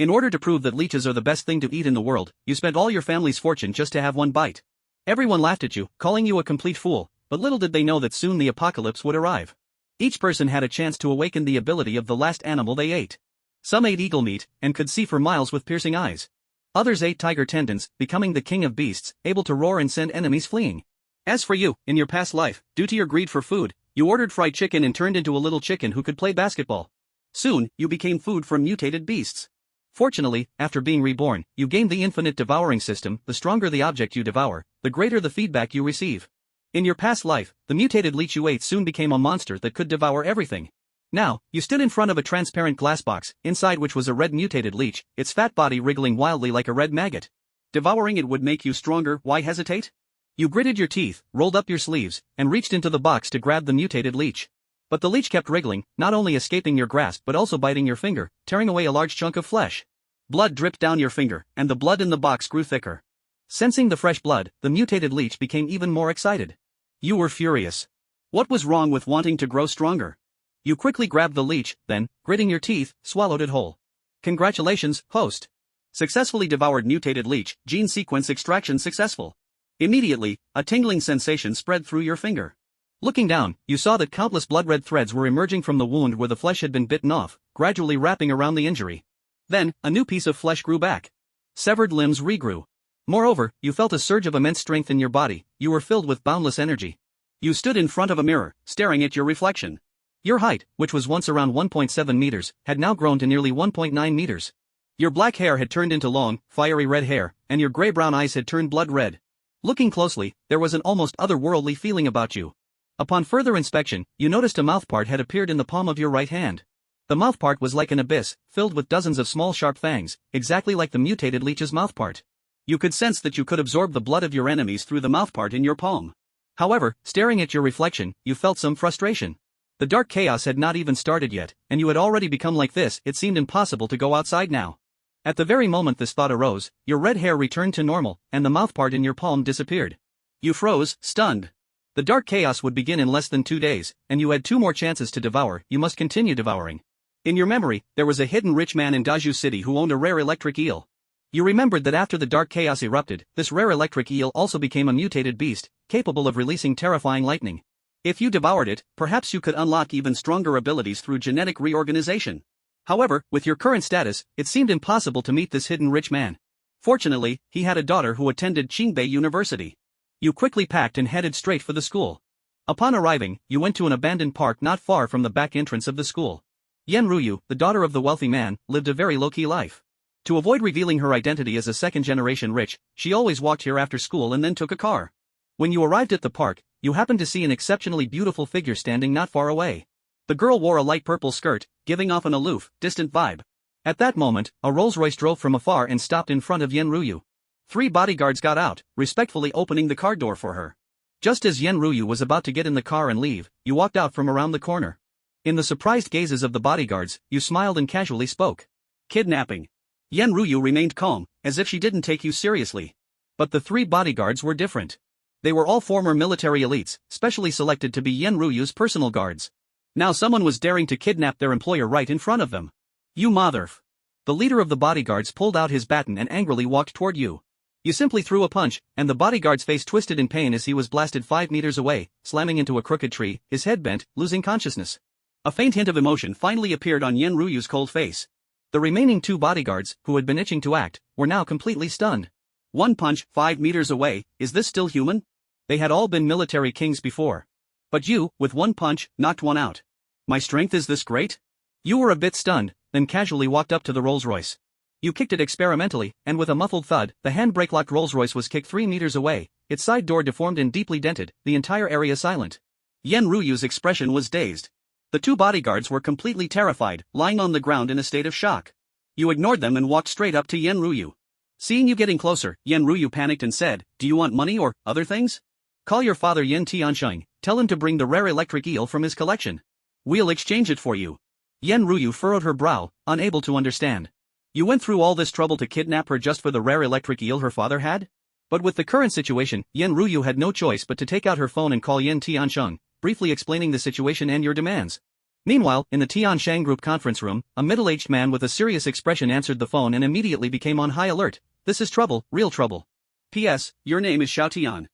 In order to prove that leeches are the best thing to eat in the world, you spent all your family's fortune just to have one bite. Everyone laughed at you, calling you a complete fool, but little did they know that soon the apocalypse would arrive. Each person had a chance to awaken the ability of the last animal they ate. Some ate eagle meat, and could see for miles with piercing eyes. Others ate tiger tendons, becoming the king of beasts, able to roar and send enemies fleeing. As for you, in your past life, due to your greed for food, you ordered fried chicken and turned into a little chicken who could play basketball. Soon, you became food for mutated beasts. Fortunately, after being reborn, you gained the infinite devouring system. The stronger the object you devour, the greater the feedback you receive. In your past life, the mutated leech you ate soon became a monster that could devour everything. Now, you stood in front of a transparent glass box, inside which was a red mutated leech, its fat body wriggling wildly like a red maggot. Devouring it would make you stronger. Why hesitate? You gritted your teeth, rolled up your sleeves, and reached into the box to grab the mutated leech. But the leech kept wriggling, not only escaping your grasp but also biting your finger, tearing away a large chunk of flesh. Blood dripped down your finger, and the blood in the box grew thicker. Sensing the fresh blood, the mutated leech became even more excited. You were furious. What was wrong with wanting to grow stronger? You quickly grabbed the leech, then, gritting your teeth, swallowed it whole. Congratulations, host. Successfully devoured mutated leech, gene sequence extraction successful. Immediately, a tingling sensation spread through your finger. Looking down, you saw that countless blood-red threads were emerging from the wound where the flesh had been bitten off, gradually wrapping around the injury. Then, a new piece of flesh grew back. Severed limbs regrew. Moreover, you felt a surge of immense strength in your body. You were filled with boundless energy. You stood in front of a mirror, staring at your reflection. Your height, which was once around 1.7 meters, had now grown to nearly 1.9 meters. Your black hair had turned into long, fiery red hair, and your gray-brown eyes had turned blood red. Looking closely, there was an almost otherworldly feeling about you. Upon further inspection, you noticed a mouthpart had appeared in the palm of your right hand. The mouthpart was like an abyss, filled with dozens of small sharp fangs, exactly like the mutated leech's mouthpart. You could sense that you could absorb the blood of your enemies through the mouthpart in your palm. However, staring at your reflection, you felt some frustration. The dark chaos had not even started yet, and you had already become like this. It seemed impossible to go outside now. At the very moment this thought arose, your red hair returned to normal, and the mouthpart in your palm disappeared. You froze, stunned. The dark chaos would begin in less than 2 days, and you had 2 more chances to devour. You must continue devouring. In your memory, there was a hidden rich man in Daju City who owned a rare electric eel. You remembered that after the dark chaos erupted, this rare electric eel also became a mutated beast, capable of releasing terrifying lightning. If you devoured it, perhaps you could unlock even stronger abilities through genetic reorganization. However, with your current status, it seemed impossible to meet this hidden rich man. Fortunately, he had a daughter who attended Qingbei University. You quickly packed and headed straight for the school. Upon arriving, you went to an abandoned park not far from the back entrance of the school. Yen Ruyu, the daughter of the wealthy man, lived a very low-key life. To avoid revealing her identity as a second-generation rich, she always walked here after school and then took a car. When you arrived at the park, you happened to see an exceptionally beautiful figure standing not far away. The girl wore a light purple skirt, giving off an aloof, distant vibe. At that moment, a Rolls-Royce drove from afar and stopped in front of Yen Ruyu. 3 bodyguards got out, respectfully opening the car door for her. Just as Yen Ruyu was about to get in the car and leave, you walked out from around the corner. In the surprised gazes of the bodyguards, you smiled and casually spoke. Kidnapping. Yen Ruyu remained calm, as if she didn't take you seriously. But the 3 bodyguards were different. They were all former military elites, specially selected to be Yen Ruyu's personal guards. Now someone was daring to kidnap their employer right in front of them. You motherf. The leader of the bodyguards pulled out his baton and angrily walked toward you. You simply threw a punch, and the bodyguard's face twisted in pain as he was blasted 5 meters away, slamming into a crooked tree, his head bent, losing consciousness. A faint hint of emotion finally appeared on Yen Ruyu's cold face. The remaining 2 bodyguards, who had been itching to act, were now completely stunned. 1 punch, 5 meters away, is this still human? They had all been military kings before. But you, with 1 punch, knocked one out. My strength is this great? You were a bit stunned, then casually walked up to the Rolls-Royce. You kicked it experimentally, and with a muffled thud, the handbrake-locked Rolls-Royce was kicked 3 meters away, its side door deformed and deeply dented, the entire area silent. Yen Ruyu's expression was dazed. The 2 bodyguards were completely terrified, lying on the ground in a state of shock. You ignored them and walked straight up to Yen Ruyu. Seeing you getting closer, Yen Ruyu panicked and said, "Do you want money or other things? Call your father Yen Tiansheng, tell him to bring the rare electric eel from his collection. We'll exchange it for you." Yen Ruyu furrowed her brow, unable to understand. You went through all this trouble to kidnap her just for the rare electric eel her father had? But with the current situation, Yen Ruyu had no choice but to take out her phone and call Yen Tiansheng, briefly explaining the situation and your demands. Meanwhile, in the Tianshang group conference room, a middle-aged man with a serious expression answered the phone and immediately became on high alert. This is trouble, real trouble. P.S. Your name is Xiao Tian.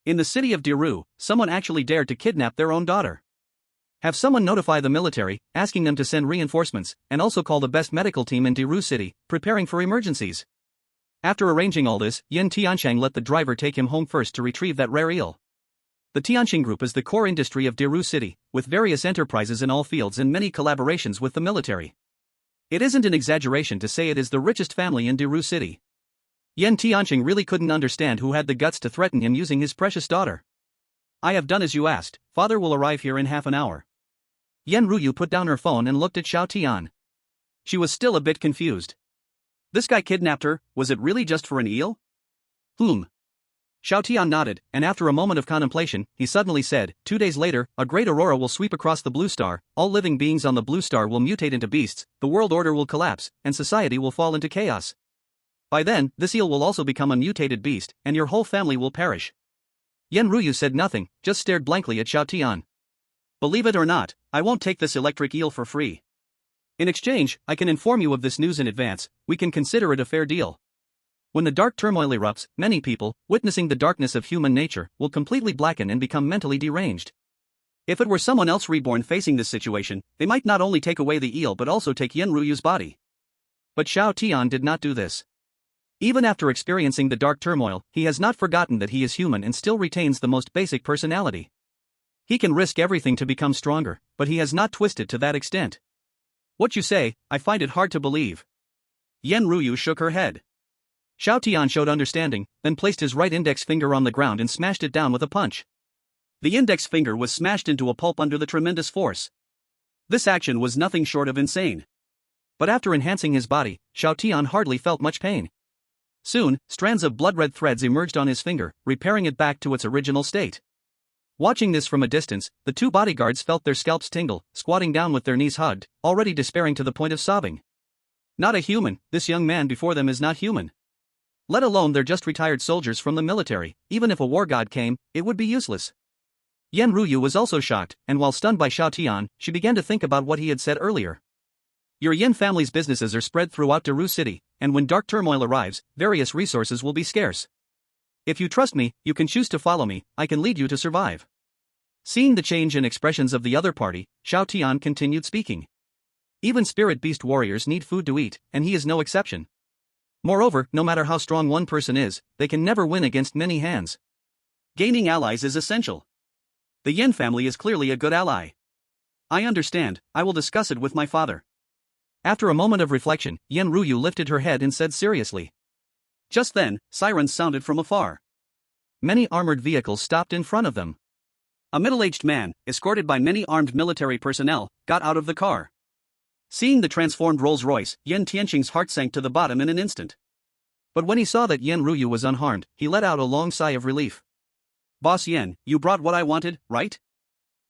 In the city of Diru, someone actually dared to kidnap their own daughter. Have someone notify the military, asking them to send reinforcements, and also call the best medical team in Diru city, preparing for emergencies. After arranging all this, Yin Tianshang let the driver take him home first to retrieve that rare eel. The Tianqing Group is the core industry of Diru City, with various enterprises in all fields and many collaborations with the military. It isn't an exaggeration to say it is the richest family in Diru City. Yin Tianqing really couldn't understand who had the guts to threaten him using his precious daughter. I have done as you asked, father will arrive here in half an hour. Yen Ruyu put down her phone and looked at Xiao Tian. She was still a bit confused. This guy kidnapped her, was it really just for an eel? Xiao Tian nodded, and after a moment of contemplation, he suddenly said, 2 days later, a great aurora will sweep across the blue star, all living beings on the blue star will mutate into beasts, the world order will collapse, and society will fall into chaos. By then, this eel will also become a mutated beast, and your whole family will perish. Yen Ruyu said nothing, just stared blankly at Xiao Tian. Believe it or not, I won't take this electric eel for free. In exchange, I can inform you of this news in advance, we can consider it a fair deal. When the dark turmoil erupts, many people, witnessing the darkness of human nature, will completely blacken and become mentally deranged. If it were someone else reborn facing this situation, they might not only take away the eel but also take Yen Ruyu's body. But Xiao Tian did not do this. Even after experiencing the dark turmoil, he has not forgotten that he is human and still retains the most basic personality. He can risk everything to become stronger, but he has not twisted to that extent. What you say, I find it hard to believe. Yen Ruyu shook her head. Xiao Tian showed understanding, then placed his right index finger on the ground and smashed it down with a punch. The index finger was smashed into a pulp under the tremendous force. This action was nothing short of insane. But after enhancing his body, Xiao Tian hardly felt much pain. Soon, strands of blood-red threads emerged on his finger, repairing it back to its original state. Watching this from a distance, the two bodyguards felt their scalps tingle, squatting down with their knees hugged, already despairing to the point of sobbing. Not a human, this young man before them is not human. Let alone they're just retired soldiers from the military, even if a war god came, it would be useless. Yen Ruyu was also shocked, and while stunned by Xiao Tian, she began to think about what he had said earlier. Your Yin family's businesses are spread throughout Daru City, and when dark turmoil arrives, various resources will be scarce. If you trust me, you can choose to follow me, I can lead you to survive. Seeing the change in expressions of the other party, Xiao Tian continued speaking. Even spirit beast warriors need food to eat, and he is no exception. Moreover, no matter how strong one person is, they can never win against many hands. Gaining allies is essential. The Yin family is clearly a good ally. I understand, I will discuss it with my father. After a moment of reflection, Yen Ruyu lifted her head and said seriously. Just then, sirens sounded from afar. Many armored vehicles stopped in front of them. A middle-aged man, escorted by many armed military personnel, got out of the car. Seeing the transformed Rolls-Royce, Yen Tianqing's heart sank to the bottom in an instant. But when he saw that Yen Ruyu was unharmed, he let out a long sigh of relief. Boss Yen, you brought what I wanted, right?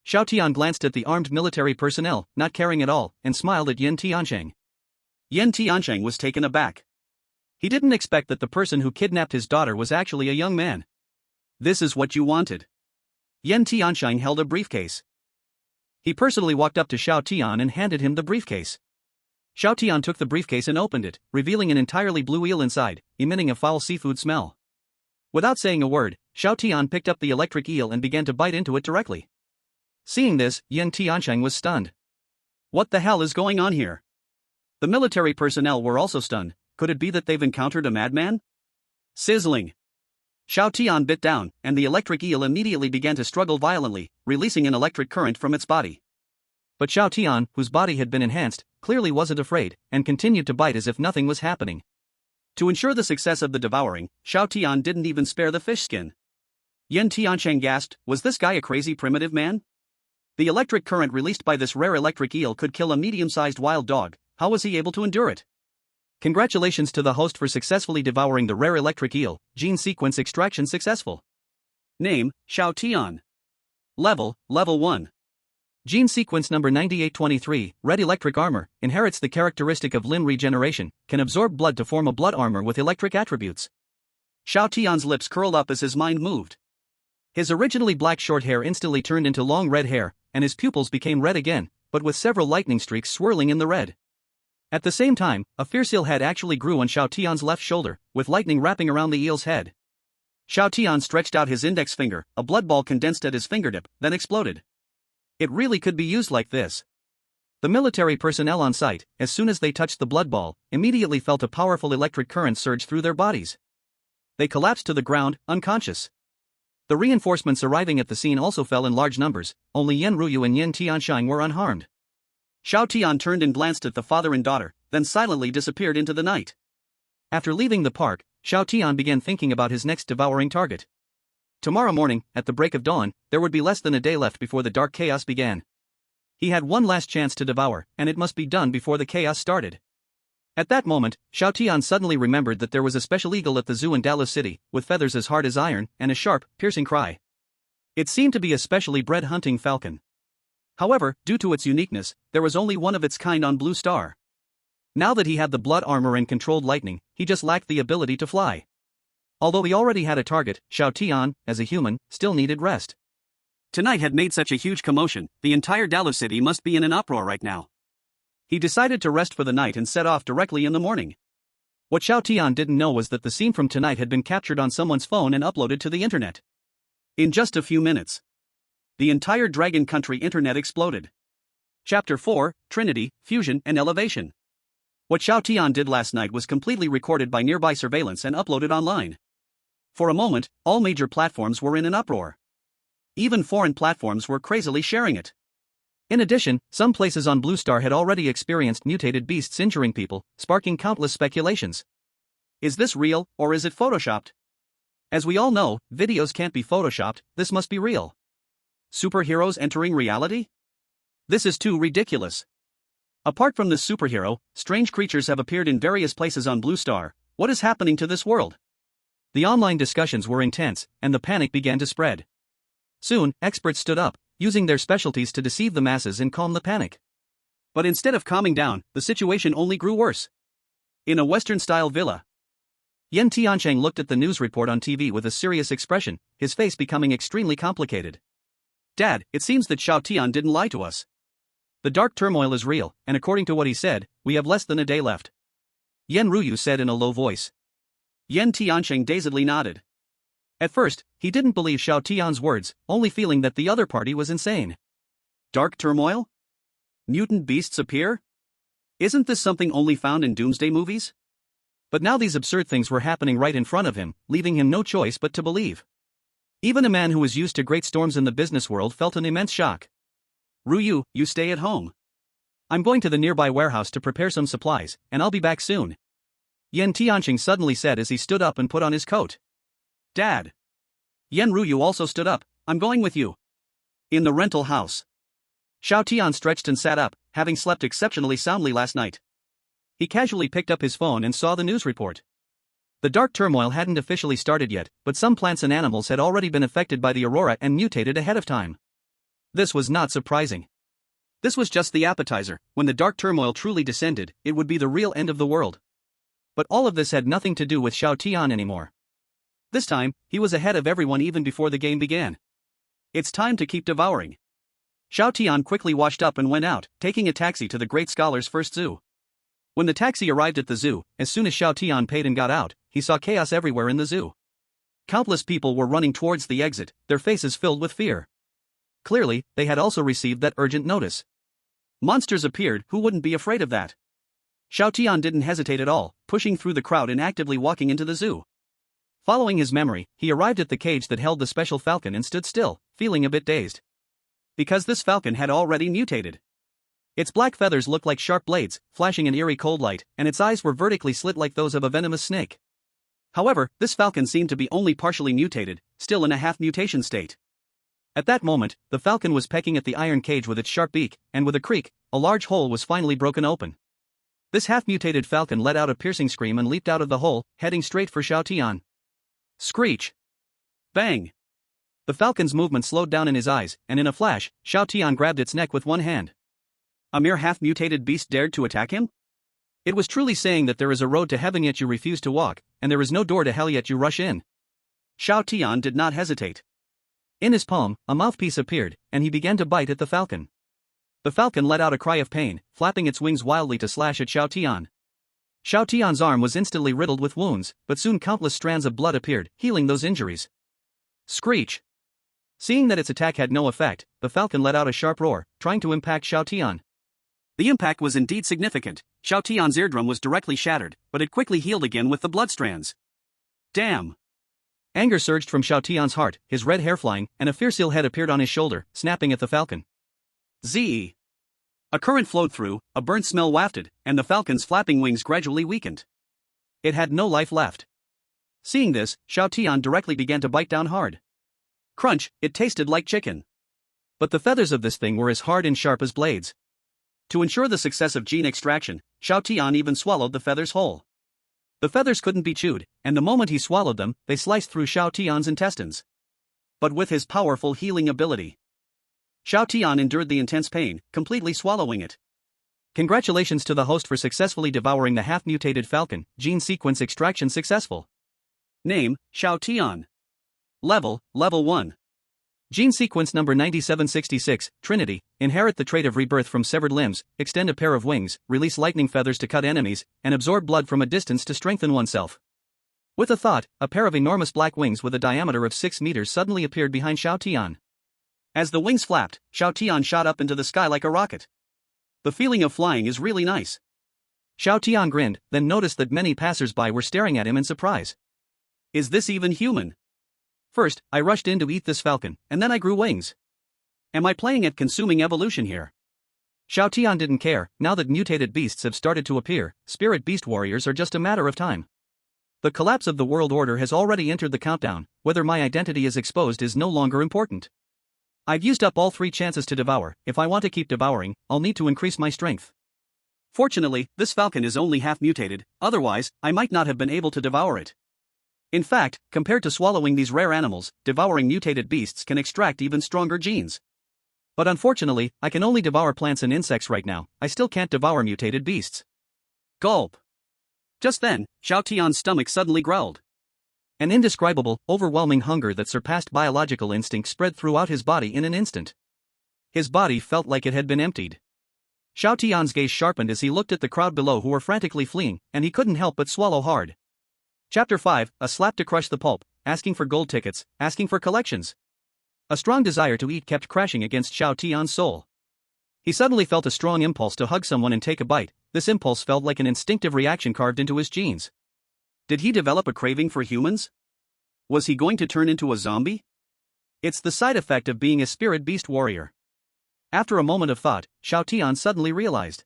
Xiao Tian glanced at the armed military personnel, not caring at all, and smiled at Yen Tiansheng. Yen Tiansheng was taken aback. He didn't expect that the person who kidnapped his daughter was actually a young man. This is what you wanted. Yen Tiansheng held a briefcase. He personally walked up to Xiao Tian and handed him the briefcase. Xiao Tian took the briefcase and opened it, revealing an entirely blue eel inside, emitting a foul seafood smell. Without saying a word, Xiao Tian picked up the electric eel and began to bite into it directly. Seeing this, Yen Tiansheng was stunned. What the hell is going on here? The military personnel were also stunned. Could it be that they've encountered a madman? Sizzling. Xiao Tian bit down, and the electric eel immediately began to struggle violently, releasing an electric current from its body. But Xiao Tian, whose body had been enhanced, clearly wasn't afraid, and continued to bite as if nothing was happening. To ensure the success of the devouring, Xiao Tian didn't even spare the fish skin. Yen Tiansheng gasped, was this guy a crazy primitive man? The electric current released by this rare electric eel could kill a medium-sized wild dog, how was he able to endure it? Congratulations to the host for successfully devouring the rare electric eel, gene sequence extraction successful. Name, Xiao Tian. Level 1. Gene sequence number 9823, red electric armor, inherits the characteristic of limb regeneration, can absorb blood to form a blood armor with electric attributes. Xiao Tian's lips curled up as his mind moved. His originally black short hair instantly turned into long red hair, and his pupils became red again, but with several lightning streaks swirling in the red. At the same time, a fierce eel head actually grew on Xiao Tian's left shoulder, with lightning wrapping around the eel's head. Xiao Tian stretched out his index finger, a blood ball condensed at his fingertip, then exploded. It really could be used like this. The military personnel on site, as soon as they touched the blood ball, immediately felt a powerful electric current surge through their bodies. They collapsed to the ground, unconscious. The reinforcements arriving at the scene also fell in large numbers. Only Yan Ruyu and Yan Tiansheng were unharmed. Xiao Tian turned and glanced at the father and daughter, then silently disappeared into the night. After leaving the park, Xiao Tian began thinking about his next devouring target. Tomorrow morning, at the break of dawn, there would be less than a day left before the dark chaos began. He had one last chance to devour, and it must be done before the chaos started. At that moment, Xiao Tian suddenly remembered that there was a special eagle at the zoo in Dallas City, with feathers as hard as iron, and a sharp, piercing cry. It seemed to be a specially bred hunting falcon. However, due to its uniqueness, there was only one of its kind on Blue Star. Now that he had the blood armor and controlled lightning, he just lacked the ability to fly. Although he already had a target, Xiao Tian, as a human, still needed rest. Tonight had made such a huge commotion, the entire Dallas City must be in an uproar right now. He decided to rest for the night and set off directly in the morning. What Xiao Tian didn't know was that the scene from tonight had been captured on someone's phone and uploaded to the internet. In just a few minutes, the entire Dragon Country internet exploded. Chapter 4, Trinity, Fusion and Elevation. What Xiao Tian did last night was completely recorded by nearby surveillance and uploaded online. For a moment, all major platforms were in an uproar. Even foreign platforms were crazily sharing it. In addition, some places on Blue Star had already experienced mutated beasts injuring people, sparking countless speculations. Is this real, or is it photoshopped? As we all know, videos can't be photoshopped, this must be real. Superheroes entering reality? This is too ridiculous. Apart from this superhero, strange creatures have appeared in various places on Blue Star. What is happening to this world? The online discussions were intense, and the panic began to spread. Soon, experts stood up, using their specialties to deceive the masses and calm the panic. But instead of calming down, the situation only grew worse. In a Western-style villa, Yan Tiansheng looked at the news report on TV with a serious expression, his face becoming extremely complicated. Dad, it seems that Xiao Tian didn't lie to us. The dark turmoil is real, and according to what he said, we have less than a day left. Yan Ruyu said in a low voice. Yan Tiansheng dazedly nodded. At first, he didn't believe Xiao Tian's words, only feeling that the other party was insane. Dark turmoil? Mutant beasts appear? Isn't this something only found in doomsday movies? But now these absurd things were happening right in front of him, leaving him no choice but to believe. Even a man who was used to great storms in the business world felt an immense shock. Ruyu, you stay at home. I'm going to the nearby warehouse to prepare some supplies, and I'll be back soon. Yan Tianqing suddenly said as he stood up and put on his coat. Dad. Yan Ruyu also stood up. I'm going with you. In the rental house. Xiao Tian stretched and sat up, having slept exceptionally soundly last night. He casually picked up his phone and saw the news report. The dark turmoil hadn't officially started yet, but some plants and animals had already been affected by the aurora and mutated ahead of time. This was not surprising. This was just the appetizer. When the dark turmoil truly descended, it would be the real end of the world. But all of this had nothing to do with Xiao Tian anymore. This time, he was ahead of everyone even before the game began. It's time to keep devouring. Xiao Tian quickly washed up and went out, taking a taxi to the Great Scholar's first zoo. When the taxi arrived at the zoo, as soon as Xiao Tian paid and got out, he saw chaos everywhere in the zoo. Countless people were running towards the exit, their faces filled with fear. Clearly, they had also received that urgent notice. Monsters appeared, who wouldn't be afraid of that? Xiao Tian didn't hesitate at all, pushing through the crowd and actively walking into the zoo. Following his memory, he arrived at the cage that held the special falcon and stood still, feeling a bit dazed. Because this falcon had already mutated. Its black feathers looked like sharp blades, flashing an eerie cold light, and its eyes were vertically slit like those of a venomous snake. However, this falcon seemed to be only partially mutated, still in a half-mutation state. At that moment, the falcon was pecking at the iron cage with its sharp beak, and with a creak, a large hole was finally broken open. This half-mutated falcon let out a piercing scream and leaped out of the hole, heading straight for Xiao Tian. Screech! Bang! The falcon's movement slowed down in his eyes, and in a flash, Xiao Tian grabbed its neck with one hand. A mere half-mutated beast dared to attack him? It was truly saying that there is a road to heaven yet you refuse to walk, and there is no door to hell yet you rush in. Xiao Tian did not hesitate. In his palm, a mouthpiece appeared, and he began to bite at the falcon. The falcon let out a cry of pain, flapping its wings wildly to slash at Xiao Tian. Xiao Tian's arm was instantly riddled with wounds, but soon countless strands of blood appeared, healing those injuries. Screech! Seeing that its attack had no effect, the falcon let out a sharp roar, trying to impact Xiao Tian. The impact was indeed significant. Xiao Tian's eardrum was directly shattered, but it quickly healed again with the blood strands. Damn! Anger surged from Xiao Tian's heart, his red hair flying, and a fierce ill head appeared on his shoulder, snapping at the falcon. Z. A current flowed through, a burnt smell wafted, and the falcon's flapping wings gradually weakened. It had no life left. Seeing this, Xiao Tian directly began to bite down hard. Crunch, it tasted like chicken. But the feathers of this thing were as hard and sharp as blades. To ensure the success of gene extraction, Xiao Tian even swallowed the feathers whole. The feathers couldn't be chewed, and the moment he swallowed them, they sliced through Xiao Tian's intestines. But with his powerful healing ability, Xiao Tian endured the intense pain, completely swallowing it. Congratulations to the host for successfully devouring the half-mutated falcon, gene sequence extraction successful. Name, Xiao Tian. Level 1. Gene sequence number 9766, Trinity, inherit the trait of rebirth from severed limbs, extend a pair of wings, release lightning feathers to cut enemies, and absorb blood from a distance to strengthen oneself. With a thought, a pair of enormous black wings with a diameter of 6 meters suddenly appeared behind Xiao Tian. As the wings flapped, Xiao Tian shot up into the sky like a rocket. The feeling of flying is really nice. Xiao Tian grinned, then noticed that many passers-by were staring at him in surprise. Is this even human? First, I rushed in to eat this falcon, and then I grew wings. Am I playing at consuming evolution here? Xiao Tian didn't care. Now that mutated beasts have started to appear, spirit beast warriors are just a matter of time. The collapse of the world order has already entered the countdown. Whether my identity is exposed is no longer important. I've used up all 3 chances to devour. If I want to keep devouring, I'll need to increase my strength. Fortunately, this falcon is only half mutated, otherwise, I might not have been able to devour it. In fact, compared to swallowing these rare animals, devouring mutated beasts can extract even stronger genes. But unfortunately, I can only devour plants and insects right now. I still can't devour mutated beasts. Gulp. Just then, Xiao Tian's stomach suddenly growled. An indescribable, overwhelming hunger that surpassed biological instinct spread throughout his body in an instant. His body felt like it had been emptied. Xiao Tian's gaze sharpened as he looked at the crowd below who were frantically fleeing, and he couldn't help but swallow hard. Chapter 5, a slap to crush the pulp, asking for gold tickets, asking for collections. A strong desire to eat kept crashing against Xiao Tian's soul. He suddenly felt a strong impulse to hug someone and take a bite. This impulse felt like an instinctive reaction carved into his genes. Did he develop a craving for humans? Was he going to turn into a zombie? It's the side effect of being a spirit beast warrior. After a moment of thought, Xiao Tian suddenly realized.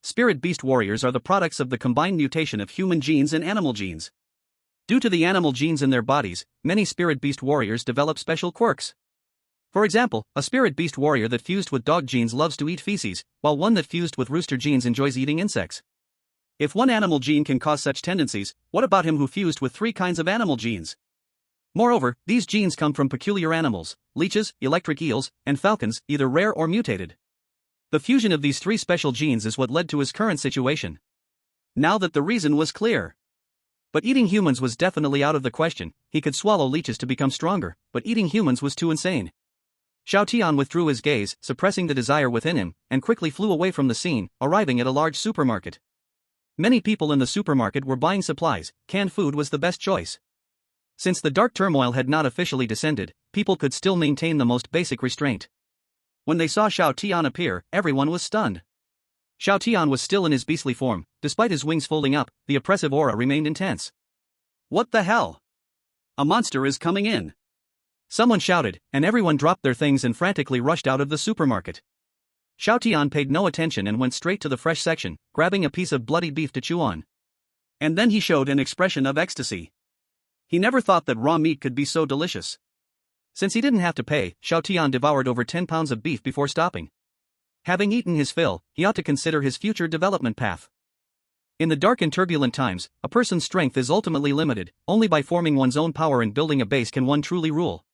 Spirit beast warriors are the products of the combined mutation of human genes and animal genes. Due to the animal genes in their bodies, many spirit beast warriors develop special quirks. For example, a spirit beast warrior that fused with dog genes loves to eat feces, while one that fused with rooster genes enjoys eating insects. If one animal gene can cause such tendencies, what about him who fused with 3 kinds of animal genes? Moreover, these genes come from peculiar animals, leeches, electric eels, and falcons, either rare or mutated. The fusion of these 3 special genes is what led to his current situation. Now that the reason was clear. But eating humans was definitely out of the question. He could swallow leeches to become stronger, but eating humans was too insane. Xiao Tian withdrew his gaze, suppressing the desire within him, and quickly flew away from the scene, arriving at a large supermarket. Many people in the supermarket were buying supplies. Canned food was the best choice. Since the dark turmoil had not officially descended, people could still maintain the most basic restraint. When they saw Xiao Tian appear, everyone was stunned. Xiao Tian was still in his beastly form. Despite his wings folding up, the oppressive aura remained intense. What the hell? A monster is coming in. Someone shouted, and everyone dropped their things and frantically rushed out of the supermarket. Xiao Tian paid no attention and went straight to the fresh section, grabbing a piece of bloody beef to chew on. And then he showed an expression of ecstasy. He never thought that raw meat could be so delicious. Since he didn't have to pay, Xiao Tian devoured over 10 pounds of beef before stopping. Having eaten his fill, he ought to consider his future development path. In the dark and turbulent times, a person's strength is ultimately limited. Only by forming one's own power and building a base can one truly rule.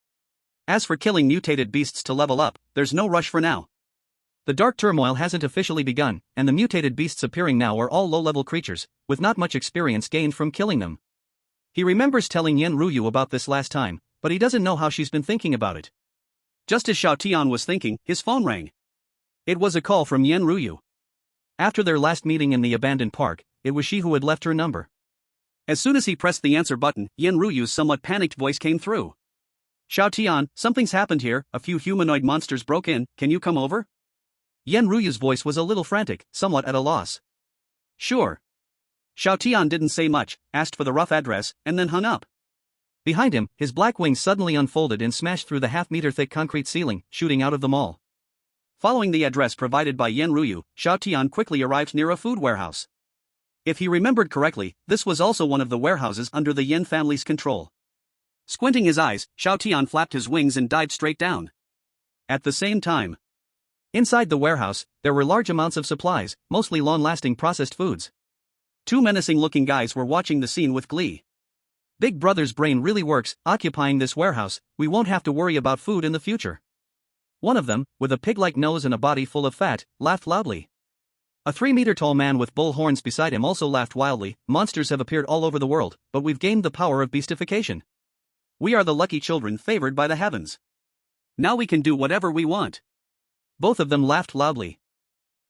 As for killing mutated beasts to level up, there's no rush for now. The dark turmoil hasn't officially begun, and the mutated beasts appearing now are all low-level creatures, with not much experience gained from killing them. He remembers telling Yen Ruyu about this last time, but he doesn't know how she's been thinking about it. Just as Xiao Tian was thinking, his phone rang. It was a call from Yen Ruyu. After their last meeting in the abandoned park, it was she who had left her number. As soon as he pressed the answer button, Yen Ruyu's somewhat panicked voice came through. Xiao Tian, something's happened here, a few humanoid monsters broke in, can you come over? Yen Ruyu's voice was a little frantic, somewhat at a loss. Sure. Xiao Tian didn't say much, asked for the rough address, and then hung up. Behind him, his black wings suddenly unfolded and smashed through the half-meter-thick concrete ceiling, shooting out of the mall. Following the address provided by Yen Ruyu, Xiao Tian quickly arrived near a food warehouse. If he remembered correctly, this was also one of the warehouses under the Yen family's control. Squinting his eyes, Xiao Tian flapped his wings and dived straight down. At the same time, inside the warehouse, there were large amounts of supplies, mostly long-lasting processed foods. Two menacing-looking guys were watching the scene with glee. Big Brother's brain really works, occupying this warehouse, we won't have to worry about food in the future. One of them, with a pig-like nose and a body full of fat, laughed loudly. A 3-meter-tall man with bull horns beside him also laughed wildly. Monsters have appeared all over the world, but we've gained the power of beastification. We are the lucky children favored by the heavens. Now we can do whatever we want. Both of them laughed loudly.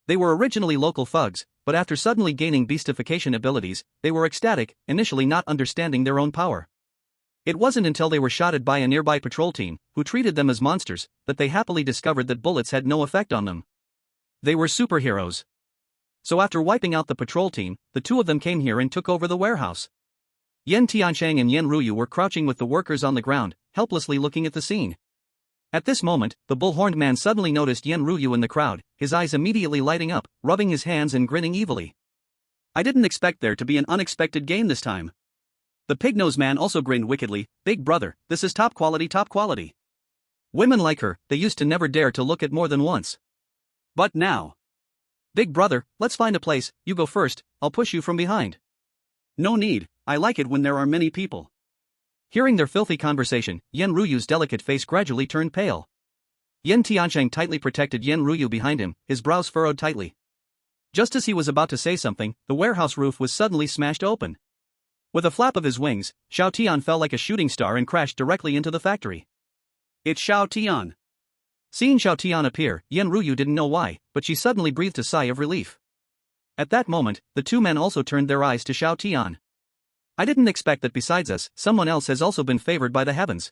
They were originally local thugs, but after suddenly gaining beastification abilities, they were ecstatic, initially not understanding their own power. It wasn't until they were shotted by a nearby patrol team, who treated them as monsters, that they happily discovered that bullets had no effect on them. They were superheroes. So after wiping out the patrol team, the two of them came here and took over the warehouse. Yen Tianchang and Yen Ruyu were crouching with the workers on the ground, helplessly looking at the scene. At this moment, the bull-horned man suddenly noticed Yen Ruyu in the crowd, his eyes immediately lighting up, rubbing his hands and grinning evilly. I didn't expect there to be an unexpected game this time. The pig-nosed man also grinned wickedly, Big Brother, this is top quality top quality. Women like her, they used to never dare to look at more than once. But now. Big Brother, let's find a place, you go first, I'll push you from behind. No need, I like it when there are many people. Hearing their filthy conversation, Yen Ruyu's delicate face gradually turned pale. Yen Tianchang tightly protected Yen Ruyu behind him, his brows furrowed tightly. Just as he was about to say something, the warehouse roof was suddenly smashed open. With a flap of his wings, Xiao Tian fell like a shooting star and crashed directly into the factory. It's Xiao Tian. Seeing Xiao Tian appear, Yen Ruyu didn't know why, but she suddenly breathed a sigh of relief. At that moment, the two men also turned their eyes to Xiao Tian. I didn't expect that besides us, someone else has also been favored by the heavens.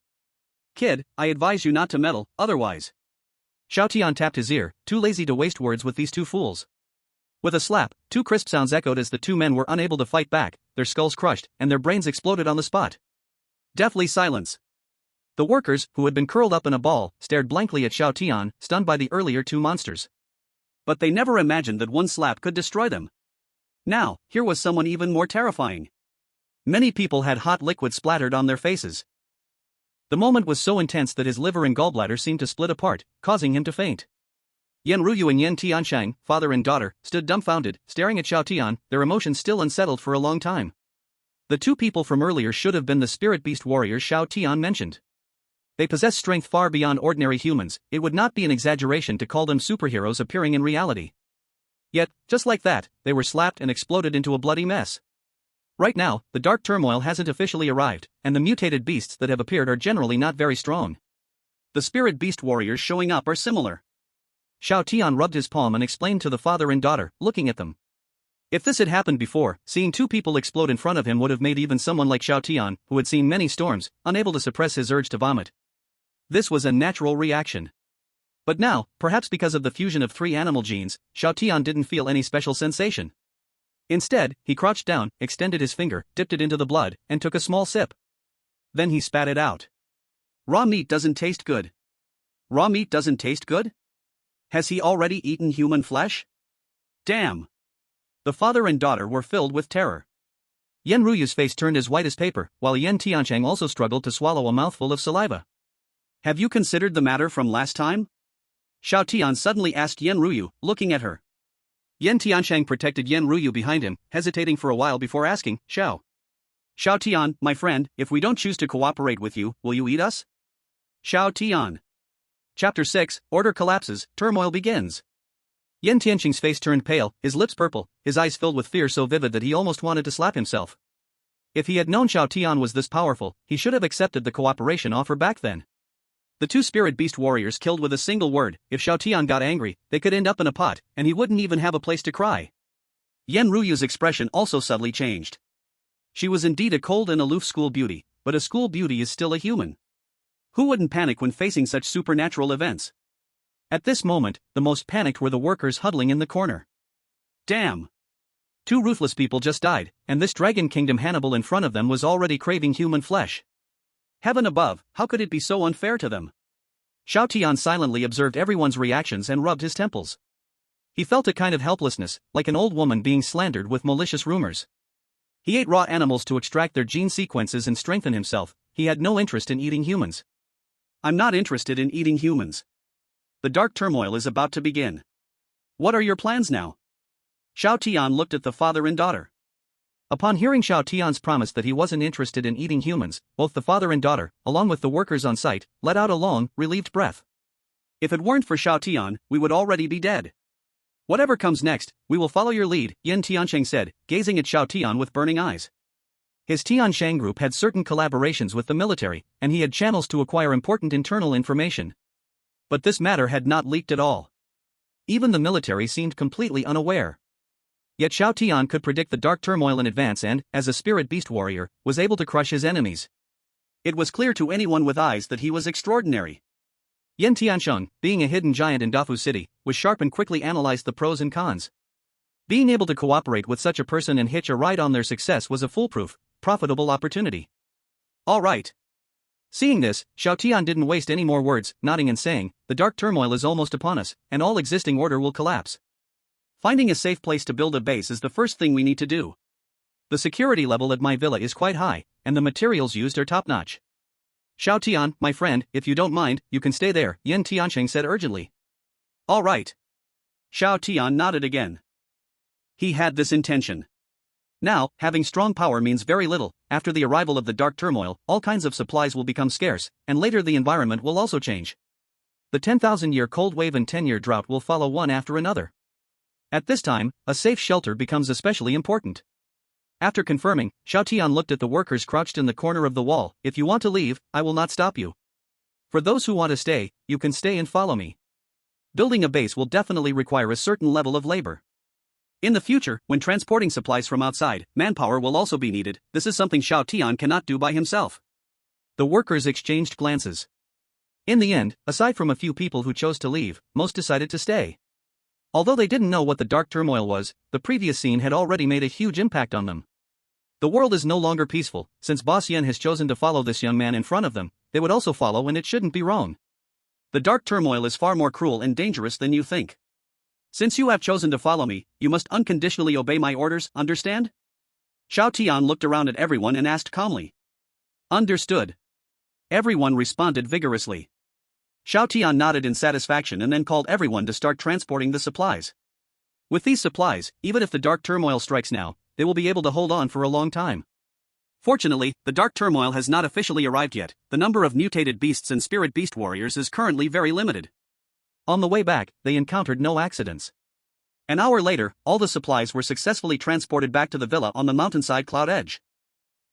Kid, I advise you not to meddle, otherwise. Xiao Tian tapped his ear, too lazy to waste words with these two fools. With a slap, two crisp sounds echoed as the two men were unable to fight back, their skulls crushed, and their brains exploded on the spot. Deathly silence. The workers, who had been curled up in a ball, stared blankly at Xiao Tian, stunned by the earlier two monsters. But they never imagined that one slap could destroy them. Now, here was someone even more terrifying. Many people had hot liquid splattered on their faces. The moment was so intense that his liver and gallbladder seemed to split apart, causing him to faint. Yen Ruyu and Yen Tianchang, father and daughter, stood dumbfounded, staring at Xiao Tian, their emotions still unsettled for a long time. The two people from earlier should have been the spirit beast warriors Xiao Tian mentioned. They possess strength far beyond ordinary humans, it would not be an exaggeration to call them superheroes appearing in reality. Yet, just like that, they were slapped and exploded into a bloody mess. Right now, the dark turmoil hasn't officially arrived, and the mutated beasts that have appeared are generally not very strong. The spirit beast warriors showing up are similar. Xiao Tian rubbed his palm and explained to the father and daughter, looking at them. If this had happened before, seeing two people explode in front of him would have made even someone like Xiao Tian, who had seen many storms, unable to suppress his urge to vomit. This was a natural reaction. But now, perhaps because of the fusion of three animal genes, Xiao Tian didn't feel any special sensation. Instead, he crouched down, extended his finger, dipped it into the blood, and took a small sip. Then he spat it out. Raw meat doesn't taste good. Raw meat doesn't taste good? Has he already eaten human flesh? Damn! The father and daughter were filled with terror. Yen Ruyu's face turned as white as paper, while Yen Tianchang also struggled to swallow a mouthful of saliva. Have you considered the matter from last time? Xiao Tian suddenly asked Yen Ruyu, looking at her. Yen Tianchang protected Yen Ruyu behind him, hesitating for a while before asking, Xiao Tian, my friend, if we don't choose to cooperate with you, will you eat us? Xiao Tian. Chapter 6, Order collapses, turmoil begins. Yen Tiancheng's face turned pale, his lips purple, his eyes filled with fear so vivid that he almost wanted to slap himself. If he had known Xiao Tian was this powerful, he should have accepted the cooperation offer back then. The two spirit beast warriors killed with a single word. If Xiao Tian got angry, they could end up in a pot, and he wouldn't even have a place to cry. Yan Ruyu's expression also subtly changed. She was indeed a cold and aloof school beauty, but a school beauty is still a human. Who wouldn't panic when facing such supernatural events? At this moment, the most panicked were the workers huddling in the corner. Damn! Two ruthless people just died, and this Dragon Kingdom Hannibal in front of them was already craving human flesh. Heaven above, how could it be so unfair to them? Xiao Tian silently observed everyone's reactions and rubbed his temples. He felt a kind of helplessness, like an old woman being slandered with malicious rumors. He ate raw animals to extract their gene sequences and strengthen himself. He had no interest in eating humans. I'm not interested in eating humans. The dark turmoil is about to begin. What are your plans now? Xiao Tian looked at the father and daughter. Upon hearing Xiao Tian's promise that he wasn't interested in eating humans, both the father and daughter, along with the workers on site, let out a long, relieved breath. If it weren't for Xiao Tian, we would already be dead. Whatever comes next, we will follow your lead, Yan Tiansheng said, gazing at Xiao Tian with burning eyes. His Tiansheng group had certain collaborations with the military, and he had channels to acquire important internal information. But this matter had not leaked at all. Even the military seemed completely unaware. Yet Xiao Tian could predict the dark turmoil in advance and, as a spirit beast warrior, was able to crush his enemies. It was clear to anyone with eyes that he was extraordinary. Yan Tiansheng, being a hidden giant in Dafu City, was sharp and quickly analyzed the pros and cons. Being able to cooperate with such a person and hitch a ride on their success was a foolproof, profitable opportunity. All right. Seeing this, Xiao Tian didn't waste any more words, nodding and saying, the dark turmoil is almost upon us, and all existing order will collapse. Finding a safe place to build a base is the first thing we need to do. The security level at my villa is quite high, and the materials used are top-notch. Xiao Tian, my friend, if you don't mind, you can stay there, Yan Tiansheng said urgently. All right. Xiao Tian nodded again. He had this intention. Now, having strong power means very little. After the arrival of the dark turmoil, all kinds of supplies will become scarce, and later the environment will also change. The 10,000-year cold wave and 10-year drought will follow one after another. At this time, a safe shelter becomes especially important. After confirming, Xiao Tian looked at the workers crouched in the corner of the wall. If you want to leave, I will not stop you. For those who want to stay, you can stay and follow me. Building a base will definitely require a certain level of labor. In the future, when transporting supplies from outside, manpower will also be needed. This is something Xiao Tian cannot do by himself. The workers exchanged glances. In the end, aside from a few people who chose to leave, most decided to stay. Although they didn't know what the dark turmoil was, the previous scene had already made a huge impact on them. The world is no longer peaceful. Since Boss Yen has chosen to follow this young man in front of them, they would also follow, and it shouldn't be wrong. The dark turmoil is far more cruel and dangerous than you think. Since you have chosen to follow me, you must unconditionally obey my orders, understand? Xiao Tian looked around at everyone and asked calmly. Understood. Everyone responded vigorously. Xiao Tian nodded in satisfaction and then called everyone to start transporting the supplies. With these supplies, even if the dark turmoil strikes now, they will be able to hold on for a long time. Fortunately, the dark turmoil has not officially arrived yet. The number of mutated beasts and spirit beast warriors is currently very limited. On the way back, they encountered no accidents. An hour later, all the supplies were successfully transported back to the villa on the mountainside cloud edge.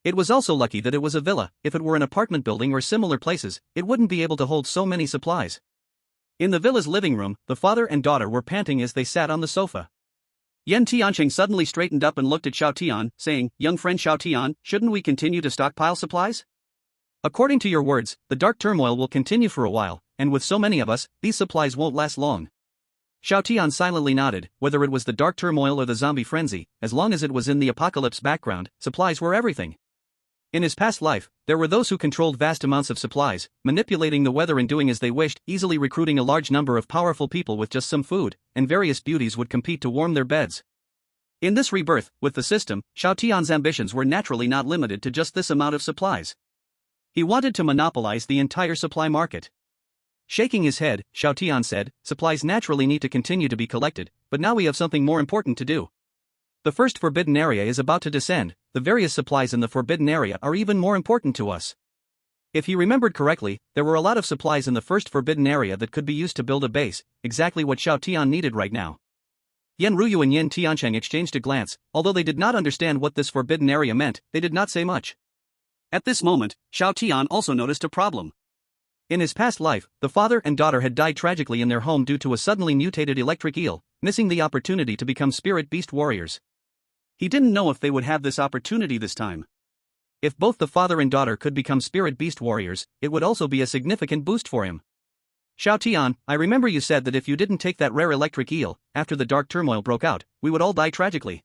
It was also lucky that it was a villa. If it were an apartment building or similar places, it wouldn't be able to hold so many supplies. In the villa's living room, the father and daughter were panting as they sat on the sofa. Yan Tiansheng suddenly straightened up and looked at Xiao Tian, saying, young friend Xiao Tian, shouldn't we continue to stockpile supplies? According to your words, the dark turmoil will continue for a while, and with so many of us, these supplies won't last long. Xiao Tian silently nodded. Whether it was the dark turmoil or the zombie frenzy, as long as it was in the apocalypse background, supplies were everything. In his past life, there were those who controlled vast amounts of supplies, manipulating the weather and doing as they wished, easily recruiting a large number of powerful people with just some food, and various beauties would compete to warm their beds. In this rebirth, with the system, Xiao Tian's ambitions were naturally not limited to just this amount of supplies. He wanted to monopolize the entire supply market. Shaking his head, Xiao Tian said, supplies naturally need to continue to be collected, but now we have something more important to do. The first forbidden area is about to descend. The various supplies in the forbidden area are even more important to us. If he remembered correctly, there were a lot of supplies in the first forbidden area that could be used to build a base, exactly what Xiao Tian needed right now. Yan Ruyu and Yan Tiansheng exchanged a glance. Although they did not understand what this forbidden area meant, they did not say much. At this moment, Xiao Tian also noticed a problem. In his past life, the father and daughter had died tragically in their home due to a suddenly mutated electric eel, missing the opportunity to become spirit beast warriors. He didn't know if they would have this opportunity this time. If both the father and daughter could become spirit beast warriors, it would also be a significant boost for him. Xiao Tian, I remember you said that if you didn't take that rare electric eel, after the dark turmoil broke out, we would all die tragically.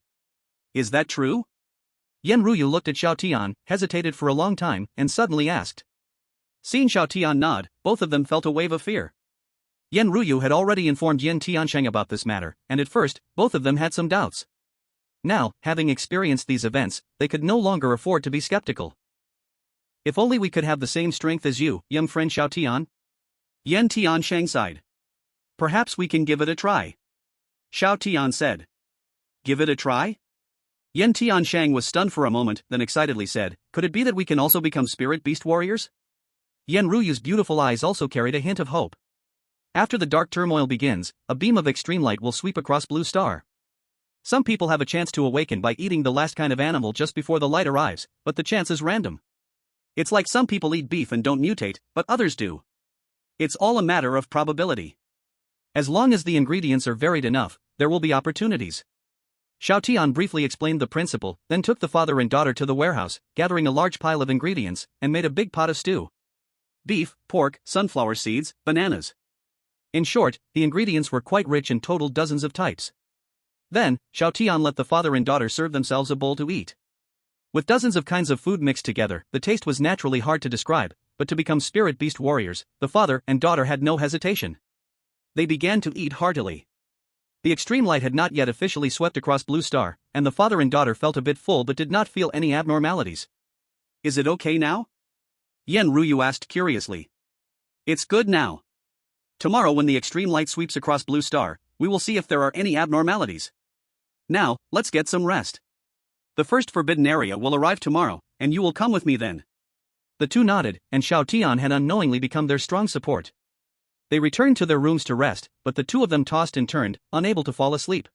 Is that true? Yan Ruyu looked at Xiao Tian, hesitated for a long time, and suddenly asked. Seeing Xiao Tian nod, both of them felt a wave of fear. Yan Ruyu had already informed Yin Tiansheng about this matter, and at first, both of them had some doubts. Now, having experienced these events, they could no longer afford to be skeptical. If only we could have the same strength as you, young friend Xiao Tian. Yin Tiansheng sighed. Perhaps we can give it a try. Xiao Tian said. Give it a try? Yin Tiansheng was stunned for a moment, then excitedly said, could it be that we can also become spirit beast warriors? Yan Ruyu's beautiful eyes also carried a hint of hope. After the dark turmoil begins, a beam of extreme light will sweep across Blue Star. Some people have a chance to awaken by eating the last kind of animal just before the light arrives, but the chance is random. It's like some people eat beef and don't mutate, but others do. It's all a matter of probability. As long as the ingredients are varied enough, there will be opportunities. Xiao Tian briefly explained the principle, then took the father and daughter to the warehouse, gathering a large pile of ingredients, and made a big pot of stew. Beef, pork, sunflower seeds, bananas. In short, the ingredients were quite rich and totaled dozens of types. Then, Xiao Tian let the father and daughter serve themselves a bowl to eat. With dozens of kinds of food mixed together, the taste was naturally hard to describe, but to become spirit beast warriors, the father and daughter had no hesitation. They began to eat heartily. The extreme light had not yet officially swept across Blue Star, and the father and daughter felt a bit full but did not feel any abnormalities. Is it okay now? Yan Ruyu asked curiously. It's good now. Tomorrow when the extreme light sweeps across Blue Star, we will see if there are any abnormalities. Now, let's get some rest. The first forbidden area will arrive tomorrow, and you will come with me then. The two nodded, and Xiao Tian had unknowingly become their strong support. They returned to their rooms to rest, but the two of them tossed and turned, unable to fall asleep.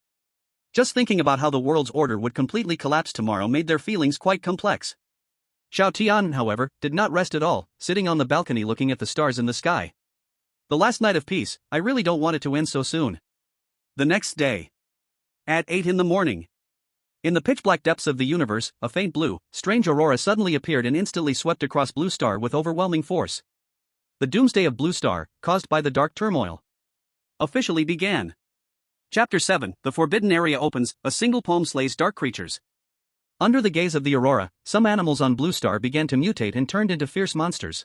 Just thinking about how the world's order would completely collapse tomorrow made their feelings quite complex. Xiao Tian, however, did not rest at all, sitting on the balcony looking at the stars in the sky. The last night of peace, I really don't want it to end so soon. The next day. At 8 in the morning. In the pitch-black depths of the universe, a faint blue, strange aurora suddenly appeared and instantly swept across Blue Star with overwhelming force. The doomsday of Blue Star, caused by the dark turmoil, officially began. Chapter 7, The Forbidden Area opens, a single poem slays dark creatures. Under the gaze of the aurora, some animals on Blue Star began to mutate and turned into fierce monsters.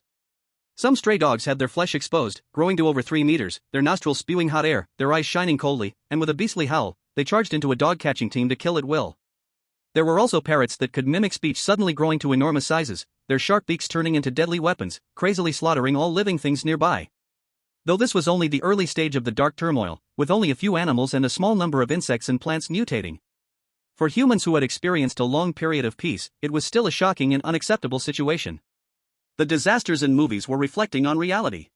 Some stray dogs had their flesh exposed, growing to over 3 meters, their nostrils spewing hot air, their eyes shining coldly, and with a beastly howl, they charged into a dog-catching team to kill at will. There were also parrots that could mimic speech suddenly growing to enormous sizes, their sharp beaks turning into deadly weapons, crazily slaughtering all living things nearby. Though this was only the early stage of the dark turmoil, with only a few animals and a small number of insects and plants mutating. For humans who had experienced a long period of peace, it was still a shocking and unacceptable situation. The disasters in movies were reflecting on reality.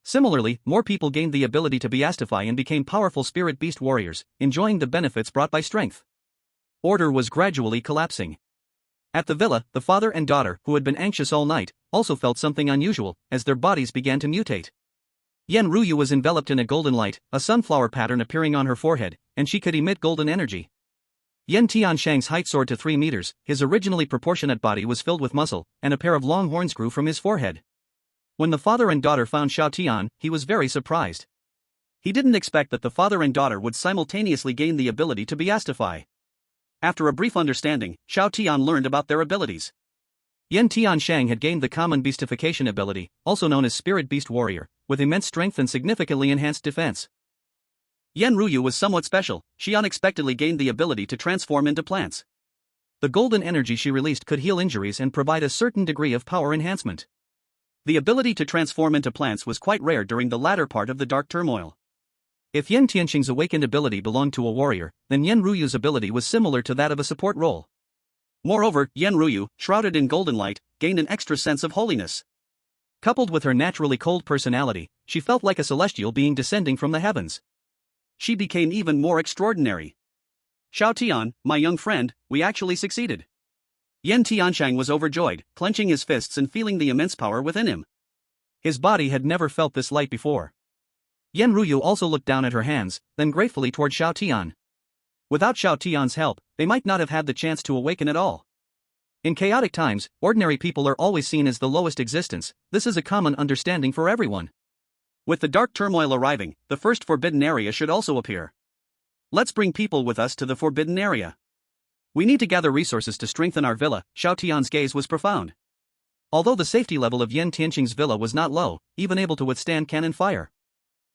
Similarly, more people gained the ability to beastify and became powerful spirit beast warriors, enjoying the benefits brought by strength. Order was gradually collapsing. At the villa, the father and daughter, who had been anxious all night, also felt something unusual, as their bodies began to mutate. Yan Ruyu was enveloped in a golden light, a sunflower pattern appearing on her forehead, and she could emit golden energy. Yin Tiansheng's height soared to 3 meters, his originally proportionate body was filled with muscle, and a pair of long horns grew from his forehead. When the father and daughter found Xiao Tian, he was very surprised. He didn't expect that the father and daughter would simultaneously gain the ability to beastify. After a brief understanding, Xiao Tian learned about their abilities. Yin Tiansheng had gained the common Beastification ability, also known as Spirit Beast Warrior, with immense strength and significantly enhanced defense. Yan Ruyu was somewhat special, she unexpectedly gained the ability to transform into plants. The golden energy she released could heal injuries and provide a certain degree of power enhancement. The ability to transform into plants was quite rare during the latter part of the dark turmoil. If Yin Tiansheng's awakened ability belonged to a warrior, then Yan Ruyu's ability was similar to that of a support role. Moreover, Yan Ruyu, shrouded in golden light, gained an extra sense of holiness. Coupled with her naturally cold personality, she felt like a celestial being descending from the heavens. She became even more extraordinary. Xiao Tian, my young friend, we actually succeeded. Yin Tiansheng was overjoyed, clenching his fists and feeling the immense power within him. His body had never felt this light before. Yen Ruyu also looked down at her hands, then gratefully toward Xiao Tian. Without Xiao Tian's help, they might not have had the chance to awaken at all. In chaotic times, ordinary people are always seen as the lowest existence. This is a common understanding for everyone. With the dark turmoil arriving, the first forbidden area should also appear. Let's bring people with us to the forbidden area. We need to gather resources to strengthen our villa. Xiao Tian's gaze was profound. Although the safety level of Yen Tianqing's villa was not low, even able to withstand cannon fire.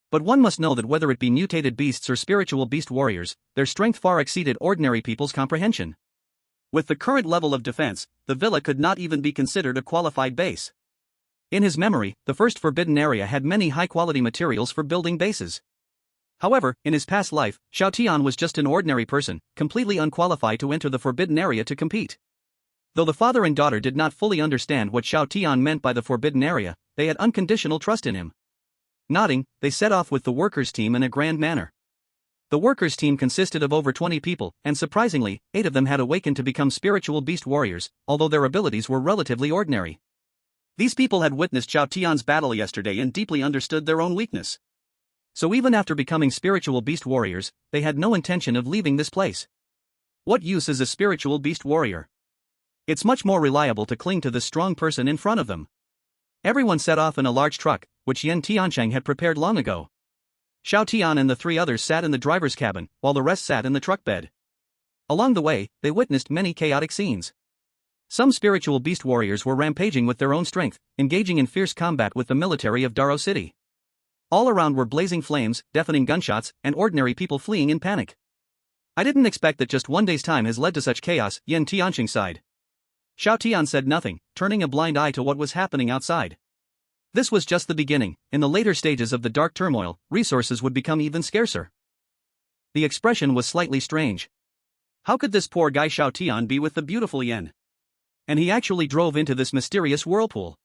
But one must know that whether it be mutated beasts or spiritual beast warriors, their strength far exceeded ordinary people's comprehension. With the current level of defense, the villa could not even be considered a qualified base. In his memory, the first forbidden area had many high-quality materials for building bases. However, in his past life, Xiao Tian was just an ordinary person, completely unqualified to enter the forbidden area to compete. Though the father and daughter did not fully understand what Xiao Tian meant by the forbidden area, they had unconditional trust in him. Nodding, they set off with the workers' team in a grand manner. The workers' team consisted of over 20 people, and surprisingly, 8 of them had awakened to become spiritual beast warriors, although their abilities were relatively ordinary. These people had witnessed Xiao Tian's battle yesterday and deeply understood their own weakness. So even after becoming spiritual beast warriors, they had no intention of leaving this place. What use is a spiritual beast warrior? It's much more reliable to cling to the strong person in front of them. Everyone set off in a large truck, which Yen Tiancheng had prepared long ago. Xiao Tian and the 3 others sat in the driver's cabin, while the rest sat in the truck bed. Along the way, they witnessed many chaotic scenes. Some spiritual beast warriors were rampaging with their own strength, engaging in fierce combat with the military of Daro City. All around were blazing flames, deafening gunshots, and ordinary people fleeing in panic. I didn't expect that just one day's time has led to such chaos, Yen Tiancheng sighed. Xiao Tian said nothing, turning a blind eye to what was happening outside. This was just the beginning. In the later stages of the dark turmoil, resources would become even scarcer. The expression was slightly strange. How could this poor guy Xiao Tian be with the beautiful Yen? And he actually drove into this mysterious whirlpool.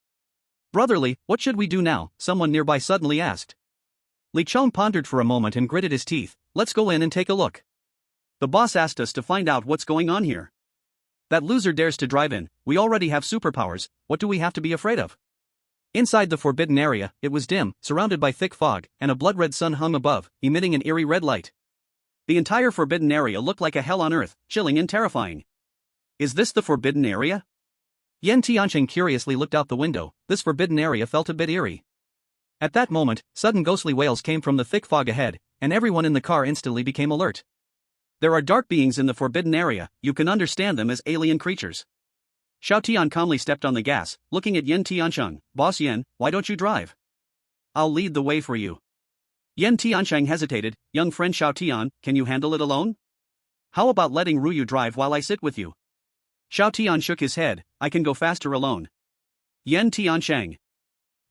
Brotherly, what should we do now? Someone nearby suddenly asked. Li Chong pondered for a moment and gritted his teeth. Let's go in and take a look. The boss asked us to find out what's going on here. That loser dares to drive in. We already have superpowers. What do we have to be afraid of? Inside the forbidden area, it was dim, surrounded by thick fog, and a blood-red sun hung above, emitting an eerie red light. The entire forbidden area looked like a hell on earth, chilling and terrifying. Is this the forbidden area? Yen Tiancheng curiously looked out the window. This forbidden area felt a bit eerie. At that moment, sudden ghostly wails came from the thick fog ahead, and everyone in the car instantly became alert. There are dark beings in the forbidden area. You can understand them as alien creatures. Xiao Tian calmly stepped on the gas, looking at Yen Tiancheng. Boss Yen, why don't you drive? I'll lead the way for you. Yen Tiancheng hesitated. Young friend Xiao Tian, can you handle it alone? How about letting Ruyu drive while I sit with you? Xiao Tian shook his head. I can go faster alone. Yen Tiancheng.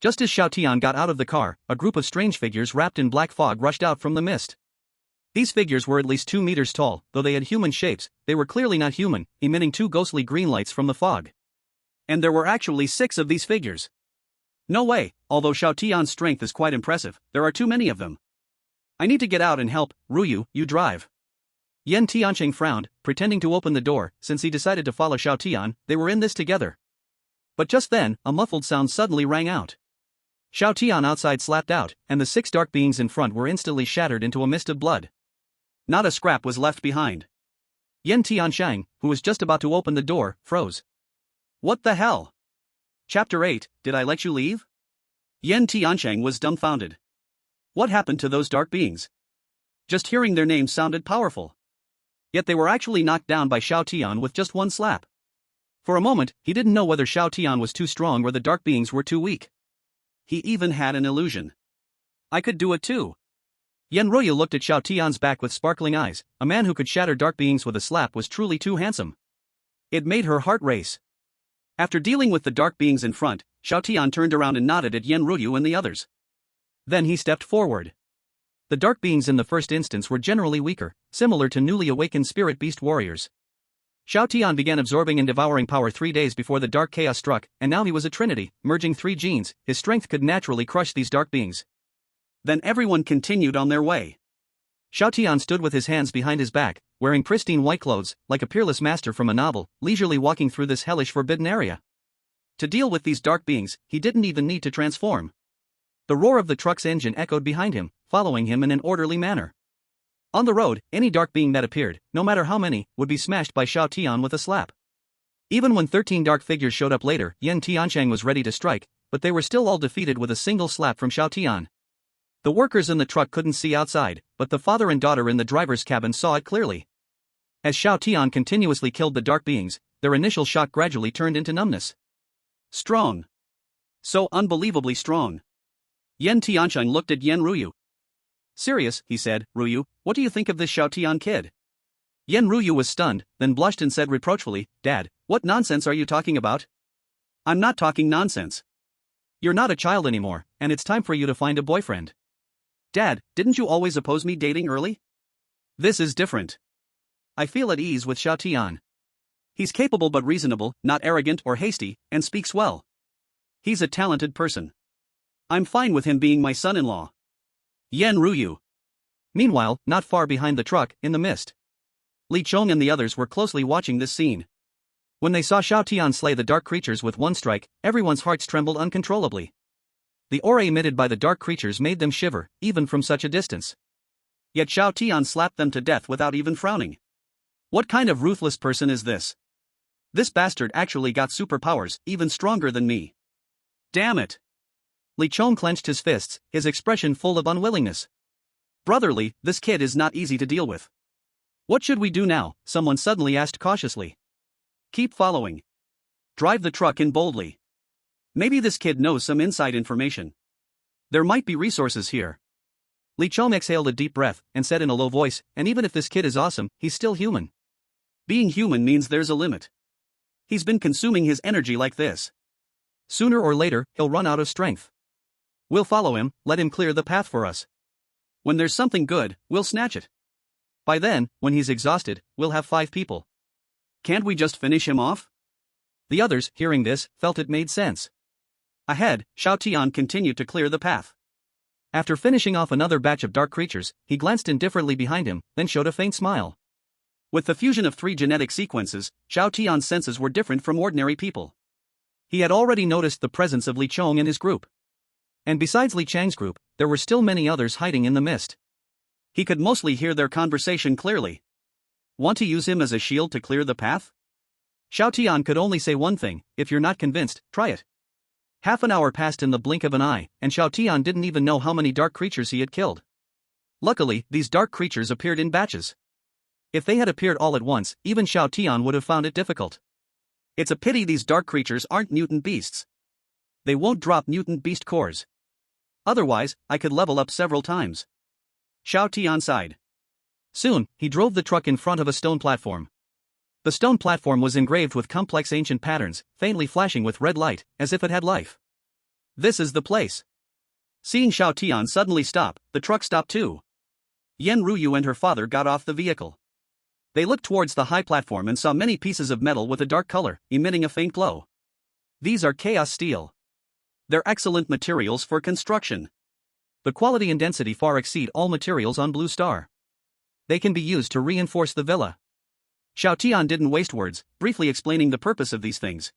Just as Xiao Tian got out of the car, a group of strange figures wrapped in black fog rushed out from the mist. These figures were at least 2 meters tall. Though they had human shapes, they were clearly not human, emitting 2 ghostly green lights from the fog. And there were actually 6 of these figures. No way, although Xiao Tian's strength is quite impressive, there are too many of them. I need to get out and help. Ruyu, you drive. Yen Tiancheng frowned, pretending to open the door. Since he decided to follow Xiao Tian, they were in this together. But just then, a muffled sound suddenly rang out. Xiao Tian outside slapped out, and the 6 dark beings in front were instantly shattered into a mist of blood. Not a scrap was left behind. Yen Tiancheng, who was just about to open the door, froze. What the hell? Chapter 8, Did I let you leave? Yen Tiancheng was dumbfounded. What happened to those dark beings? Just hearing their names sounded powerful. Yet they were actually knocked down by Xiao Tian with just one slap. For a moment, he didn't know whether Xiao Tian was too strong or the dark beings were too weak. He even had an illusion. I could do it too. Yen Ruyu looked at Xiao Tian's back with sparkling eyes. A man who could shatter dark beings with a slap was truly too handsome. It made her heart race. After dealing with the dark beings in front, Xiao Tian turned around and nodded at Yen Ruyu and the others. Then he stepped forward. The dark beings in the first instance were generally weaker, similar to newly awakened spirit beast warriors. Xiao Tian began absorbing and devouring power 3 days before the dark chaos struck, and now he was a trinity, merging 3 genes. His strength could naturally crush these dark beings. Then everyone continued on their way. Xiao Tian stood with his hands behind his back, wearing pristine white clothes, like a peerless master from a novel, leisurely walking through this hellish forbidden area. To deal with these dark beings, he didn't even need to transform. The roar of the truck's engine echoed behind him, following him in an orderly manner. On the road, any dark being that appeared, no matter how many, would be smashed by Xiao Tian with a slap. Even when 13 dark figures showed up later, Yan Tiansheng was ready to strike, but they were still all defeated with a single slap from Xiao Tian. The workers in the truck couldn't see outside, but the father and daughter in the driver's cabin saw it clearly. As Xiao Tian continuously killed the dark beings, their initial shock gradually turned into numbness. Strong. So unbelievably strong. Yan Tiansheng looked at Yan Ruyu. Serious, he said, Ruyu, what do you think of this Xiao Tian kid? Yan Ruyu was stunned, then blushed and said reproachfully, Dad, what nonsense are you talking about? I'm not talking nonsense. You're not a child anymore, and it's time for you to find a boyfriend. Dad, didn't you always oppose me dating early? This is different. I feel at ease with Xiao Tian. He's capable but reasonable, not arrogant or hasty, and speaks well. He's a talented person. I'm fine with him being my son-in-law. Yan Ruyu. Meanwhile, not far behind the truck, in the mist, Li Chong and the others were closely watching this scene. When they saw Xiao Tian slay the dark creatures with one strike, everyone's hearts trembled uncontrollably. The aura emitted by the dark creatures made them shiver, even from such a distance. Yet Xiao Tian slapped them to death without even frowning. What kind of ruthless person is this? This bastard actually got superpowers, even stronger than me. Damn it! Li Chong clenched his fists, his expression full of unwillingness. Brotherly, this kid is not easy to deal with. What should we do now? Someone suddenly asked cautiously. Keep following. Drive the truck in boldly. Maybe this kid knows some inside information. There might be resources here. Li Chong exhaled a deep breath and said in a low voice, and even if this kid is awesome, he's still human. Being human means there's a limit. He's been consuming his energy like this. Sooner or later, he'll run out of strength. We'll follow him, let him clear the path for us. When there's something good, we'll snatch it. By then, when he's exhausted, we'll have 5 people. Can't we just finish him off? The others, hearing this, felt it made sense. Ahead, Xiao Tian continued to clear the path. After finishing off another batch of dark creatures, he glanced indifferently behind him, then showed a faint smile. With the fusion of 3 genetic sequences, Xiao Tian's senses were different from ordinary people. He had already noticed the presence of Li Chong and his group. And besides Li Chang's group, there were still many others hiding in the mist. He could mostly hear their conversation clearly. Want to use him as a shield to clear the path? Xiao Tian could only say one thing, if you're not convinced, try it. Half an hour passed in the blink of an eye, and Xiao Tian didn't even know how many dark creatures he had killed. Luckily, these dark creatures appeared in batches. If they had appeared all at once, even Xiao Tian would have found it difficult. It's a pity these dark creatures aren't mutant beasts. They won't drop mutant beast cores. Otherwise, I could level up several times. Xiao Tian sighed. Soon, he drove the truck in front of a stone platform. The stone platform was engraved with complex ancient patterns, faintly flashing with red light, as if it had life. This is the place. Seeing Xiao Tian suddenly stop, the truck stopped too. Yan Ruyu and her father got off the vehicle. They looked towards the high platform and saw many pieces of metal with a dark color, emitting a faint glow. These are chaos steel. They're excellent materials for construction. The quality and density far exceed all materials on Blue Star. They can be used to reinforce the villa. Xiao Tian didn't waste words, briefly explaining the purpose of these things.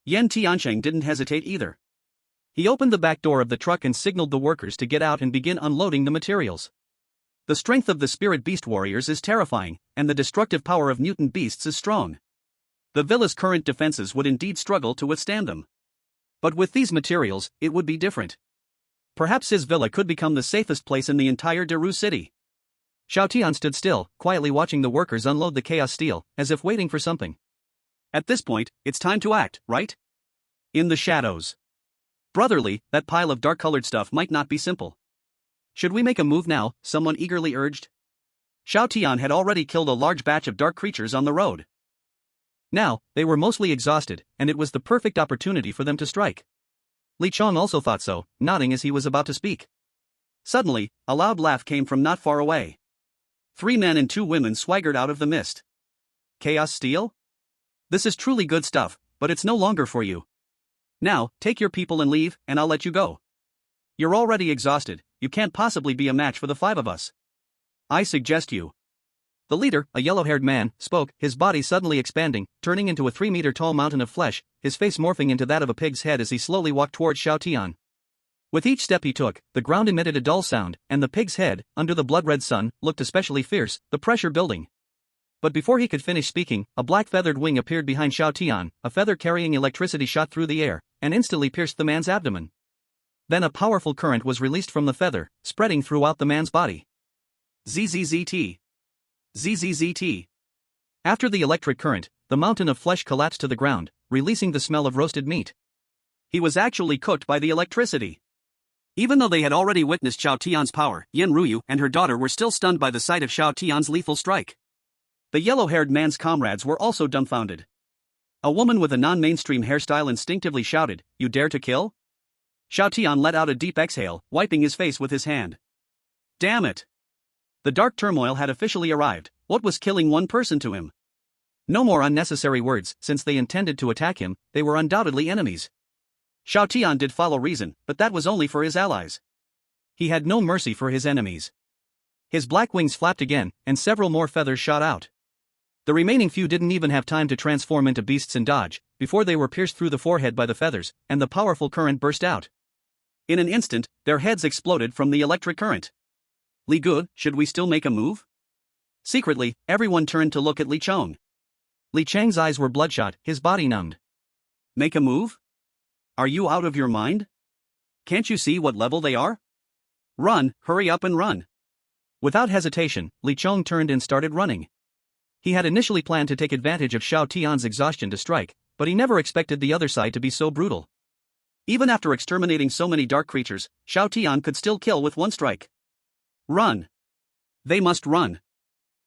Yan Tiansheng didn't hesitate either. He opened the back door of the truck and signaled the workers to get out and begin unloading the materials. The strength of the spirit beast warriors is terrifying, and the destructive power of mutant beasts is strong. The villa's current defenses would indeed struggle to withstand them. But with these materials, it would be different. Perhaps his villa could become the safest place in the entire Daru city. Xiao Tian stood still, quietly watching the workers unload the chaos steel, as if waiting for something. At this point, it's time to act, right? In the shadows. Brotherly, that pile of dark-colored stuff might not be simple. Should we make a move now? Someone eagerly urged. Xiao Tian had already killed a large batch of dark creatures on the road. Now, they were mostly exhausted, and it was the perfect opportunity for them to strike. Li Chong also thought so, nodding as he was about to speak. Suddenly, a loud laugh came from not far away. 3 men and 2 women swaggered out of the mist. Chaos steel? This is truly good stuff, but it's no longer for you. Now, take your people and leave, and I'll let you go. You're already exhausted, you can't possibly be a match for the 5 of us. I suggest you. The leader, a yellow-haired man, spoke, his body suddenly expanding, turning into a 3-meter-tall mountain of flesh, his face morphing into that of a pig's head as he slowly walked towards Xiao Tian. With each step he took, the ground emitted a dull sound, and the pig's head, under the blood-red sun, looked especially fierce, the pressure building. But before he could finish speaking, a black feathered wing appeared behind Xiao Tian, a feather carrying electricity shot through the air, and instantly pierced the man's abdomen. Then a powerful current was released from the feather, spreading throughout the man's body. ZZZT. ZZZT. After the electric current, the mountain of flesh collapsed to the ground, releasing the smell of roasted meat. He was actually cooked by the electricity. Even though they had already witnessed Xiao Tian's power, Yan Ruyu and her daughter were still stunned by the sight of Xiao Tian's lethal strike. The yellow-haired man's comrades were also dumbfounded. A woman with a non-mainstream hairstyle instinctively shouted, "You dare to kill?" Xiao Tian let out a deep exhale, wiping his face with his hand. Damn it! The dark turmoil had officially arrived. What was killing one person to him? No more unnecessary words, since they intended to attack him, they were undoubtedly enemies. Xiao Tian did follow reason, but that was only for his allies. He had no mercy for his enemies. His black wings flapped again, and several more feathers shot out. The remaining few didn't even have time to transform into beasts and dodge, before they were pierced through the forehead by the feathers, and the powerful current burst out. In an instant, their heads exploded from the electric current. Li Gu, should we still make a move? Secretly, everyone turned to look at Li Chong. Li Chang's eyes were bloodshot, his body numbed. Make a move? Are you out of your mind? Can't you see what level they are? Run, hurry up and run. Without hesitation, Li Chong turned and started running. He had initially planned to take advantage of Xiao Tian's exhaustion to strike, but he never expected the other side to be so brutal. Even after exterminating so many dark creatures, Xiao Tian could still kill with one strike. Run! They must run.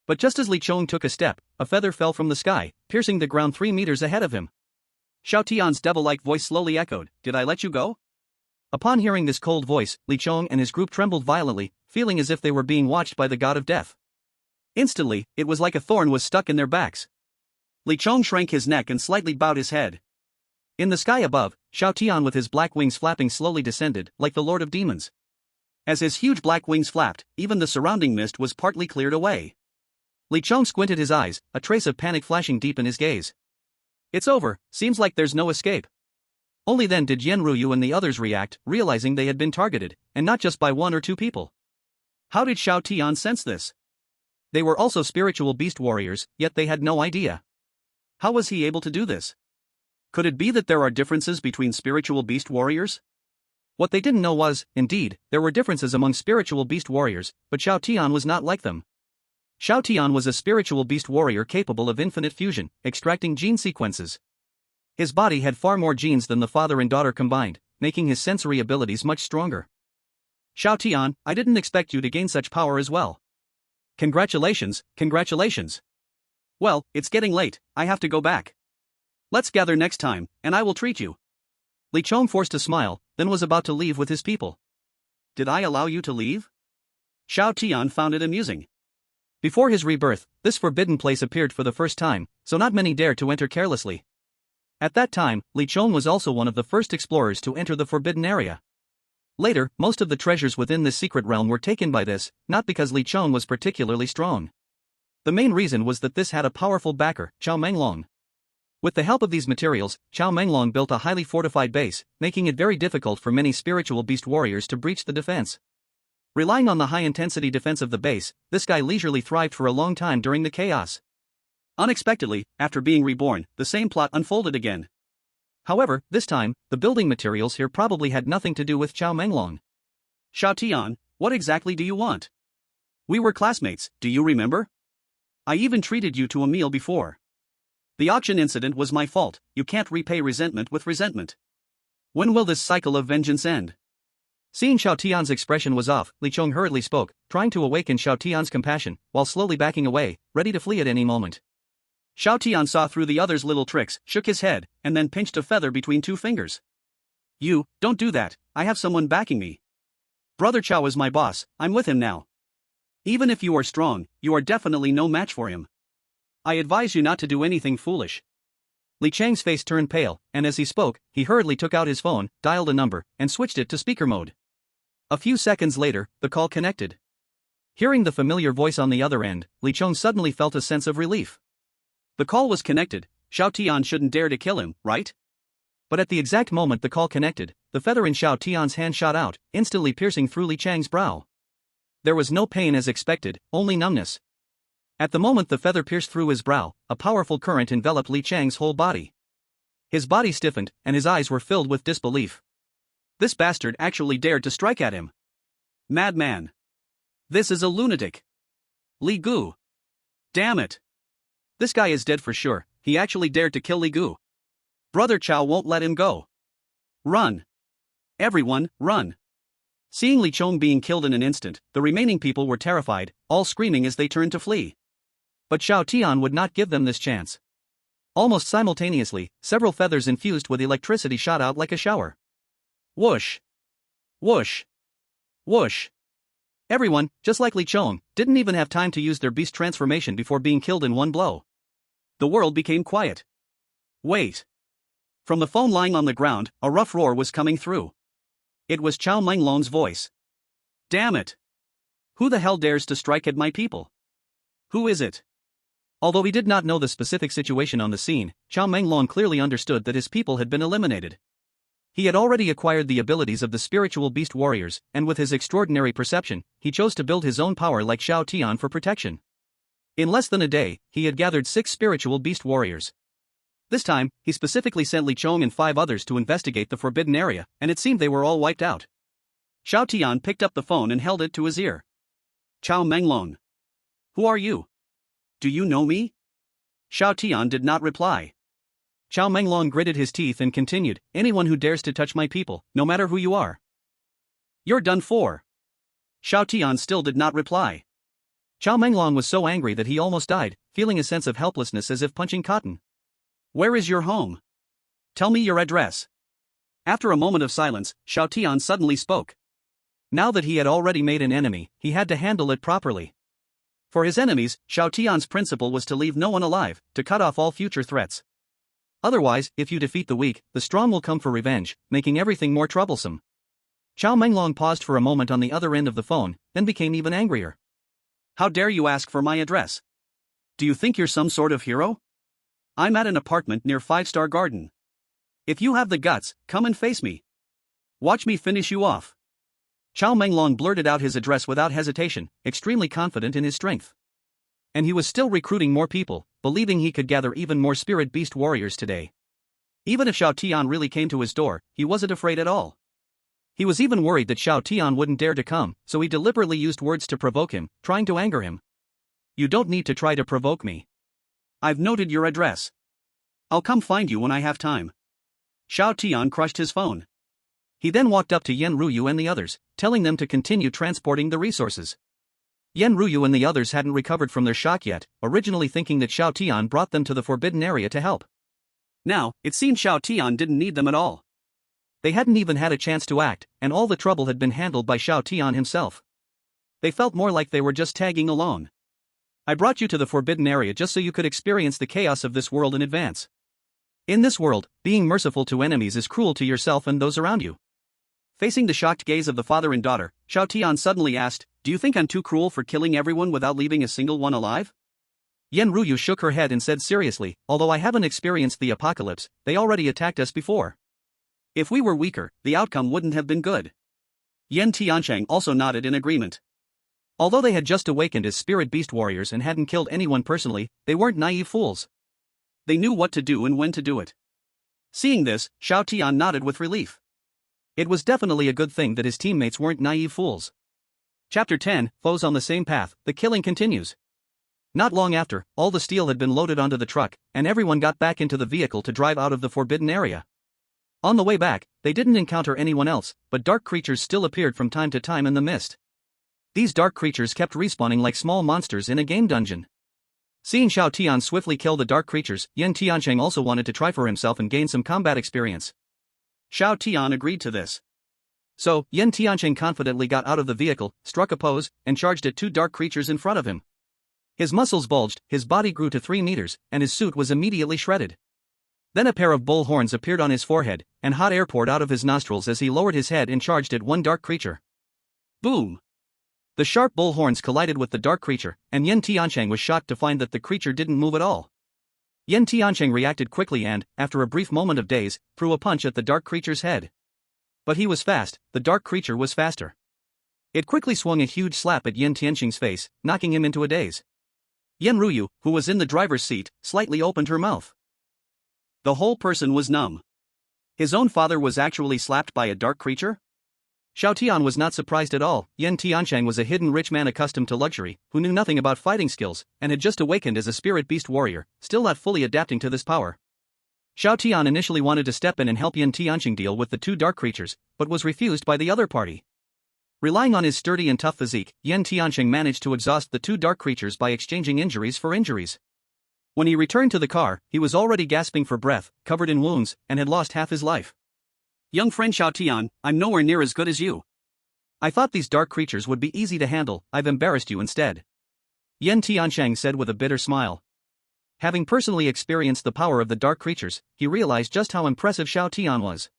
But just as Li Chong took a step, a feather fell from the sky, piercing the ground 3 meters ahead of him. Xiao Tian's devil-like voice slowly echoed, "Did I let you go?" Upon hearing this cold voice, Li Chong and his group trembled violently, feeling as if they were being watched by the god of death. Instantly, it was like a thorn was stuck in their backs. Li Chong shrank his neck and slightly bowed his head. In the sky above, Xiao Tian with his black wings flapping slowly descended, like the Lord of Demons. As his huge black wings flapped, even the surrounding mist was partly cleared away. Li Chong squinted his eyes, a trace of panic flashing deep in his gaze. It's over, seems like there's no escape. Only then did Yan Ruyu and the others react, realizing they had been targeted, and not just by 1 or 2 people. How did Xiao Tian sense this? They were also spiritual beast warriors, yet they had no idea. How was he able to do this? Could it be that there are differences between spiritual beast warriors? What they didn't know was, indeed, there were differences among spiritual beast warriors, but Xiao Tian was not like them. Xiao Tian was a spiritual beast warrior capable of infinite fusion, extracting gene sequences. His body had far more genes than the father and daughter combined, making his sensory abilities much stronger. Xiao Tian, I didn't expect you to gain such power as well. Congratulations, congratulations. Well, it's getting late, I have to go back. Let's gather next time, and I will treat you. Li Chong forced a smile, then was about to leave with his people. Did I allow you to leave? Xiao Tian found it amusing. Before his rebirth, this forbidden place appeared for the first time, so not many dared to enter carelessly. At that time, Li Chong was also one of the first explorers to enter the forbidden area. Later, most of the treasures within this secret realm were taken by this, not because Li Chong was particularly strong. The main reason was that this had a powerful backer, Chao Menglong. With the help of these materials, Chao Menglong built a highly fortified base, making it very difficult for many spiritual beast warriors to breach the defense. Relying on the high-intensity defense of the base, this guy leisurely thrived for a long time during the chaos. Unexpectedly, after being reborn, the same plot unfolded again. However, this time, the building materials here probably had nothing to do with Chao Menglong. Xiao Tian, what exactly do you want? We were classmates, do you remember? I even treated you to a meal before. The auction incident was my fault, you can't repay resentment with resentment. When will this cycle of vengeance end? Seeing Xiao Tian's expression was off, Li Chong hurriedly spoke, trying to awaken Xiao Tian's compassion, while slowly backing away, ready to flee at any moment. Xiao Tian saw through the other's little tricks, shook his head, and then pinched a feather between 2 fingers. You, don't do that, I have someone backing me. Brother Chao is my boss, I'm with him now. Even if you are strong, you are definitely no match for him. I advise you not to do anything foolish. Li Chang's face turned pale, and as he spoke, he hurriedly took out his phone, dialed a number, and switched it to speaker mode. A few seconds later, the call connected. Hearing the familiar voice on the other end, Li Chong suddenly felt a sense of relief. The call was connected, Xiao Tian shouldn't dare to kill him, right? But at the exact moment the call connected, the feather in Xiao Tian's hand shot out, instantly piercing through Li Chang's brow. There was no pain as expected, only numbness. At the moment the feather pierced through his brow, a powerful current enveloped Li Chang's whole body. His body stiffened, and his eyes were filled with disbelief. This bastard actually dared to strike at him. Madman. This is a lunatic. Li Gu. Damn it. This guy is dead for sure, he actually dared to kill Li Gu. Brother Chao won't let him go. Run. Everyone, run. Seeing Li Chong being killed in an instant, the remaining people were terrified, all screaming as they turned to flee. But Xiao Tian would not give them this chance. Almost simultaneously, several feathers infused with electricity shot out like a shower. Whoosh. Whoosh. Whoosh. Everyone, just like Li Chong, didn't even have time to use their beast transformation before being killed in one blow. The world became quiet. Wait. From the phone lying on the ground, a rough roar was coming through. It was Chao Menglong's voice. Damn it. Who the hell dares to strike at my people? Who is it? Although he did not know the specific situation on the scene, Chao Menglong clearly understood that his people had been eliminated. He had already acquired the abilities of the spiritual beast warriors, and with his extraordinary perception, he chose to build his own power like Xiao Tian for protection. In less than a day, he had gathered 6 spiritual beast warriors. This time, he specifically sent Li Chong and 5 others to investigate the forbidden area, and it seemed they were all wiped out. Xiao Tian picked up the phone and held it to his ear. Chao Menglong. Who are you? Do you know me? Xiao Tian did not reply. Chao Menglong gritted his teeth and continued, anyone who dares to touch my people, no matter who you are. You're done for. Xiao Tian still did not reply. Chao Menglong was so angry that he almost died, feeling a sense of helplessness as if punching cotton. Where is your home? Tell me your address. After a moment of silence, Xiao Tian suddenly spoke. Now that he had already made an enemy, he had to handle it properly. For his enemies, Xiao Tian's principle was to leave no one alive, to cut off all future threats. Otherwise, if you defeat the weak, the strong will come for revenge, making everything more troublesome. Chao Menglong paused for a moment on the other end of the phone, then became even angrier. How dare you ask for my address? Do you think you're some sort of hero? I'm at an apartment near 5-Star Garden. If you have the guts, come and face me. Watch me finish you off. Chao Menglong blurted out his address without hesitation, extremely confident in his strength. And he was still recruiting more people, believing he could gather even more spirit beast warriors today. Even if Xiao Tian really came to his door, he wasn't afraid at all. He was even worried that Xiao Tian wouldn't dare to come, so he deliberately used words to provoke him, trying to anger him. You don't need to try to provoke me. I've noted your address. I'll come find you when I have time. Xiao Tian crushed his phone. He then walked up to Yen Ruyu and the others, telling them to continue transporting the resources. Yen Ruyu and the others hadn't recovered from their shock yet, originally thinking that Xiao Tian brought them to the forbidden area to help. Now, it seemed Xiao Tian didn't need them at all. They hadn't even had a chance to act, and all the trouble had been handled by Xiao Tian himself. They felt more like they were just tagging along. I brought you to the forbidden area just so you could experience the chaos of this world in advance. In this world, being merciful to enemies is cruel to yourself and those around you. Facing the shocked gaze of the father and daughter, Xiao Tian suddenly asked, do you think I'm too cruel for killing everyone without leaving a single one alive? Yen Ruyu shook her head and said seriously, although I haven't experienced the apocalypse, they already attacked us before. If we were weaker, the outcome wouldn't have been good. Yen Tiancheng also nodded in agreement. Although they had just awakened as spirit beast warriors and hadn't killed anyone personally, they weren't naive fools. They knew what to do and when to do it. Seeing this, Xiao Tian nodded with relief. It was definitely a good thing that his teammates weren't naive fools. Chapter 10, Foes on the Same Path, the killing continues. Not long after, all the steel had been loaded onto the truck, and everyone got back into the vehicle to drive out of the forbidden area. On the way back, they didn't encounter anyone else, but dark creatures still appeared from time to time in the mist. These dark creatures kept respawning like small monsters in a game dungeon. Seeing Xiao Tian swiftly kill the dark creatures, Yen Tiancheng also wanted to try for himself and gain some combat experience. Xiao Tian agreed to this. So, Yen Tiancheng confidently got out of the vehicle, struck a pose, and charged at 2 dark creatures in front of him. His muscles bulged, his body grew to 3 meters, and his suit was immediately shredded. Then a pair of bull horns appeared on his forehead, and hot air poured out of his nostrils as he lowered his head and charged at one dark creature. Boom! The sharp bull horns collided with the dark creature, and Yen Tiancheng was shocked to find that the creature didn't move at all. Yan Tiancheng reacted quickly and, after a brief moment of daze, threw a punch at the dark creature's head. But he was fast, the dark creature was faster. It quickly swung a huge slap at Yan Tiancheng's face, knocking him into a daze. Yan Ruyu, who was in the driver's seat, slightly opened her mouth. The whole person was numb. His own father was actually slapped by a dark creature? Xiao Tian was not surprised at all. Yan Tiancheng was a hidden rich man accustomed to luxury, who knew nothing about fighting skills, and had just awakened as a spirit beast warrior, still not fully adapting to this power. Xiao Tian initially wanted to step in and help Yan Tiancheng deal with the two dark creatures, but was refused by the other party. Relying on his sturdy and tough physique, Yan Tiancheng managed to exhaust the two dark creatures by exchanging injuries for injuries. When he returned to the car, he was already gasping for breath, covered in wounds, and had lost half his life. Young friend Xiao Tian, I'm nowhere near as good as you. I thought these dark creatures would be easy to handle, I've embarrassed you instead. Yan Tiancheng said with a bitter smile. Having personally experienced the power of the dark creatures, he realized just how impressive Xiao Tian was.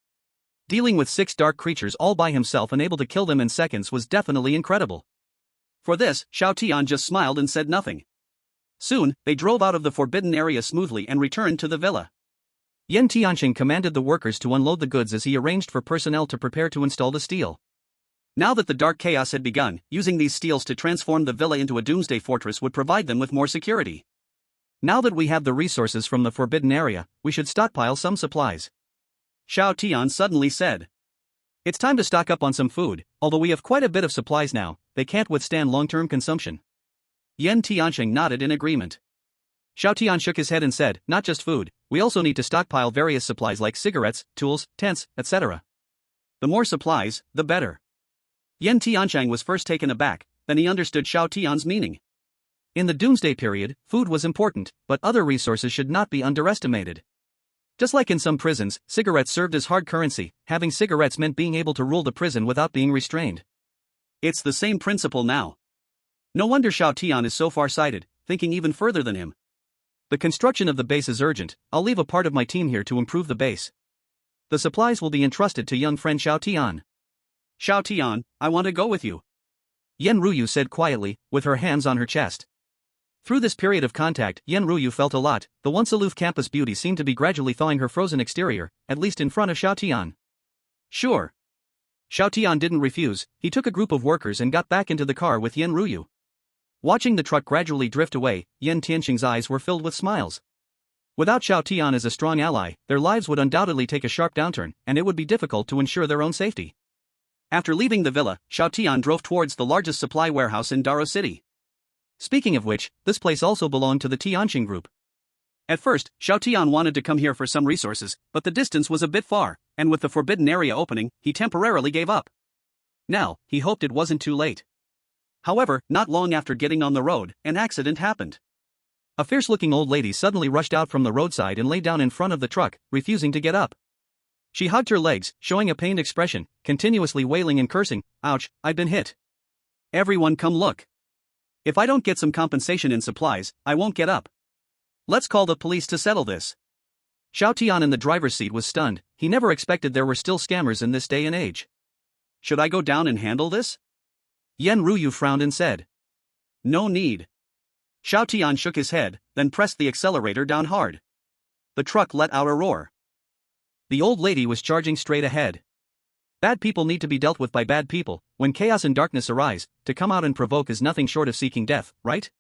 Dealing with 6 dark creatures all by himself and able to kill them in seconds was definitely incredible. For this, Xiao Tian just smiled and said nothing. Soon, they drove out of the forbidden area smoothly and returned to the villa. Yan Tiancheng commanded the workers to unload the goods as he arranged for personnel to prepare to install the steel. Now that the dark chaos had begun, using these steels to transform the villa into a doomsday fortress would provide them with more security. Now that we have the resources from the forbidden area, we should stockpile some supplies. Xiao Tian suddenly said. It's time to stock up on some food, although we have quite a bit of supplies now, they can't withstand long-term consumption. Yan Tiancheng nodded in agreement. Xiao Tian shook his head and said, not just food, we also need to stockpile various supplies like cigarettes, tools, tents, etc. The more supplies, the better. Yan Tiancheng was first taken aback, then he understood Xiao Tian's meaning. In the doomsday period, food was important, but other resources should not be underestimated. Just like in some prisons, cigarettes served as hard currency, having cigarettes meant being able to rule the prison without being restrained. It's the same principle now. No wonder Xiao Tian is so far-sighted, thinking even further than him. The construction of the base is urgent, I'll leave a part of my team here to improve the base. The supplies will be entrusted to young friend Xiao Tian. Xiao Tian, I want to go with you. Yan Ruyu said quietly, with her hands on her chest. Through this period of contact, Yan Ruyu felt a lot. The once aloof campus beauty seemed to be gradually thawing her frozen exterior, at least in front of Xiao Tian. Sure. Xiao Tian didn't refuse, he took a group of workers and got back into the car with Yan Ruyu. Watching the truck gradually drift away, Yan Tiancheng's eyes were filled with smiles. Without Xiao Tian as a strong ally, their lives would undoubtedly take a sharp downturn, and it would be difficult to ensure their own safety. After leaving the villa, Xiao Tian drove towards the largest supply warehouse in Daro City. Speaking of which, this place also belonged to the Tianqing group. At first, Xiao Tian wanted to come here for some resources, but the distance was a bit far, and with the forbidden area opening, he temporarily gave up. Now, he hoped it wasn't too late. However, not long after getting on the road, an accident happened. A fierce-looking old lady suddenly rushed out from the roadside and lay down in front of the truck, refusing to get up. She hugged her legs, showing a pained expression, continuously wailing and cursing, "Ouch, I've been hit. Everyone come look. If I don't get some compensation in supplies, I won't get up. Let's call the police to settle this." Xiao Tian in the driver's seat was stunned, he never expected there were still scammers in this day and age. Should I go down and handle this? Yan Ruyu frowned and said. No need. Xiao Tian shook his head, then pressed the accelerator down hard. The truck let out a roar. The old lady was charging straight ahead. Bad people need to be dealt with by bad people. When chaos and darkness arise, to come out and provoke is nothing short of seeking death, right?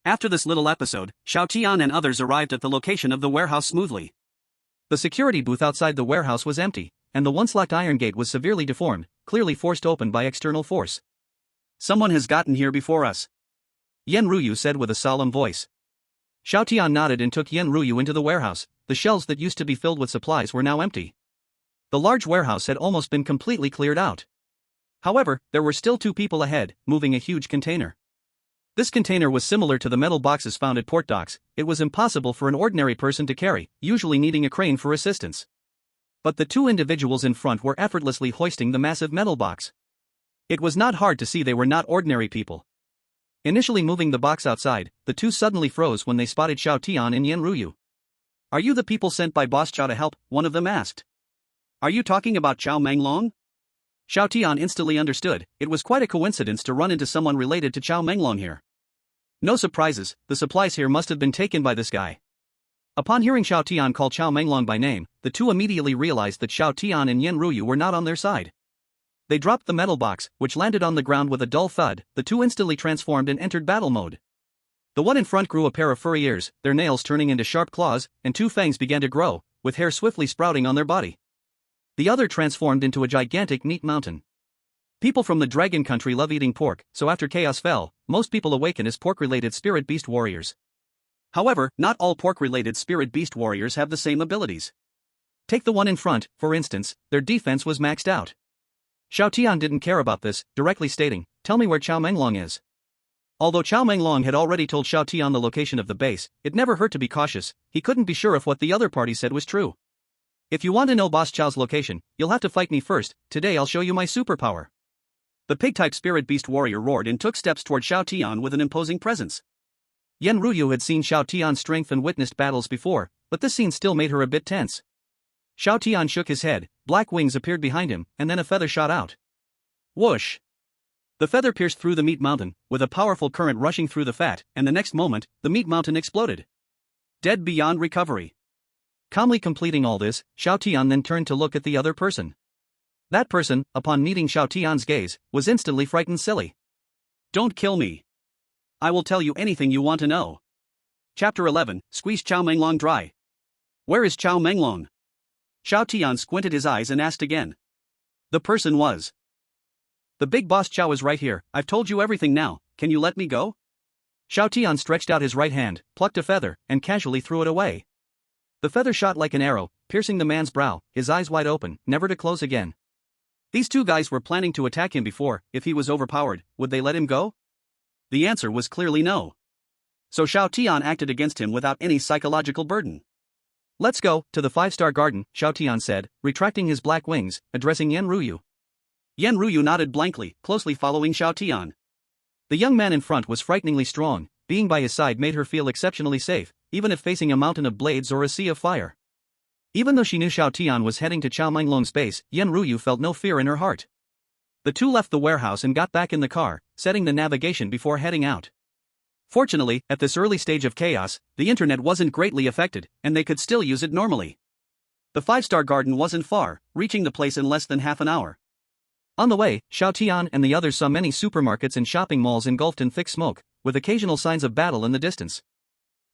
After this little episode, Xiao Tian and others arrived at the location of the warehouse smoothly. The security booth outside the warehouse was empty, and the once locked iron gate was severely deformed, clearly forced open by external force. Someone has gotten here before us. Yan Ruyu said with a solemn voice. Xiao Tian nodded and took Yan Ruyu into the warehouse. The shelves that used to be filled with supplies were now empty. The large warehouse had almost been completely cleared out. However, there were still 2 people ahead, moving a huge container. This container was similar to the metal boxes found at port docks. It was impossible for an ordinary person to carry, usually needing a crane for assistance. But the 2 individuals in front were effortlessly hoisting the massive metal box. It was not hard to see they were not ordinary people. Initially moving the box outside, the 2 suddenly froze when they spotted Xiao Tian and Yan Ruyu. Are you the people sent by Boss Chao to help? One of them asked. Are you talking about Chao Menglong? Xiao Tian instantly understood, it was quite a coincidence to run into someone related to Chao Menglong here. No surprises, the supplies here must have been taken by this guy. Upon hearing Xiao Tian call Chao Menglong by name, the two immediately realized that Xiao Tian and Yen Ruyu were not on their side. They dropped the metal box, which landed on the ground with a dull thud. The two instantly transformed and entered battle mode. The one in front grew a pair of furry ears, their nails turning into sharp claws, and two fangs began to grow, with hair swiftly sprouting on their body. The other transformed into a gigantic meat mountain. People from the dragon country love eating pork, so after chaos fell, most people awaken as pork-related spirit beast warriors. However, not all pork-related spirit beast warriors have the same abilities. Take the one in front, for instance, their defense was maxed out. Xiao Tian didn't care about this, directly stating, "Tell me where Chao Menglong is." Although Chao Menglong had already told Xiao Tian the location of the base, it never hurt to be cautious. He couldn't be sure if what the other party said was true. "If you want to know Boss Chao's location, you'll have to fight me first. Today I'll show you my superpower." The pig-type spirit beast warrior roared and took steps toward Xiao Tian with an imposing presence. Yen Ruyu had seen Xiao Tian's strength and witnessed battles before, but this scene still made her a bit tense. Xiao Tian shook his head, black wings appeared behind him, and then a feather shot out. Whoosh! The feather pierced through the meat mountain, with a powerful current rushing through the fat, and the next moment, the meat mountain exploded. Dead beyond recovery. Calmly completing all this, Xiao Tian then turned to look at the other person. That person, upon meeting Xiao Tian's gaze, was instantly frightened silly. "Don't kill me. I will tell you anything you want to know." Chapter 11, Squeeze Chao Menglong Dry. "Where is Chao Menglong?" Xiao Tian squinted his eyes and asked again. The person was. "The big boss Chao is right here. I've told you everything now, can you let me go?" Xiao Tian stretched out his right hand, plucked a feather, and casually threw it away. The feather shot like an arrow, piercing the man's brow, his eyes wide open, never to close again. These two guys were planning to attack him before. If he was overpowered, would they let him go? The answer was clearly no. So Xiao Tian acted against him without any psychological burden. "Let's go to the 5-star garden," Xiao Tian said, retracting his black wings, addressing Yen Ruyu. Yen Ruyu nodded blankly, closely following Xiao Tian. The young man in front was frighteningly strong. Being by his side made her feel exceptionally safe, even if facing a mountain of blades or a sea of fire. Even though she knew Xiao Tian was heading to Chao Menglong's base, Yen Ruyu felt no fear in her heart. The two left the warehouse and got back in the car, setting the navigation before heading out. Fortunately, at this early stage of chaos, the internet wasn't greatly affected, and they could still use it normally. The 5-star garden wasn't far, reaching the place in less than half an hour. On the way, Xiao Tian and the others saw many supermarkets and shopping malls engulfed in thick smoke, with occasional signs of battle in the distance.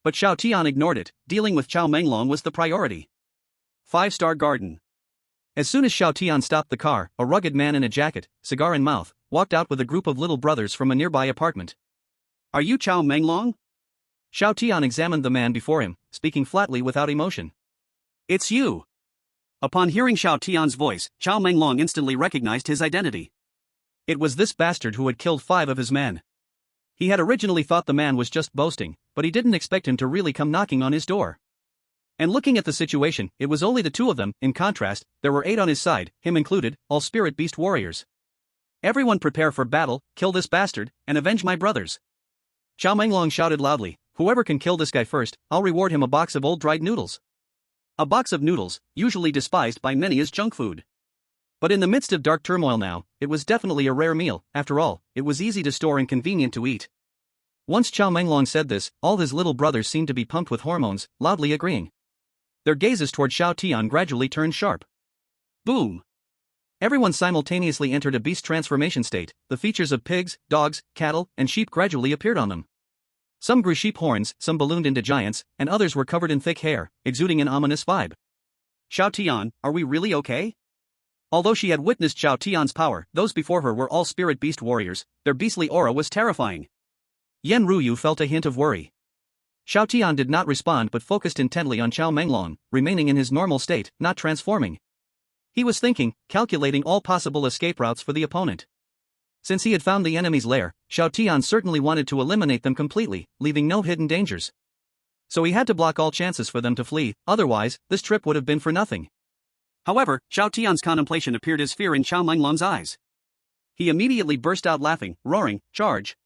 But Xiao Tian ignored it. Dealing with Chao Menglong was the priority. 5-star garden. As soon as Xiao Tian stopped the car, a rugged man in a jacket, cigar in mouth, walked out with a group of little brothers from a nearby apartment. "Are you Chao Menglong?" Xiao Tian examined the man before him, speaking flatly without emotion. "It's you." Upon hearing Xiao Tian's voice, Chao Menglong instantly recognized his identity. It was this bastard who had killed 5 of his men. He had originally thought the man was just boasting, but he didn't expect him to really come knocking on his door. And looking at the situation, it was only the 2 of them. In contrast, there were 8 on his side, him included, all spirit beast warriors. "Everyone prepare for battle, kill this bastard, and avenge my brothers." Chao Menglong shouted loudly, "Whoever can kill this guy first, I'll reward him a box of old dried noodles." A box of noodles, usually despised by many as junk food. But in the midst of dark turmoil now, it was definitely a rare meal. After all, it was easy to store and convenient to eat. Once Chao Menglong said this, all his little brothers seemed to be pumped with hormones, loudly agreeing. Their gazes toward Xiao Tian gradually turned sharp. Boom! Everyone simultaneously entered a beast transformation state. The features of pigs, dogs, cattle, and sheep gradually appeared on them. Some grew sheep horns, some ballooned into giants, and others were covered in thick hair, exuding an ominous vibe. "Xiao Tian, are we really okay?" Although she had witnessed Xiao Tian's power, those before her were all spirit beast warriors. Their beastly aura was terrifying. Yen Ruyu felt a hint of worry. Xiao Tian did not respond but focused intently on Chao Menglong, remaining in his normal state, not transforming. He was thinking, calculating all possible escape routes for the opponent. Since he had found the enemy's lair, Xiao Tian certainly wanted to eliminate them completely, leaving no hidden dangers. So he had to block all chances for them to flee, otherwise, this trip would have been for nothing. However, Xiao Tian's contemplation appeared as fear in Chao Menglong's eyes. He immediately burst out laughing, roaring, "Charge!"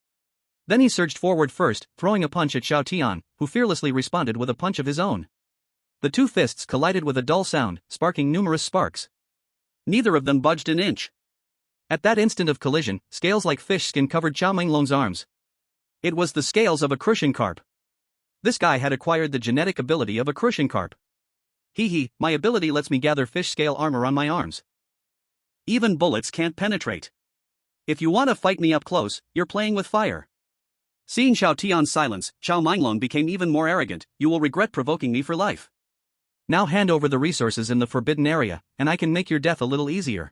Then he surged forward first, throwing a punch at Xiao Tian, who fearlessly responded with a punch of his own. The 2 fists collided with a dull sound, sparking numerous sparks. Neither of them budged an inch. At that instant of collision, scales like fish skin covered Chao Menglong's arms. It was the scales of a crucian carp. This guy had acquired the genetic ability of a crucian carp. Hee hee, my ability lets me gather fish scale armor on my arms. Even bullets can't penetrate. If you want to fight me up close, you're playing with fire. Seeing Xiao Tian's silence, Xiao Minglong became even more arrogant. You will regret provoking me for life. Now hand over the resources in the forbidden area, and I can make your death a little easier.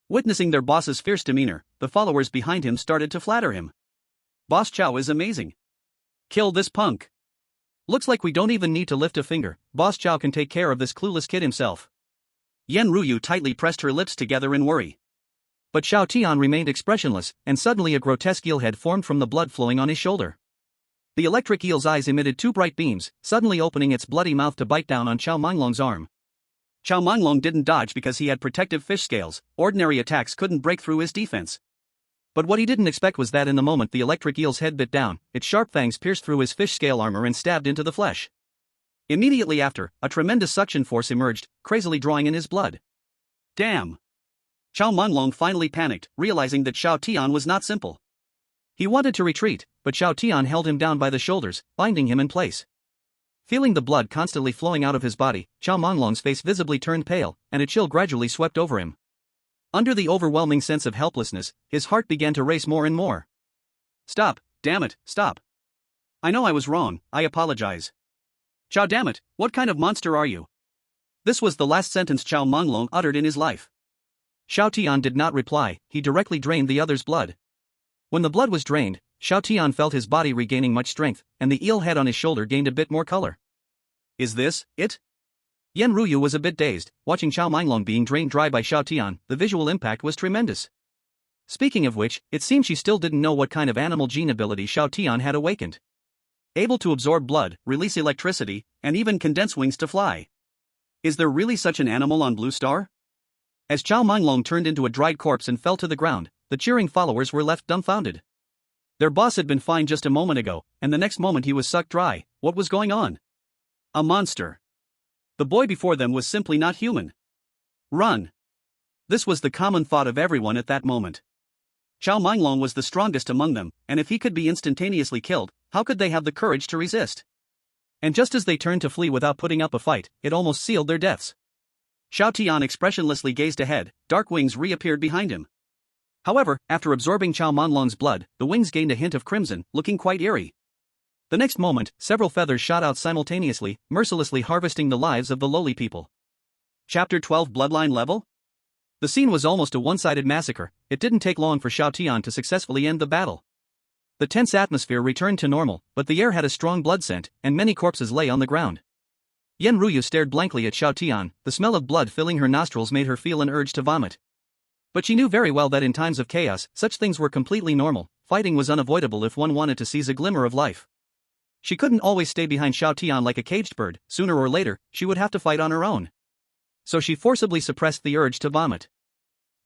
Witnessing their boss's fierce demeanor, the followers behind him started to flatter him. Boss Xiao is amazing. Kill this punk. Looks like we don't even need to lift a finger. Boss Xiao can take care of this clueless kid himself. Yan Ruyu tightly pressed her lips together in worry. But Xiao Tian remained expressionless, and suddenly a grotesque eel head formed from the blood flowing on his shoulder. The electric eel's eyes emitted two bright beams, suddenly opening its bloody mouth to bite down on Xiao Minglong's arm. Xiao Minglong didn't dodge because he had protective fish scales. Ordinary attacks couldn't break through his defense. But what he didn't expect was that in the moment the electric eel's head bit down, its sharp fangs pierced through his fish scale armor and stabbed into the flesh. Immediately after, a tremendous suction force emerged, crazily drawing in his blood. Damn! Xiao Minglong finally panicked, realizing that Xiao Tian was not simple. He wanted to retreat, but Xiao Tian held him down by the shoulders, binding him in place. Feeling the blood constantly flowing out of his body, Xiao Minglong's face visibly turned pale, and a chill gradually swept over him. Under the overwhelming sense of helplessness, his heart began to race more and more. Stop, damn it, stop. I know I was wrong, I apologize. Xiao, damn it, what kind of monster are you? This was the last sentence Xiao Minglong uttered in his life. Xiao Tian did not reply, he directly drained the other's blood. When the blood was drained, Xiao Tian felt his body regaining much strength, and the eel head on his shoulder gained a bit more color. Is this it? Yan Ruyu was a bit dazed, watching Xiao Minglong being drained dry by Xiao Tian. The visual impact was tremendous. Speaking of which, it seemed she still didn't know what kind of animal gene ability Xiao Tian had awakened. Able to absorb blood, release electricity, and even condense wings to fly. Is there really such an animal on Blue Star? As Xiao Minglong turned into a dried corpse and fell to the ground, the cheering followers were left dumbfounded. Their boss had been fine just a moment ago, and the next moment he was sucked dry. What was going on? A monster. The boy before them was simply not human. Run. This was the common thought of everyone at that moment. Xiao Minglong was the strongest among them, and if he could be instantaneously killed, how could they have the courage to resist? And just as they turned to flee without putting up a fight, it almost sealed their deaths. Xiao Tian expressionlessly gazed ahead, dark wings reappeared behind him. However, after absorbing Xiao Minglong's blood, the wings gained a hint of crimson, looking quite eerie. The next moment, several feathers shot out simultaneously, mercilessly harvesting the lives of the lowly people. Chapter 12 Bloodline Level? The scene was almost a one-sided massacre. It didn't take long for Xiao Tian to successfully end the battle. The tense atmosphere returned to normal, but the air had a strong blood scent, and many corpses lay on the ground. Yan Ruyu stared blankly at Xiao Tian. The smell of blood filling her nostrils made her feel an urge to vomit. But she knew very well that in times of chaos, such things were completely normal. Fighting was unavoidable if one wanted to seize a glimmer of life. She couldn't always stay behind Xiao Tian like a caged bird. Sooner or later, she would have to fight on her own. So she forcibly suppressed the urge to vomit.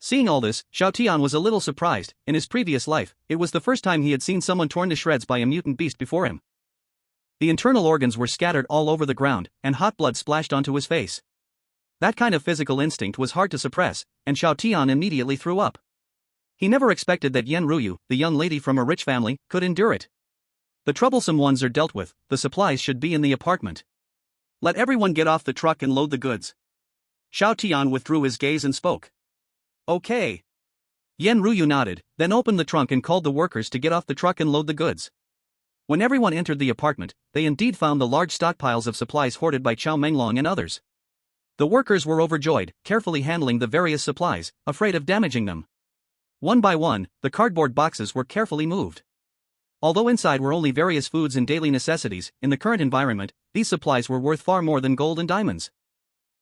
Seeing all this, Xiao Tian was a little surprised. In his previous life, it was the first time he had seen someone torn to shreds by a mutant beast before him. The internal organs were scattered all over the ground, and hot blood splashed onto his face. That kind of physical instinct was hard to suppress, and Xiao Tian immediately threw up. He never expected that Yan Ruyu, the young lady from a rich family, could endure it. The troublesome ones are dealt with, the supplies should be in the apartment. Let everyone get off the truck and load the goods. Xiao Tian withdrew his gaze and spoke. Okay. Yan Ruyu nodded, then opened the trunk and called the workers to get off the truck and load the goods. When everyone entered the apartment, they indeed found the large stockpiles of supplies hoarded by Xiao Minglong and others. The workers were overjoyed, carefully handling the various supplies, afraid of damaging them. One by one, the cardboard boxes were carefully moved. Although inside were only various foods and daily necessities, in the current environment, these supplies were worth far more than gold and diamonds.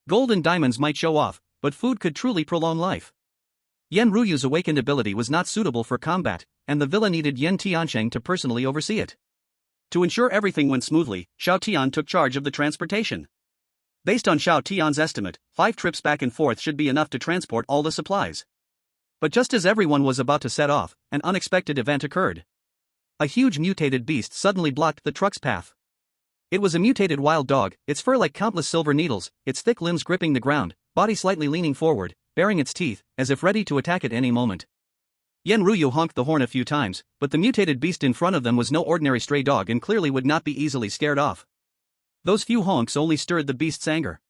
Gold and diamonds might show off, but food could truly prolong life. Yan Ruyu's awakened ability was not suitable for combat, and the villa needed Yan Tiansheng to personally oversee it. To ensure everything went smoothly, Xiao Tian took charge of the transportation. Based on Xiao Tian's estimate, 5 trips back and forth should be enough to transport all the supplies. But just as everyone was about to set off, an unexpected event occurred. A huge mutated beast suddenly blocked the truck's path. It was a mutated wild dog, its fur like countless silver needles, its thick limbs gripping the ground, body slightly leaning forward, baring its teeth, as if ready to attack at any moment. Yen Ryu honked the horn a few times, but the mutated beast in front of them was no ordinary stray dog and clearly would not be easily scared off. Those few honks only stirred the beast's anger.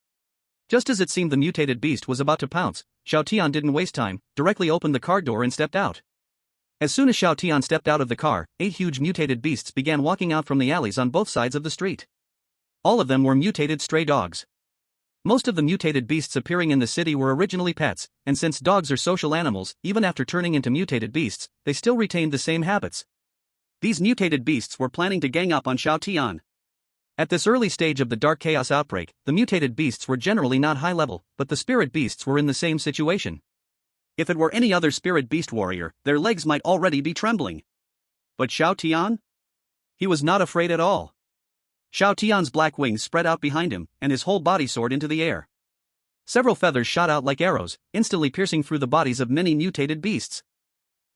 Just as it seemed the mutated beast was about to pounce, Xiao Tian didn't waste time, directly opened the car door and stepped out. As soon as Xiao Tian stepped out of the car, 8 huge mutated beasts began walking out from the alleys on both sides of the street. All of them were mutated stray dogs. Most of the mutated beasts appearing in the city were originally pets, and since dogs are social animals, even after turning into mutated beasts, they still retained the same habits. These mutated beasts were planning to gang up on Xiao Tian. At this early stage of the Dark Chaos outbreak, the mutated beasts were generally not high level, but the spirit beasts were in the same situation. If it were any other spirit beast warrior, their legs might already be trembling. But Xiao Tian? He was not afraid at all. Xiao Tian's black wings spread out behind him, and his whole body soared into the air. Several feathers shot out like arrows, instantly piercing through the bodies of many mutated beasts.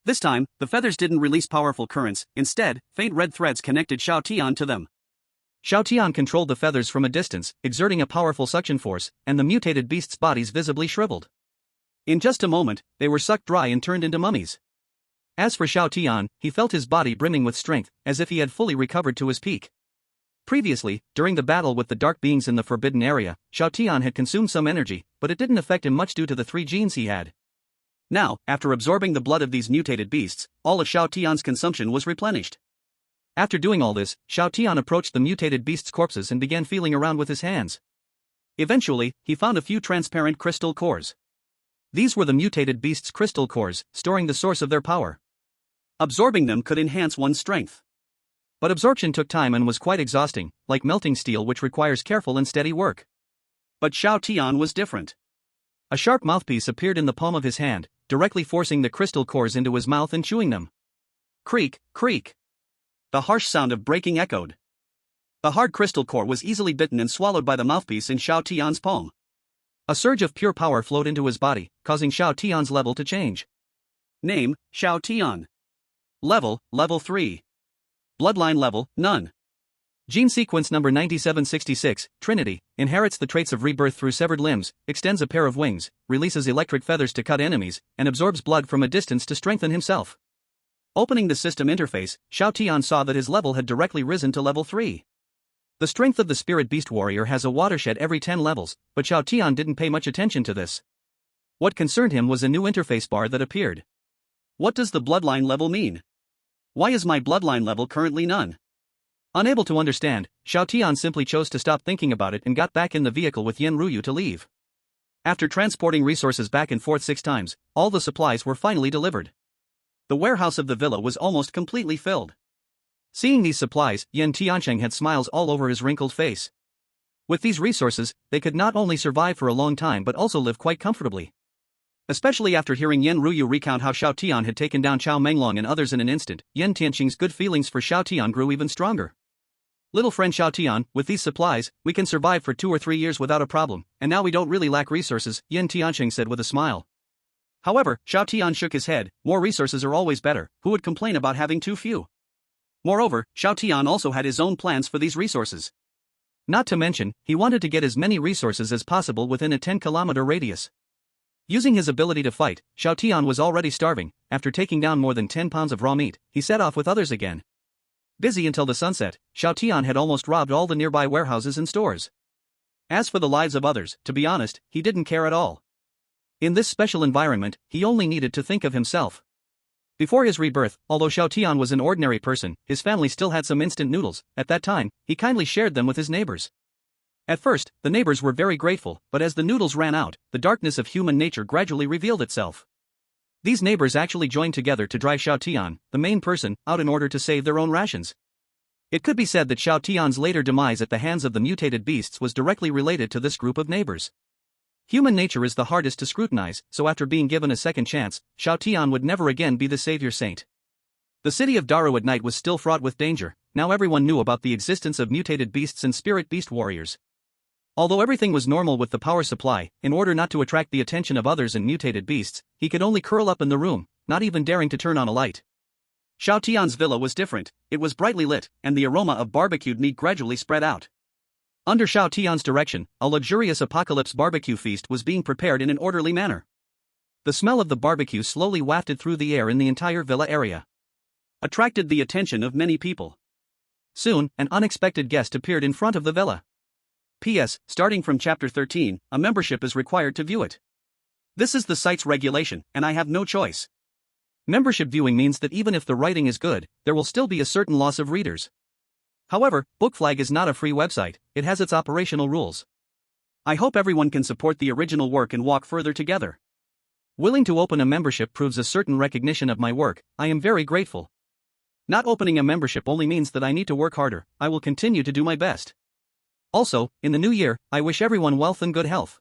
This time, the feathers didn't release powerful currents, instead, faint red threads connected Xiao Tian to them. Xiao Tian controlled the feathers from a distance, exerting a powerful suction force, and the mutated beasts' bodies visibly shriveled. In just a moment, they were sucked dry and turned into mummies. As for Xiao Tian, he felt his body brimming with strength, as if he had fully recovered to his peak. Previously, during the battle with the dark beings in the forbidden area, Xiao Tian had consumed some energy, but it didn't affect him much due to the 3 genes he had. Now, after absorbing the blood of these mutated beasts, all of Xiao Tian's consumption was replenished. After doing all this, Xiao Tian approached the mutated beasts' corpses and began feeling around with his hands. Eventually, he found a few transparent crystal cores. These were the mutated beasts' crystal cores, storing the source of their power. Absorbing them could enhance one's strength. But absorption took time and was quite exhausting, like melting steel, which requires careful and steady work. But Xiao Tian was different. A sharp mouthpiece appeared in the palm of his hand, directly forcing the crystal cores into his mouth and chewing them. Creak, creak. The harsh sound of breaking echoed. The hard crystal core was easily bitten and swallowed by the mouthpiece in Xiao Tian's palm. A surge of pure power flowed into his body, causing Xiao Tian's level to change. Name, Xiao Tian. Level 3. Bloodline level, none. Gene sequence number 9766, Trinity, inherits the traits of rebirth through severed limbs, extends a pair of wings, releases electric feathers to cut enemies, and absorbs blood from a distance to strengthen himself. Opening the system interface, Xiao Tian saw that his level had directly risen to level 3. The strength of the spirit beast warrior has a watershed every 10 levels, but Xiao Tian didn't pay much attention to this. What concerned him was a new interface bar that appeared. What does the bloodline level mean? Why is my bloodline level currently none? Unable to understand, Xiao Tian simply chose to stop thinking about it and got back in the vehicle with Yen Ryu to leave. After transporting resources back and forth 6 times, all the supplies were finally delivered. The warehouse of the villa was almost completely filled. Seeing these supplies, Yen Tiancheng had smiles all over his wrinkled face. With these resources, they could not only survive for a long time but also live quite comfortably. Especially after hearing Yen Ryu recount how Xiao Tian had taken down Chao Menglong and others in an instant, Yen Tiancheng's good feelings for Xiao Tian grew even stronger. Little friend Xiao Tian, with these supplies, we can survive for 2 or 3 years without a problem, and now we don't really lack resources, Yen Tiancheng said with a smile. However, Xiao Tian shook his head, more resources are always better, who would complain about having too few? Moreover, Xiao Tian also had his own plans for these resources. Not to mention, he wanted to get as many resources as possible within a 10-kilometer radius. Using his ability to fight, Xiao Tian was already starving. After taking down more than 10 pounds of raw meat, he set off with others again. Busy until the sunset, Xiao Tian had almost robbed all the nearby warehouses and stores. As for the lives of others, to be honest, he didn't care at all. In this special environment, he only needed to think of himself. Before his rebirth, although Xiao Tian was an ordinary person, his family still had some instant noodles. At that time, he kindly shared them with his neighbors. At first, the neighbors were very grateful, but as the noodles ran out, the darkness of human nature gradually revealed itself. These neighbors actually joined together to drive Xiao Tian, the main person, out in order to save their own rations. It could be said that Xiao Tian's later demise at the hands of the mutated beasts was directly related to this group of neighbors. Human nature is the hardest to scrutinize, so after being given a second chance, Xiao Tian would never again be the savior saint. The city of Daru at night was still fraught with danger. Now everyone knew about the existence of mutated beasts and spirit beast warriors. Although everything was normal with the power supply, in order not to attract the attention of others and mutated beasts, he could only curl up in the room, not even daring to turn on a light. Xiao Tian's villa was different. It was brightly lit, and the aroma of barbecued meat gradually spread out. Under Xiao Tian's direction, a luxurious apocalypse barbecue feast was being prepared in an orderly manner. The smell of the barbecue slowly wafted through the air in the entire villa area, attracted the attention of many people. Soon, an unexpected guest appeared in front of the villa. P.S. Starting from Chapter 13, a membership is required to view it. This is the site's regulation, and I have no choice. Membership viewing means that even if the writing is good, there will still be a certain loss of readers. However, Bookflag is not a free website, it has its operational rules. I hope everyone can support the original work and walk further together. Willing to open a membership proves a certain recognition of my work, I am very grateful. Not opening a membership only means that I need to work harder, I will continue to do my best. Also, in the new year, I wish everyone wealth and good health.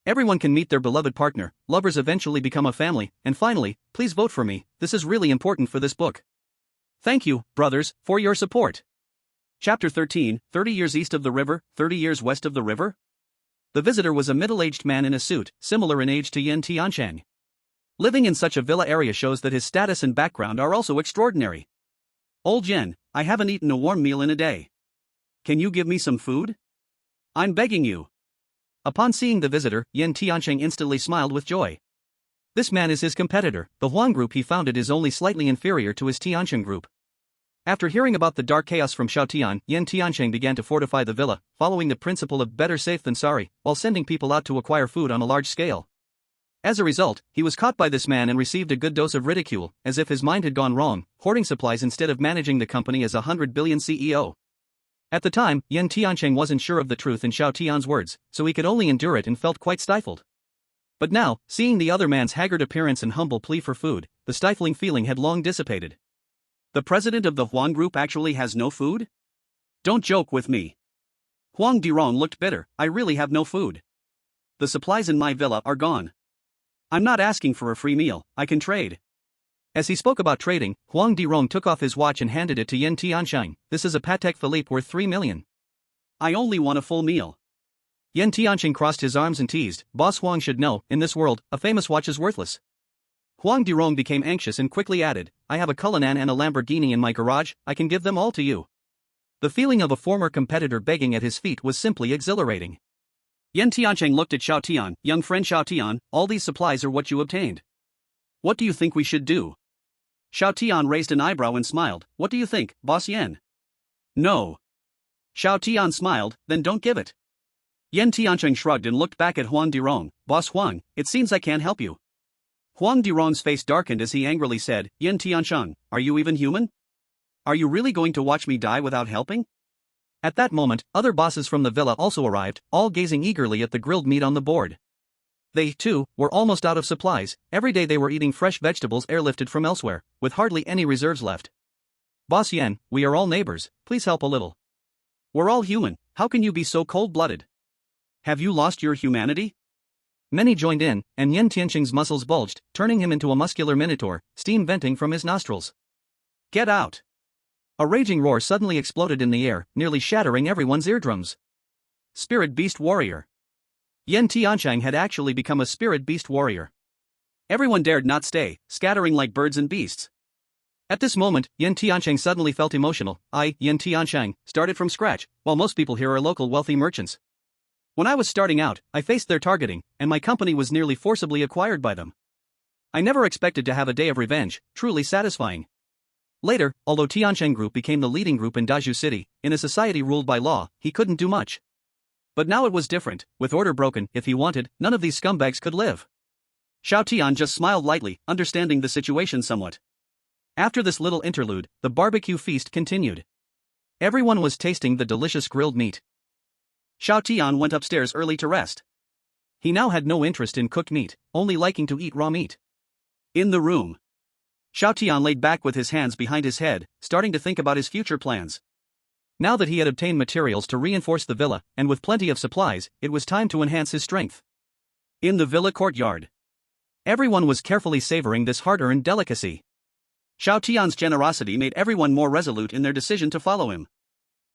Everyone can meet their beloved partner, lovers eventually become a family, and finally, please vote for me, this is really important for this book. Thank you, brothers, for your support. Chapter 13, 30 years east of the river, 30 years west of the river? The visitor was a middle-aged man in a suit, similar in age to Yin Tiancheng. Living in such a villa area shows that his status and background are also extraordinary. Old Yen, I haven't eaten a warm meal in a day. Can you give me some food? I'm begging you. Upon seeing the visitor, Yin Tiancheng instantly smiled with joy. This man is his competitor, the Huang group he founded is only slightly inferior to his Tiancheng group. After hearing about the dark chaos from Xiaotian, Yin Tiancheng began to fortify the villa, following the principle of better safe than sorry, while sending people out to acquire food on a large scale. As a result, he was caught by this man and received a good dose of ridicule, as if his mind had gone wrong, hoarding supplies instead of managing the company as a 100 billion CEO. At the time, Yin Tiancheng wasn't sure of the truth in Xiaotian's words, so he could only endure it and felt quite stifled. But now, seeing the other man's haggard appearance and humble plea for food, the stifling feeling had long dissipated. The president of the Huang group actually has no food? Don't joke with me. Huang Dirong looked bitter, I really have no food. The supplies in my villa are gone. I'm not asking for a free meal, I can trade. As he spoke about trading, Huang Dirong took off his watch and handed it to Yin Tiancheng. This is a Patek Philippe worth 3 million. I only want a full meal. Yin Tiancheng crossed his arms and teased, Boss Huang should know, in this world, a famous watch is worthless. Huang Dirong became anxious and quickly added, I have a Cullinan and a Lamborghini in my garage, I can give them all to you. The feeling of a former competitor begging at his feet was simply exhilarating. Yin Tiancheng looked at Xiaotian, young friend Xiaotian, all these supplies are what you obtained. What do you think we should do? Xiaotian raised an eyebrow and smiled, what do you think, Boss Yen? No. Xiaotian smiled, then don't give it. Yin Tiancheng shrugged and looked back at Huang Dirong, Boss Huang, it seems I can't help you. Huang Dirong's face darkened as he angrily said, Yin Tiancheng, are you even human? Are you really going to watch me die without helping? At that moment, other bosses from the villa also arrived, all gazing eagerly at the grilled meat on the board. They, too, were almost out of supplies, every day they were eating fresh vegetables airlifted from elsewhere, with hardly any reserves left. Boss Yen, we are all neighbors, please help a little. We're all human, how can you be so cold-blooded? Have you lost your humanity? Many joined in, and Yin Tiancheng's muscles bulged, turning him into a muscular minotaur, steam venting from his nostrils. Get out! A raging roar suddenly exploded in the air, nearly shattering everyone's eardrums. Spirit Beast Warrior. Yin Tiancheng had actually become a Spirit Beast Warrior. Everyone dared not stay, scattering like birds and beasts. At this moment, Yin Tiancheng suddenly felt emotional. I, Yin Tiancheng, started from scratch, while most people here are local wealthy merchants. When I was starting out, I faced their targeting, and my company was nearly forcibly acquired by them. I never expected to have a day of revenge, truly satisfying. Later, although Tiancheng Group became the leading group in Dazhu City, in a society ruled by law, he couldn't do much. But now it was different, with order broken, if he wanted, none of these scumbags could live. Xiaotian just smiled lightly, understanding the situation somewhat. After this little interlude, the barbecue feast continued. Everyone was tasting the delicious grilled meat. Xiaotian went upstairs early to rest. He now had no interest in cooked meat, only liking to eat raw meat. In the room, Xiaotian laid back with his hands behind his head, starting to think about his future plans. Now that he had obtained materials to reinforce the villa, and with plenty of supplies, it was time to enhance his strength. In the villa courtyard, everyone was carefully savoring this hard-earned delicacy. Xiaotian's generosity made everyone more resolute in their decision to follow him.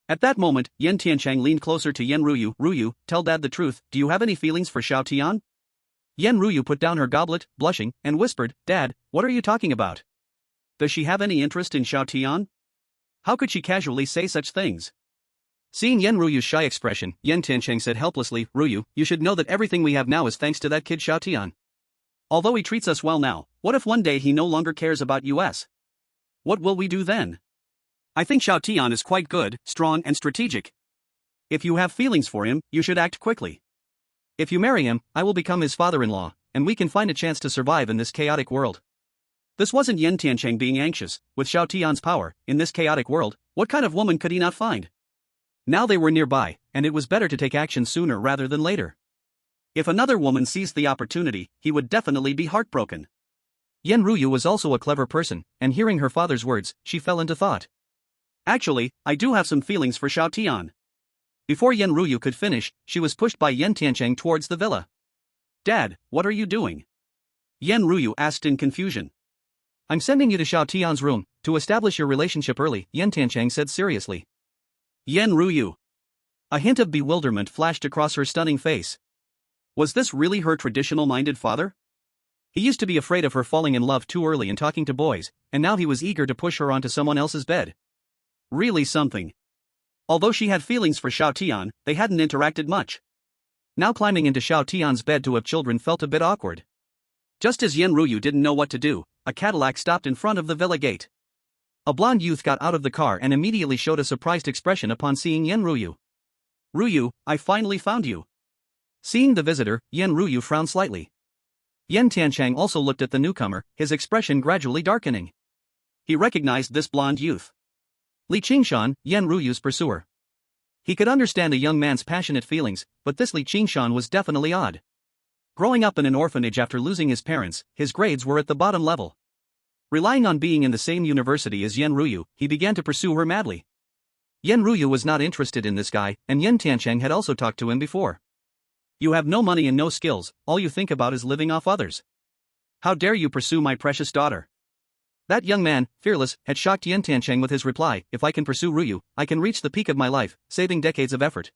At that moment, Yin Tiancheng leaned closer to Yen Ruyu. Ruyu, tell Dad the truth, do you have any feelings for Xiaotian? Yen Ruyu put down her goblet, blushing, and whispered, Dad, what are you talking about? Does she have any interest in Xiaotian? How could she casually say such things? Seeing Yen Ruyu's shy expression, Yin Tiancheng said helplessly, Ruyu, you should know that everything we have now is thanks to that kid Xiaotian. Although he treats us well now, what if one day he no longer cares about us? What will we do then? I think Xiao Tian is quite good, strong and strategic. If you have feelings for him, you should act quickly. If you marry him, I will become his father-in-law, and we can find a chance to survive in this chaotic world. This wasn't Yan Tiancheng being anxious. With Xiao Tian's power, in this chaotic world, what kind of woman could he not find? Now they were nearby, and it was better to take action sooner rather than later. If another woman seized the opportunity, he would definitely be heartbroken. Yan Ruyu was also a clever person, and hearing her father's words, she fell into thought. Actually, I do have some feelings for Xiao Tian. Before Yan Ruyu could finish, she was pushed by Yan Tiancheng towards the villa. Dad, what are you doing? Yan Ruyu asked in confusion. I'm sending you to Xiao Tian's room, to establish your relationship early, Yan Tiancheng said seriously. Yan Ruyu. A hint of bewilderment flashed across her stunning face. Was this really her traditional-minded father? He used to be afraid of her falling in love too early and talking to boys, and now he was eager to push her onto someone else's bed. Really something. Although she had feelings for Xiao Tian, they hadn't interacted much. Now climbing into Xiao Tian's bed to have children felt a bit awkward. Just as Yan Ruyu didn't know what to do, a Cadillac stopped in front of the villa gate. A blonde youth got out of the car and immediately showed a surprised expression upon seeing Yan Ruyu. Ruyu, I finally found you. Seeing the visitor, Yan Ruyu frowned slightly. Yan Tiancheng also looked at the newcomer, his expression gradually darkening. He recognized this blonde youth. Li Qingshan, Yan Ruyu's pursuer. He could understand a young man's passionate feelings, but this Li Qingshan was definitely odd. Growing up in an orphanage after losing his parents, his grades were at the bottom level. Relying on being in the same university as Yan Ruyu, he began to pursue her madly. Yan Ruyu was not interested in this guy, and Yan Tiancheng had also talked to him before. You have no money and no skills, all you think about is living off others. How dare you pursue my precious daughter? That young man, fearless, had shocked Yan Tiancheng with his reply, if I can pursue Ruyu, I can reach the peak of my life, saving decades of effort.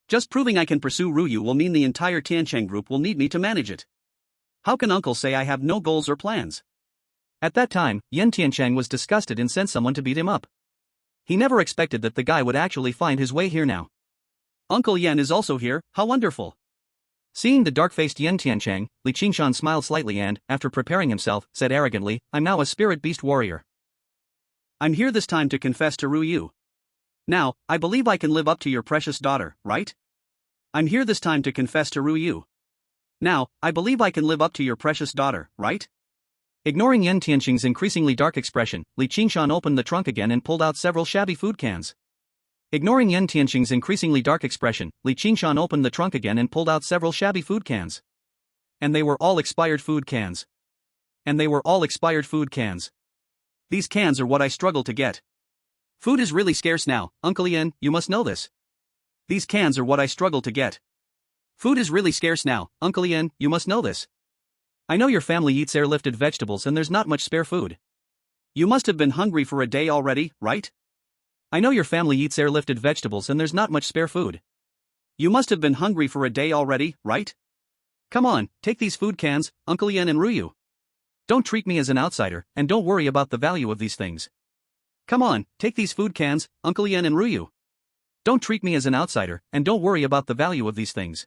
Just proving I can pursue Ruyu will mean the entire Tiancheng group will need me to manage it. How can uncle say I have no goals or plans? At that time, Yan Tiancheng was disgusted and sent someone to beat him up. He never expected that the guy would actually find his way here now. Uncle Yan is also here, how wonderful. Seeing the dark-faced Yan Tiancheng, Li Qingshan smiled slightly and, after preparing himself, said arrogantly, I'm now a spirit beast warrior. I'm here this time to confess to Ruyu. Now, I believe I can live up to your precious daughter, right? I'm here this time to confess to Ruyu. Now, I believe I can live up to your precious daughter, right? Ignoring Yan Tiancheng's increasingly dark expression, Li Qingshan opened the trunk again and pulled out several shabby food cans. Ignoring Yan Tiancheng's increasingly dark expression, Li Qingshan opened the trunk again and pulled out several shabby food cans. And they were all expired food cans. These cans are what I struggle to get. Food is really scarce now, Uncle Yan, you must know this. These cans are what I struggle to get. Food is really scarce now, Uncle Yan, you must know this. I know your family eats airlifted vegetables and there's not much spare food. You must have been hungry for a day already, right? I know your family eats airlifted vegetables and there's not much spare food. You must have been hungry for a day already, right? Come on, take these food cans, Uncle Yan and Ruyu. Don't treat me as an outsider, and don't worry about the value of these things. Come on, take these food cans, Uncle Yan and Ruyu. Don't treat me as an outsider, and don't worry about the value of these things.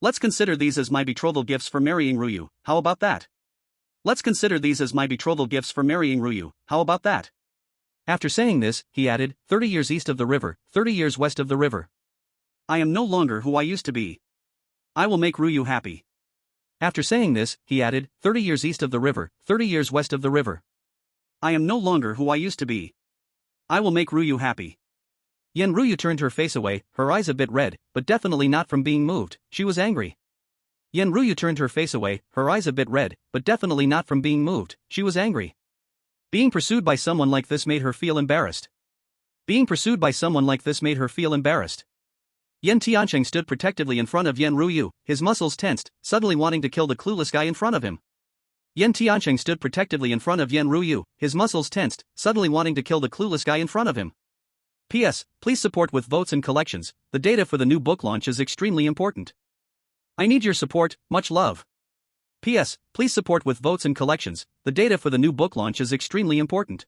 Let's consider these as my betrothal gifts for marrying Ruyu, how about that? Let's consider these as my betrothal gifts for marrying Ruyu, how about that? After saying this, he added, 30 years east of the river, 30 years west of the river. I am no longer who I used to be. I will make Ruyu happy. After saying this, he added, 30 years east of the river, 30 years west of the river. I am no longer who I used to be. I will make Ruyu happy. Yan Ruyu turned her face away, her eyes a bit red, but definitely not from being moved, she was angry. Yan Ruyu turned her face away, her eyes a bit red, but definitely not from being moved, she was angry. Being pursued by someone like this made her feel embarrassed. Yan Tiancheng stood protectively in front of Yan Ruyu, his muscles tensed, suddenly wanting to kill the clueless guy in front of him. Yan Tiancheng stood protectively in front of Yan Ruyu, his muscles tensed, suddenly wanting to kill the clueless guy in front of him. P.S. Please support with votes and collections, the data for the new book launch is extremely important. I need your support, much love. P.S. Please support with votes and collections, the data for the new book launch is extremely important.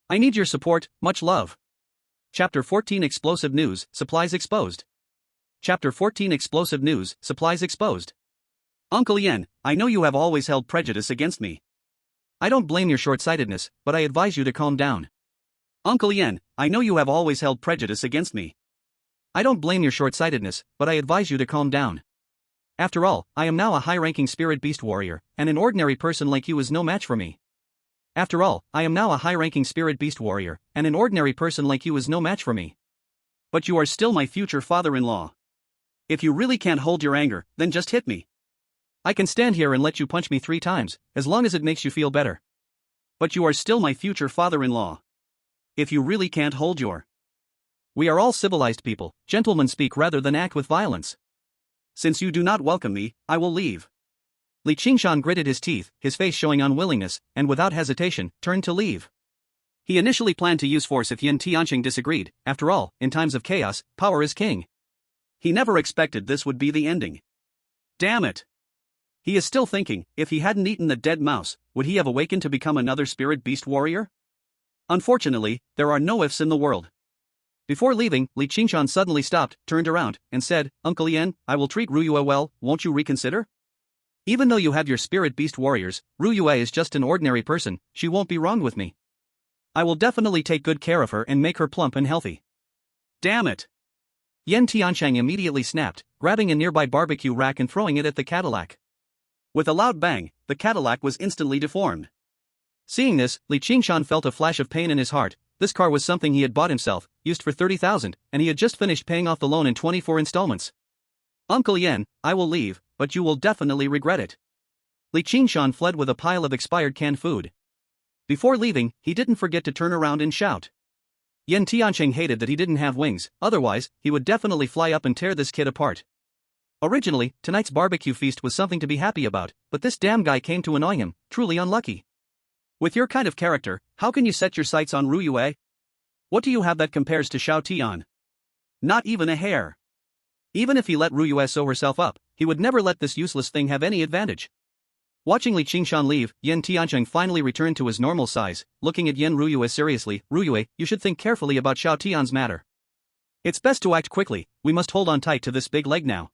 I need your support, much love. Chapter 14 Explosive News, Supplies Exposed. Chapter 14 Explosive News, Supplies Exposed. Uncle Yan, I know you have always held prejudice against me. I don't blame your short-sightedness, but I advise you to calm down. Uncle Yen, I know you have always held prejudice against me. I don't blame your short-sightedness, but I advise you to calm down. After all, I am now a high-ranking spirit beast warrior, and an ordinary person like you is no match for me. After all, I am now a high-ranking spirit beast warrior, and an ordinary person like you is no match for me. But you are still my future father-in-law. If you really can't hold your anger, then just hit me. I can stand here and let you punch me 3 times, as long as it makes you feel better. But you are still my future father-in-law. If you really can't hold your... We are all civilized people, gentlemen speak rather than act with violence. Since you do not welcome me, I will leave. Li Qingshan gritted his teeth, his face showing unwillingness, and without hesitation, turned to leave. He initially planned to use force if Yen Tianqing disagreed. After all, in times of chaos, power is king. He never expected this would be the ending. Damn it! He is still thinking, if he hadn't eaten the dead mouse, would he have awakened to become another spirit beast warrior? Unfortunately, there are no ifs in the world. Before leaving, Li Qingshan suddenly stopped, turned around, and said, Uncle Yen, I will treat Ruyue well, won't you reconsider? Even though you have your spirit beast warriors, Ruyue is just an ordinary person, she won't be wronged with me. I will definitely take good care of her and make her plump and healthy. Damn it! Yen Tianqing immediately snapped, grabbing a nearby barbecue rack and throwing it at the Cadillac. With a loud bang, the Cadillac was instantly deformed. Seeing this, Li Qingshan felt a flash of pain in his heart. This car was something he had bought himself, used for 30,000, and he had just finished paying off the loan in 24 installments. Uncle Yen, I will leave, but you will definitely regret it. Li Qingshan fled with a pile of expired canned food. Before leaving, he didn't forget to turn around and shout. Yen Tianqing hated that he didn't have wings, otherwise, he would definitely fly up and tear this kid apart. Originally, tonight's barbecue feast was something to be happy about, but this damn guy came to annoy him, truly unlucky. With your kind of character, how can you set your sights on Ruyue? What do you have that compares to Xiao Tian? Not even a hair. Even if he let Ruyue sew herself up, he would never let this useless thing have any advantage. Watching Li Qingshan leave, Yen Tianqing finally returned to his normal size, looking at Yen Ruyue seriously. Ruyue, you should think carefully about Xiao Tian's matter. It's best to act quickly, we must hold on tight to this big leg now.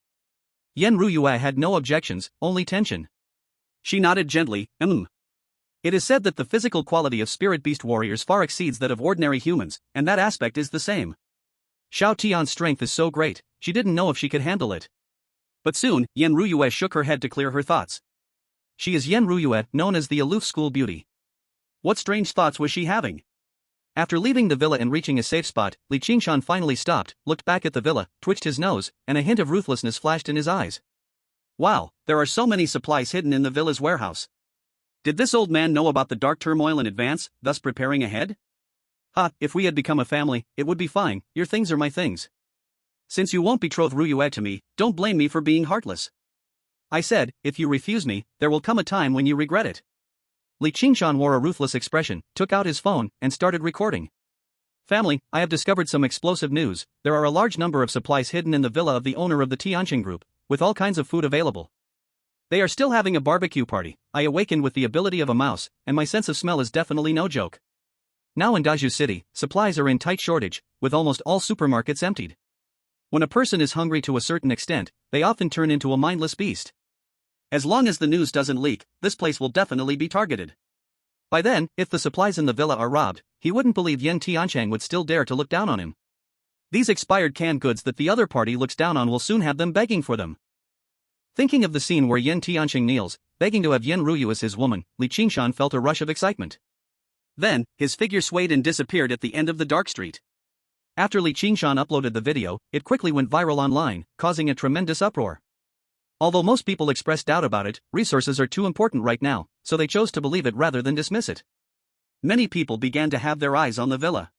Yen Ruyue had no objections, only tension. She nodded gently, It is said that the physical quality of spirit beast warriors far exceeds that of ordinary humans, and that aspect is the same. Xiao Tian's strength is so great, she didn't know if she could handle it. But soon, Yen Ruyue shook her head to clear her thoughts. She is Yen Ruyue, known as the aloof school beauty. What strange thoughts was she having? After leaving the villa and reaching a safe spot, Li Qingshan finally stopped, looked back at the villa, twitched his nose, and a hint of ruthlessness flashed in his eyes. Wow, there are so many supplies hidden in the villa's warehouse. Did this old man know about the dark turmoil in advance, thus preparing ahead? If we had become a family, it would be fine, your things are my things. Since you won't betroth Ruyue to me, don't blame me for being heartless. I said, if you refuse me, there will come a time when you regret it. Li Qingshan wore a ruthless expression, took out his phone, and started recording. Family, I have discovered some explosive news. There are a large number of supplies hidden in the villa of the owner of the Tianqing group, with all kinds of food available. They are still having a barbecue party. I awakened with the ability of a mouse, and my sense of smell is definitely no joke. Now in Daju City, supplies are in tight shortage, with almost all supermarkets emptied. When a person is hungry to a certain extent, they often turn into a mindless beast. As long as the news doesn't leak, this place will definitely be targeted. By then, if the supplies in the villa are robbed, he wouldn't believe Yen Tianqing would still dare to look down on him. These expired canned goods that the other party looks down on will soon have them begging for them. Thinking of the scene where Yen Tianqing kneels, begging to have Yen Ruyue as his woman, Li Qingshan felt a rush of excitement. Then, his figure swayed and disappeared at the end of the dark street. After Li Qingshan uploaded the video, it quickly went viral online, causing a tremendous uproar. Although most people expressed doubt about it, resources are too important right now, so they chose to believe it rather than dismiss it. Many people began to have their eyes on the villa.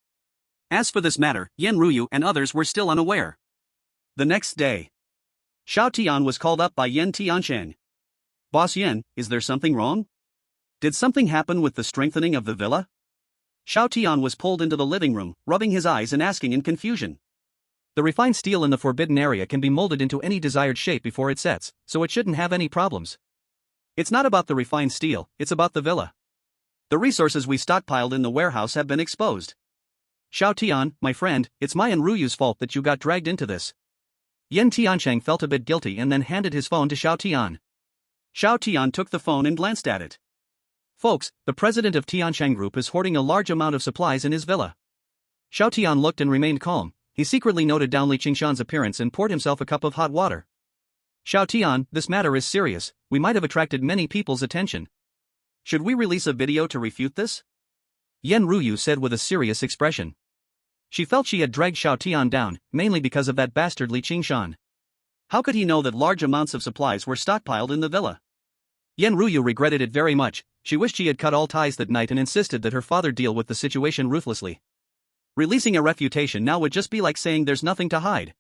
As for this matter, Yen Ruyue and others were still unaware. The next day, Xiao Tian was called up by Yen Tianqing. Boss Yen, is there something wrong? Did something happen with the strengthening of the villa? Xiao Tian was pulled into the living room, rubbing his eyes and asking in confusion. The refined steel in the forbidden area can be molded into any desired shape before it sets, so it shouldn't have any problems. It's not about the refined steel, it's about the villa. The resources we stockpiled in the warehouse have been exposed. Xiao Tian, my friend, it's my and Ruyu's fault that you got dragged into this. Yen Tianqing felt a bit guilty and then handed his phone to Xiao Tian. Xiao Tian took the phone and glanced at it. Folks, the president of Tiancheng Group is hoarding a large amount of supplies in his villa. Xiao Tian looked and remained calm. He secretly noted down Li Qingshan's appearance and poured himself a cup of hot water. Xiao Tian, this matter is serious. We might have attracted many people's attention. Should we release a video to refute this? Yan Ruyu said with a serious expression. She felt she had dragged Xiao Tian down, mainly because of that bastard Li Qingshan. How could he know that large amounts of supplies were stockpiled in the villa? Yan Ruyu regretted it very much. She wished she had cut all ties that night and insisted that her father deal with the situation ruthlessly. Releasing a refutation now would just be like saying there's nothing to hide.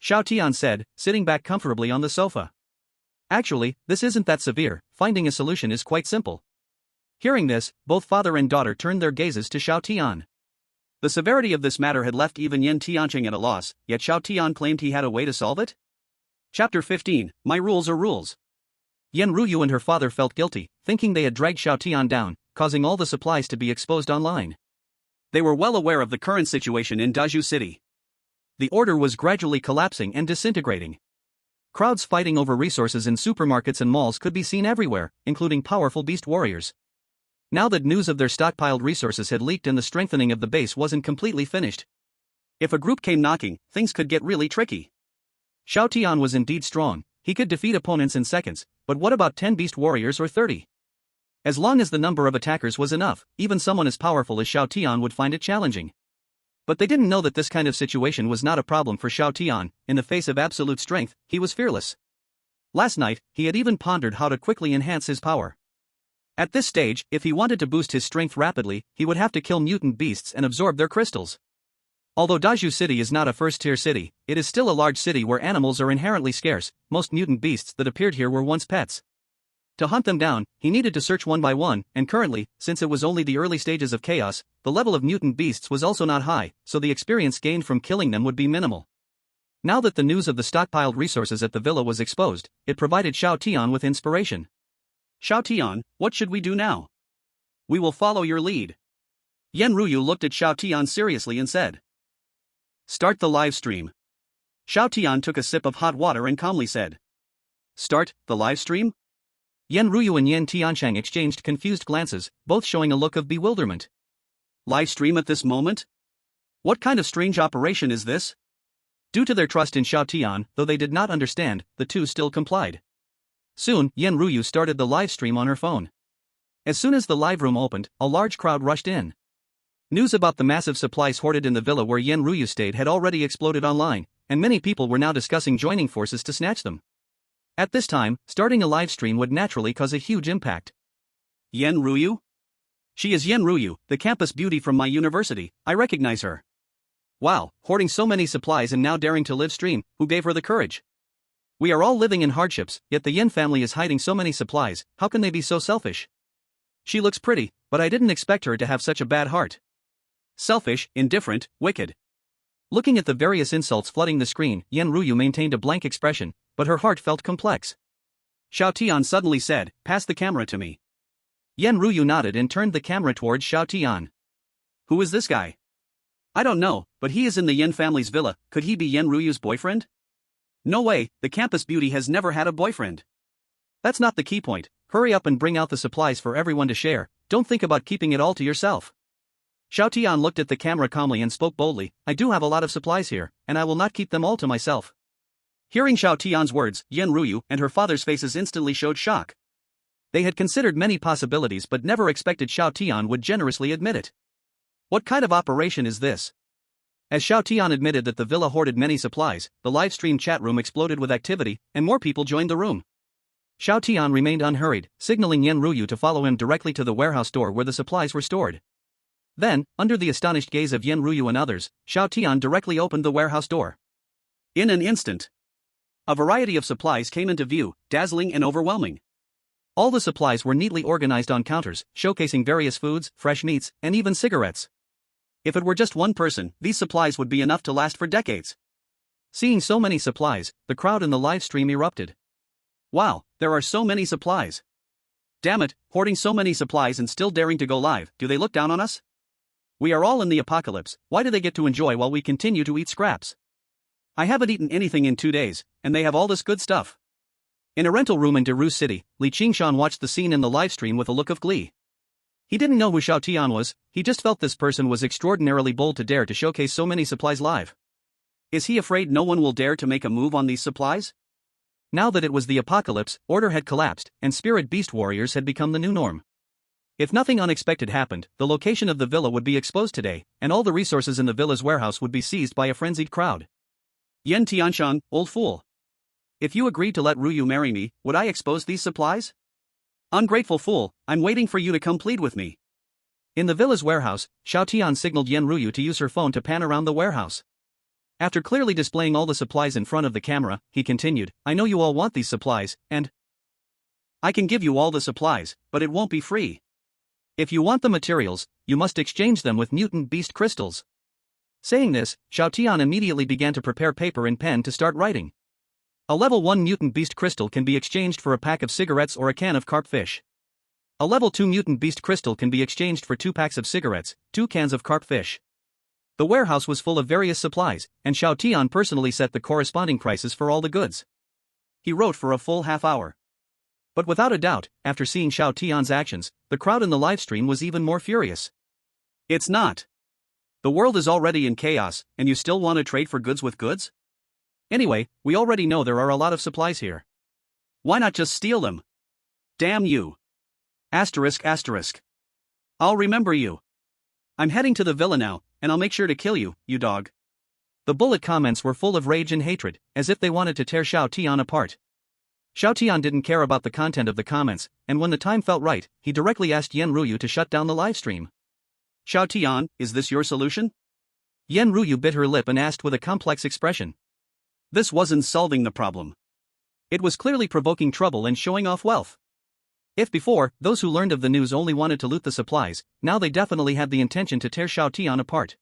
Xiao Tian said, sitting back comfortably on the sofa. Actually, this isn't that severe. Finding a solution is quite simple. Hearing this, both father and daughter turned their gazes to Xiao Tian. The severity of this matter had left even Yan Tiancheng at a loss, yet Xiao Tian claimed he had a way to solve it? Chapter 15, My Rules Are Rules. Yan Ruyu and her father felt guilty, thinking they had dragged Xiao Tian down, causing all the supplies to be exposed online. They were well aware of the current situation in Dazhu City. The order was gradually collapsing and disintegrating. Crowds fighting over resources in supermarkets and malls could be seen everywhere, including powerful beast warriors. Now that news of their stockpiled resources had leaked and the strengthening of the base wasn't completely finished. If a group came knocking, things could get really tricky. Xiao Tian was indeed strong. He could defeat opponents in seconds, but what about 10 beast warriors or 30? As long as the number of attackers was enough, even someone as powerful as Xiao Tian would find it challenging. But they didn't know that this kind of situation was not a problem for Xiao Tian. In the face of absolute strength, he was fearless. Last night, he had even pondered how to quickly enhance his power. At this stage, if he wanted to boost his strength rapidly, he would have to kill mutant beasts and absorb their crystals. Although Dazhu City is not a first-tier city, it is still a large city where animals are inherently scarce. Most mutant beasts that appeared here were once pets. To hunt them down, he needed to search one by one, and currently, since it was only the early stages of chaos, the level of mutant beasts was also not high, so the experience gained from killing them would be minimal. Now that the news of the stockpiled resources at the villa was exposed, it provided Xiao Tian with inspiration. Xiao Tian, what should we do now? We will follow your lead. Yan Ruyu looked at Xiao Tian seriously and said. Start the live stream. Xiao Tian took a sip of hot water and calmly said. Start the live stream? Yan Ruyu and Yan Tiancheng exchanged confused glances, both showing a look of bewilderment. Live stream at this moment? What kind of strange operation is this? Due to their trust in Xiao Tian, though they did not understand, the two still complied. Soon, Yan Ruyu started the live stream on her phone. As soon as the live room opened, a large crowd rushed in. News about the massive supplies hoarded in the villa where Yan Ruyu stayed had already exploded online, and many people were now discussing joining forces to snatch them. At this time, starting a live stream would naturally cause a huge impact. Yan Ruyu? She is Yan Ruyu, the campus beauty from my university. I recognize her. Wow, hoarding so many supplies and now daring to live stream, who gave her the courage? We are all living in hardships, yet the Yin family is hiding so many supplies. How can they be so selfish? She looks pretty, but I didn't expect her to have such a bad heart. Selfish, indifferent, wicked. Looking at the various insults flooding the screen, Yan Ruyu maintained a blank expression, but her heart felt complex. Xiao Tian suddenly said, "Pass the camera to me." Yan Ruyu nodded and turned the camera towards Xiao Tian. Who is this guy? I don't know, but he is in the Yin family's villa. Could he be Yan Ruyu's boyfriend? No way, the campus beauty has never had a boyfriend. That's not the key point. Hurry up and bring out the supplies for everyone to share. Don't think about keeping it all to yourself. Xiao Tian looked at the camera calmly and spoke boldly. I do have a lot of supplies here, and I will not keep them all to myself. Hearing Xiao Tian's words, Yan Ruyu and her father's faces instantly showed shock. They had considered many possibilities but never expected Xiao Tian would generously admit it. What kind of operation is this? As Xiao Tian admitted that the villa hoarded many supplies, the live stream chat room exploded with activity, and more people joined the room. Xiao Tian remained unhurried, signaling Yan Ruyu to follow him directly to the warehouse door where the supplies were stored. Then, under the astonished gaze of Yan Ruyu and others, Xiao Tian directly opened the warehouse door. In an instant, a variety of supplies came into view, dazzling and overwhelming. All the supplies were neatly organized on counters, showcasing various foods, fresh meats, and even cigarettes. If it were just one person, these supplies would be enough to last for decades. Seeing so many supplies, the crowd in the live stream erupted. Wow, there are so many supplies. Damn it, hoarding so many supplies and still daring to go live, do they look down on us? We are all in the apocalypse, why do they get to enjoy while we continue to eat scraps? I haven't eaten anything in 2 days, and they have all this good stuff. In a rental room in Daru City, Li Qingshan watched the scene in the livestream with a look of glee. He didn't know who Xiao Tian was, he just felt this person was extraordinarily bold to dare to showcase so many supplies live. Is he afraid no one will dare to make a move on these supplies? Now that it was the apocalypse, order had collapsed, and spirit beast warriors had become the new norm. If nothing unexpected happened, the location of the villa would be exposed today, and all the resources in the villa's warehouse would be seized by a frenzied crowd. Yan Tianshang, old fool. If you agreed to let Ruyu marry me, would I expose these supplies? Ungrateful fool, I'm waiting for you to come plead with me. In the villa's warehouse, Xiao Tian signaled Yan Ruyu to use her phone to pan around the warehouse. After clearly displaying all the supplies in front of the camera, he continued, I know you all want these supplies, and I can give you all the supplies, but it won't be free. If you want the materials, you must exchange them with mutant beast crystals. Saying this, Xiao Tian immediately began to prepare paper and pen to start writing. A level 1 mutant beast crystal can be exchanged for a pack of cigarettes or a can of carp fish. A level 2 mutant beast crystal can be exchanged for 2 packs of cigarettes, 2 cans of carp fish. The warehouse was full of various supplies, and Xiao Tian personally set the corresponding prices for all the goods. He wrote for a full half hour. But without a doubt, after seeing Xiao Tian's actions, the crowd in the livestream was even more furious. It's not. The world is already in chaos, and you still want to trade for goods with goods? Anyway, we already know there are a lot of supplies here. Why not just steal them? Damn you. Asterisk asterisk. I'll remember you. I'm heading to the villa now, and I'll make sure to kill you, you dog. The bullet comments were full of rage and hatred, as if they wanted to tear Xiao Tian apart. Xiao Tian didn't care about the content of the comments, and when the time felt right, he directly asked Yan Ruyu to shut down the livestream. Xiao Tian, is this your solution? Yan Ruyu bit her lip and asked with a complex expression. This wasn't solving the problem. It was clearly provoking trouble and showing off wealth. If before, those who learned of the news only wanted to loot the supplies, now they definitely had the intention to tear Xiao Tian apart.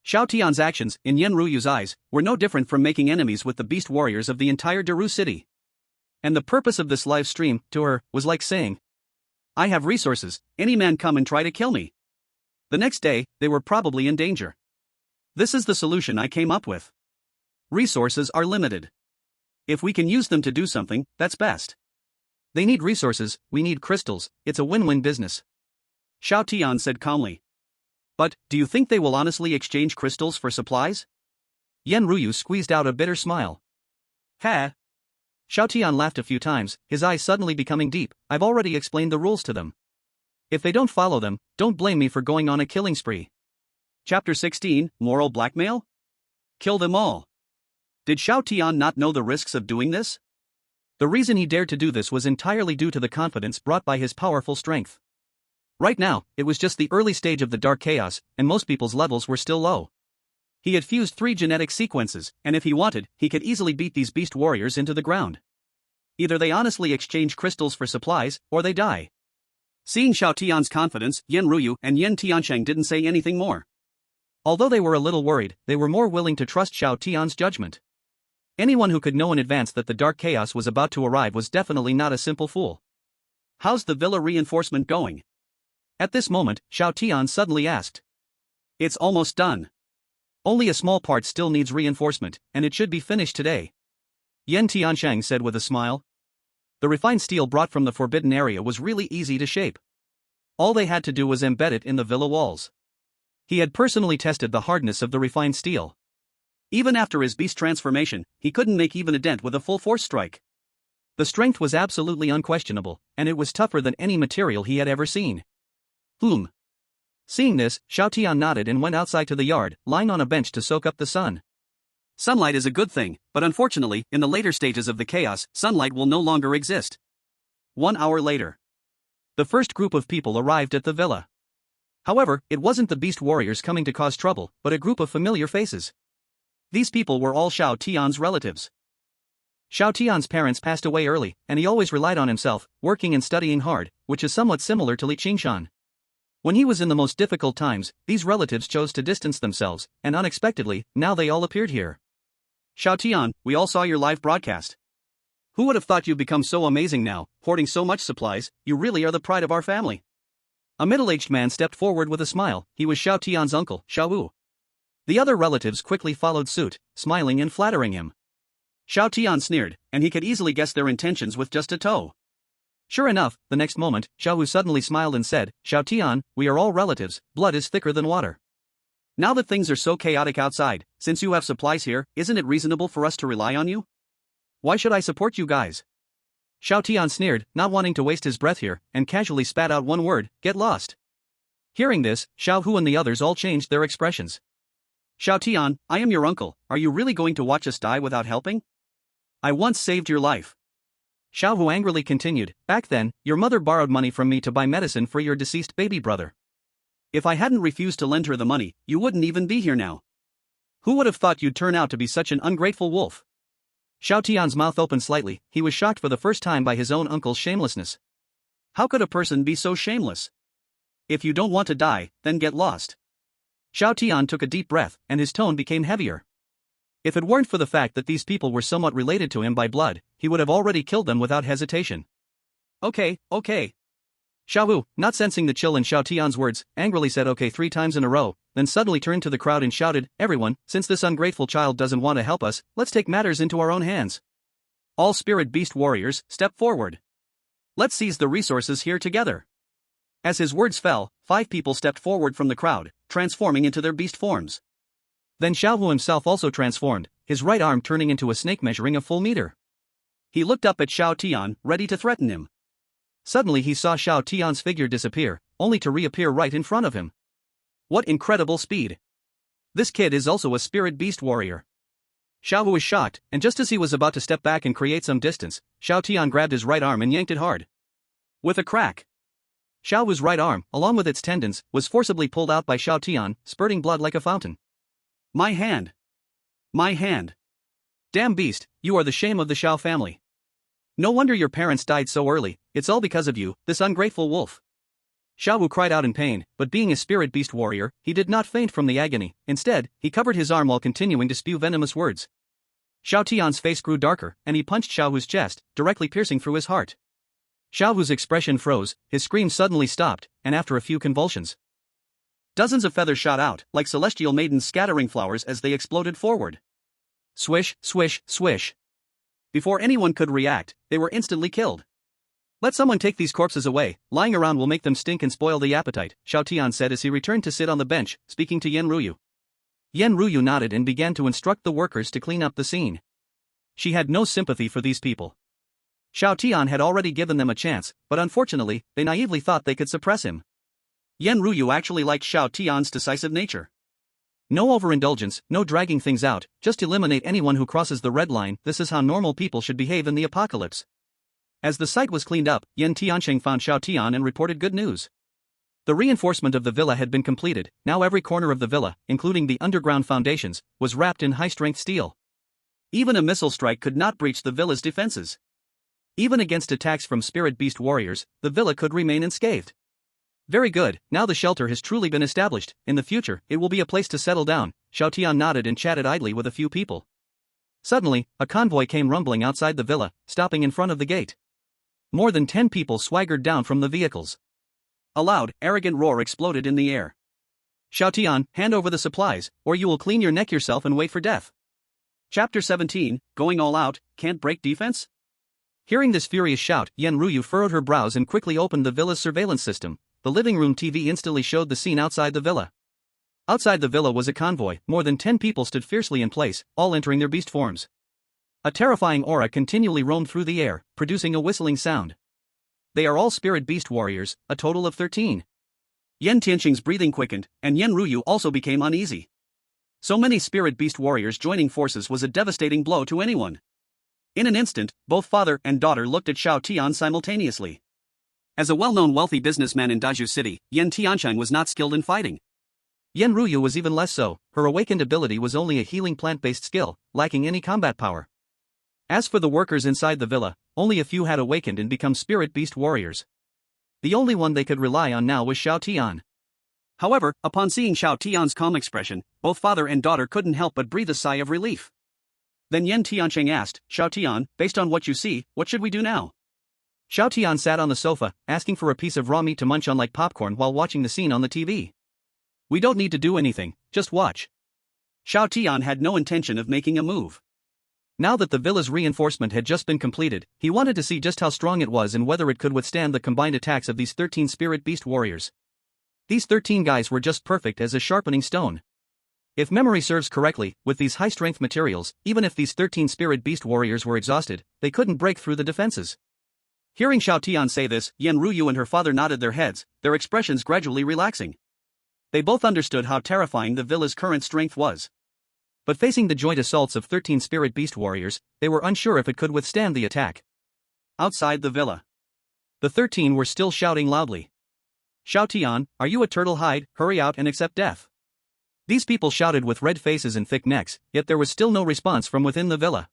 Xiao Tian's actions, in Yan Ruyu's eyes, were no different from making enemies with the beast warriors of the entire Daru City. And the purpose of this live stream, to her, was like saying, I have resources, any man come and try to kill me. The next day, they were probably in danger. This is the solution I came up with. Resources are limited. If we can use them to do something, that's best. They need resources, we need crystals, it's a win-win business. Xiao Tian said calmly. But, do you think they will honestly exchange crystals for supplies? Yan Ruyu squeezed out a bitter smile. Ha! Xiao Tian laughed a few times, his eyes suddenly becoming deep. I've already explained the rules to them. If they don't follow them, don't blame me for going on a killing spree. Chapter 16, Moral Blackmail? Kill them all. Did Xiao Tian not know the risks of doing this? The reason he dared to do this was entirely due to the confidence brought by his powerful strength. Right now, it was just the early stage of the dark chaos, and most people's levels were still low. He had fused 3 genetic sequences, and if he wanted, he could easily beat these beast warriors into the ground. Either they honestly exchange crystals for supplies, or they die. Seeing Xiao Tian's confidence, Yan Ruyu and Yan Tiansheng didn't say anything more. Although they were a little worried, they were more willing to trust Xiao Tian's judgment. Anyone who could know in advance that the dark chaos was about to arrive was definitely not a simple fool. How's the villa reinforcement going? At this moment, Xiao Tian suddenly asked. It's almost done. Only a small part still needs reinforcement, and it should be finished today. Yan Tiansheng said with a smile. The refined steel brought from the forbidden area was really easy to shape. All they had to do was embed it in the villa walls. He had personally tested the hardness of the refined steel. Even after his beast transformation, he couldn't make even a dent with a full force strike. The strength was absolutely unquestionable, and it was tougher than any material he had ever seen. Seeing this, Xiao Tian nodded and went outside to the yard, lying on a bench to soak up the sun. Sunlight is a good thing, but unfortunately, in the later stages of the chaos, sunlight will no longer exist. 1 hour later. The first group of people arrived at the villa. However, it wasn't the beast warriors coming to cause trouble, but a group of familiar faces. These people were all Xiao Tian's relatives. Xiao Tian's parents passed away early, and he always relied on himself, working and studying hard, which is somewhat similar to Li Qingshan. When he was in the most difficult times, these relatives chose to distance themselves, and unexpectedly, now they all appeared here. Xiao Tian, we all saw your live broadcast. Who would have thought you'd become so amazing now, hoarding so much supplies? You really are the pride of our family. A middle-aged man stepped forward with a smile. He was Xiao Tian's uncle, Xiao Wu. The other relatives quickly followed suit, smiling and flattering him. Xiao Tian sneered, and he could easily guess their intentions with just a toe. Sure enough, the next moment, Xiao Wu suddenly smiled and said, Xiao Tian, we are all relatives, blood is thicker than water. Now that things are so chaotic outside, since you have supplies here, isn't it reasonable for us to rely on you? Why should I support you guys? Xiao Tian sneered, not wanting to waste his breath here, and casually spat out one word, get lost. Hearing this, Xiao Hu and the others all changed their expressions. Xiao Tian, I am your uncle, are you really going to watch us die without helping? I once saved your life. Xiao Hu angrily continued, back then, your mother borrowed money from me to buy medicine for your deceased baby brother. If I hadn't refused to lend her the money, you wouldn't even be here now. Who would have thought you'd turn out to be such an ungrateful wolf? Xiao Tian's mouth opened slightly, he was shocked for the first time by his own uncle's shamelessness. How could a person be so shameless? If you don't want to die, then get lost. Xiao Tian took a deep breath, and his tone became heavier. If it weren't for the fact that these people were somewhat related to him by blood, he would have already killed them without hesitation. Okay. Xiao Wu, not sensing the chill in Xiao Tian's words, angrily said okay 3 times in a row, then suddenly turned to the crowd and shouted, everyone, since this ungrateful child doesn't want to help us, let's take matters into our own hands. All spirit beast warriors, step forward. Let's seize the resources here together. As his words fell, 5 people stepped forward from the crowd, transforming into their beast forms. Then Xiao Hu himself also transformed, his right arm turning into a snake measuring a full meter. He looked up at Xiao Tian, ready to threaten him. Suddenly he saw Xiao Tian's figure disappear, only to reappear right in front of him. What incredible speed! This kid is also a spirit beast warrior. Xiao Hu was shocked, and just as he was about to step back and create some distance, Xiao Tian grabbed his right arm and yanked it hard. With a crack, Xiao Wu's right arm, along with its tendons, was forcibly pulled out by Xiao Tian, spurting blood like a fountain. My hand! My hand! Damn beast, you are the shame of the Xiao family. No wonder your parents died so early, it's all because of you, this ungrateful wolf. Xiao Wu cried out in pain, but being a spirit beast warrior, he did not faint from the agony, instead, he covered his arm while continuing to spew venomous words. Xiao Tian's face grew darker, and he punched Xiao Wu's chest, directly piercing through his heart. Xiao Wu's expression froze, his screams suddenly stopped, and after a few convulsions, dozens of feathers shot out, like celestial maidens scattering flowers as they exploded forward. Swish, swish, swish. Before anyone could react, they were instantly killed. Let someone take these corpses away, lying around will make them stink and spoil the appetite, Xiao Tian said as he returned to sit on the bench, speaking to Yen Ruyu. Yen Ruyu nodded and began to instruct the workers to clean up the scene. She had no sympathy for these people. Xiao Tian had already given them a chance, but unfortunately, they naively thought they could suppress him. Yen Ruyu actually liked Xiao Tian's decisive nature. No overindulgence, no dragging things out, just eliminate anyone who crosses the red line, this is how normal people should behave in the apocalypse. As the site was cleaned up, Yen Tiancheng found Xiao Tian and reported good news. The reinforcement of the villa had been completed, now every corner of the villa, including the underground foundations, was wrapped in high-strength steel. Even a missile strike could not breach the villa's defenses. Even against attacks from spirit beast warriors, the villa could remain unscathed. Very good, now the shelter has truly been established, in the future, it will be a place to settle down, Xiao Tian nodded and chatted idly with a few people. Suddenly, a convoy came rumbling outside the villa, stopping in front of the gate. More than 10 people swaggered down from the vehicles. A loud, arrogant roar exploded in the air. Xiao Tian, hand over the supplies, or you will clean your neck yourself and wait for death. Chapter 17, Going All Out, Can't Break Defense? Hearing this furious shout, Yen Ruyu furrowed her brows and quickly opened the villa's surveillance system. The living room TV instantly showed the scene outside the villa. Outside the villa was a convoy, more than 10 people stood fiercely in place, all entering their beast forms. A terrifying aura continually roamed through the air, producing a whistling sound. They are all spirit beast warriors, a total of 13. Yen Tianqing's breathing quickened, and Yen Ruyu also became uneasy. So many spirit beast warriors joining forces was a devastating blow to anyone. In an instant, both father and daughter looked at Xiao Tian simultaneously. As a well-known wealthy businessman in Daju City, Yen Tiancheng was not skilled in fighting. Yen Ruyu was even less so, her awakened ability was only a healing plant-based skill, lacking any combat power. As for the workers inside the villa, only a few had awakened and become spirit beast warriors. The only one they could rely on now was Xiao Tian. However, upon seeing Xiao Tian's calm expression, both father and daughter couldn't help but breathe a sigh of relief. Then Yen Tiancheng asked, Xiao Tian, based on what you see, what should we do now? Xiao Tian sat on the sofa, asking for a piece of raw meat to munch on like popcorn while watching the scene on the TV. We don't need to do anything, just watch. Xiao Tian had no intention of making a move. Now that the villa's reinforcement had just been completed, he wanted to see just how strong it was and whether it could withstand the combined attacks of these 13 spirit beast warriors. These 13 guys were just perfect as a sharpening stone. If memory serves correctly, with these high-strength materials, even if these 13 spirit beast warriors were exhausted, they couldn't break through the defenses. Hearing Xiao Tian say this, Yan Ruyu and her father nodded their heads, their expressions gradually relaxing. They both understood how terrifying the villa's current strength was. But facing the joint assaults of 13 spirit beast warriors, they were unsure if it could withstand the attack. Outside the villa, the 13 were still shouting loudly. "Xiao Tian, are you a turtle hide? Hurry out and accept death." These people shouted with red faces and thick necks, yet there was still no response from within the villa.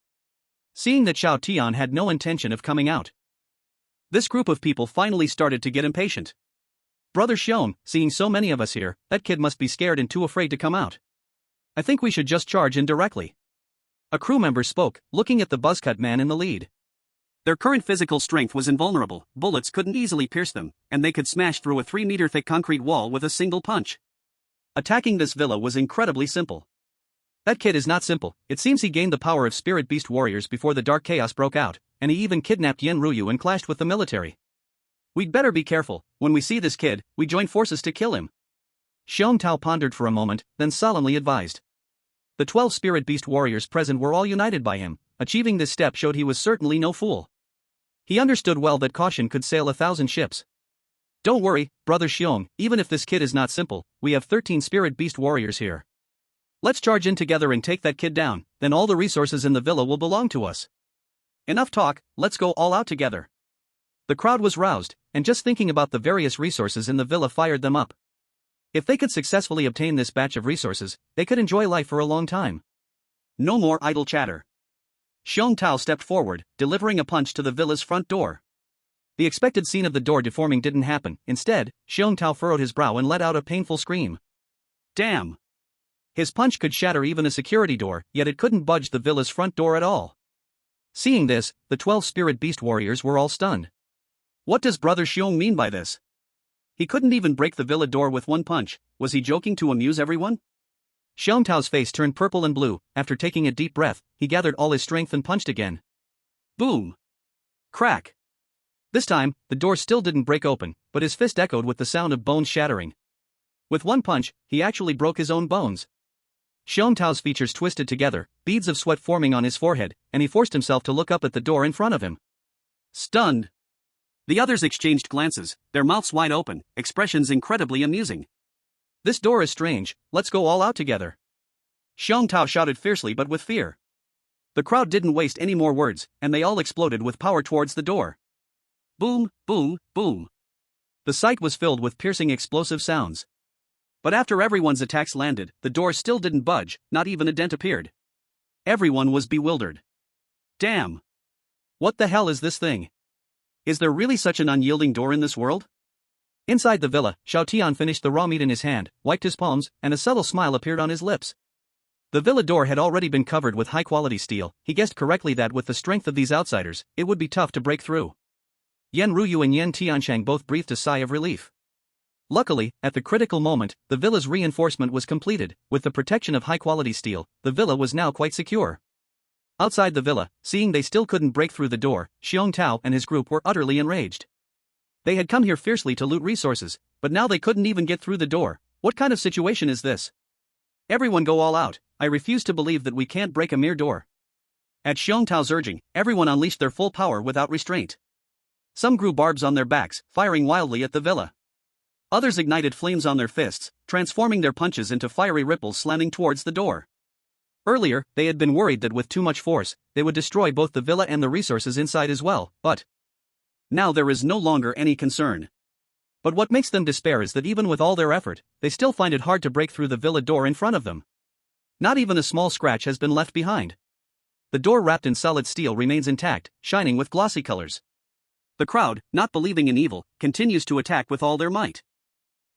Seeing that Xiao Tian had no intention of coming out, this group of people finally started to get impatient. "Brother Xiong, seeing so many of us here, that kid must be scared and too afraid to come out. I think we should just charge in directly." A crew member spoke, looking at the buzzcut man in the lead. Their current physical strength was invulnerable, bullets couldn't easily pierce them, and they could smash through a 3-meter-thick concrete wall with a single punch. Attacking this villa was incredibly simple. That kid is not simple. It seems he gained the power of spirit beast warriors before the dark chaos broke out, and he even kidnapped Yan Ruyu and clashed with the military. We'd better be careful. When we see this kid, we join forces to kill him. Xiong Tao pondered for a moment, then solemnly advised. The 12 spirit beast warriors present were all united by him. Achieving this step showed he was certainly no fool. He understood well that caution could sail 1,000 ships. "Don't worry, Brother Xiong, even if this kid is not simple, we have 13 spirit beast warriors here. Let's charge in together and take that kid down, then all the resources in the villa will belong to us. Enough talk, let's go all out together." The crowd was roused, and just thinking about the various resources in the villa fired them up. If they could successfully obtain this batch of resources, they could enjoy life for a long time. No more idle chatter. Xiong Tao stepped forward, delivering a punch to the villa's front door. The expected scene of the door deforming didn't happen. Instead, Xiong Tao furrowed his brow and let out a painful scream. Damn! His punch could shatter even a security door, yet it couldn't budge the villa's front door at all. Seeing this, the 12 spirit beast warriors were all stunned. What does Brother Xiong mean by this? He couldn't even break the villa door with one punch. Was he joking to amuse everyone? Xiong Tao's face turned purple and blue. After taking a deep breath, he gathered all his strength and punched again. Boom! Crack! This time, the door still didn't break open, but his fist echoed with the sound of bones shattering. With one punch, he actually broke his own bones. Xiong Tao's features twisted together, beads of sweat forming on his forehead, and he forced himself to look up at the door in front of him. Stunned. The others exchanged glances, their mouths wide open, expressions incredibly amusing. "This door is strange, let's go all out together." Xiong Tao shouted fiercely but with fear. The crowd didn't waste any more words, and they all exploded with power towards the door. Boom, boom, boom. The site was filled with piercing explosive sounds. But after everyone's attacks landed, the door still didn't budge, not even a dent appeared. Everyone was bewildered. Damn! What the hell is this thing? Is there really such an unyielding door in this world? Inside the villa, Xiao Tian finished the raw meat in his hand, wiped his palms, and a subtle smile appeared on his lips. The villa door had already been covered with high-quality steel. He guessed correctly that with the strength of these outsiders, it would be tough to break through. Yan Ruyu and Yan Tianshang both breathed a sigh of relief. Luckily, at the critical moment, the villa's reinforcement was completed. With the protection of high-quality steel, the villa was now quite secure. Outside the villa, seeing they still couldn't break through the door, Xiong Tao and his group were utterly enraged. They had come here fiercely to loot resources, but now they couldn't even get through the door. What kind of situation is this? Everyone go all out. I refuse to believe that we can't break a mere door. At Xiong Tao's urging, everyone unleashed their full power without restraint. Some grew barbs on their backs, firing wildly at the villa. Others ignited flames on their fists, transforming their punches into fiery ripples slamming towards the door. Earlier, they had been worried that with too much force, they would destroy both the villa and the resources inside as well, but now there is no longer any concern. But what makes them despair is that even with all their effort, they still find it hard to break through the villa door in front of them. Not even a small scratch has been left behind. The door wrapped in solid steel remains intact, shining with glossy colors. The crowd, not believing in evil, continues to attack with all their might.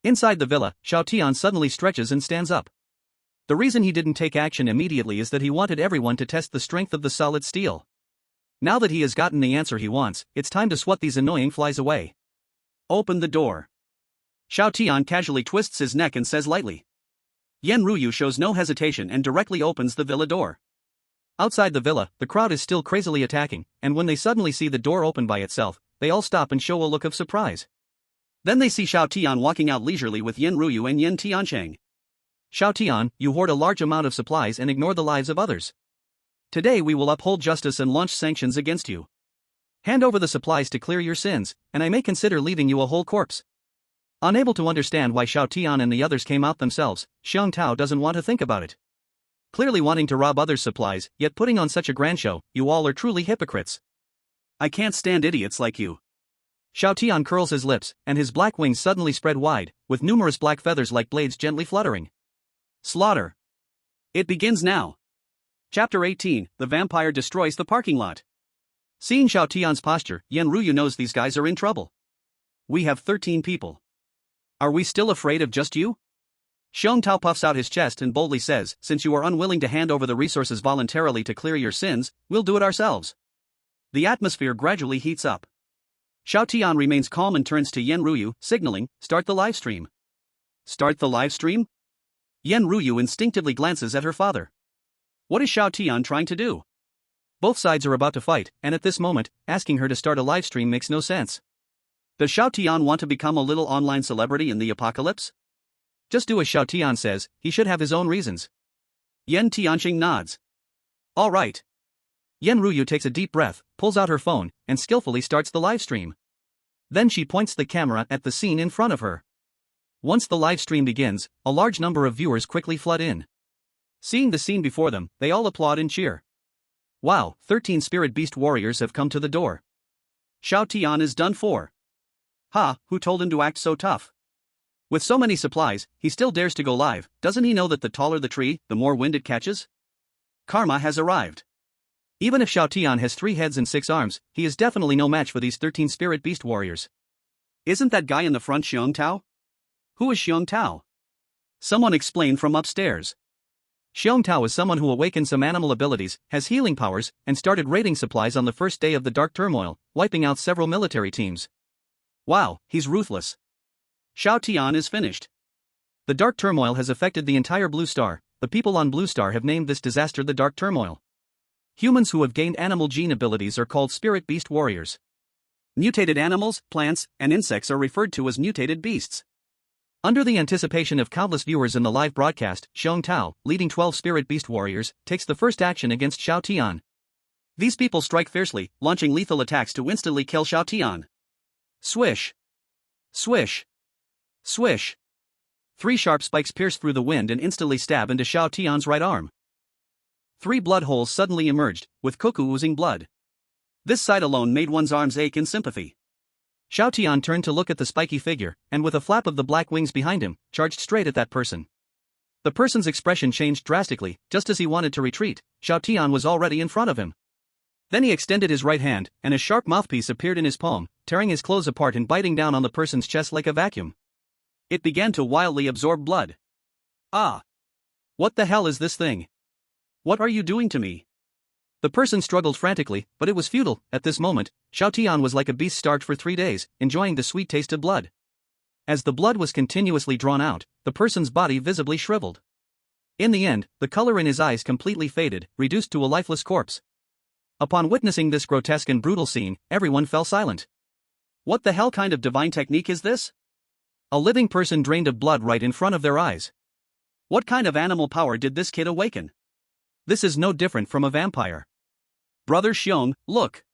Inside the villa, Xiao Tian suddenly stretches and stands up. The reason he didn't take action immediately is that he wanted everyone to test the strength of the solid steel. Now that he has gotten the answer he wants, it's time to swat these annoying flies away. Open the door. Xiao Tian casually twists his neck and says lightly. Yan Ruyu shows no hesitation and directly opens the villa door. Outside the villa, the crowd is still crazily attacking, and when they suddenly see the door open by itself, they all stop and show a look of surprise. Then they see Xiao Tian walking out leisurely with Yen Ruyu and Yen Tiancheng. Xiao Tian, you hoard a large amount of supplies and ignore the lives of others. Today we will uphold justice and launch sanctions against you. Hand over the supplies to clear your sins, and I may consider leaving you a whole corpse. Unable to understand why Xiao Tian and the others came out themselves, Xiang Tao doesn't want to think about it. Clearly wanting to rob others' supplies, yet putting on such a grand show, you all are truly hypocrites. I can't stand idiots like you. Xiao Tian curls his lips, and his black wings suddenly spread wide, with numerous black feathers like blades gently fluttering. Slaughter. It begins now. Chapter 18, The Vampire Destroys the Parking Lot. Seeing Xiao Tian's posture, Yen Ruyu knows these guys are in trouble. We have 13 people. Are we still afraid of just you? Xiang Tao puffs out his chest and boldly says, since you are unwilling to hand over the resources voluntarily to clear your sins, we'll do it ourselves. The atmosphere gradually heats up. Xiao Tian remains calm and turns to Yen Ruyu, signaling, start the live stream. Start the live stream? Yen Ruyu instinctively glances at her father. What is Xiao Tian trying to do? Both sides are about to fight, and at this moment, asking her to start a live stream makes no sense. Does Xiao Tian want to become a little online celebrity in the apocalypse? Just do as Xiao Tian says, he should have his own reasons. Yen Tianqing nods. All right. Yen Ruyu takes a deep breath, pulls out her phone, and skillfully starts the live stream. Then she points the camera at the scene in front of her. Once the live stream begins, a large number of viewers quickly flood in. Seeing the scene before them, they all applaud and cheer. Wow, 13 spirit beast warriors have come to the door. Xiao Tian is done for. Ha, who told him to act so tough? With so many supplies, he still dares to go live. Doesn't he know that the taller the tree, the more wind it catches? Karma has arrived. Even if Xiao Tian has 3 heads and 6 arms, he is definitely no match for these 13 spirit beast warriors. Isn't that guy in the front Xiang Tao? Who is Xiang Tao? Someone explain from upstairs. Xiang Tao is someone who awakened some animal abilities, has healing powers, and started raiding supplies on the first day of the Dark Turmoil, wiping out several military teams. Wow, he's ruthless. Xiao Tian is finished. The Dark Turmoil has affected the entire Blue Star. The people on Blue Star have named this disaster the Dark Turmoil. Humans who have gained animal gene abilities are called spirit beast warriors. Mutated animals, plants, and insects are referred to as mutated beasts. Under the anticipation of countless viewers in the live broadcast, Xiang Tao, leading 12 spirit beast warriors, takes the first action against Xiao Tian. These people strike fiercely, launching lethal attacks to instantly kill Xiao Tian. Swish. Swish. Swish. 3 sharp spikes pierce through the wind and instantly stab into Xiao Tian's right arm. 3 blood holes suddenly emerged, with Koku oozing blood. This sight alone made one's arms ache in sympathy. Xiao Tian turned to look at the spiky figure, and with a flap of the black wings behind him, charged straight at that person. The person's expression changed drastically. Just as he wanted to retreat, Xiao Tian was already in front of him. Then he extended his right hand, and a sharp mouthpiece appeared in his palm, tearing his clothes apart and biting down on the person's chest like a vacuum. It began to wildly absorb blood. Ah! What the hell is this thing? What are you doing to me? The person struggled frantically, but it was futile. At this moment, Xiao Tian was like a beast starved for 3 days, enjoying the sweet taste of blood. As the blood was continuously drawn out, the person's body visibly shriveled. In the end, the color in his eyes completely faded, reduced to a lifeless corpse. Upon witnessing this grotesque and brutal scene, everyone fell silent. What the hell kind of divine technique is this? A living person drained of blood right in front of their eyes. What kind of animal power did this kid awaken? This is no different from a vampire. Brother Xiong, look.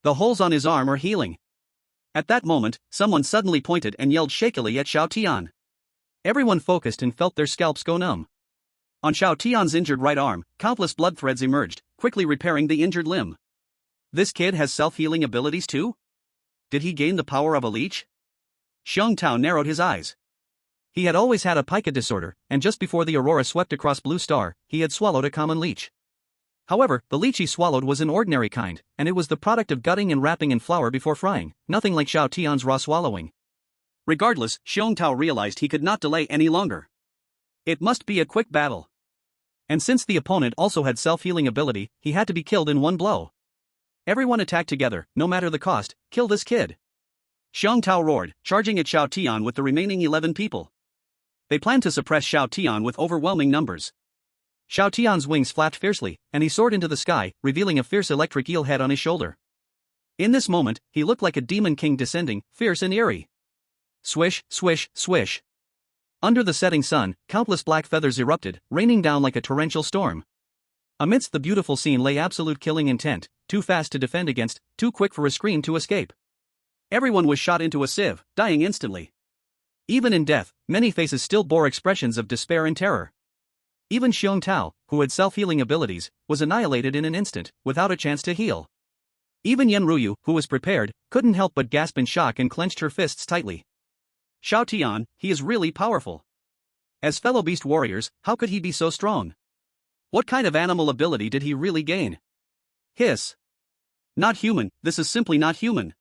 The holes on his arm are healing. At that moment, someone suddenly pointed and yelled shakily at Xiao Tian. Everyone focused and felt their scalps go numb. On Xiao Tian's injured right arm, countless blood threads emerged, quickly repairing the injured limb. This kid has self-healing abilities too? Did he gain the power of a leech? Xiang Tao narrowed his eyes. He had always had a pica disorder, and just before the aurora swept across Blue Star, he had swallowed a common leech. However, the leech he swallowed was an ordinary kind, and it was the product of gutting and wrapping in flour before frying, nothing like Xiao Tian's raw swallowing. Regardless, Xiong Tao realized he could not delay any longer. It must be a quick battle. And since the opponent also had self-healing ability, he had to be killed in one blow. Everyone attacked together, no matter the cost. Kill this kid. Xiong Tao roared, charging at Xiao Tian with the remaining 11 people. They planned to suppress Xiao Tian with overwhelming numbers. Xiao Tian's wings flapped fiercely, and he soared into the sky, revealing a fierce electric eel head on his shoulder. In this moment, he looked like a demon king descending, fierce and eerie. Swish, swish, swish. Under the setting sun, countless black feathers erupted, raining down like a torrential storm. Amidst the beautiful scene lay absolute killing intent, too fast to defend against, too quick for a scream to escape. Everyone was shot into a sieve, dying instantly. Even in death, many faces still bore expressions of despair and terror. Even Xiong Tao, who had self-healing abilities, was annihilated in an instant, without a chance to heal. Even Yen Ruyu, who was prepared, couldn't help but gasp in shock and clenched her fists tightly. Xiao Tian, he is really powerful. As fellow beast warriors, how could he be so strong? What kind of animal ability did he really gain? Hiss. Not human, this is simply not human.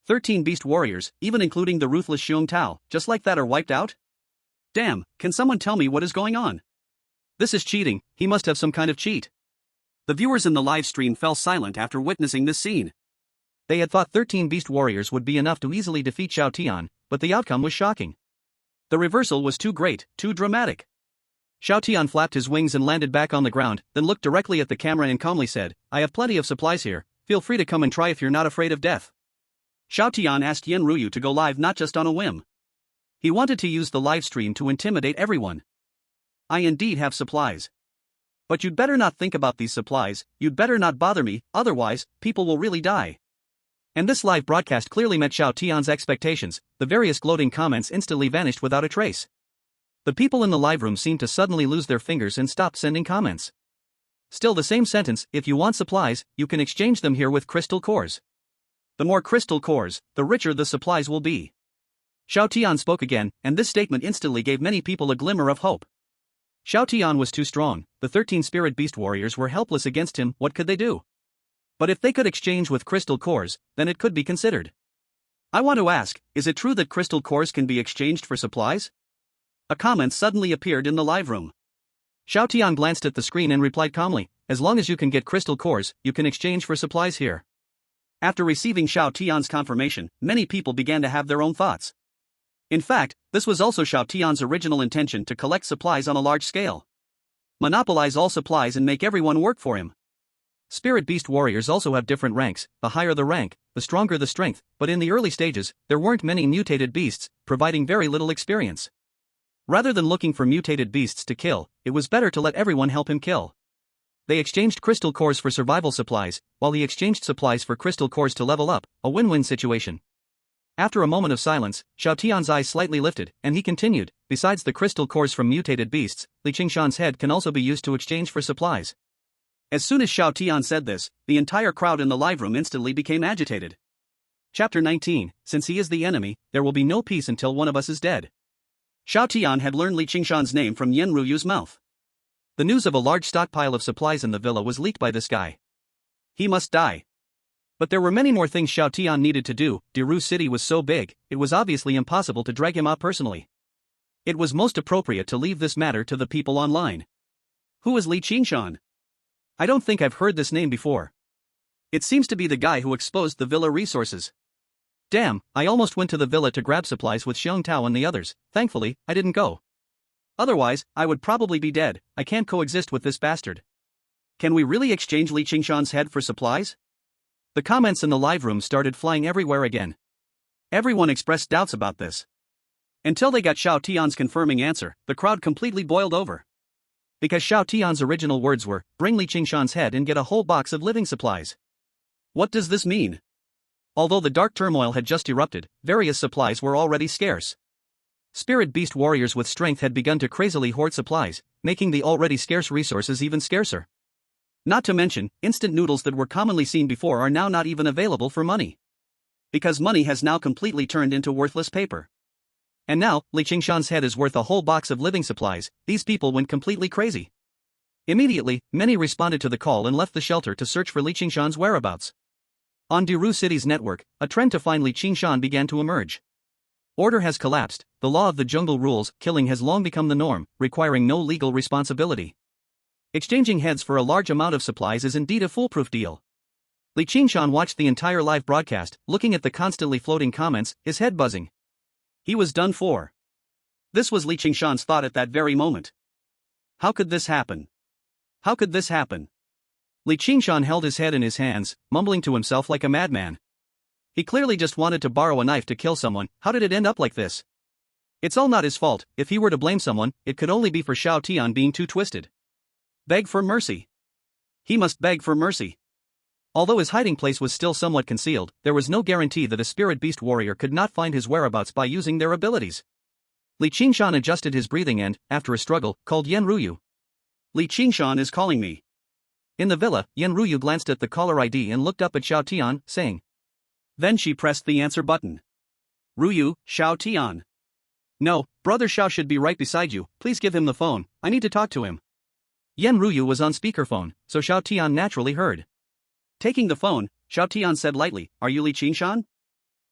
13 beast warriors, even including the ruthless Xiong Tao, just like that are wiped out? Damn, can someone tell me what is going on? This is cheating, he must have some kind of cheat. The viewers in the live stream fell silent after witnessing this scene. They had thought 13 beast warriors would be enough to easily defeat Xiao Tian, but the outcome was shocking. The reversal was too great, too dramatic. Xiao Tian flapped his wings and landed back on the ground, then looked directly at the camera and calmly said, "I have plenty of supplies here, feel free to come and try if you're not afraid of death." Xiao Tian asked Yen Ruyu to go live not just on a whim. He wanted to use the live stream to intimidate everyone. "I indeed have supplies. But you'd better not think about these supplies, you'd better not bother me, otherwise, people will really die." And this live broadcast clearly met Xiao Tian's expectations, the various gloating comments instantly vanished without a trace. The people in the live room seemed to suddenly lose their fingers and stopped sending comments. Still the same sentence, "If you want supplies, you can exchange them here with crystal cores. The more crystal cores, the richer the supplies will be." Xiao Tian spoke again, and this statement instantly gave many people a glimmer of hope. Xiao Tian was too strong, the 13 spirit beast warriors were helpless against him, what could they do? But if they could exchange with crystal cores, then it could be considered. I want to ask, is it true that crystal cores can be exchanged for supplies? A comment suddenly appeared in the live room. Xiao Tian glanced at the screen and replied calmly, "As long as you can get crystal cores, you can exchange for supplies here." After receiving Xiao Tian's confirmation, many people began to have their own thoughts. In fact, this was also Xiao Tian's original intention to collect supplies on a large scale. Monopolize all supplies and make everyone work for him. Spirit beast warriors also have different ranks, the higher the rank, the stronger the strength, but in the early stages, there weren't many mutated beasts, providing very little experience. Rather than looking for mutated beasts to kill, it was better to let everyone help him kill. They exchanged crystal cores for survival supplies, while he exchanged supplies for crystal cores to level up, a win-win situation. After a moment of silence, Xiao Tian's eyes slightly lifted, and he continued, "Besides the crystal cores from mutated beasts, Li Qingshan's head can also be used to exchange for supplies." As soon as Xiao Tian said this, the entire crowd in the live room instantly became agitated. Chapter 19, Since he is the enemy, there will be no peace until one of us is dead. Xiao Tian had learned Li Qingshan's name from Yen Ruyu's mouth. The news of a large stockpile of supplies in the villa was leaked by this guy. He must die. But there were many more things Xiao Tian needed to do. Diru City was so big, it was obviously impossible to drag him out personally. It was most appropriate to leave this matter to the people online. Who is Li Qingshan? I don't think I've heard this name before. It seems to be the guy who exposed the villa resources. Damn, I almost went to the villa to grab supplies with Xiong Tao and the others, thankfully, I didn't go. Otherwise, I would probably be dead. I can't coexist with this bastard. Can we really exchange Li Qingshan's head for supplies? The comments in the live room started flying everywhere again. Everyone expressed doubts about this. Until they got Xiao Tian's confirming answer, the crowd completely boiled over. Because Xiao Tian's original words were, "Bring Li Qingshan's head and get a whole box of living supplies." What does this mean? Although the dark turmoil had just erupted, various supplies were already scarce. Spirit beast warriors with strength had begun to crazily hoard supplies, making the already scarce resources even scarcer. Not to mention, instant noodles that were commonly seen before are now not even available for money. Because money has now completely turned into worthless paper. And now, Li Qingshan's head is worth a whole box of living supplies. These people went completely crazy. Immediately, many responded to the call and left the shelter to search for Li Qingshan's whereabouts. On Diru City's network, a trend to find Li Qingshan began to emerge. Order has collapsed, the law of the jungle rules, killing has long become the norm, requiring no legal responsibility. Exchanging heads for a large amount of supplies is indeed a foolproof deal. Li Qingshan watched the entire live broadcast, looking at the constantly floating comments, his head buzzing. He was done for. This was Li Qingshan's thought at that very moment. How could this happen? How could this happen? Li Qingshan held his head in his hands, mumbling to himself like a madman. He clearly just wanted to borrow a knife to kill someone. How did it end up like this? It's all not his fault. If he were to blame someone, it could only be for Xiao Tian being too twisted. Beg for mercy. He must beg for mercy. Although his hiding place was still somewhat concealed, there was no guarantee that a spirit beast warrior could not find his whereabouts by using their abilities. Li Qingshan adjusted his breathing and, after a struggle, called Yan Ruyu. Li Qingshan is calling me. In the villa, Yan Ruyu glanced at the caller ID and looked up at Xiao Tian, saying. Then she pressed the answer button. Ruyu, Xiao Tian. No, brother Xiao should be right beside you, please give him the phone, I need to talk to him. Yan Ruyu was on speakerphone, so Xiao Tian naturally heard. Taking the phone, Xiao Tian said lightly, Are you Li Qingshan?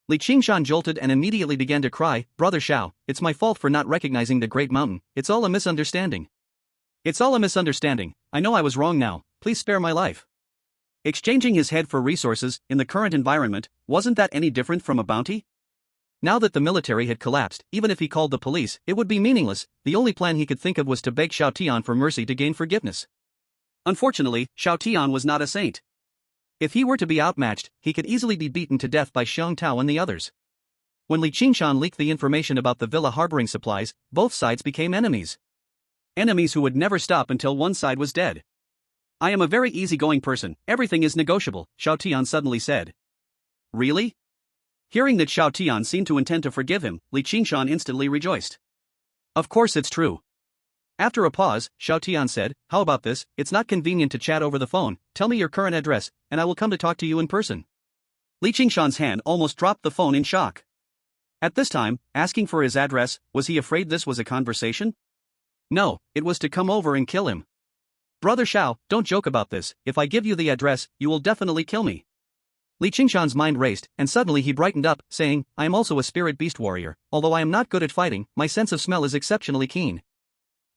Li Qingshan jolted and immediately began to cry, Brother Xiao, it's my fault for not recognizing the great mountain, it's all a misunderstanding. It's all a misunderstanding, I know I was wrong now, please spare my life. Exchanging his head for resources, in the current environment, wasn't that any different from a bounty? Now that the military had collapsed, even if he called the police, it would be meaningless. The only plan he could think of was to beg Xiao Tian for mercy to gain forgiveness. Unfortunately, Xiao Tian was not a saint. If he were to be outmatched, he could easily be beaten to death by Xiong Tao and the others. When Li Qingshan leaked the information about the villa harboring supplies, both sides became enemies. Enemies who would never stop until one side was dead. I am a very easygoing person, everything is negotiable, Xiao Tian suddenly said. Really? Hearing that Xiao Tian seemed to intend to forgive him, Li Qingshan instantly rejoiced. Of course it's true. After a pause, Xiao Tian said, How about this, it's not convenient to chat over the phone, tell me your current address, and I will come to talk to you in person. Li Qingshan's hand almost dropped the phone in shock. At this time, asking for his address, was he afraid this was a conversation? No, it was to come over and kill him. Brother Xiao, don't joke about this, if I give you the address, you will definitely kill me. Li Qingshan's mind raced, and suddenly he brightened up, saying, I am also a spirit beast warrior, although I am not good at fighting, my sense of smell is exceptionally keen.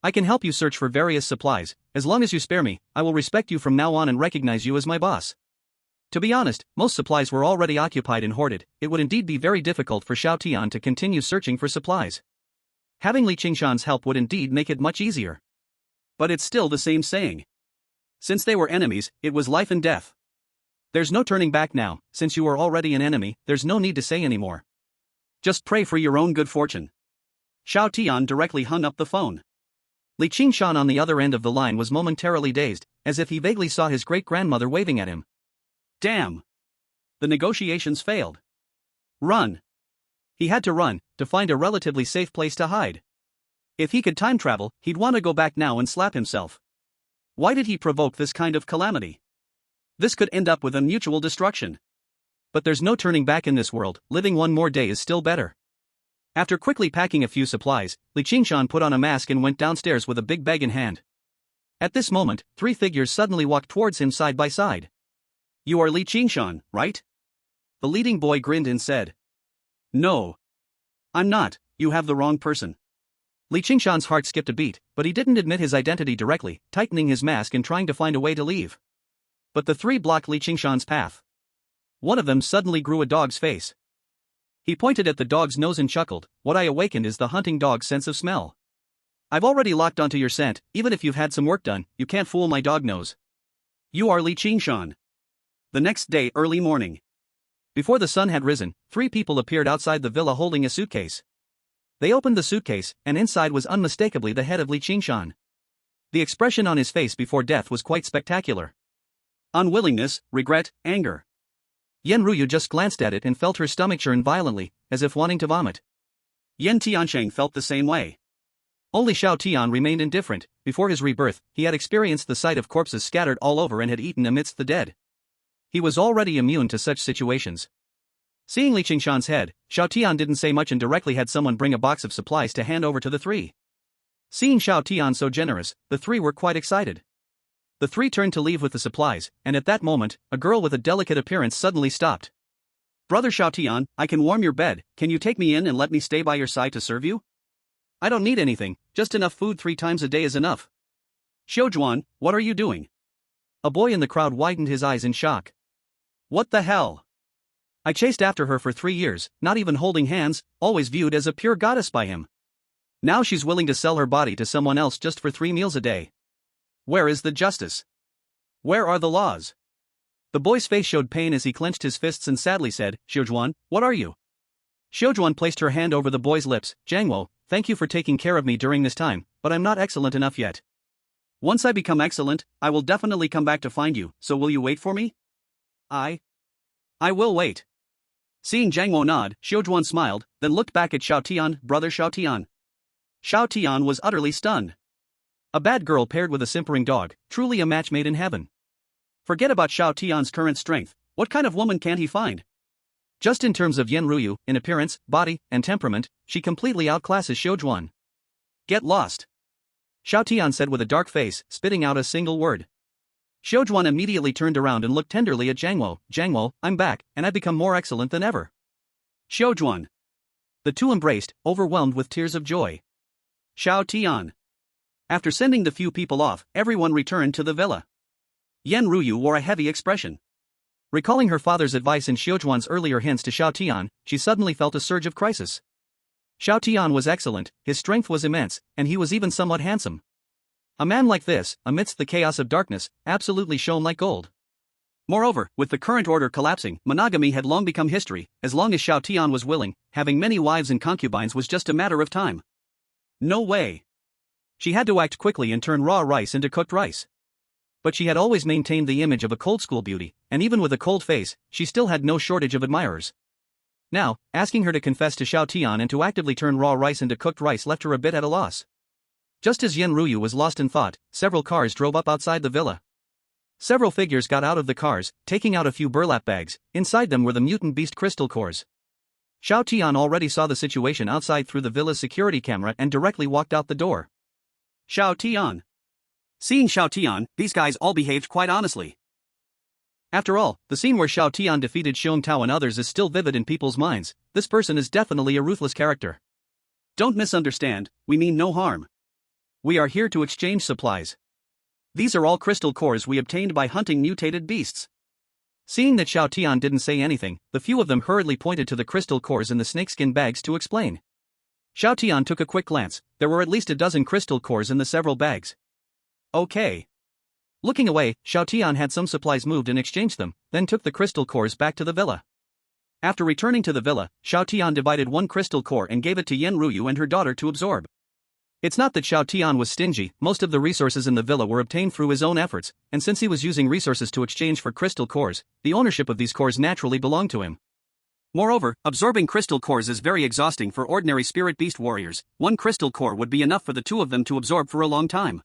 I can help you search for various supplies, as long as you spare me, I will respect you from now on and recognize you as my boss. To be honest, most supplies were already occupied and hoarded, it would indeed be very difficult for Xiao Tian to continue searching for supplies. Having Li Qingshan's help would indeed make it much easier. But it's still the same saying. Since they were enemies, it was life and death. There's no turning back now, since you are already an enemy, there's no need to say anymore. Just pray for your own good fortune. Xiao Tian directly hung up the phone. Li Qingshan on the other end of the line was momentarily dazed, as if he vaguely saw his great-grandmother waving at him. Damn! The negotiations failed. Run! He had to run, to find a relatively safe place to hide. If he could time travel, he'd want to go back now and slap himself. Why did he provoke this kind of calamity? This could end up with a mutual destruction. But there's no turning back in this world, living one more day is still better. After quickly packing a few supplies, Li Qingshan put on a mask and went downstairs with a big bag in hand. At this moment, three figures suddenly walked towards him side by side. You are Li Qingshan, right? The leading boy grinned and said. No. I'm not, you have the wrong person. Li Qingshan's heart skipped a beat, but he didn't admit his identity directly, tightening his mask and trying to find a way to leave. But the three blocked Li Qingshan's path. One of them suddenly grew a dog's face. He pointed at the dog's nose and chuckled, What I awakened is the hunting dog's sense of smell. I've already locked onto your scent, even if you've had some work done, you can't fool my dog nose. You are Li Qingshan. The next day early morning. Before the sun had risen, three people appeared outside the villa holding a suitcase. They opened the suitcase, and inside was unmistakably the head of Li Qingshan. The expression on his face before death was quite spectacular. Unwillingness, regret, anger. Yan Ruyu just glanced at it and felt her stomach churn violently, as if wanting to vomit. Yan Tiansheng felt the same way. Only Xiao Tian remained indifferent. Before his rebirth, he had experienced the sight of corpses scattered all over and had eaten amidst the dead. He was already immune to such situations. Seeing Li Qingshan's head, Xiao Tian didn't say much and directly had someone bring a box of supplies to hand over to the three. Seeing Xiao Tian so generous, the three were quite excited. The three turned to leave with the supplies, and at that moment, a girl with a delicate appearance suddenly stopped. Brother Xiao Tian, I can warm your bed, can you take me in and let me stay by your side to serve you? I don't need anything, just enough food 3 times a day is enough. Xiaozhuan, what are you doing? A boy in the crowd widened his eyes in shock. What the hell? I chased after her for 3 years, not even holding hands, always viewed as a pure goddess by him. Now she's willing to sell her body to someone else just for 3 meals a day. Where is the justice? Where are the laws? The boy's face showed pain as he clenched his fists and sadly said, Xiaojuan, what are you? Xiaojuan placed her hand over the boy's lips. Jiangwo, thank you for taking care of me during this time, but I'm not excellent enough yet. Once I become excellent, I will definitely come back to find you, so will you wait for me? I will wait. Seeing Jiangwo nod, Xiaojuan smiled, then looked back at Xiao Tian, brother Xiao Tian. Xiao Tian was utterly stunned. A bad girl paired with a simpering dog, truly a match made in heaven. Forget about Xiao Tian's current strength, what kind of woman can he find? Just in terms of Yan Ruyu, in appearance, body, and temperament, she completely outclasses Xiaojuan. Get lost. Xiao Tian said with a dark face, spitting out a single word. Xiaojuan immediately turned around and looked tenderly at Jiangwo. Jiangwo, I'm back, and I've become more excellent than ever. Xiaojuan. The two embraced, overwhelmed with tears of joy. Xiao Tian. After sending the few people off, everyone returned to the villa. Yan Ruyu wore a heavy expression. Recalling her father's advice and Xiaojuan's earlier hints to Xiao Tian, she suddenly felt a surge of crisis. Xiao Tian was excellent, his strength was immense, and he was even somewhat handsome. A man like this, amidst the chaos of darkness, absolutely shone like gold. Moreover, with the current order collapsing, monogamy had long become history. As long as Xiao Tian was willing, having many wives and concubines was just a matter of time. No way. She had to act quickly and turn raw rice into cooked rice. But she had always maintained the image of a cold school beauty, and even with a cold face, she still had no shortage of admirers. Now, asking her to confess to Xiao Tian and to actively turn raw rice into cooked rice left her a bit at a loss. Just as Yan Ruyu was lost in thought, several cars drove up outside the villa. Several figures got out of the cars, taking out a few burlap bags. Inside them were the mutant beast crystal cores. Xiao Tian already saw the situation outside through the villa's security camera and directly walked out the door. Xiao Tian. Seeing Xiao Tian, these guys all behaved quite honestly. After all, the scene where Xiao Tian defeated Xiong Tao and others is still vivid in people's minds. This person is definitely a ruthless character. Don't misunderstand, we mean no harm. We are here to exchange supplies. These are all crystal cores we obtained by hunting mutated beasts. Seeing that Xiao Tian didn't say anything, the few of them hurriedly pointed to the crystal cores in the snakeskin bags to explain. Xiao Tian took a quick glance. There were at least a dozen crystal cores in the several bags. Okay. Looking away, Xiao Tian had some supplies moved and exchanged them, then took the crystal cores back to the villa. After returning to the villa, Xiao Tian divided one crystal core and gave it to Yan Ruyu and her daughter to absorb. It's not that Xiao Tian was stingy, most of the resources in the villa were obtained through his own efforts, and since he was using resources to exchange for crystal cores, the ownership of these cores naturally belonged to him. Moreover, absorbing crystal cores is very exhausting for ordinary spirit beast warriors. One crystal core would be enough for the two of them to absorb for a long time.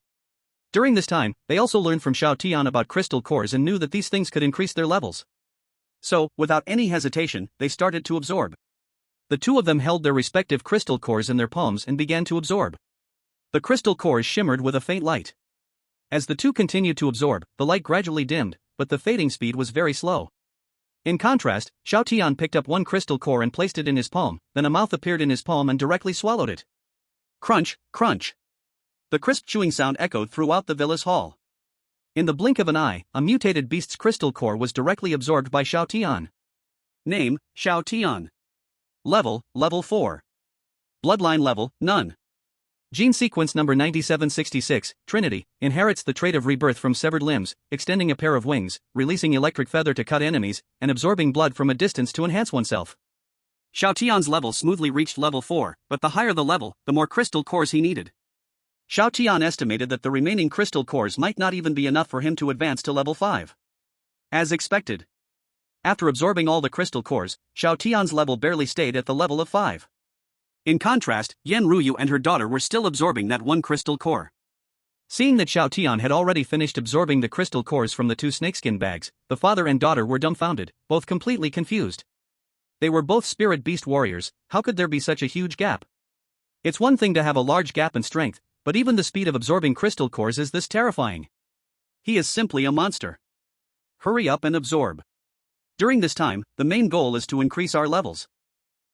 During this time, they also learned from Xiao Tian about crystal cores and knew that these things could increase their levels. So, without any hesitation, they started to absorb. The two of them held their respective crystal cores in their palms and began to absorb. The crystal cores shimmered with a faint light. As the two continued to absorb, the light gradually dimmed, but the fading speed was very slow. In contrast, Xiao Tian picked up one crystal core and placed it in his palm, then a mouth appeared in his palm and directly swallowed it. Crunch, crunch. The crisp chewing sound echoed throughout the villa's hall. In the blink of an eye, a mutated beast's crystal core was directly absorbed by Xiao Tian. Name, Xiao Tian. Level, level 4. Bloodline level, none. Gene sequence number 9766, Trinity, inherits the trait of rebirth from severed limbs, extending a pair of wings, releasing electric feather to cut enemies, and absorbing blood from a distance to enhance oneself. Xiao Tian's level smoothly reached level 4, but the higher the level, the more crystal cores he needed. Xiao Tian estimated that the remaining crystal cores might not even be enough for him to advance to level 5. As expected. After absorbing all the crystal cores, Xiao Tian's level barely stayed at the level of 5. In contrast, Yan Ruyu and her daughter were still absorbing that one crystal core. Seeing that Xiao Tian had already finished absorbing the crystal cores from the two snakeskin bags, the father and daughter were dumbfounded, both completely confused. They were both spirit beast warriors, how could there be such a huge gap? It's one thing to have a large gap in strength, but even the speed of absorbing crystal cores is this terrifying. He is simply a monster. Hurry up and absorb. During this time, the main goal is to increase our levels.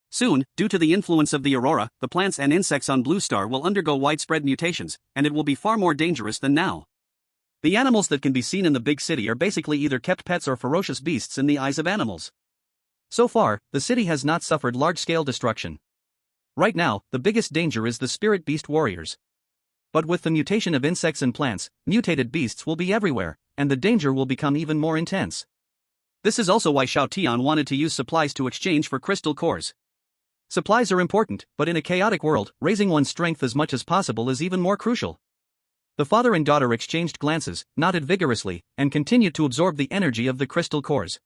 Soon, due to the influence of the aurora, the plants and insects on Blue Star will undergo widespread mutations, and it will be far more dangerous than now. The animals that can be seen in the big city are basically either kept pets or ferocious beasts in the eyes of animals. So far, the city has not suffered large-scale destruction. Right now, the biggest danger is the spirit beast warriors. But with the mutation of insects and plants, mutated beasts will be everywhere, and the danger will become even more intense. This is also why Xiao Tian wanted to use supplies to exchange for crystal cores. Supplies are important, but in a chaotic world, raising one's strength as much as possible is even more crucial. The father and daughter exchanged glances, nodded vigorously, and continued to absorb the energy of the crystal cores.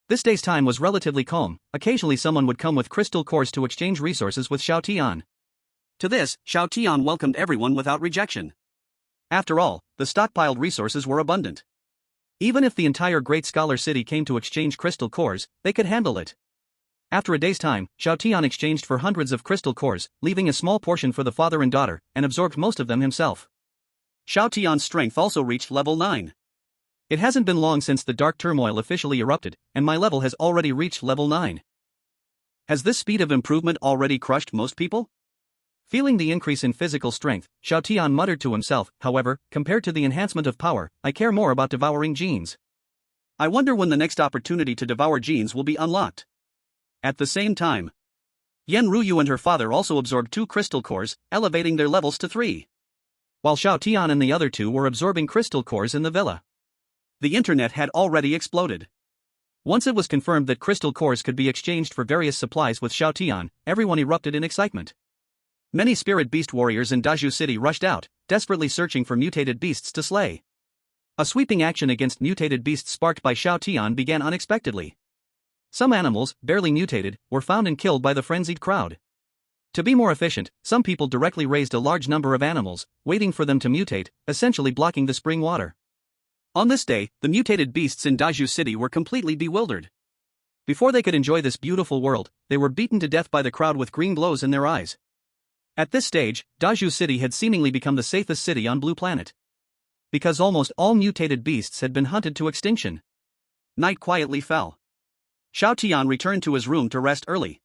This day's time was relatively calm. Occasionally someone would come with crystal cores to exchange resources with Xiao Tian. To this, Xiao Tian welcomed everyone without rejection. After all, the stockpiled resources were abundant. Even if the entire Great Scholar City came to exchange crystal cores, they could handle it. After a day's time, Xiao Tian exchanged for hundreds of crystal cores, leaving a small portion for the father and daughter, and absorbed most of them himself. Xiao Tian's strength also reached level 9. It hasn't been long since the dark turmoil officially erupted, and my level has already reached level 9. Has this speed of improvement already crushed most people? Feeling the increase in physical strength, Xiao Tian muttered to himself, however, compared to the enhancement of power, I care more about devouring genes. I wonder when the next opportunity to devour genes will be unlocked. At the same time, Yan Ruyu and her father also absorbed 2 crystal cores, elevating their levels to 3. While Xiao Tian and the other 2 were absorbing crystal cores in the villa. The internet had already exploded. Once it was confirmed that crystal cores could be exchanged for various supplies with Xiao Tian, everyone erupted in excitement. Many spirit beast warriors in Daju City rushed out, desperately searching for mutated beasts to slay. A sweeping action against mutated beasts sparked by Xiao Tian began unexpectedly. Some animals, barely mutated, were found and killed by the frenzied crowd. To be more efficient, some people directly raised a large number of animals, waiting for them to mutate, essentially blocking the spring water. On this day, the mutated beasts in Daju City were completely bewildered. Before they could enjoy this beautiful world, they were beaten to death by the crowd with green glows in their eyes. At this stage, Daju City had seemingly become the safest city on Blue Planet. Because almost all mutated beasts had been hunted to extinction. Night quietly fell. Xiao Tian returned to his room to rest early.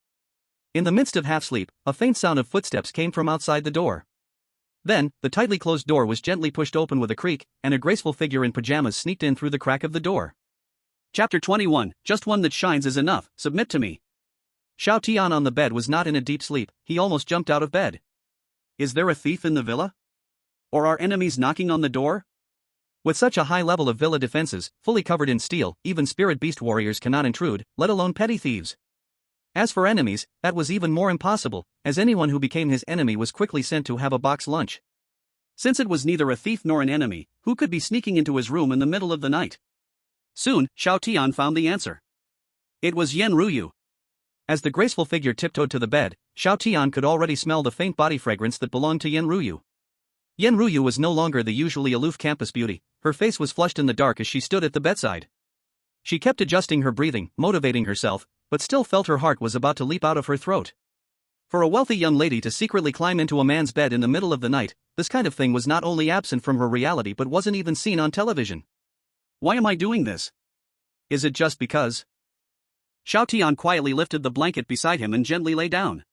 In the midst of half-sleep, a faint sound of footsteps came from outside the door. Then, the tightly closed door was gently pushed open with a creak, and a graceful figure in pajamas sneaked in through the crack of the door. Chapter 21, Just one that shines is enough, submit to me. Xiao Tian on the bed was not in a deep sleep, he almost jumped out of bed. Is there a thief in the villa? Or are enemies knocking on the door? With such a high level of villa defenses, fully covered in steel, even spirit beast warriors cannot intrude, let alone petty thieves. As for enemies, that was even more impossible, as anyone who became his enemy was quickly sent to have a box lunch. Since it was neither a thief nor an enemy, who could be sneaking into his room in the middle of the night? Soon, Xiao Tian found the answer. It was Yan Ruyu. As the graceful figure tiptoed to the bed, Xiao Tian could already smell the faint body fragrance that belonged to Yan Ruyu. Yan Ruyu was no longer the usually aloof campus beauty, her face was flushed in the dark as she stood at the bedside. She kept adjusting her breathing, motivating herself, but still felt her heart was about to leap out of her throat. For a wealthy young lady to secretly climb into a man's bed in the middle of the night, this kind of thing was not only absent from her reality but wasn't even seen on television. Why am I doing this? Is it just because? Xiao Tian quietly lifted the blanket beside him and gently lay down.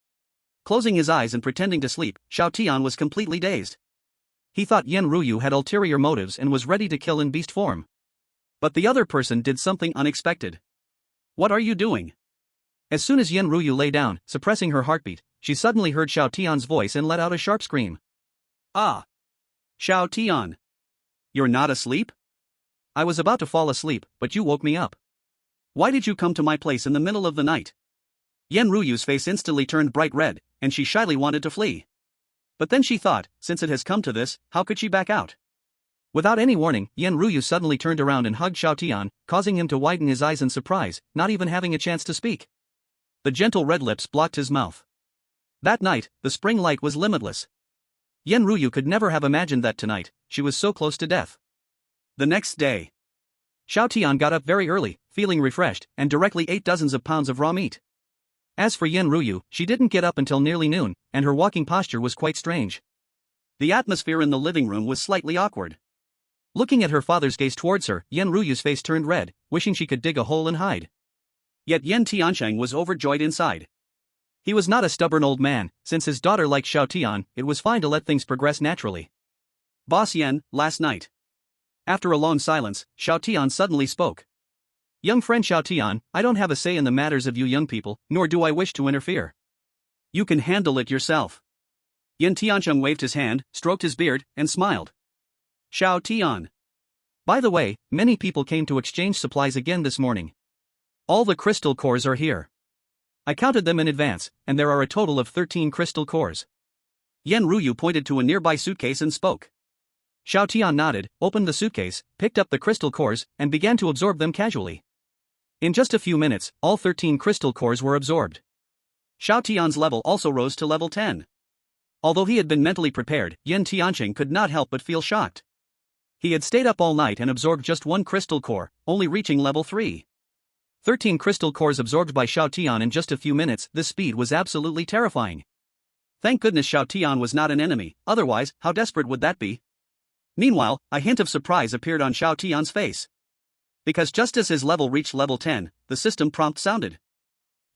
Closing his eyes and pretending to sleep, Xiao Tian was completely dazed. He thought Yan Ruyu had ulterior motives and was ready to kill in beast form. But the other person did something unexpected. What are you doing? As soon as Yan Ruyu lay down, suppressing her heartbeat, she suddenly heard Xiao Tian's voice and let out a sharp scream. Ah! Xiao Tian! You're not asleep? I was about to fall asleep, but you woke me up. Why did you come to my place in the middle of the night? Yan Ruyu's face instantly turned bright red, and she shyly wanted to flee. But then she thought, since it has come to this, how could she back out? Without any warning, Yan Ruyu suddenly turned around and hugged Xiao Tian, causing him to widen his eyes in surprise, not even having a chance to speak. The gentle red lips blocked his mouth. That night, the spring light was limitless. Yan Ruyu could never have imagined that tonight, she was so close to death. The next day, Xiao Tian got up very early, feeling refreshed, and directly ate dozens of pounds of raw meat. As for Yan Ruyu, she didn't get up until nearly noon, and her walking posture was quite strange. The atmosphere in the living room was slightly awkward. Looking at her father's gaze towards her, Yan Ruyu's face turned red, wishing she could dig a hole and hide. Yet Yan Tiansheng was overjoyed inside. He was not a stubborn old man, since his daughter liked Xiao Tian, it was fine to let things progress naturally. Boss Yan, last night. After a long silence, Xiao Tian suddenly spoke. Young friend Xiao Tian, I don't have a say in the matters of you young people, nor do I wish to interfere. You can handle it yourself. Yan Tiancheng waved his hand, stroked his beard, and smiled. Xiao Tian. By the way, many people came to exchange supplies again this morning. All the crystal cores are here. I counted them in advance, and there are a total of 13 crystal cores. Yan Ruyu pointed to a nearby suitcase and spoke. Xiao Tian nodded, opened the suitcase, picked up the crystal cores, and began to absorb them casually. In just a few minutes, all 13 crystal cores were absorbed. Xiao Tian's level also rose to level 10. Although he had been mentally prepared, Yan Tiancheng could not help but feel shocked. He had stayed up all night and absorbed just one crystal core, only reaching level 3. 13 crystal cores absorbed by Xiao Tian in just a few minutes. This speed was absolutely terrifying. Thank goodness Xiao Tian was not an enemy, otherwise, how desperate would that be? Meanwhile, a hint of surprise appeared on Xiao Tian's face. Because just as his level reached level 10, the system prompt sounded.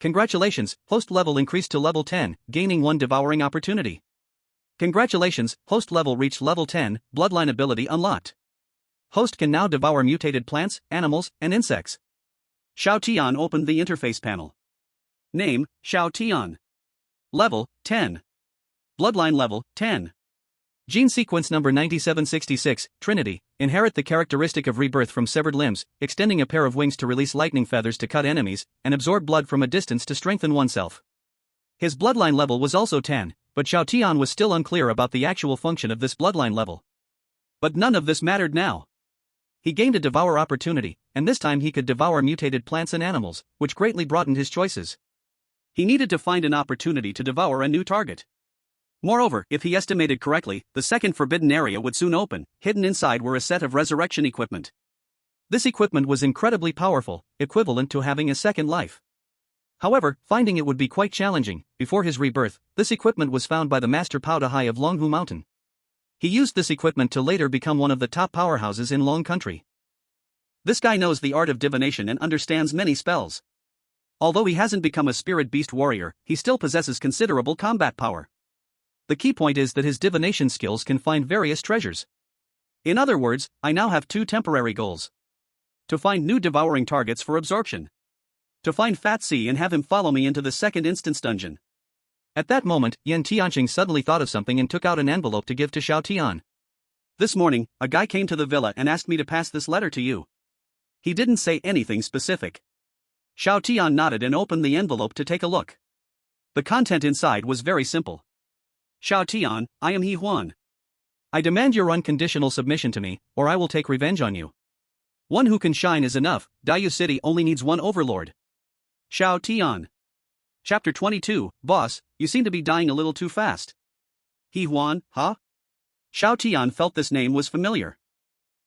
Congratulations, host level increased to level 10, gaining one devouring opportunity. Congratulations, host level reached level 10, bloodline ability unlocked. Host can now devour mutated plants, animals, and insects. Xiao Tian opened the interface panel. Name, Xiao Tian. Level, 10. Bloodline level, 10. Gene sequence number 9766, Trinity, inherit the characteristic of rebirth from severed limbs, extending a pair of wings to release lightning feathers to cut enemies, and absorb blood from a distance to strengthen oneself. His bloodline level was also 10, but Xiao Tian was still unclear about the actual function of this bloodline level. But none of this mattered now. He gained a devour opportunity, and this time he could devour mutated plants and animals, which greatly broadened his choices. He needed to find an opportunity to devour a new target. Moreover, if he estimated correctly, the second forbidden area would soon open. Hidden inside were a set of resurrection equipment. This equipment was incredibly powerful, equivalent to having a second life. However, finding it would be quite challenging. Before his rebirth, this equipment was found by the master Pao Dahai of Longhu Mountain. He used this equipment to later become one of the top powerhouses in Long Country. This guy knows the art of divination and understands many spells. Although he hasn't become a spirit beast warrior, he still possesses considerable combat power. The key point is that his divination skills can find various treasures. In other words, I now have two temporary goals. To find new devouring targets for absorption. To find Fat C and have him follow me into the second instance dungeon. At that moment, Yan Tiancheng suddenly thought of something and took out an envelope to give to Xiao Tian. This morning, a guy came to the villa and asked me to pass this letter to you. He didn't say anything specific. Xiao Tian nodded and opened the envelope to take a look. The content inside was very simple. Xiao Tian, I am He Huan. I demand your unconditional submission to me, or I will take revenge on you. One who can shine is enough. Daiyu City only needs one overlord. Xiao Tian. Chapter 22, Boss, you seem to be dying a little too fast. He Huan, huh? Xiao Tian felt this name was familiar.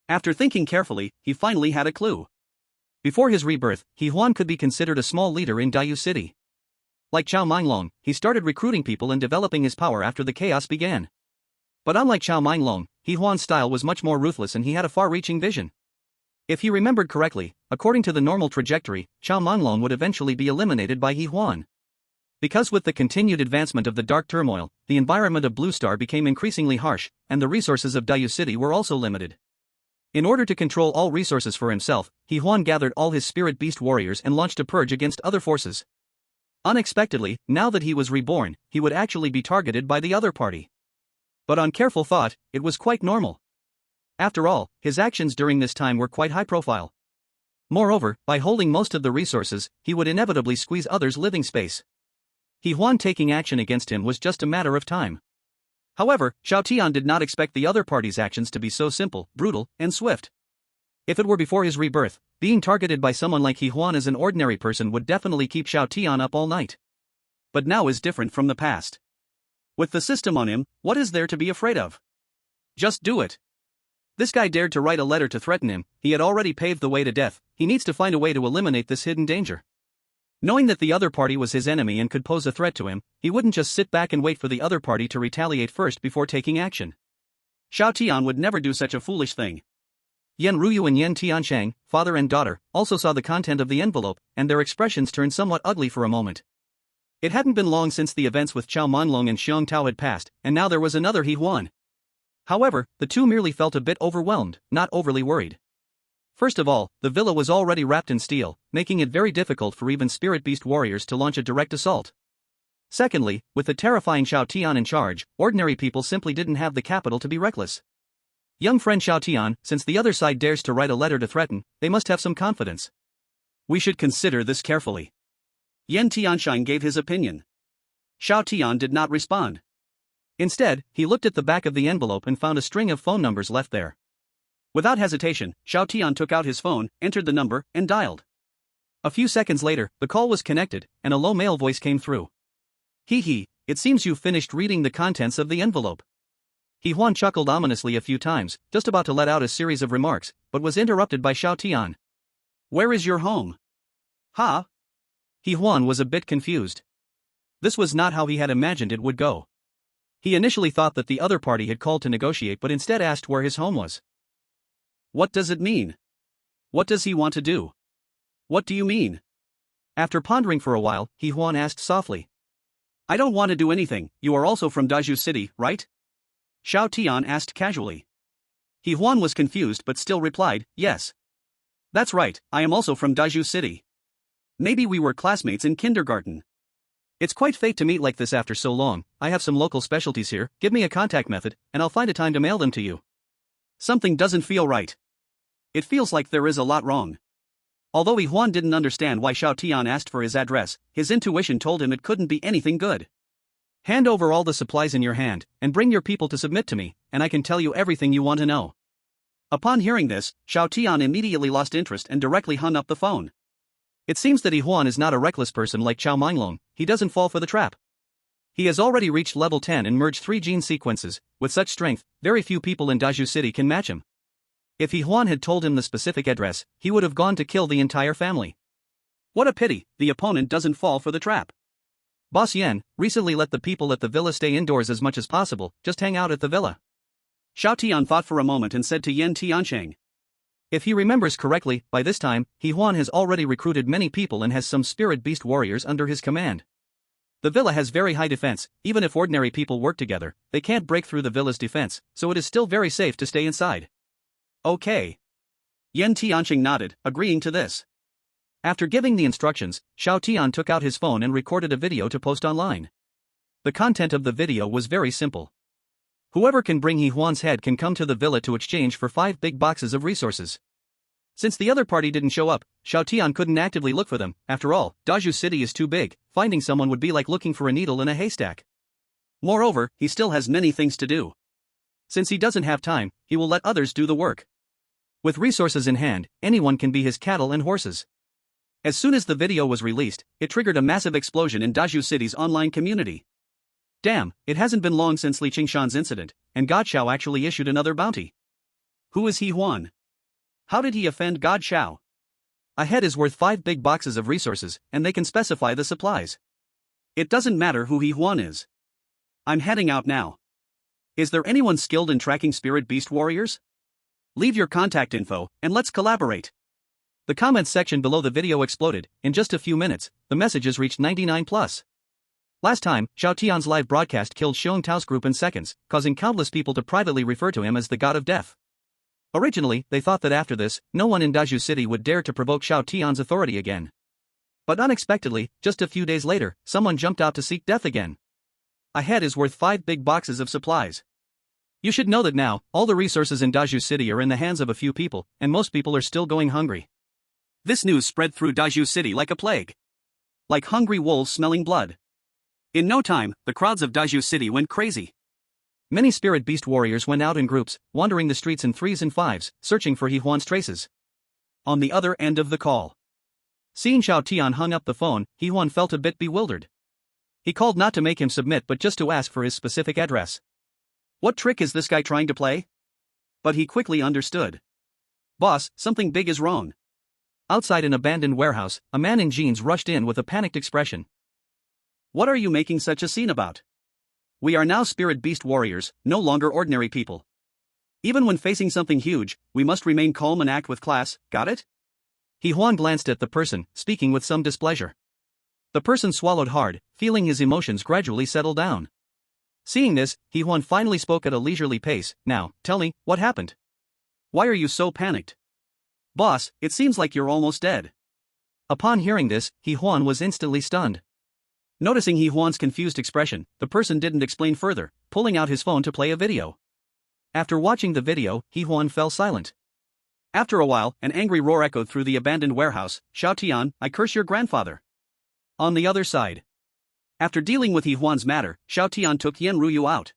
After thinking carefully, he finally had a clue. Before his rebirth, He Huan could be considered a small leader in Daiyu City. Like Chao Minglong, he started recruiting people and developing his power after the chaos began. But unlike Chao Minglong, He Huan's style was much more ruthless and he had a far-reaching vision. If he remembered correctly, according to the normal trajectory, Chao Minglong would eventually be eliminated by He Huan. Because with the continued advancement of the dark turmoil, the environment of Blue Star became increasingly harsh, and the resources of Daiyu City were also limited. In order to control all resources for himself, He Huan gathered all his spirit beast warriors and launched a purge against other forces. Unexpectedly, now that he was reborn, he would actually be targeted by the other party. But on careful thought, it was quite normal. After all, his actions during this time were quite high profile. Moreover, by holding most of the resources, he would inevitably squeeze others' living space. He Huan taking action against him was just a matter of time. However, Xiao Tian did not expect the other party's actions to be so simple, brutal, and swift. If it were before his rebirth, being targeted by someone like He Huan as an ordinary person would definitely keep Xiao Tian up all night. But now is different from the past. With the system on him, what is there to be afraid of? Just do it. This guy dared to write a letter to threaten him. He had already paved the way to death. He needs to find a way to eliminate this hidden danger. Knowing that the other party was his enemy and could pose a threat to him, he wouldn't just sit back and wait for the other party to retaliate first before taking action. Xiao Tian would never do such a foolish thing. Yan Ruyu and Yan Tiancheng, father and daughter, also saw the content of the envelope, and their expressions turned somewhat ugly for a moment. It hadn't been long since the events with Chao Manlong and Xiong Tao had passed, and now there was another He Huan. However, the two merely felt a bit overwhelmed, not overly worried. First of all, the villa was already wrapped in steel, making it very difficult for even spirit beast warriors to launch a direct assault. Secondly, with the terrifying Xiao Tian in charge, ordinary people simply didn't have the capital to be reckless. Young friend Xiao Tian, since the other side dares to write a letter to threaten, they must have some confidence. We should consider this carefully. Yan Tiansheng gave his opinion. Xiao Tian did not respond. Instead, he looked at the back of the envelope and found a string of phone numbers left there. Without hesitation, Xiao Tian took out his phone, entered the number, and dialed. A few seconds later, the call was connected, and a low male voice came through. Hee hee, it seems you've finished reading the contents of the envelope. He Huan chuckled ominously a few times, just about to let out a series of remarks, but was interrupted by Xiao Tian. Where is your home? Ha? He Huan was a bit confused. This was not how he had imagined it would go. He initially thought that the other party had called to negotiate but instead asked where his home was. What does it mean? What does he want to do? What do you mean? After pondering for a while, He Huan asked softly. I don't want to do anything, you are also from Daju City, right? Xiao Tian asked casually. He Huan was confused but still replied, yes. That's right, I am also from Daju City. Maybe we were classmates in kindergarten. It's quite fate to meet like this after so long. I have some local specialties here, give me a contact method, and I'll find a time to mail them to you. Something doesn't feel right. It feels like there is a lot wrong. Although He Huan didn't understand why Xiao Tian asked for his address, his intuition told him it couldn't be anything good. Hand over all the supplies in your hand, and bring your people to submit to me, and I can tell you everything you want to know. Upon hearing this, Xiao Tian immediately lost interest and directly hung up the phone. It seems that He Huan is not a reckless person like Chao Minglong, he doesn't fall for the trap. He has already reached level 10 and merged 3 gene sequences. With such strength, very few people in Daju City can match him. If He Huan had told him the specific address, he would have gone to kill the entire family. What a pity, the opponent doesn't fall for the trap. Boss Yan, recently let the people at the villa stay indoors as much as possible, just hang out at the villa. Xiao Tian thought for a moment and said to Yan Tiansheng. If he remembers correctly, by this time, He Huan has already recruited many people and has some spirit beast warriors under his command. The villa has very high defense, even if ordinary people work together, they can't break through the villa's defense, so it is still very safe to stay inside. Okay. Yan Tianqing nodded, agreeing to this. After giving the instructions, Xiao Tian took out his phone and recorded a video to post online. The content of the video was very simple. Whoever can bring He Huan's head can come to the villa to exchange for 5 big boxes of resources. Since the other party didn't show up, Xiao Tian couldn't actively look for them. After all, Daju City is too big, finding someone would be like looking for a needle in a haystack. Moreover, he still has many things to do. Since he doesn't have time, he will let others do the work. With resources in hand, anyone can be his cattle and horses. As soon as the video was released, it triggered a massive explosion in Daju City's online community. Damn, it hasn't been long since Li Qingshan's incident, and God Xiao actually issued another bounty. Who is He Huan? How did he offend God Xiao? A head is worth 5 big boxes of resources, and they can specify the supplies. It doesn't matter who He Huan is. I'm heading out now. Is there anyone skilled in tracking spirit beast warriors? Leave your contact info, and let's collaborate. The comments section below the video exploded. In just a few minutes, the messages reached 99+. Last time, Xiao Tian's live broadcast killed Xiong Tao's group in seconds, causing countless people to privately refer to him as the god of death. Originally, they thought that after this, no one in Daju City would dare to provoke Xiao Tian's authority again. But unexpectedly, just a few days later, someone jumped out to seek death again. A head is worth 5 big boxes of supplies. You should know that now, all the resources in Daju City are in the hands of a few people, and most people are still going hungry. This news spread through Daju City like a plague. Like hungry wolves smelling blood. In no time, the crowds of Daju City went crazy. Many spirit beast warriors went out in groups, wandering the streets in 3s and 5s, searching for He Huan's traces. On the other end of the call. Seeing Xiao Tian hung up the phone, He Huan felt a bit bewildered. He called not to make him submit but just to ask for his specific address. What trick is this guy trying to play? But he quickly understood. Boss, something big is wrong. Outside an abandoned warehouse, a man in jeans rushed in with a panicked expression. What are you making such a scene about? We are now spirit beast warriors, no longer ordinary people. Even when facing something huge, we must remain calm and act with class, got it? He Huan glanced at the person, speaking with some displeasure. The person swallowed hard, feeling his emotions gradually settle down. Seeing this, He Huan finally spoke at a leisurely pace. Now, tell me, what happened? Why are you so panicked? Boss, it seems like you're almost dead. Upon hearing this, He Huan was instantly stunned. Noticing He Huan's confused expression, the person didn't explain further, pulling out his phone to play a video. After watching the video, He Huan fell silent. After a while, an angry roar echoed through the abandoned warehouse. "Xiao Tian, I curse your grandfather." On the other side. After dealing with He Huan's matter, Xiao Tian took Yan Ruyu out.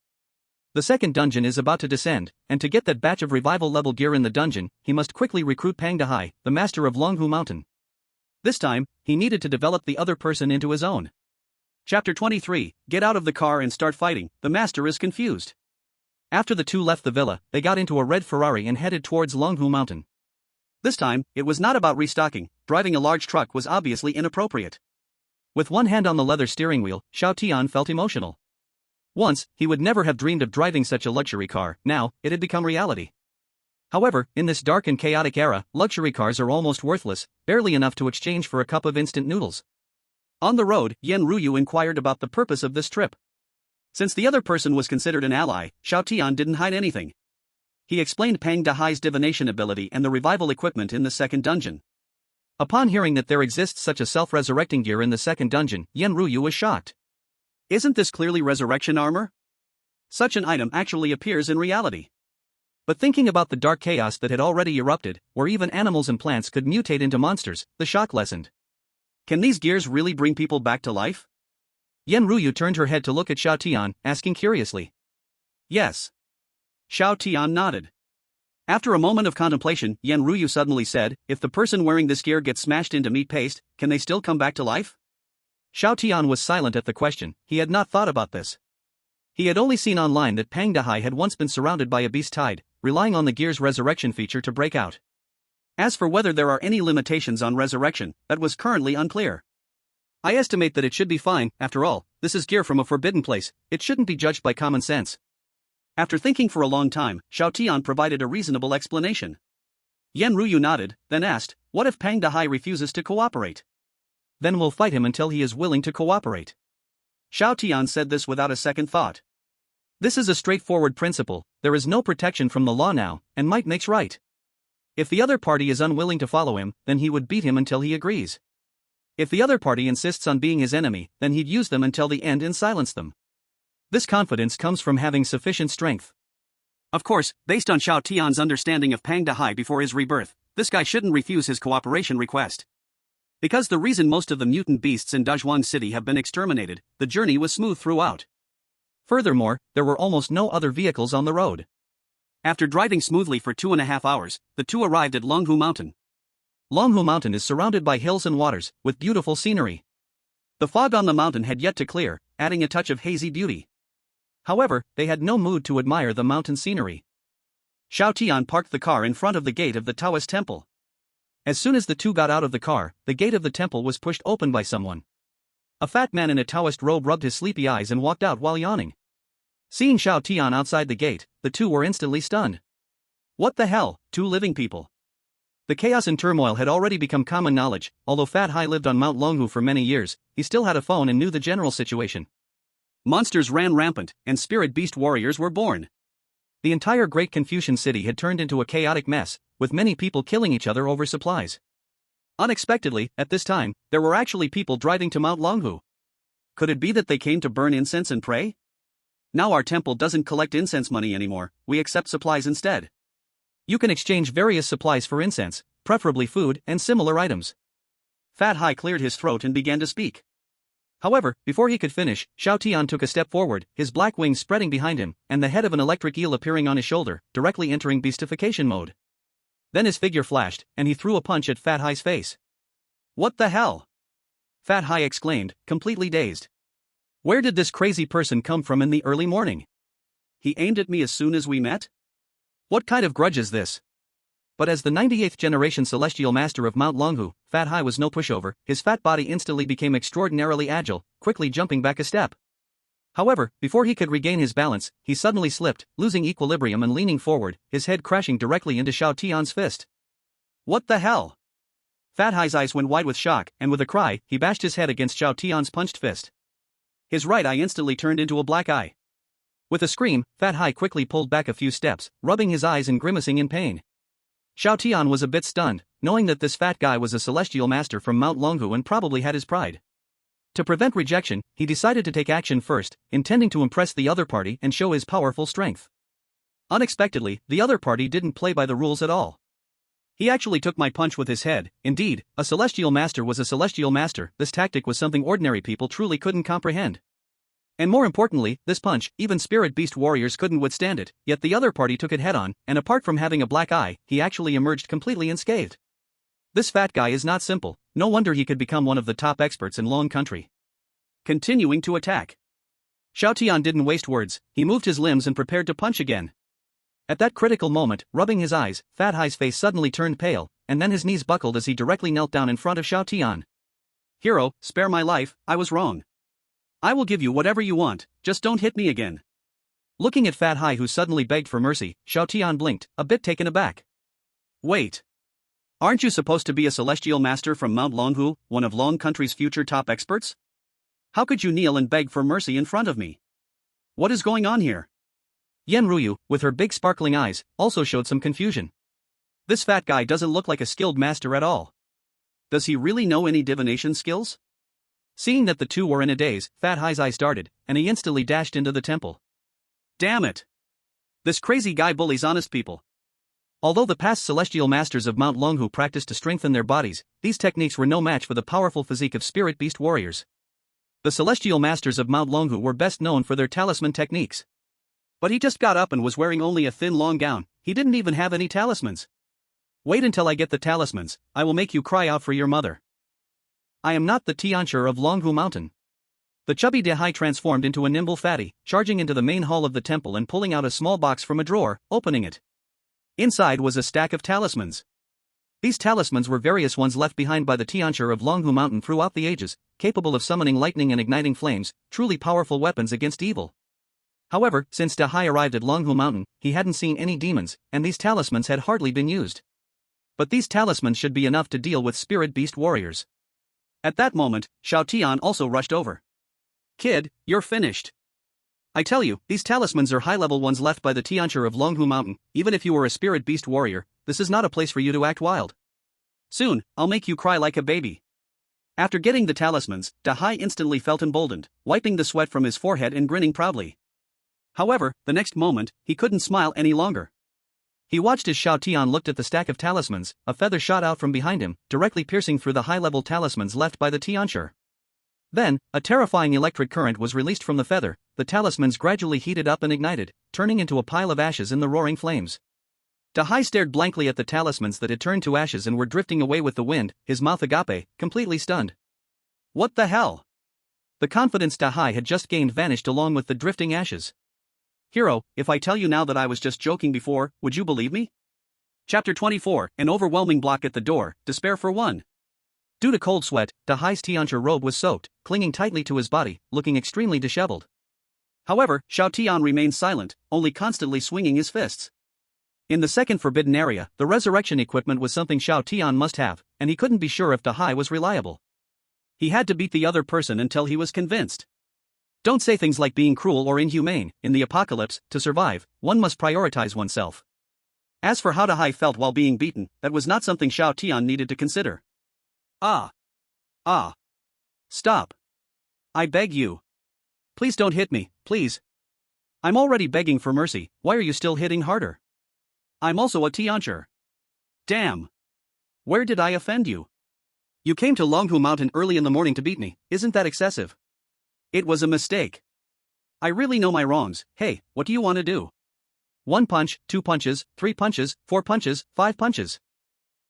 The second dungeon is about to descend, and to get that batch of revival-level gear in the dungeon, he must quickly recruit Pang Dahai, the master of Longhu Mountain. This time, he needed to develop the other person into his own. Chapter 23, Get out of the car and start fighting. The master is confused. After the two left the villa, they got into a red Ferrari and headed towards Longhu Mountain. This time, it was not about restocking. Driving a large truck was obviously inappropriate. With one hand on the leather steering wheel, Xiao Tian felt emotional. Once, he would never have dreamed of driving such a luxury car. Now, it had become reality. However, in this dark and chaotic era, luxury cars are almost worthless, barely enough to exchange for a cup of instant noodles. On the road, Yan Ruyu inquired about the purpose of this trip. Since the other person was considered an ally, Xiao Tian didn't hide anything. He explained Pang Dahai's divination ability and the revival equipment in the second dungeon. Upon hearing that there exists such a self-resurrecting gear in the second dungeon, Yan Ruyu was shocked. Isn't this clearly resurrection armor? Such an item actually appears in reality. But thinking about the dark chaos that had already erupted, where even animals and plants could mutate into monsters, the shock lessened. Can these gears really bring people back to life? Yan Ruyu turned her head to look at Xiao Tian, asking curiously. Yes. Xiao Tian nodded. After a moment of contemplation, Yan Ruyu suddenly said, if the person wearing this gear gets smashed into meat paste, can they still come back to life? Xiao Tian was silent at the question. He had not thought about this. He had only seen online that Pang Dahai had once been surrounded by a beast tide, relying on the gear's resurrection feature to break out. As for whether there are any limitations on resurrection, that was currently unclear. I estimate that it should be fine. After all, this is gear from a forbidden place. It shouldn't be judged by common sense. After thinking for a long time, Xiao Tian provided a reasonable explanation. Yan Ruyu nodded, then asked, what if Pang Dahai refuses to cooperate? Then we'll fight him until he is willing to cooperate. Xiao Tian said this without a second thought. This is a straightforward principle. There is no protection from the law now, and might makes right. If the other party is unwilling to follow him, then he would beat him until he agrees. If the other party insists on being his enemy, then he'd use them until the end and silence them. This confidence comes from having sufficient strength. Of course, based on Xiao Tian's understanding of Pang Dahai before his rebirth, this guy shouldn't refuse his cooperation request. Because the reason most of the mutant beasts in Dazhuang City have been exterminated, the journey was smooth throughout. Furthermore, there were almost no other vehicles on the road. After driving smoothly for 2.5 hours, the two arrived at Longhu Mountain. Longhu Mountain is surrounded by hills and waters, with beautiful scenery. The fog on the mountain had yet to clear, adding a touch of hazy beauty. However, they had no mood to admire the mountain scenery. Xiao Tian parked the car in front of the gate of the Taoist temple. As soon as the two got out of the car, the gate of the temple was pushed open by someone. A fat man in a Taoist robe rubbed his sleepy eyes and walked out while yawning. Seeing Xiao Tian outside the gate, the two were instantly stunned. What the hell, two living people? The chaos and turmoil had already become common knowledge. Although Fat Hai lived on Mount Longhu for many years, he still had a phone and knew the general situation. Monsters ran rampant, and spirit beast warriors were born. The entire Great Confucian City had turned into a chaotic mess, with many people killing each other over supplies. Unexpectedly, at this time, there were actually people driving to Mount Longhu. Could it be that they came to burn incense and pray? Now our temple doesn't collect incense money anymore, we accept supplies instead. You can exchange various supplies for incense, preferably food and similar items. Fat Hai cleared his throat and began to speak. However, before he could finish, Xiao Tian took a step forward, his black wings spreading behind him, and the head of an electric eel appearing on his shoulder, directly entering Beastification mode. Then his figure flashed, and he threw a punch at Fat Hai's face. What the hell? Fat Hai exclaimed, completely dazed. Where did this crazy person come from in the early morning? He aimed at me as soon as we met? What kind of grudge is this? But as the 98th generation celestial master of Mount Longhu, Fat Hai was no pushover. His fat body instantly became extraordinarily agile, quickly jumping back a step. However, before he could regain his balance, he suddenly slipped, losing equilibrium and leaning forward, his head crashing directly into Xiao Tian's fist. What the hell? Fat Hai's eyes went wide with shock, and with a cry, he bashed his head against Xiao Tian's punched fist. His right eye instantly turned into a black eye. With a scream, Fat Hai quickly pulled back a few steps, rubbing his eyes and grimacing in pain. Xiao Tian was a bit stunned, knowing that this fat guy was a celestial master from Mount Longhu and probably had his pride. To prevent rejection, he decided to take action first, intending to impress the other party and show his powerful strength. Unexpectedly, the other party didn't play by the rules at all. He actually took my punch with his head. Indeed, a celestial master was a celestial master. This tactic was something ordinary people truly couldn't comprehend. And more importantly, this punch, even spirit beast warriors couldn't withstand it, yet the other party took it head-on, and apart from having a black eye, he actually emerged completely unscathed. This fat guy is not simple, no wonder he could become one of the top experts in Long Country. Continuing to attack. Xiao Tian didn't waste words, he moved his limbs and prepared to punch again. At that critical moment, rubbing his eyes, Fat Hai's face suddenly turned pale, and then his knees buckled as he directly knelt down in front of Xiao Tian. "Hero, spare my life, I was wrong. I will give you whatever you want, just don't hit me again." Looking at Fat Hai who suddenly begged for mercy, Xiao Tian blinked, a bit taken aback. "Wait. Aren't you supposed to be a celestial master from Mount Longhu, one of Long Country's future top experts? How could you kneel and beg for mercy in front of me? What is going on here?" Yen Ruyu, with her big sparkling eyes, also showed some confusion. This fat guy doesn't look like a skilled master at all. Does he really know any divination skills? Seeing that the two were in a daze, Fat Hai's eyes darted, and he instantly dashed into the temple. Damn it! This crazy guy bullies honest people. Although the past celestial masters of Mount Longhu practiced to strengthen their bodies, these techniques were no match for the powerful physique of spirit beast warriors. The celestial masters of Mount Longhu were best known for their talisman techniques. But he just got up and was wearing only a thin long gown, he didn't even have any talismans. "Wait until I get the talismans, I will make you cry out for your mother. I am not the Tiancher of Longhu Mountain." The chubby Dehai transformed into a nimble fatty, charging into the main hall of the temple and pulling out a small box from a drawer, opening it. Inside was a stack of talismans. These talismans were various ones left behind by the Tiancher of Longhu Mountain throughout the ages, capable of summoning lightning and igniting flames, truly powerful weapons against evil. However, since Dehai arrived at Longhu Mountain, he hadn't seen any demons, and these talismans had hardly been used. But these talismans should be enough to deal with spirit beast warriors. At that moment, Xiao Tian also rushed over. "Kid, you're finished. I tell you, these talismans are high-level ones left by the Tiancher of Longhu Mountain. Even if you were a spirit beast warrior, this is not a place for you to act wild. Soon, I'll make you cry like a baby." After getting the talismans, Dehai instantly felt emboldened, wiping the sweat from his forehead and grinning proudly. However, the next moment, he couldn't smile any longer. He watched as Xiao Tian looked at the stack of talismans, a feather shot out from behind him, directly piercing through the high-level talismans left by the Tiancher. Then, a terrifying electric current was released from the feather, the talismans gradually heated up and ignited, turning into a pile of ashes in the roaring flames. Dehai stared blankly at the talismans that had turned to ashes and were drifting away with the wind, his mouth agape, completely stunned. What the hell? The confidence Dehai had just gained vanished along with the drifting ashes. "Hero, if I tell you now that I was just joking before, would you believe me?" Chapter 24, an overwhelming block at the door, despair for one. Due to cold sweat, Dehai's Tiancher robe was soaked, clinging tightly to his body, looking extremely disheveled. However, Xiao Tian remained silent, only constantly swinging his fists. In the second forbidden area, the resurrection equipment was something Xiao Tian must have, and he couldn't be sure if Dehai was reliable. He had to beat the other person until he was convinced. Don't say things like being cruel or inhumane. In the apocalypse, to survive, one must prioritize oneself. As for how Dehai felt while being beaten, that was not something Xiao Tian needed to consider. Stop. I beg you. Please don't hit me, please. I'm already begging for mercy, why are you still hitting harder? I'm also a Tiancher. Damn. Where did I offend you? You came to Longhu Mountain early in the morning to beat me, isn't that excessive? It was a mistake. I really know my wrongs. Hey, what do you want to do? 1 punch, 2 punches, 3 punches, 4 punches, 5 punches.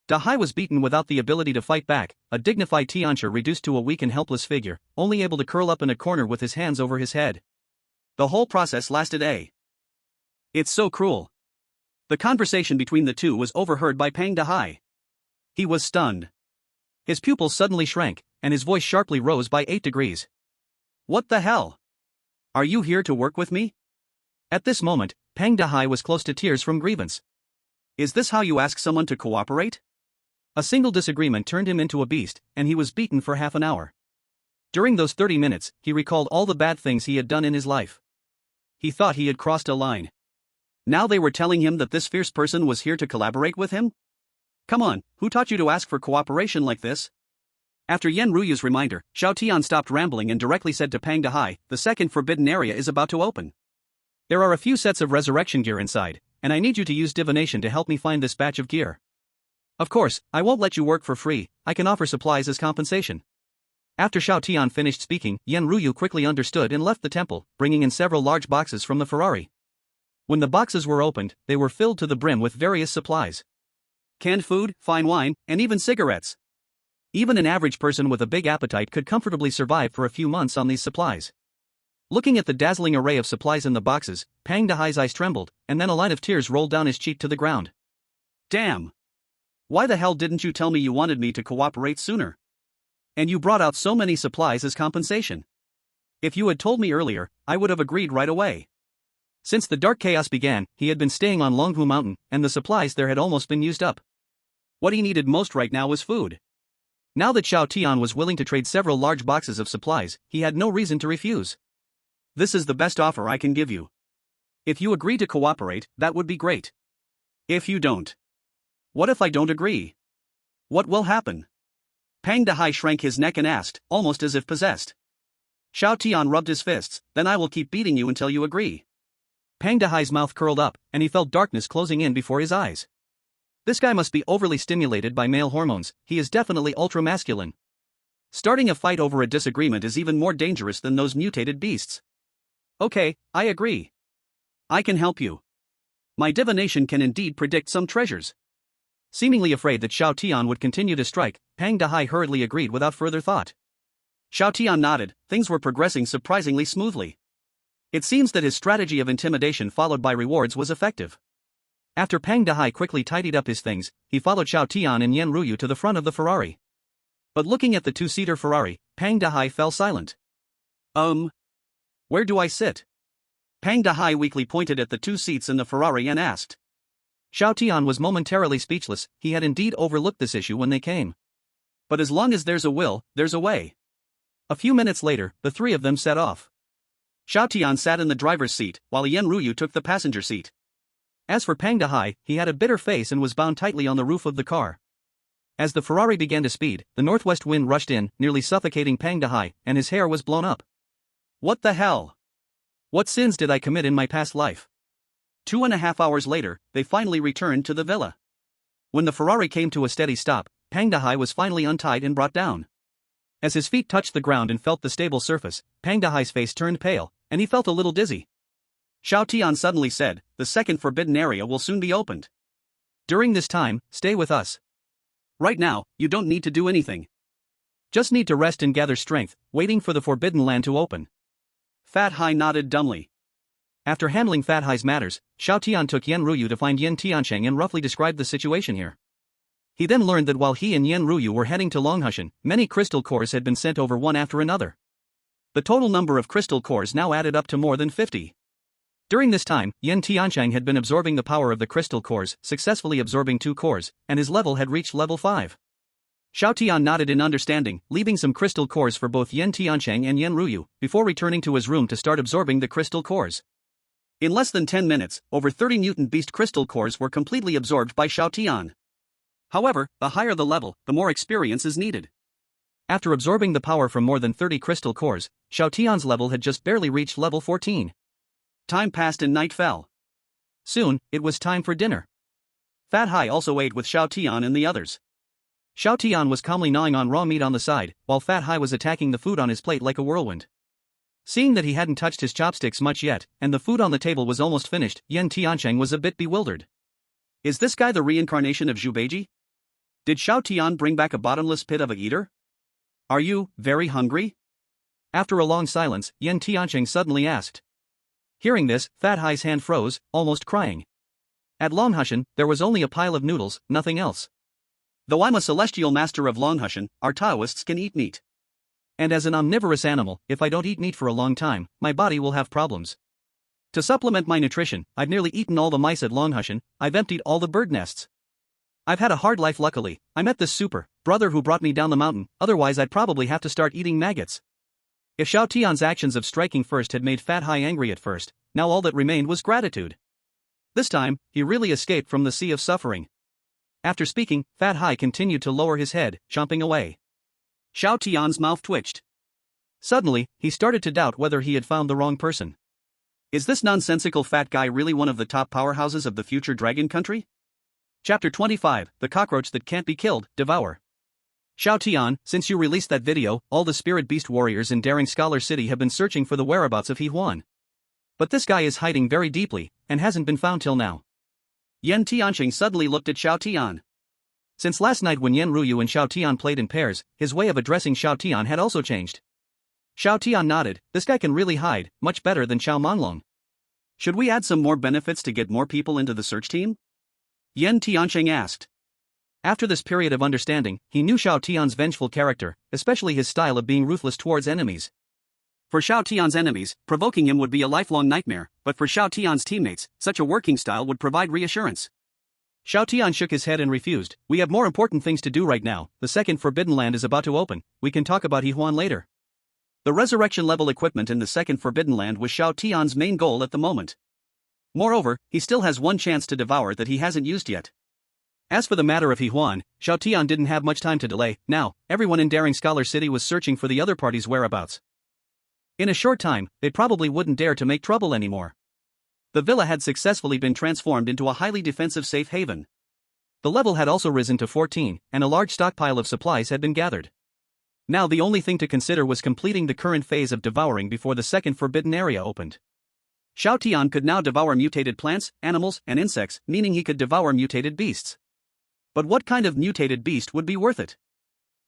Dehai was beaten without the ability to fight back, a dignified Tiancher reduced to a weak and helpless figure, only able to curl up in a corner with his hands over his head. The whole process lasted It's so cruel. The conversation between the two was overheard by Pang Dehai. He was stunned. His pupils suddenly shrank, and his voice sharply rose by 8 degrees. What the hell? Are you here to work with me? At this moment, Pang Dehai was close to tears from grievance. Is this how you ask someone to cooperate? A single disagreement turned him into a beast, and he was beaten for half an hour. During those 30 minutes, he recalled all the bad things he had done in his life. He thought he had crossed a line. Now they were telling him that this fierce person was here to collaborate with him? Come on, who taught you to ask for cooperation like this? After Yen Ruyu's reminder, Xiao Tian stopped rambling and directly said to Pang Dehai, the second forbidden area is about to open. There are a few sets of resurrection gear inside, and I need you to use divination to help me find this batch of gear. Of course, I won't let you work for free, I can offer supplies as compensation. After Xiao Tian finished speaking, Yen Ruyu quickly understood and left the temple, bringing in several large boxes from the Ferrari. When the boxes were opened, they were filled to the brim with various supplies. Canned food, fine wine, and even cigarettes. Even an average person with a big appetite could comfortably survive for a few months on these supplies. Looking at the dazzling array of supplies in the boxes, Pang Dehai's eyes trembled, and then a line of tears rolled down his cheek to the ground. Damn! Why the hell didn't you tell me you wanted me to cooperate sooner? And you brought out so many supplies as compensation. If you had told me earlier, I would have agreed right away. Since the Dark Chaos began, he had been staying on Longhu Mountain, and the supplies there had almost been used up. What he needed most right now was food. Now that Xiao Tian was willing to trade several large boxes of supplies, he had no reason to refuse. This is the best offer I can give you. If you agree to cooperate, that would be great. If you don't. What if I don't agree? What will happen? Pang Dehai shrank his neck and asked, almost as if possessed. Xiao Tian rubbed his fists, then I will keep beating you until you agree. Pang Dehai's mouth curled up, and he felt darkness closing in before his eyes. This guy must be overly stimulated by male hormones, he is definitely ultra-masculine. Starting a fight over a disagreement is even more dangerous than those mutated beasts. Okay, I agree. I can help you. My divination can indeed predict some treasures. Seemingly afraid that Xiao Tian would continue to strike, Pang Dehai hurriedly agreed without further thought. Xiao Tian nodded, things were progressing surprisingly smoothly. It seems that his strategy of intimidation followed by rewards was effective. After Pang Dehai quickly tidied up his things, he followed Xiao Tian and Yen Ruyu to the front of the Ferrari. But looking at the two-seater Ferrari, Pang Dehai fell silent. Where do I sit? Pang Dehai weakly pointed at the two seats in the Ferrari and asked. Xiao Tian was momentarily speechless, he had indeed overlooked this issue when they came. But as long as there's a will, there's a way. A few minutes later, the three of them set off. Xiao Tian sat in the driver's seat, while Yen Ruyu took the passenger seat. As for Pang Dehai, he had a bitter face and was bound tightly on the roof of the car. As the Ferrari began to speed, the northwest wind rushed in, nearly suffocating Pang Dehai, and his hair was blown up. What the hell? What sins did I commit in my past life? 2.5 hours later, they finally returned to the villa. When the Ferrari came to a steady stop, Pang Dehai was finally untied and brought down. As his feet touched the ground and felt the stable surface, Pang Dehai's face turned pale, and he felt a little dizzy. Xiao Tian suddenly said, the second forbidden area will soon be opened. During this time, stay with us. Right now, you don't need to do anything. Just need to rest and gather strength, waiting for the forbidden land to open. Fat Hai nodded dumbly. After handling Fat Hai's matters, Xiao Tian took Yen Ruyu to find Yen Tiancheng and roughly described the situation here. He then learned that while he and Yen Ruyu were heading to Longhushan, many crystal cores had been sent over one after another. The total number of crystal cores now added up to more than 50. During this time, Yen Tiancheng had been absorbing the power of the crystal cores, successfully absorbing 2 cores, and his level had reached level 5. Xiao Tian nodded in understanding, leaving some crystal cores for both Yen Tiancheng and Yen Ruyu, before returning to his room to start absorbing the crystal cores. In less than 10 minutes, over 30 mutant beast crystal cores were completely absorbed by Xiao Tian. However, the higher the level, the more experience is needed. After absorbing the power from more than 30 crystal cores, Xiao Tian's level had just barely reached level 14. Time passed and night fell. Soon, it was time for dinner. Fat Hai also ate with Xiao Tian and the others. Xiao Tian was calmly gnawing on raw meat on the side, while Fat Hai was attacking the food on his plate like a whirlwind. Seeing that he hadn't touched his chopsticks much yet, and the food on the table was almost finished, Yen Tiancheng was a bit bewildered. Is this guy the reincarnation of Zhu Beiji? Did Xiao Tian bring back a bottomless pit of a eater? Are you very hungry? After a long silence, Yen Tiancheng suddenly asked. Hearing this, Fat Hai's hand froze, almost crying. At Longhushan, there was only a pile of noodles, nothing else. Though I'm a celestial master of Longhushan, our Taoists can eat meat. And as an omnivorous animal, if I don't eat meat for a long time, my body will have problems. To supplement my nutrition, I've nearly eaten all the mice at Longhushan, I've emptied all the bird nests. I've had a hard life luckily, I met this super brother who brought me down the mountain, otherwise I'd probably have to start eating maggots. If Xiao Tian's actions of striking first had made Fat Hai angry at first, now all that remained was gratitude. This time, he really escaped from the sea of suffering. After speaking, Fat Hai continued to lower his head, chomping away. Xiao Tian's mouth twitched. Suddenly, he started to doubt whether he had found the wrong person. Is this nonsensical fat guy really one of the top powerhouses of the future dragon country? Chapter 25, The Cockroach That Can't Be Killed, Devour. Xiao Tian, since you released that video, all the spirit beast warriors in Daring Scholar City have been searching for the whereabouts of He Huan. But this guy is hiding very deeply, and hasn't been found till now. Yan Tianqing suddenly looked at Xiao Tian. Since last night when Yan Ruyu and Xiao Tian played in pairs, his way of addressing Xiao Tian had also changed. Xiao Tian nodded. This guy can really hide, much better than Xiao Manlong. Should we add some more benefits to get more people into the search team? Yan Tianqing asked. After this period of understanding, he knew Xiao Tian's vengeful character, especially his style of being ruthless towards enemies. For Xiao Tian's enemies, provoking him would be a lifelong nightmare, but for Xiao Tian's teammates, such a working style would provide reassurance. Xiao Tian shook his head and refused. We have more important things to do right now. The second Forbidden Land is about to open. We can talk about He Huan later. The resurrection level equipment in the second Forbidden Land was Xiao Tian's main goal at the moment. Moreover, he still has one chance to devour that he hasn't used yet. As for the matter of He Huan, Xiao Tian didn't have much time to delay. Now, everyone in Daring Scholar City was searching for the other party's whereabouts. In a short time, they probably wouldn't dare to make trouble anymore. The villa had successfully been transformed into a highly defensive safe haven. The level had also risen to 14, and a large stockpile of supplies had been gathered. Now the only thing to consider was completing the current phase of devouring before the second forbidden area opened. Xiao Tian could now devour mutated plants, animals, and insects, meaning he could devour mutated beasts. But what kind of mutated beast would be worth it?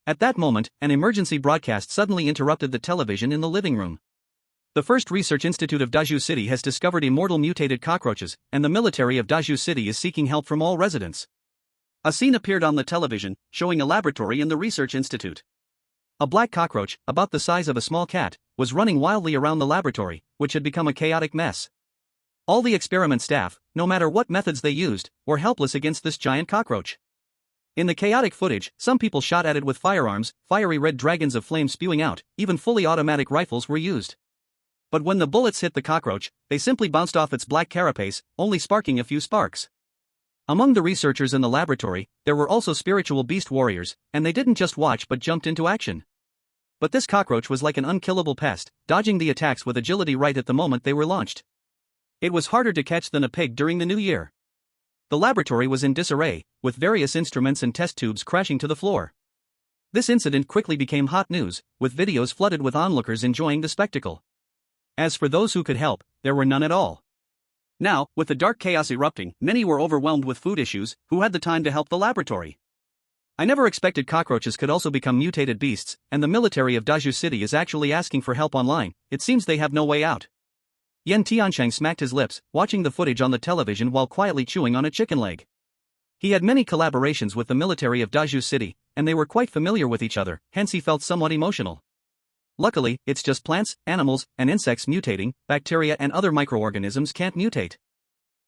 At that moment, an emergency broadcast suddenly interrupted the television in the living room. The First Research Institute of Dazhu City has discovered immortal mutated cockroaches, and the military of Dazhu City is seeking help from all residents. A scene appeared on the television, showing a laboratory in the research institute. A black cockroach, about the size of a small cat, was running wildly around the laboratory, which had become a chaotic mess. All the experiment staff, no matter what methods they used, were helpless against this giant cockroach. In the chaotic footage, some people shot at it with firearms, fiery red dragons of flame spewing out, even fully automatic rifles were used. But when the bullets hit the cockroach, they simply bounced off its black carapace, only sparking a few sparks. Among the researchers in the laboratory, there were also spiritual beast warriors, and they didn't just watch but jumped into action. But this cockroach was like an unkillable pest, dodging the attacks with agility right at the moment they were launched. It was harder to catch than a pig during the new year. The laboratory was in disarray, with various instruments and test tubes crashing to the floor. This incident quickly became hot news, with videos flooded with onlookers enjoying the spectacle. As for those who could help, there were none at all. Now, with the dark chaos erupting, many were overwhelmed with food issues. Who had the time to help the laboratory? I never expected cockroaches could also become mutated beasts, and the military of Dazhu City is actually asking for help online. It seems they have no way out. Yan Tiansheng smacked his lips, watching the footage on the television while quietly chewing on a chicken leg. He had many collaborations with the military of Dazhu City, and they were quite familiar with each other, hence he felt somewhat emotional. Luckily, it's just plants, animals, and insects mutating. Bacteria and other microorganisms can't mutate.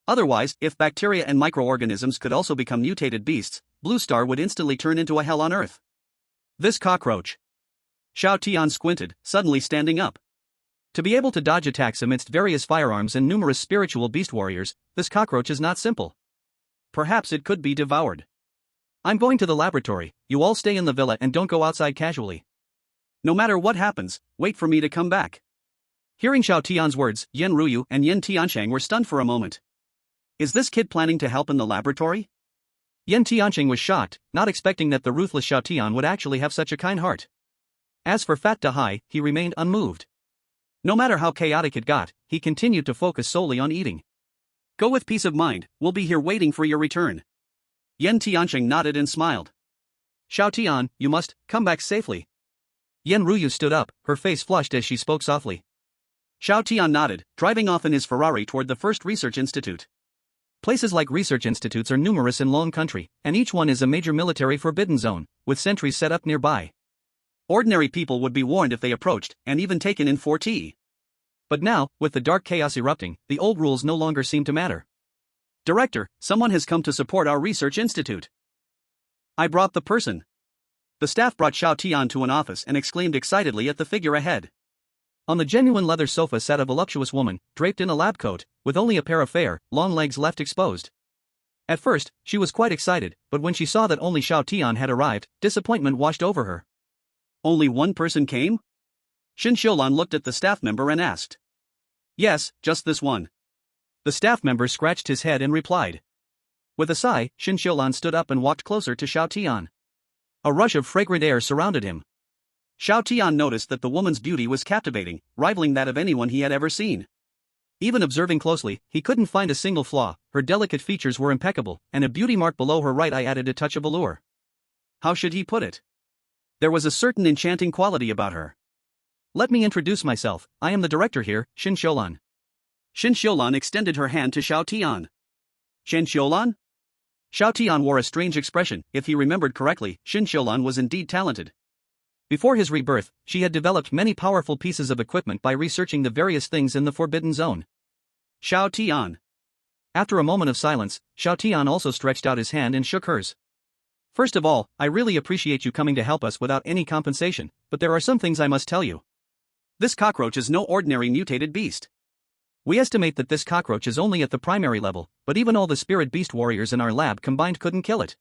Otherwise, if bacteria and microorganisms could also become mutated beasts, Blue Star would instantly turn into a hell on Earth. This cockroach. Xiao Tian squinted, suddenly standing up. To be able to dodge attacks amidst various firearms and numerous spiritual beast warriors, this cockroach is not simple. Perhaps it could be devoured. I'm going to the laboratory. You all stay in the villa and don't go outside casually. No matter what happens, wait for me to come back. Hearing Xiao Tian's words, Yan Ruyu and Yan Tiansheng were stunned for a moment. Is this kid planning to help in the laboratory? Yan Tiansheng was shocked, not expecting that the ruthless Xiao Tian would actually have such a kind heart. As for Fat Dahai, he remained unmoved. No matter how chaotic it got, he continued to focus solely on eating. Go with peace of mind, we'll be here waiting for your return. Yan Tiansheng nodded and smiled. Xiao Tian, you must come back safely. Yan Ruyu stood up, her face flushed as she spoke softly. Xiao Tian nodded, driving off in his Ferrari toward the First Research Institute. Places like research institutes are numerous in Long Country, and each one is a major military forbidden zone, with sentries set up nearby. Ordinary people would be warned if they approached, and even taken in 4T. But now, with the dark chaos erupting, the old rules no longer seem to matter. Director, someone has come to support our research institute. I brought the person. The staff brought Xiao Tian to an office and exclaimed excitedly at the figure ahead. On the genuine leather sofa sat a voluptuous woman, draped in a lab coat, with only a pair of fair, long legs left exposed. At first, she was quite excited, but when she saw that only Xiao Tian had arrived, disappointment washed over her. Only one person came? Shin Xiulan looked at the staff member and asked. Yes, just this one. The staff member scratched his head and replied. With a sigh, Shin Xiulan stood up and walked closer to Xiao Tian. A rush of fragrant air surrounded him. Xiao Tian noticed that the woman's beauty was captivating, rivaling that of anyone he had ever seen. Even observing closely, he couldn't find a single flaw. Her delicate features were impeccable, and a beauty mark below her right eye added a touch of allure. How should he put it? There was a certain enchanting quality about her. Let me introduce myself, I am the director here, Shin Xiulan. Shin Xiulan extended her hand to Xiao Tian. Shin Xiulan? Xiao Tian wore a strange expression. If he remembered correctly, Shin Xiulan was indeed talented. Before his rebirth, she had developed many powerful pieces of equipment by researching the various things in the Forbidden Zone. Xiao Tian. After a moment of silence, Xiao Tian also stretched out his hand and shook hers. First of all, I really appreciate you coming to help us without any compensation, but there are some things I must tell you. This cockroach is no ordinary mutated beast. We estimate that this cockroach is only at the primary level, but even all the spirit beast warriors in our lab combined couldn't kill it.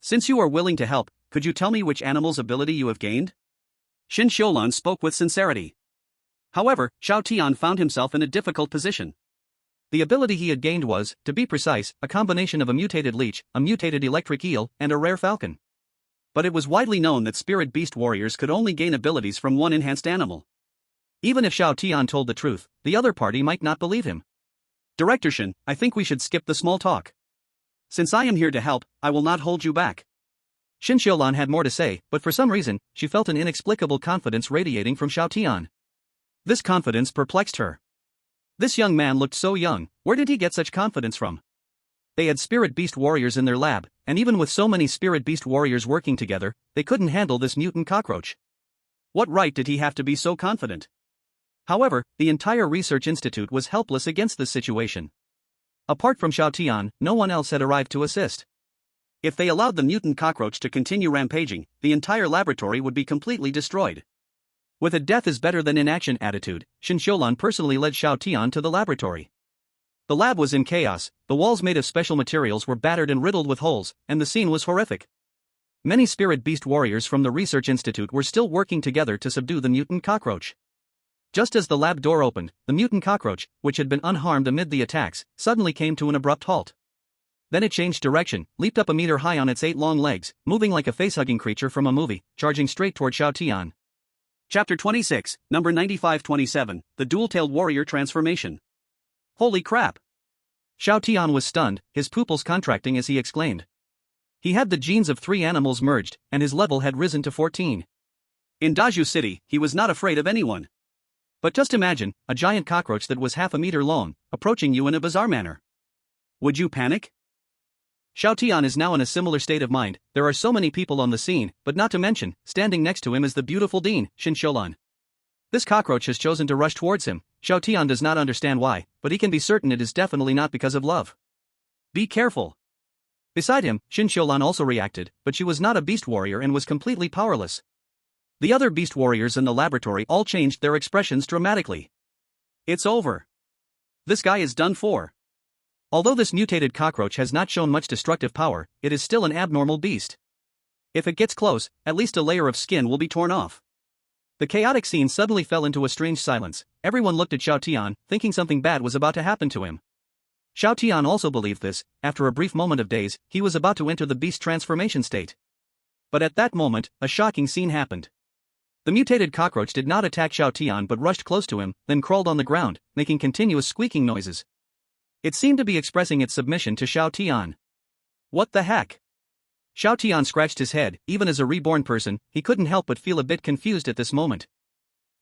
Since you are willing to help, could you tell me which animal's ability you have gained? Shin Xiulan spoke with sincerity. However, Xiao Tian found himself in a difficult position. The ability he had gained was, to be precise, a combination of a mutated leech, a mutated electric eel, and a rare falcon. But it was widely known that spirit beast warriors could only gain abilities from one enhanced animal. Even if Xiao Tian told the truth, the other party might not believe him. Director Shin, I think we should skip the small talk. Since I am here to help, I will not hold you back. Shin Xiulan had more to say, but for some reason, she felt an inexplicable confidence radiating from Xiao Tian. This confidence perplexed her. This young man looked so young, where did he get such confidence from? They had spirit beast warriors in their lab, and even with so many spirit beast warriors working together, they couldn't handle this mutant cockroach. What right did he have to be so confident? However, the entire research institute was helpless against this situation. Apart from Xiao Tian, no one else had arrived to assist. If they allowed the mutant cockroach to continue rampaging, the entire laboratory would be completely destroyed. With a death is better than inaction attitude, Shin Xiulan personally led Xiao Tian to the laboratory. The lab was in chaos, the walls made of special materials were battered and riddled with holes, and the scene was horrific. Many spirit beast warriors from the research institute were still working together to subdue the mutant cockroach. Just as the lab door opened, the mutant cockroach, which had been unharmed amid the attacks, suddenly came to an abrupt halt. Then it changed direction, leaped up a meter high on its 8 long legs, moving like a face-hugging creature from a movie, charging straight toward Xiao Tian. Chapter 26, number 9527, The Dual-Tailed Warrior Transformation. Holy crap! Xiao Tian was stunned, his pupils contracting as he exclaimed. He had the genes of 3 animals merged, and his level had risen to 14. In Daju City, he was not afraid of anyone. But just imagine, a giant cockroach that was half a meter long, approaching you in a bizarre manner. Would you panic? Xiao Tian is now in a similar state of mind. There are so many people on the scene, but not to mention, standing next to him is the beautiful Dean, Shin Xiulan. This cockroach has chosen to rush towards him. Xiao Tian does not understand why, but he can be certain it is definitely not because of love. Be careful. Beside him, Shin Xiulan also reacted, but she was not a beast warrior and was completely powerless. The other beast warriors in the laboratory all changed their expressions dramatically. It's over. This guy is done for. Although this mutated cockroach has not shown much destructive power, it is still an abnormal beast. If it gets close, at least a layer of skin will be torn off. The chaotic scene suddenly fell into a strange silence. Everyone looked at Xiao Tian, thinking something bad was about to happen to him. Xiao Tian also believed this. After a brief moment of daze, he was about to enter the beast transformation state. But at that moment, a shocking scene happened. The mutated cockroach did not attack Xiao Tian but rushed close to him, then crawled on the ground, making continuous squeaking noises. It seemed to be expressing its submission to Xiao Tian. What the heck? Xiao Tian scratched his head. Even as a reborn person, he couldn't help but feel a bit confused at this moment.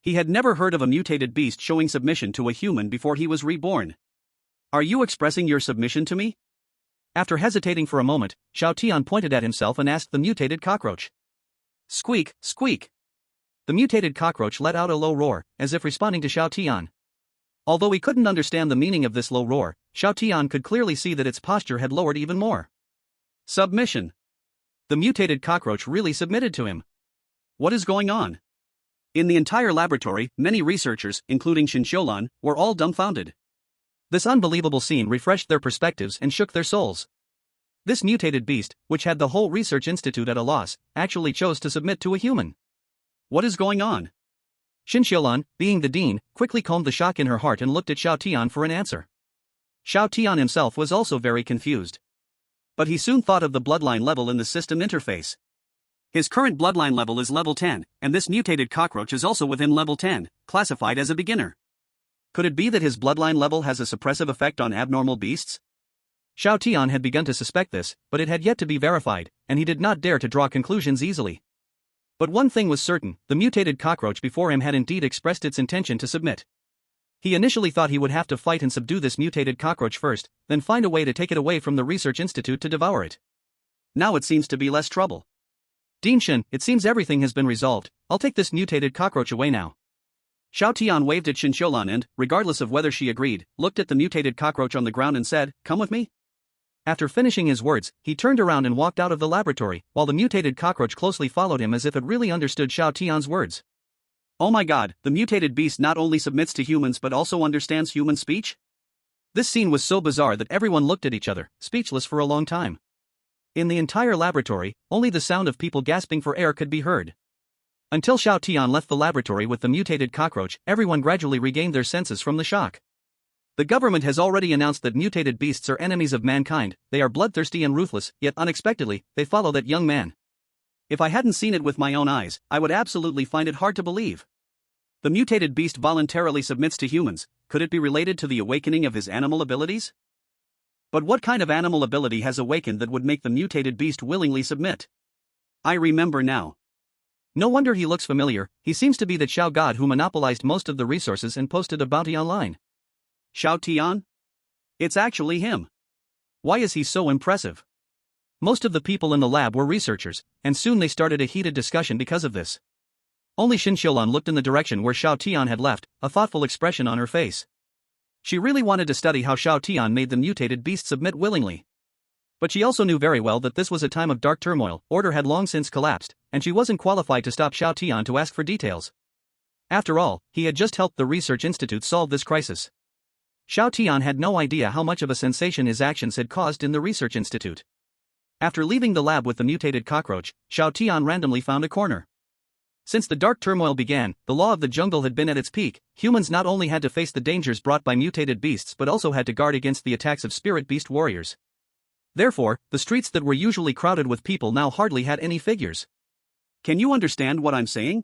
He had never heard of a mutated beast showing submission to a human before he was reborn. Are you expressing your submission to me? After hesitating for a moment, Xiao Tian pointed at himself and asked the mutated cockroach. Squeak, squeak. The mutated cockroach let out a low roar, as if responding to Xiao Tian. Although he couldn't understand the meaning of this low roar, Xiao Tian could clearly see that its posture had lowered even more. Submission. The mutated cockroach really submitted to him. What is going on? In the entire laboratory, many researchers, including Shin Xiulan, were all dumbfounded. This unbelievable scene refreshed their perspectives and shook their souls. This mutated beast, which had the whole research institute at a loss, actually chose to submit to a human. What is going on? Xin Xiaolan, being the dean, quickly calmed the shock in her heart and looked at Xiao Tian for an answer. Xiao Tian himself was also very confused. But he soon thought of the bloodline level in the system interface. His current bloodline level is level 10, and this mutated cockroach is also within level 10, classified as a beginner. Could it be that his bloodline level has a suppressive effect on abnormal beasts? Xiao Tian had begun to suspect this, but it had yet to be verified, and he did not dare to draw conclusions easily. But one thing was certain, the mutated cockroach before him had indeed expressed its intention to submit. He initially thought he would have to fight and subdue this mutated cockroach first, then find a way to take it away from the research institute to devour it. Now it seems to be less trouble. Dean Shen, it seems everything has been resolved. I'll take this mutated cockroach away now. Xiao Tian waved at Xin Xiaolan and, regardless of whether she agreed, looked at the mutated cockroach on the ground and said, "Come with me." After finishing his words, he turned around and walked out of the laboratory, while the mutated cockroach closely followed him as if it really understood Xiao Tian's words. Oh my god, the mutated beast not only submits to humans but also understands human speech? This scene was so bizarre that everyone looked at each other, speechless for a long time. In the entire laboratory, only the sound of people gasping for air could be heard. Until Xiao Tian left the laboratory with the mutated cockroach, everyone gradually regained their senses from the shock. The government has already announced that mutated beasts are enemies of mankind, they are bloodthirsty and ruthless, yet unexpectedly, they follow that young man. If I hadn't seen it with my own eyes, I would absolutely find it hard to believe. The mutated beast voluntarily submits to humans. Could it be related to the awakening of his animal abilities? But what kind of animal ability has awakened that would make the mutated beast willingly submit? I remember now. No wonder he looks familiar, he seems to be the Xiao god who monopolized most of the resources and posted a bounty online. Xiao Tian? It's actually him. Why is he so impressive? Most of the people in the lab were researchers, and soon they started a heated discussion because of this. Only Xin Xiaolan looked in the direction where Xiao Tian had left, a thoughtful expression on her face. She really wanted to study how Xiao Tian made the mutated beast submit willingly. But she also knew very well that this was a time of dark turmoil, order had long since collapsed, and she wasn't qualified to stop Xiao Tian to ask for details. After all, he had just helped the research institute solve this crisis. Xiao Tian had no idea how much of a sensation his actions had caused in the research institute. After leaving the lab with the mutated cockroach, Xiao Tian randomly found a corner. Since the dark turmoil began, the law of the jungle had been at its peak. Humans not only had to face the dangers brought by mutated beasts but also had to guard against the attacks of spirit beast warriors. Therefore, the streets that were usually crowded with people now hardly had any figures. Can you understand what I'm saying?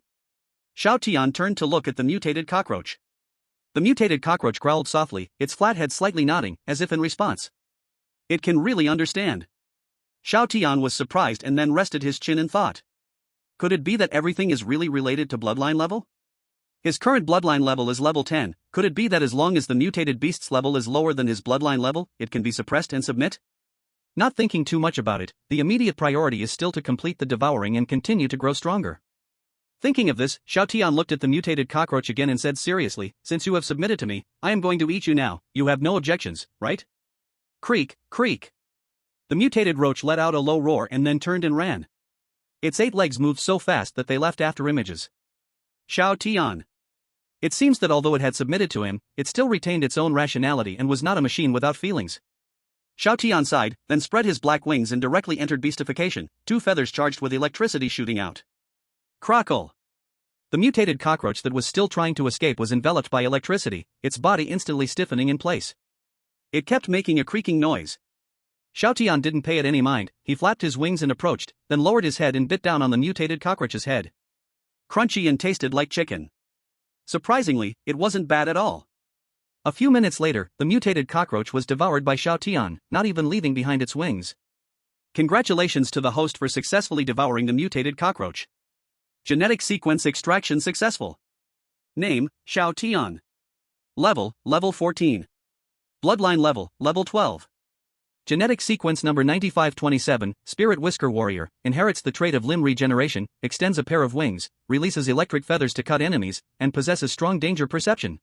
Xiao Tian turned to look at the mutated cockroach. The mutated cockroach growled softly, its flat head slightly nodding, as if in response. It can really understand. Xiao Tian was surprised and then rested his chin in thought. Could it be that everything is really related to bloodline level? His current bloodline level is level 10, could it be that as long as the mutated beast's level is lower than his bloodline level, it can be suppressed and submit? Not thinking too much about it, the immediate priority is still to complete the devouring and continue to grow stronger. Thinking of this, Xiao Tian looked at the mutated cockroach again and said seriously, "Since you have submitted to me, I am going to eat you now, you have no objections, right?" Creak, creak. The mutated roach let out a low roar and then turned and ran. Its 8 legs moved so fast that they left after images. Xiao Tian. It seems that although it had submitted to him, it still retained its own rationality and was not a machine without feelings. Xiao Tian sighed, then spread his black wings and directly entered Beastification, 2 feathers charged with electricity shooting out. Crackle! The mutated cockroach that was still trying to escape was enveloped by electricity, its body instantly stiffening in place. It kept making a creaking noise. Xiao Tian didn't pay it any mind, he flapped his wings and approached, then lowered his head and bit down on the mutated cockroach's head. Crunchy and tasted like chicken. Surprisingly, it wasn't bad at all. A few minutes later, the mutated cockroach was devoured by Xiao Tian, not even leaving behind its wings. Congratulations to the host for successfully devouring the mutated cockroach. Genetic sequence extraction successful. Name, Xiao Tian. Level 14. Bloodline level 12. Genetic sequence number 9527, Spirit Whisker Warrior, inherits the trait of limb regeneration, extends a pair of wings, releases electric feathers to cut enemies, and possesses strong danger perception.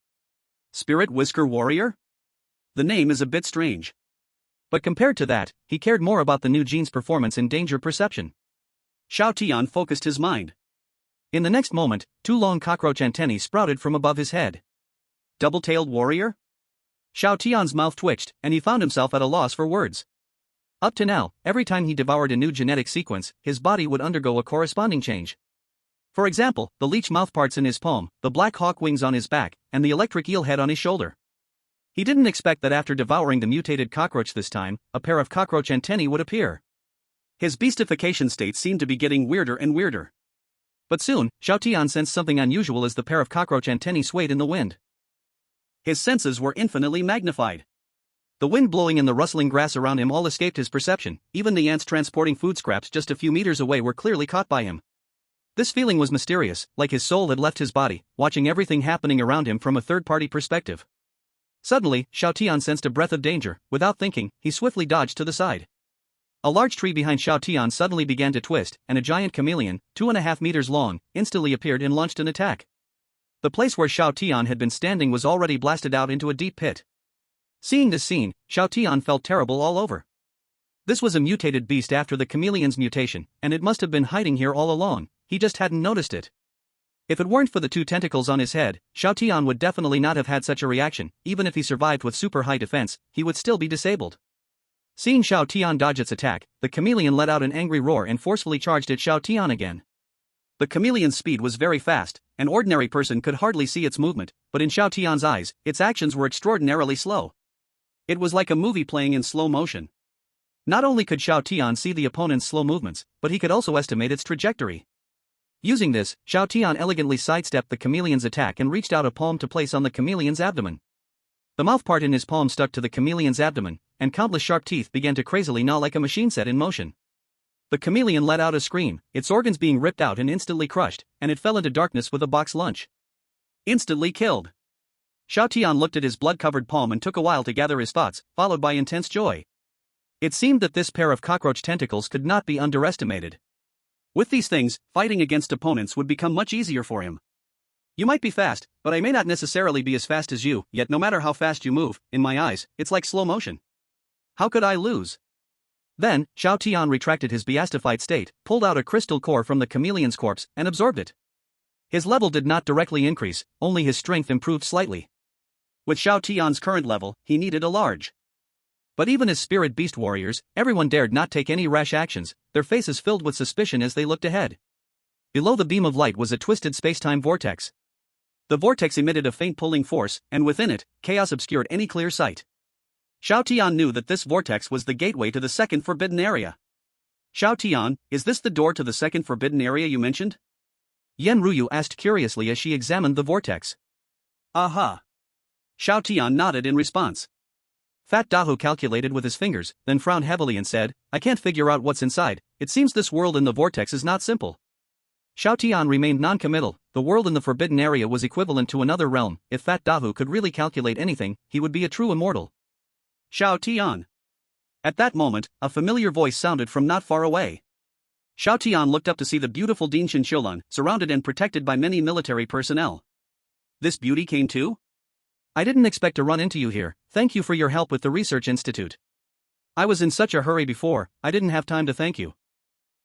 Spirit Whisker Warrior? The name is a bit strange. But compared to that, he cared more about the new gene's performance in danger perception. Xiao Tian focused his mind. In the next moment, 2 long cockroach antennae sprouted from above his head. Double-tailed warrior? Xiao Tian's mouth twitched, and he found himself at a loss for words. Up to now, every time he devoured a new genetic sequence, his body would undergo a corresponding change. For example, the leech mouthparts in his palm, the black hawk wings on his back, and the electric eel head on his shoulder. He didn't expect that after devouring the mutated cockroach this time, a pair of cockroach antennae would appear. His beastification state seemed to be getting weirder and weirder. But soon, Xiao Tian sensed something unusual as the pair of cockroach antennae swayed in the wind. His senses were infinitely magnified. The wind blowing and the rustling grass around him all escaped his perception, even the ants transporting food scraps just a few meters away were clearly caught by him. This feeling was mysterious, like his soul had left his body, watching everything happening around him from a third-party perspective. Suddenly, Xiao Tian sensed a breath of danger. Without thinking, he swiftly dodged to the side. A large tree behind Xiao Tian suddenly began to twist, and a giant chameleon, 2.5 meters long, instantly appeared and launched an attack. The place where Xiao Tian had been standing was already blasted out into a deep pit. Seeing this scene, Xiao Tian felt terrible all over. This was a mutated beast after the chameleon's mutation, and it must have been hiding here all along, he just hadn't noticed it. If it weren't for the 2 tentacles on his head, Xiao Tian would definitely not have had such a reaction. Even if he survived with super high defense, he would still be disabled. Seeing Xiao Tian dodge its attack, the chameleon let out an angry roar and forcefully charged at Xiao Tian again. The chameleon's speed was very fast, an ordinary person could hardly see its movement, but in Xiao Tian's eyes, its actions were extraordinarily slow. It was like a movie playing in slow motion. Not only could Xiao Tian see the opponent's slow movements, but he could also estimate its trajectory. Using this, Xiao Tian elegantly sidestepped the chameleon's attack and reached out a palm to place on the chameleon's abdomen. The mouthpart in his palm stuck to the chameleon's abdomen, and countless sharp teeth began to crazily gnaw like a machine set in motion. The chameleon let out a scream, its organs being ripped out and instantly crushed, and it fell into darkness with a box lunch. Instantly killed. Xiao Tian looked at his blood-covered palm and took a while to gather his thoughts, followed by intense joy. It seemed that this pair of cockroach tentacles could not be underestimated. With these things, fighting against opponents would become much easier for him. You might be fast, but I may not necessarily be as fast as you, yet no matter how fast you move, in my eyes, it's like slow motion. How could I lose? Then, Xiao Tian retracted his beastified state, pulled out a crystal core from the chameleon's corpse, and absorbed it. His level did not directly increase, only his strength improved slightly. With Xiao Tian's current level, he needed a large. But even as spirit beast warriors, everyone dared not take any rash actions, their faces filled with suspicion as they looked ahead. Below the beam of light was a twisted space-time vortex. The vortex emitted a faint pulling force, and within it, chaos obscured any clear sight. Xiao Tian knew that this vortex was the gateway to the second forbidden area. Xiao Tian, is this the door to the second forbidden area you mentioned? Yen Ruyu asked curiously as she examined the vortex. Aha! Xiao Tian nodded in response. Fat Dahu calculated with his fingers, then frowned heavily and said, I can't figure out what's inside, it seems this world in the vortex is not simple. Xiao Tian remained non-committal, the world in the forbidden area was equivalent to another realm, if Fat Dahu could really calculate anything, he would be a true immortal. Xiao Tian. At that moment, a familiar voice sounded from not far away. Xiao Tian looked up to see the beautiful Din Xinshulan, surrounded and protected by many military personnel. This beauty came too? I didn't expect to run into you here, thank you for your help with the research institute. I was in such a hurry before, I didn't have time to thank you.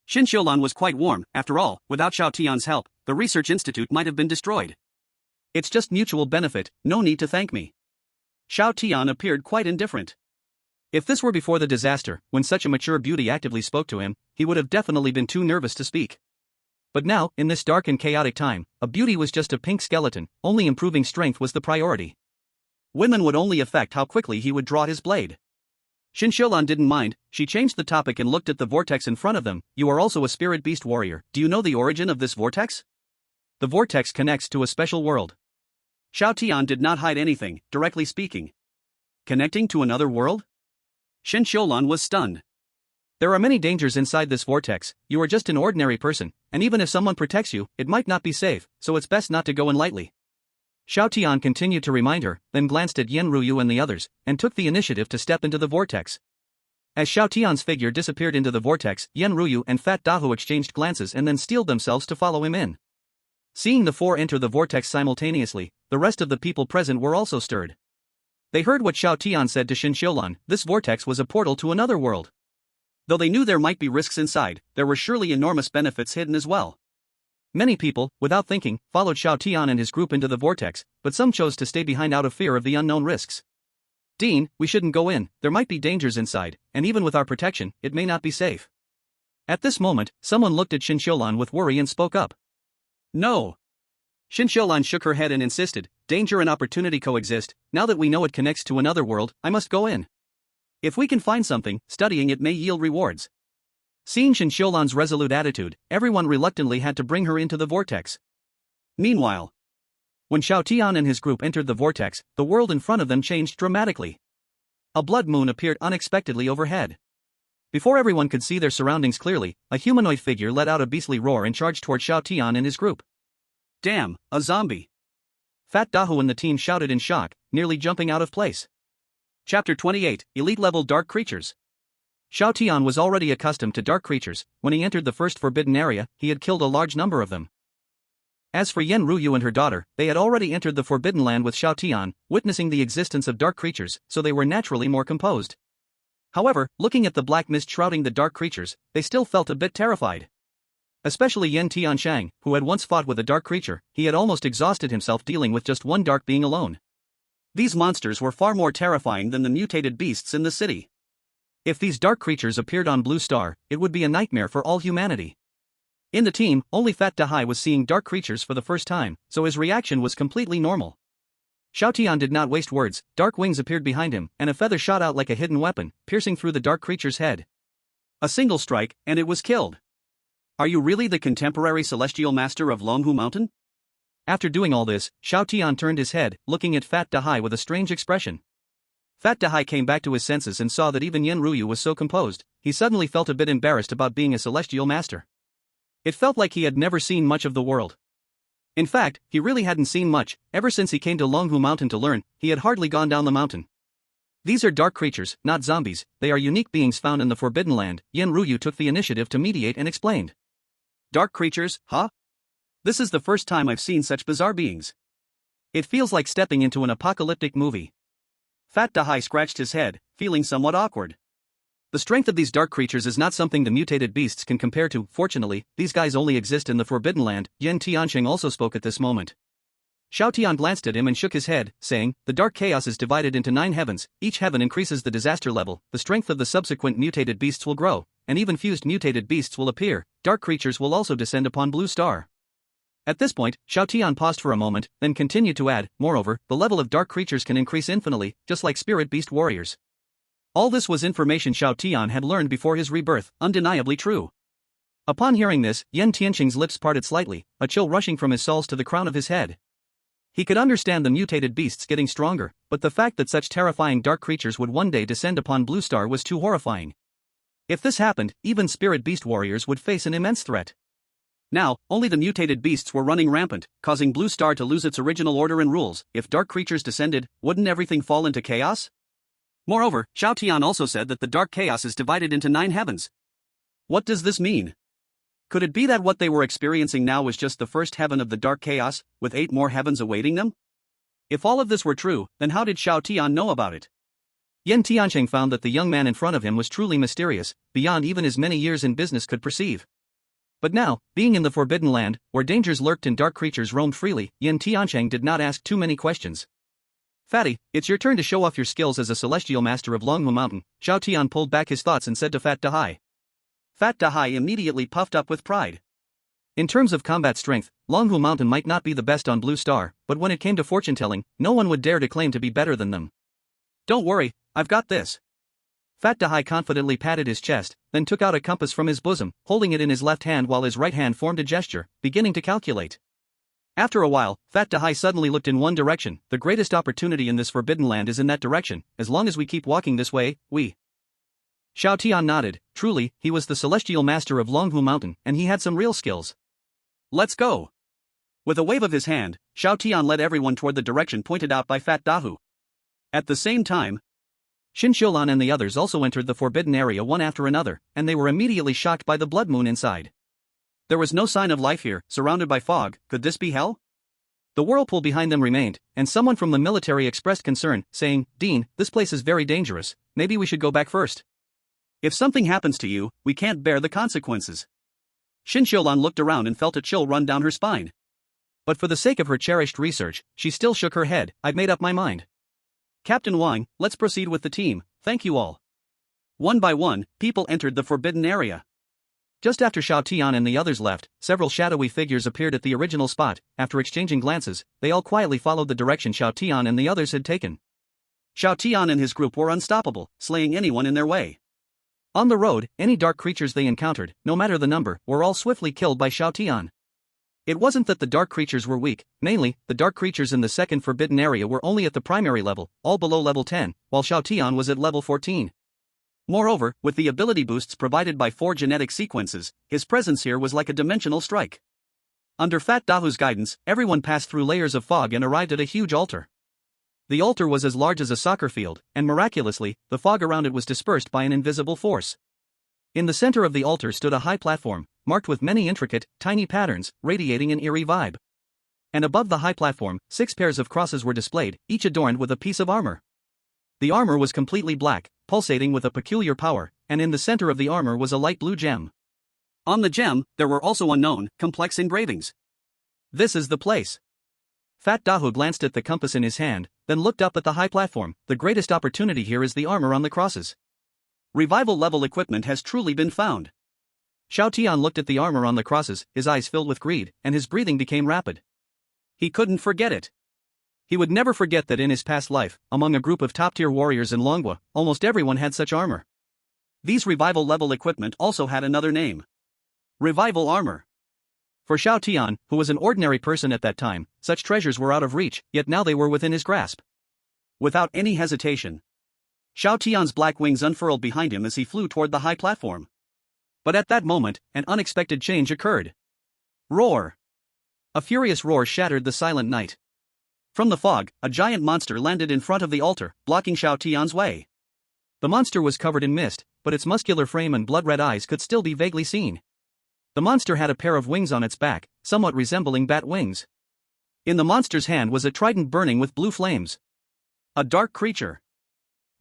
Xinshulan was quite warm, after all, without Xiao Tian's help, the research institute might have been destroyed. It's just mutual benefit, no need to thank me. Xiao Tian appeared quite indifferent. If this were before the disaster, when such a mature beauty actively spoke to him, he would have definitely been too nervous to speak. But now, in this dark and chaotic time, a beauty was just a pink skeleton, only improving strength was the priority. Women would only affect how quickly he would draw his blade. Xinshulan didn't mind, she changed the topic and looked at the vortex in front of them. You are also a spirit beast warrior, do you know the origin of this vortex? The vortex connects to a special world. Xiao Tian did not hide anything, directly speaking. Connecting to another world? Xinshulan was stunned. There are many dangers inside this vortex, you are just an ordinary person, and even if someone protects you, it might not be safe, so it's best not to go in lightly. Xiao Tian continued to remind her, then glanced at Yen Ruyu and the others, and took the initiative to step into the vortex. As Xiao Tian's figure disappeared into the vortex, Yen Ruyu and Fat Dahu exchanged glances and then steeled themselves to follow him in. Seeing the four enter the vortex simultaneously, the rest of the people present were also stirred. They heard what Xiao Tian said to Xinshulan, this vortex was a portal to another world. Though they knew there might be risks inside, there were surely enormous benefits hidden as well. Many people, without thinking, followed Xiao Tian and his group into the vortex, but some chose to stay behind out of fear of the unknown risks. Dean, we shouldn't go in, there might be dangers inside, and even with our protection, it may not be safe. At this moment, someone looked at Xinshulan with worry and spoke up. No. Xin Xiaolan shook her head and insisted, danger and opportunity coexist, now that we know it connects to another world, I must go in. If we can find something, studying it may yield rewards. Seeing Xin Xiaolan's resolute attitude, everyone reluctantly had to bring her into the vortex. Meanwhile, when Xiao Tian and his group entered the vortex, the world in front of them changed dramatically. A blood moon appeared unexpectedly overhead. Before everyone could see their surroundings clearly, a humanoid figure let out a beastly roar and charged toward Xiao Tian and his group. Damn, a zombie! Fat Dahu and the team shouted in shock, nearly jumping out of place. Chapter 28, Elite-Level Dark Creatures. Xiao Tian was already accustomed to dark creatures. When he entered the first forbidden area, he had killed a large number of them. As for Yen Ruyu and her daughter, they had already entered the Forbidden Land with Xiao Tian, witnessing the existence of dark creatures, so they were naturally more composed. However, looking at the black mist shrouding the dark creatures, they still felt a bit terrified. Especially Yen Tianshang, who had once fought with a dark creature, he had almost exhausted himself dealing with just one dark being alone. These monsters were far more terrifying than the mutated beasts in the city. If these dark creatures appeared on Blue Star, it would be a nightmare for all humanity. In the team, only Fat Dahai was seeing dark creatures for the first time, so his reaction was completely normal. Xiao Tian did not waste words, dark wings appeared behind him, and a feather shot out like a hidden weapon, piercing through the dark creature's head. A single strike, and it was killed. Are you really the contemporary celestial master of Longhu Mountain? After doing all this, Xiao Tian turned his head, looking at Fat Dahai with a strange expression. Fat Dahai came back to his senses and saw that even Yen Ruyu was so composed. He suddenly felt a bit embarrassed about being a celestial master. It felt like he had never seen much of the world. In fact, he really hadn't seen much. Ever since he came to Longhu Mountain to learn, he had hardly gone down the mountain. These are dark creatures, not zombies. They are unique beings found in the Forbidden Land. Yen Ruyu took the initiative to mediate and explained. Dark creatures, huh? This is the first time I've seen such bizarre beings. It feels like stepping into an apocalyptic movie. Fat Dahai scratched his head, feeling somewhat awkward. The strength of these dark creatures is not something the mutated beasts can compare to. Fortunately, these guys only exist in the Forbidden Land. Yen Tiansheng also spoke at this moment. Xiao Tian glanced at him and shook his head, saying, the dark chaos is divided into 9 heavens. Each heaven increases the disaster level. The strength of the subsequent mutated beasts will grow, and even fused mutated beasts will appear. Dark creatures will also descend upon Blue Star. At this point, Xiao Tian paused for a moment, then continued to add, moreover, the level of dark creatures can increase infinitely, just like spirit beast warriors. All this was information Xiao Tian had learned before his rebirth, undeniably true. Upon hearing this, Yen Tiansheng's lips parted slightly, a chill rushing from his soles to the crown of his head. He could understand the mutated beasts getting stronger, but the fact that such terrifying dark creatures would one day descend upon Blue Star was too horrifying. If this happened, even spirit beast warriors would face an immense threat. Now, only the mutated beasts were running rampant, causing Blue Star to lose its original order and rules. If dark creatures descended, wouldn't everything fall into chaos? Moreover, Xiao Tian also said that the dark chaos is divided into 9 heavens. What does this mean? Could it be that what they were experiencing now was just the first heaven of the dark chaos, with 8 more heavens awaiting them? If all of this were true, then how did Xiao Tian know about it? Yen Tiansheng found that the young man in front of him was truly mysterious, beyond even his many years in business could perceive. But now, being in the Forbidden Land, where dangers lurked and dark creatures roamed freely, Yen Tiansheng did not ask too many questions. Fatty, it's your turn to show off your skills as a celestial master of Longhu Mountain. Xiao Tian pulled back his thoughts and said to Fat Dahai. Fat Dahai immediately puffed up with pride. In terms of combat strength, Longhu Mountain might not be the best on Blue Star, but when it came to fortune-telling, no one would dare to claim to be better than them. Don't worry, I've got this. Fat Dahai confidently patted his chest, then took out a compass from his bosom, holding it in his left hand while his right hand formed a gesture, beginning to calculate. After a while, Fat Dahai suddenly looked in one direction. The greatest opportunity in this Forbidden Land is in that direction. As long as we keep walking this way, we... Xiao Tian nodded. Truly, he was the celestial master of Longhu Mountain, and he had some real skills. Let's go. With a wave of his hand, Xiao Tian led everyone toward the direction pointed out by Fat Dahu. At the same time, Xin Xiaolan and the others also entered the forbidden area one after another, and they were immediately shocked by the blood moon inside. There was no sign of life here, surrounded by fog. Could this be hell? The whirlpool behind them remained, and someone from the military expressed concern, saying, Dean, this place is very dangerous, maybe we should go back first. If something happens to you, we can't bear the consequences. Xin Xiaolan looked around and felt a chill run down her spine. But for the sake of her cherished research, she still shook her head. I've made up my mind. Captain Wang, let's proceed with the team, thank you all. One by one, people entered the forbidden area. Just after Xiao Tian and the others left, several shadowy figures appeared at the original spot. After exchanging glances, they all quietly followed the direction Xiao Tian and the others had taken. Xiao Tian and his group were unstoppable, slaying anyone in their way. On the road, any dark creatures they encountered, no matter the number, were all swiftly killed by Xiao Tian. It wasn't that the dark creatures were weak, mainly, the dark creatures in the second forbidden area were only at the primary level, all below level 10, while Xiao Tian was at level 14. Moreover, with the ability boosts provided by 4 genetic sequences, his presence here was like a dimensional strike. Under Fat Dahu's guidance, everyone passed through layers of fog and arrived at a huge altar. The altar was as large as a soccer field, and miraculously, the fog around it was dispersed by an invisible force. In the center of the altar stood a high platform, marked with many intricate, tiny patterns, radiating an eerie vibe. And above the high platform, 6 pairs of crosses were displayed, each adorned with a piece of armor. The armor was completely black, pulsating with a peculiar power, and in the center of the armor was a light blue gem. On the gem, there were also unknown, complex engravings. This is the place. Fat Dahu glanced at the compass in his hand, then looked up at the high platform. The greatest opportunity here is the armor on the crosses. Revival level equipment has truly been found. Xiao Tian looked at the armor on the crosses, his eyes filled with greed, and his breathing became rapid. He couldn't forget it. He would never forget that in his past life, among a group of top-tier warriors in Longwa, almost everyone had such armor. These revival level equipment also had another name. Revival armor. For Xiao Tian, who was an ordinary person at that time, such treasures were out of reach, yet now they were within his grasp. Without any hesitation, Xiao Tian's black wings unfurled behind him as he flew toward the high platform. But at that moment, an unexpected change occurred. Roar! A furious roar shattered the silent night. From the fog, a giant monster landed in front of the altar, blocking Xiao Tian's way. The monster was covered in mist, but its muscular frame and blood-red eyes could still be vaguely seen. The monster had a pair of wings on its back, somewhat resembling bat wings. In the monster's hand was a trident burning with blue flames. A dark creature.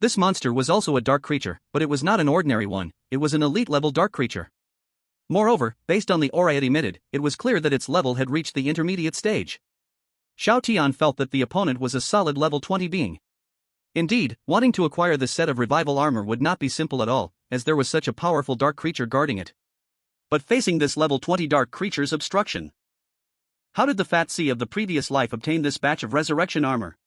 This monster was also a dark creature, but it was not an ordinary one, it was an elite-level dark creature. Moreover, based on the aura it emitted, it was clear that its level had reached the intermediate stage. Xiao Tian felt that the opponent was a solid level 20 being. Indeed, wanting to acquire this set of revival armor would not be simple at all, as there was such a powerful dark creature guarding it. But facing this level 20 dark creature's obstruction, how did the Fat Sea of the previous life obtain this batch of resurrection armor?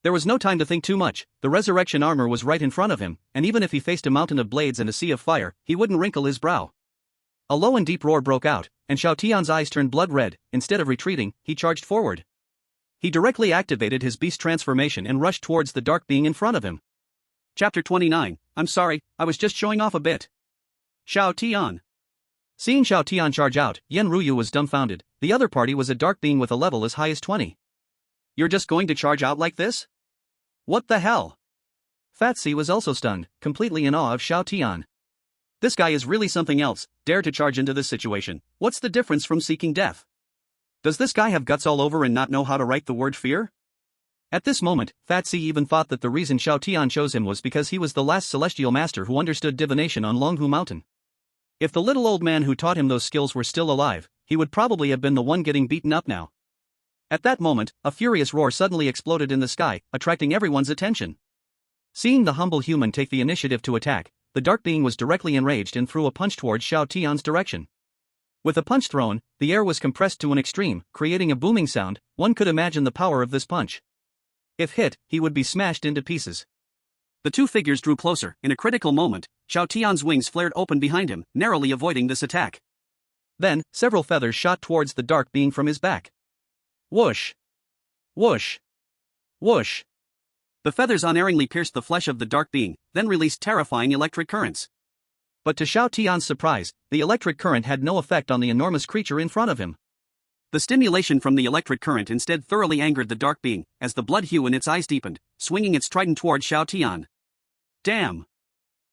There was no time to think too much. The resurrection armor was right in front of him, and even if he faced a mountain of blades and a sea of fire, he wouldn't wrinkle his brow. A low and deep roar broke out, and Xiao Tian's eyes turned blood red. Instead of retreating, he charged forward. He directly activated his beast transformation and rushed towards the dark being in front of him. Chapter 29. I'm sorry, I was just showing off a bit. Xiao Tian. Seeing Xiao Tian charge out, Yen Ruyu was dumbfounded. The other party was a dark being with a level as high as 20. You're just going to charge out like this? What the hell? Fat Sea was also stunned, completely in awe of Xiao Tian. This guy is really something else. Dare to charge into this situation. What's the difference from seeking death? Does this guy have guts all over and not know how to write the word fear? At this moment, Fat Sea even thought that the reason Xiao Tian chose him was because he was the last celestial master who understood divination on Longhu Mountain. If the little old man who taught him those skills were still alive, he would probably have been the one getting beaten up now. At that moment, a furious roar suddenly exploded in the sky, attracting everyone's attention. Seeing the humble human take the initiative to attack, the dark being was directly enraged and threw a punch towards Xiao Tian's direction. With a punch thrown, the air was compressed to an extreme, creating a booming sound. One could imagine the power of this punch. If hit, he would be smashed into pieces. The two figures drew closer. In a critical moment, Xiao Tian's wings flared open behind him, narrowly avoiding this attack. Then, several feathers shot towards the dark being from his back. Whoosh! Whoosh! Whoosh! The feathers unerringly pierced the flesh of the dark being, then released terrifying electric currents. But to Xiao Tian's surprise, the electric current had no effect on the enormous creature in front of him. The stimulation from the electric current instead thoroughly angered the dark being, as the blood hue in its eyes deepened, swinging its trident toward Xiao Tian. Damn!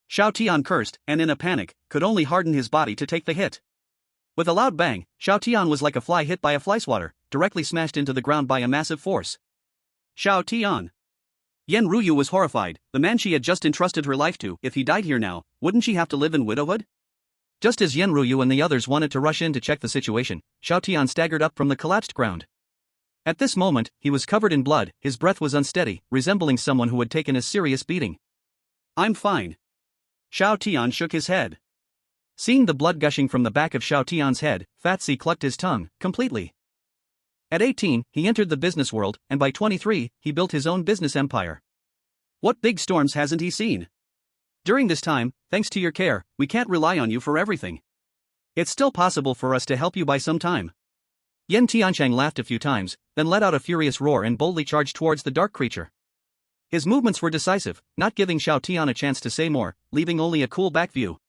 Xiao Tian cursed, and in a panic, could only harden his body to take the hit. With a loud bang, Xiao Tian was like a fly hit by a fly swatter, directly smashed into the ground by a massive force. Xiao Tian. Yen Ruyu was horrified. The man she had just entrusted her life to, if he died here now, wouldn't she have to live in widowhood? Just as Yen Ruyu and the others wanted to rush in to check the situation, Xiao Tian staggered up from the collapsed ground. At this moment, he was covered in blood, his breath was unsteady, resembling someone who had taken a serious beating. I'm fine. Xiao Tian shook his head. Seeing the blood gushing from the back of Xiao Tian's head, Fat C clucked his tongue, completely. At 18, he entered the business world, and by 23, he built his own business empire. What big storms hasn't he seen? During this time, thanks to your care, we can't rely on you for everything. It's still possible for us to help you by some time. Yan Tiancheng laughed a few times, then let out a furious roar and boldly charged towards the dark creature. His movements were decisive, not giving Xiao Tian a chance to say more, leaving only a cool back view.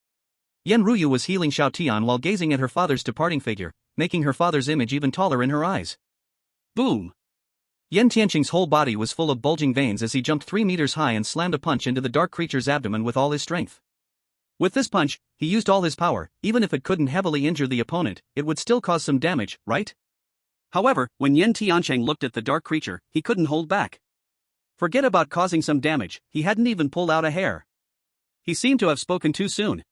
Yan Ruyu was healing Xiao Tian while gazing at her father's departing figure, making her father's image even taller in her eyes. Boom! Yan Tianqing's whole body was full of bulging veins as he jumped 3 meters high and slammed a punch into the dark creature's abdomen with all his strength. With this punch, he used all his power. Even if it couldn't heavily injure the opponent, it would still cause some damage, right? However, when Yan Tiancheng looked at the dark creature, he couldn't hold back. Forget about causing some damage, he hadn't even pulled out a hair. He seemed to have spoken too soon.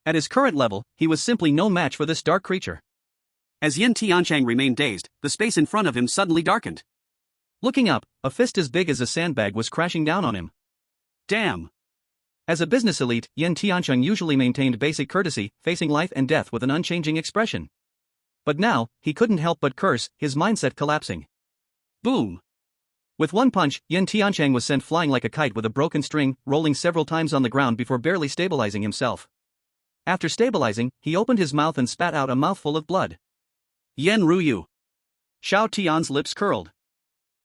At his current level, he was simply no match for this dark creature. As Yan Tiancheng remained dazed, the space in front of him suddenly darkened. Looking up, a fist as big as a sandbag was crashing down on him. Damn! As a business elite, Yan Tiancheng usually maintained basic courtesy, facing life and death with an unchanging expression. But now, he couldn't help but curse, his mindset collapsing. Boom! With one punch, Yan Tiancheng was sent flying like a kite with a broken string, rolling several times on the ground before barely stabilizing himself. After stabilizing, he opened his mouth and spat out a mouthful of blood. Yan Ruyu. Xiao Tian's lips curled.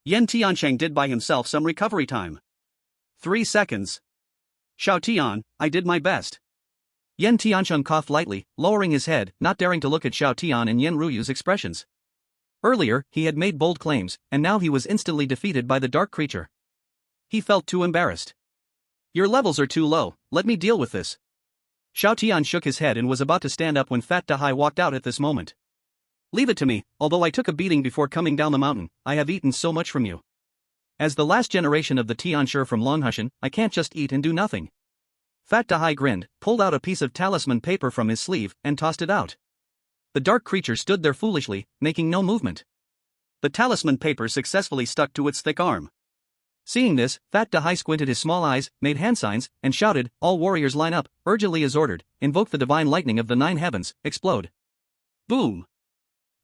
Yan Tiancheng did buy himself some recovery time. 3 seconds. Xiao Tian, I did my best. Yan Tiancheng coughed lightly, lowering his head, not daring to look at Xiao Tian and Yan Ruyu's expressions. Earlier, he had made bold claims, and now he was instantly defeated by the dark creature. He felt too embarrassed. Your levels are too low, let me deal with this. Xiao Tian shook his head and was about to stand up when Fat Dahai walked out at this moment. Leave it to me, although I took a beating before coming down the mountain, I have eaten so much from you. As the last generation of the Tianshi from Longhushan, I can't just eat and do nothing. Fat Dahai grinned, pulled out a piece of talisman paper from his sleeve, and tossed it out. The dark creature stood there foolishly, making no movement. The talisman paper successfully stuck to its thick arm. Seeing this, Fat Dahai squinted his small eyes, made hand signs, and shouted, all warriors line up, urgently as ordered, invoke the divine lightning of the 9 heavens, explode. Boom!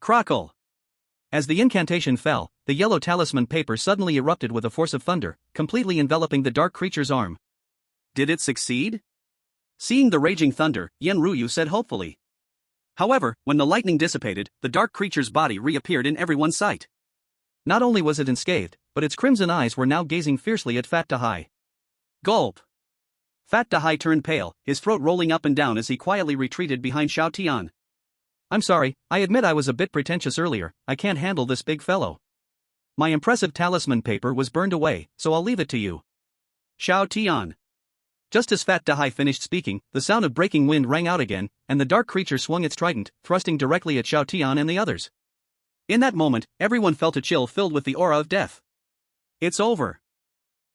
Crackle! As the incantation fell, the yellow talisman paper suddenly erupted with a force of thunder, completely enveloping the dark creature's arm. Did it succeed? Seeing the raging thunder, Yan Ruyu said hopefully. However, when the lightning dissipated, the dark creature's body reappeared in everyone's sight. Not only was it unscathed, but its crimson eyes were now gazing fiercely at Fat Dahai. Gulp! Fat Dahai turned pale, his throat rolling up and down as he quietly retreated behind Xiao Tian. I'm sorry, I admit I was a bit pretentious earlier, I can't handle this big fellow. My impressive talisman paper was burned away, so I'll leave it to you. Xiao Tian. Just as Fat Dahai finished speaking, the sound of breaking wind rang out again, and the dark creature swung its trident, thrusting directly at Xiao Tian and the others. In that moment, everyone felt a chill filled with the aura of death. It's over.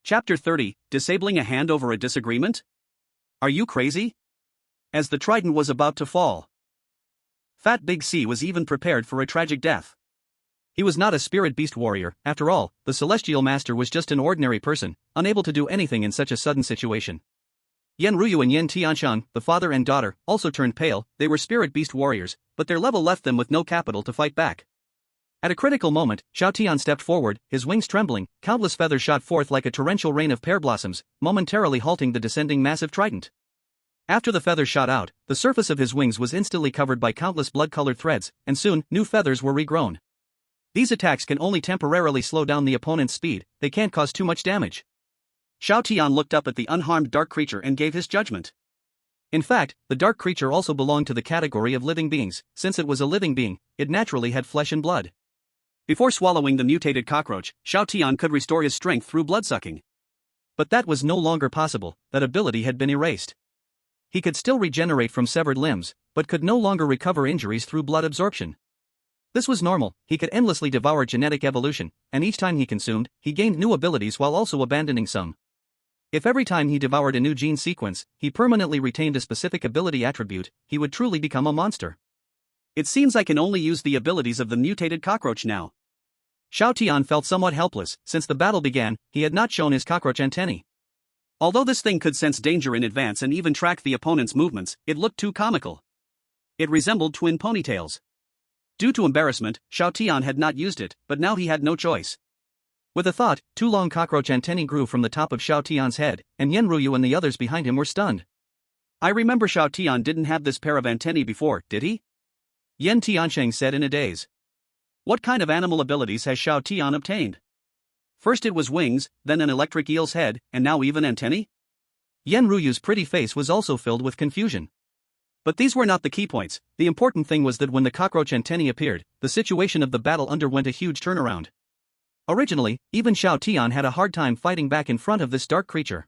Chapter 30, Disabling a Hand Over a Disagreement? Are you crazy? As the trident was about to fall, Fat Big C was even prepared for a tragic death. He was not a spirit beast warrior, after all, the celestial master was just an ordinary person, unable to do anything in such a sudden situation. Yan Ruyu and Yan Tiancheng, the father and daughter, also turned pale. They were spirit beast warriors, but their level left them with no capital to fight back. At a critical moment, Xiao Tian stepped forward, his wings trembling, countless feathers shot forth like a torrential rain of pear blossoms, momentarily halting the descending massive trident. After the feathers shot out, the surface of his wings was instantly covered by countless blood-colored threads, and soon, new feathers were regrown. These attacks can only temporarily slow down the opponent's speed, they can't cause too much damage. Xiao Tian looked up at the unharmed dark creature and gave his judgment. In fact, the dark creature also belonged to the category of living beings. Since it was a living being, it naturally had flesh and blood. Before swallowing the mutated cockroach, Xiao Tian could restore his strength through bloodsucking. But that was no longer possible, that ability had been erased. He could still regenerate from severed limbs, but could no longer recover injuries through blood absorption. This was normal, he could endlessly devour genetic evolution, and each time he consumed, he gained new abilities while also abandoning some. If every time he devoured a new gene sequence, he permanently retained a specific ability attribute, he would truly become a monster. It seems I can only use the abilities of the mutated cockroach now. Xiao Tian felt somewhat helpless. Since the battle began, he had not shown his cockroach antennae. Although this thing could sense danger in advance and even track the opponent's movements, it looked too comical. It resembled twin ponytails. Due to embarrassment, Xiao Tian had not used it, but now he had no choice. With a thought, two long cockroach antennae grew from the top of Xiao Tian's head, and Yen Ruyu and the others behind him were stunned. I remember Xiao Tian didn't have this pair of antennae before, did he? Yen Tiancheng said in a daze. What kind of animal abilities has Xiao Tian obtained? First it was wings, then an electric eel's head, and now even antennae? Yen Ruyu's pretty face was also filled with confusion. But these were not the key points. The important thing was that when the cockroach antennae appeared, the situation of the battle underwent a huge turnaround. Originally, even Xiao Tian had a hard time fighting back in front of this dark creature.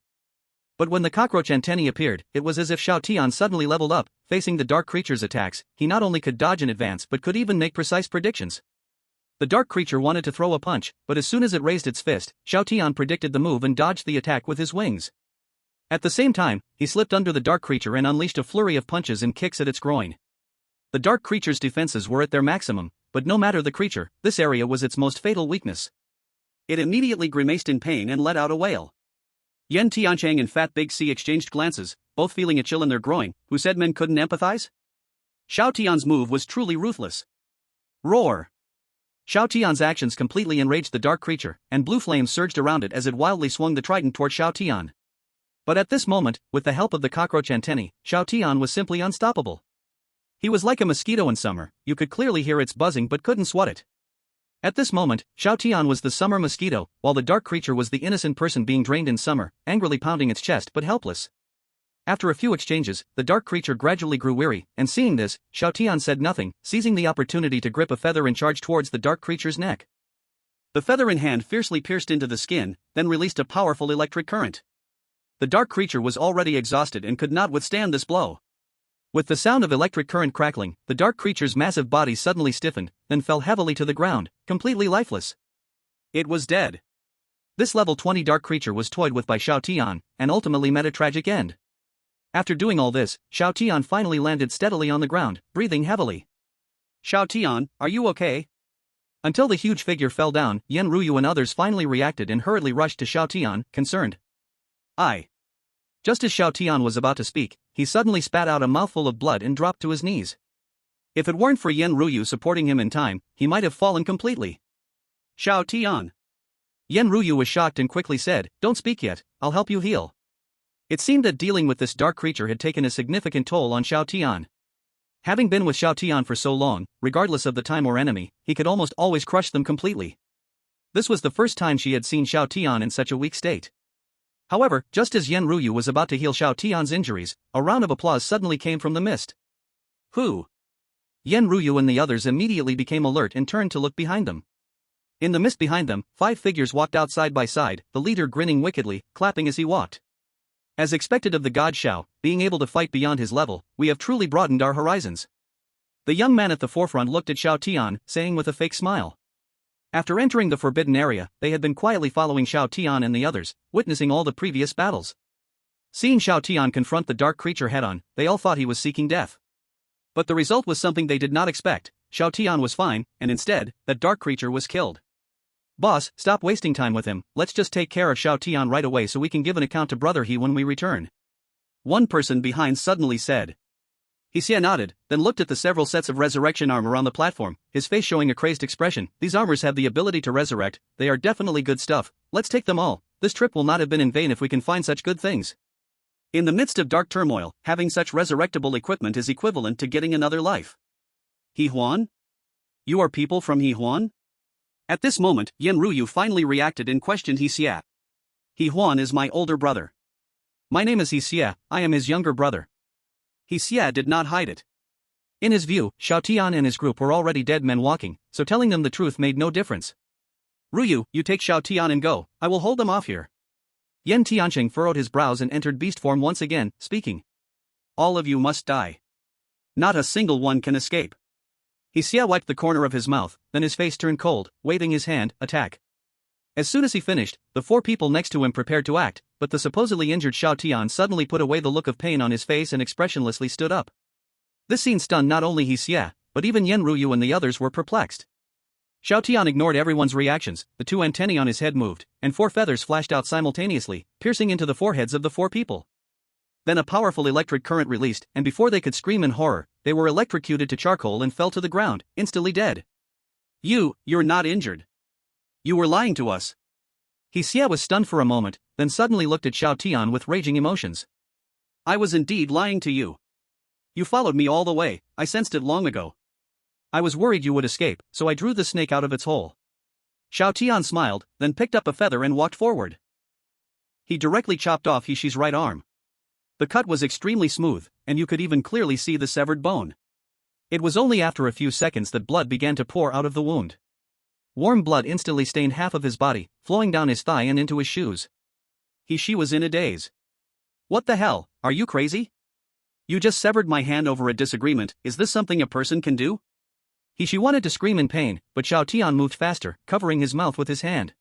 But when the cockroach antennae appeared, it was as if Xiao Tian suddenly leveled up. Facing the dark creature's attacks, he not only could dodge in advance but could even make precise predictions. The dark creature wanted to throw a punch, but as soon as it raised its fist, Xiao Tian predicted the move and dodged the attack with his wings. At the same time, he slipped under the dark creature and unleashed a flurry of punches and kicks at its groin. The dark creature's defenses were at their maximum, but no matter the creature, this area was its most fatal weakness. It immediately grimaced in pain and let out a wail. Yen Tiancheng and Fat Big C exchanged glances, both feeling a chill in their groin. Who said men couldn't empathize? Xiao Tian's move was truly ruthless. Roar! Xiao Tian's actions completely enraged the dark creature, and blue flames surged around it as it wildly swung the trident toward Xiao Tian. But at this moment, with the help of the cockroach antennae, Xiao Tian was simply unstoppable. He was like a mosquito in summer. You could clearly hear its buzzing but couldn't swat it. At this moment, Xiao Tian was the summer mosquito, while the dark creature was the innocent person being drained in summer, angrily pounding its chest but helpless. After a few exchanges, the dark creature gradually grew weary, and seeing this, Xiao Tian said nothing, seizing the opportunity to grip a feather and charge towards the dark creature's neck. The feather in hand fiercely pierced into the skin, then released a powerful electric current. The dark creature was already exhausted and could not withstand this blow. With the sound of electric current crackling, the dark creature's massive body suddenly stiffened, then fell heavily to the ground, completely lifeless. It was dead. This level 20 dark creature was toyed with by Xiao Tian, and ultimately met a tragic end. After doing all this, Xiao Tian finally landed steadily on the ground, breathing heavily. Xiao Tian, are you okay? Until the huge figure fell down, Yen Ruyu and others finally reacted and hurriedly rushed to Xiao Tian, concerned. Just as Xiao Tian was about to speak, he suddenly spat out a mouthful of blood and dropped to his knees. If it weren't for Yen Ruyu supporting him in time, he might have fallen completely. Xiao Tian. Yen Ruyu was shocked and quickly said, "Don't speak yet, I'll help you heal." It seemed that dealing with this dark creature had taken a significant toll on Xiao Tian. Having been with Xiao Tian for so long, regardless of the time or enemy, he could almost always crush them completely. This was the first time she had seen Xiao Tian in such a weak state. However, just as Yen Ruyu was about to heal Xiao Tian's injuries, a round of applause suddenly came from the mist. Who? Yen Ruyu and the others immediately became alert and turned to look behind them. In the mist behind them, 5 figures walked out side by side, the leader grinning wickedly, clapping as he walked. As expected of the god Xiao, being able to fight beyond his level, we have truly broadened our horizons. The young man at the forefront looked at Xiao Tian, saying with a fake smile. After entering the forbidden area, they had been quietly following Xiao Tian and the others, witnessing all the previous battles. Seeing Xiao Tian confront the dark creature head-on, they all thought he was seeking death. But the result was something they did not expect. Xiao Tian was fine, and instead, that dark creature was killed. Boss, stop wasting time with him, let's just take care of Xiao Tian right away so we can give an account to Brother He when we return. One person behind suddenly said. Xie nodded, then looked at the several sets of resurrection armor on the platform, his face showing a crazed expression. These armors have the ability to resurrect, they are definitely good stuff, let's take them all. This trip will not have been in vain if we can find such good things. In the midst of dark turmoil, having such resurrectable equipment is equivalent to getting another life. He Huan? You are people from He Huan? At this moment, Yen Ruyu finally reacted and questioned Xie. He Huan is my older brother. My name is Xie, I am his younger brother. Xie did not hide it. In his view, Xiao Tian and his group were already dead men walking, so telling them the truth made no difference. Ruyu, you take Xiao Tian and go, I will hold them off here. Yen Tiancheng furrowed his brows and entered beast form once again, speaking. All of you must die. Not a single one can escape. Xie wiped the corner of his mouth, then his face turned cold, waving his hand, attack. As soon as he finished, the 4 people next to him prepared to act, but the supposedly injured Xiao Tian suddenly put away the look of pain on his face and expressionlessly stood up. This scene stunned not only Xie, but even Yen Ruyu and the others were perplexed. Xiao Tian ignored everyone's reactions, the 2 antennae on his head moved, and 4 feathers flashed out simultaneously, piercing into the foreheads of the 4 people. Then a powerful electric current released, and before they could scream in horror, they were electrocuted to charcoal and fell to the ground, instantly dead. You're not injured. You were lying to us. He Xie was stunned for a moment, then suddenly looked at Xiao Tian with raging emotions. I was indeed lying to you. You followed me all the way, I sensed it long ago. I was worried you would escape, so I drew the snake out of its hole. Xiao Tian smiled, then picked up a feather and walked forward. He directly chopped off Hishi's right arm. The cut was extremely smooth, and you could even clearly see the severed bone. It was only after a few seconds that blood began to pour out of the wound. Warm blood instantly stained half of his body, flowing down his thigh and into his shoes. Hishi was in a daze. What the hell, are you crazy? You just severed my hand over a disagreement, is this something a person can do? Hishi wanted to scream in pain, but Xiao Tian moved faster, covering his mouth with his hand.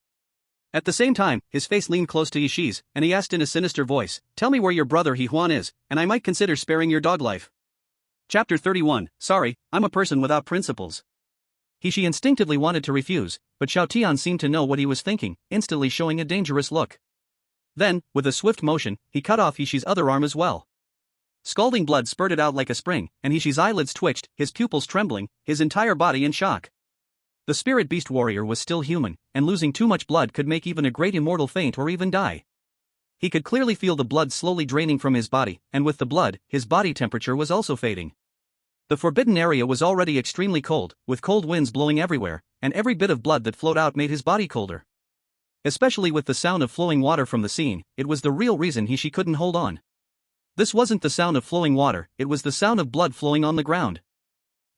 At the same time, his face leaned close to Hishi's, and he asked in a sinister voice, tell me where your brother He Huan is, and I might consider sparing your dog life. Chapter 31, Sorry, I'm a person without principles. Hishi instinctively wanted to refuse, but Xiao Tian seemed to know what he was thinking, instantly showing a dangerous look. Then, with a swift motion, he cut off Hishi's other arm as well. Scalding blood spurted out like a spring, and Hishi's eyelids twitched, his pupils trembling, his entire body in shock. The spirit beast warrior was still human, and losing too much blood could make even a great immortal faint or even die. He could clearly feel the blood slowly draining from his body, and with the blood, his body temperature was also fading. The forbidden area was already extremely cold, with cold winds blowing everywhere, and every bit of blood that flowed out made his body colder. Especially with the sound of flowing water from the scene, it was the real reason Hishi couldn't hold on. This wasn't the sound of flowing water, it was the sound of blood flowing on the ground.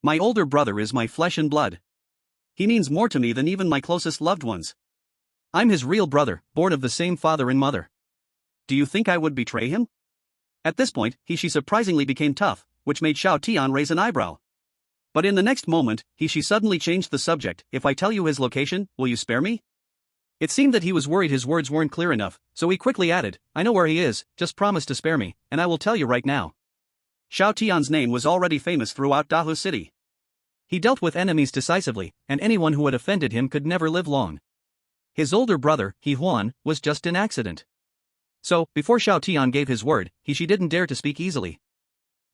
My older brother is my flesh and blood. He means more to me than even my closest loved ones. I'm his real brother, born of the same father and mother. Do you think I would betray him? At this point, Hishi surprisingly became tough, which made Xiao Tian raise an eyebrow. But in the next moment, Hishi suddenly changed the subject. If I tell you his location, will you spare me? It seemed that he was worried his words weren't clear enough, so he quickly added, I know where he is, just promise to spare me, and I will tell you right now. Xiao Tian's name was already famous throughout Dahu City. He dealt with enemies decisively, and anyone who had offended him could never live long. His older brother, He Huan, was just an accident. So, before Xiao Tian gave his word, Hishi didn't dare to speak easily.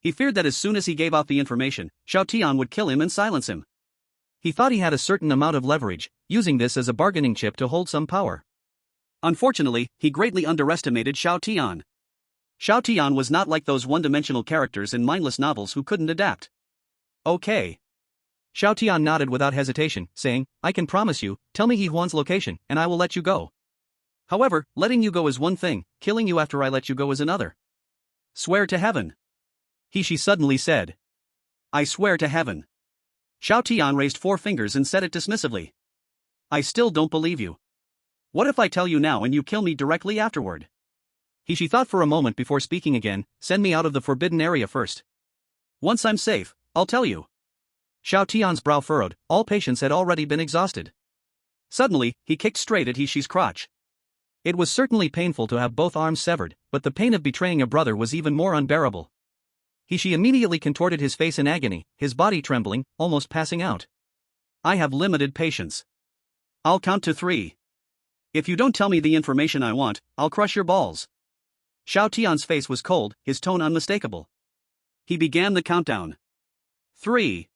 He feared that as soon as he gave out the information, Xiao Tian would kill him and silence him. He thought he had a certain amount of leverage, using this as a bargaining chip to hold some power. Unfortunately, he greatly underestimated Xiao Tian. Xiao Tian was not like those one-dimensional characters in mindless novels who couldn't adapt. Okay. Xiao Tian nodded without hesitation, saying, I can promise you, tell me He Huan's location, and I will let you go. However, letting you go is one thing, killing you after I let you go is another. Swear to heaven. Hishi suddenly said. I swear to heaven. Xiao Tian raised 4 fingers and said it dismissively. I still don't believe you. What if I tell you now and you kill me directly afterward? Hishi thought for a moment before speaking again, send me out of the forbidden area first. Once I'm safe, I'll tell you. Xiao Tian's brow furrowed, all patience had already been exhausted. Suddenly, he kicked straight at Hishi's crotch. It was certainly painful to have both arms severed, but the pain of betraying a brother was even more unbearable. Hishi immediately contorted his face in agony, his body trembling, almost passing out. I have limited patience. I'll count to 3. If you don't tell me the information I want, I'll crush your balls. Xiao Tian's face was cold, his tone unmistakable. He began the countdown. 3.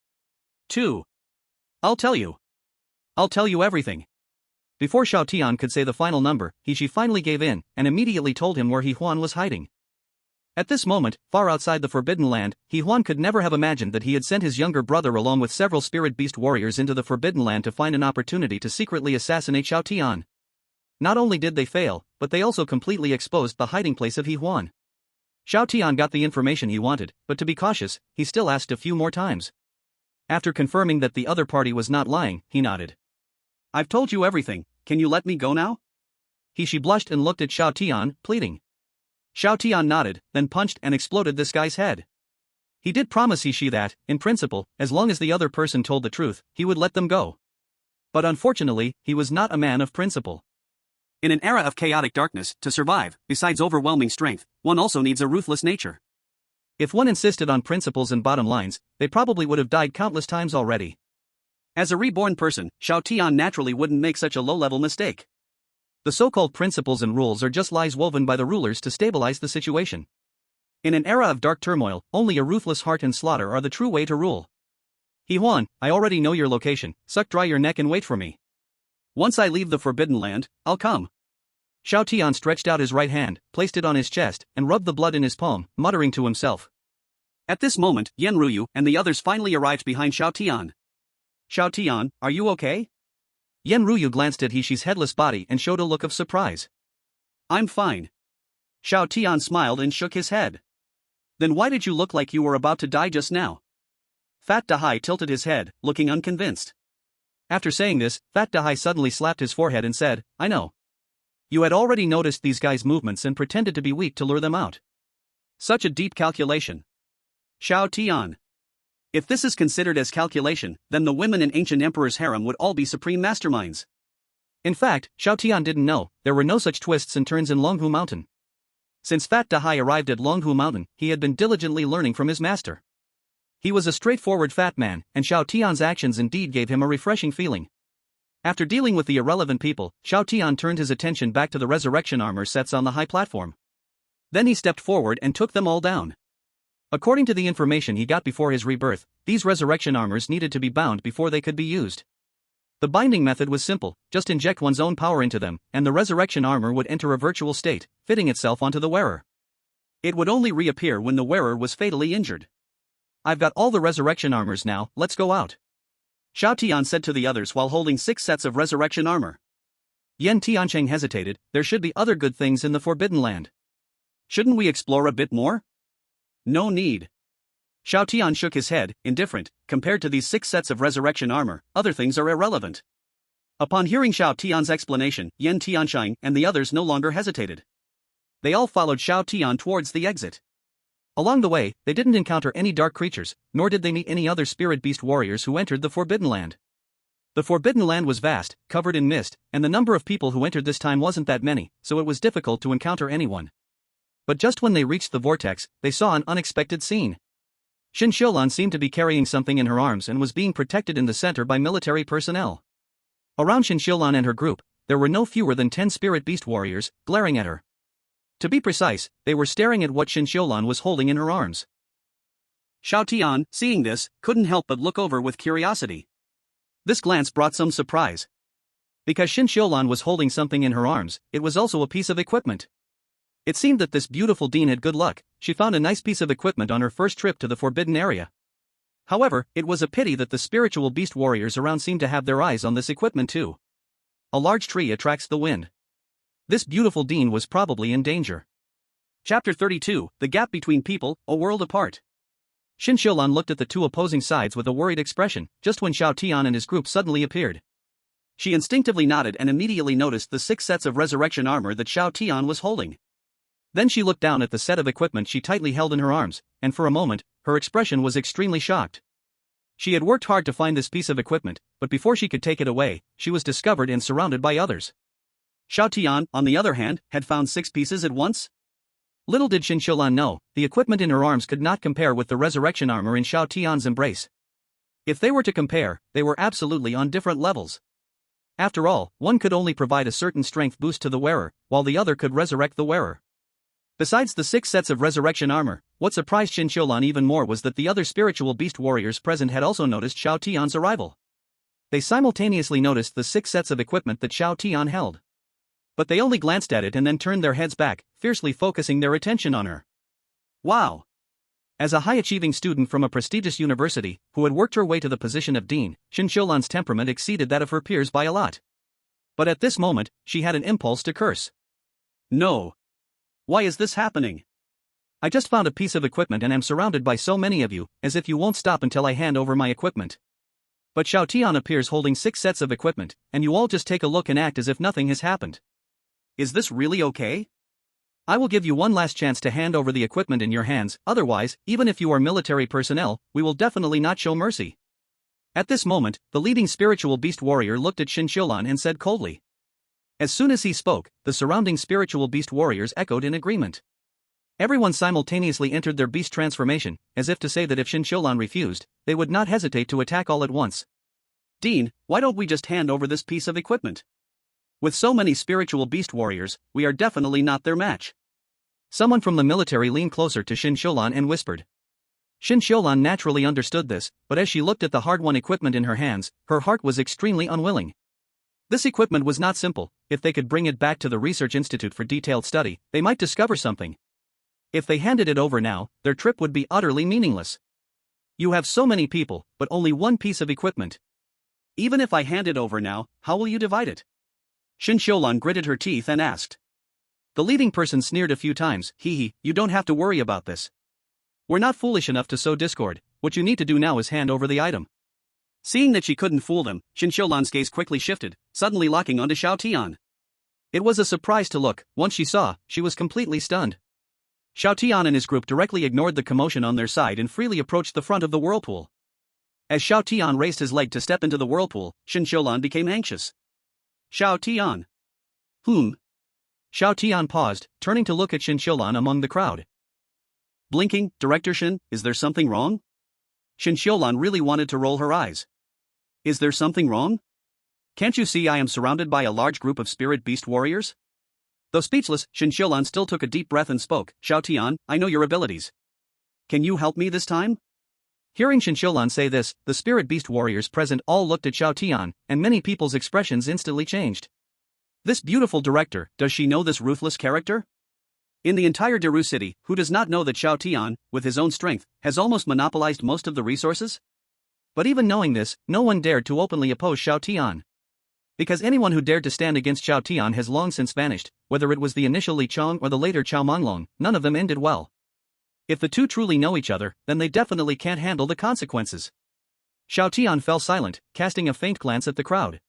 2. I'll tell you. I'll tell you everything. Before Xiao Tian could say the final number, Hishi finally gave in, and immediately told him where He Huan was hiding. At this moment, far outside the Forbidden Land, He Huan could never have imagined that he had sent his younger brother along with several spirit beast warriors into the Forbidden Land to find an opportunity to secretly assassinate Xiao Tian. Not only did they fail, but they also completely exposed the hiding place of He Huan. Xiao Tian got the information he wanted, but to be cautious, he still asked a few more times. After confirming that the other party was not lying, he nodded. I've told you everything, can you let me go now? Hishi blushed and looked at Xiao Tian, pleading. Xiao Tian nodded, then punched and exploded this guy's head. He did promise Hishi that, in principle, as long as the other person told the truth, he would let them go. But unfortunately, he was not a man of principle. In an era of chaotic darkness, to survive, besides overwhelming strength, one also needs a ruthless nature. If one insisted on principles and bottom lines, they probably would have died countless times already. As a reborn person, Xiao Tian naturally wouldn't make such a low-level mistake. The so-called principles and rules are just lies woven by the rulers to stabilize the situation. In an era of dark turmoil, only a ruthless heart and slaughter are the true way to rule. He-Huan, I already know your location, suck dry your neck and wait for me. Once I leave the Forbidden Land, I'll come. Xiao Tian stretched out his right hand, placed it on his chest, and rubbed the blood in his palm, muttering to himself. At this moment, Yan Ruyu and the others finally arrived behind Xiao Tian. Xiao Tian, are you okay? Yan Ruyu glanced at He-Shi's headless body and showed a look of surprise. I'm fine. Xiao Tian smiled and shook his head. Then why did you look like you were about to die just now? Fat Dahai tilted his head, looking unconvinced. After saying this, Fat Dahai suddenly slapped his forehead and said, I know. You had already noticed these guys' movements and pretended to be weak to lure them out. Such a deep calculation. Xiao Tian. If this is considered as calculation, then the women in ancient emperor's harem would all be supreme masterminds. In fact, Xiao Tian didn't know, there were no such twists and turns in Longhu Mountain. Since Fat Dahai arrived at Longhu Mountain, he had been diligently learning from his master. He was a straightforward fat man, and Xiao Tian's actions indeed gave him a refreshing feeling. After dealing with the irrelevant people, Xiao Tian turned his attention back to the resurrection armor sets on the high platform. Then he stepped forward and took them all down. According to the information he got before his rebirth, these resurrection armors needed to be bound before they could be used. The binding method was simple, just inject one's own power into them, and the resurrection armor would enter a virtual state, fitting itself onto the wearer. It would only reappear when the wearer was fatally injured. I've got all the resurrection armors now, let's go out. Xiao Tian said to the others while holding 6 sets of resurrection armor. Yan Tiancheng hesitated, there should be other good things in the Forbidden Land. Shouldn't we explore a bit more? No need. Xiao Tian shook his head, indifferent, compared to these 6 sets of resurrection armor, other things are irrelevant. Upon hearing Xiao Tian's explanation, Yan Tiancheng and the others no longer hesitated. They all followed Xiao Tian towards the exit. Along the way, they didn't encounter any dark creatures, nor did they meet any other spirit beast warriors who entered the Forbidden Land. The Forbidden Land was vast, covered in mist, and the number of people who entered this time wasn't that many, so it was difficult to encounter anyone. But just when they reached the vortex, they saw an unexpected scene. Xin Xiulan seemed to be carrying something in her arms and was being protected in the center by military personnel. Around Xin Xiulan and her group, there were no fewer than 10 spirit beast warriors, glaring at her. To be precise, they were staring at what Xin Xiulan was holding in her arms. Xiao Tian, seeing this, couldn't help but look over with curiosity. This glance brought some surprise. Because Xin Xiulan was holding something in her arms, it was also a piece of equipment. It seemed that this beautiful Dean had good luck, she found a nice piece of equipment on her first trip to the forbidden area. However, it was a pity that the spiritual beast warriors around seemed to have their eyes on this equipment too. A large tree attracts the wind. This beautiful Dean was probably in danger. Chapter 32, The Gap Between People, A World Apart. Xin Xiulan looked at the two opposing sides with a worried expression, just when Xiao Tian and his group suddenly appeared. She instinctively nodded and immediately noticed the 6 sets of resurrection armor that Xiao Tian was holding. Then she looked down at the set of equipment she tightly held in her arms, and for a moment, her expression was extremely shocked. She had worked hard to find this piece of equipment, but before she could take it away, she was discovered and surrounded by others. Xiao Tian, on the other hand, had found 6 pieces at once. Little did Xin Xiulan know, the equipment in her arms could not compare with the resurrection armor in Xiao Tian's embrace. If they were to compare, they were absolutely on different levels. After all, one could only provide a certain strength boost to the wearer, while the other could resurrect the wearer. Besides the 6 sets of resurrection armor, what surprised Xin Xiulan even more was that the other spiritual beast warriors present had also noticed Xiao Tian's arrival. They simultaneously noticed the 6 sets of equipment that Xiao Tian held. But they only glanced at it and then turned their heads back, fiercely focusing their attention on her. Wow! As a high-achieving student from a prestigious university, who had worked her way to the position of dean, Xin Xiulan's temperament exceeded that of her peers by a lot. But at this moment, she had an impulse to curse. No! Why is this happening? I just found a piece of equipment and am surrounded by so many of you, as if you won't stop until I hand over my equipment. But Xiao Tian appears holding 6 sets of equipment, and you all just take a look and act as if nothing has happened. Is this really okay? I will give you one last chance to hand over the equipment in your hands, otherwise, even if you are military personnel, we will definitely not show mercy. At this moment, the leading spiritual beast warrior looked at Xin Xiulan and said coldly. As soon as he spoke, the surrounding spiritual beast warriors echoed in agreement. Everyone simultaneously entered their beast transformation, as if to say that if Xin Xiulan refused, they would not hesitate to attack all at once. Dean, why don't we just hand over this piece of equipment? With so many spiritual beast warriors, we are definitely not their match. Someone from the military leaned closer to Shin Xiulan and whispered. Shin Xiulan naturally understood this, but as she looked at the hard-won equipment in her hands, her heart was extremely unwilling. This equipment was not simple. If they could bring it back to the research institute for detailed study, they might discover something. If they handed it over now, their trip would be utterly meaningless. You have so many people, but only one piece of equipment. Even if I hand it over now, how will you divide it? Shin Xiulan gritted her teeth and asked. The leading person sneered a few times. Hee, you don't have to worry about this. We're not foolish enough to sow discord. What you need to do now is hand over the item. Seeing that she couldn't fool them, Shin Xiulan's gaze quickly shifted, suddenly locking onto Xiao Tian. It was a surprise to look. Once she saw, she was completely stunned. Xiao Tian and his group directly ignored the commotion on their side and freely approached the front of the whirlpool. As Xiao Tian raised his leg to step into the whirlpool, Shin Xiulan became anxious. Xiao Tian. Xiao Tian paused, turning to look at Shin Xiulan among the crowd. Blinking, Director Shin, is there something wrong? Shin Xiulan really wanted to roll her eyes. Is there something wrong? Can't you see I am surrounded by a large group of spirit beast warriors? Though speechless, Shin Xiulan still took a deep breath and spoke. Xiao Tian, I know your abilities. Can you help me this time? Hearing Shin Xiulan say this, the spirit beast warriors present all looked at Xiao Tian, and many people's expressions instantly changed. This beautiful director, does she know this ruthless character? In the entire Daru city, who does not know that Xiao Tian, with his own strength, has almost monopolized most of the resources? But even knowing this, no one dared to openly oppose Xiao Tian. Because anyone who dared to stand against Xiao Tian has long since vanished, whether it was the initial Li Chong or the later Chao Monglong, none of them ended well. If the two truly know each other, then they definitely can't handle the consequences. Xiao Tian fell silent, casting a faint glance at the crowd.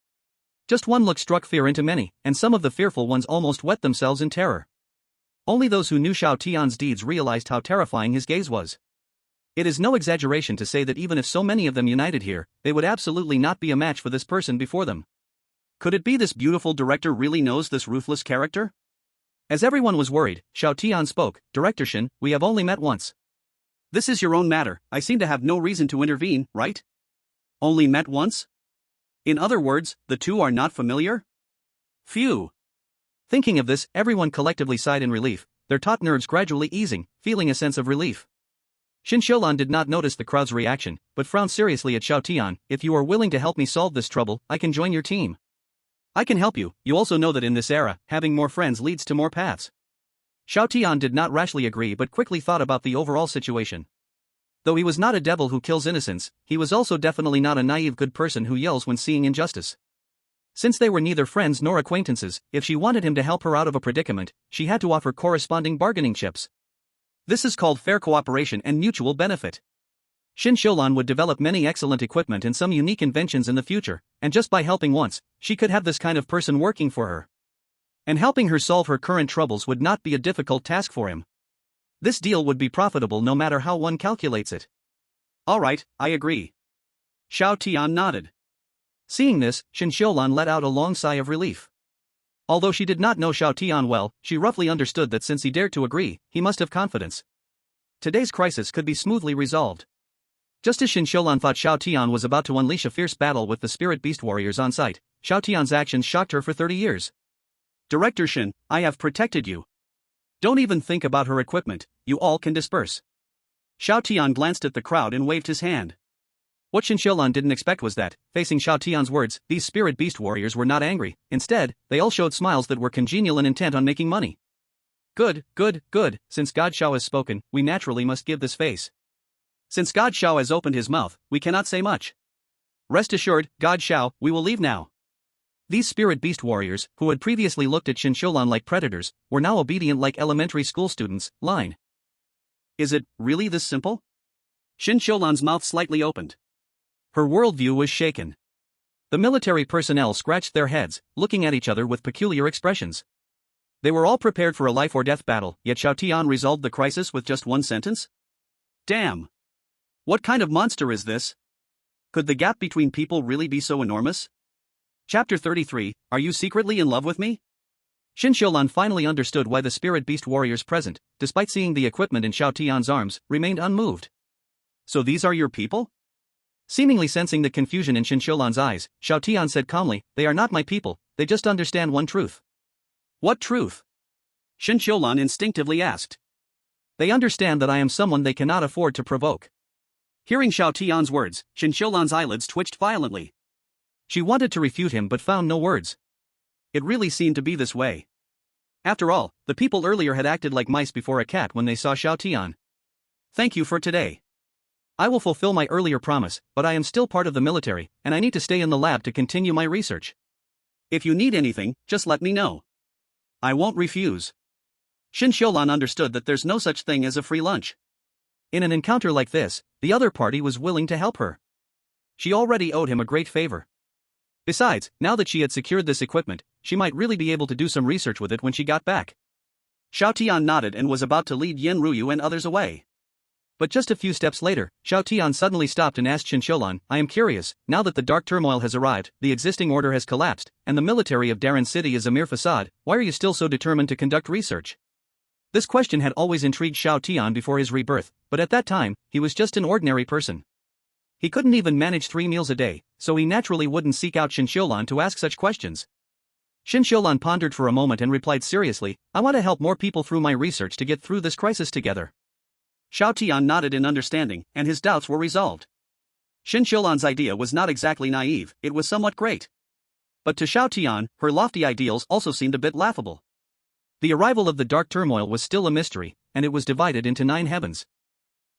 Just one look struck fear into many, and some of the fearful ones almost wet themselves in terror. Only those who knew Xiao Tian's deeds realized how terrifying his gaze was. It is no exaggeration to say that even if so many of them united here, they would absolutely not be a match for this person before them. Could it be this beautiful director really knows this ruthless character? As everyone was worried, Xiao Tian spoke. Director Shin, we have only met once. This is your own matter. I seem to have no reason to intervene, right? Only met once? In other words, the two are not familiar? Phew. Thinking of this, everyone collectively sighed in relief, their taut nerves gradually easing, feeling a sense of relief. Shin Xiulan did not notice the crowd's reaction, but frowned seriously at Xiao Tian. If you are willing to help me solve this trouble, I can join your team. I can help you. You also know that in this era, having more friends leads to more paths. Xiao Tian did not rashly agree but quickly thought about the overall situation. Though he was not a devil who kills innocents, he was also definitely not a naive good person who yells when seeing injustice. Since they were neither friends nor acquaintances, if she wanted him to help her out of a predicament, she had to offer corresponding bargaining chips. This is called fair cooperation and mutual benefit. Shin Xiulan would develop many excellent equipment and some unique inventions in the future, and just by helping once, she could have this kind of person working for her. And helping her solve her current troubles would not be a difficult task for him. This deal would be profitable no matter how one calculates it. Alright, I agree. Xiao Tian nodded. Seeing this, Shin Xiulan let out a long sigh of relief. Although she did not know Xiao Tian well, she roughly understood that since he dared to agree, he must have confidence. Today's crisis could be smoothly resolved. Just as Shin Xiulan thought Xiao Tian was about to unleash a fierce battle with the spirit beast warriors on site, Xiao Tian's actions shocked her for 30 years. Director Shin, I have protected you. Don't even think about her equipment, you all can disperse. Xiao Tian glanced at the crowd and waved his hand. What Shin Xiulan didn't expect was that, facing Xiao Tian's words, these spirit beast warriors were not angry. Instead, they all showed smiles that were congenial and intent on making money. Good. Since God Xiao has spoken, we naturally must give this face. Since God Xiao has opened his mouth, we cannot say much. Rest assured, God Xiao, we will leave now. These spirit beast warriors, who had previously looked at Shin Xiulan like predators, were now obedient like elementary school students. Line. Is it really this simple? Shin Xiulan's mouth slightly opened. Her worldview was shaken. The military personnel scratched their heads, looking at each other with peculiar expressions. They were all prepared for a life-or-death battle, yet Xiao Tian resolved the crisis with just one sentence? Damn! What kind of monster is this? Could the gap between people really be so enormous? Chapter 33, Are you secretly in love with me? Shin Xiulan finally understood why the spirit beast warriors present, despite seeing the equipment in Xiao Tian's arms, remained unmoved. So these are your people? Seemingly sensing the confusion in Shin Xiulan's eyes, Xiao Tian said calmly, they are not my people, they just understand one truth. What truth? Shin Xiulan instinctively asked. They understand that I am someone they cannot afford to provoke. Hearing Xiao Tian's words, Shin Xiulan's eyelids twitched violently. She wanted to refute him but found no words. It really seemed to be this way. After all, the people earlier had acted like mice before a cat when they saw Xiao Tian. Thank you for today. I will fulfill my earlier promise, but I am still part of the military, and I need to stay in the lab to continue my research. If you need anything, just let me know. I won't refuse. Shin Xiulan understood that there's no such thing as a free lunch. In an encounter like this, the other party was willing to help her. She already owed him a great favor. Besides, now that she had secured this equipment, she might really be able to do some research with it when she got back. Xiao Tian nodded and was about to lead Yen Ruyu and others away. But just a few steps later, Xiao Tian suddenly stopped and asked Shin Xiulan, I am curious, now that the dark turmoil has arrived, the existing order has collapsed, and the military of Darren City is a mere facade, why are you still so determined to conduct research? This question had always intrigued Xiao Tian before his rebirth, but at that time, he was just an ordinary person. He couldn't even manage 3 meals a day, so he naturally wouldn't seek out Shin Xiulan to ask such questions. Shin Xiulan pondered for a moment and replied seriously, I want to help more people through my research to get through this crisis together. Xiao Tian nodded in understanding, and his doubts were resolved. Shin Xiulan's idea was not exactly naive, it was somewhat great. But to Xiao Tian, her lofty ideals also seemed a bit laughable. The arrival of the dark turmoil was still a mystery, and it was divided into 9 heavens.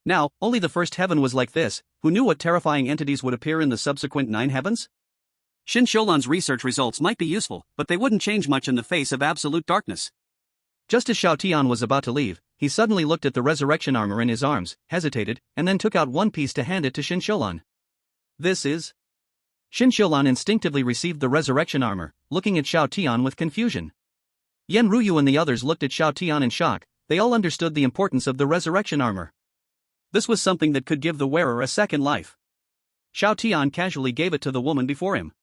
Now, only the first heaven was like this, who knew what terrifying entities would appear in the subsequent 9 heavens? Shin Xiulan's research results might be useful, but they wouldn't change much in the face of absolute darkness. Just as Xiao Tian was about to leave, he suddenly looked at the resurrection armor in his arms, hesitated, and then took out one piece to hand it to Shin Xiulan. This is... Shin Xiulan instinctively received the resurrection armor, looking at Xiao Tian with confusion. Yen Ruyu and the others looked at Xiao Tian in shock, they all understood the importance of the resurrection armor. This was something that could give the wearer a second life. Xiao Tian casually gave it to the woman before him.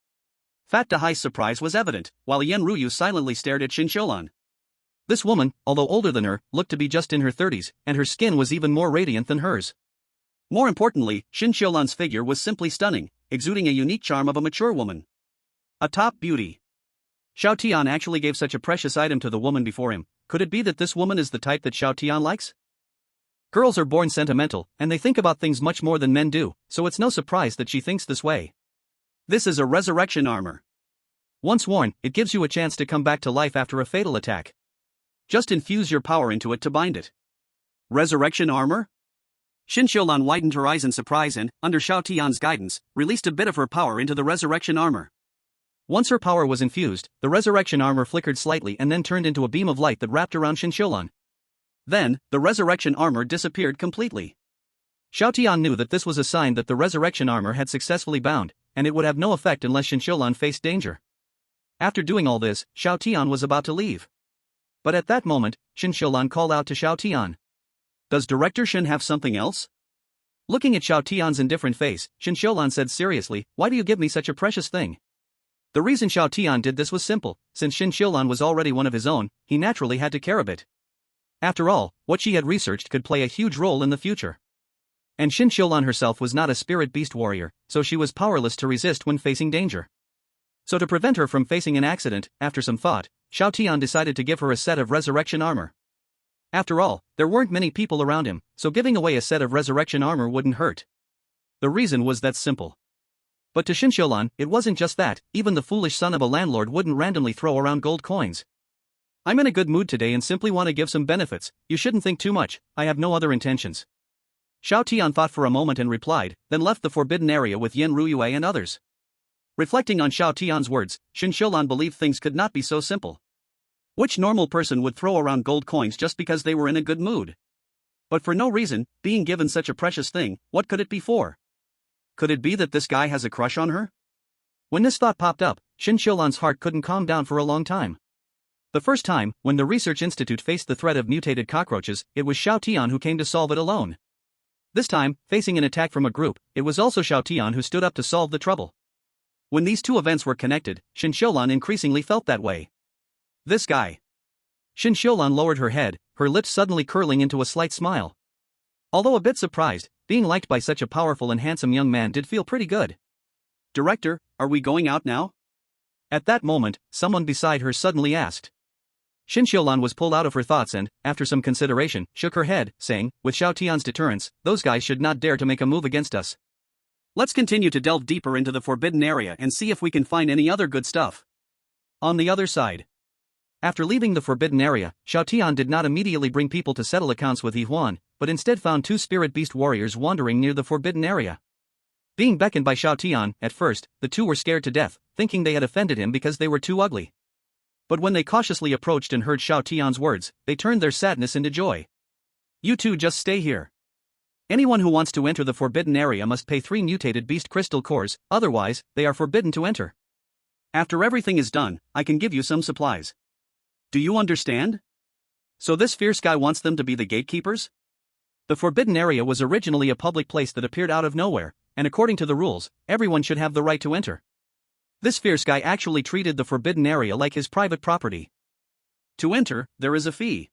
Fat Dahai's surprise was evident, while Yen Ruyu silently stared at Shin Xiulan. This woman, although older than her, looked to be just in her 30s, and her skin was even more radiant than hers. More importantly, Shin Xiulan's figure was simply stunning, exuding a unique charm of a mature woman. A top beauty. Xiao Tian actually gave such a precious item to the woman before him. Could it be that this woman is the type that Xiao Tian likes? Girls are born sentimental, and they think about things much more than men do, so it's no surprise that she thinks this way. This is a resurrection armor. Once worn, it gives you a chance to come back to life after a fatal attack. Just infuse your power into it to bind it. Resurrection armor? Shin Xiulan widened her eyes in surprise and, under Xiao Tian's guidance, released a bit of her power into the resurrection armor. Once her power was infused, the resurrection armor flickered slightly and then turned into a beam of light that wrapped around Shin Xiulan. Then, the resurrection armor disappeared completely. Xiao Tian knew that this was a sign that the resurrection armor had successfully bound, and it would have no effect unless Shin Xiulan faced danger. After doing all this, Xiao Tian was about to leave. But at that moment, Shin Xiulan called out to Xiao Tian. Does Director Shin have something else? Looking at Xiao Tian's indifferent face, Shin Xiulan said seriously, why do you give me such a precious thing? The reason Xiao Tian did this was simple, since Shin Xiulan was already one of his own, he naturally had to care a bit. After all, what she had researched could play a huge role in the future. And Shin Xiulan herself was not a spirit beast warrior, so she was powerless to resist when facing danger. So to prevent her from facing an accident, after some thought, Xiao Tian decided to give her a set of resurrection armor. After all, there weren't many people around him, so giving away a set of resurrection armor wouldn't hurt. The reason was that simple. But to Shin Xiulan, it wasn't just that, even the foolish son of a landlord wouldn't randomly throw around gold coins. I'm in a good mood today and simply want to give some benefits, you shouldn't think too much, I have no other intentions. Xiao Tian thought for a moment and replied, then left the forbidden area with Yen Ruyue and others. Reflecting on Xiao Tian's words, Shin Xiulan believed things could not be so simple. Which normal person would throw around gold coins just because they were in a good mood? But for no reason, being given such a precious thing, what could it be for? Could it be that this guy has a crush on her? When this thought popped up, Shin Xiulan's heart couldn't calm down for a long time. The first time, when the Research Institute faced the threat of mutated cockroaches, it was Xiao Tian who came to solve it alone. This time, facing an attack from a group, it was also Xiao Tian who stood up to solve the trouble. When these two events were connected, Shin Xiulan increasingly felt that way. This guy. Shin Xiulan lowered her head, her lips suddenly curling into a slight smile. Although a bit surprised, being liked by such a powerful and handsome young man did feel pretty good. Director, are we going out now? At that moment, someone beside her suddenly asked. Xin Xiulan was pulled out of her thoughts and, after some consideration, shook her head, saying, with Xiao Tian's deterrence, those guys should not dare to make a move against us. Let's continue to delve deeper into the forbidden area and see if we can find any other good stuff. On the other side. After leaving the forbidden area, Xiao Tian did not immediately bring people to settle accounts with Yi Huan, but instead found two spirit beast warriors wandering near the forbidden area. Being beckoned by Xiao Tian, at first, the two were scared to death, thinking they had offended him because they were too ugly. But when they cautiously approached and heard Xiao Tian's words, they turned their sadness into joy. You two just stay here. Anyone who wants to enter the forbidden area must pay 3 mutated beast crystal cores, otherwise, they are forbidden to enter. After everything is done, I can give you some supplies. Do you understand? So this fierce guy wants them to be the gatekeepers? The forbidden area was originally a public place that appeared out of nowhere, and according to the rules, everyone should have the right to enter. This fierce guy actually treated the forbidden area like his private property. To enter, there is a fee.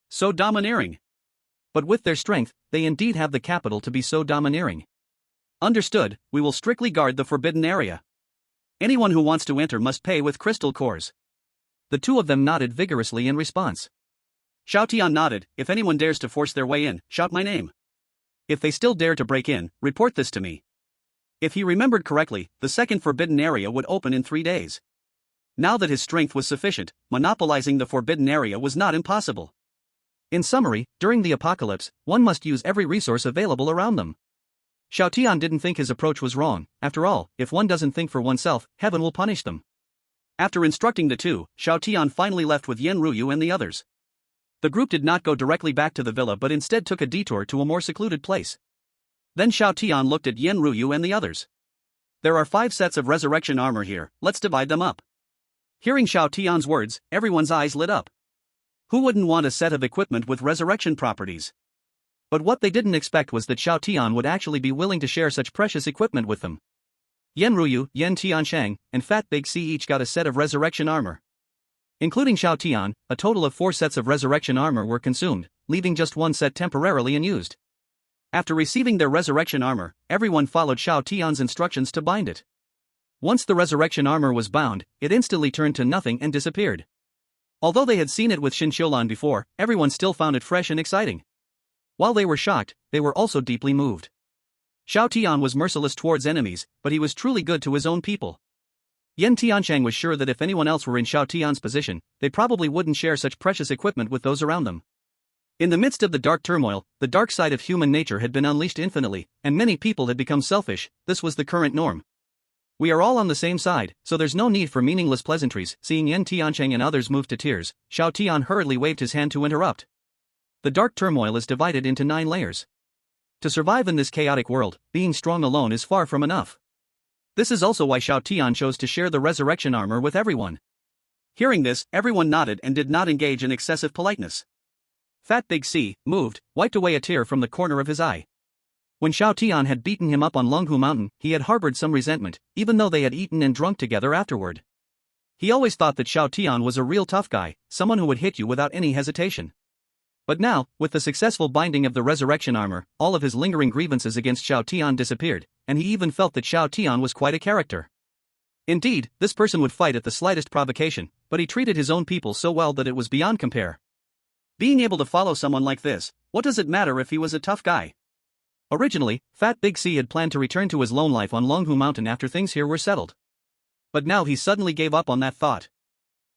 So domineering. But with their strength, they indeed have the capital to be so domineering. Understood, we will strictly guard the forbidden area. Anyone who wants to enter must pay with crystal cores. The two of them nodded vigorously in response. Xiao Tian nodded, if anyone dares to force their way in, shout my name. If they still dare to break in, report this to me. If he remembered correctly, the second forbidden area would open in 3 days. Now that his strength was sufficient, monopolizing the forbidden area was not impossible. In summary, during the apocalypse, one must use every resource available around them. Xiao Tian didn't think his approach was wrong. After all, if one doesn't think for oneself, heaven will punish them. After instructing the two, Xiao Tian finally left with Yan Ruyu and the others. The group did not go directly back to the villa but instead took a detour to a more secluded place. Then Xiao Tian looked at Yan Ruyu and the others. There are 5 sets of resurrection armor here, let's divide them up. Hearing Xiao Tian's words, everyone's eyes lit up. Who wouldn't want a set of equipment with resurrection properties? But what they didn't expect was that Xiao Tian would actually be willing to share such precious equipment with them. Yan Ruyu, Yan Tianshang, and Fat Big C each got a set of resurrection armor. Including Xiao Tian, a total of 4 sets of resurrection armor were consumed, leaving just 1 set temporarily unused. After receiving their resurrection armor, everyone followed Xiao Tian's instructions to bind it. Once the resurrection armor was bound, it instantly turned to nothing and disappeared. Although they had seen it with Xin Xiulan before, everyone still found it fresh and exciting. While they were shocked, they were also deeply moved. Xiao Tian was merciless towards enemies, but he was truly good to his own people. Yan Tianshang was sure that if anyone else were in Xiao Tian's position, they probably wouldn't share such precious equipment with those around them. In the midst of the dark turmoil, the dark side of human nature had been unleashed infinitely, and many people had become selfish. This was the current norm. We are all on the same side, so there's no need for meaningless pleasantries. Seeing Yan Tianshang and others move to tears, Xiao Tian hurriedly waved his hand to interrupt. The dark turmoil is divided into 9 layers. To survive in this chaotic world, being strong alone is far from enough. This is also why Xiao Tian chose to share the resurrection armor with everyone. Hearing this, everyone nodded and did not engage in excessive politeness. Fat Big C, moved, wiped away a tear from the corner of his eye. When Xiao Tian had beaten him up on Longhu Mountain, he had harbored some resentment, even though they had eaten and drunk together afterward. He always thought that Xiao Tian was a real tough guy, someone who would hit you without any hesitation. But now, with the successful binding of the resurrection armor, all of his lingering grievances against Xiao Tian disappeared, and he even felt that Xiao Tian was quite a character. Indeed, this person would fight at the slightest provocation, but he treated his own people so well that it was beyond compare. Being able to follow someone like this, what does it matter if he was a tough guy? Originally, Fat Big C had planned to return to his lone life on Longhu Mountain after things here were settled. But now he suddenly gave up on that thought.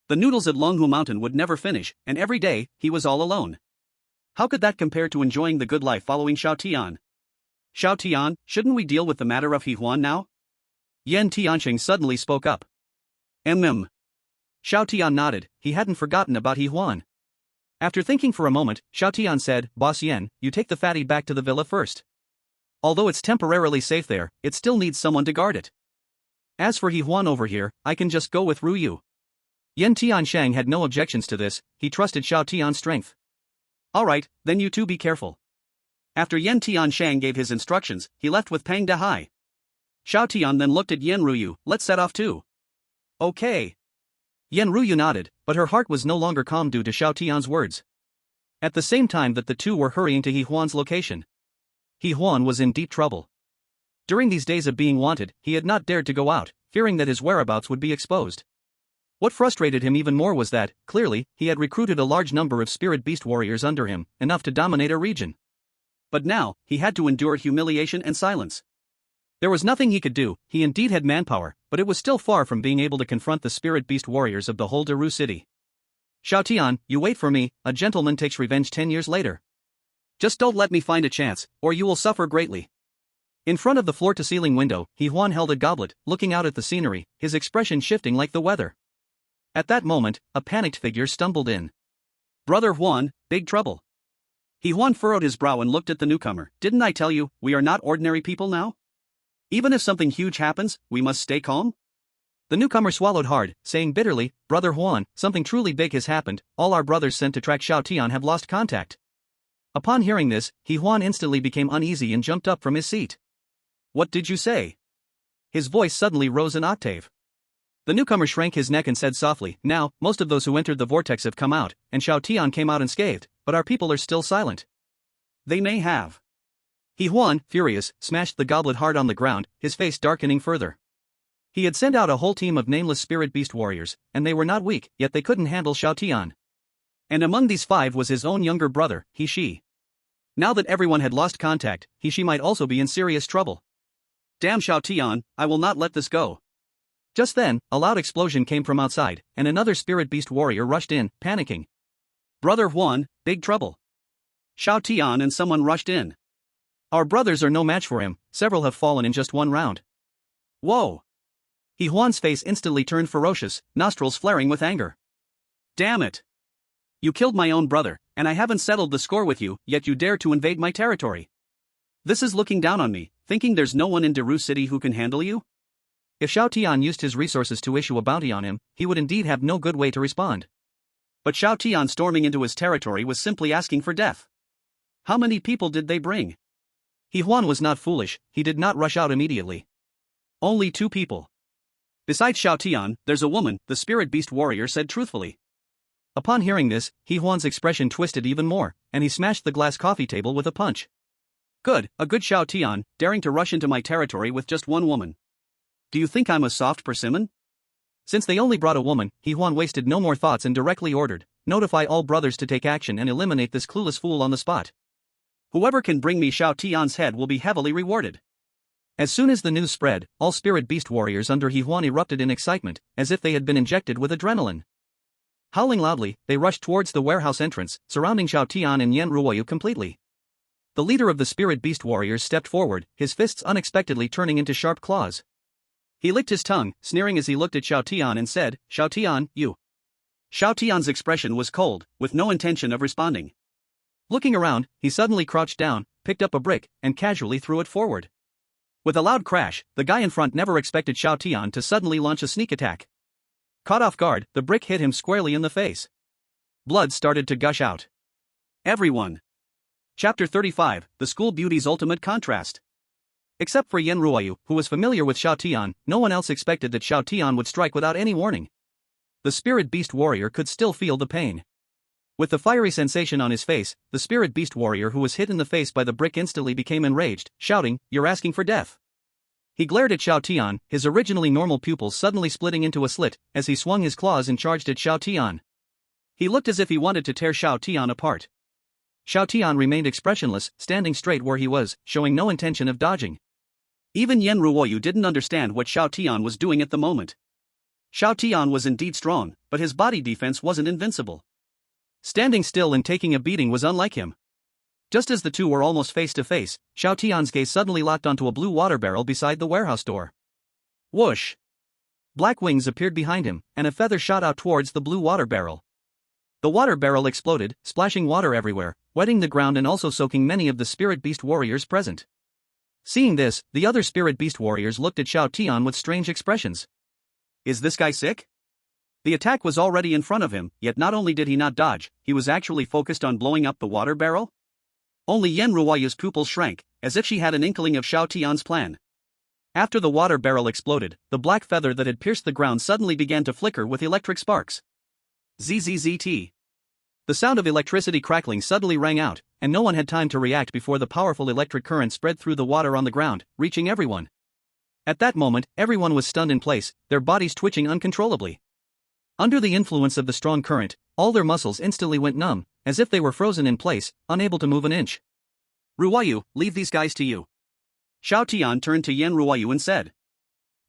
The noodles at Longhu Mountain would never finish, and every day, he was all alone. How could that compare to enjoying the good life following Xiao Tian? Xiao Tian, shouldn't we deal with the matter of Yi Huan now? Yan Tiansheng suddenly spoke up. Xiao Tian nodded, he hadn't forgotten about Yi Huan. After thinking for a moment, Xiao Tian said, Boss Yan, you take the fatty back to the villa first. Although it's temporarily safe there, it still needs someone to guard it. As for Yi Huan over here, I can just go with Ruyu. Yan Tianshang had no objections to this, he trusted Xiao Tian's strength. Alright, then you two be careful. After Yan Tianshang gave his instructions, he left with Pang Dehai. Xiao Tian then looked at Yan Ruyu, let's set off too. Okay. Yan Ruyu nodded, but her heart was no longer calm due to Xiao Tian's words. At the same time that the two were hurrying to Yi Huan's location. Yi Huan was in deep trouble. During these days of being wanted, he had not dared to go out, fearing that his whereabouts would be exposed. What frustrated him even more was that, clearly, he had recruited a large number of spirit beast warriors under him, enough to dominate a region. But now, he had to endure humiliation and silence. There was nothing he could do. He indeed had manpower, but it was still far from being able to confront the spirit beast warriors of the whole Daru city. Xiao Tian, you wait for me, a gentleman takes revenge 10 years later. Just don't let me find a chance, or you will suffer greatly. In front of the floor-to-ceiling window, He Huan held a goblet, looking out at the scenery, his expression shifting like the weather. At that moment, a panicked figure stumbled in. Brother Huan, big trouble. He Huan furrowed his brow and looked at the newcomer. Didn't I tell you, we are not ordinary people now? Even if something huge happens, we must stay calm? The newcomer swallowed hard, saying bitterly, Brother Huan, something truly big has happened, all our brothers sent to track Xiao Tian have lost contact. Upon hearing this, He Huan instantly became uneasy and jumped up from his seat. What did you say? His voice suddenly rose an octave. The newcomer shrank his neck and said softly, Now, most of those who entered the vortex have come out, and Xiao Tian came out unscathed, but our people are still silent. They may have. He Huan, furious, smashed the goblet hard on the ground, his face darkening further. He had sent out a whole team of nameless spirit beast warriors, and they were not weak, yet they couldn't handle Xiao Tian. And among these 5 was his own younger brother, He Shi. Now that everyone had lost contact, He Shi might also be in serious trouble. Damn Xiao Tian, I will not let this go. Just then, a loud explosion came from outside, and another spirit beast warrior rushed in, panicking. Brother Huan, big trouble. Xiao Tian and someone rushed in. Our brothers are no match for him, several have fallen in just one round. Whoa! He Huan's face instantly turned ferocious, nostrils flaring with anger. Damn it! You killed my own brother, and I haven't settled the score with you, yet you dare to invade my territory. This is looking down on me, thinking there's no one in Daru City who can handle you? If Xiao Tian used his resources to issue a bounty on him, he would indeed have no good way to respond. But Xiao Tian storming into his territory was simply asking for death. How many people did they bring? He Huan was not foolish, he did not rush out immediately. Only 2 people. Besides Xiao Tian, there's a woman, the spirit beast warrior said truthfully. Upon hearing this, He Huan's expression twisted even more, and he smashed the glass coffee table with a punch. Good, a good Xiao Tian, daring to rush into my territory with just one woman. Do you think I'm a soft persimmon? Since they only brought a woman, He Huan wasted no more thoughts and directly ordered, notify all brothers to take action and eliminate this clueless fool on the spot. Whoever can bring me Xiao Tian's head will be heavily rewarded. As soon as the news spread, all spirit beast warriors under He Huan erupted in excitement, as if they had been injected with adrenaline. Howling loudly, they rushed towards the warehouse entrance, surrounding Xiao Tian and Yan Ruoyu completely. The leader of the spirit beast warriors stepped forward, his fists unexpectedly turning into sharp claws. He licked his tongue, sneering as he looked at Xiao Tian and said, Xiao Tian, you. Xiao Tian's expression was cold, with no intention of responding. Looking around, he suddenly crouched down, picked up a brick, and casually threw it forward. With a loud crash, the guy in front never expected Xiao Tian to suddenly launch a sneak attack. Caught off guard, the brick hit him squarely in the face. Blood started to gush out. Everyone. Chapter 35, The School Beauty's Ultimate Contrast. Except for Yan Ruoyu, who was familiar with Xiao Tian, no one else expected that Xiao Tian would strike without any warning. The spirit beast warrior could still feel the pain. With the fiery sensation on his face, the spirit beast warrior who was hit in the face by the brick instantly became enraged, shouting, You're asking for death. He glared at Xiao Tian, his originally normal pupils suddenly splitting into a slit, as he swung his claws and charged at Xiao Tian. He looked as if he wanted to tear Xiao Tian apart. Xiao Tian remained expressionless, standing straight where he was, showing no intention of dodging. Even Yan Ruoyu didn't understand what Xiao Tian was doing at the moment. Xiao Tian was indeed strong, but his body defense wasn't invincible. Standing still and taking a beating was unlike him. Just as the two were almost face to face, Xiao Tian's gaze suddenly locked onto a blue water barrel beside the warehouse door. Whoosh! Black wings appeared behind him, and a feather shot out towards the blue water barrel. The water barrel exploded, splashing water everywhere, wetting the ground and also soaking many of the spirit beast warriors present. Seeing this, the other spirit beast warriors looked at Xiao Tian with strange expressions. Is this guy sick? The attack was already in front of him, yet not only did he not dodge, he was actually focused on blowing up the water barrel? Only Yan Ruoyu's pupils shrank, as if she had an inkling of Xiao Tian's plan. After the water barrel exploded, the black feather that had pierced the ground suddenly began to flicker with electric sparks. ZZZT. The sound of electricity crackling suddenly rang out, and no one had time to react before the powerful electric current spread through the water on the ground, reaching everyone. At that moment, everyone was stunned in place, their bodies twitching uncontrollably. Under the influence of the strong current, all their muscles instantly went numb, as if they were frozen in place, unable to move an inch. Ruoyu, leave these guys to you. Xiao Tian turned to Yen Ruoyu and said.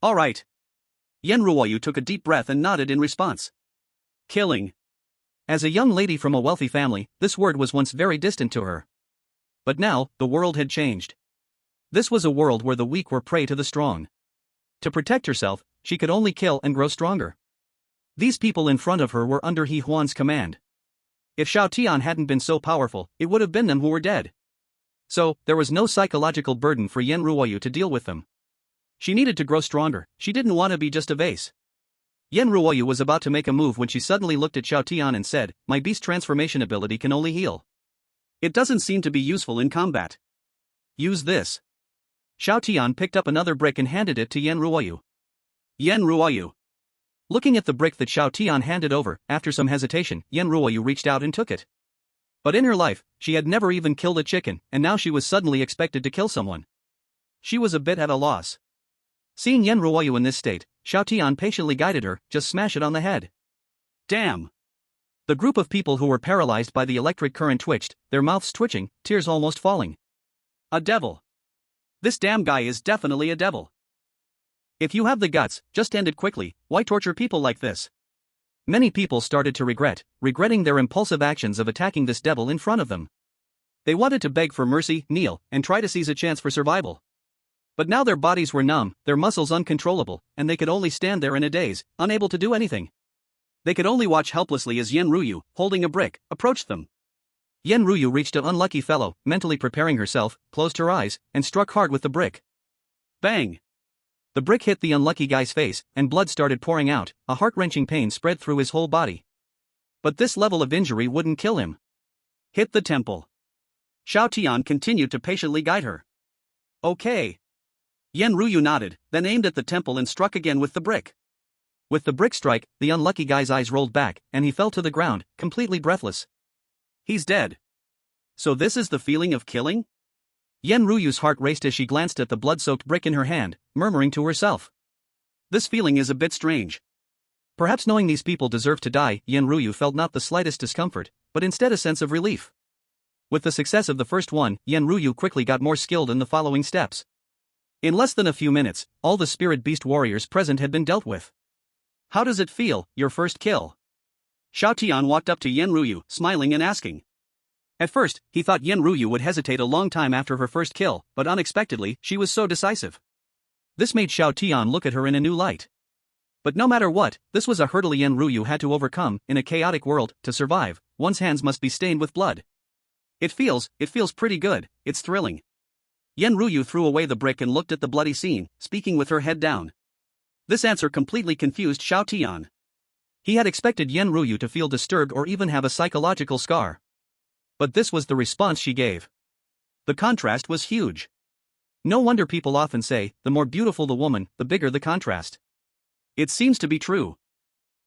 All right. Yen Ruoyu took a deep breath and nodded in response. Killing. As a young lady from a wealthy family, this word was once very distant to her. But now, the world had changed. This was a world where the weak were prey to the strong. To protect herself, she could only kill and grow stronger. These people in front of her were under He Huan's command. If Xiao Tian hadn't been so powerful, it would have been them who were dead. So, there was no psychological burden for Yen Ruoyu to deal with them. She needed to grow stronger, she didn't want to be just a vase. Yen Ruoyu was about to make a move when she suddenly looked at Xiao Tian and said, my beast transformation ability can only heal. It doesn't seem to be useful in combat. Use this. Xiao Tian picked up another brick and handed it to Yen Ruoyu. Yen Ruoyu. Looking at the brick that Xiao Tian handed over, after some hesitation, Yen Ruoyu reached out and took it. But in her life, she had never even killed a chicken, and now she was suddenly expected to kill someone. She was a bit at a loss. Seeing Yen Ruoyu in this state, Xiao Tian patiently guided her, just smash it on the head. Damn! The group of people who were paralyzed by the electric current twitched, their mouths twitching, tears almost falling. A devil. This damn guy is definitely a devil. If you have the guts, just end it quickly, why torture people like this? Many people started to regretting their impulsive actions of attacking this devil in front of them. They wanted to beg for mercy, kneel, and try to seize a chance for survival. But now their bodies were numb, their muscles uncontrollable, and they could only stand there in a daze, unable to do anything. They could only watch helplessly as Yen Ruoyu, holding a brick, approached them. Yen Ruoyu reached an unlucky fellow, mentally preparing herself, closed her eyes, and struck hard with the brick. Bang! The brick hit the unlucky guy's face, and blood started pouring out, a heart-wrenching pain spread through his whole body. But this level of injury wouldn't kill him. Hit the temple. Xiao Tian continued to patiently guide her. Okay. Yen Ruoyu nodded, then aimed at the temple and struck again with the brick. With the brick strike, the unlucky guy's eyes rolled back, and he fell to the ground, completely breathless. He's dead. So this is the feeling of killing? Yen Ruoyu's heart raced as she glanced at the blood-soaked brick in her hand, murmuring to herself. This feeling is a bit strange. Perhaps knowing these people deserve to die, Yen Ruoyu felt not the slightest discomfort, but instead a sense of relief. With the success of the first one, Yen Ruoyu quickly got more skilled in the following steps. In less than a few minutes, all the spirit beast warriors present had been dealt with. How does it feel, your first kill? Xiao Tian walked up to Yen Ruoyu, smiling and asking. At first, he thought Yen Ruoyu would hesitate a long time after her first kill, but unexpectedly, she was so decisive. This made Xiao Tian look at her in a new light. But no matter what, this was a hurdle Yen Ruoyu had to overcome. In a chaotic world, to survive, one's hands must be stained with blood. It feels pretty good, it's thrilling. Yen Ruoyu threw away the brick and looked at the bloody scene, speaking with her head down. This answer completely confused Xiao Tian. He had expected Yen Ruoyu to feel disturbed or even have a psychological scar. But this was the response she gave. The contrast was huge. No wonder people often say, the more beautiful the woman, the bigger the contrast. It seems to be true.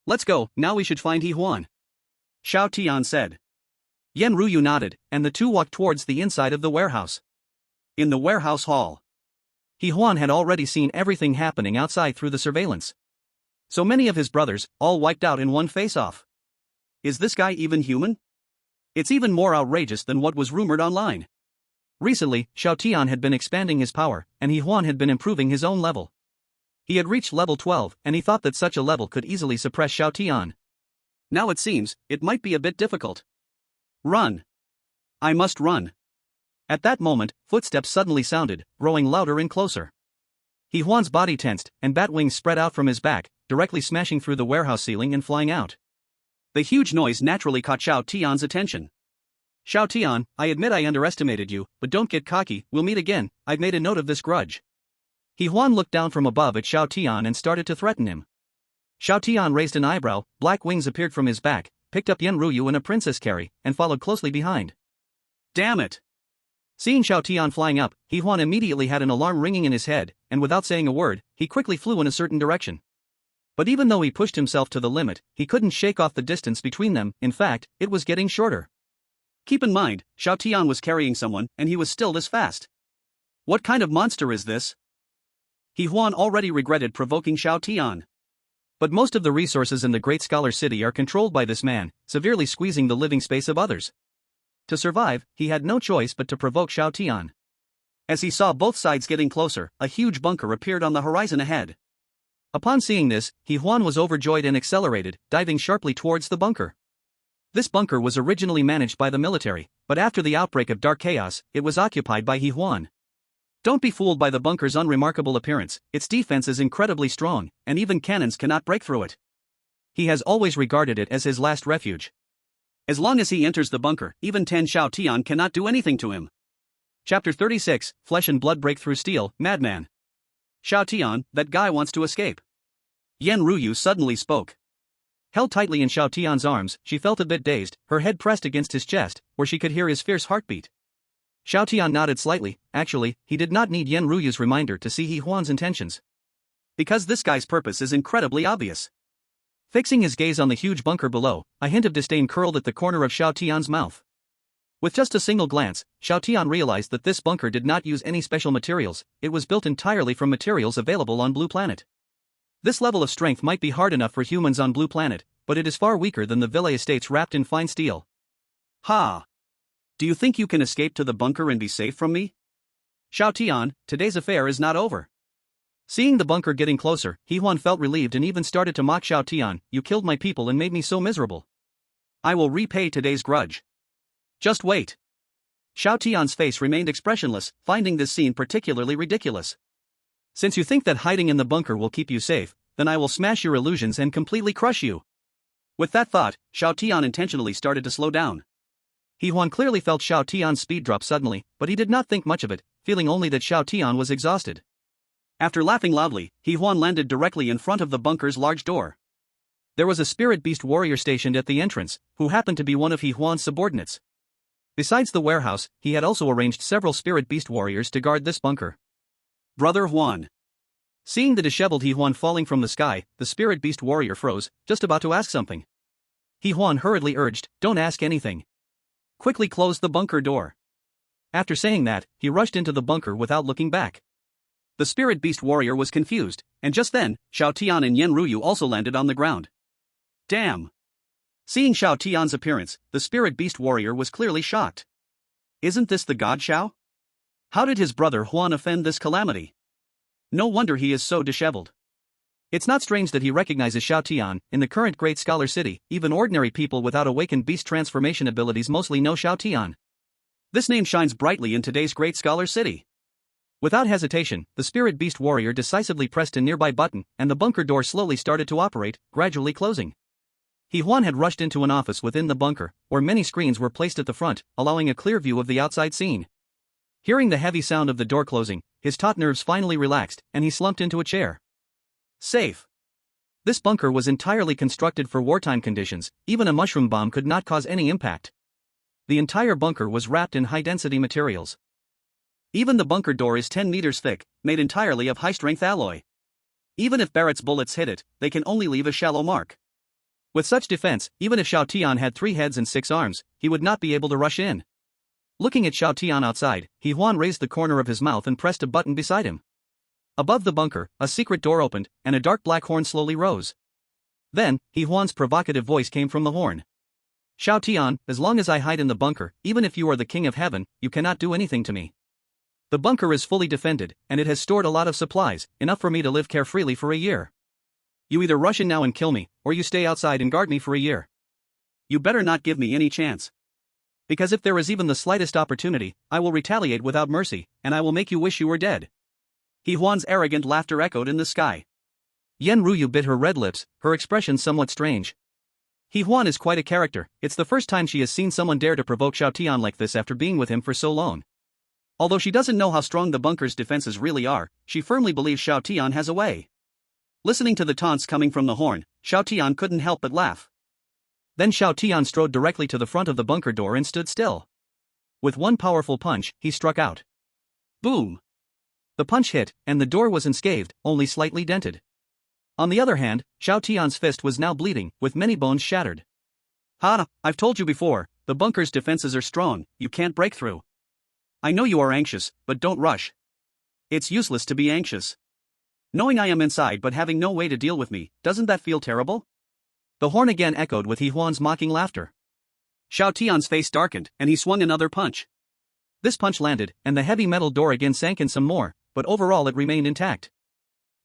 Let's go, now we should find He Huan. Xiao Tian said. Yen Ruoyu nodded, and the two walked towards the inside of the warehouse. In the warehouse hall, He Huan had already seen everything happening outside through the surveillance. So many of his brothers, all wiped out in one face-off. Is this guy even human? It's even more outrageous than what was rumored online. Recently, Xiao Tian had been expanding his power, and He Huan had been improving his own level. He had reached level 12, and he thought that such a level could easily suppress Xiao Tian. Now it seems, it might be a bit difficult. Run! I must run! At that moment, footsteps suddenly sounded, growing louder and closer. He Huan's body tensed, and bat wings spread out from his back, directly smashing through the warehouse ceiling and flying out. The huge noise naturally caught Xiao Tian's attention. Xiao Tian, I admit I underestimated you, but don't get cocky, we'll meet again, I've made a note of this grudge. He Huan looked down from above at Xiao Tian and started to threaten him. Xiao Tian raised an eyebrow, black wings appeared from his back, picked up Yen Ruoyu in a princess carry, and followed closely behind. Damn it! Seeing Xiao Tian flying up, He Huan immediately had an alarm ringing in his head, and without saying a word, he quickly flew in a certain direction. But even though he pushed himself to the limit, he couldn't shake off the distance between them, in fact, it was getting shorter. Keep in mind, Xiao Tian was carrying someone, and he was still this fast. What kind of monster is this? He Huan already regretted provoking Xiao Tian. But most of the resources in the Great Scholar City are controlled by this man, severely squeezing the living space of others. To survive, he had no choice but to provoke Xiao Tian. As he saw both sides getting closer, a huge bunker appeared on the horizon ahead. Upon seeing this, He Huan was overjoyed and accelerated, diving sharply towards the bunker. This bunker was originally managed by the military, but after the outbreak of Dark Chaos, it was occupied by He Huan. Don't be fooled by the bunker's unremarkable appearance, its defense is incredibly strong, and even cannons cannot break through it. He has always regarded it as his last refuge. As long as he enters the bunker, even 10 Xiao Tian cannot do anything to him. Chapter 36, Flesh and Blood Break Through Steel, Madman. Xiao Tian, that guy wants to escape. Yan Ruyu suddenly spoke. Held tightly in Xiao Tian's arms, she felt a bit dazed, her head pressed against his chest, where she could hear his fierce heartbeat. Xiao Tian nodded slightly. Actually, he did not need Yan Ruyu's reminder to see He Huan's intentions. Because this guy's purpose is incredibly obvious. Fixing his gaze on the huge bunker below, a hint of disdain curled at the corner of Xiao Tian's mouth. With just a single glance, Xiao Tian realized that this bunker did not use any special materials, it was built entirely from materials available on Blue Planet. This level of strength might be hard enough for humans on Blue Planet, but it is far weaker than the villa estates wrapped in fine steel. Ha! Do you think you can escape to the bunker and be safe from me? Xiao Tian, today's affair is not over. Seeing the bunker getting closer, He Huan felt relieved and even started to mock Xiao Tian. You killed my people and made me so miserable. I will repay today's grudge. Just wait. Xiao Tian's face remained expressionless, finding this scene particularly ridiculous. Since you think that hiding in the bunker will keep you safe, then I will smash your illusions and completely crush you. With that thought, Xiao Tian intentionally started to slow down. He Huan clearly felt Xiao Tian's speed drop suddenly, but he did not think much of it, feeling only that Xiao Tian was exhausted. After laughing loudly, He Huan landed directly in front of the bunker's large door. There was a spirit beast warrior stationed at the entrance, who happened to be one of He Huan's subordinates. Besides the warehouse, he had also arranged several spirit beast warriors to guard this bunker. Brother Huan. Seeing the disheveled He Huan falling from the sky, the spirit beast warrior froze, just about to ask something. He Huan hurriedly urged, "Don't ask anything. Quickly close the bunker door." After saying that, he rushed into the bunker without looking back. The spirit beast warrior was confused, and just then, Xiao Tian and Yan Ruyu also landed on the ground. Damn! Seeing Xiao Tian's appearance, the spirit beast warrior was clearly shocked. Isn't this the god Xiao? How did his brother Huan offend this calamity? No wonder he is so disheveled. It's not strange that he recognizes Xiao Tian. In the current Great Scholar City, even ordinary people without awakened beast transformation abilities mostly know Xiao Tian. This name shines brightly in today's Great Scholar City. Without hesitation, the spirit beast warrior decisively pressed a nearby button, and the bunker door slowly started to operate, gradually closing. He Huan had rushed into an office within the bunker, where many screens were placed at the front, allowing a clear view of the outside scene. Hearing the heavy sound of the door closing, his taut nerves finally relaxed, and he slumped into a chair. Safe. This bunker was entirely constructed for wartime conditions, even a mushroom bomb could not cause any impact. The entire bunker was wrapped in high-density materials. Even the bunker door is 10 meters thick, made entirely of high-strength alloy. Even if Barrett's bullets hit it, they can only leave a shallow mark. With such defense, even if Xiao Tian had 3 heads and 6 arms, he would not be able to rush in. Looking at Xiao Tian outside, He Huan raised the corner of his mouth and pressed a button beside him. Above the bunker, a secret door opened, and a dark black horn slowly rose. Then, He Huan's provocative voice came from the horn. Xiao Tian, as long as I hide in the bunker, even if you are the king of heaven, you cannot do anything to me. The bunker is fully defended, and it has stored a lot of supplies, enough for me to live carefreely for a year. You either rush in now and kill me, or you stay outside and guard me for a year. You better not give me any chance. Because if there is even the slightest opportunity, I will retaliate without mercy, and I will make you wish you were dead. He Huan's arrogant laughter echoed in the sky. Yan Ruyu bit her red lips, her expression somewhat strange. He Huan is quite a character, it's the first time she has seen someone dare to provoke Xiao Tian like this after being with him for so long. Although she doesn't know how strong the bunker's defenses really are, she firmly believes Xiao Tian has a way. Listening to the taunts coming from the horn, Xiao Tian couldn't help but laugh. Then Xiao Tian strode directly to the front of the bunker door and stood still. With one powerful punch, he struck out. Boom! The punch hit, and the door was unscathed, only slightly dented. On the other hand, Xiao Tian's fist was now bleeding, with many bones shattered. Ha! I've told you before, the bunker's defenses are strong, you can't break through. I know you are anxious, but don't rush. It's useless to be anxious. Knowing I am inside but having no way to deal with me, doesn't that feel terrible? The horn again echoed with He Huan's mocking laughter. Xiao Tian's face darkened, and he swung another punch. This punch landed, and the heavy metal door again sank in some more, but overall it remained intact.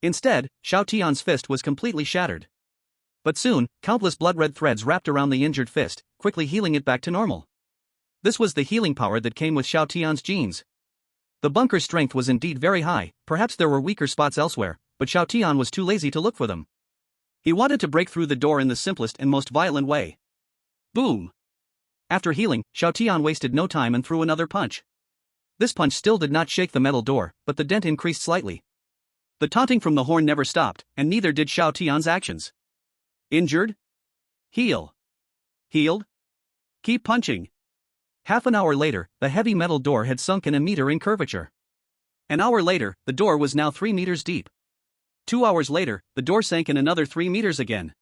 Instead, Xiao Tian's fist was completely shattered. But soon, countless blood-red threads wrapped around the injured fist, quickly healing it back to normal. This was the healing power that came with Xiao Tian's genes. The bunker's strength was indeed very high, perhaps there were weaker spots elsewhere, but Xiao Tian was too lazy to look for them. He wanted to break through the door in the simplest and most violent way. Boom! After healing, Xiao Tian wasted no time and threw another punch. This punch still did not shake the metal door, but the dent increased slightly. The taunting from the horn never stopped, and neither did Xiao Tian's actions. Injured? Heal. Healed? Keep punching. Half an hour later, the heavy metal door had sunk in a meter in curvature. An hour later, the door was now 3 meters deep. 2 hours later, the door sank in another 3 meters again.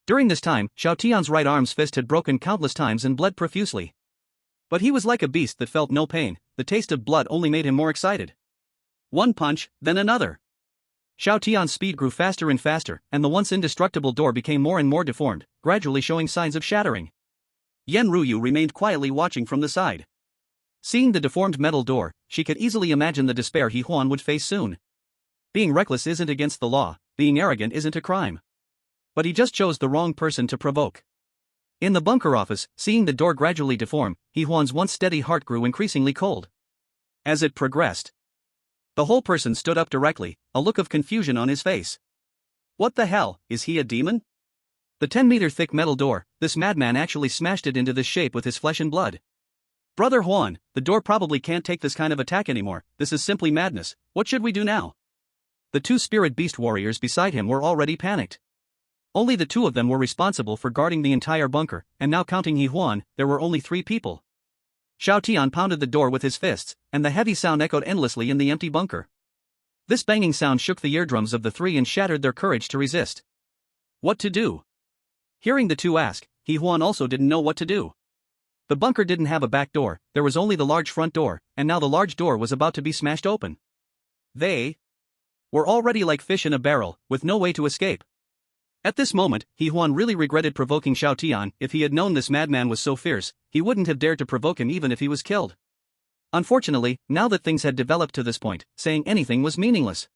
During this time, Xiao Tian's right arm's fist had broken countless times and bled profusely. But he was like a beast that felt no pain, the taste of blood only made him more excited. One punch, then another. Xiao Tian's speed grew faster and faster, and the once indestructible door became more and more deformed, gradually showing signs of shattering. Yan Ruyu remained quietly watching from the side. Seeing the deformed metal door, she could easily imagine the despair He Huan would face soon. Being reckless isn't against the law, being arrogant isn't a crime. But he just chose the wrong person to provoke. In the bunker office, seeing the door gradually deform, He Huan's once steady heart grew increasingly cold. As it progressed, the whole person stood up directly, a look of confusion on his face. What the hell, is he a demon? The 10-meter thick metal door, this madman actually smashed it into this shape with his flesh and blood. Brother Huan, the door probably can't take this kind of attack anymore, this is simply madness, what should we do now? The 2 spirit beast warriors beside him were already panicked. Only the 2 of them were responsible for guarding the entire bunker, and now counting He Huan, there were only 3 people. Xiao Tian pounded the door with his fists, and the heavy sound echoed endlessly in the empty bunker. This banging sound shook the eardrums of the 3 and shattered their courage to resist. What to do? Hearing the 2 ask, He Huan also didn't know what to do. The bunker didn't have a back door, there was only the large front door, and now the large door was about to be smashed open. They were already like fish in a barrel, with no way to escape. At this moment, He Huan really regretted provoking Xiao Tian. If he had known this madman was so fierce, he wouldn't have dared to provoke him even if he was killed. Unfortunately, now that things had developed to this point, saying anything was meaningless.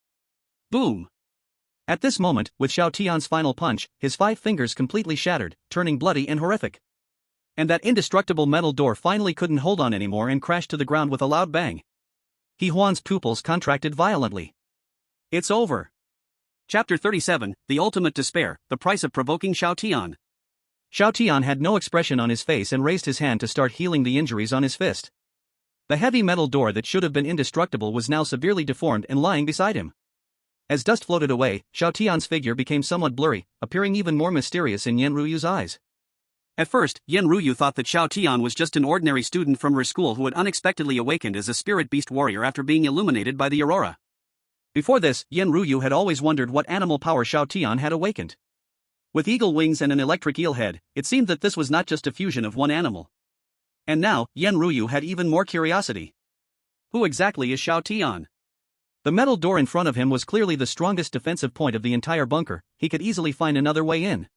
Boom! At this moment, with Xiao Tian's final punch, his 5 fingers completely shattered, turning bloody and horrific. And that indestructible metal door finally couldn't hold on anymore and crashed to the ground with a loud bang. He Huan's pupils contracted violently. It's over. Chapter 37, The Ultimate Despair, The Price of Provoking Xiao Tian. Xiao Tian had no expression on his face and raised his hand to start healing the injuries on his fist. The heavy metal door that should have been indestructible was now severely deformed and lying beside him. As dust floated away, Xiao Tian's figure became somewhat blurry, appearing even more mysterious in Yan Ruyu's eyes. At first, Yan Ruyu thought that Xiao Tian was just an ordinary student from her school who had unexpectedly awakened as a spirit beast warrior after being illuminated by the aurora. Before this, Yan Ruyu had always wondered what animal power Xiao Tian had awakened. With eagle wings and an electric eel head, it seemed that this was not just a fusion of one animal. And now, Yan Ruyu had even more curiosity. Who exactly is Xiao Tian? The metal door in front of him was clearly the strongest defensive point of the entire bunker, he could easily find another way in.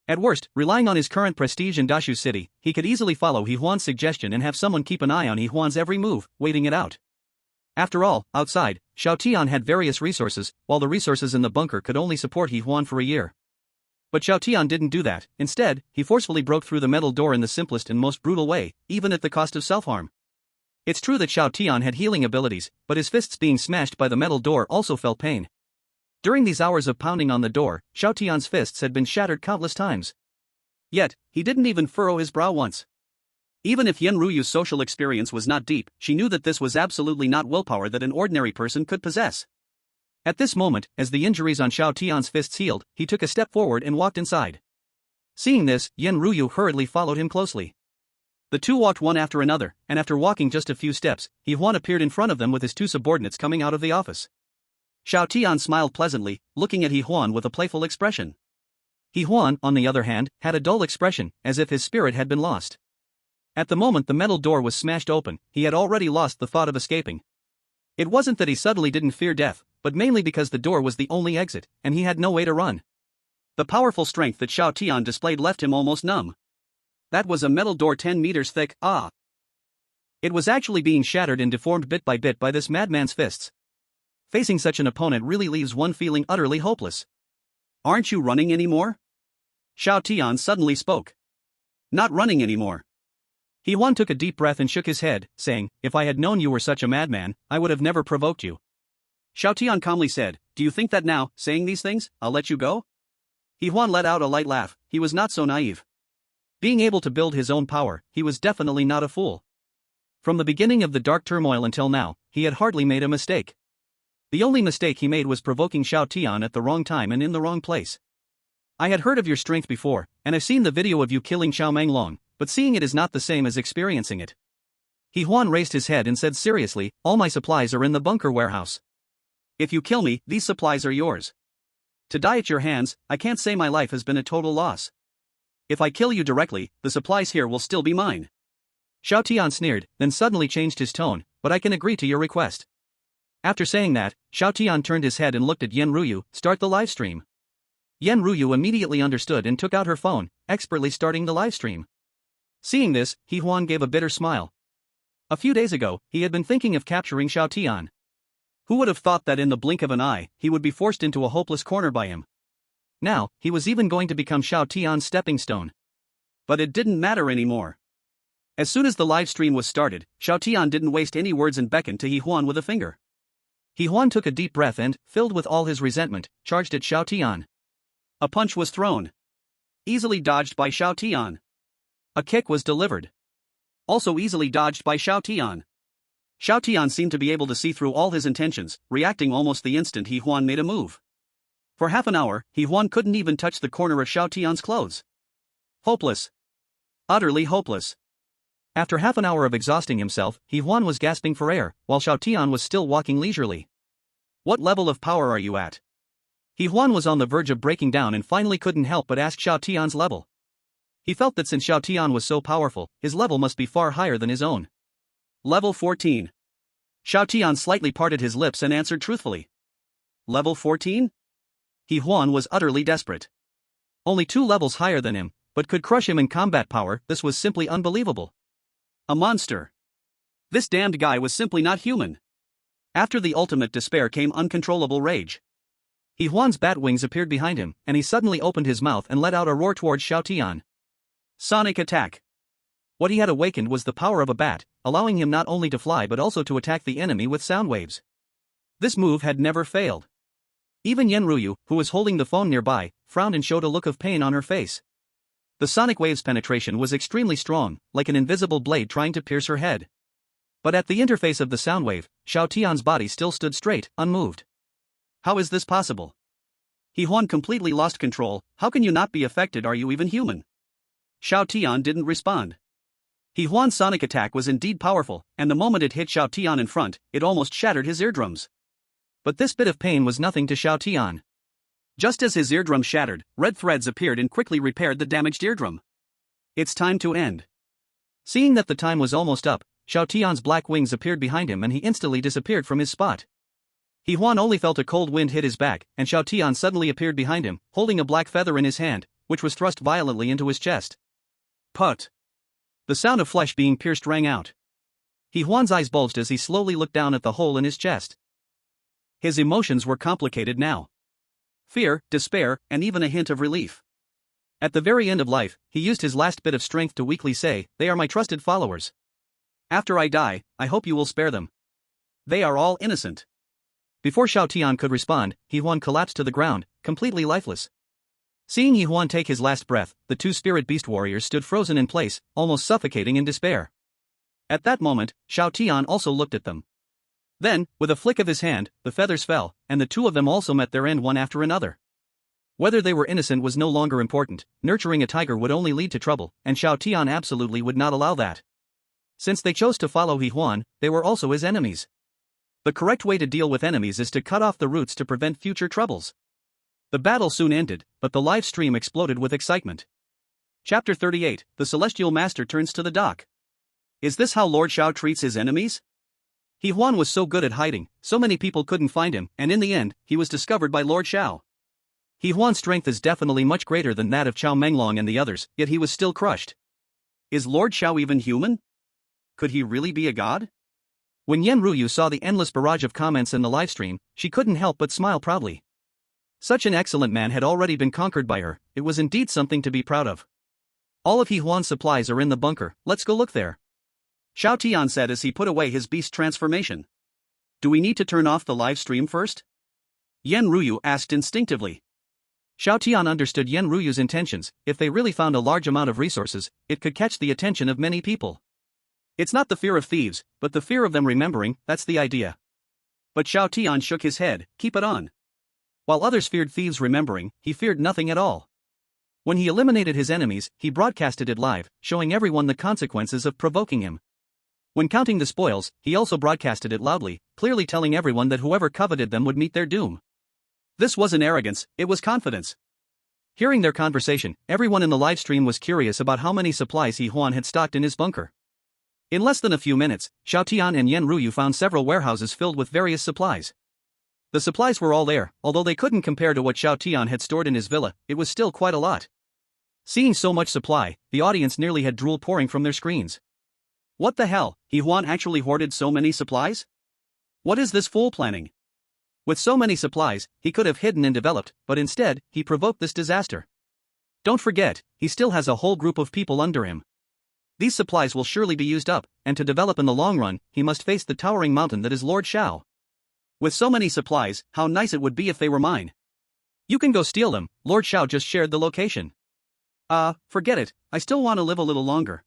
At worst, relying on his current prestige in Dashu City, he could easily follow He Huan's suggestion and have someone keep an eye on He Huan's every move, waiting it out. After all, outside, Xiao Tian had various resources, while the resources in the bunker could only support He Huan for a year. But Xiao Tian didn't do that, instead, he forcefully broke through the metal door in the simplest and most brutal way, even at the cost of self-harm. It's true that Xiao Tian had healing abilities, but his fists being smashed by the metal door also felt pain. During these hours of pounding on the door, Xiao Tian's fists had been shattered countless times. Yet, he didn't even furrow his brow once. Even if Yan Ruyu's social experience was not deep, she knew that this was absolutely not willpower that an ordinary person could possess. At this moment, as the injuries on Xiao Tian's fists healed, he took a step forward and walked inside. Seeing this, Yan Ruyu hurriedly followed him closely. The 2 walked one after another, and after walking just a few steps, He Huan appeared in front of them with his 2 subordinates coming out of the office. Xiao Tian smiled pleasantly, looking at He Huan with a playful expression. He Huan, on the other hand, had a dull expression, as if his spirit had been lost. At the moment the metal door was smashed open, he had already lost the thought of escaping. It wasn't that he suddenly didn't fear death, but mainly because the door was the only exit, and he had no way to run. The powerful strength that Xiao Tian displayed left him almost numb. That was a metal door 10 meters thick, ah! It was actually being shattered and deformed bit by this madman's fists. Facing such an opponent really leaves one feeling utterly hopeless. Aren't you running anymore? Xiao Tian suddenly spoke. Not running anymore. He Huan took a deep breath and shook his head, saying, if I had known you were such a madman, I would have never provoked you. Xiao Tian calmly said, do you think that now, saying these things, I'll let you go? He Huan let out a light laugh. He was not so naive. Being able to build his own power, he was definitely not a fool. From the beginning of the dark turmoil until now, he had hardly made a mistake. The only mistake he made was provoking Xiao Tian at the wrong time and in the wrong place. I had heard of your strength before, and I've seen the video of you killing Xiao Manglong, but seeing it is not the same as experiencing it. He Huan raised his head and said seriously, all my supplies are in the bunker warehouse. If you kill me, these supplies are yours. To die at your hands, I can't say my life has been a total loss. If I kill you directly, the supplies here will still be mine. Xiao Tian sneered, then suddenly changed his tone, but I can agree to your request. After saying that, Xiao Tian turned his head and looked at Yen Ruyu, start the live stream. Yen Ruyu immediately understood and took out her phone, expertly starting the live stream. Seeing this, He Huan gave a bitter smile. A few days ago, he had been thinking of capturing Xiao Tian. Who would have thought that in the blink of an eye, he would be forced into a hopeless corner by him? Now, he was even going to become Xiao Tian's stepping stone. But it didn't matter anymore. As soon as the live stream was started, Xiao Tian didn't waste any words and beckoned to He Huan with a finger. He Huan took a deep breath and, filled with all his resentment, charged at Xiao Tian. A punch was thrown. Easily dodged by Xiao Tian. A kick was delivered. Also easily dodged by Xiao Tian. Xiao Tian seemed to be able to see through all his intentions, reacting almost the instant He Huan made a move. For half an hour, He Huan couldn't even touch the corner of Xiao Tian's clothes. Hopeless. Utterly hopeless. After half an hour of exhausting himself, He Huan was gasping for air, while Xiao Tian was still walking leisurely. What level of power are you at? He Huan was on the verge of breaking down and finally couldn't help but ask Xiao Tian's level. He felt that since Xiao Tian was so powerful, his level must be far higher than his own. Level 14. Xiao Tian slightly parted his lips and answered truthfully. Level 14? He Huan was utterly desperate. Only 2 levels higher than him, but could crush him in combat power. This was simply unbelievable. A monster. This damned guy was simply not human. After the ultimate despair came uncontrollable rage. He Huan's bat wings appeared behind him, and he suddenly opened his mouth and let out a roar towards Xiao Tian. Sonic attack. What he had awakened was the power of a bat, allowing him not only to fly but also to attack the enemy with sound waves. This move had never failed. Even Yen Ruyu, who was holding the phone nearby, frowned and showed a look of pain on her face. The sonic wave's penetration was extremely strong, like an invisible blade trying to pierce her head. But at the interface of the sound wave, Xiao Tian's body still stood straight, unmoved. How is this possible? He Huan completely lost control. How can you not be affected? Are you even human? Xiao Tian didn't respond. He Huan's sonic attack was indeed powerful, and the moment it hit Xiao Tian in front, it almost shattered his eardrums. But this bit of pain was nothing to Xiao Tian. Just as his eardrum shattered, red threads appeared and quickly repaired the damaged eardrum. It's time to end. Seeing that the time was almost up, Xiao Tian's black wings appeared behind him and he instantly disappeared from his spot. He Huan only felt a cold wind hit his back, and Xiao Tian suddenly appeared behind him, holding a black feather in his hand, which was thrust violently into his chest. Put! The sound of flesh being pierced rang out. He Huan's eyes bulged as he slowly looked down at the hole in his chest. His emotions were complicated now. Fear, despair, and even a hint of relief. At the very end of life, he used his last bit of strength to weakly say, "They are my trusted followers. After I die, I hope you will spare them. They are all innocent." Before Xiao Tian could respond, He Huan collapsed to the ground, completely lifeless. Seeing He Huan take his last breath, the 2 spirit beast warriors stood frozen in place, almost suffocating in despair. At that moment, Xiao Tian also looked at them. Then, with a flick of his hand, the feathers fell, and the 2 of them also met their end one after another. Whether they were innocent was no longer important. Nurturing a tiger would only lead to trouble, and Xiao Tian absolutely would not allow that. Since they chose to follow He Huan, they were also his enemies. The correct way to deal with enemies is to cut off the roots to prevent future troubles. The battle soon ended, but the live stream exploded with excitement. Chapter 38, The Celestial Master turns to the dock. Is this how Lord Xiao treats his enemies? He Huan was so good at hiding, so many people couldn't find him, and in the end, he was discovered by Lord Xiao. He Huan's strength is definitely much greater than that of Chao Menglong and the others, yet he was still crushed. Is Lord Xiao even human? Could he really be a god? When Yen Ruyu saw the endless barrage of comments in the livestream, she couldn't help but smile proudly. Such an excellent man had already been conquered by her, it was indeed something to be proud of. All of He Huan's supplies are in the bunker, let's go look there. Xiao Tian said as he put away his beast transformation. Do we need to turn off the live stream first? Yen Ruyu asked instinctively. Xiao Tian understood Yen Ruyu's intentions. If they really found a large amount of resources, it could catch the attention of many people. It's not the fear of thieves, but the fear of them remembering, that's the idea. But Xiao Tian shook his head, keep it on. While others feared thieves remembering, he feared nothing at all. When he eliminated his enemies, he broadcasted it live, showing everyone the consequences of provoking him. When counting the spoils, he also broadcasted it loudly, clearly telling everyone that whoever coveted them would meet their doom. This wasn't arrogance, it was confidence. Hearing their conversation, everyone in the livestream was curious about how many supplies He Huan had stocked in his bunker. In less than a few minutes, Xiao Tian and Yen Ruyu found several warehouses filled with various supplies. The supplies were all there, although they couldn't compare to what Xiao Tian had stored in his villa, it was still quite a lot. Seeing so much supply, the audience nearly had drool pouring from their screens. What the hell, He Huan actually hoarded so many supplies? What is this fool planning? With so many supplies, he could have hidden and developed, but instead, he provoked this disaster. Don't forget, he still has a whole group of people under him. These supplies will surely be used up, and to develop in the long run, he must face the towering mountain that is Lord Xiao. With so many supplies, how nice it would be if they were mine. You can go steal them, Lord Xiao just shared the location. Forget it, I still want to live a little longer.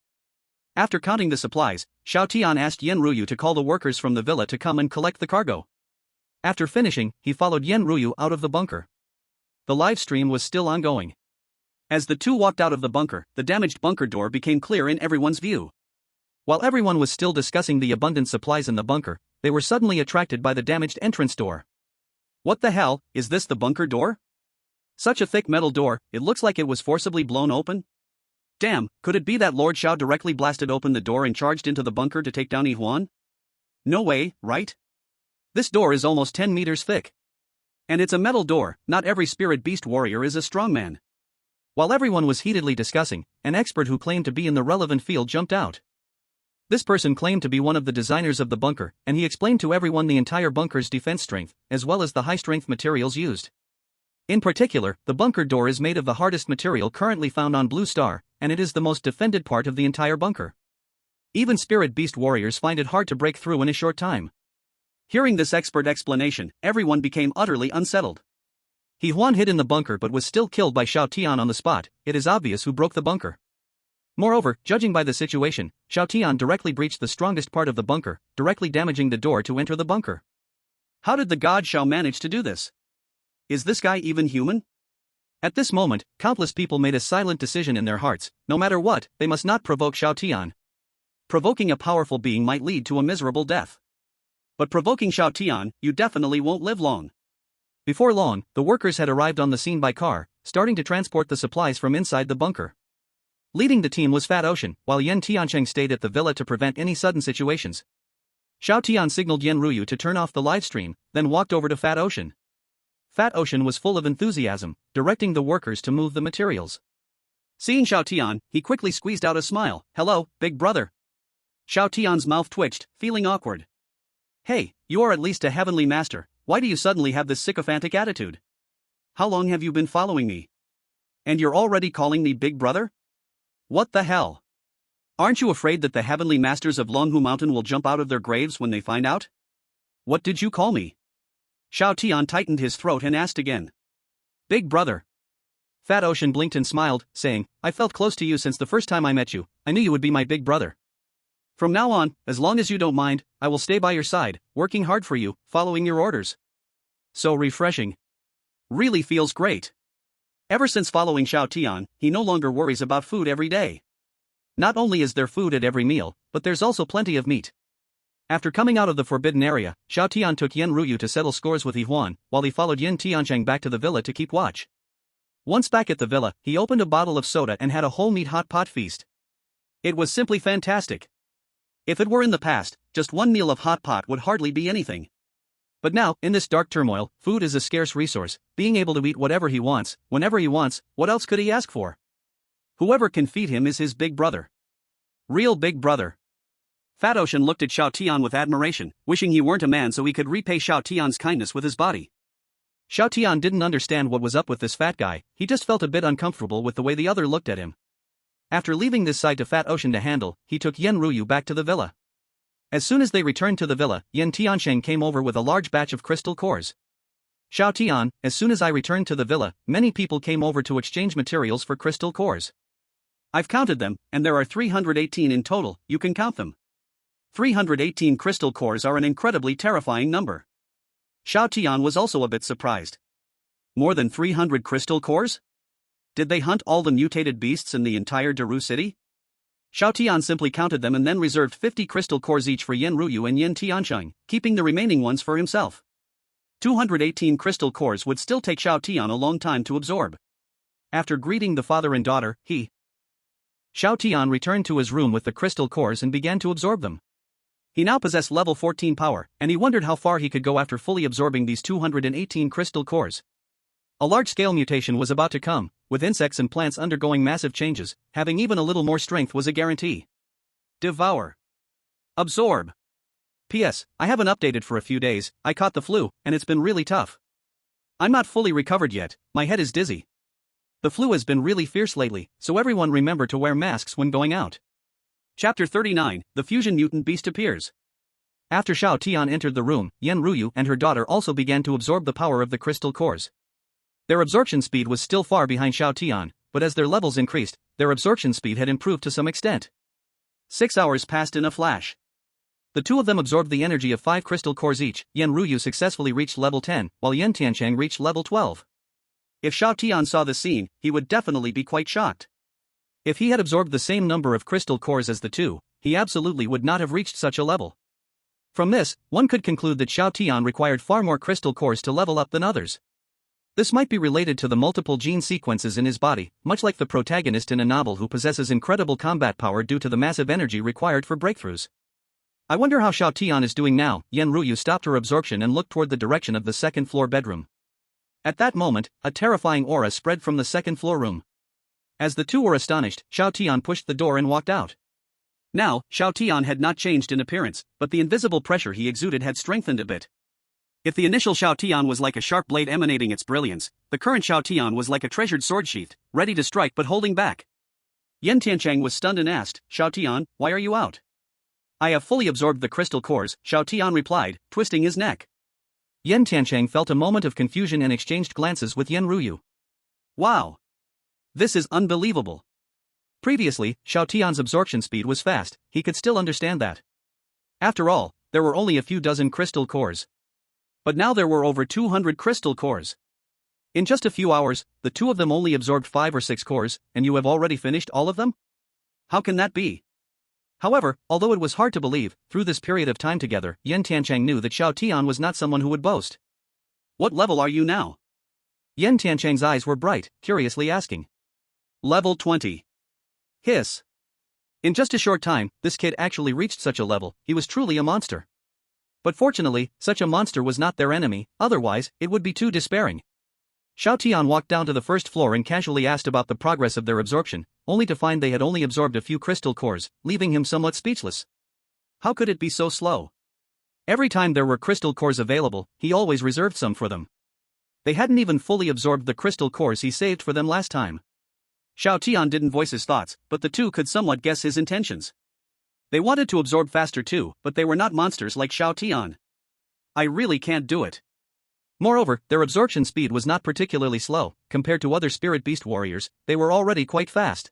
After counting the supplies, Xiao Tian asked Yen Ruyu to call the workers from the villa to come and collect the cargo. After finishing, he followed Yen Ruyu out of the bunker. The live stream was still ongoing. As the two walked out of the bunker, the damaged bunker door became clear in everyone's view. While everyone was still discussing the abundant supplies in the bunker, they were suddenly attracted by the damaged entrance door. What the hell, is this the bunker door? Such a thick metal door, it looks like it was forcibly blown open. Damn, could it be that Lord Xiao directly blasted open the door and charged into the bunker to take down He Huan? No way, right? This door is almost 10 meters thick. And it's a metal door, not every spirit beast warrior is a strongman. While everyone was heatedly discussing, an expert who claimed to be in the relevant field jumped out. This person claimed to be one of the designers of the bunker, and he explained to everyone the entire bunker's defense strength, as well as the high-strength materials used. In particular, the bunker door is made of the hardest material currently found on Blue Star, and it is the most defended part of the entire bunker. Even spirit beast warriors find it hard to break through in a short time. Hearing this expert explanation, everyone became utterly unsettled. He Huan hid in the bunker but was still killed by Xiao Tian on the spot, it is obvious who broke the bunker. Moreover, judging by the situation, Xiao Tian directly breached the strongest part of the bunker, directly damaging the door to enter the bunker. How did the god Xiao manage to do this? Is this guy even human? At this moment, countless people made a silent decision in their hearts, no matter what, they must not provoke Xiao Tian. Provoking a powerful being might lead to a miserable death. But provoking Xiao Tian, you definitely won't live long. Before long, the workers had arrived on the scene by car, starting to transport the supplies from inside the bunker. Leading the team was Fat Ocean, while Yen Tiancheng stayed at the villa to prevent any sudden situations. Xiao Tian signaled Yen Ruyu to turn off the livestream, then walked over to Fat Ocean. Fat Ocean was full of enthusiasm, directing the workers to move the materials. Seeing Xiao Tian, he quickly squeezed out a smile. Hello, big brother. Xiao Tian's mouth twitched, feeling awkward. Hey, you are at least a heavenly master, why do you suddenly have this sycophantic attitude? How long have you been following me? And you're already calling me big brother? What the hell? Aren't you afraid that the heavenly masters of Longhu Mountain will jump out of their graves when they find out? What did you call me? Xiao Tian tightened his throat and asked again. Big brother. Fat Ocean blinked and smiled, saying, I felt close to you since the first time I met you, I knew you would be my big brother. From now on, as long as you don't mind, I will stay by your side, working hard for you, following your orders. So refreshing. Really feels great. Ever since following Xiao Tian, he no longer worries about food every day. Not only is there food at every meal, but there's also plenty of meat. After coming out of the forbidden area, Xiao Tian took Yen Ruyu to settle scores with He Huan, while he followed Yen Tiancheng back to the villa to keep watch. Once back at the villa, he opened a bottle of soda and had a whole meat hot pot feast. It was simply fantastic. If it were in the past, just one meal of hot pot would hardly be anything. But now, in this dark turmoil, food is a scarce resource. Being able to eat whatever he wants, whenever he wants, what else could he ask for? Whoever can feed him is his big brother. Real big brother. Fat Ocean looked at Xiao Tian with admiration, wishing he weren't a man so he could repay Xiao Tian's kindness with his body. Xiao Tian didn't understand what was up with this fat guy, he just felt a bit uncomfortable with the way the other looked at him. After leaving this side to Fat Ocean to handle, he took Yen Ruyu back to the villa. As soon as they returned to the villa, Yen Tiansheng came over with a large batch of crystal cores. Xiao Tian, as soon as I returned to the villa, many people came over to exchange materials for crystal cores. I've counted them, and there are 318 in total, you can count them. 318 crystal cores are an incredibly terrifying number. Xiao Tian was also a bit surprised. More than 300 crystal cores? Did they hunt all the mutated beasts in the entire Daru city? Xiao Tian simply counted them and then reserved 50 crystal cores each for Yen Ruyu and Yen Tiansheng, keeping the remaining ones for himself. 218 crystal cores would still take Xiao Tian a long time to absorb. After greeting the father and daughter, Xiao Tian returned to his room with the crystal cores and began to absorb them. He now possessed level 14 power, and he wondered how far he could go after fully absorbing these 218 crystal cores. A large-scale mutation was about to come, with insects and plants undergoing massive changes. Having even a little more strength was a guarantee. Devour. Absorb. P.S. I haven't updated for a few days, I caught the flu, and it's been really tough. I'm not fully recovered yet, my head is dizzy. The flu has been really fierce lately, so everyone remember to wear masks when going out. Chapter 39, The Fusion Mutant Beast Appears. After Xiao Tian entered the room, Yen Ruyu and her daughter also began to absorb the power of the crystal cores. Their absorption speed was still far behind Xiao Tian, but as their levels increased, their absorption speed had improved to some extent. 6 hours passed in a flash. The two of them absorbed the energy of 5 crystal cores each. Yen Ruyu successfully reached level 10, while Yen Tiansheng reached level 12. If Xiao Tian saw the scene, he would definitely be quite shocked. If he had absorbed the same number of crystal cores as the two, he absolutely would not have reached such a level. From this, one could conclude that Xiao Tian required far more crystal cores to level up than others. This might be related to the multiple gene sequences in his body, much like the protagonist in a novel who possesses incredible combat power due to the massive energy required for breakthroughs. I wonder how Xiao Tian is doing now. Yen Ruyu stopped her absorption and looked toward the direction of the second-floor bedroom. At that moment, a terrifying aura spread from the second-floor room. As the two were astonished, Xiao Tian pushed the door and walked out. Now, Xiao Tian had not changed in appearance, but the invisible pressure he exuded had strengthened a bit. If the initial Xiao Tian was like a sharp blade emanating its brilliance, the current Xiao Tian was like a treasured sword sheathed, ready to strike but holding back. Yen Tiansheng was stunned and asked, Xiao Tian, why are you out? I have fully absorbed the crystal cores, Xiao Tian replied, twisting his neck. Yen Tiansheng felt a moment of confusion and exchanged glances with Yen Ruyu. Wow! This is unbelievable. Previously, Xiao Tian's absorption speed was fast, he could still understand that. After all, there were only a few dozen crystal cores. But now there were over 200 crystal cores. In just a few hours, the two of them only absorbed 5 or 6 cores, and you have already finished all of them? How can that be? However, although it was hard to believe, through this period of time together, Yen Tiansheng knew that Xiao Tian was not someone who would boast. What level are you now? Yen Tiansheng's eyes were bright, curiously asking. Level 20. Hiss. In just a short time, this kid actually reached such a level, he was truly a monster. But fortunately, such a monster was not their enemy, otherwise, it would be too despairing. Xiao Tian walked down to the first floor and casually asked about the progress of their absorption, only to find they had only absorbed a few crystal cores, leaving him somewhat speechless. How could it be so slow? Every time there were crystal cores available, he always reserved some for them. They hadn't even fully absorbed the crystal cores he saved for them last time. Xiao Tian didn't voice his thoughts, but the two could somewhat guess his intentions. They wanted to absorb faster too, but they were not monsters like Xiao Tian. I really can't do it. Moreover, their absorption speed was not particularly slow, compared to other spirit beast warriors, they were already quite fast.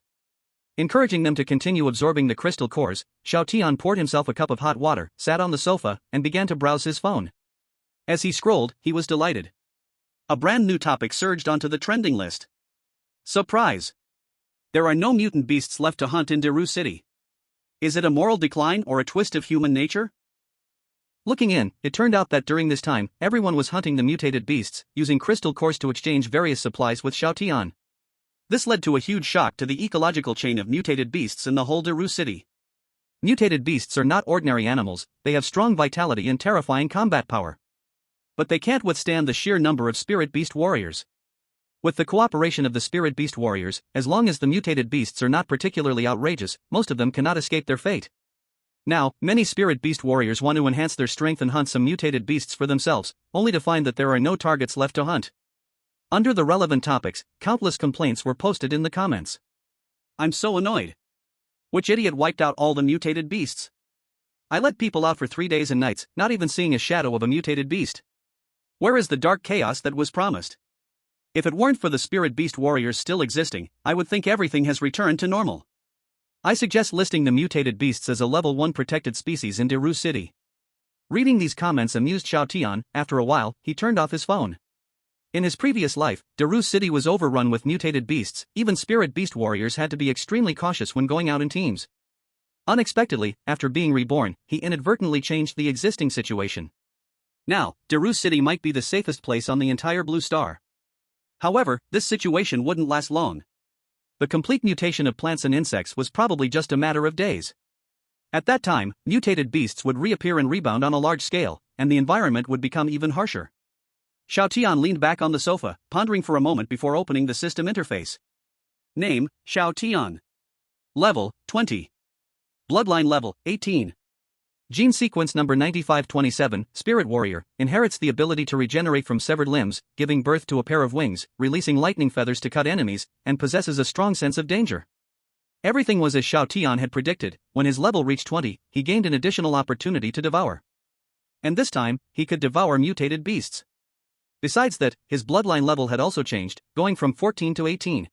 Encouraging them to continue absorbing the crystal cores, Xiao Tian poured himself a cup of hot water, sat on the sofa, and began to browse his phone. As he scrolled, he was delighted. A brand new topic surged onto the trending list. Surprise! There are no mutant beasts left to hunt in Daru City. Is it a moral decline or a twist of human nature? Looking in, it turned out that during this time, everyone was hunting the mutated beasts, using crystal cores to exchange various supplies with Xiao Tian. This led to a huge shock to the ecological chain of mutated beasts in the whole Daru City. Mutated beasts are not ordinary animals, they have strong vitality and terrifying combat power. But they can't withstand the sheer number of spirit beast warriors. With the cooperation of the spirit beast warriors, as long as the mutated beasts are not particularly outrageous, most of them cannot escape their fate. Now, many spirit beast warriors want to enhance their strength and hunt some mutated beasts for themselves, only to find that there are no targets left to hunt. Under the relevant topics, countless complaints were posted in the comments. I'm so annoyed. Which idiot wiped out all the mutated beasts? I let people out for 3 days and nights, not even seeing a shadow of a mutated beast. Where is the dark chaos that was promised? If it weren't for the spirit beast warriors still existing, I would think everything has returned to normal. I suggest listing the mutated beasts as a level 1 protected species in Daru City. Reading these comments amused Xiao Tian. After a while, he turned off his phone. In his previous life, Daru City was overrun with mutated beasts, even spirit beast warriors had to be extremely cautious when going out in teams. Unexpectedly, after being reborn, he inadvertently changed the existing situation. Now, Daru City might be the safest place on the entire Blue Star. However, this situation wouldn't last long. The complete mutation of plants and insects was probably just a matter of days. At that time, mutated beasts would reappear and rebound on a large scale, and the environment would become even harsher. Xiao Tian leaned back on the sofa, pondering for a moment before opening the system interface. Name, Xiao Tian. Level, 20. Bloodline level, 18. Gene sequence number 9527, Spirit Warrior, inherits the ability to regenerate from severed limbs, giving birth to a pair of wings, releasing lightning feathers to cut enemies, and possesses a strong sense of danger. Everything was as Xiao Tian had predicted. When his level reached 20, he gained an additional opportunity to devour. And this time, he could devour mutated beasts. Besides that, his bloodline level had also changed, going from 14 to 18.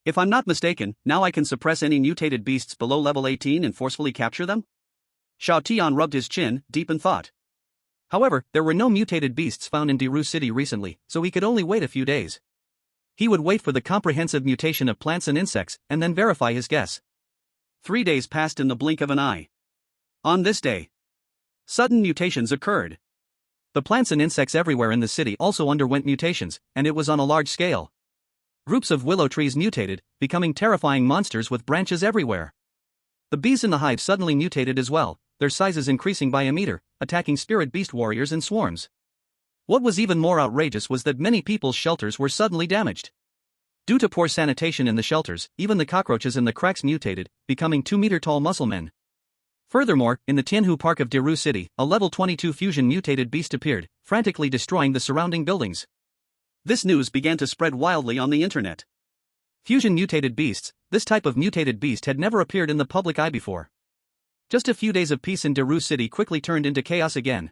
If I'm not mistaken, now I can suppress any mutated beasts below level 18 and forcefully capture them? Xiao Tian rubbed his chin, deep in thought. However, there were no mutated beasts found in Daru City recently, so he could only wait a few days. He would wait for the comprehensive mutation of plants and insects, and then verify his guess. 3 days passed in the blink of an eye. On this day, sudden mutations occurred. The plants and insects everywhere in the city also underwent mutations, and it was on a large scale. Groups of willow trees mutated, becoming terrifying monsters with branches everywhere. The bees in the hive suddenly mutated as well, their sizes increasing by a meter, attacking spirit beast warriors in swarms. What was even more outrageous was that many people's shelters were suddenly damaged. Due to poor sanitation in the shelters, even the cockroaches in the cracks mutated, becoming 2-meter-tall muscle men. Furthermore, in the Tianhu Park of Daru City, a level 22 fusion mutated beast appeared, frantically destroying the surrounding buildings. This news began to spread wildly on the internet. Fusion mutated beasts, this type of mutated beast had never appeared in the public eye before. Just a few days of peace in Daru City quickly turned into chaos again.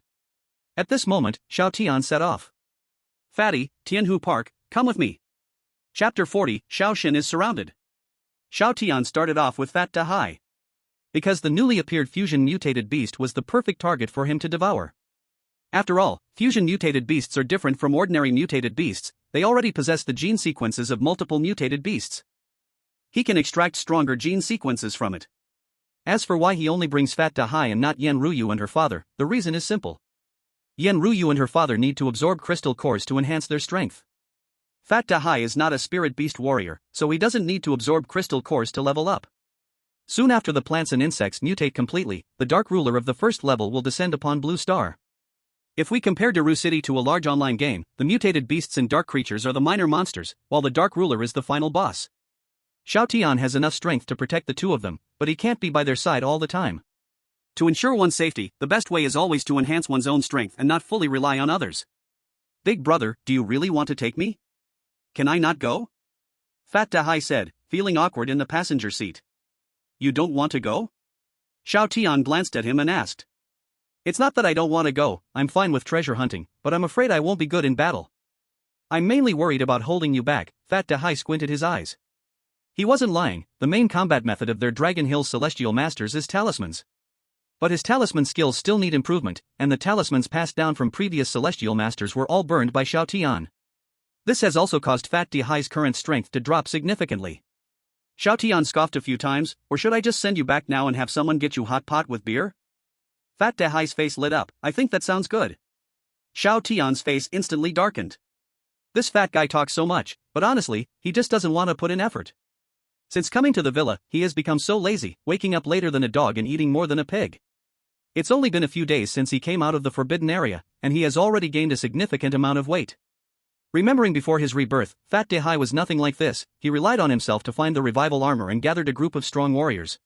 At this moment, Xiao Tian set off. Fatty, Tianhu Park, come with me. Chapter 40, Xiao Xin is surrounded. Xiao Tian started off with Fat Dahai. Because the newly appeared fusion mutated beast was the perfect target for him to devour. After all, fusion mutated beasts are different from ordinary mutated beasts, they already possess the gene sequences of multiple mutated beasts. He can extract stronger gene sequences from it. As for why he only brings Fat Dahai and not Yen Ruyu and her father, the reason is simple. Yen Ruyu and her father need to absorb crystal cores to enhance their strength. Fat Dahai is not a spirit beast warrior, so he doesn't need to absorb crystal cores to level up. Soon after the plants and insects mutate completely, the Dark Ruler of the first level will descend upon Blue Star. If we compare Daru City to a large online game, the mutated beasts and dark creatures are the minor monsters, while the Dark Ruler is the final boss. Xiao Tian has enough strength to protect the two of them, but he can't be by their side all the time. To ensure one's safety, the best way is always to enhance one's own strength and not fully rely on others. Big brother, do you really want to take me? Can I not go? Fat Dahai said, feeling awkward in the passenger seat. You don't want to go? Xiao Tian glanced at him and asked. It's not that I don't want to go, I'm fine with treasure hunting, but I'm afraid I won't be good in battle. I'm mainly worried about holding you back. Fat Dahai squinted his eyes. He wasn't lying, the main combat method of their Dragon Hill Celestial Masters is talismans. But his talisman skills still need improvement, and the talismans passed down from previous Celestial Masters were all burned by Xiao Tian. This has also caused Fat Dahai's current strength to drop significantly. Xiao Tian scoffed a few times, or should I just send you back now and have someone get you hot pot with beer? Fat Dahai's face lit up, I think that sounds good. Xiao Tian's face instantly darkened. This fat guy talks so much, but honestly, he just doesn't want to put in effort. Since coming to the villa, he has become so lazy, waking up later than a dog and eating more than a pig. It's only been a few days since he came out of the forbidden area, and he has already gained a significant amount of weight. Remembering before his rebirth, Fat Dehai was nothing like this. He relied on himself to find the revival armor and gathered a group of strong warriors.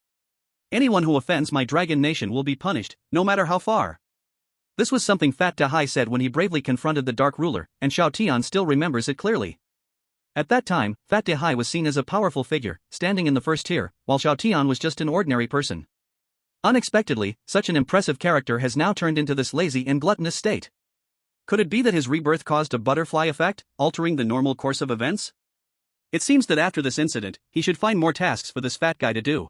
Anyone who offends my dragon nation will be punished, no matter how far. This was something Fat Dehai said when he bravely confronted the Dark Ruler, and Xiao Tian still remembers it clearly. At that time, Fat Dehai was seen as a powerful figure, standing in the first tier, while Xiao Tian was just an ordinary person. Unexpectedly, such an impressive character has now turned into this lazy and gluttonous state. Could it be that his rebirth caused a butterfly effect, altering the normal course of events? It seems that after this incident, he should find more tasks for this fat guy to do.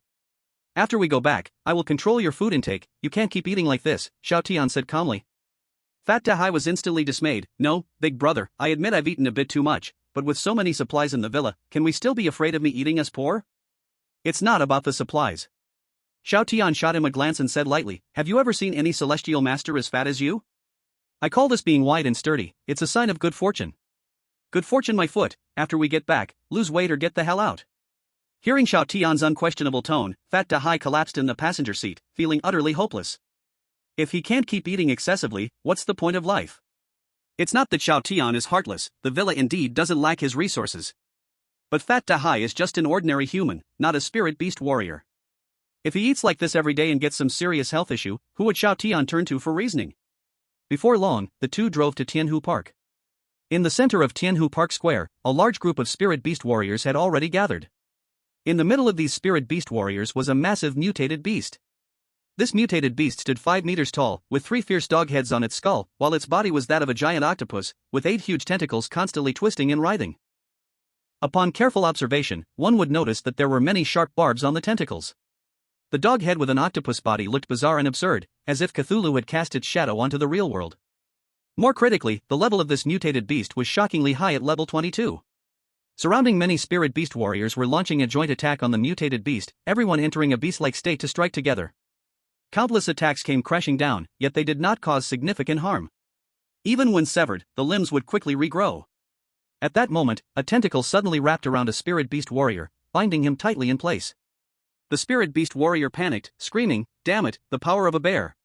After we go back, I will control your food intake. You can't keep eating like this, Xiao Tian said calmly. Fat Dehai was instantly dismayed. No, big brother, I admit I've eaten a bit too much, but with so many supplies in the villa, can we still be afraid of me eating us poor? It's not about the supplies. Xiao Tian shot him a glance and said lightly, have you ever seen any celestial master as fat as you? I call this being wide and sturdy. It's a sign of good fortune. Good fortune my foot. After we get back, lose weight or get the hell out. Hearing Xiao Tian's unquestionable tone, Fat Dehai collapsed in the passenger seat, feeling utterly hopeless. If he can't keep eating excessively, what's the point of life? It's not that Xiao Tian is heartless, the villa indeed doesn't lack his resources. But Fat Dehai is just an ordinary human, not a spirit beast warrior. If he eats like this every day and gets some serious health issue, who would Xiao Tian turn to for reasoning? Before long, the two drove to Tianhu Park. In the center of Tianhu Park Square, a large group of spirit beast warriors had already gathered. In the middle of these spirit beast warriors was a massive mutated beast. This mutated beast stood 5 meters tall, with 3 fierce dog heads on its skull, while its body was that of a giant octopus, with 8 huge tentacles constantly twisting and writhing. Upon careful observation, one would notice that there were many sharp barbs on the tentacles. The dog head with an octopus body looked bizarre and absurd, as if Cthulhu had cast its shadow onto the real world. More critically, the level of this mutated beast was shockingly high at level 22. Surrounding many spirit beast warriors were launching a joint attack on the mutated beast, everyone entering a beast-like state to strike together. Countless attacks came crashing down, yet they did not cause significant harm. Even when severed, the limbs would quickly regrow. At that moment, a tentacle suddenly wrapped around a spirit beast warrior, binding him tightly in place. The spirit beast warrior panicked, screaming, "Damn it, the power of a bear!"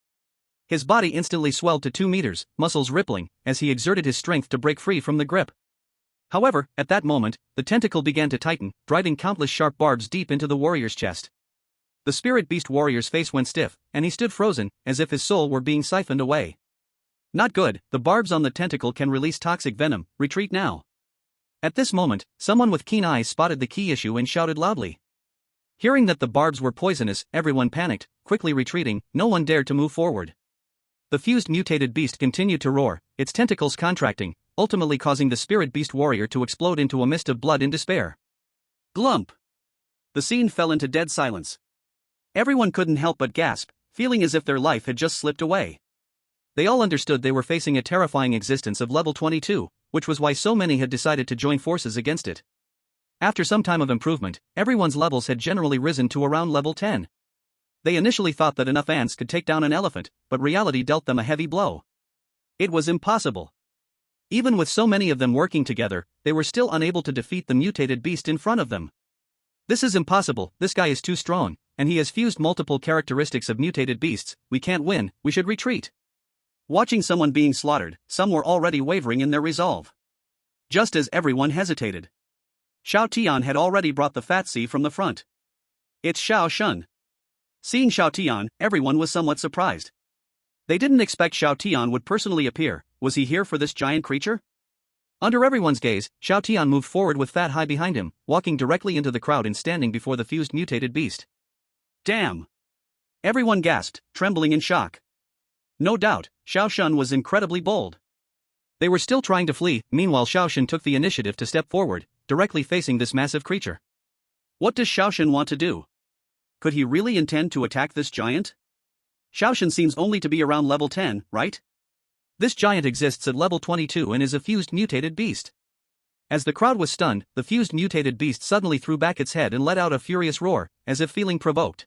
His body instantly swelled to 2 meters, muscles rippling, as he exerted his strength to break free from the grip. However, at that moment, the tentacle began to tighten, driving countless sharp barbs deep into the warrior's chest. The spirit beast warrior's face went stiff, and he stood frozen, as if his soul were being siphoned away. Not good, the barbs on the tentacle can release toxic venom, retreat now. At this moment, someone with keen eyes spotted the key issue and shouted loudly. Hearing that the barbs were poisonous, everyone panicked, quickly retreating, no one dared to move forward. The fused mutated beast continued to roar, its tentacles contracting, ultimately causing the spirit beast warrior to explode into a mist of blood in despair. Glump! The scene fell into dead silence. Everyone couldn't help but gasp, feeling as if their life had just slipped away. They all understood they were facing a terrifying existence of level 22, which was why so many had decided to join forces against it. After some time of improvement, everyone's levels had generally risen to around level 10. They initially thought that enough ants could take down an elephant, but reality dealt them a heavy blow. It was impossible. Even with so many of them working together, they were still unable to defeat the mutated beast in front of them. This is impossible, this guy is too strong, and he has fused multiple characteristics of mutated beasts, we can't win, we should retreat. Watching someone being slaughtered, some were already wavering in their resolve. Just as everyone hesitated, Xiao Tian had already brought the fat sea from the front. It's Xiao Shun. Seeing Xiao Tian, everyone was somewhat surprised. They didn't expect Xiao Tian would personally appear. Was he here for this giant creature? Under everyone's gaze, Xiao Tian moved forward with Fat Hai behind him, walking directly into the crowd and standing before the fused mutated beast. Damn! Everyone gasped, trembling in shock. No doubt, Xiao Shun was incredibly bold. They were still trying to flee, meanwhile Xiao Shun took the initiative to step forward, directly facing this massive creature. What does Xiao Shun want to do? Could he really intend to attack this giant? Xiao Shun seems only to be around level 10, right? This giant exists at level 22 and is a fused mutated beast. As the crowd was stunned, the fused mutated beast suddenly threw back its head and let out a furious roar, as if feeling provoked.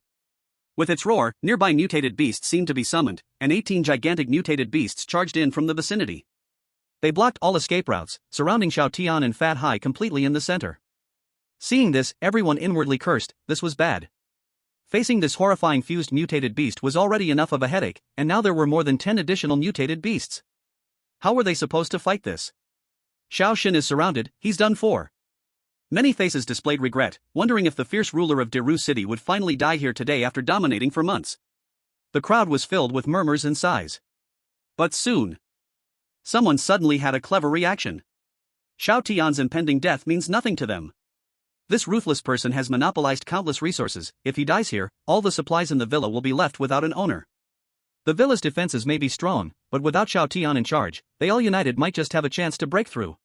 With its roar, nearby mutated beasts seemed to be summoned, and 18 gigantic mutated beasts charged in from the vicinity. They blocked all escape routes, surrounding Xiao Tian and Fat Hai completely in the center. Seeing this, everyone inwardly cursed, this was bad. Facing this horrifying fused mutated beast was already enough of a headache, and now there were more than 10 additional mutated beasts. How were they supposed to fight this? Xiao Xin is surrounded, he's done for. Many faces displayed regret, wondering if the fierce ruler of Deru City would finally die here today after dominating for months. The crowd was filled with murmurs and sighs. But soon, someone suddenly had a clever reaction. Xiao Tian's impending death means nothing to them. This ruthless person has monopolized countless resources. If he dies here, all the supplies in the villa will be left without an owner. The villa's defenses may be strong, but without Xiao Tian in charge, they all united might just have a chance to break through.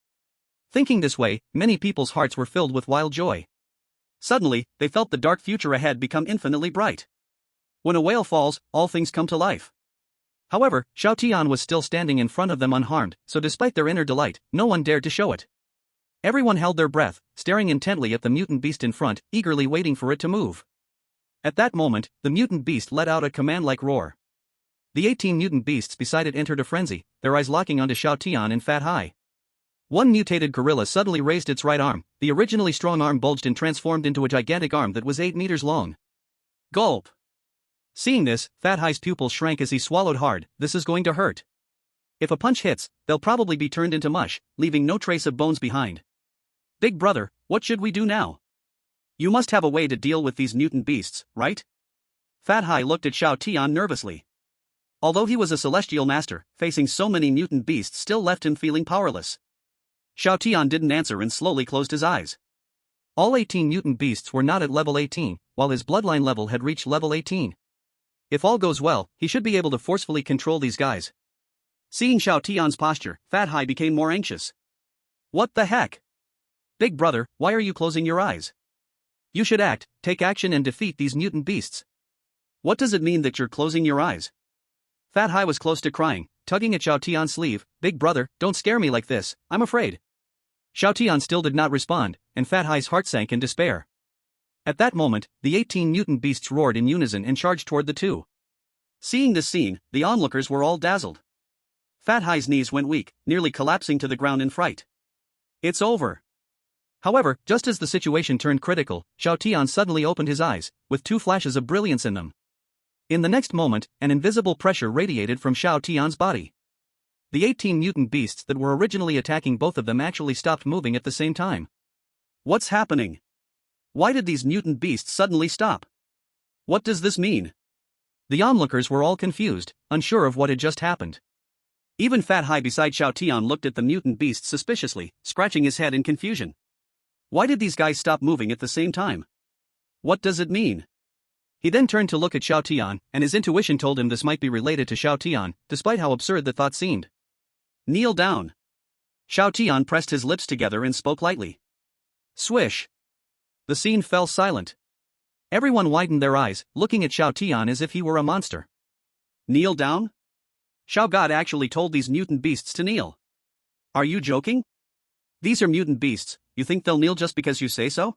Thinking this way, many people's hearts were filled with wild joy. Suddenly, they felt the dark future ahead become infinitely bright. When a whale falls, all things come to life. However, Xiao Tian was still standing in front of them unharmed, so despite their inner delight, no one dared to show it. Everyone held their breath, staring intently at the mutant beast in front, eagerly waiting for it to move. At that moment, the mutant beast let out a command-like roar. The 18 mutant beasts beside it entered a frenzy, their eyes locking onto Xiao Tian and Fat Hai. One mutated gorilla suddenly raised its right arm, the originally strong arm bulged and transformed into a gigantic arm that was 8 meters long. Gulp! Seeing this, Fat Hai's pupils shrank as he swallowed hard, this is going to hurt. If a punch hits, they'll probably be turned into mush, leaving no trace of bones behind. Big brother, what should we do now? You must have a way to deal with these mutant beasts, right? Fat Hai looked at Xiao Tian nervously. Although he was a celestial master, facing so many mutant beasts still left him feeling powerless. Xiao Tian didn't answer and slowly closed his eyes. All 18 mutant beasts were not at level 18, while his bloodline level had reached level 18. If all goes well, he should be able to forcefully control these guys. Seeing Xiao Tian's posture, Fat Hai became more anxious. What the heck? Big brother, why are you closing your eyes? You should act, take action and defeat these mutant beasts. What does it mean that you're closing your eyes? Fat Hai was close to crying, tugging at Xiao Tian's sleeve. Big brother, don't scare me like this, I'm afraid. Xiao Tian still did not respond, and Fat Hai's heart sank in despair. At that moment, the 18 mutant beasts roared in unison and charged toward the two. Seeing this scene, the onlookers were all dazzled. Fat Hai's knees went weak, nearly collapsing to the ground in fright. It's over. However, just as the situation turned critical, Xiao Tian suddenly opened his eyes, with 2 flashes of brilliance in them. In the next moment, an invisible pressure radiated from Xiao Tian's body. The 18 mutant beasts that were originally attacking both of them actually stopped moving at the same time. What's happening? Why did these mutant beasts suddenly stop? What does this mean? The onlookers were all confused, unsure of what had just happened. Even Fat Hai beside Xiao Tian looked at the mutant beasts suspiciously, scratching his head in confusion. Why did these guys stop moving at the same time? What does it mean? He then turned to look at Xiao Tian, and his intuition told him this might be related to Xiao Tian, despite how absurd the thought seemed. Kneel down. Xiao Tian pressed his lips together and spoke lightly. Swish. The scene fell silent. Everyone widened their eyes, looking at Xiao Tian as if he were a monster. Kneel down? Xiao God actually told these mutant beasts to kneel. Are you joking? These are mutant beasts, you think they'll kneel just because you say so?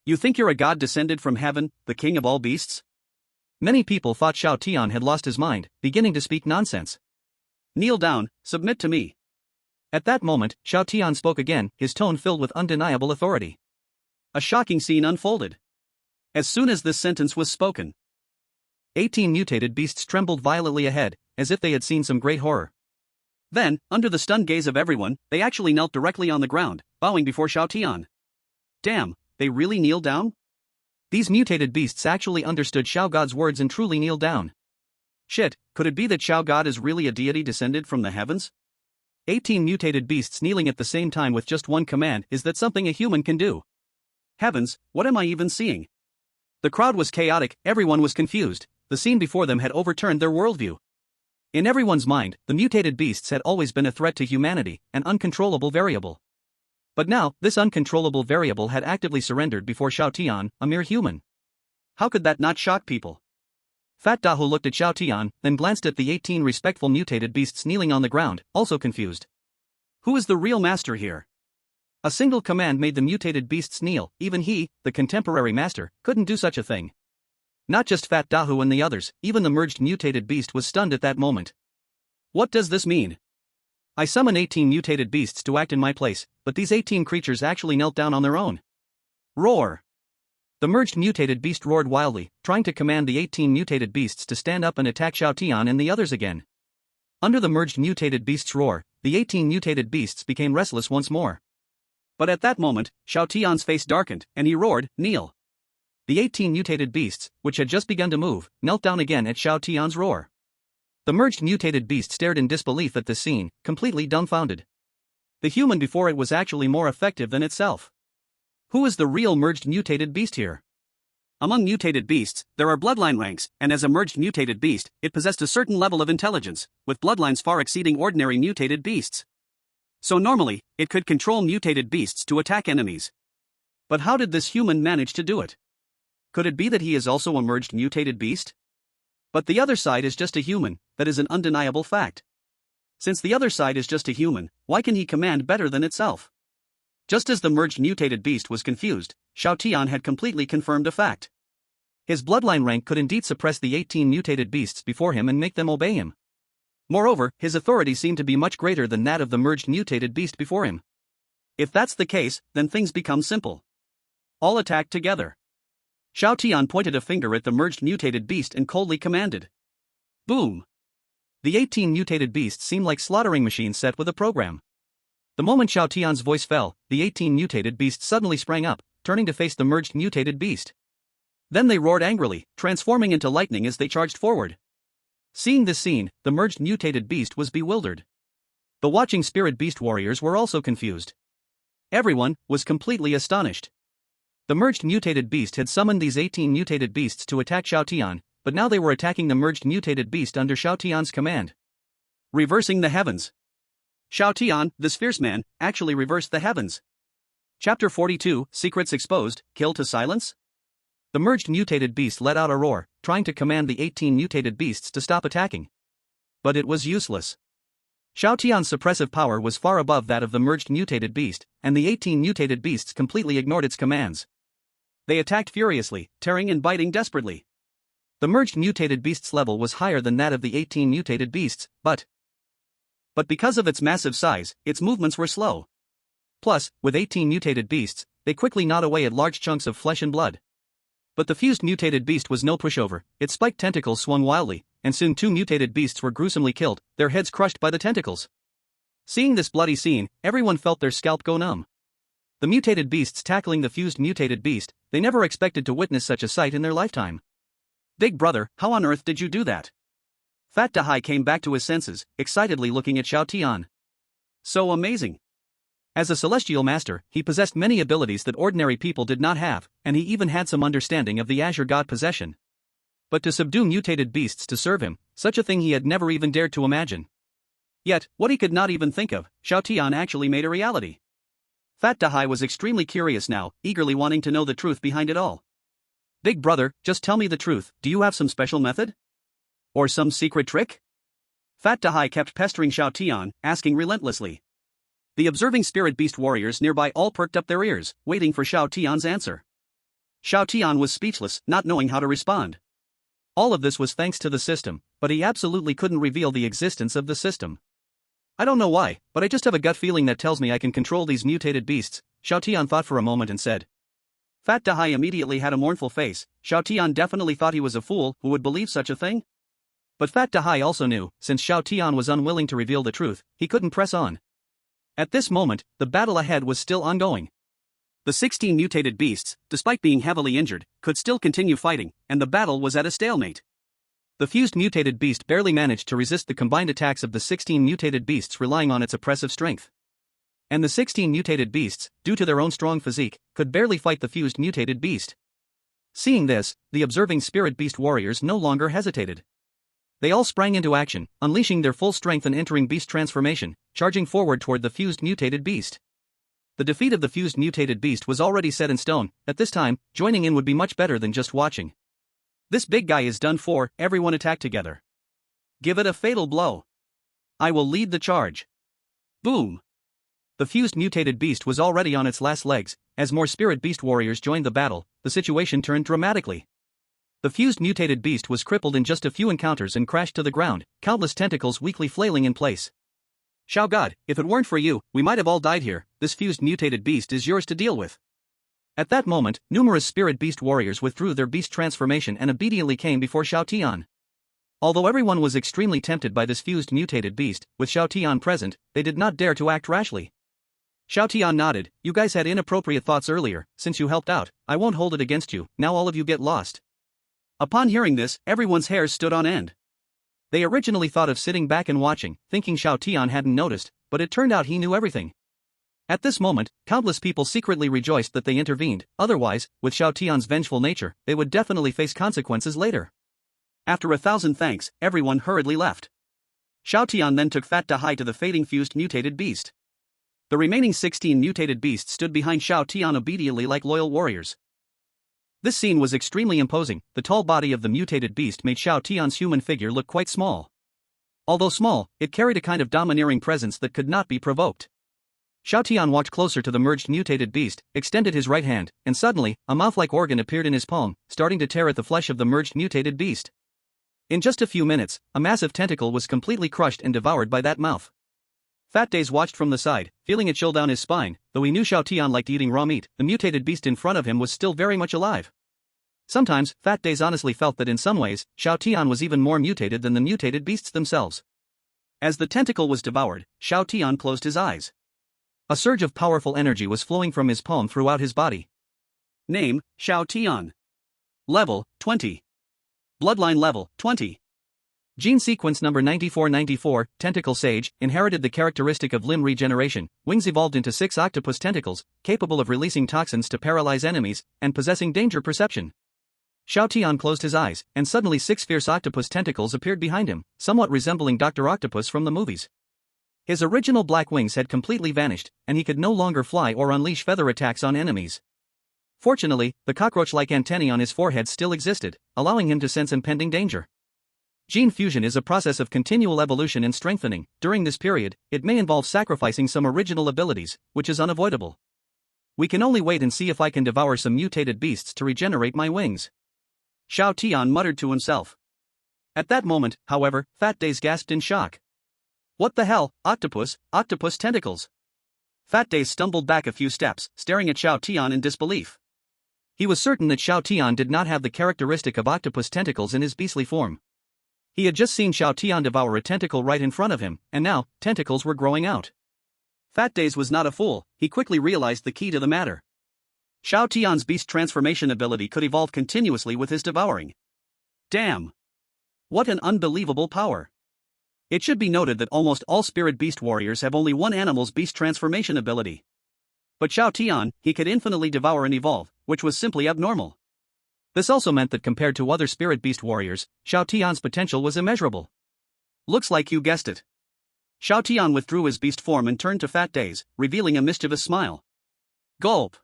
You think you're a god descended from heaven, the king of all beasts? Many people thought Xiao Tian had lost his mind, beginning to speak nonsense. Kneel down, submit to me. At that moment, Xiao Tian spoke again, his tone filled with undeniable authority. A shocking scene unfolded. As soon as this sentence was spoken, 18 mutated beasts trembled violently ahead, as if they had seen some great horror. Then, under the stunned gaze of everyone, they actually knelt directly on the ground, bowing before Xiao Tian. Damn, they really kneel down? These mutated beasts actually understood Xiao God's words and truly kneeled down. Shit, could it be that Xiao God is really a deity descended from the heavens? 18 mutated beasts kneeling at the same time with just one command, is that something a human can do? Heavens, what am I even seeing? The crowd was chaotic, everyone was confused, the scene before them had overturned their worldview. In everyone's mind, the mutated beasts had always been a threat to humanity, an uncontrollable variable. But now, this uncontrollable variable had actively surrendered before Xiao Tian, a mere human. How could that not shock people? Fat Dahu looked at Xiao Tian, then glanced at the 18 respectful mutated beasts kneeling on the ground, also confused. Who is the real master here? A single command made the mutated beasts kneel, even he, the contemporary master, couldn't do such a thing. Not just Fat Dahu and the others, even the merged mutated beast was stunned at that moment. What does this mean? I summon 18 mutated beasts to act in my place, but these 18 creatures actually knelt down on their own. Roar! The merged mutated beast roared wildly, trying to command the 18 mutated beasts to stand up and attack Xiao Tian and the others again. Under the merged mutated beast's roar, the 18 mutated beasts became restless once more. But at that moment, Xiao Tian's face darkened, and he roared, "Kneel!" The 18 mutated beasts, which had just begun to move, knelt down again at Xiao Tian's roar. The merged mutated beast stared in disbelief at this scene, completely dumbfounded. The human before it was actually more effective than itself. Who is the real merged mutated beast here? Among mutated beasts, there are bloodline ranks, and as a merged mutated beast, it possessed a certain level of intelligence, with bloodlines far exceeding ordinary mutated beasts. So normally, it could control mutated beasts to attack enemies. But how did this human manage to do it? Could it be that he is also a merged mutated beast? But the other side is just a human, that is an undeniable fact. Since the other side is just a human, why can he command better than itself? Just as the merged mutated beast was confused, Xiao Tian had completely confirmed a fact. His bloodline rank could indeed suppress the 18 mutated beasts before him and make them obey him. Moreover, his authority seemed to be much greater than that of the merged mutated beast before him. If that's the case, then things become simple. All attack together. Xiao Tian pointed a finger at the merged mutated beast and coldly commanded. Boom! The 18 mutated beasts seemed like slaughtering machines set with a program. The moment Xiao Tian's voice fell, the 18 mutated beasts suddenly sprang up, turning to face the merged mutated beast. Then they roared angrily, transforming into lightning as they charged forward. Seeing this scene, the merged mutated beast was bewildered. The watching spirit beast warriors were also confused. Everyone was completely astonished. The merged mutated beast had summoned these 18 mutated beasts to attack Xiao Tian, but now they were attacking the merged mutated beast under Xiao Tian's command. Reversing the heavens. Xiao Tian, this fierce man, actually reversed the heavens. Chapter 42, Secrets Exposed, Kill to Silence? The merged mutated beast let out a roar, trying to command the 18 mutated beasts to stop attacking. But it was useless. Xiao Tian's suppressive power was far above that of the merged mutated beast, and the 18 mutated beasts completely ignored its commands. They attacked furiously, tearing and biting desperately. The merged mutated beast's level was higher than that of the 18 mutated beasts, but because of its massive size, its movements were slow. Plus, with 18 mutated beasts, they quickly gnawed away at large chunks of flesh and blood. But the fused mutated beast was no pushover, its spiked tentacles swung wildly, and soon 2 mutated beasts were gruesomely killed, their heads crushed by the tentacles. Seeing this bloody scene, everyone felt their scalp go numb. The mutated beasts tackling the fused mutated beast, they never expected to witness such a sight in their lifetime. Big brother, how on earth did you do that? Fat Dahai came back to his senses, excitedly looking at Xiao Tian. So amazing. As a celestial master, he possessed many abilities that ordinary people did not have, and he even had some understanding of the Azure God possession. But to subdue mutated beasts to serve him, such a thing he had never even dared to imagine. Yet, what he could not even think of, Xiao Tian actually made a reality. Fat Dahai was extremely curious now, eagerly wanting to know the truth behind it all. Big brother, just tell me the truth, do you have some special method? Or some secret trick? Fat Dahai kept pestering Xiao Tian, asking relentlessly. The observing spirit beast warriors nearby all perked up their ears, waiting for Xiao Tian's answer. Xiao Tian was speechless, not knowing how to respond. All of this was thanks to the system, but he absolutely couldn't reveal the existence of the system. I don't know why, but I just have a gut feeling that tells me I can control these mutated beasts, Xiao Tian thought for a moment and said. Fat Dahai immediately had a mournful face. Xiao Tian definitely thought he was a fool who would believe such a thing. But Fat Dahai also knew, since Xiao Tian was unwilling to reveal the truth, he couldn't press on. At this moment, the battle ahead was still ongoing. The 16 mutated beasts, despite being heavily injured, could still continue fighting, and the battle was at a stalemate. The fused mutated beast barely managed to resist the combined attacks of the 16 mutated beasts, relying on its oppressive strength. And the 16 mutated beasts, due to their own strong physique, could barely fight the fused mutated beast. Seeing this, the observing spirit beast warriors no longer hesitated. They all sprang into action, unleashing their full strength and entering beast transformation, charging forward toward the fused mutated beast. The defeat of the fused mutated beast was already set in stone. At this time, joining in would be much better than just watching. This big guy is done for, everyone attack together. Give it a fatal blow. I will lead the charge. Boom! The fused mutated beast was already on its last legs. As more spirit beast warriors joined the battle, the situation turned dramatically. The fused mutated beast was crippled in just a few encounters and crashed to the ground, countless tentacles weakly flailing in place. Xiao God, if it weren't for you, we might have all died here. This fused mutated beast is yours to deal with. At that moment, numerous spirit beast warriors withdrew their beast transformation and obediently came before Xiao Tian. Although everyone was extremely tempted by this fused mutated beast, with Xiao Tian present, they did not dare to act rashly. Xiao Tian nodded, "You guys had inappropriate thoughts earlier, since you helped out, I won't hold it against you, now all of you get lost." Upon hearing this, everyone's hairs stood on end. They originally thought of sitting back and watching, thinking Xiao Tian hadn't noticed, but it turned out he knew everything. At this moment, countless people secretly rejoiced that they intervened, otherwise, with Xiao Tian's vengeful nature, they would definitely face consequences later. After 1,000 thanks, everyone hurriedly left. Xiao Tian then took Fat Dahai to the fading fused mutated beast. The remaining 16 mutated beasts stood behind Xiao Tian obediently like loyal warriors. This scene was extremely imposing. The tall body of the mutated beast made Xiao Tian's human figure look quite small. Although small, it carried a kind of domineering presence that could not be provoked. Xiao Tian walked closer to the merged mutated beast, extended his right hand, and suddenly, a mouth-like organ appeared in his palm, starting to tear at the flesh of the merged mutated beast. In just a few minutes, a massive tentacle was completely crushed and devoured by that mouth. Fat Days watched from the side, feeling a chill down his spine. Though he knew Xiao Tian liked eating raw meat, the mutated beast in front of him was still very much alive. Sometimes, Fat Days honestly felt that in some ways, Xiao Tian was even more mutated than the mutated beasts themselves. As the tentacle was devoured, Xiao Tian closed his eyes. A surge of powerful energy was flowing from his palm throughout his body. Name, Xiao Tian. Level, 20. Bloodline level, 20. Gene sequence number 9494, Tentacle Sage, inherited the characteristic of limb regeneration, wings evolved into 6 octopus tentacles, capable of releasing toxins to paralyze enemies, and possessing danger perception. Xiao Tian closed his eyes, and suddenly 6 fierce octopus tentacles appeared behind him, somewhat resembling Dr. Octopus from the movies. His original black wings had completely vanished, and he could no longer fly or unleash feather attacks on enemies. Fortunately, the cockroach-like antennae on his forehead still existed, allowing him to sense impending danger. Gene fusion is a process of continual evolution and strengthening. During this period, it may involve sacrificing some original abilities, which is unavoidable. We can only wait and see if I can devour some mutated beasts to regenerate my wings. Xiao Tian muttered to himself. At that moment, however, Fat Days gasped in shock. What the hell, octopus tentacles? Fat Days stumbled back a few steps, staring at Xiao Tian in disbelief. He was certain that Xiao Tian did not have the characteristic of octopus tentacles in his beastly form. He had just seen Xiao Tian devour a tentacle right in front of him, and now, tentacles were growing out. Fat Days was not a fool, he quickly realized the key to the matter. Xiao Tian's beast transformation ability could evolve continuously with his devouring. Damn! What an unbelievable power! It should be noted that almost all spirit beast warriors have only one animal's beast transformation ability. But Xiao Tian, he could infinitely devour and evolve, which was simply abnormal. This also meant that compared to other spirit beast warriors, Xiao Tian's potential was immeasurable. Looks like you guessed it. Xiao Tian withdrew his beast form and turned to Fat Days, revealing a mischievous smile. Gulp!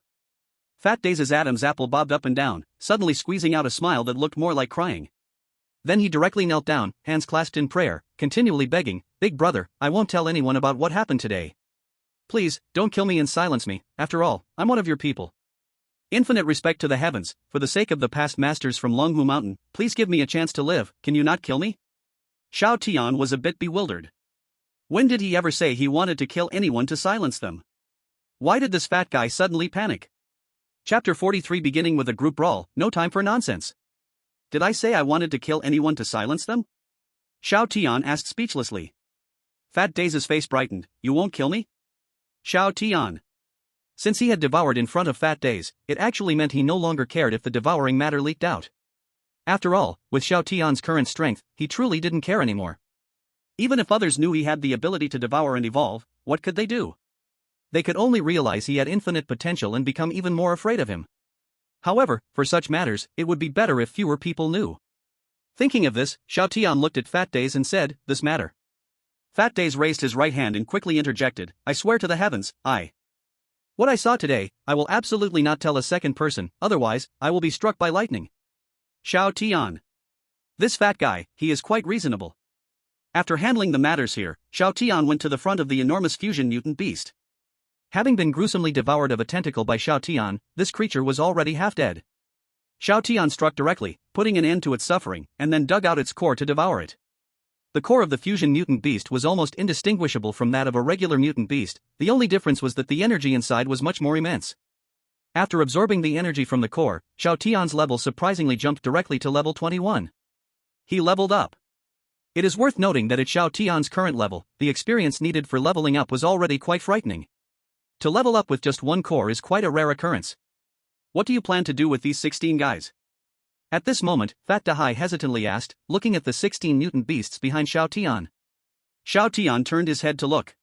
Fat Days' Adam's apple bobbed up and down, suddenly squeezing out a smile that looked more like crying. Then he directly knelt down, hands clasped in prayer, continually begging, "Big brother, I won't tell anyone about what happened today. Please, don't kill me and silence me, after all, I'm one of your people. Infinite respect to the heavens, for the sake of the past masters from Longhu Mountain, please give me a chance to live, can you not kill me?" Xiao Tian was a bit bewildered. When did he ever say he wanted to kill anyone to silence them? Why did this fat guy suddenly panic? Chapter 43 beginning with a group brawl, no time for nonsense. Did I say I wanted to kill anyone to silence them? Xiao Tian asked speechlessly. Fat Days' face brightened, you won't kill me? Xiao Tian. Since he had devoured in front of Fat Days, it actually meant he no longer cared if the devouring matter leaked out. After all, with Xiao Tian's current strength, he truly didn't care anymore. Even if others knew he had the ability to devour and evolve, what could they do? They could only realize he had infinite potential and become even more afraid of him. However, for such matters, it would be better if fewer people knew. Thinking of this, Xiao Tian looked at Fat Days and said, "This matter." Fat Days raised his right hand and quickly interjected, "I swear to the heavens, what I saw today, I will absolutely not tell a second person, otherwise, I will be struck by lightning." Xiao Tian. This fat guy, he is quite reasonable. After handling the matters here, Xiao Tian went to the front of the enormous fusion mutant beast. Having been gruesomely devoured of a tentacle by Xiao Tian, this creature was already half dead. Xiao Tian struck directly, putting an end to its suffering, and then dug out its core to devour it. The core of the fusion mutant beast was almost indistinguishable from that of a regular mutant beast, the only difference was that the energy inside was much more immense. After absorbing the energy from the core, Xiao Tian's level surprisingly jumped directly to level 21. He leveled up. It is worth noting that at Xiao Tian's current level, the experience needed for leveling up was already quite frightening. To level up with just one core is quite a rare occurrence. What do you plan to do with these 16 guys? At this moment, Fat Dahai hesitantly asked, looking at the 16 mutant beasts behind Xiao Tian. Xiao Tian turned his head to look.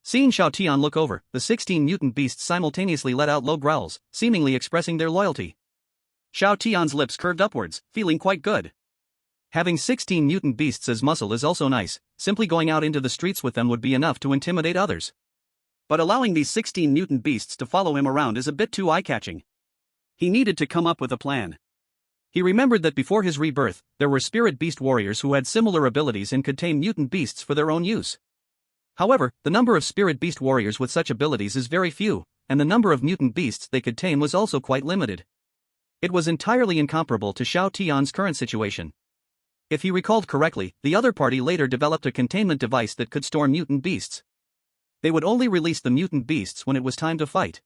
Seeing Xiao Tian look over, the 16 mutant beasts simultaneously let out low growls, seemingly expressing their loyalty. Xiao Tian's lips curved upwards, feeling quite good. Having 16 mutant beasts as muscle is also nice, simply going out into the streets with them would be enough to intimidate others. But allowing these 16 mutant beasts to follow him around is a bit too eye-catching. He needed to come up with a plan. He remembered that before his rebirth, there were spirit beast warriors who had similar abilities and could tame mutant beasts for their own use. However, the number of spirit beast warriors with such abilities is very few, and the number of mutant beasts they could tame was also quite limited. It was entirely incomparable to Xiao Tian's current situation. If he recalled correctly, the other party later developed a containment device that could store mutant beasts. They would only release the mutant beasts when it was time to fight.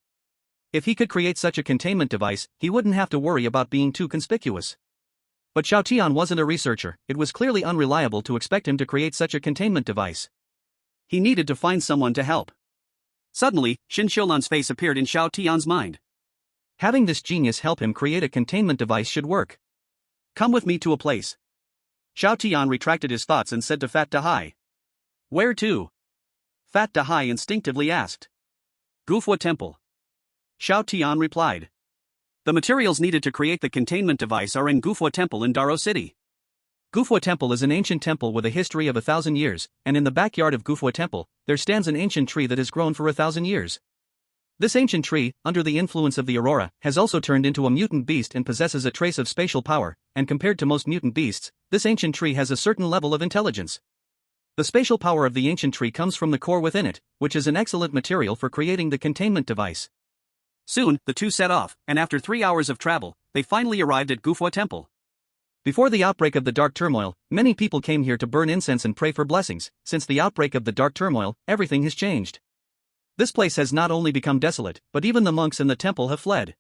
If he could create such a containment device, he wouldn't have to worry about being too conspicuous. But Xiao Tian wasn't a researcher, it was clearly unreliable to expect him to create such a containment device. He needed to find someone to help. Suddenly, Xin Xiulan's face appeared in Xiao Tian's mind. Having this genius help him create a containment device should work. Come with me to a place. Xiao Tian retracted his thoughts and said to Fat Dahai. Where to? Fat Dahai instinctively asked. Gufwa Temple. Xiao Tian replied. The materials needed to create the containment device are in Gufwa Temple in Daro City. Gufwa Temple is an ancient temple with a history of 1,000 years, and in the backyard of Gufwa Temple, there stands an ancient tree that has grown for 1,000 years. This ancient tree, under the influence of the aurora, has also turned into a mutant beast and possesses a trace of spatial power, and compared to most mutant beasts, this ancient tree has a certain level of intelligence. The spatial power of the ancient tree comes from the core within it, which is an excellent material for creating the containment device. Soon, the two set off, and after 3 hours of travel, they finally arrived at Gufwa Temple. Before the outbreak of the Dark Turmoil, many people came here to burn incense and pray for blessings. Since the outbreak of the Dark Turmoil, everything has changed. This place has not only become desolate, but even the monks in the temple have fled.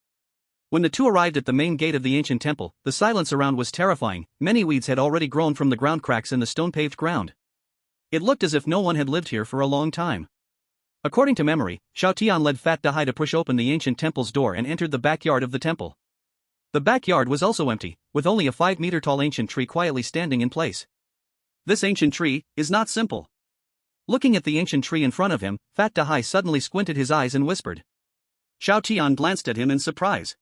When the two arrived at the main gate of the ancient temple, the silence around was terrifying. Many weeds had already grown from the ground cracks in the stone-paved ground. It looked as if no one had lived here for a long time. According to memory, Xiao Tian led Fat Dahai to push open the ancient temple's door and entered the backyard of the temple. The backyard was also empty, with only a 5-meter-tall ancient tree quietly standing in place. This ancient tree is not simple. Looking at the ancient tree in front of him, Fat Dahai suddenly squinted his eyes and whispered. Xiao Tian glanced at him in surprise.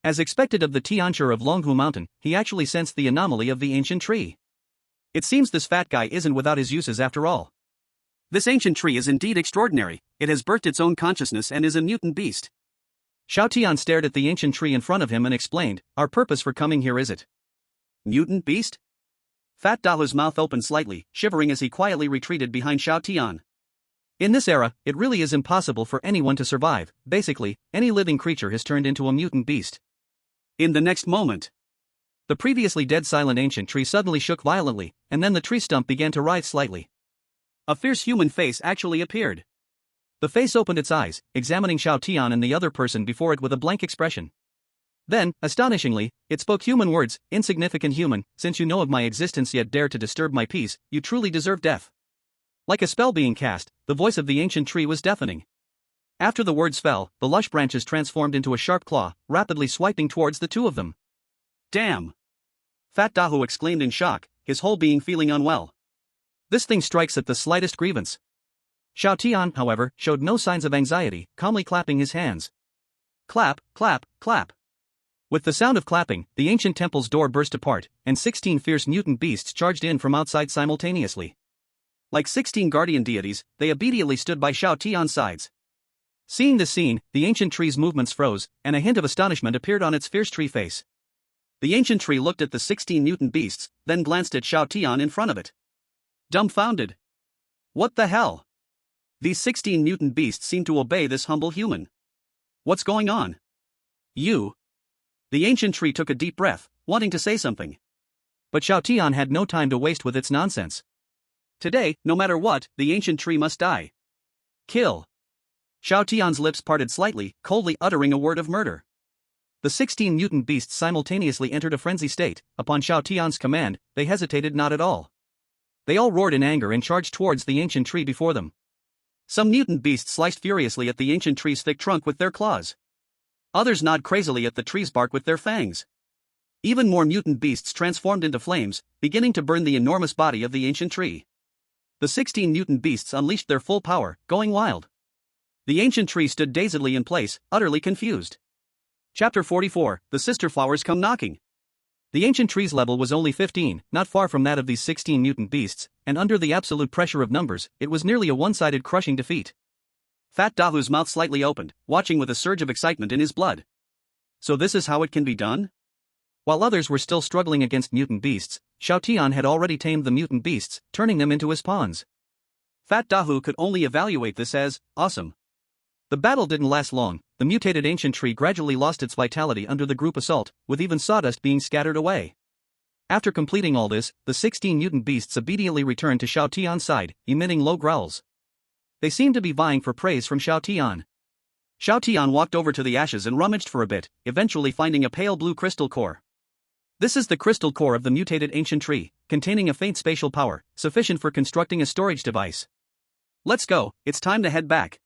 As expected of the Tiancher of Longhu Mountain, he actually sensed the anomaly of the ancient tree. It seems this fat guy isn't without his uses after all. This ancient tree is indeed extraordinary, it has birthed its own consciousness and is a mutant beast. Xiao Tian stared at the ancient tree in front of him and explained, our purpose for coming here is it? Mutant beast? Fat Dahu's mouth opened slightly, shivering as he quietly retreated behind Xiao Tian. In this era, it really is impossible for anyone to survive. Basically, any living creature has turned into a mutant beast. In the next moment, the previously dead silent ancient tree suddenly shook violently, and then the tree stump began to writhe slightly. A fierce human face actually appeared. The face opened its eyes, examining Xiao Tian and the other person before it with a blank expression. Then, astonishingly, it spoke human words, insignificant human, since you know of my existence yet dare to disturb my peace, you truly deserve death. Like a spell being cast, the voice of the ancient tree was deafening. After the words fell, the lush branches transformed into a sharp claw, rapidly swiping towards the two of them. Damn! Fat Dahu exclaimed in shock, his whole being feeling unwell. This thing strikes at the slightest grievance. Xiao Tian, however, showed no signs of anxiety, calmly clapping his hands. Clap, clap, clap. With the sound of clapping, the ancient temple's door burst apart, and 16 fierce mutant beasts charged in from outside simultaneously. Like 16 guardian deities, they immediately stood by Xiao Tian's sides. Seeing this scene, the ancient tree's movements froze, and a hint of astonishment appeared on its fierce tree face. The ancient tree looked at the 16 mutant beasts, then glanced at Xiao Tian in front of it. Dumbfounded. What the hell? These 16 mutant beasts seem to obey this humble human. What's going on? You. The ancient tree took a deep breath, wanting to say something. But Xiao Tian had no time to waste with its nonsense. Today, no matter what, the ancient tree must die. Kill. Xiao Tian's lips parted slightly, coldly uttering a word of murder. The 16 mutant beasts simultaneously entered a frenzy state. Upon Xiao Tian's command, they hesitated not at all. They all roared in anger and charged towards the ancient tree before them. Some mutant beasts sliced furiously at the ancient tree's thick trunk with their claws. Others gnawed crazily at the tree's bark with their fangs. Even more mutant beasts transformed into flames, beginning to burn the enormous body of the ancient tree. The 16 mutant beasts unleashed their full power, going wild. The ancient tree stood dazedly in place, utterly confused. Chapter 44, The Sister Flowers Come Knocking. The ancient tree's level was only 15, not far from that of these 16 mutant beasts, and under the absolute pressure of numbers, it was nearly a one-sided crushing defeat. Fat Dahu's mouth slightly opened, watching with a surge of excitement in his blood. So this is how it can be done? While others were still struggling against mutant beasts, Xiao Tian had already tamed the mutant beasts, turning them into his pawns. Fat Dahu could only evaluate this as awesome. The battle didn't last long. The mutated ancient tree gradually lost its vitality under the group assault, with even sawdust being scattered away. After completing all this, the 16 mutant beasts obediently returned to Xiao Tian's side, emitting low growls. They seemed to be vying for praise from Xiao Tian. Xiao Tian walked over to the ashes and rummaged for a bit, eventually finding a pale blue crystal core. This is the crystal core of the mutated ancient tree, containing a faint spatial power, sufficient for constructing a storage device. Let's go, it's time to head back.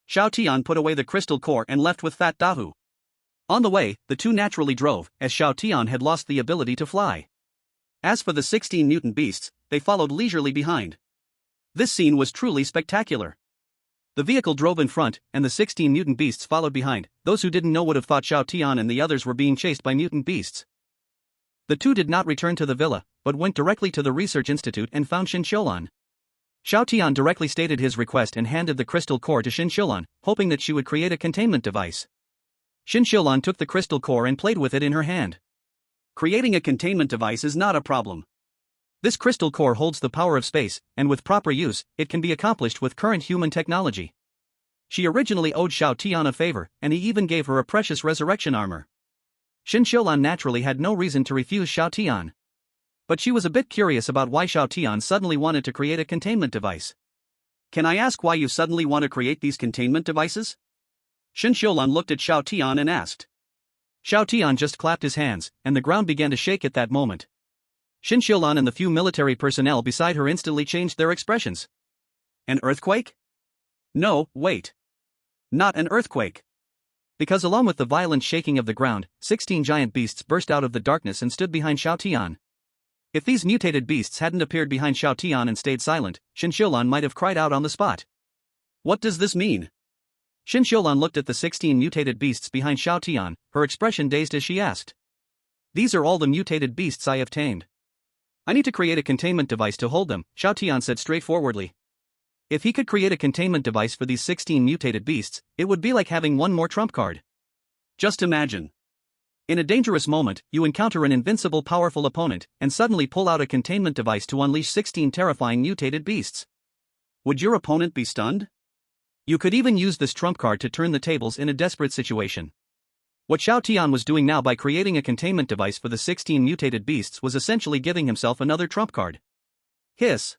Xiao Tian put away the crystal core and left with Fat Dahu. On the way, the two naturally drove, as Xiao Tian had lost the ability to fly. As for the 16 mutant beasts, they followed leisurely behind. This scene was truly spectacular. The vehicle drove in front, and the 16 mutant beasts followed behind. Those who didn't know would have thought Xiao Tian and the others were being chased by mutant beasts. The two did not return to the villa, but went directly to the research institute and found Xinqiulan. Xiao Tian directly stated his request and handed the crystal core to Xinqiulan, hoping that she would create a containment device. Xinqiulan took the crystal core and played with it in her hand. Creating a containment device is not a problem. This crystal core holds the power of space, and with proper use, it can be accomplished with current human technology. She originally owed Xiao Tian a favor, and he even gave her a precious resurrection armor. Xinqiulan naturally had no reason to refuse Xiao Tian. But she was a bit curious about why Xiao Tian suddenly wanted to create a containment device. Can I ask why you suddenly want to create these containment devices? Xinqiulan looked at Xiao Tian and asked. Xiao Tian just clapped his hands, and the ground began to shake at that moment. Xinqiulan and the few military personnel beside her instantly changed their expressions. An earthquake? No, wait. Not an earthquake. Because along with the violent shaking of the ground, 16 giant beasts burst out of the darkness and stood behind Xiao Tian. If these mutated beasts hadn't appeared behind Xiao Tian and stayed silent, Xinqiulan might have cried out on the spot. What does this mean? Xinqiulan looked at the 16 mutated beasts behind Xiao Tian, her expression dazed as she asked. These are all the mutated beasts I have tamed. I need to create a containment device to hold them, Xiao Tian said straightforwardly. If he could create a containment device for these 16 mutated beasts, it would be like having one more trump card. Just imagine. In a dangerous moment, you encounter an invincible powerful opponent, and suddenly pull out a containment device to unleash 16 terrifying mutated beasts. Would your opponent be stunned? You could even use this trump card to turn the tables in a desperate situation. What Xiao Tian was doing now by creating a containment device for the 16 mutated beasts was essentially giving himself another trump card. Hiss.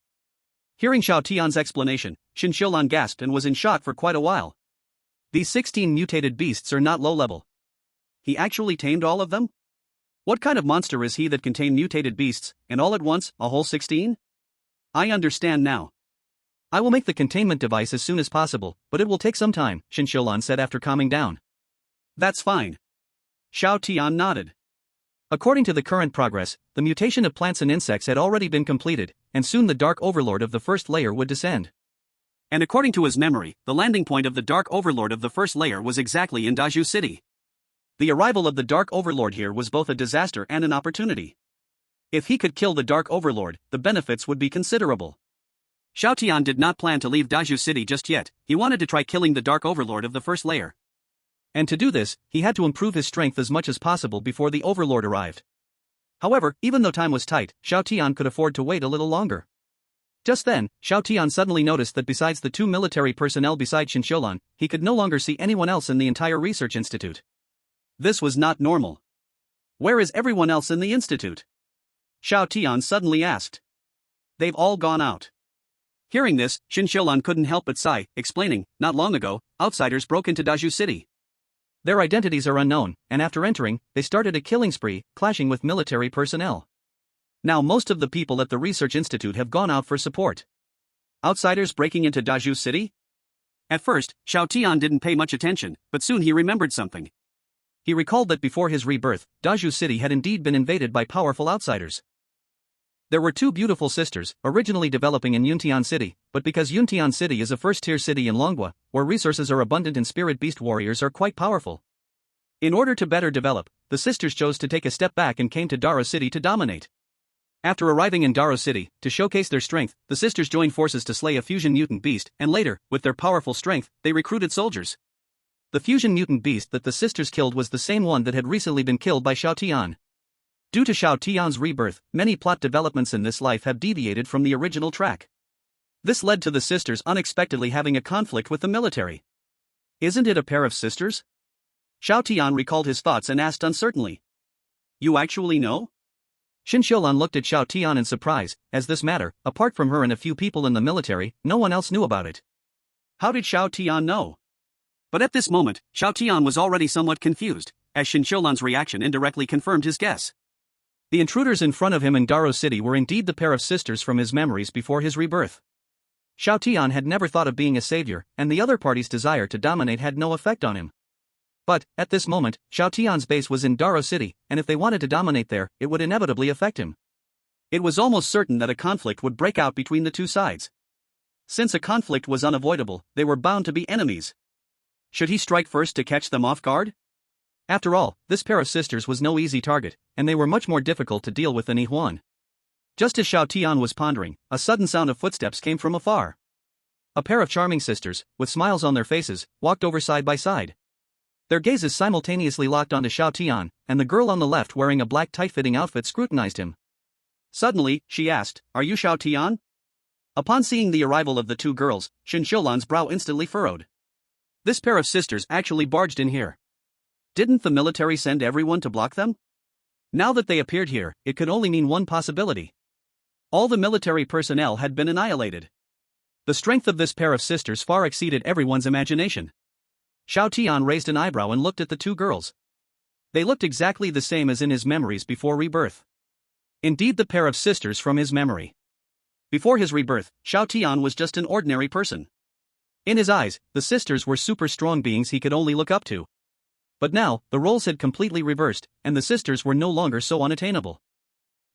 Hearing Xiao Tian's explanation, Xinqiulan gasped and was in shock for quite a while. These 16 mutated beasts are not low-level. He actually tamed all of them? What kind of monster is he that can tame mutated beasts, and all at once, a whole 16? I understand now. I will make the containment device as soon as possible, but it will take some time, Xinqiulan said after calming down. That's fine. Xiao Tian nodded. According to the current progress, the mutation of plants and insects had already been completed, and soon the Dark Overlord of the first layer would descend. And according to his memory, the landing point of the Dark Overlord of the first layer was exactly in Daju City. The arrival of the Dark Overlord here was both a disaster and an opportunity. If he could kill the Dark Overlord, the benefits would be considerable. Xiao Tian did not plan to leave Daju City just yet. He wanted to try killing the Dark Overlord of the first layer. And to do this, he had to improve his strength as much as possible before the Overlord arrived. However, even though time was tight, Xiao Tian could afford to wait a little longer. Just then, Xiao Tian suddenly noticed that besides the two military personnel beside Xinqiulan, he could no longer see anyone else in the entire research institute. This was not normal. Where is everyone else in the institute? Xiao Tian suddenly asked. They've all gone out. Hearing this, Shin couldn't help but sigh, explaining, not long ago, outsiders broke into Daju City. Their identities are unknown, and after entering, they started a killing spree, clashing with military personnel. Now most of the people at the research institute have gone out for support. Outsiders breaking into Daju City? At first, Xiao Tian didn't pay much attention, but soon he remembered something. He recalled that before his rebirth, Daju City had indeed been invaded by powerful outsiders. There were two beautiful sisters, originally developing in Yuntian City, but because Yuntian City is a first-tier city in Longhua, where resources are abundant and spirit beast warriors are quite powerful. In order to better develop, the sisters chose to take a step back and came to Daro City to dominate. After arriving in Daro City, to showcase their strength, the sisters joined forces to slay a fusion mutant beast, and later, with their powerful strength, they recruited soldiers. The fusion mutant beast that the sisters killed was the same one that had recently been killed by Xiao Tian. Due to Xiao Tian's rebirth, many plot developments in this life have deviated from the original track. This led to the sisters unexpectedly having a conflict with the military. Isn't it a pair of sisters? Xiao Tian recalled his thoughts and asked uncertainly. You actually know? Shin Xiulan looked at Xiao Tian in surprise, as this matter, apart from her and a few people in the military, no one else knew about it. How did Xiao Tian know? But at this moment, Xiao Tian was already somewhat confused, as Shin Xiulan's reaction indirectly confirmed his guess. The intruders in front of him in Daro City were indeed the pair of sisters from his memories before his rebirth. Xiao Tian had never thought of being a savior, and the other party's desire to dominate had no effect on him. But, at this moment, Xiao Tian's base was in Daro City, and if they wanted to dominate there, it would inevitably affect him. It was almost certain that a conflict would break out between the two sides. Since a conflict was unavoidable, they were bound to be enemies. Should he strike first to catch them off guard? After all, this pair of sisters was no easy target, and they were much more difficult to deal with than Yi Huan. Just as Xiao Tian was pondering, a sudden sound of footsteps came from afar. A pair of charming sisters, with smiles on their faces, walked over side by side. Their gazes simultaneously locked onto Xiao Tian, and the girl on the left wearing a black tight-fitting outfit scrutinized him. Suddenly, she asked, "Are you Xiao Tian?" Upon seeing the arrival of the two girls, Shin Xiulan's brow instantly furrowed. This pair of sisters actually barged in here. Didn't the military send everyone to block them? Now that they appeared here, it could only mean one possibility. All the military personnel had been annihilated. The strength of this pair of sisters far exceeded everyone's imagination. Xiao Tian raised an eyebrow and looked at the two girls. They looked exactly the same as in his memories before rebirth. Indeed, the pair of sisters from his memory. Before his rebirth, Xiao Tian was just an ordinary person. In his eyes, the sisters were super strong beings he could only look up to. But now, the roles had completely reversed, and the sisters were no longer so unattainable.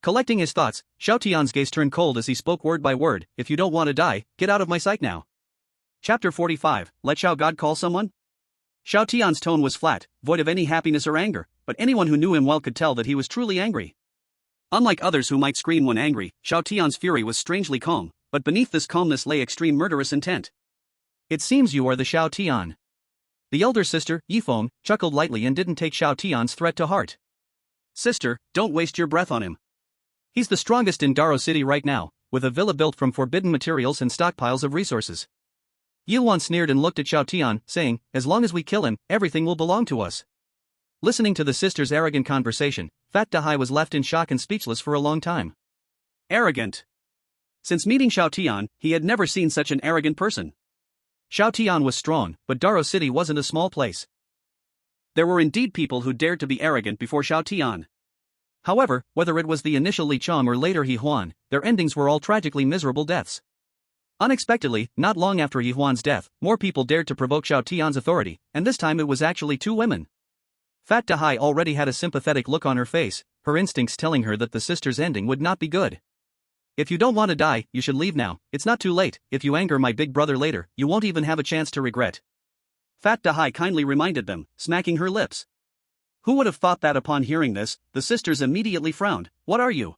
Collecting his thoughts, Xiao Tian's gaze turned cold as he spoke word by word, "If you don't want to die, get out of my sight now." Chapter 45, Let Xiao God Call Someone? Xiao Tian's tone was flat, void of any happiness or anger, but anyone who knew him well could tell that he was truly angry. Unlike others who might scream when angry, Xiao Tian's fury was strangely calm, but beneath this calmness lay extreme murderous intent. "It seems you are the Xiao Tian." The elder sister, Yifeng, chuckled lightly and didn't take Xiao Tian's threat to heart. "Sister, don't waste your breath on him. He's the strongest in Daro City right now, with a villa built from forbidden materials and stockpiles of resources." Yilwan sneered and looked at Xiao Tian, saying, "As long as we kill him, everything will belong to us." Listening to the sisters' arrogant conversation, Fat Dahai was left in shock and speechless for a long time. Arrogant. Since meeting Xiao Tian, he had never seen such an arrogant person. Xiao Tian was strong, but Daro City wasn't a small place. There were indeed people who dared to be arrogant before Xiao Tian. However, whether it was the initial Li Chong or later Yi Huan, their endings were all tragically miserable deaths. Unexpectedly, not long after Yi Huan's death, more people dared to provoke Xiao Tian's authority, and this time it was actually two women. Fat Dahai already had a sympathetic look on her face, her instincts telling her that the sister's ending would not be good. "If you don't want to die, you should leave now. It's not too late. If you anger my big brother later, you won't even have a chance to regret." Fat Dahai kindly reminded them, smacking her lips. Who would have thought that? Upon hearing this, the sisters immediately frowned. "What are you?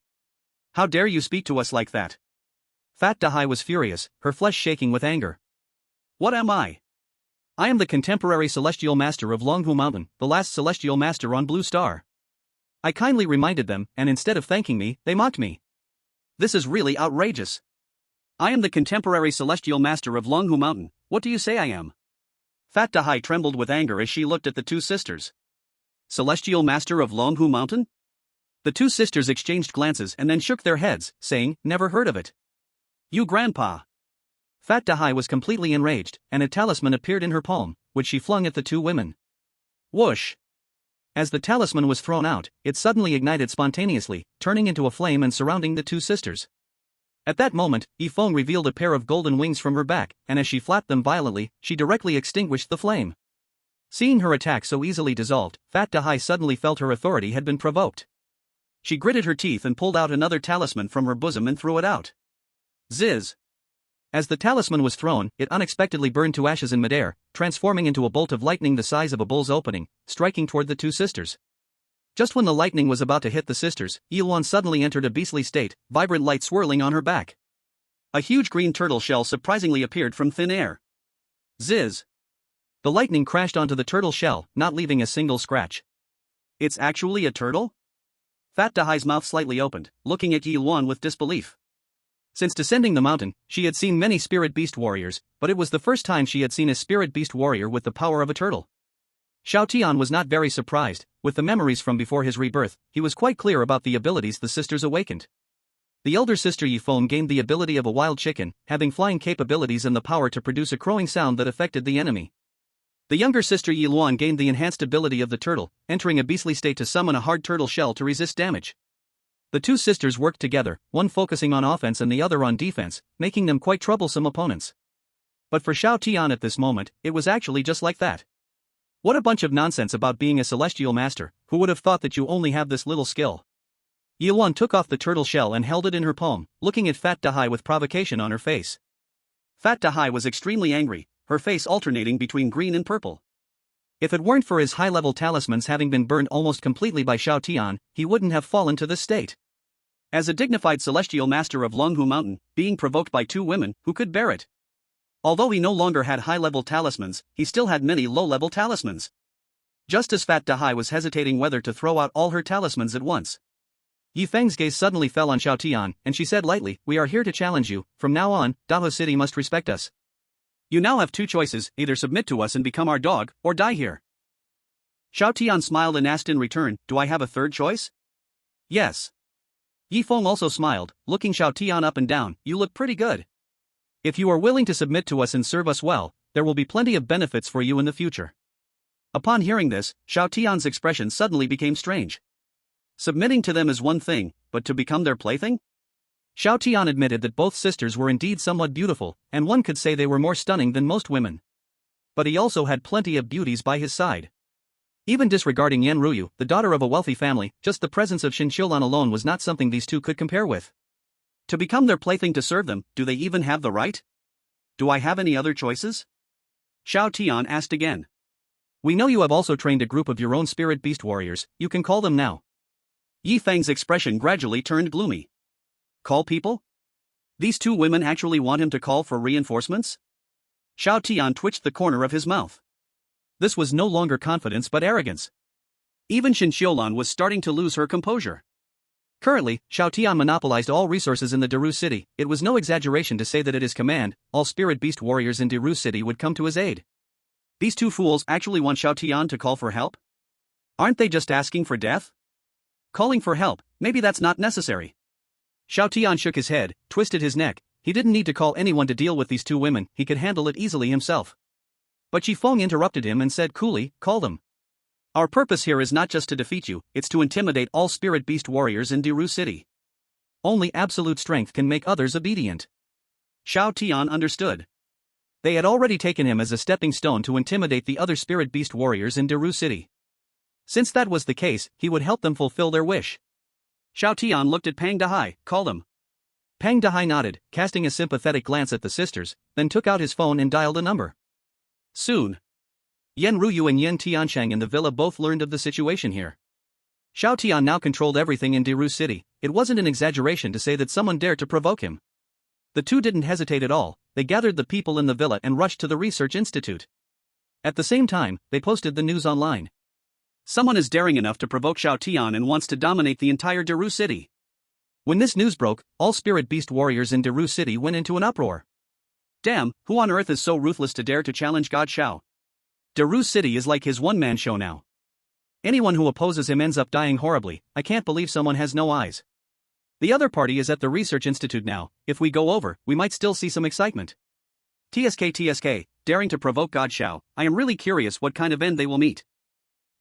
How dare you speak to us like that?" Fat Dahai was furious, her flesh shaking with anger. "What am I? I am the contemporary celestial master of Longhu Mountain, the last celestial master on Blue Star." I kindly reminded them, and instead of thanking me, they mocked me. This is really outrageous. I am the contemporary celestial master of Longhu Mountain. What do you say I am? Fat Dahai trembled with anger as she looked at the two sisters. Celestial master of Longhu Mountain? The two sisters exchanged glances and then shook their heads, saying, "Never heard of it." "You grandpa. Fat Dahai was completely enraged, and a talisman appeared in her palm, which she flung at the two women. Whoosh! As the talisman was thrown out, it suddenly ignited spontaneously, turning into a flame and surrounding the two sisters. At that moment, Yifeng revealed a pair of golden wings from her back, and as she flapped them violently, she directly extinguished the flame. Seeing her attack so easily dissolved, Fat Dahai suddenly felt her authority had been provoked. She gritted her teeth and pulled out another talisman from her bosom and threw it out. Ziz! As the talisman was thrown, it unexpectedly burned to ashes in midair, transforming into a bolt of lightning the size of a bull's opening, striking toward the two sisters. Just when the lightning was about to hit the sisters, Yilwan suddenly entered a beastly state, vibrant light swirling on her back. A huge green turtle shell surprisingly appeared from thin air. Ziz! The lightning crashed onto the turtle shell, not leaving a single scratch. It's actually a turtle? Fat Dahai's mouth slightly opened, looking at Yilwan with disbelief. Since descending the mountain, she had seen many spirit beast warriors, but it was the first time she had seen a spirit beast warrior with the power of a turtle. Xiao Tian was not very surprised. With the memories from before his rebirth, he was quite clear about the abilities the sisters awakened. The elder sister Yifeng gained the ability of a wild chicken, having flying capabilities and the power to produce a crowing sound that affected the enemy. The younger sister Yiluan gained the enhanced ability of the turtle, entering a beastly state to summon a hard turtle shell to resist damage. The two sisters worked together, one focusing on offense and the other on defense, making them quite troublesome opponents. But for Xiao Tian at this moment, it was actually just like that. What a bunch of nonsense about being a celestial master, who would have thought that you only have this little skill? Yiluan took off the turtle shell and held it in her palm, looking at Fat Dahai with provocation on her face. Fat Dahai was extremely angry, her face alternating between green and purple. If it weren't for his high-level talismans having been burned almost completely by Xiao Tian, he wouldn't have fallen to this state. As a dignified celestial master of Longhu Mountain, being provoked by two women, who could bear it? Although he no longer had high-level talismans, he still had many low-level talismans. Just as Fat Dahai was hesitating whether to throw out all her talismans at once, Yi Feng's gaze suddenly fell on Xiao Tian, and she said lightly, "We are here to challenge you. From now on, Dahe City must respect us. You now have two choices, either submit to us and become our dog, or die here." Xiao Tian smiled and asked in return, "Do I have a third choice?" "Yes." Yi Feng also smiled, looking Xiao Tian up and down, "You look pretty good. If you are willing to submit to us and serve us well, there will be plenty of benefits for you in the future." Upon hearing this, Xiao Tian's expression suddenly became strange. Submitting to them is one thing, but to become their plaything? Xiao Tian admitted that both sisters were indeed somewhat beautiful, and one could say they were more stunning than most women. But he also had plenty of beauties by his side. Even disregarding Yan Ruyu, the daughter of a wealthy family, just the presence of Xin Qiulan alone was not something these two could compare with. To become their plaything to serve them, do they even have the right? Do I have any other choices? Xiao Tian asked again. "We know you have also trained a group of your own spirit beast warriors, you can call them now." Yi Feng's expression gradually turned gloomy. Call people? These two women actually want him to call for reinforcements? Xiao Tian twitched the corner of his mouth. This was no longer confidence but arrogance. Even Xin Qiulan was starting to lose her composure. Currently, Xiao Tian monopolized all resources in the Daru city. It was no exaggeration to say that at his command, all spirit beast warriors in Daru city would come to his aid. These two fools actually want Xiao Tian to call for help? Aren't they just asking for death? Calling for help, maybe that's not necessary. Xiao Tian shook his head, twisted his neck. He didn't need to call anyone to deal with these two women, he could handle it easily himself. But Yi Feng interrupted him and said coolly, "Call them. Our purpose here is not just to defeat you, it's to intimidate all spirit beast warriors in Daru city. Only absolute strength can make others obedient." Xiao Tian understood. They had already taken him as a stepping stone to intimidate the other spirit beast warriors in Daru city. Since that was the case, he would help them fulfill their wish. Xiao Tian looked at Pang Dahai, "Call them." Pang Dahai nodded, casting a sympathetic glance at the sisters, then took out his phone and dialed a number. Soon, Yan Ruyu and Yan Tianchang in the villa both learned of the situation here. Xiao Tian now controlled everything in Daru city. It wasn't an exaggeration to say that someone dared to provoke him. The two didn't hesitate at all, they gathered the people in the villa and rushed to the research institute. At the same time, they posted the news online. Someone is daring enough to provoke Xiao Tian and wants to dominate the entire Daru city. When this news broke, all spirit beast warriors in Daru city went into an uproar. Damn, who on earth is so ruthless to dare to challenge God Xiao? Daru city is like his one-man show now. Anyone who opposes him ends up dying horribly. I can't believe someone has no eyes. The other party is at the research institute now. If we go over, we might still see some excitement. TSK, daring to provoke God Shao, I am really curious what kind of end they will meet.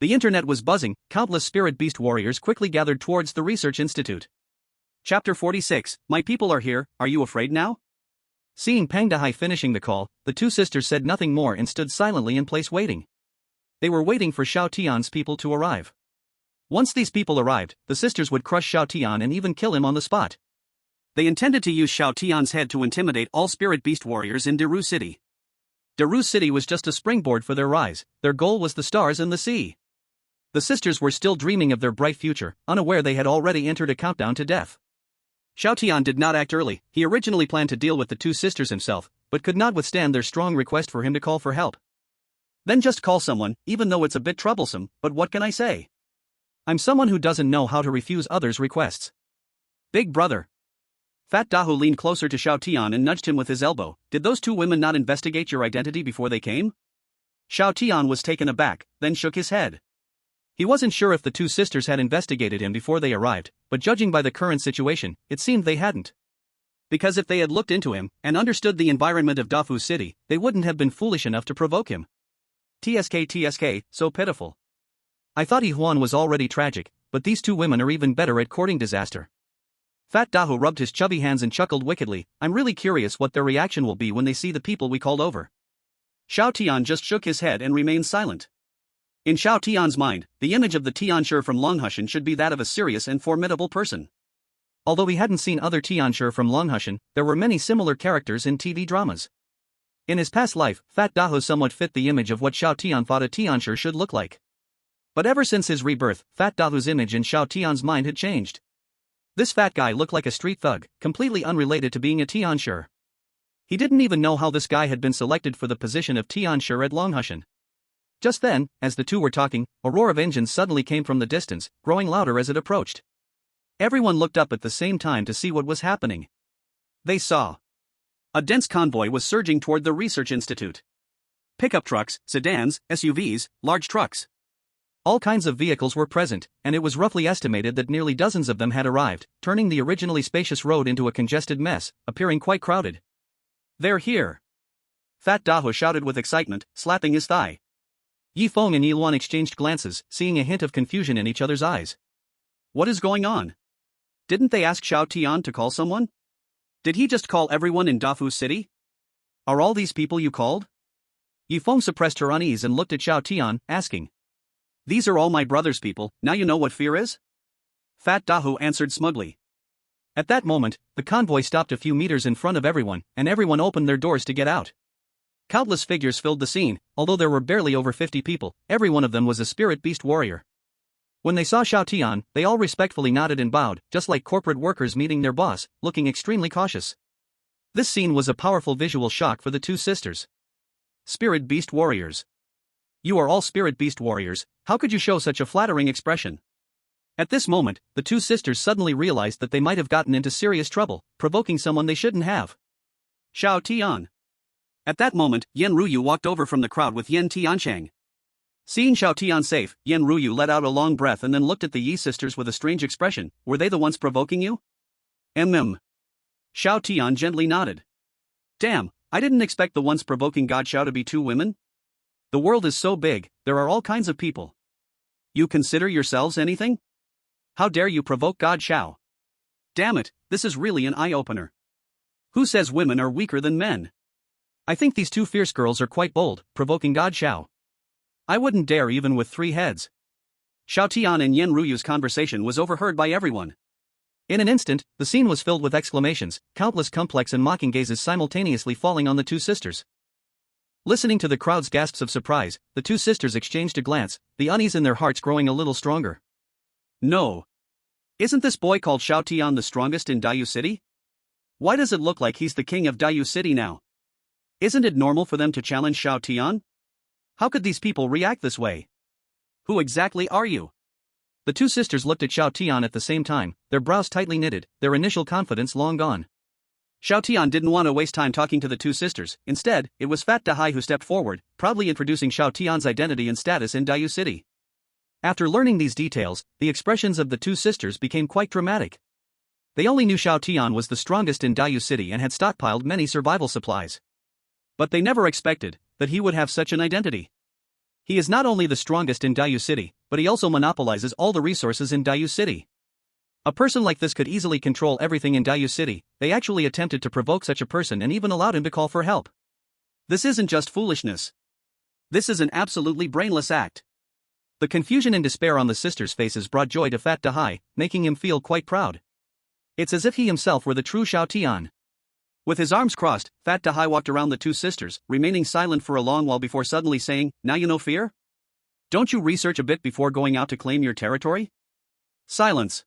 The internet was buzzing, countless spirit beast warriors quickly gathered towards the research institute. Chapter 46, My people are here, are you afraid now? Seeing Pang Dahai finishing the call, the two sisters said nothing more and stood silently in place waiting. They were waiting for Xiao Tian's people to arrive. Once these people arrived, the sisters would crush Xiao Tian and even kill him on the spot. They intended to use Xiao Tian's head to intimidate all spirit beast warriors in Daru City. Daru City was just a springboard for their rise, their goal was the stars and the sea. The sisters were still dreaming of their bright future, unaware they had already entered a countdown to death. Xiao Tian did not act early, he originally planned to deal with the two sisters himself, but could not withstand their strong request for him to call for help. Then just call someone, even though it's a bit troublesome, but what can I say? I'm someone who doesn't know how to refuse others' requests. Big brother. Fat Dahu leaned closer to Xiao Tian and nudged him with his elbow. Did those two women not investigate your identity before they came? Xiao Tian was taken aback, then shook his head. He wasn't sure if the two sisters had investigated him before they arrived, but judging by the current situation, it seemed they hadn't. Because if they had looked into him, and understood the environment of Dafu City, they wouldn't have been foolish enough to provoke him. TSK, so pitiful. I thought Yihuan was already tragic, but these two women are even better at courting disaster. Fat Dahu rubbed his chubby hands and chuckled wickedly. I'm really curious what their reaction will be when they see the people we called over. Xiao Tian just shook his head and remained silent. In Xiao Tian's mind, the image of the Tianshi from Longhushan should be that of a serious and formidable person. Although he hadn't seen other Tianshi from Longhushan, there were many similar characters in TV dramas. In his past life, Fat Dahu somewhat fit the image of what Xiao Tian thought a Tianshi should look like. But ever since his rebirth, Fat Dahu's image in Xiao Tian's mind had changed. This fat guy looked like a street thug, completely unrelated to being a Tianshi. He didn't even know how this guy had been selected for the position of Tianshi at Longhushan. Just then, as the two were talking, a roar of engines suddenly came from the distance, growing louder as it approached. Everyone looked up at the same time to see what was happening. They saw. A dense convoy was surging toward the research institute. Pickup trucks, sedans, SUVs, large trucks. All kinds of vehicles were present, and it was roughly estimated that nearly dozens of them had arrived, turning the originally spacious road into a congested mess, appearing quite crowded. They're here! Fat Dahu shouted with excitement, slapping his thigh. Yi Feng and Yi Luan exchanged glances, seeing a hint of confusion in each other's eyes. What is going on? Didn't they ask Xiao Tian to call someone? Did he just call everyone in Dafu City? Are all these people you called? Yi Feng suppressed her unease and looked at Xiao Tian, asking. These are all my brother's people, now you know what fear is? Fat Dahu answered smugly. At that moment, the convoy stopped a few meters in front of everyone, and everyone opened their doors to get out. Countless figures filled the scene, although there were barely over 50 people, every one of them was a spirit beast warrior. When they saw Xiao Tian, they all respectfully nodded and bowed, just like corporate workers meeting their boss, looking extremely cautious. This scene was a powerful visual shock for the two sisters. Spirit beast warriors. You are all spirit beast warriors, how could you show such a flattering expression? At this moment, the two sisters suddenly realized that they might have gotten into serious trouble, provoking someone they shouldn't have. Xiao Tian. At that moment, Yen Ruyu walked over from the crowd with Yen Tianchang. Seeing Xiao Tian safe, Yen Ruyu let out a long breath and then looked at the Yi sisters with a strange expression. Were they the ones provoking you? Xiao Tian gently nodded. Damn, I didn't expect the ones provoking God Xiao to be two women. The world is so big, there are all kinds of people. You consider yourselves anything? How dare you provoke God Xiao? Damn it, this is really an eye-opener. Who says women are weaker than men? I think these two fierce girls are quite bold, provoking God Xiao. I wouldn't dare even with 3 heads. Xiao Tian and Yen Ruyu's conversation was overheard by everyone. In an instant, the scene was filled with exclamations, countless complex and mocking gazes simultaneously falling on the two sisters. Listening to the crowd's gasps of surprise, the two sisters exchanged a glance, the unease in their hearts growing a little stronger. No. Isn't this boy called Xiao Tian the strongest in Dayu City? Why does it look like he's the king of Dayu City now? Isn't it normal for them to challenge Xiao Tian? How could these people react this way? Who exactly are you? The two sisters looked at Xiao Tian at the same time, their brows tightly knitted, their initial confidence long gone. Xiao Tian didn't want to waste time talking to the two sisters, instead, it was Fat Dahai who stepped forward, proudly introducing Xiao Tian's identity and status in Dayu City. After learning these details, the expressions of the two sisters became quite dramatic. They only knew Xiao Tian was the strongest in Dayu City and had stockpiled many survival supplies. But they never expected that he would have such an identity. He is not only the strongest in Dayu City, but he also monopolizes all the resources in Dayu City. A person like this could easily control everything in Dayu City. They actually attempted to provoke such a person and even allowed him to call for help. This isn't just foolishness. This is an absolutely brainless act. The confusion and despair on the sisters' faces brought joy to Fat Dahai, making him feel quite proud. It's as if he himself were the true Xiao Tian. With his arms crossed, Fat Dahai walked around the two sisters, remaining silent for a long while before suddenly saying, "Now you no fear? Don't you research a bit before going out to claim your territory?" Silence.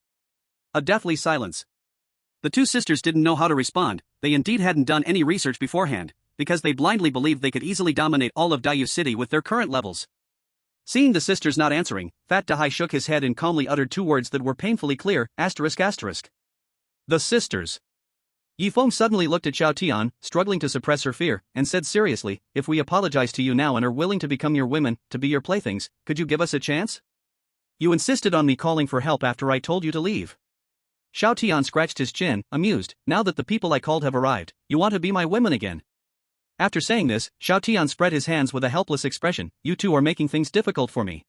A deathly silence. The two sisters didn't know how to respond. They indeed hadn't done any research beforehand, because they blindly believed they could easily dominate all of Dayu City with their current levels. Seeing the sisters not answering, Fat Dahai shook his head and calmly uttered two words that were painfully clear, ***. The sisters. Yi Feng suddenly looked at Xiao Tian, struggling to suppress her fear, and said seriously, "If we apologize to you now and are willing to become your women, to be your playthings, could you give us a chance? You insisted on me calling for help after I told you to leave." Xiao Tian scratched his chin, amused. "Now that the people I called have arrived, you want to be my women again?" After saying this, Xiao Tian spread his hands with a helpless expression. "You two are making things difficult for me."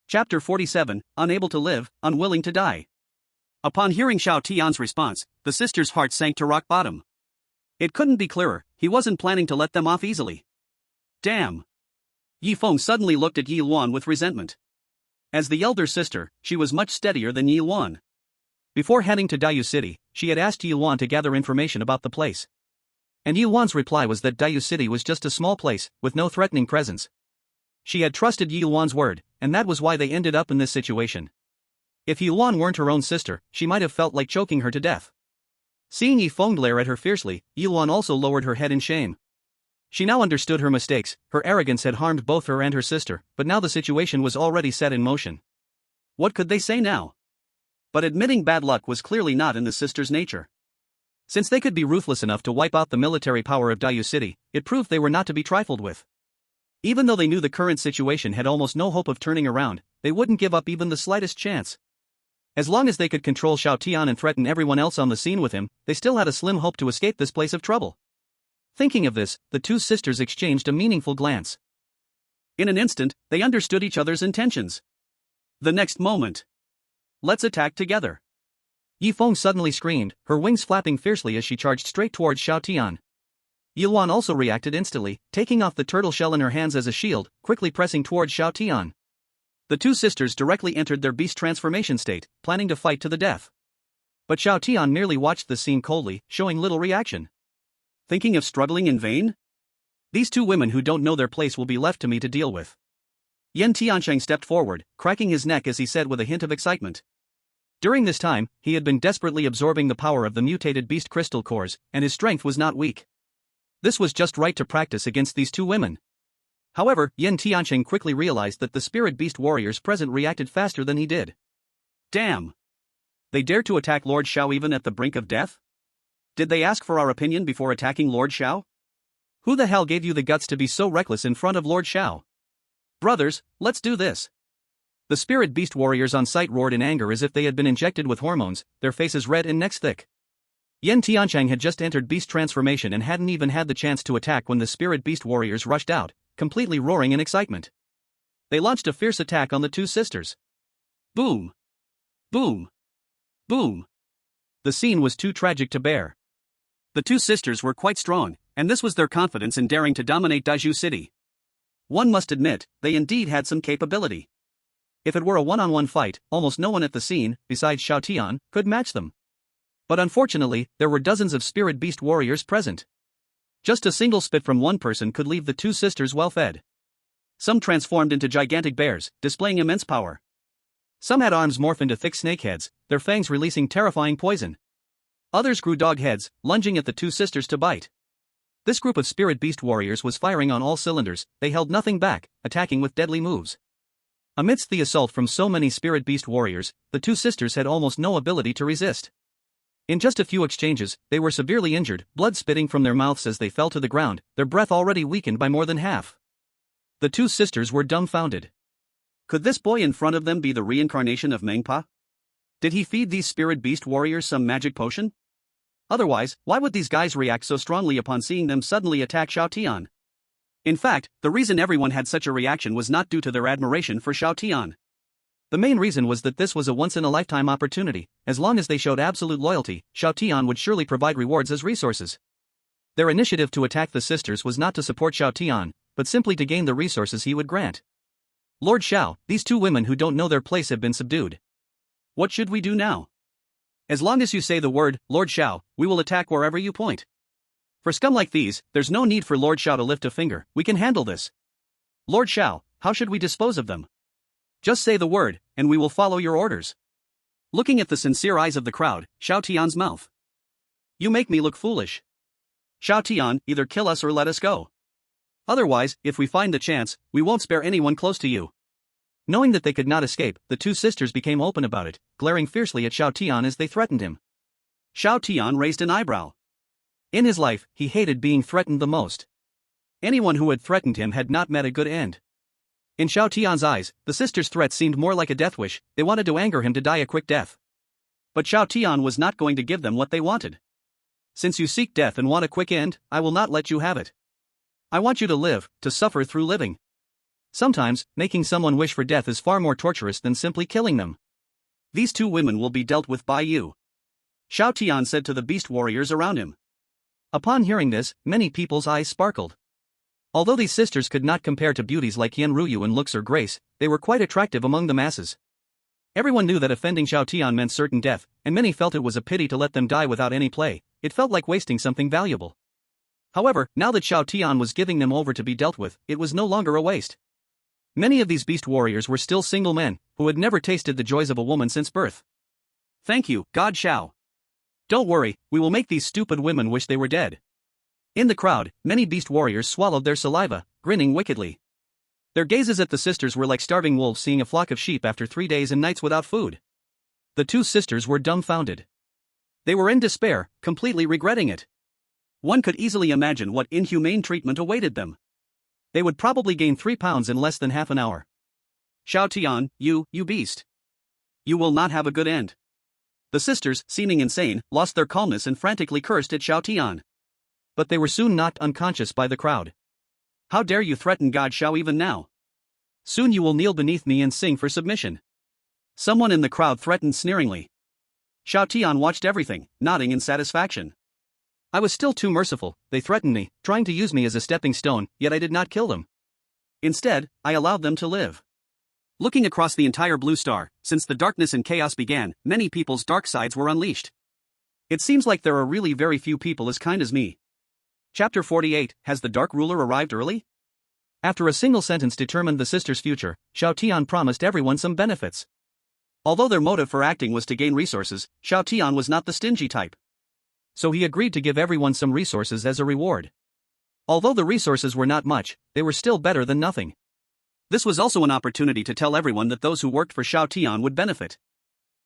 Chapter 47, Unable to Live, Unwilling to Die. Upon hearing Xiao Tian's response, the sisters' hearts sank to rock bottom. It couldn't be clearer, he wasn't planning to let them off easily. Damn! Yi Feng suddenly looked at Yi Luan with resentment. As the elder sister, she was much steadier than Yi Luan. Before heading to Dayu City, she had asked Yi Luan to gather information about the place. And Yi Luan's reply was that Dayu City was just a small place, with no threatening presence. She had trusted Yi Luan's word, and that was why they ended up in this situation. If Yi Luan weren't her own sister, she might have felt like choking her to death. Seeing Yi Feng glare at her fiercely, Yi Luan also lowered her head in shame. She now understood her mistakes. Her arrogance had harmed both her and her sister, but now the situation was already set in motion. What could they say now? But admitting bad luck was clearly not in the sisters' nature. Since they could be ruthless enough to wipe out the military power of Dayu City, it proved they were not to be trifled with. Even though they knew the current situation had almost no hope of turning around, they wouldn't give up even the slightest chance. As long as they could control Xiao Tian and threaten everyone else on the scene with him, they still had a slim hope to escape this place of trouble. Thinking of this, the two sisters exchanged a meaningful glance. In an instant, they understood each other's intentions. The next moment. "Let's attack together." Yi Feng suddenly screamed, her wings flapping fiercely as she charged straight towards Xiao Tian. Yi Luan also reacted instantly, taking off the turtle shell in her hands as a shield, quickly pressing towards Xiao Tian. The two sisters directly entered their beast transformation state, planning to fight to the death. But Xiao Tian merely watched the scene coldly, showing little reaction. Thinking of struggling in vain? These two women who don't know their place will be left to me to deal with. Yan Tiancheng stepped forward, cracking his neck as he said with a hint of excitement. During this time, he had been desperately absorbing the power of the mutated beast crystal cores, and his strength was not weak. This was just right to practice against these two women. However, Yan Tiancheng quickly realized that the spirit beast warriors present reacted faster than he did. Damn! They dared to attack Lord Xiao even at the brink of death? Did they ask for our opinion before attacking Lord Xiao? Who the hell gave you the guts to be so reckless in front of Lord Xiao? Brothers, let's do this! The spirit beast warriors on sight roared in anger as if they had been injected with hormones, their faces red and necks thick. Yan Tiancheng had just entered beast transformation and hadn't even had the chance to attack when the spirit beast warriors rushed out, completely roaring in excitement. They launched a fierce attack on the two sisters. Boom! Boom! Boom! The scene was too tragic to bear. The two sisters were quite strong, and this was their confidence in daring to dominate Daiju City. One must admit, they indeed had some capability. If it were a one-on-one fight, almost no one at the scene, besides Xiao Tian, could match them. But unfortunately, there were dozens of spirit beast warriors present. Just a single spit from one person could leave the two sisters well fed. Some transformed into gigantic bears, displaying immense power. Some had arms morph into thick snake heads, their fangs releasing terrifying poison. Others grew dog heads, lunging at the two sisters to bite. This group of spirit beast warriors was firing on all cylinders, they held nothing back, attacking with deadly moves. Amidst the assault from so many spirit beast warriors, the two sisters had almost no ability to resist. In just a few exchanges, they were severely injured, blood spitting from their mouths as they fell to the ground, their breath already weakened by more than half. The two sisters were dumbfounded. Could this boy in front of them be the reincarnation of Mengpa? Did he feed these spirit beast warriors some magic potion? Otherwise, why would these guys react so strongly upon seeing them suddenly attack Xiao Tian? In fact, the reason everyone had such a reaction was not due to their admiration for Xiao Tian. The main reason was that this was a once-in-a-lifetime opportunity. As long as they showed absolute loyalty, Xiao Tian would surely provide rewards as resources. Their initiative to attack the sisters was not to support Xiao Tian, but simply to gain the resources he would grant. Lord Xiao, these two women who don't know their place have been subdued. What should we do now? As long as you say the word, Lord Xiao, we will attack wherever you point. For scum like these, there's no need for Lord Xiao to lift a finger, we can handle this. Lord Xiao, how should we dispose of them? Just say the word, and we will follow your orders. Looking at the sincere eyes of the crowd, Xiao Tian's mouth. You make me look foolish. Xiao Tian, either kill us or let us go. Otherwise, if we find the chance, we won't spare anyone close to you. Knowing that they could not escape, the two sisters became open about it, glaring fiercely at Xiao Tian as they threatened him. Xiao Tian raised an eyebrow. In his life, he hated being threatened the most. Anyone who had threatened him had not met a good end. In Xiao Tian's eyes, the sisters' threat seemed more like a death wish. They wanted to anger him to die a quick death. But Xiao Tian was not going to give them what they wanted. Since you seek death and want a quick end, I will not let you have it. I want you to live, to suffer through living. Sometimes, making someone wish for death is far more torturous than simply killing them. These two women will be dealt with by you. Xiao Tian said to the beast warriors around him. Upon hearing this, many people's eyes sparkled. Although these sisters could not compare to beauties like Yan Ruyu in looks or grace, they were quite attractive among the masses. Everyone knew that offending Xiao Tian meant certain death, and many felt it was a pity to let them die without any play. It felt like wasting something valuable. However, now that Xiao Tian was giving them over to be dealt with, it was no longer a waste. Many of these beast warriors were still single men, who had never tasted the joys of a woman since birth. Thank you, God Xiao. Don't worry, we will make these stupid women wish they were dead. In the crowd, many beast warriors swallowed their saliva, grinning wickedly. Their gazes at the sisters were like starving wolves seeing a flock of sheep after 3 days and nights without food. The two sisters were dumbfounded. They were in despair, completely regretting it. One could easily imagine what inhumane treatment awaited them. They would probably gain 3 pounds in less than half an hour. Xiao Tian, you beast. You will not have a good end. The sisters, seeming insane, lost their calmness and frantically cursed at Xiao Tian. But they were soon knocked unconscious by the crowd. How dare you threaten God Xiao even now? Soon you will kneel beneath me and sing for submission. Someone in the crowd threatened sneeringly. Xiao Tian watched everything, nodding in satisfaction. I was still too merciful. They threatened me, trying to use me as a stepping stone, yet I did not kill them. Instead, I allowed them to live. Looking across the entire blue star, since the darkness and chaos began, many people's dark sides were unleashed. It seems like there are really very few people as kind as me. Chapter 48, Has the Dark Ruler arrived early? After a single sentence determined the sisters' future, Xiao Tian promised everyone some benefits. Although their motive for acting was to gain resources, Xiao Tian was not the stingy type. So he agreed to give everyone some resources as a reward. Although the resources were not much, they were still better than nothing. This was also an opportunity to tell everyone that those who worked for Xiao Tian would benefit.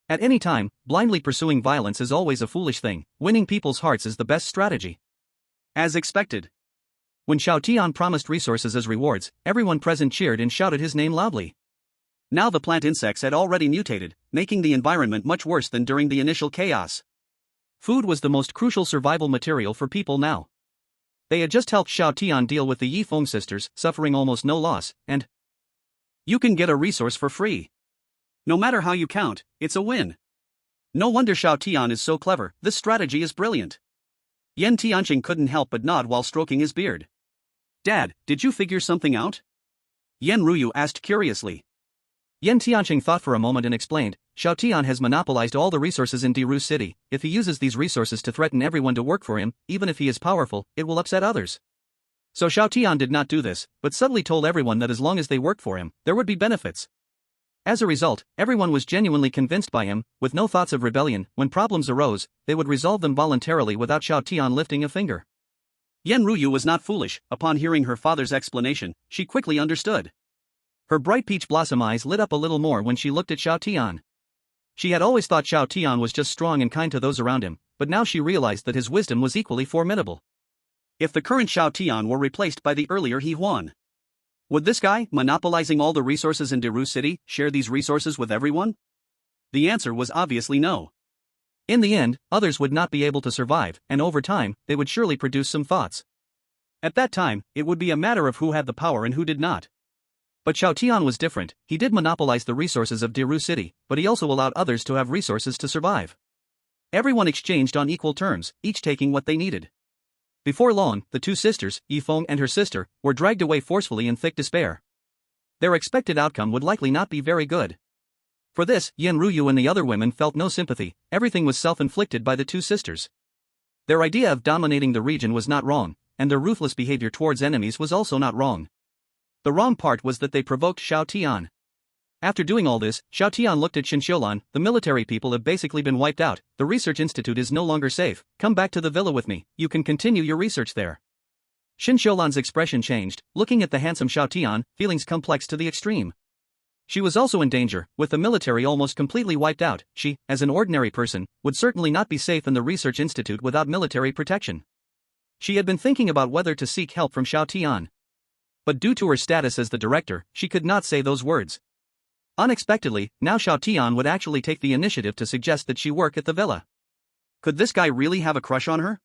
At any time, blindly pursuing violence is always a foolish thing. Winning people's hearts is the best strategy. As expected. When Xiao Tian promised resources as rewards, everyone present cheered and shouted his name loudly. Now the plant insects had already mutated, making the environment much worse than during the initial chaos. Food was the most crucial survival material for people now. They had just helped Xiao Tian deal with the Yifeng sisters, suffering almost no loss, and you can get a resource for free. No matter how you count, it's a win. No wonder Xiao Tian is so clever. This strategy is brilliant. Yan Tianqing couldn't help but nod while stroking his beard. Dad, did you figure something out? Yan Ruyu asked curiously. Yan Tianqing thought for a moment and explained, Xiao Tian has monopolized all the resources in Diru City. If he uses these resources to threaten everyone to work for him, even if he is powerful, it will upset others. So Xiao Tian did not do this, but subtly told everyone that as long as they worked for him, there would be benefits. As a result, everyone was genuinely convinced by him, with no thoughts of rebellion. When problems arose, they would resolve them voluntarily without Xiao Tian lifting a finger. Yan Ruyu was not foolish. Upon hearing her father's explanation, she quickly understood. Her bright peach blossom eyes lit up a little more when she looked at Xiao Tian. She had always thought Xiao Tian was just strong and kind to those around him, but now she realized that his wisdom was equally formidable. If the current Xiao Tian were replaced by the earlier He Huan, would this guy, monopolizing all the resources in Diru City, share these resources with everyone? The answer was obviously no. In the end, others would not be able to survive, and over time, they would surely produce some thoughts. At that time, it would be a matter of who had the power and who did not. But Xiao Tian was different. He did monopolize the resources of Diru City, but he also allowed others to have resources to survive. Everyone exchanged on equal terms, each taking what they needed. Before long, the two sisters, Yifeng and her sister, were dragged away forcefully in thick despair. Their expected outcome would likely not be very good. For this, Yan Ruyu and the other women felt no sympathy. Everything was self-inflicted by the two sisters. Their idea of dominating the region was not wrong, and their ruthless behavior towards enemies was also not wrong. The wrong part was that they provoked Xiao Tian. After doing all this, Xiao Tian looked at Xinxiulan. The military people have basically been wiped out. The research institute is no longer safe. Come back to the villa with me. You can continue your research there. Xinxiulan's expression changed, looking at the handsome Xiao Tian, feelings complex to the extreme. She was also in danger. With the military almost completely wiped out, she, as an ordinary person, would certainly not be safe in the research institute without military protection. She had been thinking about whether to seek help from Xiao Tian. But due to her status as the director, she could not say those words. Unexpectedly, now Xiao Tian would actually take the initiative to suggest that she work at the villa. Could this guy really have a crush on her?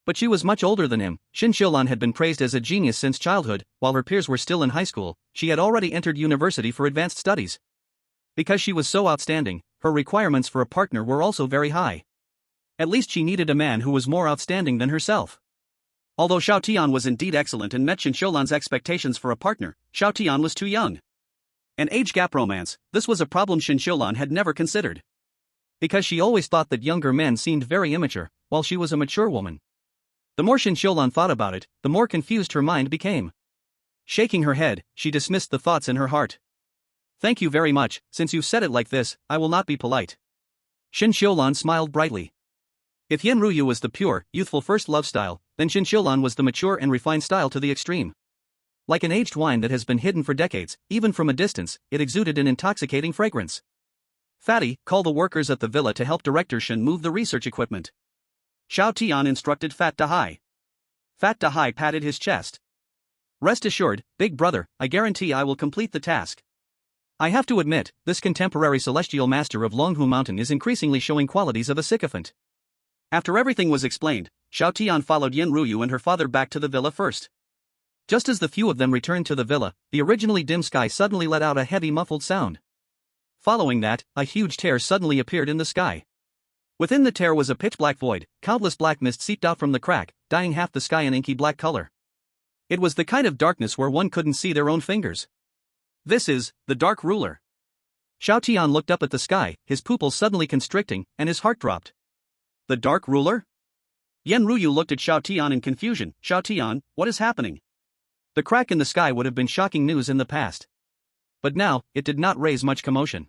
But she was much older than him. Xinxiulan had been praised as a genius since childhood, while her peers were still in high school. She had already entered university for advanced studies. Because she was so outstanding, her requirements for a partner were also very high. At least she needed a man who was more outstanding than herself. Although Xiao Tian was indeed excellent and met Xinxiulan's expectations for a partner, Xiao Tian was too young. An age gap romance, this was a problem Xinxiulan had never considered. Because she always thought that younger men seemed very immature, while she was a mature woman. The more Xinxiulan thought about it, the more confused her mind became. Shaking her head, she dismissed the thoughts in her heart. Thank you very much. Since you said it like this, I will not be polite. Xinxiulan smiled brightly. If Yan Ruyu was the pure, youthful first love style, then Xinxiulan was the mature and refined style to the extreme. Like an aged wine that has been hidden for decades, even from a distance, it exuded an intoxicating fragrance. Fatty, call the workers at the villa to help Director Shen move the research equipment. Xiao Tian instructed Fat Dahai. Fat Dahai patted his chest. Rest assured, big brother, I guarantee I will complete the task. I have to admit, this contemporary celestial master of Longhu Mountain is increasingly showing qualities of a sycophant. After everything was explained, Xiao Tian followed Yan Ruyu and her father back to the villa first. Just as the few of them returned to the villa, the originally dim sky suddenly let out a heavy muffled sound. Following that, a huge tear suddenly appeared in the sky. Within the tear was a pitch-black void. Countless black mist seeped out from the crack, dyeing half the sky an inky black color. It was the kind of darkness where one couldn't see their own fingers. This is the Dark Ruler. Xiao Tian looked up at the sky, his pupils suddenly constricting, and his heart dropped. The Dark Ruler? Yan Ruyu looked at Xiao Tian in confusion. Xiao Tian, what is happening? The crack in the sky would have been shocking news in the past. But now, it did not raise much commotion.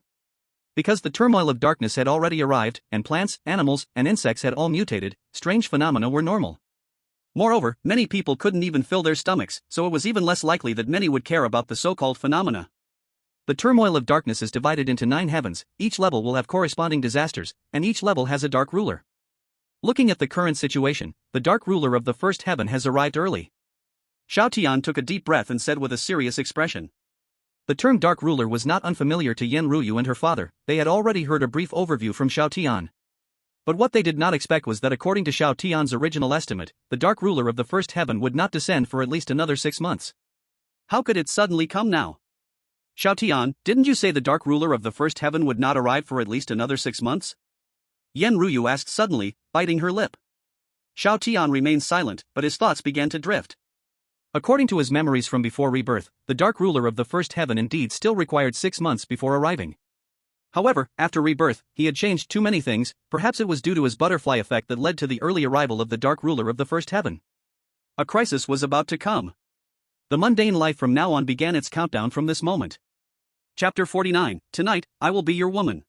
Because the turmoil of darkness had already arrived, and plants, animals, and insects had all mutated, strange phenomena were normal. Moreover, many people couldn't even fill their stomachs, so it was even less likely that many would care about the so-called phenomena. The turmoil of darkness is divided into 9 heavens, each level will have corresponding disasters, and each level has a Dark Ruler. Looking at the current situation, the Dark Ruler of the first heaven has arrived early. Xiao Tian took a deep breath and said with a serious expression. The term Dark Ruler was not unfamiliar to Yan Ruyu and her father. They had already heard a brief overview from Xiao Tian. But what they did not expect was that according to Xiao Tian's original estimate, the Dark Ruler of the first heaven would not descend for at least another 6 months. How could it suddenly come now? Xiao Tian, didn't you say the Dark Ruler of the first heaven would not arrive for at least another 6 months? Yan Ruyu asked suddenly, biting her lip. Xiao Tian remained silent, but his thoughts began to drift. According to his memories from before rebirth, the Dark Ruler of the first heaven indeed still required 6 months before arriving. However, after rebirth, he had changed too many things. Perhaps it was due to his butterfly effect that led to the early arrival of the Dark Ruler of the first heaven. A crisis was about to come. The mundane life from now on began its countdown from this moment. Chapter 49, Tonight, I Will Be Your Woman.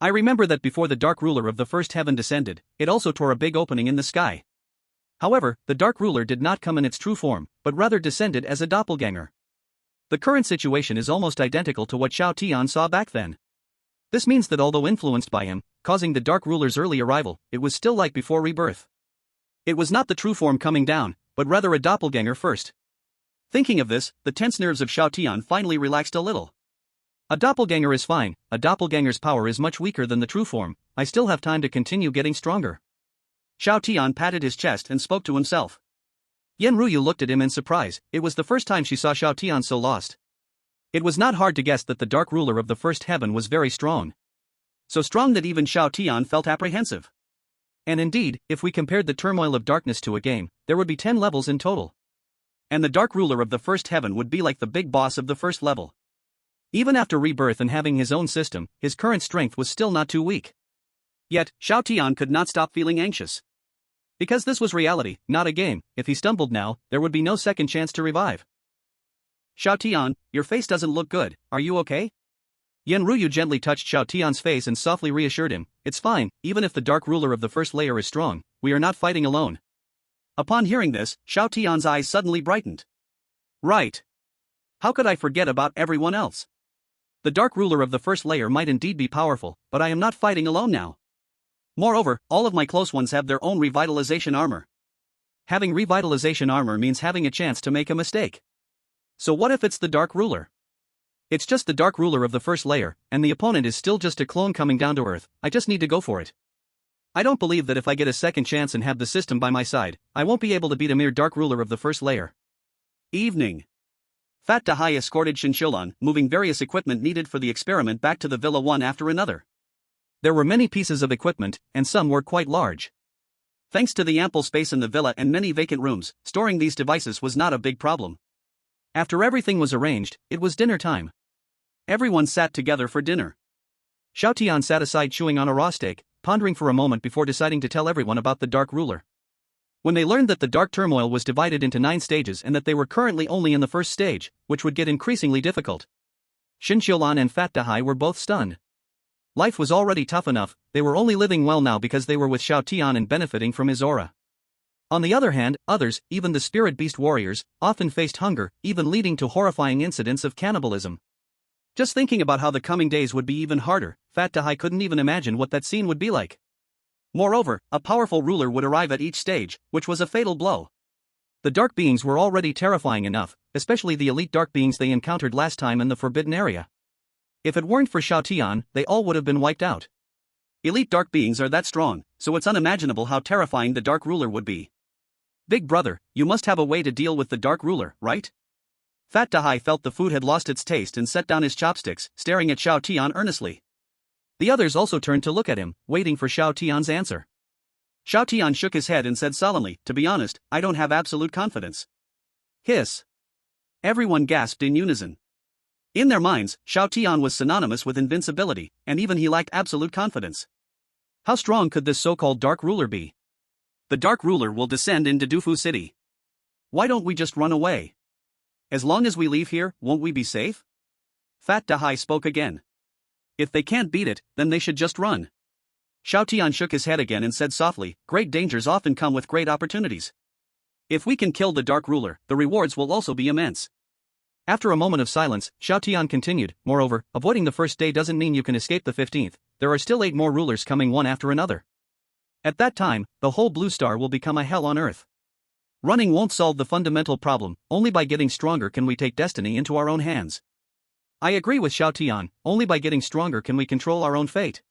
I remember that before the Dark Ruler of the first heaven descended, it also tore a big opening in the sky. However, the Dark Ruler did not come in its true form, but rather descended as a doppelganger. The current situation is almost identical to what Xiao Tian saw back then. This means that although influenced by him, causing the Dark Ruler's early arrival, it was still like before rebirth. It was not the true form coming down, but rather a doppelganger first. Thinking of this, the tense nerves of Xiao Tian finally relaxed a little. A doppelganger is fine, a doppelganger's power is much weaker than the true form, I still have time to continue getting stronger. Xiao Tian patted his chest and spoke to himself. Yen Ruyu looked at him in surprise, it was the first time she saw Xiao Tian so lost. It was not hard to guess that the dark ruler of the first heaven was very strong. So strong that even Xiao Tian felt apprehensive. And indeed, if we compared the turmoil of darkness to a game, there would be 10 levels in total. And the dark ruler of the first heaven would be like the big boss of the first level. Even after rebirth and having his own system, his current strength was still not too weak. Yet, Xiao Tian could not stop feeling anxious. Because this was reality, not a game. If he stumbled now, there would be no second chance to revive. Xiao Tian, your face doesn't look good, are you okay? Yen Ruyu gently touched Xiao Tian's face and softly reassured him, it's fine, even if the dark ruler of the first layer is strong, we are not fighting alone. Upon hearing this, Xiao Tian's eyes suddenly brightened. Right. How could I forget about everyone else? The dark ruler of the first layer might indeed be powerful, but I am not fighting alone now. Moreover, all of my close ones have their own revitalization armor. Having revitalization armor means having a chance to make a mistake. So what if it's the dark ruler? It's just the dark ruler of the first layer, and the opponent is still just a clone coming down to earth, I just need to go for it. I don't believe that if I get a second chance and have the system by my side, I won't be able to beat a mere dark ruler of the first layer. Evening. Fat Dahai escorted Shinshilon, moving various equipment needed for the experiment back to the villa one after another. There were many pieces of equipment, and some were quite large. Thanks to the ample space in the villa and many vacant rooms, storing these devices was not a big problem. After everything was arranged, it was dinner time. Everyone sat together for dinner. Xiao Tian sat aside chewing on a raw steak, pondering for a moment before deciding to tell everyone about the dark ruler. When they learned that the dark turmoil was divided into 9 stages and that they were currently only in the first stage, which would get increasingly difficult, Shinshilon and Fat Dahai were both stunned. Life was already tough enough, they were only living well now because they were with Xiao Tian and benefiting from his aura. On the other hand, others, even the spirit beast warriors, often faced hunger, even leading to horrifying incidents of cannibalism. Just thinking about how the coming days would be even harder, Fat Dahai couldn't even imagine what that scene would be like. Moreover, a powerful ruler would arrive at each stage, which was a fatal blow. The dark beings were already terrifying enough, especially the elite dark beings they encountered last time in the Forbidden Area. If it weren't for Xiao Tian, they all would have been wiped out. Elite dark beings are that strong, so it's unimaginable how terrifying the dark ruler would be. Big brother, you must have a way to deal with the dark ruler, right? Fat Dahai felt the food had lost its taste and set down his chopsticks, staring at Xiao Tian earnestly. The others also turned to look at him, waiting for Xiao Tian's answer. Xiao Tian shook his head and said solemnly, to be honest, I don't have absolute confidence. Hiss. Everyone gasped in unison. In their minds, Xiao Tian was synonymous with invincibility, and even he lacked absolute confidence. How strong could this so-called dark ruler be? The dark ruler will descend into Dufu City. Why don't we just run away? As long as we leave here, won't we be safe? Fat Dahai spoke again. If they can't beat it, then they should just run. Xiao Tian shook his head again and said softly, great dangers often come with great opportunities. If we can kill the dark ruler, the rewards will also be immense. After a moment of silence, Xiao Tian continued, moreover, avoiding the first day doesn't mean you can escape the 15th, there are still 8 more rulers coming one after another. At that time, the whole blue star will become a hell on earth. Running won't solve the fundamental problem, only by getting stronger can we take destiny into our own hands. I agree with Xiao Tian, only by getting stronger can we control our own fate.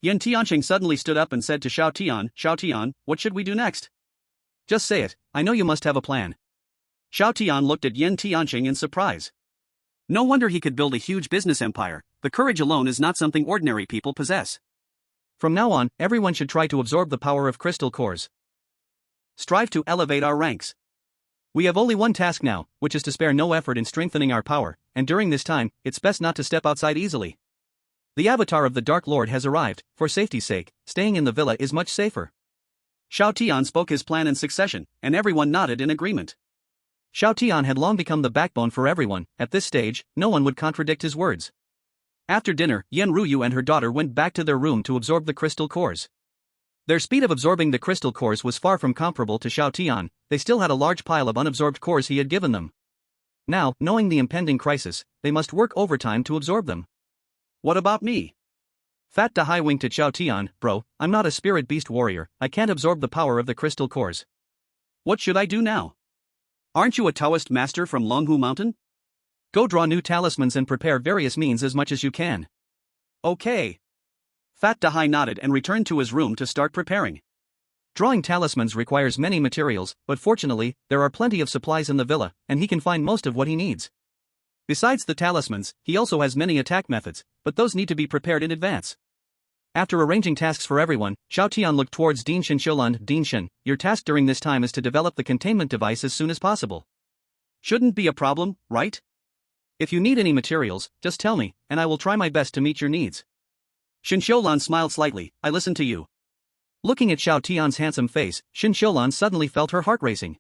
Yen Tianqing suddenly stood up and said to Xiao Tian, what should we do next? Just say it, I know you must have a plan. Xiao Tian looked at Yen Tianqing in surprise. No wonder he could build a huge business empire, the courage alone is not something ordinary people possess. From now on, everyone should try to absorb the power of crystal cores. Strive to elevate our ranks. We have only one task now, which is to spare no effort in strengthening our power, and during this time, it's best not to step outside easily. The avatar of the Dark Lord has arrived, for safety's sake, staying in the villa is much safer. Xiao Tian spoke his plan in succession, and everyone nodded in agreement. Xiao Tian had long become the backbone for everyone, at this stage, no one would contradict his words. After dinner, Yen Ruyu and her daughter went back to their room to absorb the crystal cores. Their speed of absorbing the crystal cores was far from comparable to Xiao Tian, they still had a large pile of unabsorbed cores he had given them. Now, knowing the impending crisis, they must work overtime to absorb them. What about me? Fat Dahai winked at Xiao Tian, bro, I'm not a spirit beast warrior, I can't absorb the power of the crystal cores. What should I do now? Aren't you a Taoist master from Longhu Mountain? Go draw new talismans and prepare various means as much as you can. Okay. Fat Dahai nodded and returned to his room to start preparing. Drawing talismans requires many materials, but fortunately, there are plenty of supplies in the villa, and he can find most of what he needs. Besides the talismans, he also has many attack methods, but those need to be prepared in advance. After arranging tasks for everyone, Xiao Tian looked towards Din Xianxiulan. Din Shen, your task during this time is to develop the containment device as soon as possible. Shouldn't be a problem, right? If you need any materials, just tell me, and I will try my best to meet your needs. Xianxiulan smiled slightly. I listen to you. Looking at Xiao Tian's handsome face, Xianxiulan suddenly felt her heart racing.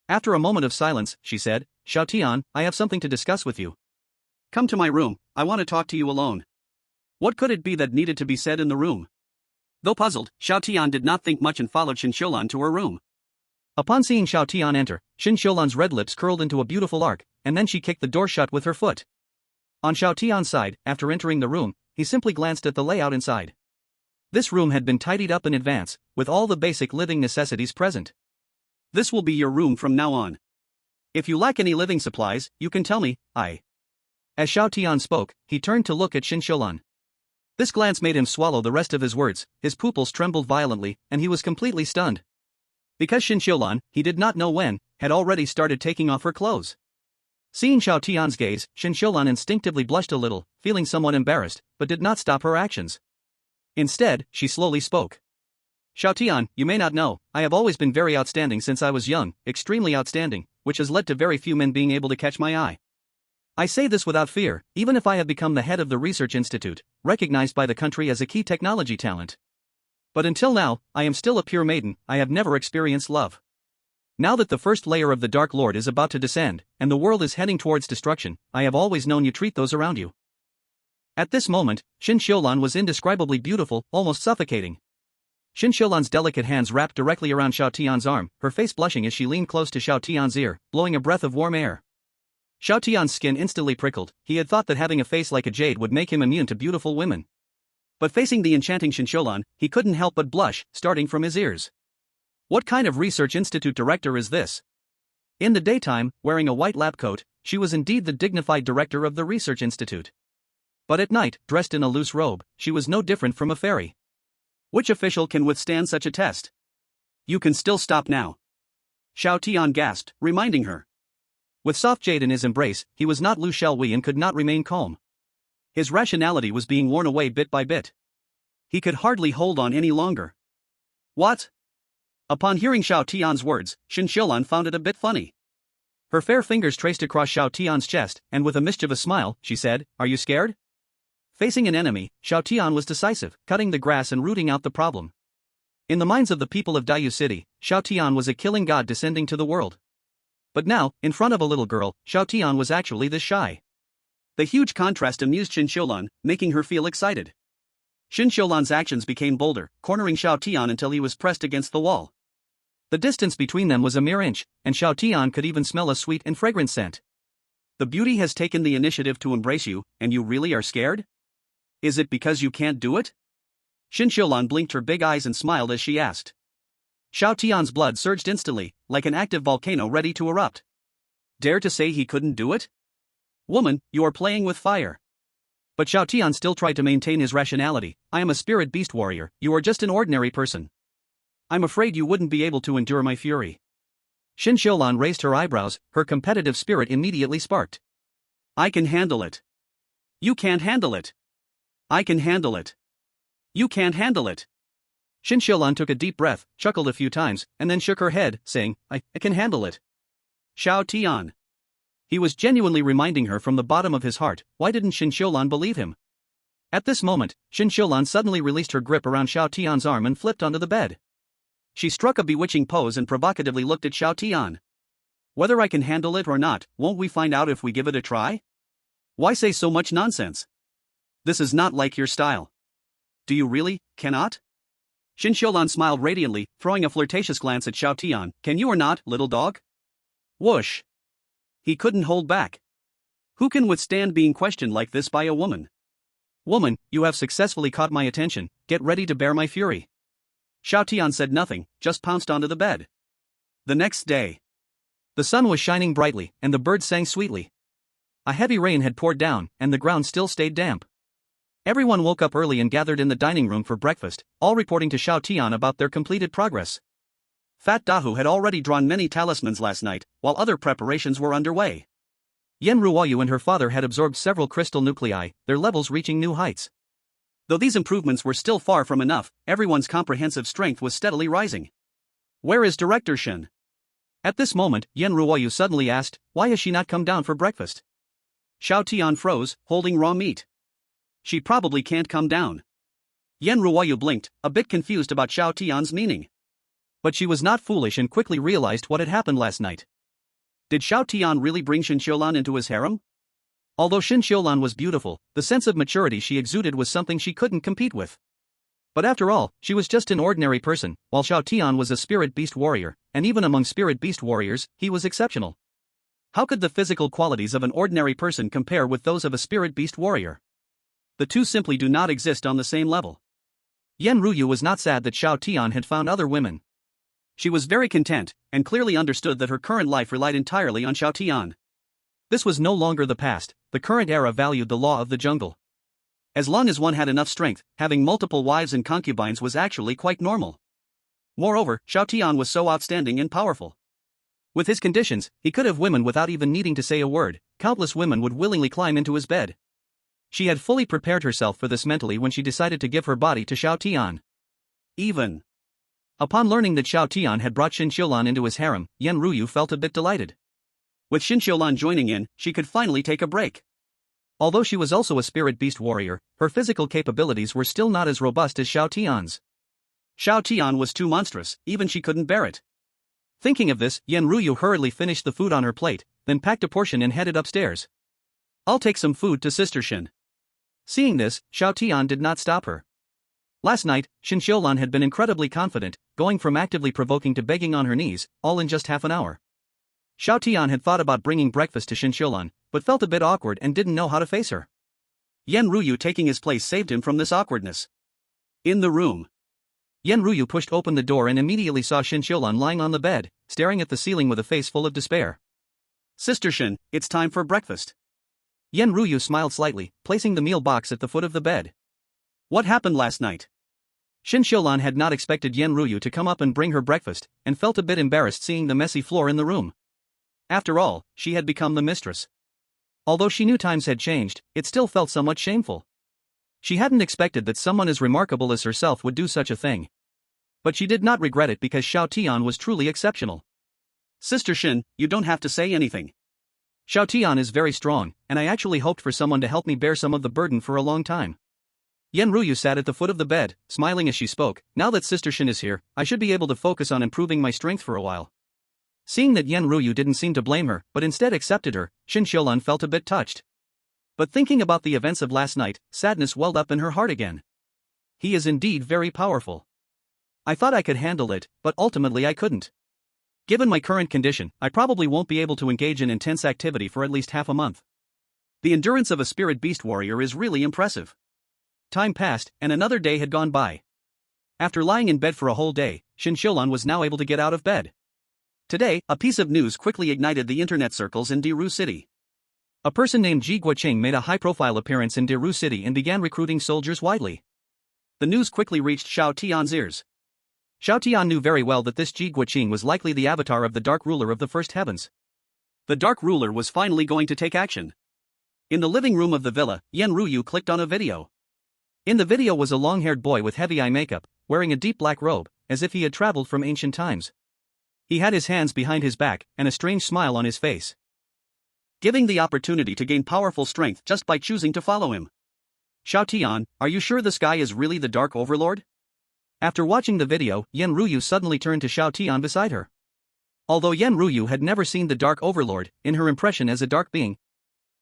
After a moment of silence, she said, Xiao Tian, I have something to discuss with you. Come to my room, I want to talk to you alone. What could it be that needed to be said in the room? Though puzzled, Xiao Tian did not think much and followed Xianxiulan to her room. Upon seeing Xiao Tian enter, Xianxiulan's red lips curled into a beautiful arc, and then she kicked the door shut with her foot. On Xiao Tian's side, after entering the room, he simply glanced at the layout inside. This room had been tidied up in advance, with all the basic living necessities present. This will be your room from now on. If you lack any living supplies, you can tell me. As Xiao Tian spoke, he turned to look at Xianxiulan. This glance made him swallow the rest of his words, his pupils trembled violently, and he was completely stunned. Because Xianxiulan, he did not know when, had already started taking off her clothes. Seeing Xiao Tian's gaze, Xianxiulan instinctively blushed a little, feeling somewhat embarrassed, but did not stop her actions. Instead, she slowly spoke. Xiao Tian, you may not know, I have always been very outstanding since I was young, extremely outstanding, which has led to very few men being able to catch my eye. I say this without fear, even if I have become the head of the research institute, recognized by the country as a key technology talent. But until now, I am still a pure maiden, I have never experienced love. Now that the first layer of the Dark Lord is about to descend, and the world is heading towards destruction, I have always known you treat those around you. At this moment, Xianxiulan was indescribably beautiful, almost suffocating. Xianxiulan's delicate hands wrapped directly around Xiao Tian's arm, her face blushing as she leaned close to Xiao Tian's ear, blowing a breath of warm air. Xiao Tian's skin instantly prickled. He had thought that having a face like a jade would make him immune to beautiful women. But facing the enchanting Xianxiulan, he couldn't help but blush, starting from his ears. What kind of research institute director is this? In the daytime, wearing a white lab coat, she was indeed the dignified director of the research institute. But at night, dressed in a loose robe, she was no different from a fairy. Which official can withstand such a test? You can still stop now. Xiao Tian gasped, reminding her. With soft jade in his embrace, he was not Lu Xiaowei and could not remain calm. His rationality was being worn away bit by bit. He could hardly hold on any longer. What? Upon hearing Xiao Tian's words, Xianxiulan found it a bit funny. Her fair fingers traced across Xiao Tian's chest, and with a mischievous smile, she said, Are you scared? Facing an enemy, Xiao Tian was decisive, cutting the grass and rooting out the problem. In the minds of the people of Daiyu City, Xiao Tian was a killing god descending to the world. But now, in front of a little girl, Xiao Tian was actually this shy. The huge contrast amused Xianxiulan, making her feel excited. Xianxiulan's actions became bolder, cornering Xiao Tian until he was pressed against the wall. The distance between them was a mere inch, and Xiao Tian could even smell a sweet and fragrant scent. The beauty has taken the initiative to embrace you, and you really are scared? Is it because you can't do it? Xianxiulan blinked her big eyes and smiled as she asked. Xiao Tian's blood surged instantly, like an active volcano ready to erupt. Dare to say he couldn't do it? Woman, you are playing with fire. But Xiao Tian still tried to maintain his rationality. I am a spirit beast warrior, you are just an ordinary person. I'm afraid you wouldn't be able to endure my fury. Xianxiulan raised her eyebrows, her competitive spirit immediately sparked. I can handle it. You can't handle it. I can handle it. You can't handle it. Xianxiulan took a deep breath, chuckled a few times, and then shook her head, saying, I can handle it. Xiao Tian. He was genuinely reminding her from the bottom of his heart. Why didn't Xianxiulan believe him? At this moment, Xianxiulan suddenly released her grip around Xiao Tian's arm and flipped onto the bed. She struck a bewitching pose and provocatively looked at Xiao Tian. Whether I can handle it or not, won't we find out if we give it a try? Why say so much nonsense? This is not like your style. Do you really, cannot? Xianxiulan smiled radiantly, throwing a flirtatious glance at Xiao Tian. Can you or not, little dog? Whoosh. He couldn't hold back. Who can withstand being questioned like this by a woman? Woman, you have successfully caught my attention, get ready to bear my fury. Xiao Tian said nothing, just pounced onto the bed. The next day. The sun was shining brightly, and the birds sang sweetly. A heavy rain had poured down, and the ground still stayed damp. Everyone woke up early and gathered in the dining room for breakfast, all reporting to Xiao Tian about their completed progress. Fat Dahu had already drawn many talismans last night, while other preparations were underway. Yen Ruoyu and her father had absorbed several crystal nuclei, their levels reaching new heights. Though these improvements were still far from enough, everyone's comprehensive strength was steadily rising. Where is Director Shen? At this moment, Yen Ruoyu suddenly asked, why has she not come down for breakfast? Xiao Tian froze, holding raw meat. She probably can't come down. Yen Ruoyu blinked, a bit confused about Xiao Tian's meaning. But she was not foolish and quickly realized what had happened last night. Did Xiao Tian really bring Shin Xiulan into his harem? Although Shin Xiulan was beautiful, the sense of maturity she exuded was something she couldn't compete with. But after all, she was just an ordinary person, while Xiao Tian was a spirit beast warrior, and even among spirit beast warriors, he was exceptional. How could the physical qualities of an ordinary person compare with those of a spirit beast warrior? The two simply do not exist on the same level. Yen Ruoyu was not sad that Xiao Tian had found other women. She was very content, and clearly understood that her current life relied entirely on Xiao Tian. This was no longer the past, the current era valued the law of the jungle. As long as one had enough strength, having multiple wives and concubines was actually quite normal. Moreover, Xiao Tian was so outstanding and powerful. With his conditions, he could have women without even needing to say a word. Countless women would willingly climb into his bed. She had fully prepared herself for this mentally when she decided to give her body to Xiao Tian. Even upon learning that Xiao Tian had brought Shin Xiulan into his harem, Yen Ruoyu felt a bit delighted. With Shin Xiulan joining in, she could finally take a break. Although she was also a spirit beast warrior, her physical capabilities were still not as robust as Xiao Tian's. Xiao Tian was too monstrous, even she couldn't bear it. Thinking of this, Yen Ruoyu hurriedly finished the food on her plate, then packed a portion and headed upstairs. I'll take some food to Sister Shin. Seeing this, Xiao Tian did not stop her. Last night, Shin Xiulan had been incredibly confident, going from actively provoking to begging on her knees, all in just half an hour. Xiao Tian had thought about bringing breakfast to Shin Xiulan, but felt a bit awkward and didn't know how to face her. Yen Ruoyu taking his place saved him from this awkwardness. In the room, Yen Ruoyu pushed open the door and immediately saw Shin Xiulan lying on the bed, staring at the ceiling with a face full of despair. Sister Shin, it's time for breakfast. Yen Ruoyu smiled slightly, placing the meal box at the foot of the bed. What happened last night? Shin Xiulan had not expected Yen Ruoyu to come up and bring her breakfast, and felt a bit embarrassed seeing the messy floor in the room. After all, she had become the mistress. Although she knew times had changed, it still felt somewhat shameful. She hadn't expected that someone as remarkable as herself would do such a thing. But she did not regret it because Xiao Tian was truly exceptional. Sister Shin, you don't have to say anything. Xiao Tian is very strong, and I actually hoped for someone to help me bear some of the burden for a long time. Yen Ruoyu sat at the foot of the bed, smiling as she spoke. Now that Sister Shin is here, I should be able to focus on improving my strength for a while. Seeing that Yen Ruoyu didn't seem to blame her, but instead accepted her, Shin Xiulan felt a bit touched. But thinking about the events of last night, sadness welled up in her heart again. He is indeed very powerful. I thought I could handle it, but ultimately I couldn't. Given my current condition, I probably won't be able to engage in intense activity for at least half a month. The endurance of a spirit beast warrior is really impressive. Time passed, and another day had gone by. After lying in bed for a whole day, Shin Xiulan was now able to get out of bed. Today, a piece of news quickly ignited the internet circles in Diru City. A person named Ji Guoqing made a high-profile appearance in Diru City and began recruiting soldiers widely. The news quickly reached Xiao Tian's ears. Xiao Tian knew very well that this Ji Guoqing was likely the avatar of the Dark Ruler of the First Heavens. The Dark Ruler was finally going to take action. In the living room of the villa, Yen Ruoyu clicked on a video. In the video was a long-haired boy with heavy eye makeup, wearing a deep black robe, as if he had traveled from ancient times. He had his hands behind his back and a strange smile on his face, giving the opportunity to gain powerful strength just by choosing to follow him. Xiao Tian, are you sure this guy is really the Dark Overlord? After watching the video, Yen Ruoyu suddenly turned to Xiao Tian beside her. Although Yen Ruoyu had never seen the Dark Overlord, in her impression as a dark being,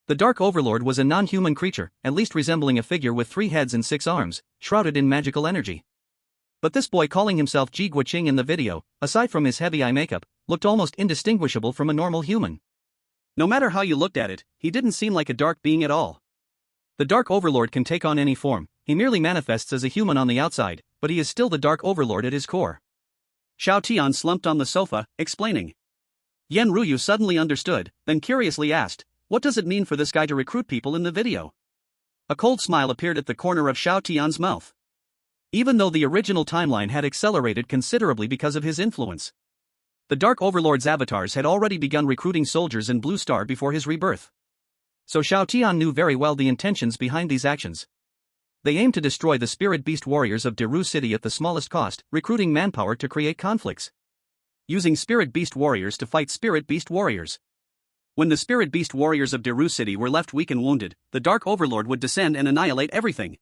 the Dark Overlord was a non-human creature, at least resembling a figure with 3 heads and 6 arms, shrouded in magical energy. But this boy calling himself Ji Guoqing in the video, aside from his heavy eye makeup, looked almost indistinguishable from a normal human. No matter how you looked at it, he didn't seem like a dark being at all. The Dark Overlord can take on any form, he merely manifests as a human on the outside, but he is still the Dark Overlord at his core. Xiao Tian slumped on the sofa, explaining. Yen Ruoyu suddenly understood, then curiously asked, what does it mean for this guy to recruit people in the video? A cold smile appeared at the corner of Xiao Tian's mouth. Even though the original timeline had accelerated considerably because of his influence, the Dark Overlord's avatars had already begun recruiting soldiers in Blue Star before his rebirth. So Xiao Tian knew very well the intentions behind these actions. They aimed to destroy the Spirit Beast warriors of Deru City at the smallest cost, recruiting manpower to create conflicts, using Spirit Beast warriors to fight Spirit Beast warriors. When the Spirit Beast warriors of Deru City were left weak and wounded, the Dark Overlord would descend and annihilate everything.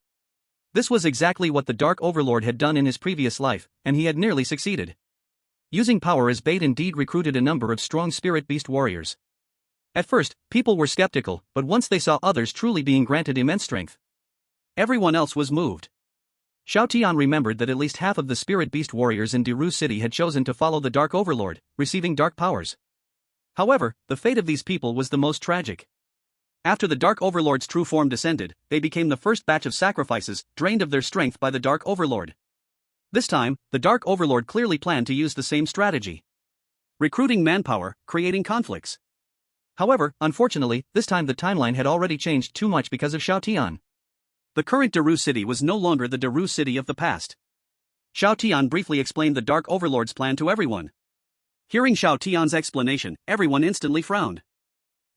This was exactly what the Dark Overlord had done in his previous life, and he had nearly succeeded. Using power as bait indeed recruited a number of strong Spirit Beast warriors. At first, people were skeptical, but once they saw others truly being granted immense strength, everyone else was moved. Xiao Tian remembered that at least half of the Spirit Beast warriors in Deru City had chosen to follow the Dark Overlord, receiving dark powers. However, the fate of these people was the most tragic. After the Dark Overlord's true form descended, they became the first batch of sacrifices, drained of their strength by the Dark Overlord. This time, the Dark Overlord clearly planned to use the same strategy, recruiting manpower, creating conflicts. However, unfortunately, this time the timeline had already changed too much because of Xiao Tian. The current Deru City was no longer the Deru City of the past. Xiao Tian briefly explained the Dark Overlord's plan to everyone. Hearing Xiao Tian's explanation, everyone instantly frowned.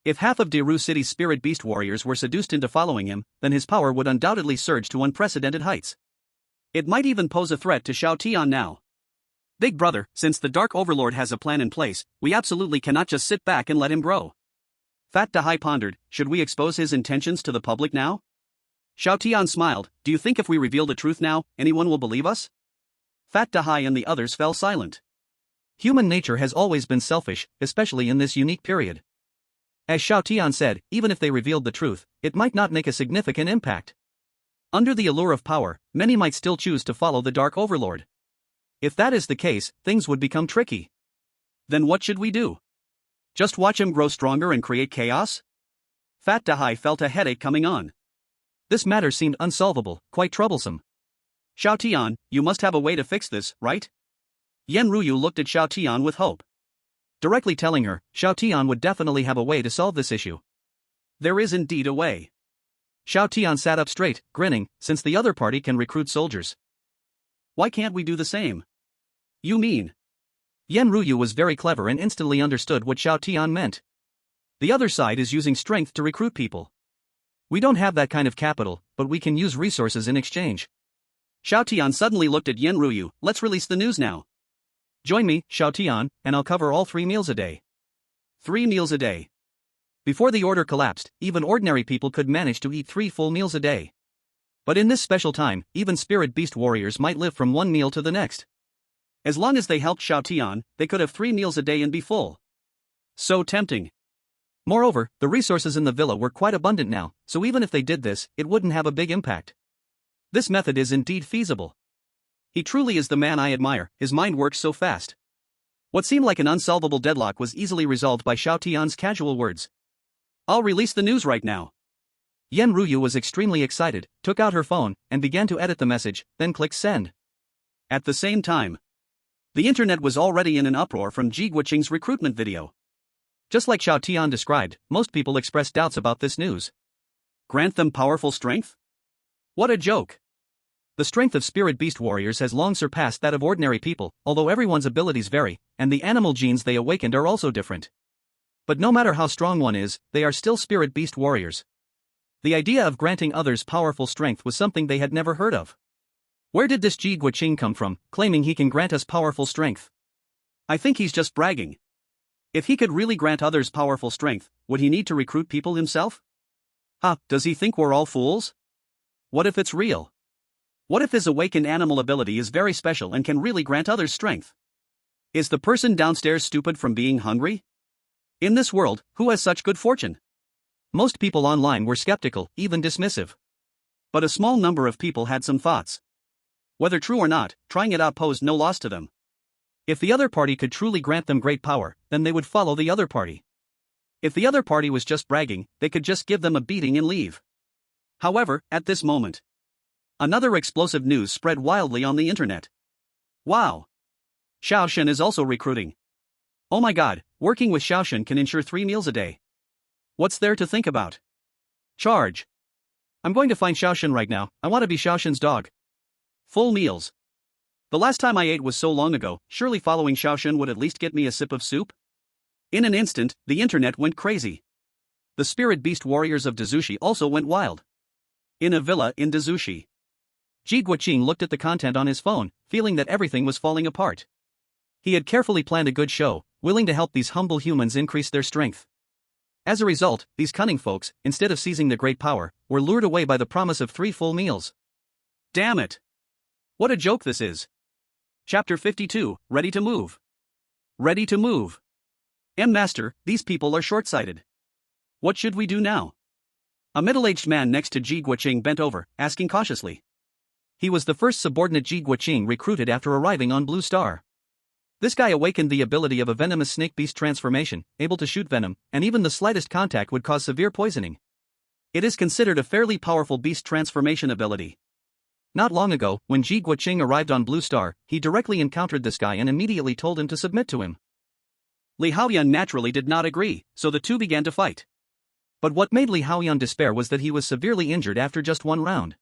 If half of Deru City's Spirit Beast warriors were seduced into following him, then his power would undoubtedly surge to unprecedented heights. It might even pose a threat to Xiao Tian now. Big brother, since the Dark Overlord has a plan in place, we absolutely cannot just sit back and let him grow. Fat Dahai pondered, should we expose his intentions to the public now? Xiao Tian smiled, do you think if we reveal the truth now, anyone will believe us? Fat Dahai and the others fell silent. Human nature has always been selfish, especially in this unique period. As Xiao Tian said, even if they revealed the truth, it might not make a significant impact. Under the allure of power, many might still choose to follow the Dark Overlord. If that is the case, things would become tricky. Then what should we do? Just watch him grow stronger and create chaos? Fat Dahai felt a headache coming on. This matter seemed unsolvable, quite troublesome. Xiao Tian, you must have a way to fix this, right? Yen Ruyu looked at Xiao Tian with hope. Directly telling her, Xiao Tian would definitely have a way to solve this issue. There is indeed a way. Xiao Tian sat up straight, grinning, since the other party can recruit soldiers, why can't we do the same? You mean? Yen Ruyu was very clever and instantly understood what Xiao Tian meant. The other side is using strength to recruit people. We don't have that kind of capital, but we can use resources in exchange. Xiao Tian suddenly looked at Yen Ruyu, let's release the news now. Join me, Xiao Tian, and I'll cover all 3 meals a day. 3 meals a day. Before the order collapsed, even ordinary people could manage to eat 3 full meals a day. But in this special time, even Spirit Beast warriors might live from one meal to the next. As long as they helped Xiao Tian, they could have 3 meals a day and be full. So tempting. Moreover, the resources in the villa were quite abundant now, so even if they did this, it wouldn't have a big impact. This method is indeed feasible. He truly is the man I admire, his mind works so fast. What seemed like an unsolvable deadlock was easily resolved by Xiao Tian's casual words. I'll release the news right now. Yen Ruyu was extremely excited, took out her phone, and began to edit the message, then clicked send. At the same time, the internet was already in an uproar from Ji Guoqing's recruitment video. Just like Xiao Tian described, most people expressed doubts about this news. Grant them powerful strength? What a joke! The strength of Spirit Beast warriors has long surpassed that of ordinary people, although everyone's abilities vary, and the animal genes they awakened are also different. But no matter how strong one is, they are still Spirit Beast warriors. The idea of granting others powerful strength was something they had never heard of. Where did this Ji Guoqing come from, claiming he can grant us powerful strength? I think he's just bragging. If he could really grant others powerful strength, would he need to recruit people himself? Does he think we're all fools? What if it's real? What if his awakened animal ability is very special and can really grant others strength? Is the person downstairs stupid from being hungry? In this world, who has such good fortune? Most people online were skeptical, even dismissive. But a small number of people had some thoughts. Whether true or not, trying it out posed no loss to them. If the other party could truly grant them great power, then they would follow the other party. If the other party was just bragging, they could just give them a beating and leave. However, at this moment, another explosive news spread wildly on the internet. Wow! Xiaoshen is also recruiting. Oh my god, working with Xiaoshen can ensure 3 meals a day. What's there to think about? Charge. I'm going to find Xiaoshan right now, I want to be Xiaoshan's dog. Full meals. The last time I ate was so long ago, surely following Xiaoshan would at least get me a sip of soup? In an instant, the internet went crazy. The spirit beast warriors of Dazushi also went wild. In a villa in Dazushi. Ji Guoqing looked at the content on his phone, feeling that everything was falling apart. He had carefully planned a good show, willing to help these humble humans increase their strength. As a result, these cunning folks, instead of seizing the great power, were lured away by the promise of 3 full meals. Damn it! What a joke this is! Chapter 52, Ready to Move. Ready to move. Master, these people are short-sighted. What should we do now? A middle-aged man next to Ji Guoqing bent over, asking cautiously. He was the first subordinate Ji Guoqing recruited after arriving on Blue Star. This guy awakened the ability of a venomous snake beast transformation, able to shoot venom, and even the slightest contact would cause severe poisoning. It is considered a fairly powerful beast transformation ability. Not long ago, when Ji Guoqing arrived on Blue Star, he directly encountered this guy and immediately told him to submit to him. Li Haoyan naturally did not agree, so the two began to fight. But what made Li Haoyan despair was that he was severely injured after just 1 round.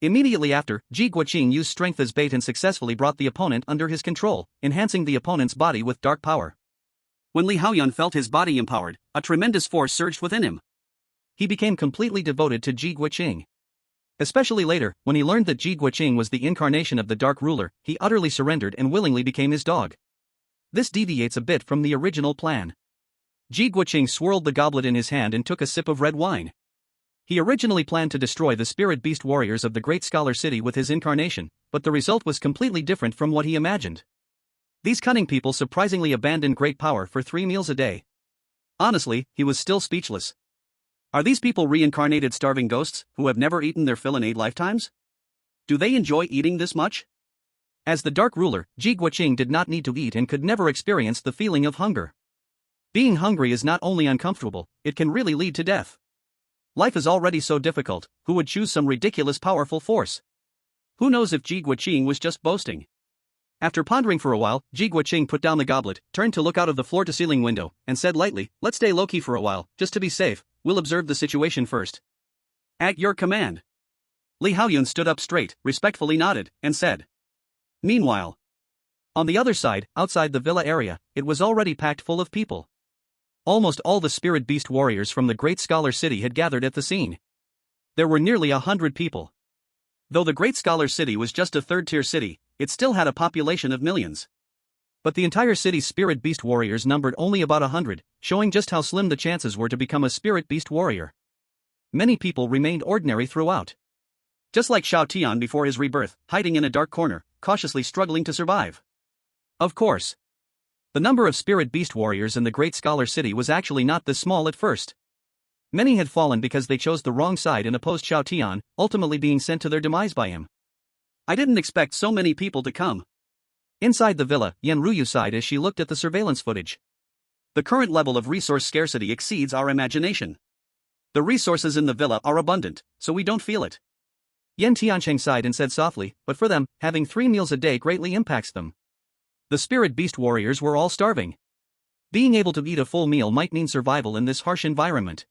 Immediately after, Ji Guoqing used strength as bait and successfully brought the opponent under his control, enhancing the opponent's body with dark power. When Li Haoyan felt his body empowered, a tremendous force surged within him. He became completely devoted to Ji Guoqing. Especially later, when he learned that Ji Guoqing was the incarnation of the Dark Ruler, he utterly surrendered and willingly became his dog. This deviates a bit from the original plan. Ji Guoqing swirled the goblet in his hand and took a sip of red wine. He originally planned to destroy the spirit beast warriors of the Great Scholar City with his incarnation, but the result was completely different from what he imagined. These cunning people surprisingly abandoned great power for 3 meals a day. Honestly, he was still speechless. Are these people reincarnated starving ghosts, who have never eaten their fill in 8 lifetimes? Do they enjoy eating this much? As the Dark Ruler, Ji Guoqing did not need to eat and could never experience the feeling of hunger. Being hungry is not only uncomfortable, it can really lead to death. Life is already so difficult, who would choose some ridiculous powerful force? Who knows if Ji Guoqing was just boasting? After pondering for a while, Ji Guoqing put down the goblet, turned to look out of the floor-to-ceiling window, and said lightly, "Let's stay low-key for a while, just to be safe, we'll observe the situation first." At your command. Li Haoyan stood up straight, respectfully nodded, and said. Meanwhile, on the other side, outside the villa area, it was already packed full of people. Almost all the spirit beast warriors from the Great Scholar City had gathered at the scene. There were nearly 100 people. Though the Great Scholar City was just a 3rd-tier city, it still had a population of millions. But the entire city's spirit beast warriors numbered only about 100, showing just how slim the chances were to become a spirit beast warrior. Many people remained ordinary throughout. Just like Xiao Tian before his rebirth, hiding in a dark corner, cautiously struggling to survive. Of course. The number of spirit beast warriors in the Great Scholar City was actually not this small at first. Many had fallen because they chose the wrong side and opposed Xiao Tian, ultimately being sent to their demise by him. I didn't expect so many people to come. Inside the villa, Yan Ruyu sighed as she looked at the surveillance footage. The current level of resource scarcity exceeds our imagination. The resources in the villa are abundant, so we don't feel it. Yan Tiancheng sighed and said softly, but for them, having 3 meals a day greatly impacts them. The spirit beast warriors were all starving. Being able to eat a full meal might mean survival in this harsh environment.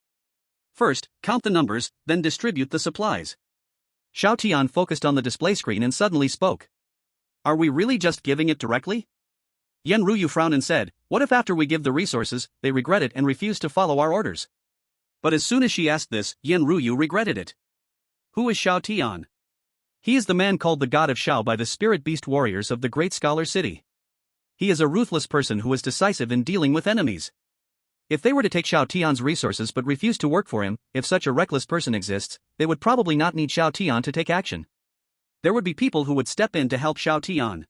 First, count the numbers, then distribute the supplies. Xiao Tian focused on the display screen and suddenly spoke. Are we really just giving it directly? Yan Ruyu frowned and said, what if after we give the resources, they regret it and refuse to follow our orders? But as soon as she asked this, Yan Ruyu regretted it. Who is Xiao Tian? He is the man called the God of Xiao by the spirit beast warriors of the Great Scholar City. He is a ruthless person who is decisive in dealing with enemies. If they were to take Xiao Tian's resources but refuse to work for him, if such a reckless person exists, they would probably not need Xiao Tian to take action. There would be people who would step in to help Xiao Tian.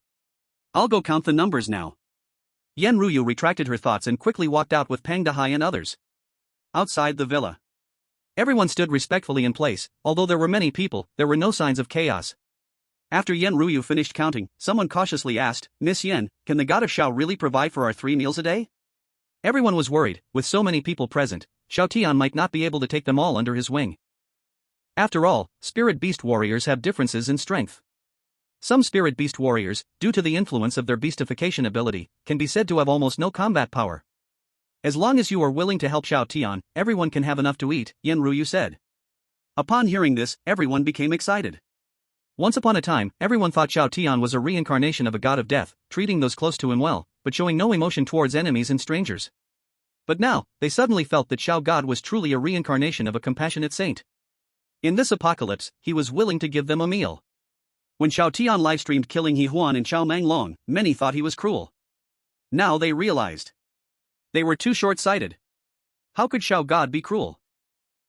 I'll go count the numbers now. Yan Ruyu retracted her thoughts and quickly walked out with Pang Dehai and others. Outside the villa. Everyone stood respectfully in place. Although there were many people, there were no signs of chaos. After Yan Ruyu finished counting, someone cautiously asked, Miss Yan, can the God of Xiao really provide for our 3 meals a day? Everyone was worried, with so many people present, Xiao Tian might not be able to take them all under his wing. After all, spirit beast warriors have differences in strength. Some spirit beast warriors, due to the influence of their beastification ability, can be said to have almost no combat power. As long as you are willing to help Xiao Tian, everyone can have enough to eat, Yen Ruyu said. Upon hearing this, everyone became excited. Once upon a time, everyone thought Xiao Tian was a reincarnation of a god of death, treating those close to him well, but showing no emotion towards enemies and strangers. But now, they suddenly felt that Xiao God was truly a reincarnation of a compassionate saint. In this apocalypse, he was willing to give them a meal. When Xiao Tian livestreamed killing He Huan and Xiao Manglong, many thought he was cruel. Now they realized. They were too short-sighted. How could Xiao God be cruel?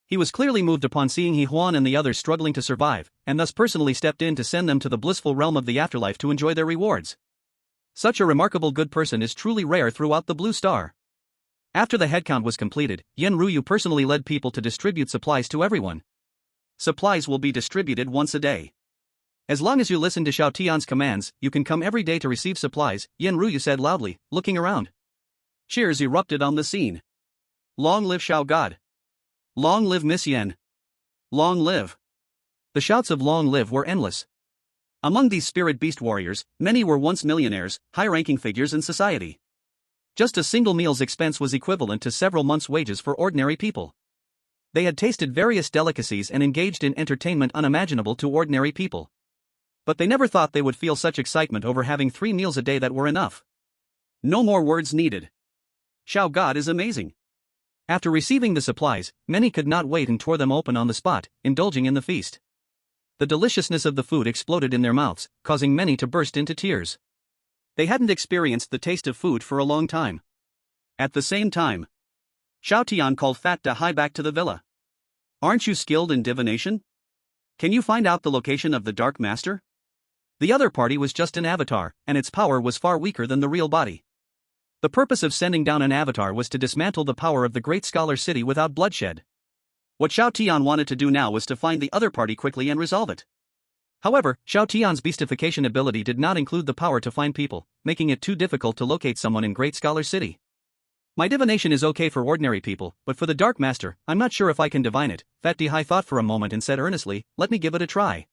He was clearly moved upon seeing He Huan and the others struggling to survive, and thus personally stepped in to send them to the blissful realm of the afterlife to enjoy their rewards. Such a remarkable good person is truly rare throughout the Blue Star. After the headcount was completed, Yen Ruyu personally led people to distribute supplies to everyone. Supplies will be distributed once a day. As long as you listen to Xiao Tian's commands, you can come every day to receive supplies, Yen Ruyu said loudly, looking around. Cheers erupted on the scene. Long live Xiao God! Long live Miss Yen! Long live! The shouts of long live were endless. Among these spirit beast warriors, many were once millionaires, high-ranking figures in society. Just a single meal's expense was equivalent to several months' wages for ordinary people. They had tasted various delicacies and engaged in entertainment unimaginable to ordinary people. But they never thought they would feel such excitement over having 3 meals a day that were enough. No more words needed. Xiao God is amazing. After receiving the supplies, many could not wait and tore them open on the spot, indulging in the feast. The deliciousness of the food exploded in their mouths, causing many to burst into tears. They hadn't experienced the taste of food for a long time. At the same time, Xiao Tian called Fat Dahai back to the villa. Aren't you skilled in divination? Can you find out the location of the Dark Master? The other party was just an avatar, and its power was far weaker than the real body. The purpose of sending down an avatar was to dismantle the power of the great scholar city without bloodshed. What Xiao Tian wanted to do now was to find the other party quickly and resolve it. However, Xiao Tian's beastification ability did not include the power to find people, making it too difficult to locate someone in Great Scholar City. My divination is okay for ordinary people, but for the Dark Master, I'm not sure if I can divine it, Fat Dahai thought for a moment and said earnestly, let me give it a try.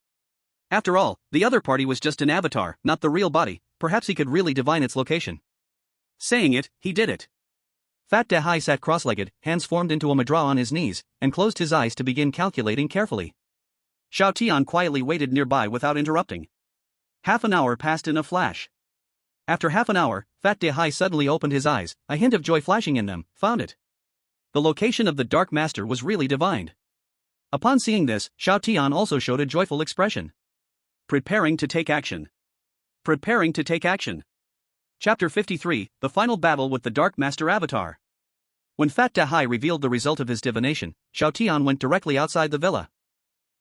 After all, the other party was just an avatar, not the real body, perhaps he could really divine its location. Saying it, he did it. Fat Dahai sat cross-legged, hands formed into a mudra on his knees, and closed his eyes to begin calculating carefully. Xiao Tian quietly waited nearby without interrupting. Half an hour passed in a flash. After half an hour, Fat Dahai suddenly opened his eyes, a hint of joy flashing in them, found it. The location of the Dark Master was really divined. Upon seeing this, Xiao Tian also showed a joyful expression. Preparing to take action. Preparing to take action. Chapter 53, The Final Battle with the Dark Master Avatar. When Fat Dahai revealed the result of his divination, Xiao Tian went directly outside the villa.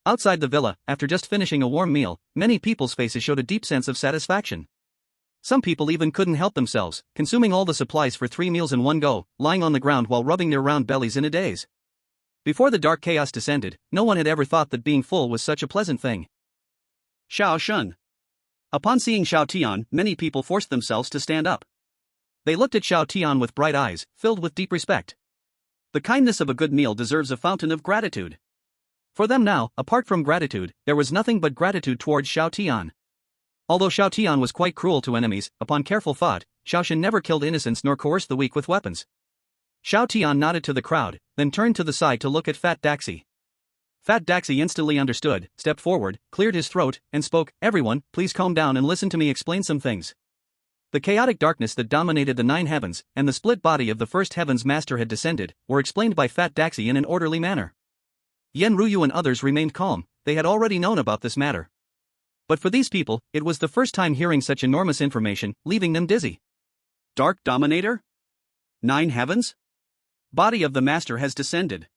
Outside the villa, after just finishing a warm meal, many people's faces showed a deep sense of satisfaction. Some people even couldn't help themselves, consuming all the supplies for 3 meals in one go, lying on the ground while rubbing their round bellies in a daze. Before the dark chaos descended, no one had ever thought that being full was such a pleasant thing. Xiao Shun. Upon seeing Xiao Tian, many people forced themselves to stand up. They looked at Xiao Tian with bright eyes, filled with deep respect. The kindness of a good meal deserves a fountain of gratitude. For them now, apart from gratitude, there was nothing but gratitude towards Xiao Tian. Although Xiao Tian was quite cruel to enemies, upon careful thought, Xiao Shun never killed innocents nor coerced the weak with weapons. Xiao Tian nodded to the crowd, then turned to the side to look at Fat Daxi. Fat Daxi instantly understood, stepped forward, cleared his throat, and spoke, "Everyone, please calm down and listen to me explain some things." The chaotic darkness that dominated the 9 heavens, and the split body of the first heaven's master had descended, were explained by Fat Daxi in an orderly manner. Yen Ruyu and others remained calm, they had already known about this matter. But for these people, it was the first time hearing such enormous information, leaving them dizzy. Dark Dominator? 9 heavens? Body of the master has descended.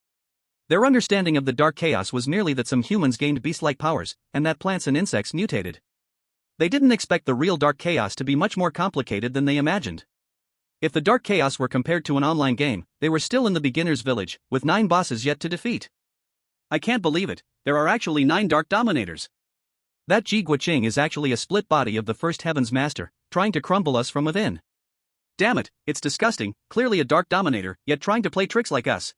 Their understanding of the dark chaos was merely that some humans gained beast-like powers, and that plants and insects mutated. They didn't expect the real dark chaos to be much more complicated than they imagined. If the dark chaos were compared to an online game, they were still in the beginner's village, with 9 bosses yet to defeat. I can't believe it, there are actually 9 dark dominators. That Ji Guoqing is actually a split body of the first heaven's master, trying to crumble us from within. Damn it, it's disgusting, clearly a dark dominator, yet trying to play tricks like us.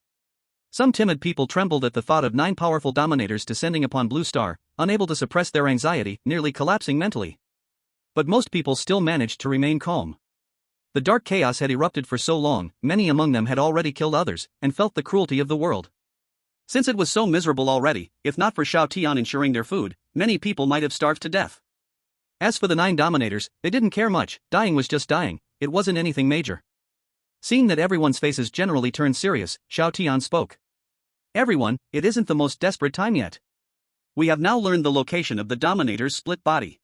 Some timid people trembled at the thought of 9 powerful dominators descending upon Blue Star, unable to suppress their anxiety, nearly collapsing mentally. But most people still managed to remain calm. The dark chaos had erupted for so long, many among them had already killed others, and felt the cruelty of the world. Since it was so miserable already, if not for Xiao Tian ensuring their food, many people might have starved to death. As for the 9 dominators, they didn't care much, dying was just dying, it wasn't anything major. Seeing that everyone's faces generally turned serious, Xiao Tian spoke. Everyone, it isn't the most desperate time yet. We have now learned the location of the Dominator's split body.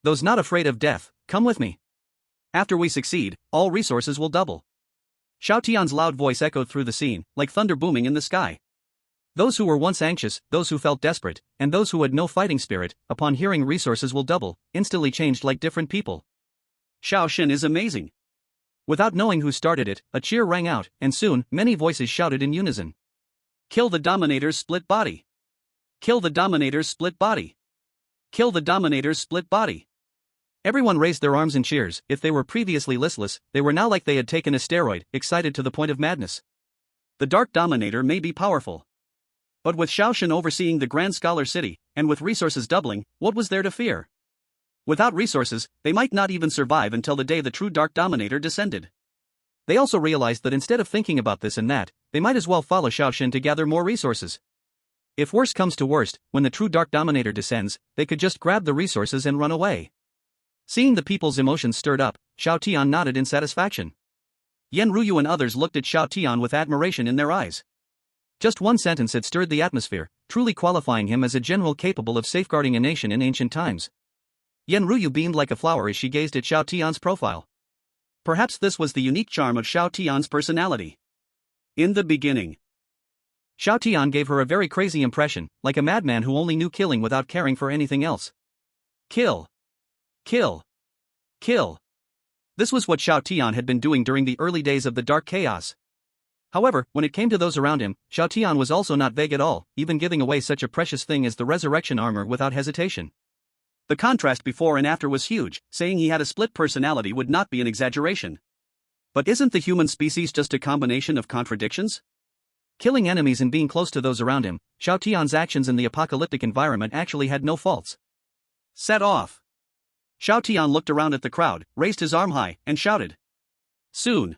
Those not afraid of death, come with me. After we succeed, all resources will double. Xiao Tian's loud voice echoed through the scene, like thunder booming in the sky. Those who were once anxious, those who felt desperate, and those who had no fighting spirit, upon hearing resources will double, instantly changed like different people. Xiao Xin is amazing. Without knowing who started it, a cheer rang out, and soon, many voices shouted in unison. Kill the Dominator's split body. Kill the Dominator's split body. Kill the Dominator's split body. Everyone raised their arms in cheers. If they were previously listless, they were now like they had taken a steroid, excited to the point of madness. The Dark Dominator may be powerful. But with Xiao Xin overseeing the Grand Scholar City, and with resources doubling, what was there to fear? Without resources, they might not even survive until the day the true Dark Dominator descended. They also realized that instead of thinking about this and that, they might as well follow Xiao Xin to gather more resources. If worst comes to worst, when the true Dark Dominator descends, they could just grab the resources and run away. Seeing the people's emotions stirred up, Xiao Tian nodded in satisfaction. Yan Ruyu and others looked at Xiao Tian with admiration in their eyes. Just one sentence had stirred the atmosphere, truly qualifying him as a general capable of safeguarding a nation in ancient times. Yan Ruyu beamed like a flower as she gazed at Xiao Tian's profile. Perhaps this was the unique charm of Xiao Tian's personality. In the beginning, Xiao Tian gave her a very crazy impression, like a madman who only knew killing without caring for anything else. Kill. Kill. Kill. This was what Xiao Tian had been doing during the early days of the Dark Chaos. However, when it came to those around him, Xiao Tian was also not vague at all, even giving away such a precious thing as the resurrection armor without hesitation. The contrast before and after was huge, saying he had a split personality would not be an exaggeration. But isn't the human species just a combination of contradictions? Killing enemies and being close to those around him, Xiao Tian's actions in the apocalyptic environment actually had no faults. Set off. Xiao Tian looked around at the crowd, raised his arm high, and shouted. Soon.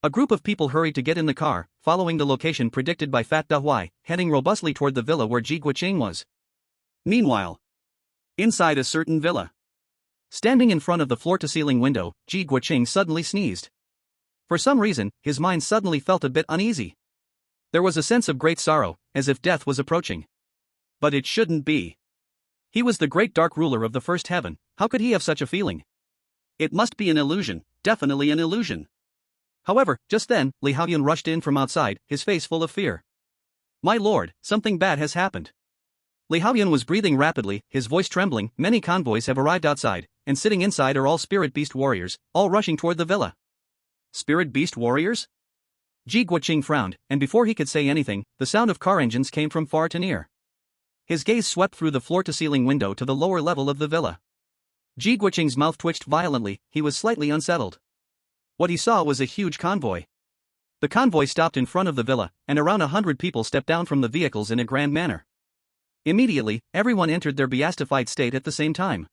A group of people hurried to get in the car, following the location predicted by Fat Da Huai, heading robustly toward the villa where Ji Guoqing was. Meanwhile, inside a certain villa, standing in front of the floor-to-ceiling window, Ji Guoqing suddenly sneezed. For some reason, his mind suddenly felt a bit uneasy. There was a sense of great sorrow, as if death was approaching. But it shouldn't be. He was the great dark ruler of the first heaven, how could he have such a feeling? It must be an illusion, definitely an illusion. However, just then, Li Haoyun rushed in from outside, his face full of fear. My lord, something bad has happened. Li Haoyun was breathing rapidly, his voice trembling. Many convoys have arrived outside, and sitting inside are all spirit beast warriors, all rushing toward the villa. Spirit beast warriors? Ji Guoqing frowned, and before he could say anything, the sound of car engines came from far to near. His gaze swept through the floor-to-ceiling window to the lower level of the villa. Ji Guoqing's mouth twitched violently, he was slightly unsettled. What he saw was a huge convoy. The convoy stopped in front of the villa, and around 100 people stepped down from the vehicles in a grand manner. Immediately, everyone entered their beastified state at the same time.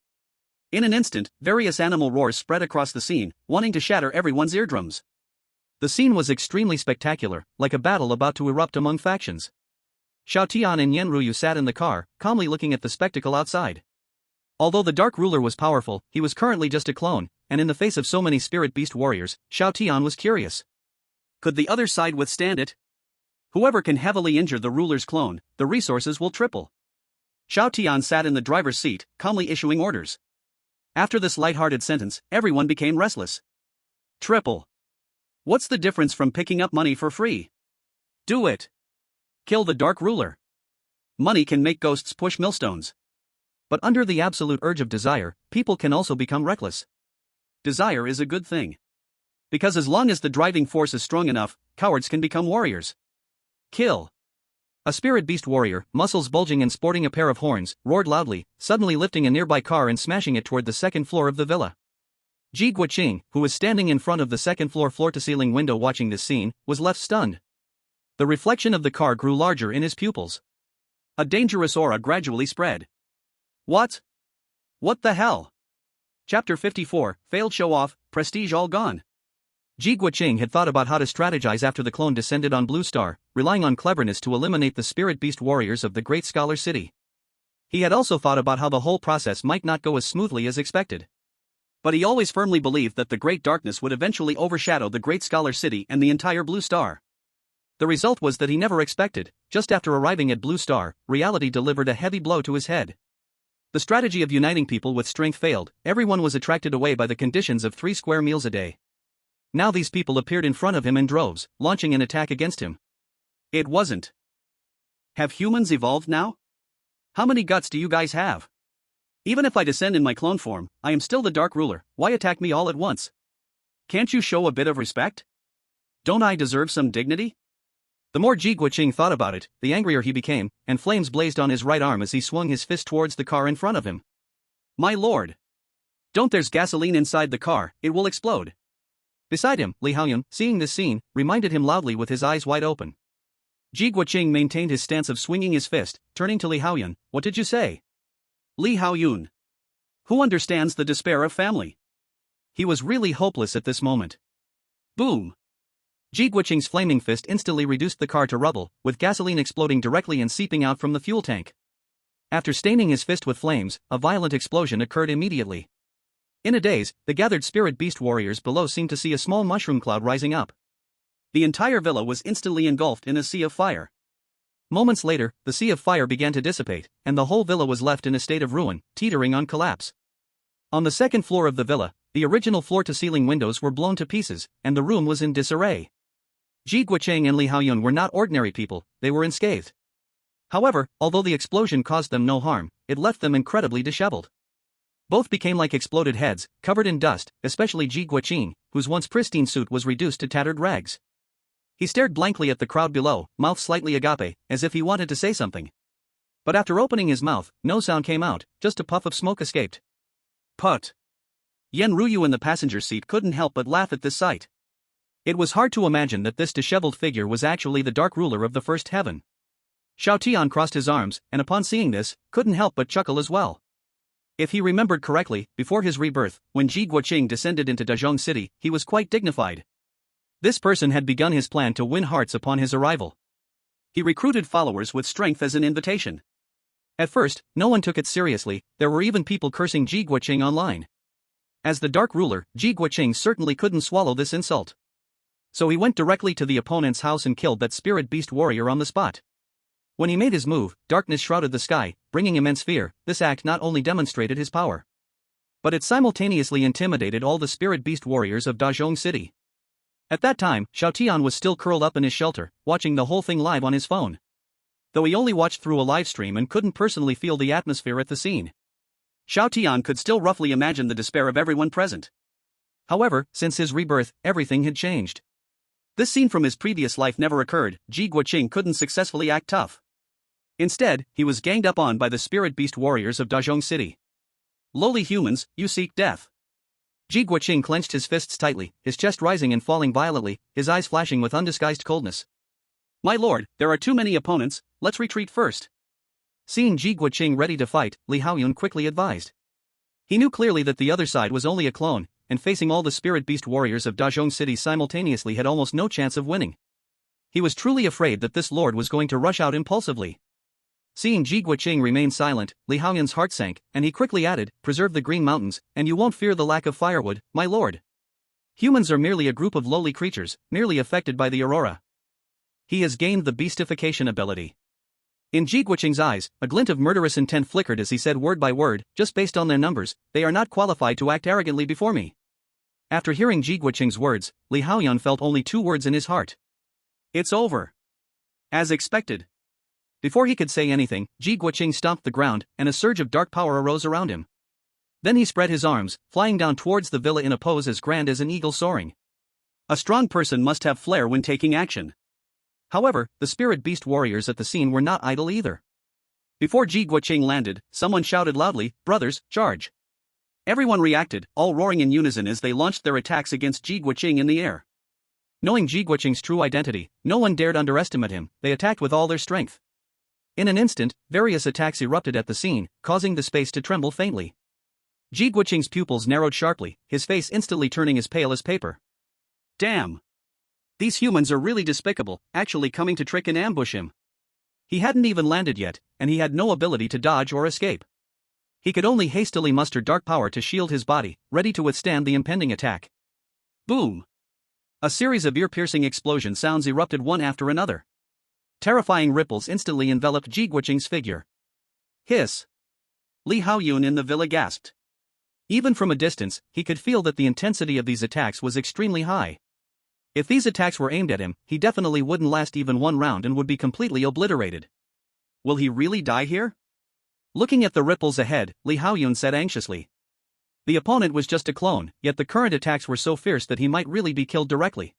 In an instant, various animal roars spread across the scene, wanting to shatter everyone's eardrums. The scene was extremely spectacular, like a battle about to erupt among factions. Xiao Tian and Yan Ruyu sat in the car, calmly looking at the spectacle outside. Although the Dark Ruler was powerful, he was currently just a clone, and in the face of so many spirit beast warriors, Xiao Tian was curious. Could the other side withstand it? Whoever can heavily injure the ruler's clone, the resources will triple. Xiao Tian sat in the driver's seat, calmly issuing orders. After this light-hearted sentence, everyone became restless. Triple. What's the difference from picking up money for free? Do it. Kill the Dark Ruler. Money can make ghosts push millstones. But under the absolute urge of desire, people can also become reckless. Desire is a good thing. Because as long as the driving force is strong enough, cowards can become warriors. Kill. A spirit beast warrior, muscles bulging and sporting a pair of horns, roared loudly, suddenly lifting a nearby car and smashing it toward the second floor of the villa. Ji Guoqing, who was standing in front of the second floor-to-ceiling window watching this scene, was left stunned. The reflection of the car grew larger in his pupils. A dangerous aura gradually spread. What? What the hell? Chapter 54, Failed Show Off, Prestige All Gone. Ji Guoqing had thought about how to strategize after the clone descended on Blue Star, relying on cleverness to eliminate the spirit beast warriors of the Great Scholar City. He had also thought about how the whole process might not go as smoothly as expected. But he always firmly believed that the Great Darkness would eventually overshadow the Great Scholar City and the entire Blue Star. The result was that he never expected. Just after arriving at Blue Star, reality delivered a heavy blow to his head. The strategy of uniting people with strength failed. Everyone was attracted away by the conditions of 3 square meals a day. Now these people appeared in front of him in droves, launching an attack against him. It wasn't. Have humans evolved now? How many guts do you guys have? Even if I descend in my clone form, I am still the Dark Ruler. Why attack me all at once? Can't you show a bit of respect? Don't I deserve some dignity? The more Ji Guoqing thought about it, the angrier he became, and flames blazed on his right arm as he swung his fist towards the car in front of him. My lord! Don't, there's gasoline inside the car, it will explode. Beside him, Li Haoyun, seeing this scene, reminded him loudly with his eyes wide open. Ji Guoqing maintained his stance of swinging his fist, turning to Li Haoyun. What did you say? Li Haoyun. Who understands the despair of family? He was really hopeless at this moment. Boom! Ji Guoqing's flaming fist instantly reduced the car to rubble, with gasoline exploding directly and seeping out from the fuel tank. After staining his fist with flames, a violent explosion occurred immediately. In a daze, the gathered spirit beast warriors below seemed to see a small mushroom cloud rising up. The entire villa was instantly engulfed in a sea of fire. Moments later, the sea of fire began to dissipate, and the whole villa was left in a state of ruin, teetering on collapse. On the second floor of the villa, the original floor-to-ceiling windows were blown to pieces, and the room was in disarray. Ji Guoqing and Li Haoyun were not ordinary people, they were unscathed. However, although the explosion caused them no harm, it left them incredibly disheveled. Both became like exploded heads, covered in dust, especially Ji Guoqing, whose once pristine suit was reduced to tattered rags. He stared blankly at the crowd below, mouth slightly agape, as if he wanted to say something. But after opening his mouth, no sound came out, just a puff of smoke escaped. Put! Yen Ruyu in the passenger seat couldn't help but laugh at this sight. It was hard to imagine that this disheveled figure was actually the Dark Ruler of the First Heaven. Xiao Tian crossed his arms, and upon seeing this, couldn't help but chuckle as well. If he remembered correctly, before his rebirth, when Ji Guoqing descended into Dazhong City, he was quite dignified. This person had begun his plan to win hearts upon his arrival. He recruited followers with strength as an invitation. At first, no one took it seriously, there were even people cursing Ji Guoqing online. As the Dark Ruler, Ji Guoqing certainly couldn't swallow this insult. So he went directly to the opponent's house and killed that spirit beast warrior on the spot. When he made his move, darkness shrouded the sky, bringing immense fear. This act not only demonstrated his power, but it simultaneously intimidated all the spirit beast warriors of Dazhong City. At that time, Xiao Tian was still curled up in his shelter, watching the whole thing live on his phone. Though he only watched through a live stream and couldn't personally feel the atmosphere at the scene, Xiao Tian could still roughly imagine the despair of everyone present. However, since his rebirth, everything had changed. This scene from his previous life never occurred. Ji Guoqing couldn't successfully act tough. Instead, he was ganged up on by the spirit beast warriors of Dazhong City. Lowly humans, you seek death. Ji Guoqing clenched his fists tightly, his chest rising and falling violently, his eyes flashing with undisguised coldness. My lord, there are too many opponents, let's retreat first. Seeing Ji Guoqing ready to fight, Li Haoyun quickly advised. He knew clearly that the other side was only a clone, and facing all the spirit beast warriors of Dazhong City simultaneously had almost no chance of winning. He was truly afraid that this lord was going to rush out impulsively. Seeing Ji Guoqing remain silent, Li Haoyun's heart sank, and he quickly added, preserve the green mountains, and you won't fear the lack of firewood, my lord. Humans are merely a group of lowly creatures, merely affected by the aurora. He has gained the Beastification ability. In Ji Guoqing's eyes, a glint of murderous intent flickered as he said word by word, just based on their numbers, they are not qualified to act arrogantly before me. After hearing Ji Guoqing's words, Li Haoyun felt only 2 words in his heart. It's over. As expected. Before he could say anything, Ji Guoqing stomped the ground, and a surge of dark power arose around him. Then he spread his arms, flying down towards the villa in a pose as grand as an eagle soaring. A strong person must have flair when taking action. However, the spirit beast warriors at the scene were not idle either. Before Ji Guoqing landed, someone shouted loudly, brothers, charge. Everyone reacted, all roaring in unison as they launched their attacks against Ji Guoqing in the air. Knowing Ji Guoqing's true identity, no one dared underestimate him, they attacked with all their strength. In an instant, various attacks erupted at the scene, causing the space to tremble faintly. Ji Guoqing's pupils narrowed sharply, his face instantly turning as pale as paper. Damn! These humans are really despicable, actually coming to trick and ambush him. He hadn't even landed yet, and he had no ability to dodge or escape. He could only hastily muster dark power to shield his body, ready to withstand the impending attack. Boom! A series of ear-piercing explosion sounds erupted one after another. Terrifying ripples instantly enveloped Ji Guoqing's figure. Hiss! Li Haoyun in the villa gasped. Even from a distance, he could feel that the intensity of these attacks was extremely high. If these attacks were aimed at him, he definitely wouldn't last even one round and would be completely obliterated. Will he really die here? Looking at the ripples ahead, Li Haoyun said anxiously. The opponent was just a clone, yet the current attacks were so fierce that he might really be killed directly.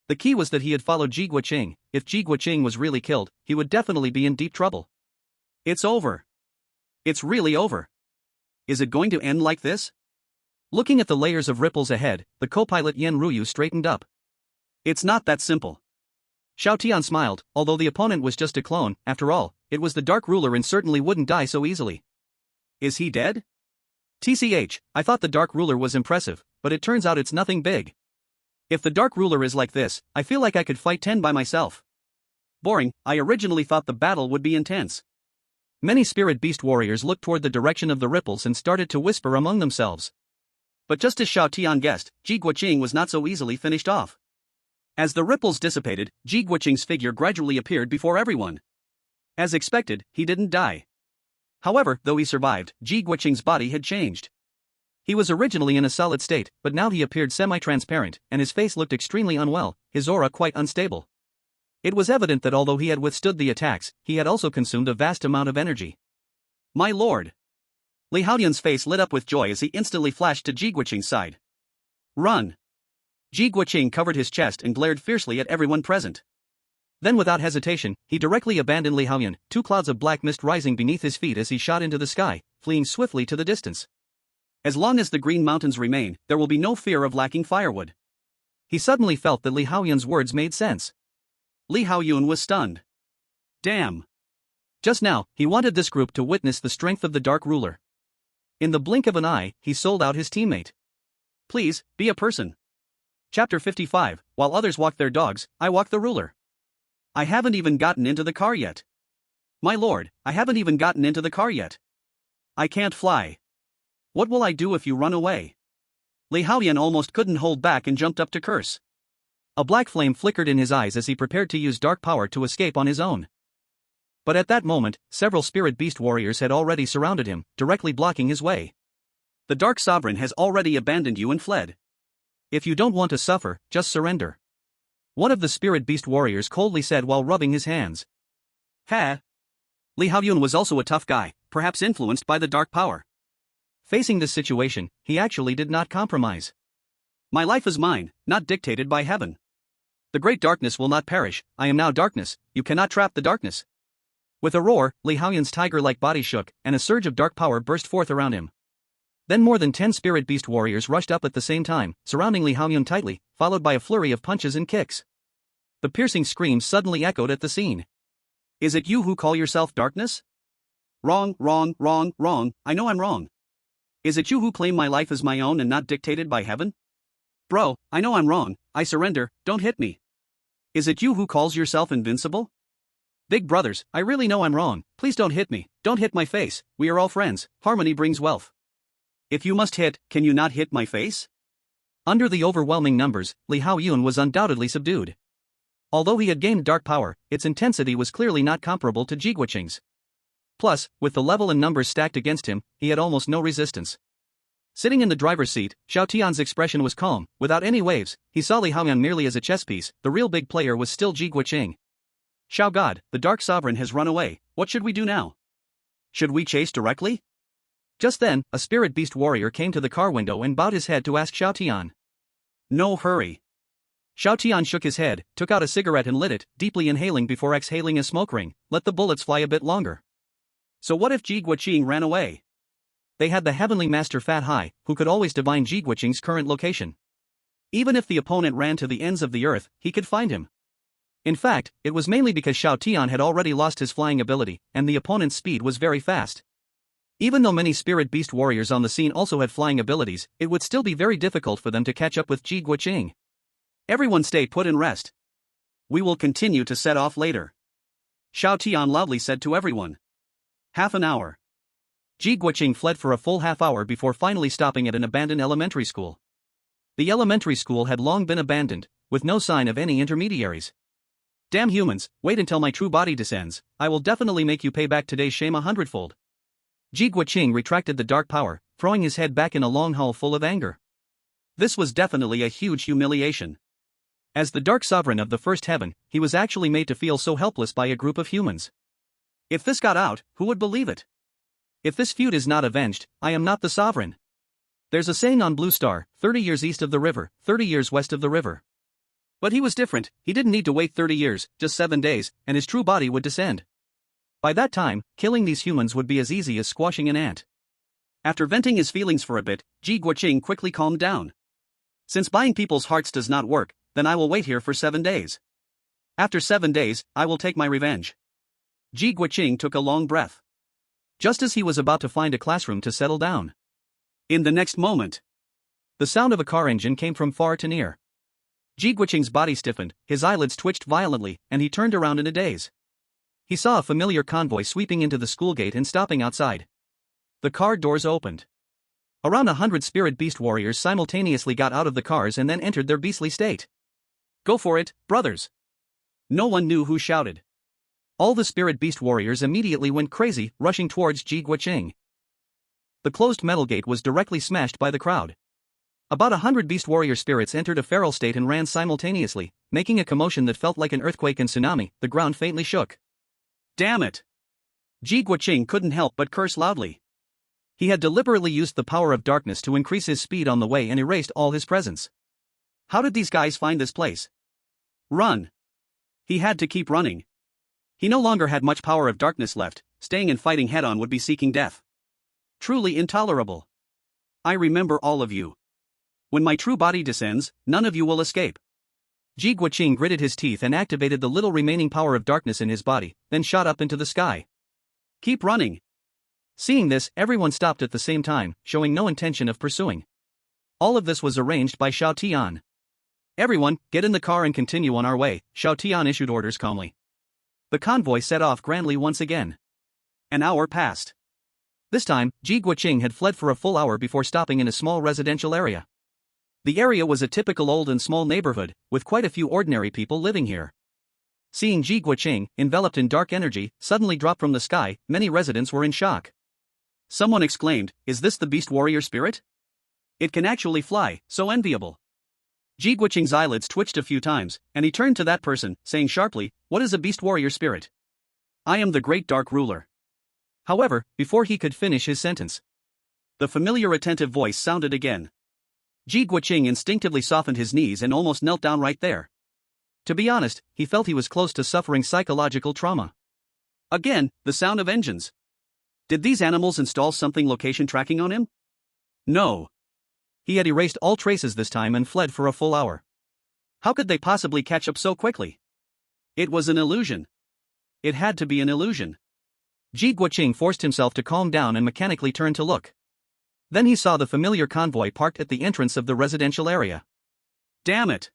The key was that he had followed Ji Guoqing. If Ji Guoqing was really killed, he would definitely be in deep trouble. It's over. It's really over. Is it going to end like this? Looking at the layers of ripples ahead, the co-pilot Yen Ruyu straightened up. It's not that simple. Xiao Tian smiled, although the opponent was just a clone, after all, it was the Dark Ruler and certainly wouldn't die so easily. Is he dead? TCH, I thought the Dark Ruler was impressive, but it turns out it's nothing big. If the Dark Ruler is like this, I feel like I could fight 10 by myself. Boring, I originally thought the battle would be intense. Many spirit beast warriors looked toward the direction of the ripples and started to whisper among themselves. But just as Xiao Tian guessed, Ji Guoqing was not so easily finished off. As the ripples dissipated, Ji Guoqing's figure gradually appeared before everyone. As expected, he didn't die. However, though he survived, Ji Guoqing's body had changed. He was originally in a solid state, but now he appeared semi-transparent, and his face looked extremely unwell, his aura quite unstable. It was evident that although he had withstood the attacks, he had also consumed a vast amount of energy. My lord! Li Haoyun's face lit up with joy as he instantly flashed to Ji Guoqing's side. Run! Ji Guoqing covered his chest and glared fiercely at everyone present. Then without hesitation, he directly abandoned Li Haoyun, two clouds of black mist rising beneath his feet as he shot into the sky, fleeing swiftly to the distance. As long as the Green Mountains remain, there will be no fear of lacking firewood. He suddenly felt that Li Haoyun's words made sense. Li Haoyun was stunned. Damn! Just now, he wanted this group to witness the strength of the Dark Ruler. In the blink of an eye, he sold out his teammate. Please, be a person. Chapter 55, while others walk their dogs, I walk the ruler. I haven't even gotten into the car yet. My lord, I haven't even gotten into the car yet. I can't fly. What will I do if you run away? Li Haoyun almost couldn't hold back and jumped up to curse. A black flame flickered in his eyes as he prepared to use dark power to escape on his own. But at that moment, several spirit beast warriors had already surrounded him, directly blocking his way. The Dark Sovereign has already abandoned you and fled. If you don't want to suffer, just surrender. One of the spirit beast warriors coldly said while rubbing his hands. Ha! Li Haoyun was also a tough guy, perhaps influenced by the dark power. Facing this situation, he actually did not compromise. My life is mine, not dictated by heaven. The great darkness will not perish, I am now darkness, you cannot trap the darkness. With a roar, Li Haoyun's tiger-like body shook, and a surge of dark power burst forth around him. Then more than 10 spirit beast warriors rushed up at the same time, surrounding Li Haoyun tightly, followed by a flurry of punches and kicks. The piercing screams suddenly echoed at the scene. Is it you who call yourself darkness? Wrong, wrong, wrong, wrong, I know I'm wrong. Is it you who claim my life as my own and not dictated by heaven? Bro, I know I'm wrong, I surrender, don't hit me. Is it you who calls yourself invincible? Big brothers, I really know I'm wrong, please don't hit me, don't hit my face, we are all friends, harmony brings wealth. If you must hit, can you not hit my face? Under the overwhelming numbers, Li Haoyun was undoubtedly subdued. Although he had gained dark power, its intensity was clearly not comparable to Ji Guoqing's. Plus, with the level and numbers stacked against him, he had almost no resistance. Sitting in the driver's seat, Xiao Tian's expression was calm, without any waves. He saw Li Haoyun merely as a chess piece, the real big player was still Ji Guoqing. Xiao God, the Dark Sovereign has run away, what should we do now? Should we chase directly? Just then, a spirit beast warrior came to the car window and bowed his head to ask Xiao Tian. No hurry. Xiao Tian shook his head, took out a cigarette and lit it, deeply inhaling before exhaling a smoke ring. Let the bullets fly a bit longer. So what if Ji Guoqing ran away? They had the heavenly master Fat Hai, who could always divine Ji Guoqing's current location. Even if the opponent ran to the ends of the earth, he could find him. In fact, it was mainly because Xiao Tian had already lost his flying ability, and the opponent's speed was very fast. Even though many spirit beast warriors on the scene also had flying abilities, it would still be very difficult for them to catch up with Ji Guoqing. Everyone stay put and rest. We will continue to set off later. Xiao Tian loudly said to everyone. Half an hour. Ji Guoqing fled for a full half hour before finally stopping at an abandoned elementary school. The elementary school had long been abandoned, with no sign of any intermediaries. Damn humans, wait until my true body descends, I will definitely make you pay back today's shame 100-fold. Ji Guoqing retracted the dark power, throwing his head back in a long hull full of anger. This was definitely a huge humiliation. As the Dark Sovereign of the First Heaven, he was actually made to feel so helpless by a group of humans. If this got out, who would believe it? If this feud is not avenged, I am not the sovereign. There's a saying on Blue Star, 30 years east of the river, 30 years west of the river. But he was different, he didn't need to wait 30 years, just 7 days, and his true body would descend. By that time, killing these humans would be as easy as squashing an ant. After venting his feelings for a bit, Ji Guoqing quickly calmed down. Since buying people's hearts does not work, then I will wait here for 7 days. After 7 days, I will take my revenge. Ji Guoqing took a long breath. Just as he was about to find a classroom to settle down. In the next moment, the sound of a car engine came from far to near. Ji Guoqing's body stiffened, his eyelids twitched violently, and he turned around in a daze. He saw a familiar convoy sweeping into the school gate and stopping outside. The car doors opened. Around 100 spirit beast warriors simultaneously got out of the cars and then entered their beastly state. Go for it, brothers! No one knew who shouted. All the spirit beast warriors immediately went crazy, rushing towards Ji Guoqing. The closed metal gate was directly smashed by the crowd. About 100 beast warrior spirits entered a feral state and ran simultaneously, making a commotion that felt like an earthquake and tsunami. The ground faintly shook. Damn it! Ji Guoqing couldn't help but curse loudly. He had deliberately used the power of darkness to increase his speed on the way and erased all his presence. How did these guys find this place? Run! He had to keep running. He no longer had much power of darkness left, staying and fighting head-on would be seeking death. Truly intolerable. I remember all of you. When my true body descends, none of you will escape. Ji Guoqing gritted his teeth and activated the little remaining power of darkness in his body, then shot up into the sky. Keep running. Seeing this, everyone stopped at the same time, showing no intention of pursuing. All of this was arranged by Xiao Tian. Everyone, get in the car and continue on our way, Xiao Tian issued orders calmly. The convoy set off grandly once again. An hour passed. This time, Ji Guoqing had fled for a full hour before stopping in a small residential area. The area was a typical old and small neighborhood, with quite a few ordinary people living here. Seeing Ji Guoqing, enveloped in dark energy, suddenly drop from the sky, many residents were in shock. Someone exclaimed, "Is this the beast warrior spirit? It can actually fly, so enviable." Ji Guoqing's eyelids twitched a few times, and he turned to that person, saying sharply, "What is a beast warrior spirit?" "I am the great dark ruler." However, before he could finish his sentence, the familiar attentive voice sounded again. Ji Guoqing instinctively softened his knees and almost knelt down right there. To be honest, he felt he was close to suffering psychological trauma. Again, the sound of engines. Did these animals install something location tracking on him? No. He had erased all traces this time and fled for a full hour. How could they possibly catch up so quickly? It was an illusion. It had to be an illusion. Ji Guoqing forced himself to calm down and mechanically turned to look. Then he saw the familiar convoy parked at the entrance of the residential area. Damn it!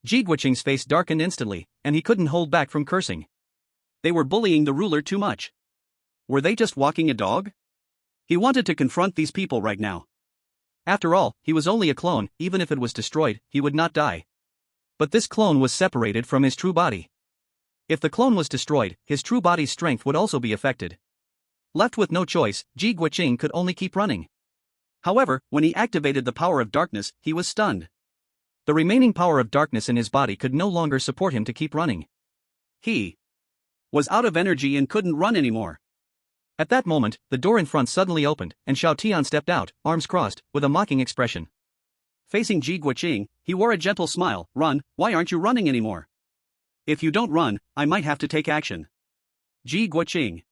Ji Guoqing's face darkened instantly, and he couldn't hold back from cursing. They were bullying the ruler too much. Were they just walking a dog? He wanted to confront these people right now. After all, he was only a clone, even if it was destroyed, he would not die. But this clone was separated from his true body. If the clone was destroyed, his true body's strength would also be affected. Left with no choice, Ji Guoqing could only keep running. However, when he activated the power of darkness, he was stunned. The remaining power of darkness in his body could no longer support him to keep running. He was out of energy and couldn't run anymore. At that moment, the door in front suddenly opened, and Xiao Tian stepped out, arms crossed, with a mocking expression. Facing Ji Guoqing, he wore a gentle smile. "Run, why aren't you running anymore? If you don't run, I might have to take action." Ji Guoqing.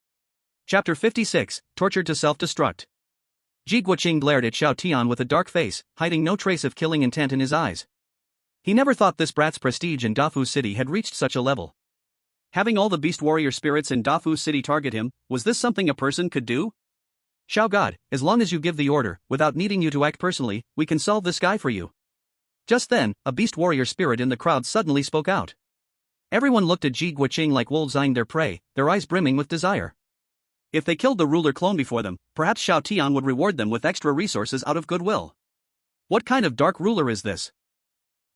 Chapter 56, Tortured to Self-Destruct. Ji Guoqing glared at Xiao Tian with a dark face, hiding no trace of killing intent in his eyes. He never thought this brat's prestige in Dafu City had reached such a level. Having all the beast warrior spirits in Dafu City target him, was this something a person could do? Shao God, as long as you give the order, without needing you to act personally, we can solve this guy for you. Just then, a beast warrior spirit in the crowd suddenly spoke out. Everyone looked at Ji Guoqing like wolves eyeing their prey, their eyes brimming with desire. If they killed the ruler clone before them, perhaps Shao Tian would reward them with extra resources out of goodwill. What kind of dark ruler is this?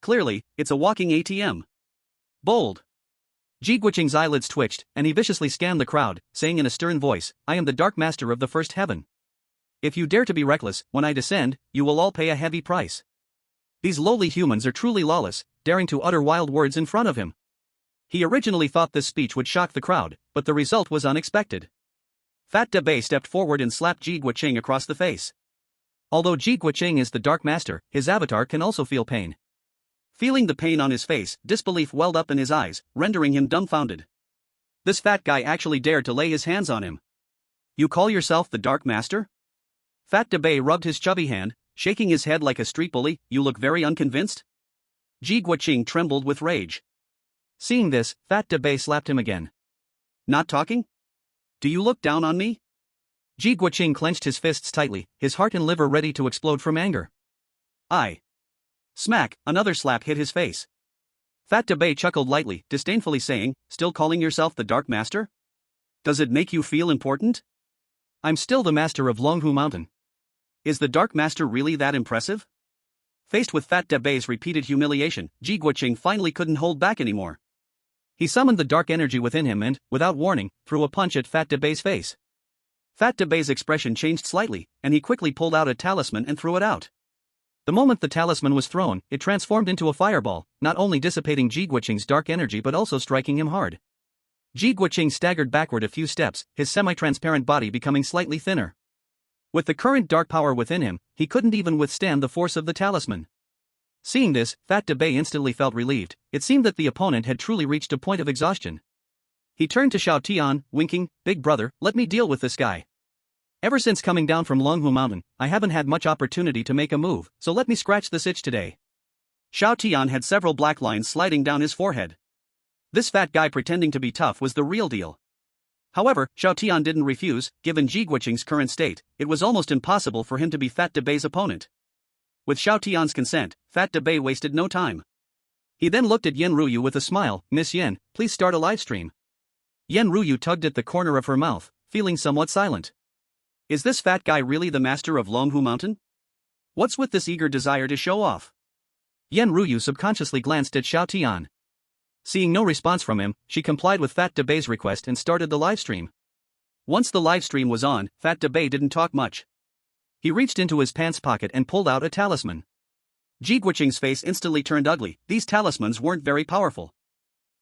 Clearly, it's a walking ATM. Bold. Ji Guoqing's eyelids twitched, and he viciously scanned the crowd, saying in a stern voice, I am the Dark Master of the First Heaven. If you dare to be reckless, when I descend, you will all pay a heavy price. These lowly humans are truly lawless, daring to utter wild words in front of him. He originally thought this speech would shock the crowd, but the result was unexpected. Fat Debay stepped forward and slapped Ji Guoqing across the face. Although Ji Guoqing is the Dark Master, his avatar can also feel pain. Feeling the pain on his face, disbelief welled up in his eyes, rendering him dumbfounded. This fat guy actually dared to lay his hands on him. You call yourself the Dark Master? Fat Debay rubbed his chubby hand, shaking his head like a street bully. You look very unconvinced? Ji Guoqing trembled with rage. Seeing this, Fat Debay slapped him again. Not talking? Do you look down on me? Ji Guoqing clenched his fists tightly, his heart and liver ready to explode from anger. Smack, another slap hit his face. Fat Debay chuckled lightly, disdainfully saying, still calling yourself the Dark Master? Does it make you feel important? I'm still the master of Longhu Mountain. Is the Dark Master really that impressive? Faced with Fat Debay's repeated humiliation, Ji Guoqing finally couldn't hold back anymore. He summoned the dark energy within him and, without warning, threw a punch at Fat Debay's face. Fat Debay's expression changed slightly, and he quickly pulled out a talisman and threw it out. The moment the talisman was thrown, it transformed into a fireball, not only dissipating Ji Guoqing's dark energy but also striking him hard. Ji Guoqing staggered backward a few steps, his semi-transparent body becoming slightly thinner. With the current dark power within him, he couldn't even withstand the force of the talisman. Seeing this, Fat Debay instantly felt relieved. It seemed that the opponent had truly reached a point of exhaustion. He turned to Shao Tian, winking, Big brother, let me deal with this guy. Ever since coming down from Longhu Mountain, I haven't had much opportunity to make a move, so let me scratch this itch today. Shao Tian had several black lines sliding down his forehead. This fat guy pretending to be tough was the real deal. However, Shao Tian didn't refuse. Given Ji Guoqing's current state, it was almost impossible for him to be Fat Debay's opponent. With Shao Tian's consent, Fat Debay wasted no time. He then looked at Yen Ruyu with a smile, Miss Yen, please start a livestream. Yen Ruyu tugged at the corner of her mouth, feeling somewhat silent. Is this fat guy really the master of Longhu Mountain? What's with this eager desire to show off? Yen Ruyu subconsciously glanced at Shao Tian. Seeing no response from him, she complied with Fat Debay's request and started the livestream. Once the livestream was on, Fat Debay didn't talk much. He reached into his pants pocket and pulled out a talisman. Ji Guoqing's face instantly turned ugly. These talismans weren't very powerful.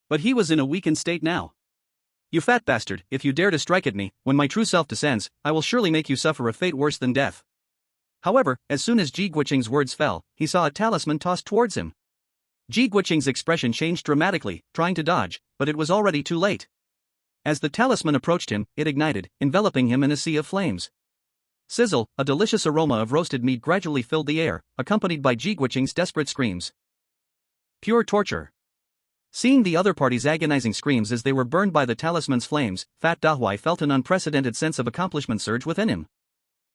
But he was in a weakened state now. You fat bastard, if you dare to strike at me, when my true self descends, I will surely make you suffer a fate worse than death. However, as soon as Ji Guoqing's words fell, he saw a talisman tossed towards him. Ji Guoqing's expression changed dramatically, trying to dodge, but it was already too late. As the talisman approached him, it ignited, enveloping him in a sea of flames. Sizzle, a delicious aroma of roasted meat gradually filled the air, accompanied by Ji Guoqing's desperate screams. Pure torture. Seeing the other party's agonizing screams as they were burned by the talisman's flames, Fat Dahui felt an unprecedented sense of accomplishment surge within him.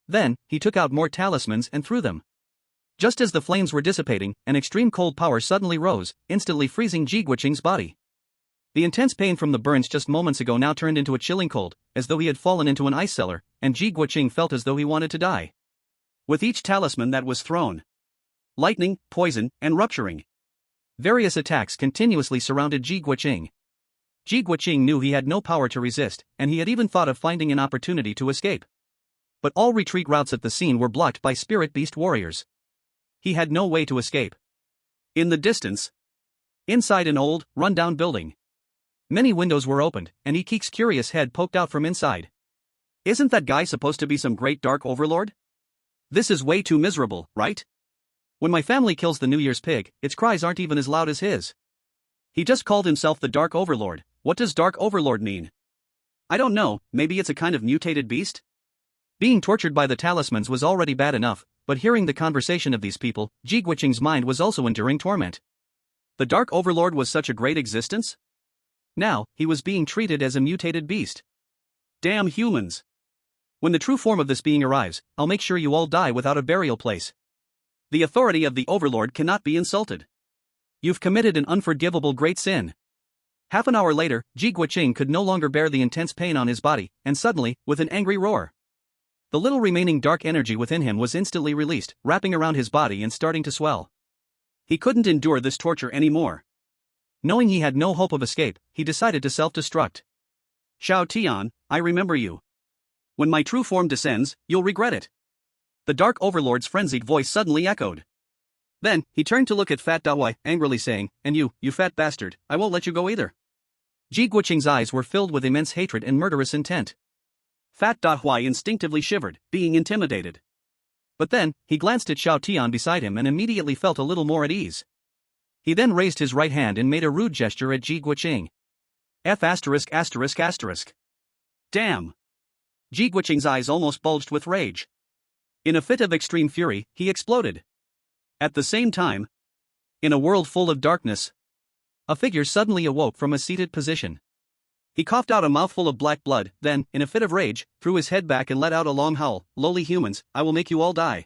Then, he took out more talismans and threw them. Just as the flames were dissipating, an extreme cold power suddenly rose, instantly freezing Ji Guoqing's body. The intense pain from the burns just moments ago now turned into a chilling cold, as though he had fallen into an ice cellar, and Ji Guoqing felt as though he wanted to die. With each talisman that was thrown, lightning, poison, and rupturing. Various attacks continuously surrounded Ji Guoqing. Ji Guoqing knew he had no power to resist, and he had even thought of finding an opportunity to escape. But all retreat routes at the scene were blocked by spirit beast warriors. He had no way to escape. In the distance, inside an old, run-down building, many windows were opened, and Ikik's curious head poked out from inside. Isn't that guy supposed to be some great dark overlord? This is way too miserable, right? When my family kills the New Year's pig, its cries aren't even as loud as his. He just called himself the Dark Overlord. What does Dark Overlord mean? I don't know, maybe it's a kind of mutated beast? Being tortured by the talismans was already bad enough, but hearing the conversation of these people, Ji Guoqing's mind was also enduring torment. The Dark Overlord was such a great existence? Now, he was being treated as a mutated beast. Damn humans! When the true form of this being arrives, I'll make sure you all die without a burial place. The authority of the Overlord cannot be insulted. You've committed an unforgivable great sin. Half an hour later, Ji Guoqing could no longer bear the intense pain on his body, and suddenly, with an angry roar, the little remaining dark energy within him was instantly released, wrapping around his body and starting to swell. He couldn't endure this torture anymore. Knowing he had no hope of escape, he decided to self-destruct. Xiao Tian, I remember you. When my true form descends, you'll regret it. The Dark Overlord's frenzied voice suddenly echoed. Then, he turned to look at Fat Dahui, angrily saying, "And you fat bastard, I won't let you go either." Ji Guoqing's eyes were filled with immense hatred and murderous intent. Fat Dahui instinctively shivered, being intimidated. But then, he glanced at Xiao Tian beside him and immediately felt a little more at ease. He then raised his right hand and made a rude gesture at Ji Guoqing. F*******. Damn! Ji Guoqing's eyes almost bulged with rage. In a fit of extreme fury, he exploded. At the same time, in a world full of darkness, a figure suddenly awoke from a seated position. He coughed out a mouthful of black blood, then, in a fit of rage, threw his head back and let out a long howl. "Lowly humans, I will make you all die."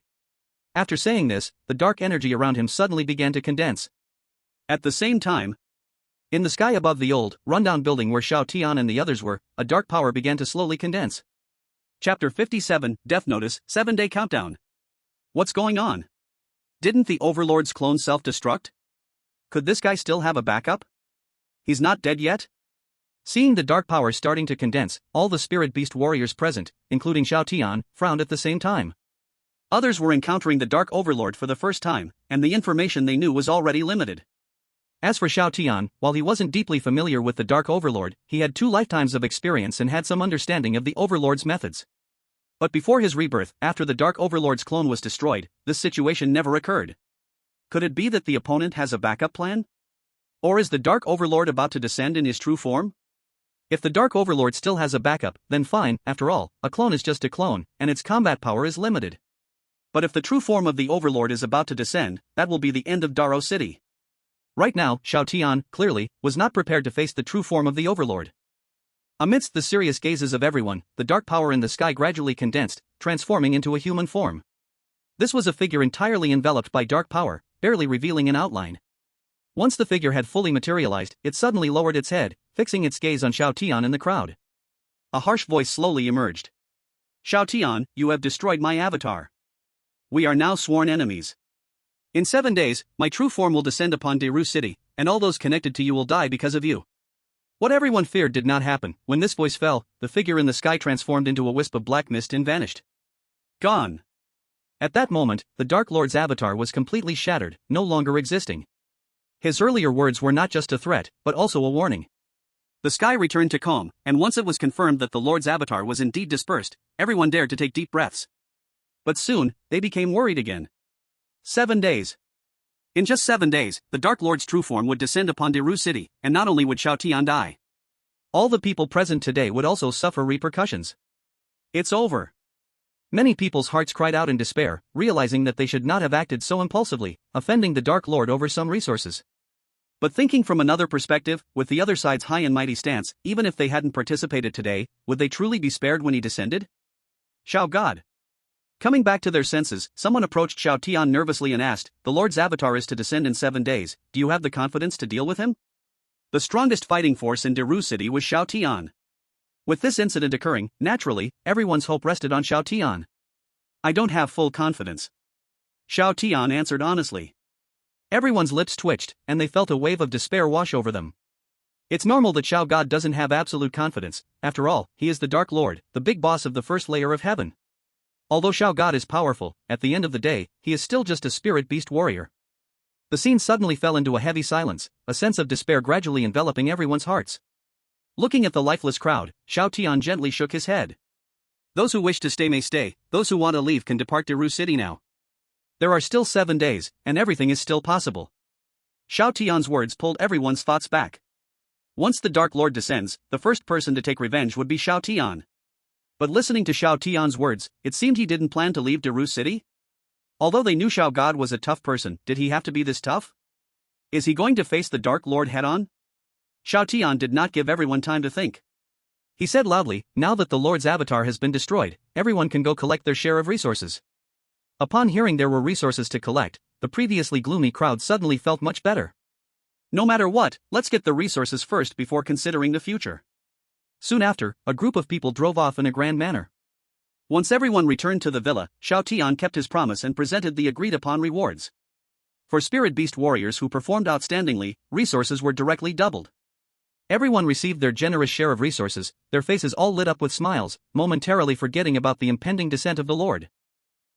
After saying this, the dark energy around him suddenly began to condense. At the same time, in the sky above the old, rundown building where Xiao Tian and the others were, a dark power began to slowly condense. Chapter 57, Death Notice, 7-Day Countdown. What's going on? Didn't the Overlord's clone self-destruct? Could this guy still have a backup? He's not dead yet? Seeing the dark power starting to condense, all the spirit beast warriors present, including Xiao Tian, frowned at the same time. Others were encountering the Dark Overlord for the first time, and the information they knew was already limited. As for Xiao Tian, while he wasn't deeply familiar with the Dark Overlord, he had 2 lifetimes of experience and had some understanding of the Overlord's methods. But before his rebirth, after the Dark Overlord's clone was destroyed, this situation never occurred. Could it be that the opponent has a backup plan? Or is the Dark Overlord about to descend in his true form? If the Dark Overlord still has a backup, then fine. After all, a clone is just a clone, and its combat power is limited. But if the true form of the Overlord is about to descend, that will be the end of Daro City. Right now, Xiao Tian, clearly, was not prepared to face the true form of the Overlord. Amidst the serious gazes of everyone, the dark power in the sky gradually condensed, transforming into a human form. This was a figure entirely enveloped by dark power, barely revealing an outline. Once the figure had fully materialized, it suddenly lowered its head, fixing its gaze on Xiao Tian and the crowd. A harsh voice slowly emerged. "Xiao Tian, you have destroyed my avatar. We are now sworn enemies. In 7 days, my true form will descend upon Deru City, and all those connected to you will die because of you." What everyone feared did not happen. When this voice fell, the figure in the sky transformed into a wisp of black mist and vanished. Gone. At that moment, the Dark Lord's avatar was completely shattered, no longer existing. His earlier words were not just a threat, but also a warning. The sky returned to calm, and once it was confirmed that the Lord's avatar was indeed dispersed, everyone dared to take deep breaths. But soon, they became worried again. 7 days. In just 7 days, the Dark Lord's true form would descend upon Deru City, and not only would Xiao Tian die. All the people present today would also suffer repercussions. It's over. Many people's hearts cried out in despair, realizing that they should not have acted so impulsively, offending the Dark Lord over some resources. But thinking from another perspective, with the other side's high and mighty stance, even if they hadn't participated today, would they truly be spared when he descended? Xiao God. Coming back to their senses, someone approached Xiao Tian nervously and asked, "The Lord's avatar is to descend in 7 days, do you have the confidence to deal with him?" The strongest fighting force in Deru City was Xiao Tian. With this incident occurring, naturally, everyone's hope rested on Xiao Tian. "I don't have full confidence," Xiao Tian answered honestly. Everyone's lips twitched, and they felt a wave of despair wash over them. It's normal that Xiao God doesn't have absolute confidence. After all, he is the Dark Lord, the big boss of the first layer of heaven. Although Xiao God is powerful, at the end of the day, he is still just a spirit beast warrior. The scene suddenly fell into a heavy silence, a sense of despair gradually enveloping everyone's hearts. Looking at the lifeless crowd, Xiao Tian gently shook his head. "Those who wish to stay may stay, those who want to leave can depart Deru City now. There are still 7 days, and everything is still possible." Xiao Tian's words pulled everyone's thoughts back. Once the Dark Lord descends, the first person to take revenge would be Xiao Tian. But listening to Xiao Tian's words, it seemed he didn't plan to leave Deru City? Although they knew Xiao God was a tough person, did he have to be this tough? Is he going to face the Dark Lord head-on? Xiao Tian did not give everyone time to think. He said loudly, now that the Lord's avatar has been destroyed, everyone can go collect their share of resources. Upon hearing there were resources to collect, the previously gloomy crowd suddenly felt much better. No matter what, let's get the resources first before considering the future. Soon after, a group of people drove off in a grand manner. Once everyone returned to the villa, Xiao Tian kept his promise and presented the agreed-upon rewards. For spirit beast warriors who performed outstandingly, resources were directly doubled. Everyone received their generous share of resources, their faces all lit up with smiles, momentarily forgetting about the impending descent of the Lord.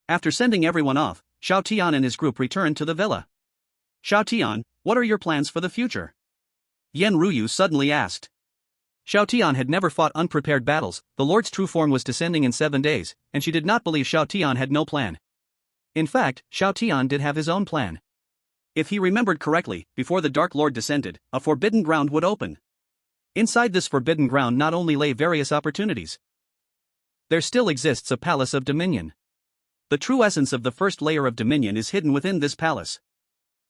After sending everyone off, Xiao Tian and his group returned to the villa. Xiao Tian, what are your plans for the future? Yan Ruyu suddenly asked. Xiao Tian had never fought unprepared battles, the Lord's true form was descending in 7 days, and she did not believe Xiao Tian had no plan. In fact, Xiao Tian did have his own plan. If he remembered correctly, before the Dark Lord descended, a forbidden ground would open. Inside this forbidden ground not only lay various opportunities. There still exists a palace of dominion. The true essence of the first layer of dominion is hidden within this palace.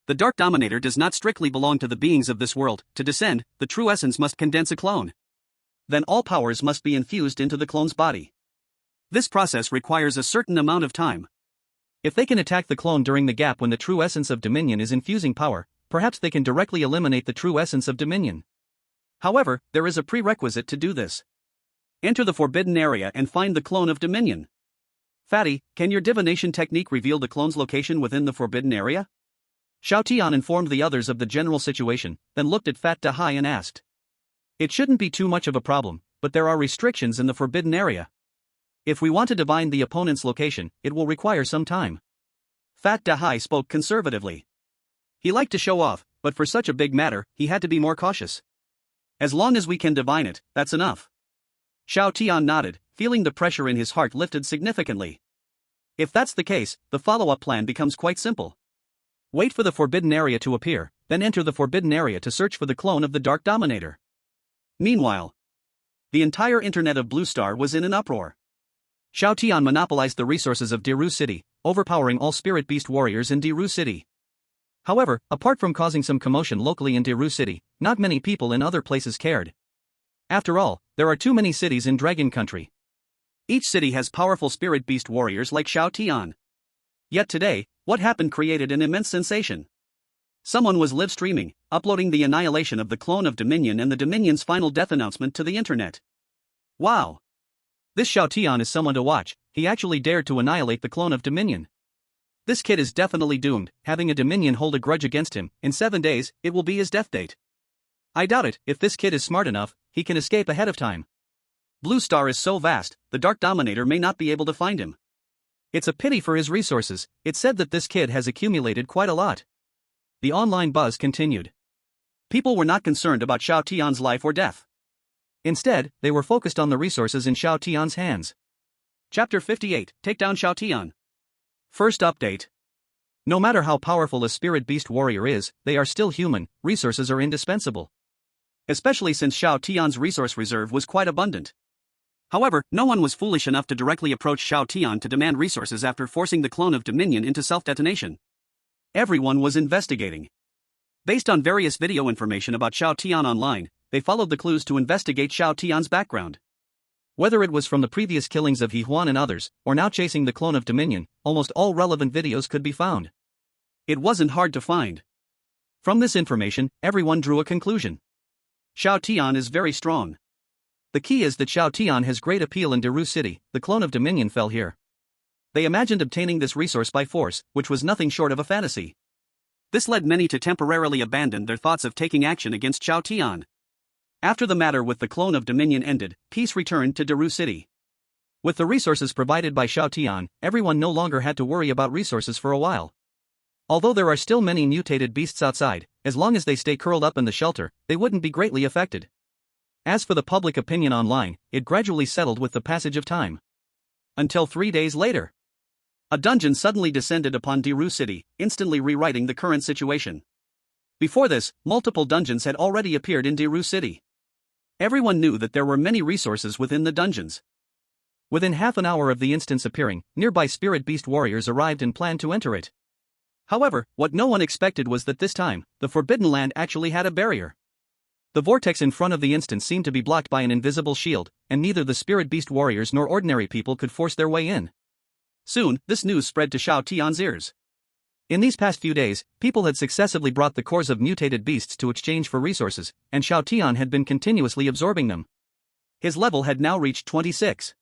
The Dark Dominator does not strictly belong to the beings of this world. To descend, the true essence must condense a clone. Then all powers must be infused into the clone's body. This process requires a certain amount of time. If they can attack the clone during the gap when the true essence of dominion is infusing power, perhaps they can directly eliminate the true essence of dominion. However, there is a prerequisite to do this. Enter the forbidden area and find the clone of dominion. Fatty, can your divination technique reveal the clone's location within the forbidden area? Xiao Tian informed the others of the general situation, then looked at Fat Dahai and asked. It shouldn't be too much of a problem, but there are restrictions in the forbidden area. If we want to divine the opponent's location, it will require some time. Fat Dahai spoke conservatively. He liked to show off, but for such a big matter, he had to be more cautious. As long as we can divine it, that's enough. Xiao Tian nodded, feeling the pressure in his heart lifted significantly. If that's the case, the follow-up plan becomes quite simple. Wait for the forbidden area to appear, then enter the forbidden area to search for the clone of the Dark Dominator. Meanwhile, the entire internet of Blue Star was in an uproar. Xiao Tian monopolized the resources of Diru City, overpowering all spirit beast warriors in Diru City. However, apart from causing some commotion locally in Diru City, not many people in other places cared. After all, there are too many cities in Dragon Country. Each city has powerful spirit beast warriors like Xiao Tian. Yet today, what happened created an immense sensation. Someone was live streaming, uploading the annihilation of the clone of Dominion and the Dominion's final death announcement to the internet. Wow! This Xiao Tian is someone to watch, he actually dared to annihilate the clone of Dominion. This kid is definitely doomed, having a Dominion hold a grudge against him, in 7 days, it will be his death date. I doubt it, if this kid is smart enough, he can escape ahead of time. Blue Star is so vast, the Dark Dominator may not be able to find him. It's a pity for his resources, it's said that this kid has accumulated quite a lot. The online buzz continued. People were not concerned about Xiao Tian's life or death. Instead, they were focused on the resources in Xiao Tian's hands. Chapter 58, Take Down Xiao Tian. First update. No matter how powerful a spirit beast warrior is, they are still human, resources are indispensable. Especially since Xiao Tian's resource reserve was quite abundant. However, no one was foolish enough to directly approach Xiao Tian to demand resources after forcing the clone of Dominion into self-detonation. Everyone was investigating. Based on various video information about Xiao Tian online, they followed the clues to investigate Xiao Tian's background. Whether it was from the previous killings of He Huan and others, or now chasing the clone of Dominion, almost all relevant videos could be found. It wasn't hard to find. From this information, everyone drew a conclusion. Xiao Tian is very strong. The key is that Xiao Tian has great appeal in Diru City, the clone of Dominion fell here. They imagined obtaining this resource by force, which was nothing short of a fantasy. This led many to temporarily abandon their thoughts of taking action against Xiao Tian. After the matter with the clone of Dominion ended, peace returned to Diru City. With the resources provided by Xiao Tian, everyone no longer had to worry about resources for a while. Although there are still many mutated beasts outside, as long as they stay curled up in the shelter, they wouldn't be greatly affected. As for the public opinion online, it gradually settled with the passage of time. Until 3 days later. A dungeon suddenly descended upon Diru City, instantly rewriting the current situation. Before this, multiple dungeons had already appeared in Diru City. Everyone knew that there were many resources within the dungeons. Within half an hour of the instance appearing, nearby spirit beast warriors arrived and planned to enter it. However, what no one expected was that this time, the Forbidden Land actually had a barrier. The vortex in front of the instance seemed to be blocked by an invisible shield, and neither the spirit beast warriors nor ordinary people could force their way in. Soon, this news spread to Xiao Tian's ears. In these past few days, people had successively brought the cores of mutated beasts to exchange for resources, and Xiao Tian had been continuously absorbing them. His level had now reached 26.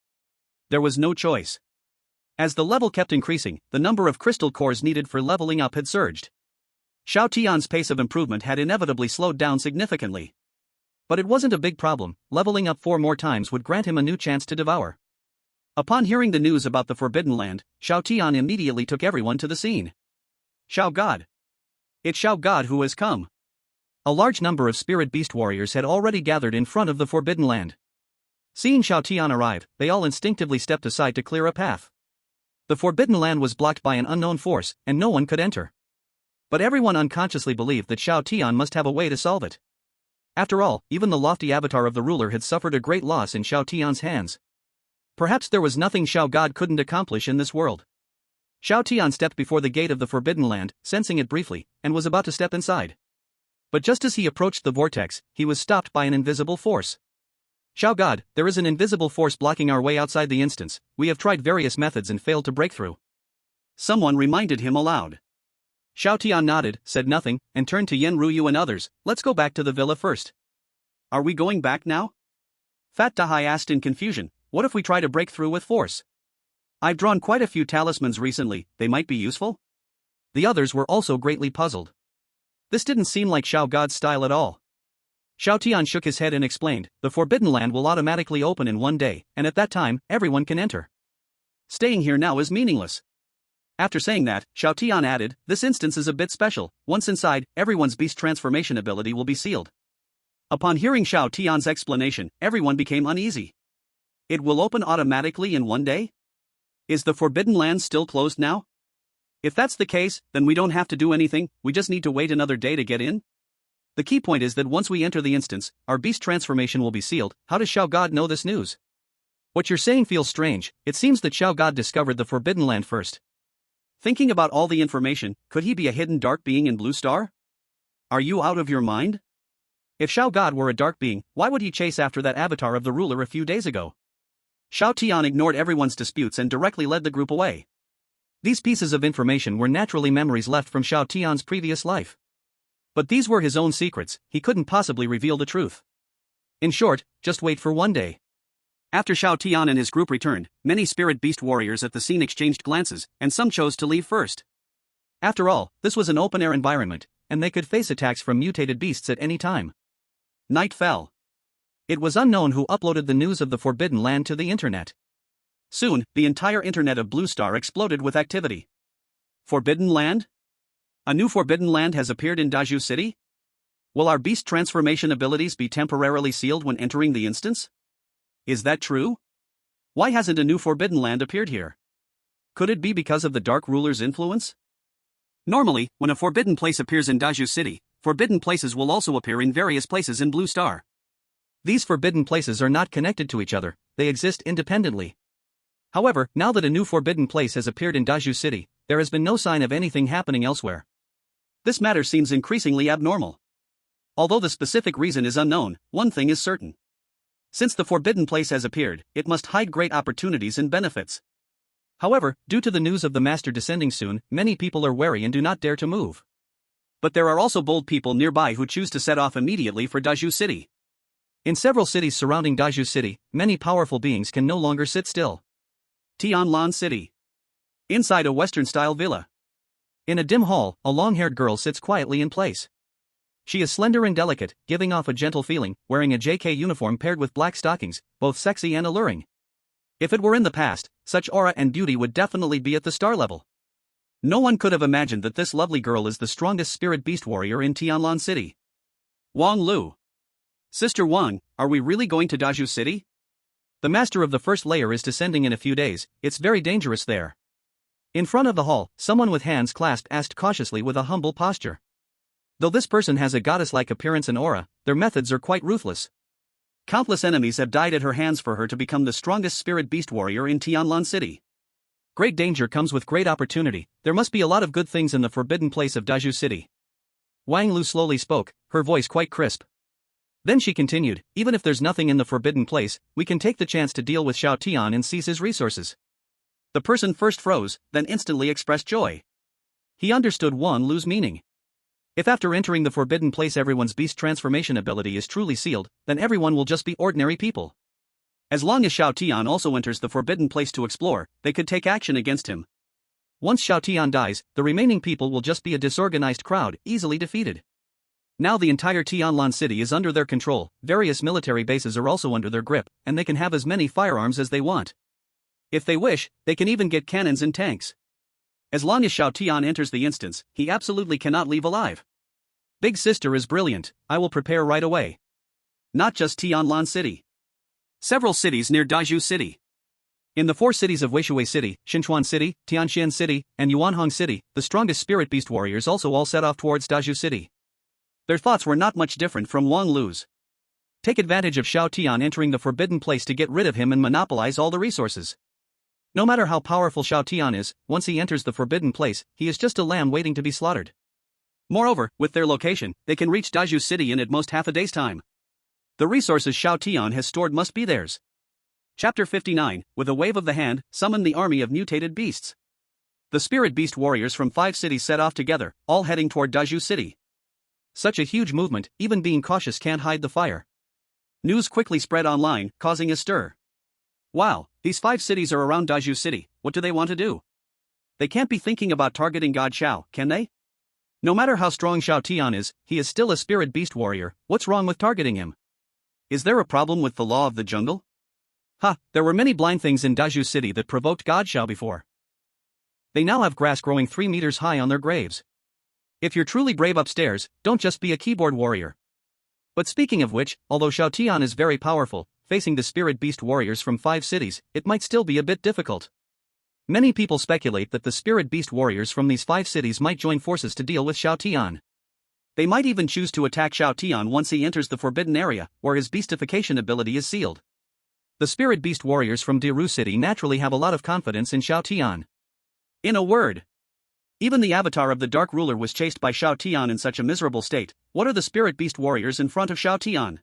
There was no choice. As the level kept increasing, the number of crystal cores needed for leveling up had surged. Xiao Tian's pace of improvement had inevitably slowed down significantly. But it wasn't a big problem, leveling up 4 more times would grant him a new chance to devour. Upon hearing the news about the Forbidden Land, Xiao Tian immediately took everyone to the scene. Xiao God! It's Xiao God who has come! A large number of spirit beast warriors had already gathered in front of the Forbidden Land. Seeing Xiao Tian arrive, they all instinctively stepped aside to clear a path. The Forbidden Land was blocked by an unknown force, and no one could enter. But everyone unconsciously believed that Xiao Tian must have a way to solve it. After all, even the lofty avatar of the ruler had suffered a great loss in Xiao Tian's hands. Perhaps there was nothing Xiao God couldn't accomplish in this world. Xiao Tian stepped before the gate of the Forbidden Land, sensing it briefly, and was about to step inside. But just as he approached the vortex, he was stopped by an invisible force. Xiao God, there is an invisible force blocking our way outside the instance. We have tried various methods and failed to break through. Someone reminded him aloud. Xiao Tian nodded, said nothing, and turned to Yen Ruyu and others. Let's go back to the villa first. Are we going back now? Fat Dahai asked in confusion. What if we try to break through with force? I've drawn quite a few talismans recently, they might be useful? The others were also greatly puzzled. This didn't seem like Xiao God's style at all. Xiao Tian shook his head and explained, the Forbidden Land will automatically open in one day, and at that time, everyone can enter. Staying here now is meaningless. After saying that, Xiao Tian added, this instance is a bit special. Once inside, everyone's beast transformation ability will be sealed. Upon hearing Xiao Tian's explanation, everyone became uneasy. It will open automatically in one day? Is the Forbidden Land still closed now? If that's the case, then we don't have to do anything, we just need to wait another day to get in? The key point is that once we enter the instance, our beast transformation will be sealed. How does Xiao God know this news? What you're saying feels strange. It seems that Xiao God discovered the Forbidden Land first. Thinking about all the information, could he be a hidden dark being in Blue Star? Are you out of your mind? If Xiao God were a dark being, why would he chase after that avatar of the ruler a few days ago? Xiao Tian ignored everyone's disputes and directly led the group away. These pieces of information were naturally memories left from Xiao Tian's previous life. But these were his own secrets, he couldn't possibly reveal the truth. In short, just wait for one day. After Xiao Tian and his group returned, many spirit beast warriors at the scene exchanged glances, and some chose to leave first. After all, this was an open-air environment, and they could face attacks from mutated beasts at any time. Night fell. It was unknown who uploaded the news of the Forbidden Land to the internet. Soon, the entire internet of Blue Star exploded with activity. Forbidden Land? A new Forbidden Land has appeared in Daju City? Will our beast transformation abilities be temporarily sealed when entering the instance? Is that true? Why hasn't a new Forbidden Land appeared here? Could it be because of the Dark Ruler's influence? Normally, when a forbidden place appears in Daju City, forbidden places will also appear in various places in Blue Star. These forbidden places are not connected to each other, they exist independently. However, now that a new forbidden place has appeared in Daju City, there has been no sign of anything happening elsewhere. This matter seems increasingly abnormal. Although the specific reason is unknown, one thing is certain. Since the forbidden place has appeared, it must hide great opportunities and benefits. However, due to the news of the master descending soon, many people are wary and do not dare to move. But there are also bold people nearby who choose to set off immediately for Daju City. In several cities surrounding Daju City, many powerful beings can no longer sit still. Tianlan City. Inside a Western-style villa. In a dim hall, a long-haired girl sits quietly in place. She is slender and delicate, giving off a gentle feeling, wearing a JK uniform paired with black stockings, both sexy and alluring. If it were in the past, such aura and beauty would definitely be at the star level. No one could have imagined that this lovely girl is the strongest spirit beast warrior in Tianlan City. Wang Lu. Sister Wang, are we really going to Daju City? The master of the first layer is descending in a few days, it's very dangerous there. In front of the hall, someone with hands clasped asked cautiously with a humble posture. Though this person has a goddess-like appearance and aura, their methods are quite ruthless. Countless enemies have died at her hands for her to become the strongest spirit beast warrior in Tianlan City. Great danger comes with great opportunity, there must be a lot of good things in the forbidden place of Daju City. Wang Lu slowly spoke, her voice quite crisp. Then she continued, even if there's nothing in the forbidden place, we can take the chance to deal with Xiao Tian and seize his resources. The person first froze, then instantly expressed joy. He understood Wan Lu's meaning. If after entering the forbidden place everyone's beast transformation ability is truly sealed, then everyone will just be ordinary people. As long as Xiao Tian also enters the forbidden place to explore, they could take action against him. Once Xiao Tian dies, the remaining people will just be a disorganized crowd, easily defeated. Now the entire Tianlan city is under their control, various military bases are also under their grip, and they can have as many firearms as they want. If they wish, they can even get cannons and tanks. As long as Xiao Tian enters the instance, he absolutely cannot leave alive. Big sister is brilliant, I will prepare right away. Not just Tianlan city. Several cities near Daiju city. In the 4 cities of Weishui City, Xinchuan City, Tianxian City, and Yuanhong City, the strongest spirit beast warriors also all set off towards Daiju City. Their thoughts were not much different from Wang Lu's. Take advantage of Xiao Tian entering the forbidden place to get rid of him and monopolize all the resources. No matter how powerful Xiao Tian is, once he enters the forbidden place, he is just a lamb waiting to be slaughtered. Moreover, with their location, they can reach Daiju City in at most half a day's time. The resources Xiao Tian has stored must be theirs. Chapter 59, with a wave of the hand, summon the army of mutated beasts. The spirit beast warriors from 5 cities set off together, all heading toward Daiju City. Such a huge movement, even being cautious can't hide the fire. News quickly spread online, causing a stir. Wow, these 5 cities are around Daiju City, what do they want to do? They can't be thinking about targeting God Xiao, can they? No matter how strong Xiao Tian is, he is still a spirit beast warrior, what's wrong with targeting him? Is there a problem with the law of the jungle? There were many blind things in Daiju City that provoked God Xiao before. They now have grass growing 3 meters high on their graves. If you're truly brave upstairs, don't just be a keyboard warrior. But speaking of which, although Xiao Tian is very powerful, facing the spirit beast warriors from 5 cities, it might still be a bit difficult. Many people speculate that the spirit beast warriors from these 5 cities might join forces to deal with Xiao Tian. They might even choose to attack Xiao Tian once he enters the forbidden area, where his beastification ability is sealed. The spirit beast warriors from Diru City naturally have a lot of confidence in Xiao Tian. In a word, even the avatar of the Dark Ruler was chased by Xiao Tian in such a miserable state. What are the spirit beast warriors in front of Xiao Tian?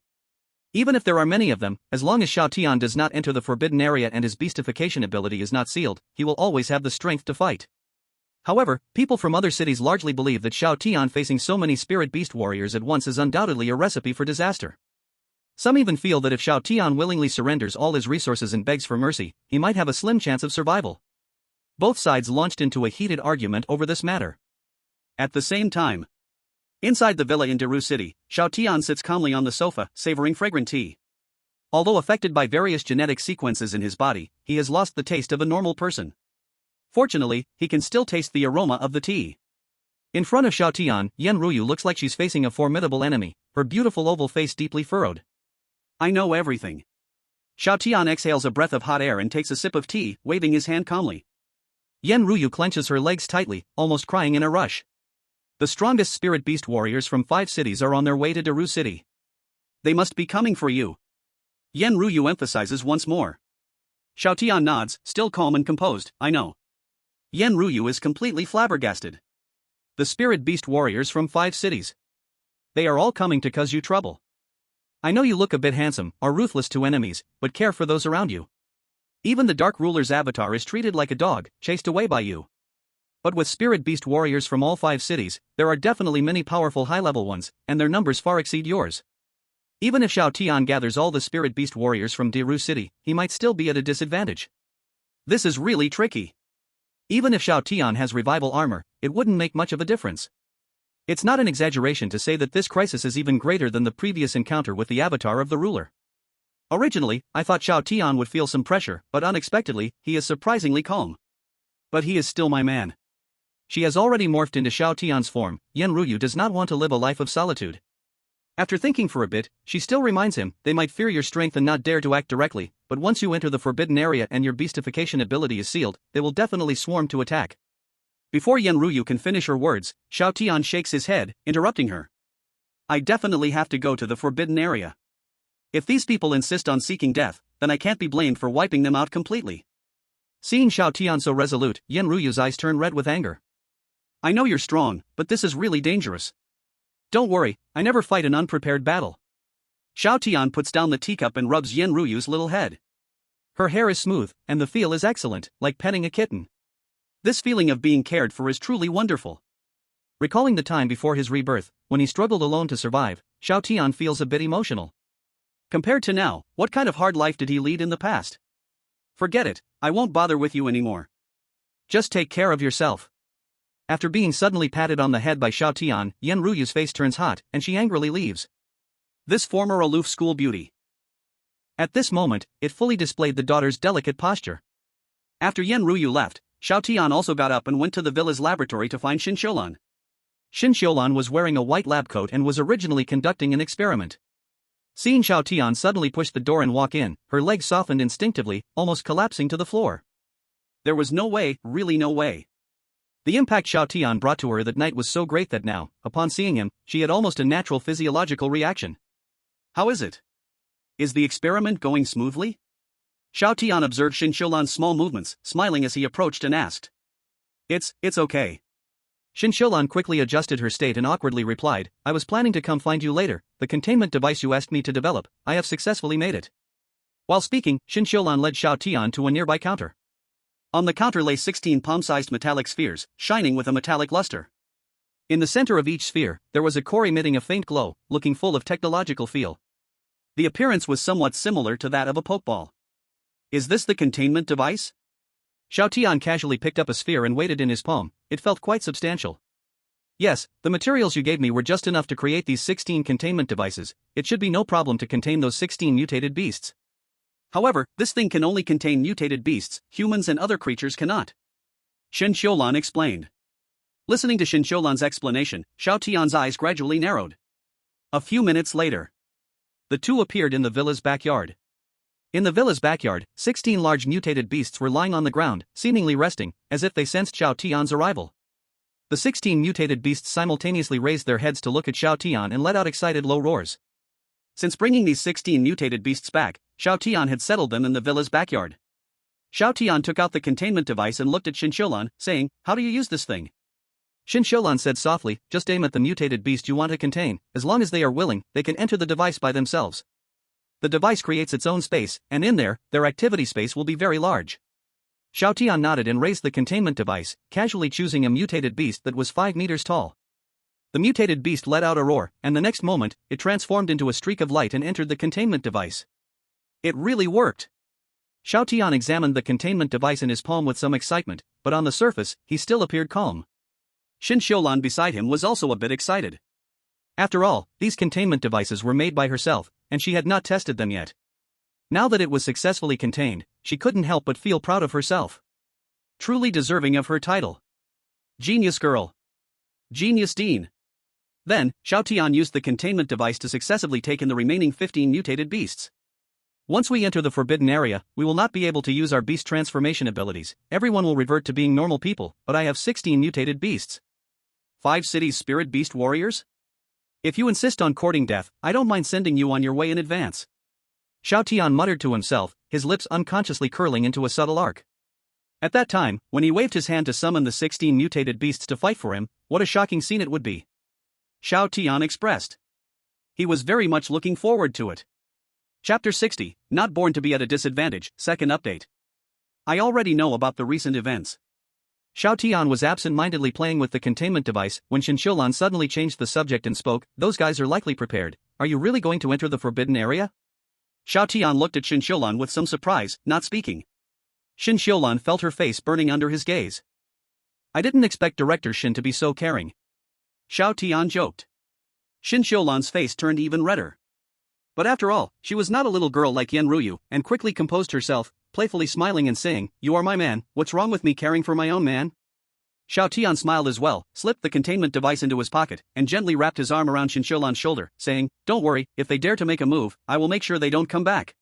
Even if there are many of them, as long as Xiao Tian does not enter the forbidden area and his beastification ability is not sealed, he will always have the strength to fight. However, people from other cities largely believe that Xiao Tian facing so many spirit beast warriors at once is undoubtedly a recipe for disaster. Some even feel that if Xiao Tian willingly surrenders all his resources and begs for mercy, he might have a slim chance of survival. Both sides launched into a heated argument over this matter. At the same time, inside the villa in Diru City, Xiao Tian sits calmly on the sofa, savoring fragrant tea. Although affected by various genetic sequences in his body, he has lost the taste of a normal person. Fortunately, he can still taste the aroma of the tea. In front of Xiao Tian, Yan Ruyu looks like she's facing a formidable enemy, her beautiful oval face deeply furrowed. I know everything. Xiao Tian exhales a breath of hot air and takes a sip of tea, waving his hand calmly. Yan Ruyu clenches her legs tightly, almost crying in a rush. The strongest spirit beast warriors from 5 cities are on their way to Daru City. They must be coming for you. Yan Ruyu emphasizes once more. Xiao Tian nods, still calm and composed, I know. Yan Ruyu is completely flabbergasted. The spirit beast warriors from 5 cities. They are all coming to cause you trouble. I know you look a bit handsome, are ruthless to enemies, but care for those around you. Even the Dark Ruler's avatar is treated like a dog, chased away by you. But with spirit beast warriors from all 5 cities, there are definitely many powerful high-level ones, and their numbers far exceed yours. Even if Xiao Tian gathers all the spirit beast warriors from Diru City, he might still be at a disadvantage. This is really tricky. Even if Xiao Tian has revival armor, it wouldn't make much of a difference. It's not an exaggeration to say that this crisis is even greater than the previous encounter with the avatar of the ruler. Originally, I thought Xiao Tian would feel some pressure, but unexpectedly, he is surprisingly calm. But he is still my man. She has already morphed into Xiao Tian's form. Yan Ruyu does not want to live a life of solitude. After thinking for a bit, she still reminds him, they might fear your strength and not dare to act directly, but once you enter the forbidden area and your beastification ability is sealed, they will definitely swarm to attack. Before Yan Ruyu can finish her words, Xiao Tian shakes his head, interrupting her. I definitely have to go to the forbidden area. If these people insist on seeking death, then I can't be blamed for wiping them out completely. Seeing Xiao Tian so resolute, Yan Ruyu's eyes turn red with anger. I know you're strong, but this is really dangerous. Don't worry, I never fight an unprepared battle. Xiao Tian puts down the teacup and rubs Yen Ruyu's little head. Her hair is smooth, and the feel is excellent, like petting a kitten. This feeling of being cared for is truly wonderful. Recalling the time before his rebirth, when he struggled alone to survive, Xiao Tian feels a bit emotional. Compared to now, what kind of hard life did he lead in the past? Forget it, I won't bother with you anymore. Just take care of yourself. After being suddenly patted on the head by Xiao Tian, Yen Ruyu's face turns hot, and she angrily leaves. This former aloof school beauty. At this moment, it fully displayed the daughter's delicate posture. After Yen Ruyu left, Xiao Tian also got up and went to the villa's laboratory to find Xin Xiulan. Xin Xiulan was wearing a white lab coat and was originally conducting an experiment. Seeing Xiao Tian suddenly push the door and walk in, her legs softened instinctively, almost collapsing to the floor. There was no way, really no way. The impact Xiao Tian brought to her that night was so great that now, upon seeing him, she had almost a natural physiological reaction. How is it? Is the experiment going smoothly? Xiao Tian observed Xin Xiulan's small movements, smiling as he approached and asked. It's okay. Xin Xiulan quickly adjusted her state and awkwardly replied, I was planning to come find you later, the containment device you asked me to develop, I have successfully made it. While speaking, Xin Xiulan led Xiao Tian to a nearby counter. On the counter lay 16 palm-sized metallic spheres, shining with a metallic luster. In the center of each sphere, there was a core emitting a faint glow, looking full of technological feel. The appearance was somewhat similar to that of a pokeball. Is this the containment device? Xiao Tian casually picked up a sphere and weighed it in his palm. It felt quite substantial. Yes, the materials you gave me were just enough to create these 16 containment devices. It should be no problem to contain those 16 mutated beasts. However, this thing can only contain mutated beasts, humans and other creatures cannot. Xin Xiulan explained. Listening to Xin Xiulan's explanation, Xiao Tian's eyes gradually narrowed. A few minutes later, the two appeared in the villa's backyard. In the villa's backyard, 16 large mutated beasts were lying on the ground, seemingly resting, as if they sensed Xiao Tian's arrival. The 16 mutated beasts simultaneously raised their heads to look at Xiao Tian and let out excited low roars. Since bringing these 16 mutated beasts back, Xiao Tian had settled them in the villa's backyard. Xiao Tian took out the containment device and looked at Xin Xiulan, saying, How do you use this thing? Xin Xiulan said softly, Just aim at the mutated beast you want to contain, as long as they are willing, they can enter the device by themselves. The device creates its own space, and in there, their activity space will be very large. Xiao Tian nodded and raised the containment device, casually choosing a mutated beast that was 5 meters tall. The mutated beast let out a roar, and the next moment, it transformed into a streak of light and entered the containment device. It really worked. Xiao Tian examined the containment device in his palm with some excitement, but on the surface, he still appeared calm. Xin Xiulan beside him was also a bit excited. After all, these containment devices were made by herself, and she had not tested them yet. Now that it was successfully contained, she couldn't help but feel proud of herself. Truly deserving of her title. Genius girl. Genius Dean. Then, Xiao Tian used the containment device to successively take in the remaining 15 mutated beasts. Once we enter the forbidden area, we will not be able to use our beast transformation abilities. Everyone will revert to being normal people, but I have 16 mutated beasts. 5 cities spirit beast warriors? If you insist on courting death, I don't mind sending you on your way in advance. Xiao Tian muttered to himself, his lips unconsciously curling into a subtle arc. At that time, when he waved his hand to summon the 16 mutated beasts to fight for him, what a shocking scene it would be. Xiao Tian expressed. He was very much looking forward to it. Chapter 60, Not Born to be at a Disadvantage, Second Update. I already know about the recent events. Xiao Tian was absent-mindedly playing with the containment device when Xin Xiulan suddenly changed the subject and spoke, Those guys are likely prepared. Are you really going to enter the forbidden area? Xiao Tian looked at Xin Xiulan with some surprise, not speaking. Xin Xiulan felt her face burning under his gaze. I didn't expect Director Xin to be so caring. Xiao Tian joked. Xin Xiulan's face turned even redder. But after all, she was not a little girl like Yen Ruyu, and quickly composed herself, playfully smiling and saying, You are my man, what's wrong with me caring for my own man? Xiao Tian smiled as well, slipped the containment device into his pocket, and gently wrapped his arm around Xin Xiulan's shoulder, saying, Don't worry, if they dare to make a move, I will make sure they don't come back.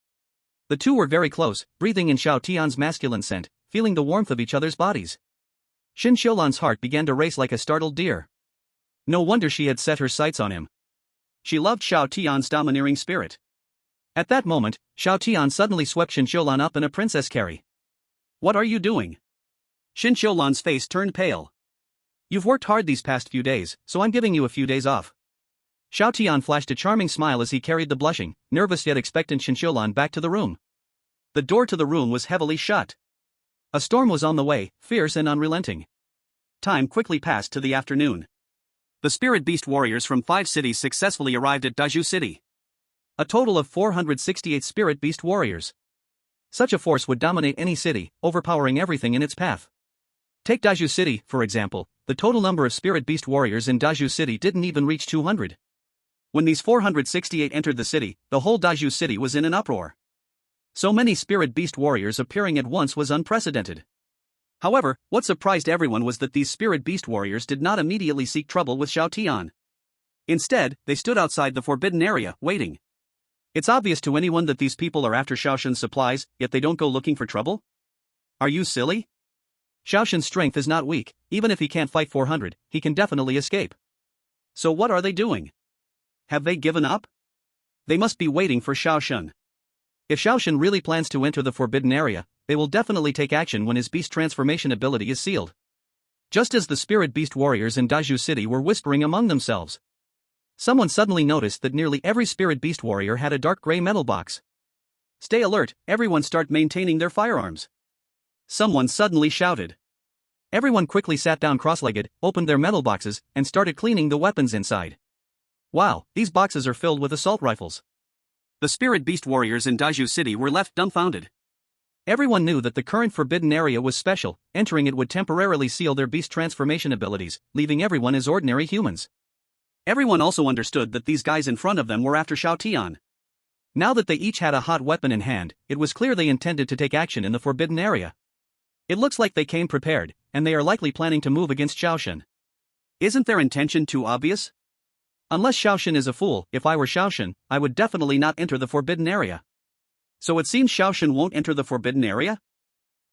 The two were very close, breathing in Xiao Tian's masculine scent, feeling the warmth of each other's bodies. Xin Xiulan's heart began to race like a startled deer. No wonder she had set her sights on him. She loved Xiao Tian's domineering spirit. At that moment, Xiao Tian suddenly swept Xin Xiulan up in a princess carry. What are you doing? Xin Xiulan's face turned pale. You've worked hard these past few days, so I'm giving you a few days off. Xiao Tian flashed a charming smile as he carried the blushing, nervous yet expectant Shinshoulan back to the room. The door to the room was heavily shut. A storm was on the way, fierce and unrelenting. Time quickly passed to the afternoon. The spirit beast warriors from 5 cities successfully arrived at Daju City. A total of 468 spirit beast warriors. Such a force would dominate any city, overpowering everything in its path. Take Daju City, for example. The total number of spirit beast warriors in Daju City didn't even reach 200. When these 468 entered the city, the whole Daju City was in an uproar. So many spirit beast warriors appearing at once was unprecedented. However, what surprised everyone was that these spirit beast warriors did not immediately seek trouble with Xiao Tian. Instead, they stood outside the forbidden area, waiting. It's obvious to anyone that these people are after Xiaoshen's supplies, yet they don't go looking for trouble? Are you silly? Xiaoshen's strength is not weak. Even if he can't fight 400, he can definitely escape. So what are they doing? Have they given up? They must be waiting for Xiaoshen. If Xiaoshen really plans to enter the forbidden area, they will definitely take action when his beast transformation ability is sealed. Just as the spirit beast warriors in Daju City were whispering among themselves, someone suddenly noticed that nearly every spirit beast warrior had a dark gray metal box. Stay alert, everyone start maintaining their firearms. Someone suddenly shouted. Everyone quickly sat down cross-legged, opened their metal boxes, and started cleaning the weapons inside. Wow, these boxes are filled with assault rifles. The spirit beast warriors in Daju City were left dumbfounded. Everyone knew that the current forbidden area was special. Entering it would temporarily seal their beast transformation abilities, leaving everyone as ordinary humans. Everyone also understood that these guys in front of them were after Xiao Tian. Now that they each had a hot weapon in hand, it was clear they intended to take action in the forbidden area. It looks like they came prepared, and they are likely planning to move against Xiaoshen. Isn't their intention too obvious? Unless Xiaoshen is a fool, if I were Xiaoshen, I would definitely not enter the forbidden area. So it seems Xiaoshen won't enter the forbidden area?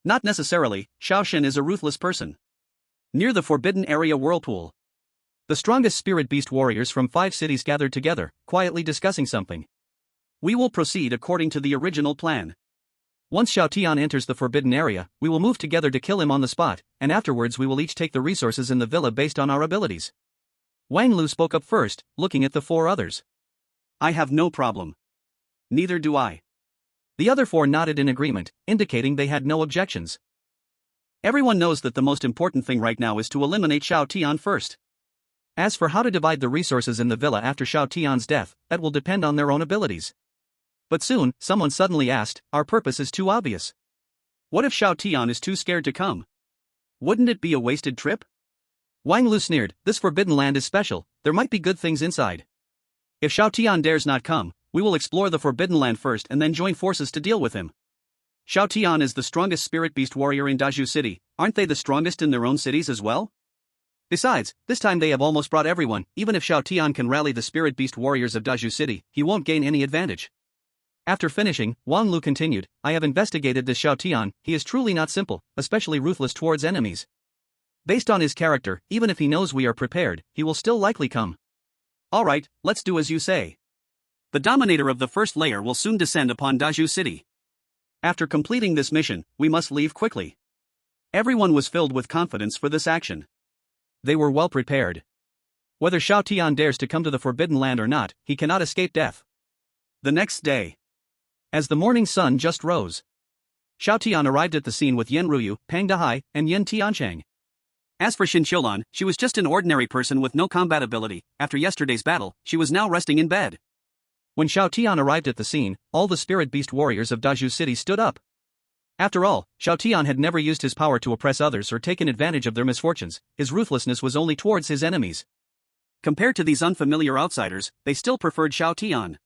Not necessarily. Xiaoshen is a ruthless person. Near the forbidden area whirlpool, the strongest spirit beast warriors from 5 cities gathered together, quietly discussing something. We will proceed according to the original plan. Once Xiao Tian enters the forbidden area, we will move together to kill him on the spot, and afterwards we will each take the resources in the villa based on our abilities. Wang Lu spoke up first, looking at the 4 others. I have no problem. Neither do I. The other 4 nodded in agreement, indicating they had no objections. Everyone knows that the most important thing right now is to eliminate Xiao Tian first. As for how to divide the resources in the villa after Xiao Tian's death, that will depend on their own abilities. But soon, someone suddenly asked, our purpose is too obvious. What if Xiao Tian is too scared to come? Wouldn't it be a wasted trip? Wang Lu sneered, this forbidden land is special, there might be good things inside. If Xiao Tian dares not come, we will explore the forbidden land first and then join forces to deal with him. Xiao Tian is the strongest spirit beast warrior in Daju City, aren't they the strongest in their own cities as well? Besides, this time they have almost brought everyone. Even if Xiao Tian can rally the spirit beast warriors of Daju City, he won't gain any advantage. After finishing, Wang Lu continued, I have investigated this Xiao Tian, he is truly not simple, especially ruthless towards enemies. Based on his character, even if he knows we are prepared, he will still likely come. Alright, let's do as you say. The Dominator of the first layer will soon descend upon Daju City. After completing this mission, we must leave quickly. Everyone was filled with confidence for this action. They were well prepared. Whether Xiao Tian dares to come to the Forbidden Land or not, he cannot escape death. The next day, as the morning sun just rose, Xiao Tian arrived at the scene with Yen Ruyu, Pang Dahai, and Yen Tianchang. As for Xin Qiulan, she was just an ordinary person with no combat ability. After yesterday's battle, she was now resting in bed. When Xiao Tian arrived at the scene, all the spirit beast warriors of Daju City stood up. After all, Xiao Tian had never used his power to oppress others or taken advantage of their misfortunes. His ruthlessness was only towards his enemies. Compared to these unfamiliar outsiders, they still preferred Xiao Tian.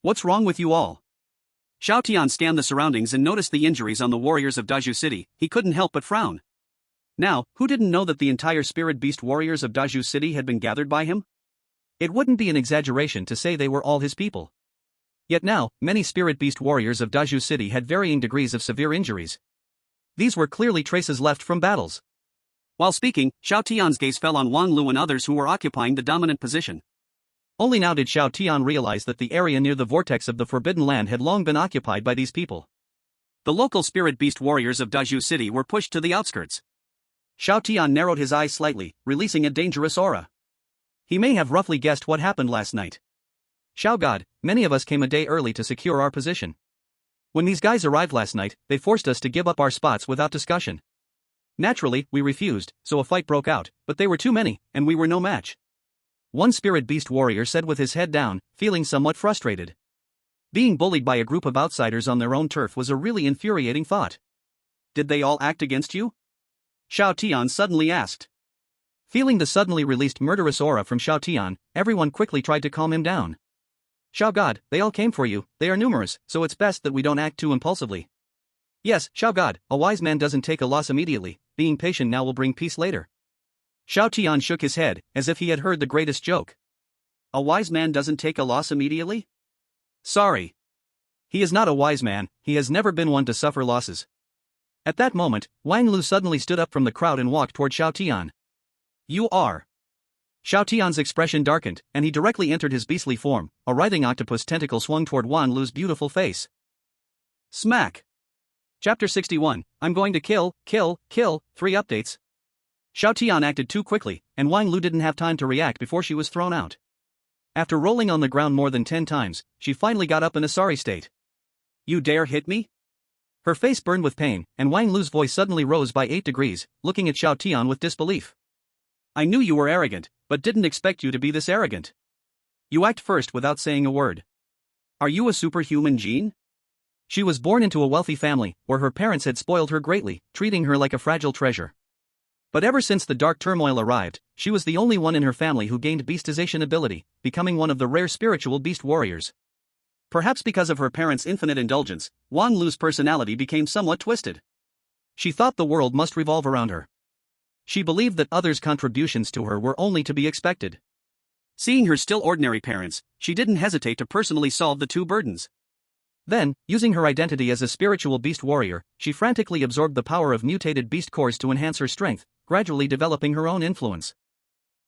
What's wrong with you all? Xiao Tian scanned the surroundings and noticed the injuries on the warriors of Daju City. He couldn't help but frown. Now, who didn't know that the entire spirit beast warriors of Daju City had been gathered by him? It wouldn't be an exaggeration to say they were all his people. Yet now, many spirit beast warriors of Daju City had varying degrees of severe injuries. These were clearly traces left from battles. While speaking, Xiao Tian's gaze fell on Wang Lu and others who were occupying the dominant position. Only now did Xiao Tian realize that the area near the vortex of the Forbidden Land had long been occupied by these people. The local spirit beast warriors of Daju City were pushed to the outskirts. Xiao Tian narrowed his eyes slightly, releasing a dangerous aura. He may have roughly guessed what happened last night. Xiao God, many of us came a day early to secure our position. When these guys arrived last night, they forced us to give up our spots without discussion. Naturally, we refused, so a fight broke out, but they were too many, and we were no match. One spirit beast warrior said with his head down, feeling somewhat frustrated. Being bullied by a group of outsiders on their own turf was a really infuriating thought. Did they all act against you? Xiao Tian suddenly asked. Feeling the suddenly released murderous aura from Xiao Tian, everyone quickly tried to calm him down. Xiao God, they all came for you, they are numerous, so it's best that we don't act too impulsively. Yes, Xiao God, a wise man doesn't take a loss immediately, being patient now will bring peace later. Xiao Tian shook his head, as if he had heard the greatest joke. A wise man doesn't take a loss immediately? Sorry. He is not a wise man, he has never been one to suffer losses. At that moment, Wang Lu suddenly stood up from the crowd and walked toward Xiao Tian. You are. Xiao Tian's expression darkened, and he directly entered his beastly form. A writhing octopus tentacle swung toward Wang Lu's beautiful face. Smack! Chapter 61, I'm going to kill. 3 updates. Xiao Tian acted too quickly, and Wang Lu didn't have time to react before she was thrown out. After rolling on the ground more than 10 times, she finally got up in a sorry state. You dare hit me? Her face burned with pain, and Wang Lu's voice suddenly rose by 8 degrees, looking at Xiao Tian with disbelief. I knew you were arrogant, but didn't expect you to be this arrogant. You act first without saying a word. Are you a superhuman gene? She was born into a wealthy family, where her parents had spoiled her greatly, treating her like a fragile treasure. But ever since the dark turmoil arrived, she was the only one in her family who gained beastization ability, becoming one of the rare spiritual beast warriors. Perhaps because of her parents' infinite indulgence, Wang Lu's personality became somewhat twisted. She thought the world must revolve around her. She believed that others' contributions to her were only to be expected. Seeing her still ordinary parents, she didn't hesitate to personally solve the 2 burdens. Then, using her identity as a spiritual beast warrior, she frantically absorbed the power of mutated beast cores to enhance her strength, gradually developing her own influence.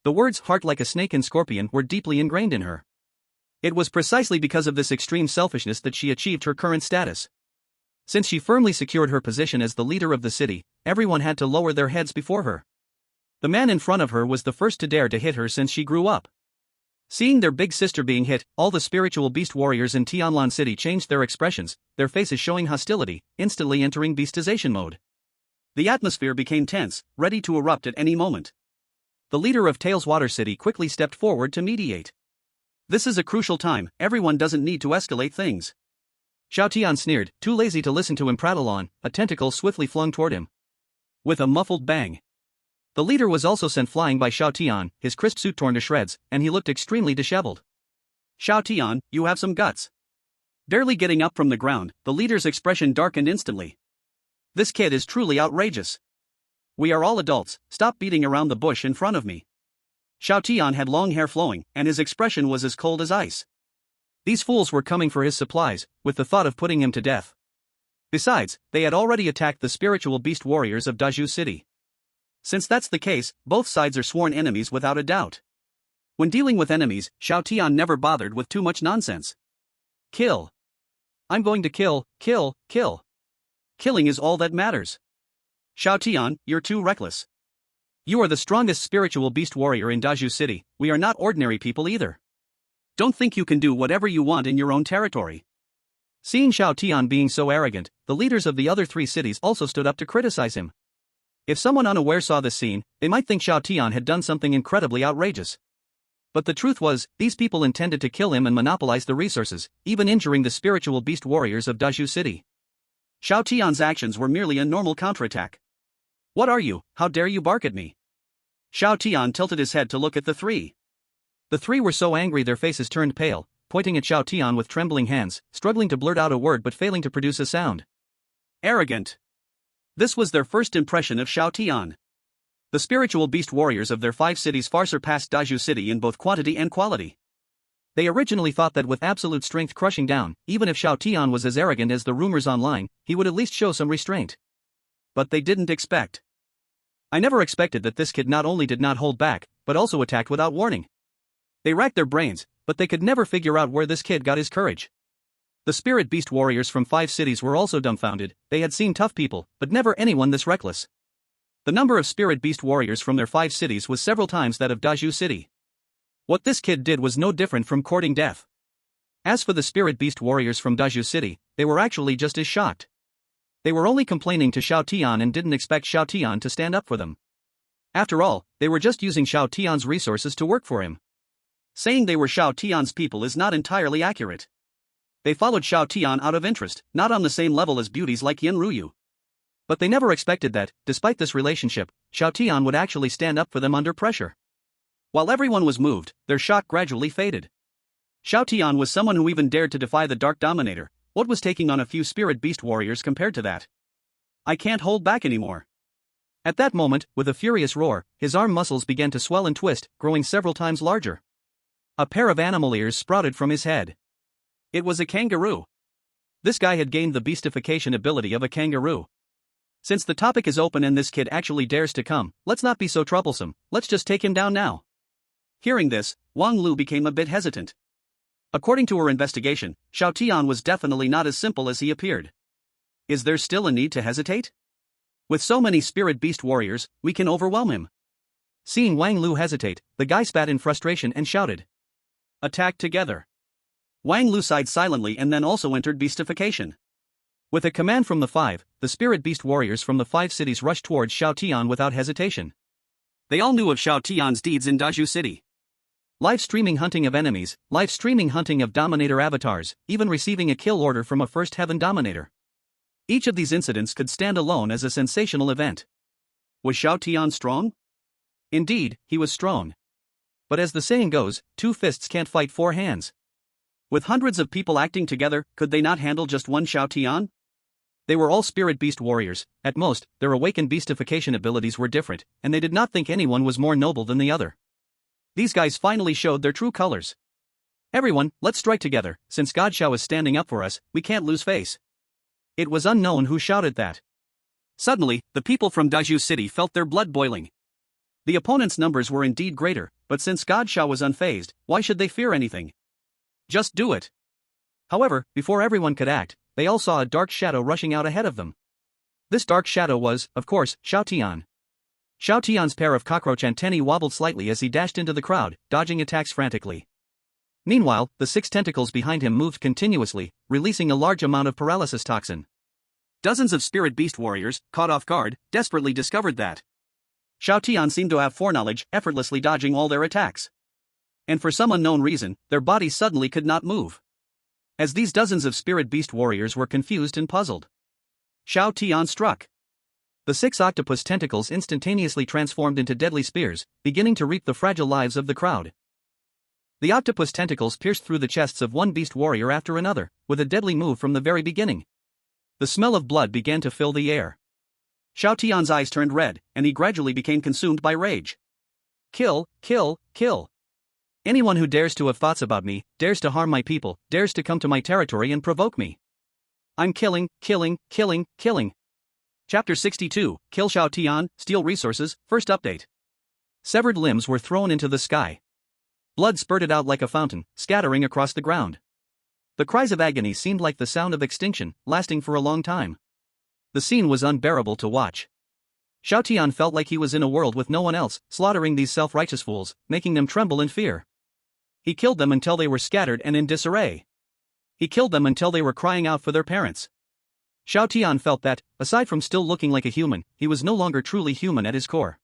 The words heart like a snake and scorpion were deeply ingrained in her. It was precisely because of this extreme selfishness that she achieved her current status. Since she firmly secured her position as the leader of the city, everyone had to lower their heads before her. The man in front of her was the first to dare to hit her since she grew up. Seeing their big sister being hit, all the spiritual beast warriors in Tianlan City changed their expressions, their faces showing hostility, instantly entering beastization mode. The atmosphere became tense, ready to erupt at any moment. The leader of Tails Water City quickly stepped forward to mediate. This is a crucial time, everyone doesn't need to escalate things. Xiao Tian sneered, too lazy to listen to him prattle on, a tentacle swiftly flung toward him. With a muffled bang. The leader was also sent flying by Xiao Tian, his crisp suit torn to shreds, and he looked extremely disheveled. Xiao Tian, you have some guts. Barely getting up from the ground, the leader's expression darkened instantly. This kid is truly outrageous. We are all adults, stop beating around the bush in front of me. Xiao Tian had long hair flowing, and his expression was as cold as ice. These fools were coming for his supplies, with the thought of putting him to death. Besides, they had already attacked the spiritual beast warriors of Daju City. Since that's the case, both sides are sworn enemies without a doubt. When dealing with enemies, Xiao Tian never bothered with too much nonsense. Kill. I'm going to kill. Killing is all that matters. Xiao Tian, you're too reckless. You are the strongest spiritual beast warrior in Daju City, we are not ordinary people either. Don't think you can do whatever you want in your own territory. Seeing Xiao Tian being so arrogant, the leaders of the other 3 cities also stood up to criticize him. If someone unaware saw this scene, they might think Xiao Tian had done something incredibly outrageous. But the truth was, these people intended to kill him and monopolize the resources, even injuring the spiritual beast warriors of Daju City. Xiao Tian's actions were merely a normal counterattack. What are you, how dare you bark at me? Xiao Tian tilted his head to look at the 3. The 3 were so angry their faces turned pale, pointing at Xiao Tian with trembling hands, struggling to blurt out a word but failing to produce a sound. Arrogant. This was their first impression of Xiao Tian. The spiritual beast warriors of their 5 cities far surpassed Daju City in both quantity and quality. They originally thought that with absolute strength crushing down, even if Xiao Tian was as arrogant as the rumors online, he would at least show some restraint. But they didn't expect. I never expected that this kid not only did not hold back, but also attacked without warning. They racked their brains, but they could never figure out where this kid got his courage. The spirit beast warriors from 5 cities were also dumbfounded, they had seen tough people, but never anyone this reckless. The number of spirit beast warriors from their 5 cities was several times that of Daju City. What this kid did was no different from courting death. As for the spirit beast warriors from Daju City, they were actually just as shocked. They were only complaining to Xiao Tian and didn't expect Xiao Tian to stand up for them. After all, they were just using Xiao Tian's resources to work for him. Saying they were Xiao Tian's people is not entirely accurate. They followed Xiao Tian out of interest, not on the same level as beauties like Yin Ruyu. But they never expected that, despite this relationship, Xiao Tian would actually stand up for them under pressure. While everyone was moved, their shock gradually faded. Xiao Tian was someone who even dared to defy the Dark Dominator. What was taking on a few spirit beast warriors compared to that? I can't hold back anymore. At that moment, with a furious roar, his arm muscles began to swell and twist, growing several times larger. A pair of animal ears sprouted from his head. It was a kangaroo. This guy had gained the beastification ability of a kangaroo. Since the topic is open and this kid actually dares to come, let's not be so troublesome, let's just take him down now. Hearing this, Wang Lu became a bit hesitant. According to her investigation, Xiao Tian was definitely not as simple as he appeared. Is there still a need to hesitate? With so many spirit beast warriors, we can overwhelm him. Seeing Wang Lu hesitate, the guy spat in frustration and shouted. Attack together. Wang Lu sighed silently and then also entered beastification. With a command from the five, the spirit beast warriors from the 5 cities rushed towards Xiao Tian without hesitation. They all knew of Xiao Tian's deeds in Daju City. Live streaming hunting of enemies, live streaming hunting of Dominator avatars, even receiving a kill order from a First Heaven Dominator. Each of these incidents could stand alone as a sensational event. Was Xiao Tian strong? Indeed, he was strong. But as the saying goes, 2 fists can't fight 4 hands. With hundreds of people acting together, could they not handle just one Xiao Tian? They were all spirit beast warriors. At most, their awakened beastification abilities were different, and they did not think anyone was more noble than the other. These guys finally showed their true colors. Everyone, let's strike together. Since God Xiao is standing up for us, we can't lose face. It was unknown who shouted that. Suddenly, the people from Daju City felt their blood boiling. The opponents' numbers were indeed greater, but since God Xiao was unfazed, why should they fear anything? Just do it. However, before everyone could act, they all saw a dark shadow rushing out ahead of them. This dark shadow was, of course, Xiao Tian. Xiao Tian's pair of cockroach antennae wobbled slightly as he dashed into the crowd, dodging attacks frantically. Meanwhile, the 6 tentacles behind him moved continuously, releasing a large amount of paralysis toxin. Dozens of spirit beast warriors, caught off guard, desperately discovered that Xiao Tian seemed to have foreknowledge, effortlessly dodging all their attacks. And for some unknown reason, their bodies suddenly could not move. As these dozens of spirit beast warriors were confused and puzzled, Xiao Tian struck. The 6 octopus tentacles instantaneously transformed into deadly spears, beginning to reap the fragile lives of the crowd. The octopus tentacles pierced through the chests of one beast warrior after another, with a deadly move from the very beginning. The smell of blood began to fill the air. Xiao Tian's eyes turned red, and he gradually became consumed by rage. Kill, kill, kill. Anyone who dares to have thoughts about me, dares to harm my people, dares to come to my territory and provoke me. I'm killing, killing, killing, killing. Chapter 62, Kill Xiao Tian, Steal Resources, First Update. Severed limbs were thrown into the sky. Blood spurted out like a fountain, scattering across the ground. The cries of agony seemed like the sound of extinction, lasting for a long time. The scene was unbearable to watch. Xiao Tian felt like he was in a world with no one else, slaughtering these self-righteous fools, making them tremble in fear. He killed them until they were scattered and in disarray. He killed them until they were crying out for their parents. Xiao Tian felt that, aside from still looking like a human, he was no longer truly human at his core.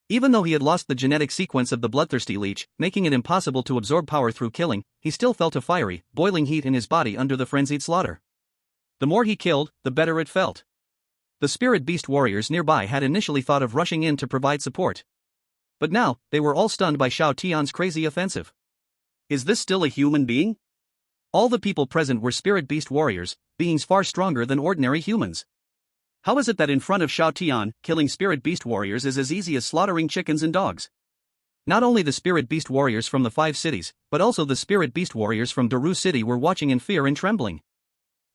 Even though he had lost the genetic sequence of the bloodthirsty leech, making it impossible to absorb power through killing, he still felt a fiery, boiling heat in his body under the frenzied slaughter. The more he killed, the better it felt. The spirit beast warriors nearby had initially thought of rushing in to provide support. But now, they were all stunned by Xiao Tian's crazy offensive. Is this still a human being? All the people present were spirit beast warriors, beings far stronger than ordinary humans. How is it that in front of Xiao Tian, killing spirit beast warriors is as easy as slaughtering chickens and dogs? Not only the spirit beast warriors from the 5 cities, but also the spirit beast warriors from Daru City were watching in fear and trembling.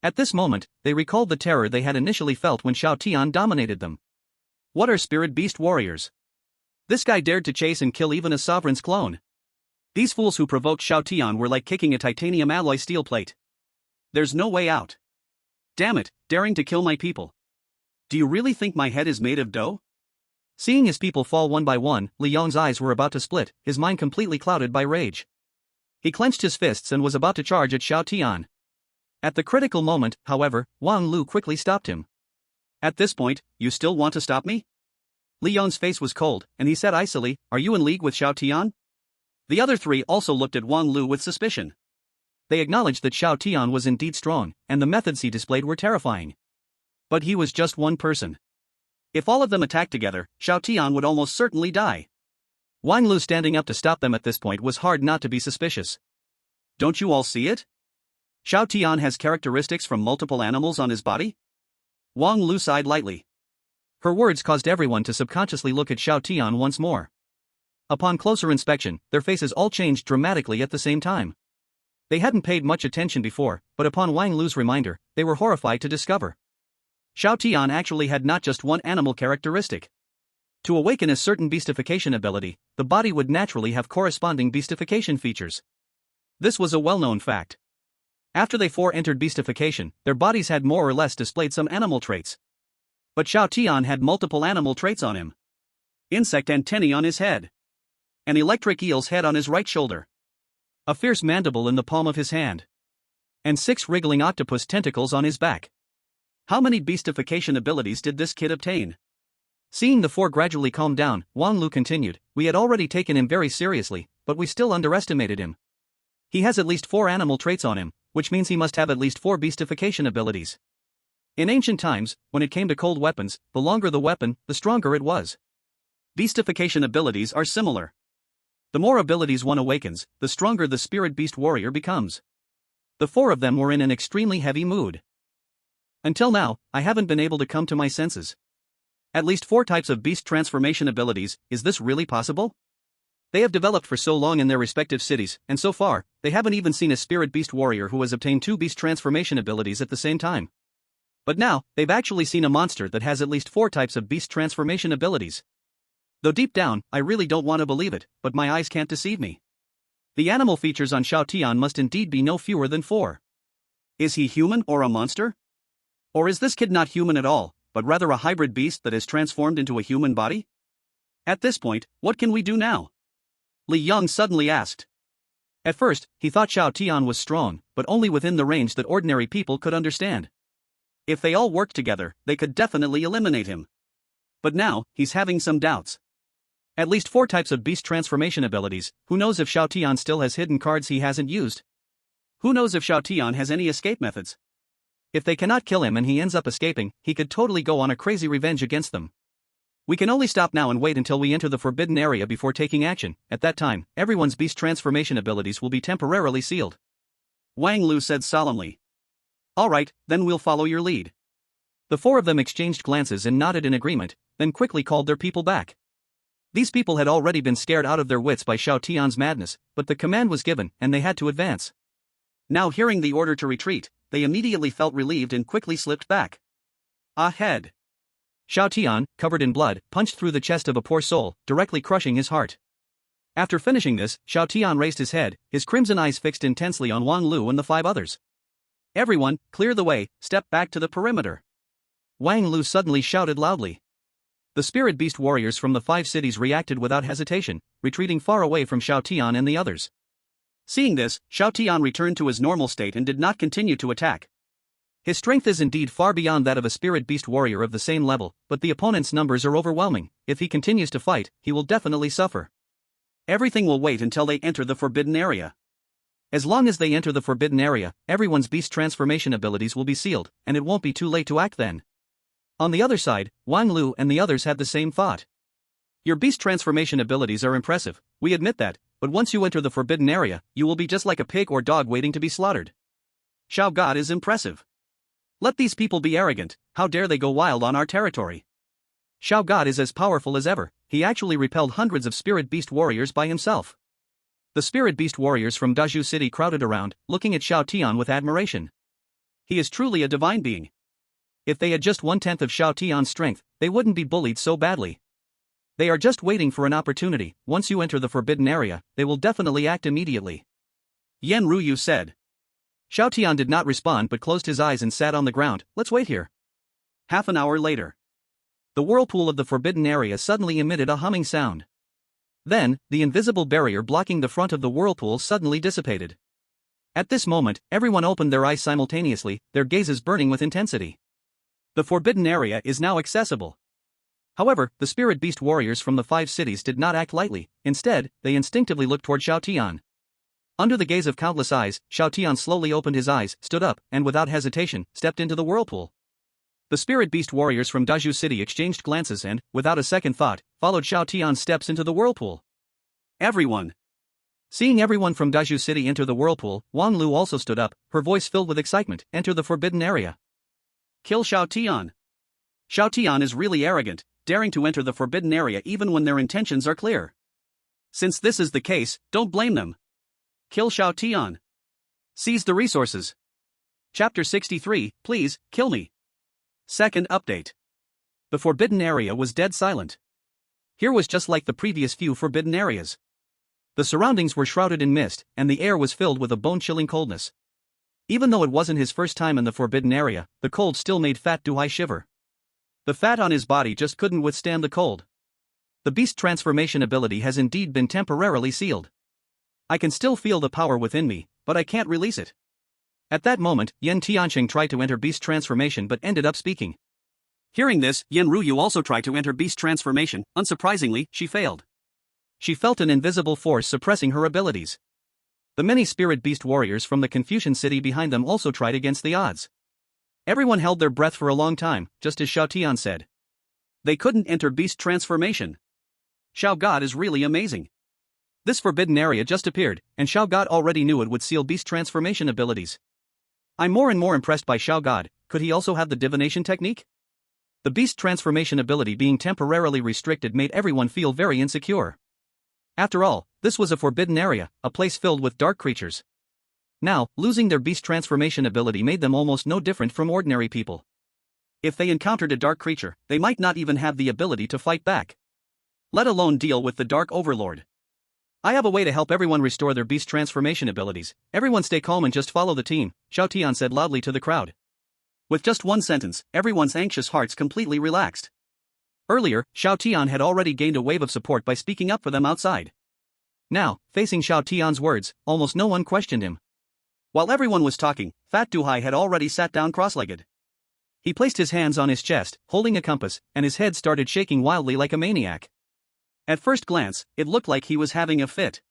At this moment, they recalled the terror they had initially felt when Xiao Tian dominated them. What are spirit beast warriors? This guy dared to chase and kill even a sovereign's clone. These fools who provoked Xiao Tian were like kicking a titanium alloy steel plate. There's no way out. Damn it, daring to kill my people. Do you really think my head is made of dough? Seeing his people fall one by one, Li Yong's eyes were about to split, his mind completely clouded by rage. He clenched his fists and was about to charge at Xiao Tian. At the critical moment, however, Wang Lu quickly stopped him. At this point, you still want to stop me? Li Yong's face was cold, and he said icily, are you in league with Xiao Tian? The other three also looked at Wang Lu with suspicion. They acknowledged that Xiao Tian was indeed strong, and the methods he displayed were terrifying. But he was just one person. If all of them attacked together, Xiao Tian would almost certainly die. Wang Lu standing up to stop them at this point was hard not to be suspicious. Don't you all see it? Xiao Tian has characteristics from multiple animals on his body? Wang Lu sighed lightly. Her words caused everyone to subconsciously look at Xiao Tian once more. Upon closer inspection, their faces all changed dramatically at the same time. They hadn't paid much attention before, but upon Wang Lu's reminder, they were horrified to discover Xiao Tian actually had not just one animal characteristic. To awaken a certain beastification ability, the body would naturally have corresponding beastification features. This was a well-known fact. After they four entered beastification, their bodies had more or less displayed some animal traits. But Xiao Tian had multiple animal traits on him. Insect antennae on his head. An electric eel's head on his right shoulder. A fierce mandible in the palm of his hand. And 6 wriggling octopus tentacles on his back. How many beastification abilities did this kid obtain? Seeing the four gradually calm down, Wang Lu continued, we had already taken him very seriously, but we still underestimated him. He has at least 4 animal traits on him, which means he must have at least 4 beastification abilities. In ancient times, when it came to cold weapons, the longer the weapon, the stronger it was. Beastification abilities are similar. The more abilities one awakens, the stronger the spirit beast warrior becomes. The 4 of them were in an extremely heavy mood. Until now, I haven't been able to come to my senses. At least 4 types of beast transformation abilities, is this really possible? They have developed for so long in their respective cities, and so far, they haven't even seen a spirit beast warrior who has obtained 2 beast transformation abilities at the same time. But now, they've actually seen a monster that has at least 4 types of beast transformation abilities. Though deep down, I really don't want to believe it, but my eyes can't deceive me. The animal features on Xiao Tian must indeed be no fewer than 4. Is he human or a monster? Or is this kid not human at all, but rather a hybrid beast that has transformed into a human body? At this point, what can we do now? Li Yang suddenly asked. At first, he thought Xiao Tian was strong, but only within the range that ordinary people could understand. If they all worked together, they could definitely eliminate him. But now, he's having some doubts. At least 4 types of beast transformation abilities, who knows if Xiao Tian still has hidden cards he hasn't used? Who knows if Xiao Tian has any escape methods? If they cannot kill him and he ends up escaping, he could totally go on a crazy revenge against them. We can only stop now and wait until we enter the forbidden area before taking action. At that time, everyone's beast transformation abilities will be temporarily sealed. Wang Lu said solemnly. Alright, then we'll follow your lead. The 4 of them exchanged glances and nodded in agreement, then quickly called their people back. These people had already been scared out of their wits by Xiao Tian's madness, but the command was given and they had to advance. Now hearing the order to retreat, they immediately felt relieved and quickly slipped back. Ahead. Xiao Tian, covered in blood, punched through the chest of a poor soul, directly crushing his heart. After finishing this, Xiao Tian raised his head, his crimson eyes fixed intensely on Wang Lu and the 5 others. Everyone, clear the way, step back to the perimeter. Wang Lu suddenly shouted loudly. The spirit beast warriors from the 5 cities reacted without hesitation, retreating far away from Xiao Tian and the others. Seeing this, Xiao Tian returned to his normal state and did not continue to attack. His strength is indeed far beyond that of a spirit beast warrior of the same level, but the opponent's numbers are overwhelming. If he continues to fight, he will definitely suffer. Everything will wait until they enter the forbidden area. As long as they enter the forbidden area, everyone's beast transformation abilities will be sealed, and it won't be too late to act then. On the other side, Wang Lu and the others had the same thought. Your beast transformation abilities are impressive, we admit that, but once you enter the forbidden area, you will be just like a pig or dog waiting to be slaughtered. Xiao God is impressive. Let these people be arrogant, how dare they go wild on our territory? Xiao God is as powerful as ever, he actually repelled hundreds of spirit beast warriors by himself. The spirit beast warriors from Dazhu City crowded around, looking at Xiao Tian with admiration. He is truly a divine being. If they had just 1/10 of Xiao Tian's strength, they wouldn't be bullied so badly. They are just waiting for an opportunity. Once you enter the forbidden area, they will definitely act immediately. Yan Ruyu said. Xiao Tian did not respond but closed his eyes and sat on the ground. Let's wait here. Half an hour later. The whirlpool of the forbidden area suddenly emitted a humming sound. Then, the invisible barrier blocking the front of the whirlpool suddenly dissipated. At this moment, everyone opened their eyes simultaneously, their gazes burning with intensity. The forbidden area is now accessible. However, the spirit beast warriors from the 5 cities did not act lightly. Instead, they instinctively looked toward Xiao Tian. Under the gaze of countless eyes, Xiao Tian slowly opened his eyes, stood up, and without hesitation, stepped into the whirlpool. The spirit beast warriors from Daju City exchanged glances and, without a second thought, followed Xiao Tian's steps into the whirlpool. Everyone! Seeing everyone from Daju City enter the whirlpool, Wang Lu also stood up, her voice filled with excitement. Enter the forbidden area. Kill Xiao Tian. Xiao Tian is really arrogant, daring to enter the forbidden area even when their intentions are clear. Since this is the case, don't blame them. Kill Xiao Tian. Seize the resources. Chapter 63, Please, Kill Me. Second update. The forbidden area was dead silent. Here was just like the previous few forbidden areas. The surroundings were shrouded in mist, and the air was filled with a bone-chilling coldness. Even though it wasn't his first time in the forbidden area, the cold still made Fat Duhai shiver. The fat on his body just couldn't withstand the cold. The beast transformation ability has indeed been temporarily sealed. I can still feel the power within me, but I can't release it. At that moment, Yan Tianqing tried to enter beast transformation but ended up speaking. Hearing this, Yan Ruyu also tried to enter beast transformation. Unsurprisingly, she failed. She felt an invisible force suppressing her abilities. The many spirit beast warriors from the Confucian city behind them also tried against the odds. Everyone held their breath for a long time, just as Xiao Tian said. They couldn't enter beast transformation. Xiao God is really amazing. This forbidden area just appeared, and Xiao God already knew it would seal beast transformation abilities. I'm more and more impressed by Xiao God. Could he also have the divination technique? The beast transformation ability being temporarily restricted made everyone feel very insecure. After all, this was a forbidden area, a place filled with dark creatures. Now, losing their beast transformation ability made them almost no different from ordinary people. If they encountered a dark creature, they might not even have the ability to fight back. Let alone deal with the Dark Overlord. I have a way to help everyone restore their beast transformation abilities. Everyone stay calm and just follow the team, Xiao Tian said loudly to the crowd. With just one sentence, everyone's anxious hearts completely relaxed. Earlier, Xiao Tian had already gained a wave of support by speaking up for them outside. Now, facing Xiao Tian's words, almost no one questioned him. While everyone was talking, Fat Duhai had already sat down cross-legged. He placed his hands on his chest, holding a compass, and his head started shaking wildly like a maniac. At first glance, it looked like he was having a fit.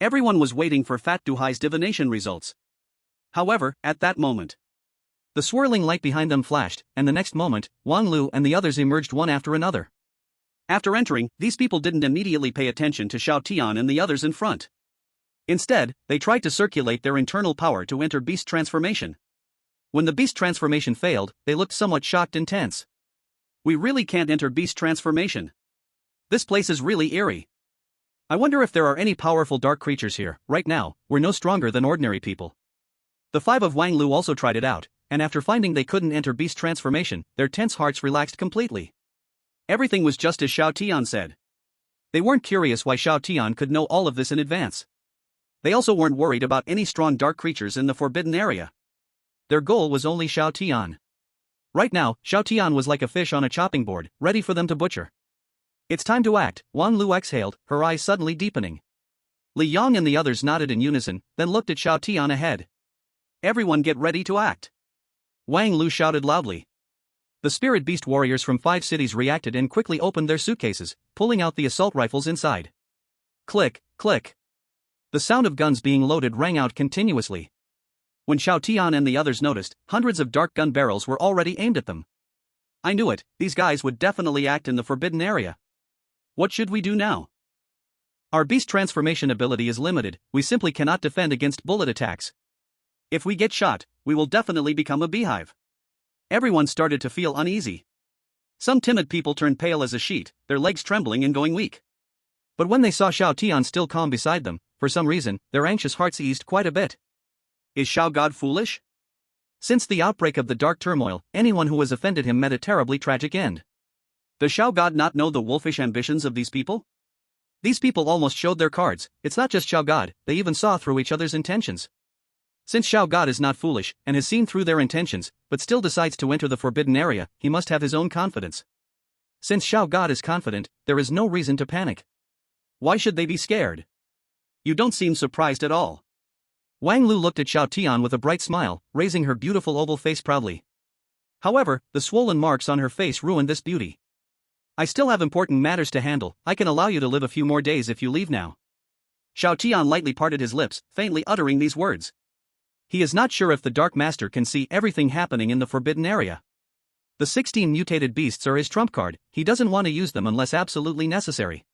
Everyone was waiting for Fat Duhai's divination results. However, at that moment, the swirling light behind them flashed, and the next moment, Wang Lu and the others emerged one after another. After entering, these people didn't immediately pay attention to Xiao Tian and the others in front. Instead, they tried to circulate their internal power to enter beast transformation. When the beast transformation failed, they looked somewhat shocked and tense. We really can't enter beast transformation. This place is really eerie. I wonder if there are any powerful dark creatures here. Right now, we're no stronger than ordinary people. The 5 of Wang Lu also tried it out, and after finding they couldn't enter beast transformation, their tense hearts relaxed completely. Everything was just as Xiao Tian said. They weren't curious why Xiao Tian could know all of this in advance. They also weren't worried about any strong dark creatures in the forbidden area. Their goal was only Xiao Tian. Right now, Xiao Tian was like a fish on a chopping board, ready for them to butcher. It's time to act, Wang Lu exhaled, her eyes suddenly deepening. Li Yang and the others nodded in unison, then looked at Xiao Tian ahead. Everyone get ready to act. Wang Lu shouted loudly. The spirit beast warriors from 5 cities reacted and quickly opened their suitcases, pulling out the assault rifles inside. Click, click. The sound of guns being loaded rang out continuously. When Xiao Tian and the others noticed, hundreds of dark gun barrels were already aimed at them. I knew it, these guys would definitely act in the forbidden area. What should we do now? Our beast transformation ability is limited, we simply cannot defend against bullet attacks. If we get shot, we will definitely become a beehive. Everyone started to feel uneasy. Some timid people turned pale as a sheet, their legs trembling and going weak. But when they saw Xiao Tian still calm beside them, for some reason, their anxious hearts eased quite a bit. Is Xiao God foolish? Since the outbreak of the dark turmoil, anyone who has offended him met a terribly tragic end. Does Xiao God not know the wolfish ambitions of these people? These people almost showed their cards. It's not just Xiao God, they even saw through each other's intentions. Since Xiao God is not foolish, and has seen through their intentions, but still decides to enter the forbidden area, he must have his own confidence. Since Xiao God is confident, there is no reason to panic. Why should they be scared? You don't seem surprised at all. Wang Lu looked at Xiao Tian with a bright smile, raising her beautiful oval face proudly. However, the swollen marks on her face ruined this beauty. I still have important matters to handle. I can allow you to live a few more days if you leave now. Xiao Tian lightly parted his lips, faintly uttering these words. He is not sure if the Dark Master can see everything happening in the forbidden area. The 16 mutated beasts are his trump card. He doesn't want to use them unless absolutely necessary.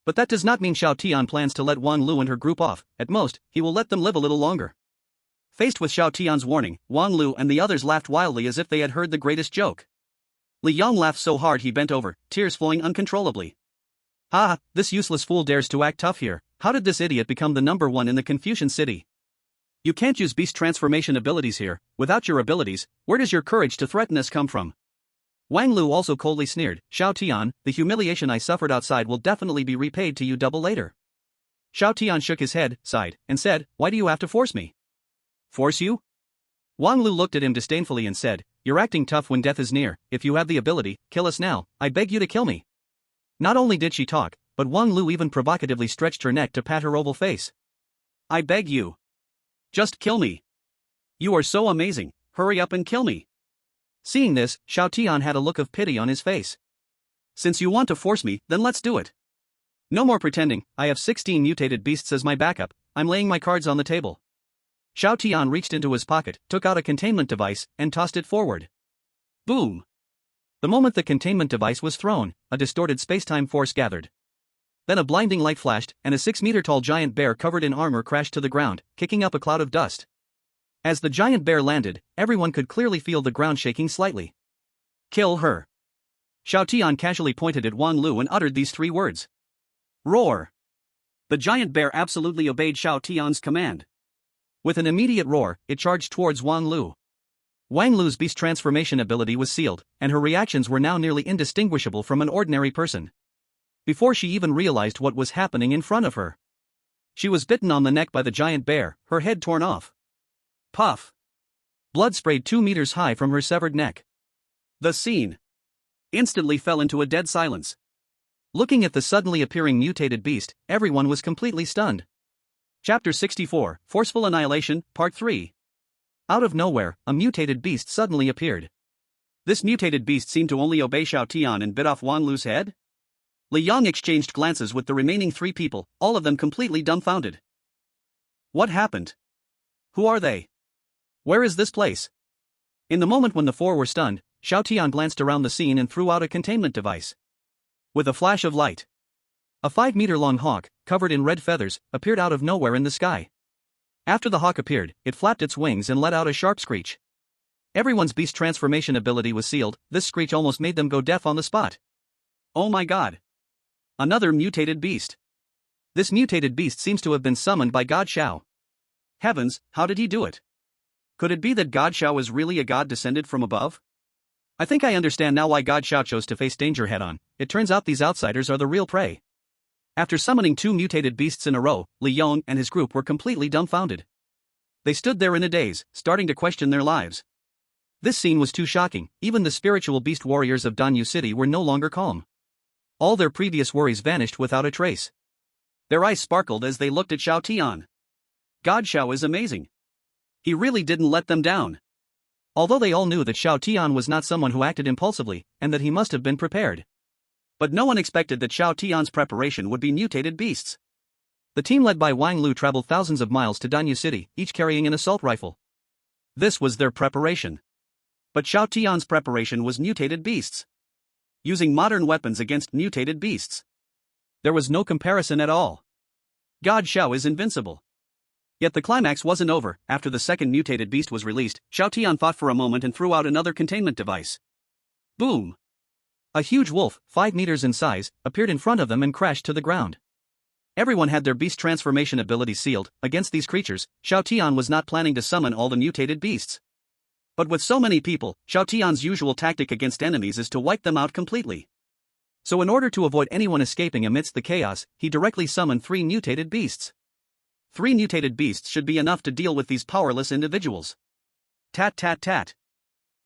But that does not mean Xiao Tian plans to let Wang Lu and her group off. At most, he will let them live a little longer. Faced with Xiao Tian's warning, Wang Lu and the others laughed wildly as if they had heard the greatest joke. Li Yong laughed so hard he bent over, tears flowing uncontrollably. Ah, this useless fool dares to act tough here. How did this idiot become the number one in the Confucian city? You can't use beast transformation abilities here. Without your abilities, where does your courage to threaten us come from? Wang Lu also coldly sneered. Xiao Tian, the humiliation I suffered outside will definitely be repaid to you double later. Xiao Tian shook his head, sighed, and said, Why do you have to force me? Force you? Wang Lu looked at him disdainfully and said, You're acting tough when death is near. If you have the ability, kill us now. I beg you to kill me. Not only did she talk, but Wang Lu even provocatively stretched her neck to pat her oval face. I beg you. Just kill me. You are so amazing. Hurry up and kill me. Seeing this, Xiao Tian had a look of pity on his face. Since you want to force me, then let's do it. No more pretending. I have 16 mutated beasts as my backup. I'm laying my cards on the table. Xiao Tian reached into his pocket, took out a containment device, and tossed it forward. Boom! The moment the containment device was thrown, a distorted spacetime force gathered. Then a blinding light flashed, and a 6-meter-tall giant bear covered in armor crashed to the ground, kicking up a cloud of dust. As the giant bear landed, everyone could clearly feel the ground shaking slightly. Kill her. Xiao Tian casually pointed at Wang Lu and uttered these 3 words. Roar! The giant bear absolutely obeyed Xiao Tian's command. With an immediate roar, it charged towards Wang Lu. Wang Lu's beast transformation ability was sealed, and her reactions were now nearly indistinguishable from an ordinary person. Before she even realized what was happening in front of her, she was bitten on the neck by the giant bear, her head torn off. Puff! Blood sprayed 2 meters high from her severed neck. The scene instantly fell into a dead silence. Looking at the suddenly appearing mutated beast, everyone was completely stunned. Chapter 64, Forceful Annihilation, Part 3. Out of nowhere, a mutated beast suddenly appeared. This mutated beast seemed to only obey Xiao Tian and bit off Wang Lu's head? Li Yong exchanged glances with the remaining 3 people, all of them completely dumbfounded. What happened? Who are they? Where is this place? In the moment when the 4 were stunned, Xiao Tian glanced around the scene and threw out a containment device. With a flash of light, a 5-meter-long hawk, covered in red feathers, appeared out of nowhere in the sky. After the hawk appeared, it flapped its wings and let out a sharp screech. Everyone's beast transformation ability was sealed. This screech almost made them go deaf on the spot. Oh my god! Another mutated beast. This mutated beast seems to have been summoned by God Xiao. Heavens, how did he do it? Could it be that God Xiao is really a god descended from above? I think I understand now why God Xiao chose to face danger head-on. It turns out these outsiders are the real prey. After summoning 2 mutated beasts in a row, Li Yong and his group were completely dumbfounded. They stood there in a daze, starting to question their lives. This scene was too shocking. Even the spiritual beast warriors of Danyu City were no longer calm. All their previous worries vanished without a trace. Their eyes sparkled as they looked at Xiao Tian. God Xiao is amazing. He really didn't let them down. Although they all knew that Xiao Tian was not someone who acted impulsively, and that he must have been prepared. But no one expected that Xiao Tian's preparation would be mutated beasts. The team led by Wang Lu traveled thousands of miles to Danyu City, each carrying an assault rifle. This was their preparation. But Xiao Tian's preparation was mutated beasts. Using modern weapons against mutated beasts. There was no comparison at all. God Xiao is invincible. Yet the climax wasn't over. After the second mutated beast was released, Xiao Tian fought for a moment and threw out another containment device. Boom! A huge wolf, 5 meters in size, appeared in front of them and crashed to the ground. Everyone had their beast transformation abilities sealed. Against these creatures, Xiao Tian was not planning to summon all the mutated beasts. But with so many people, Xiao Tian's usual tactic against enemies is to wipe them out completely. So in order to avoid anyone escaping amidst the chaos, he directly summoned 3 mutated beasts. 3 mutated beasts should be enough to deal with these powerless individuals. Tat tat tat.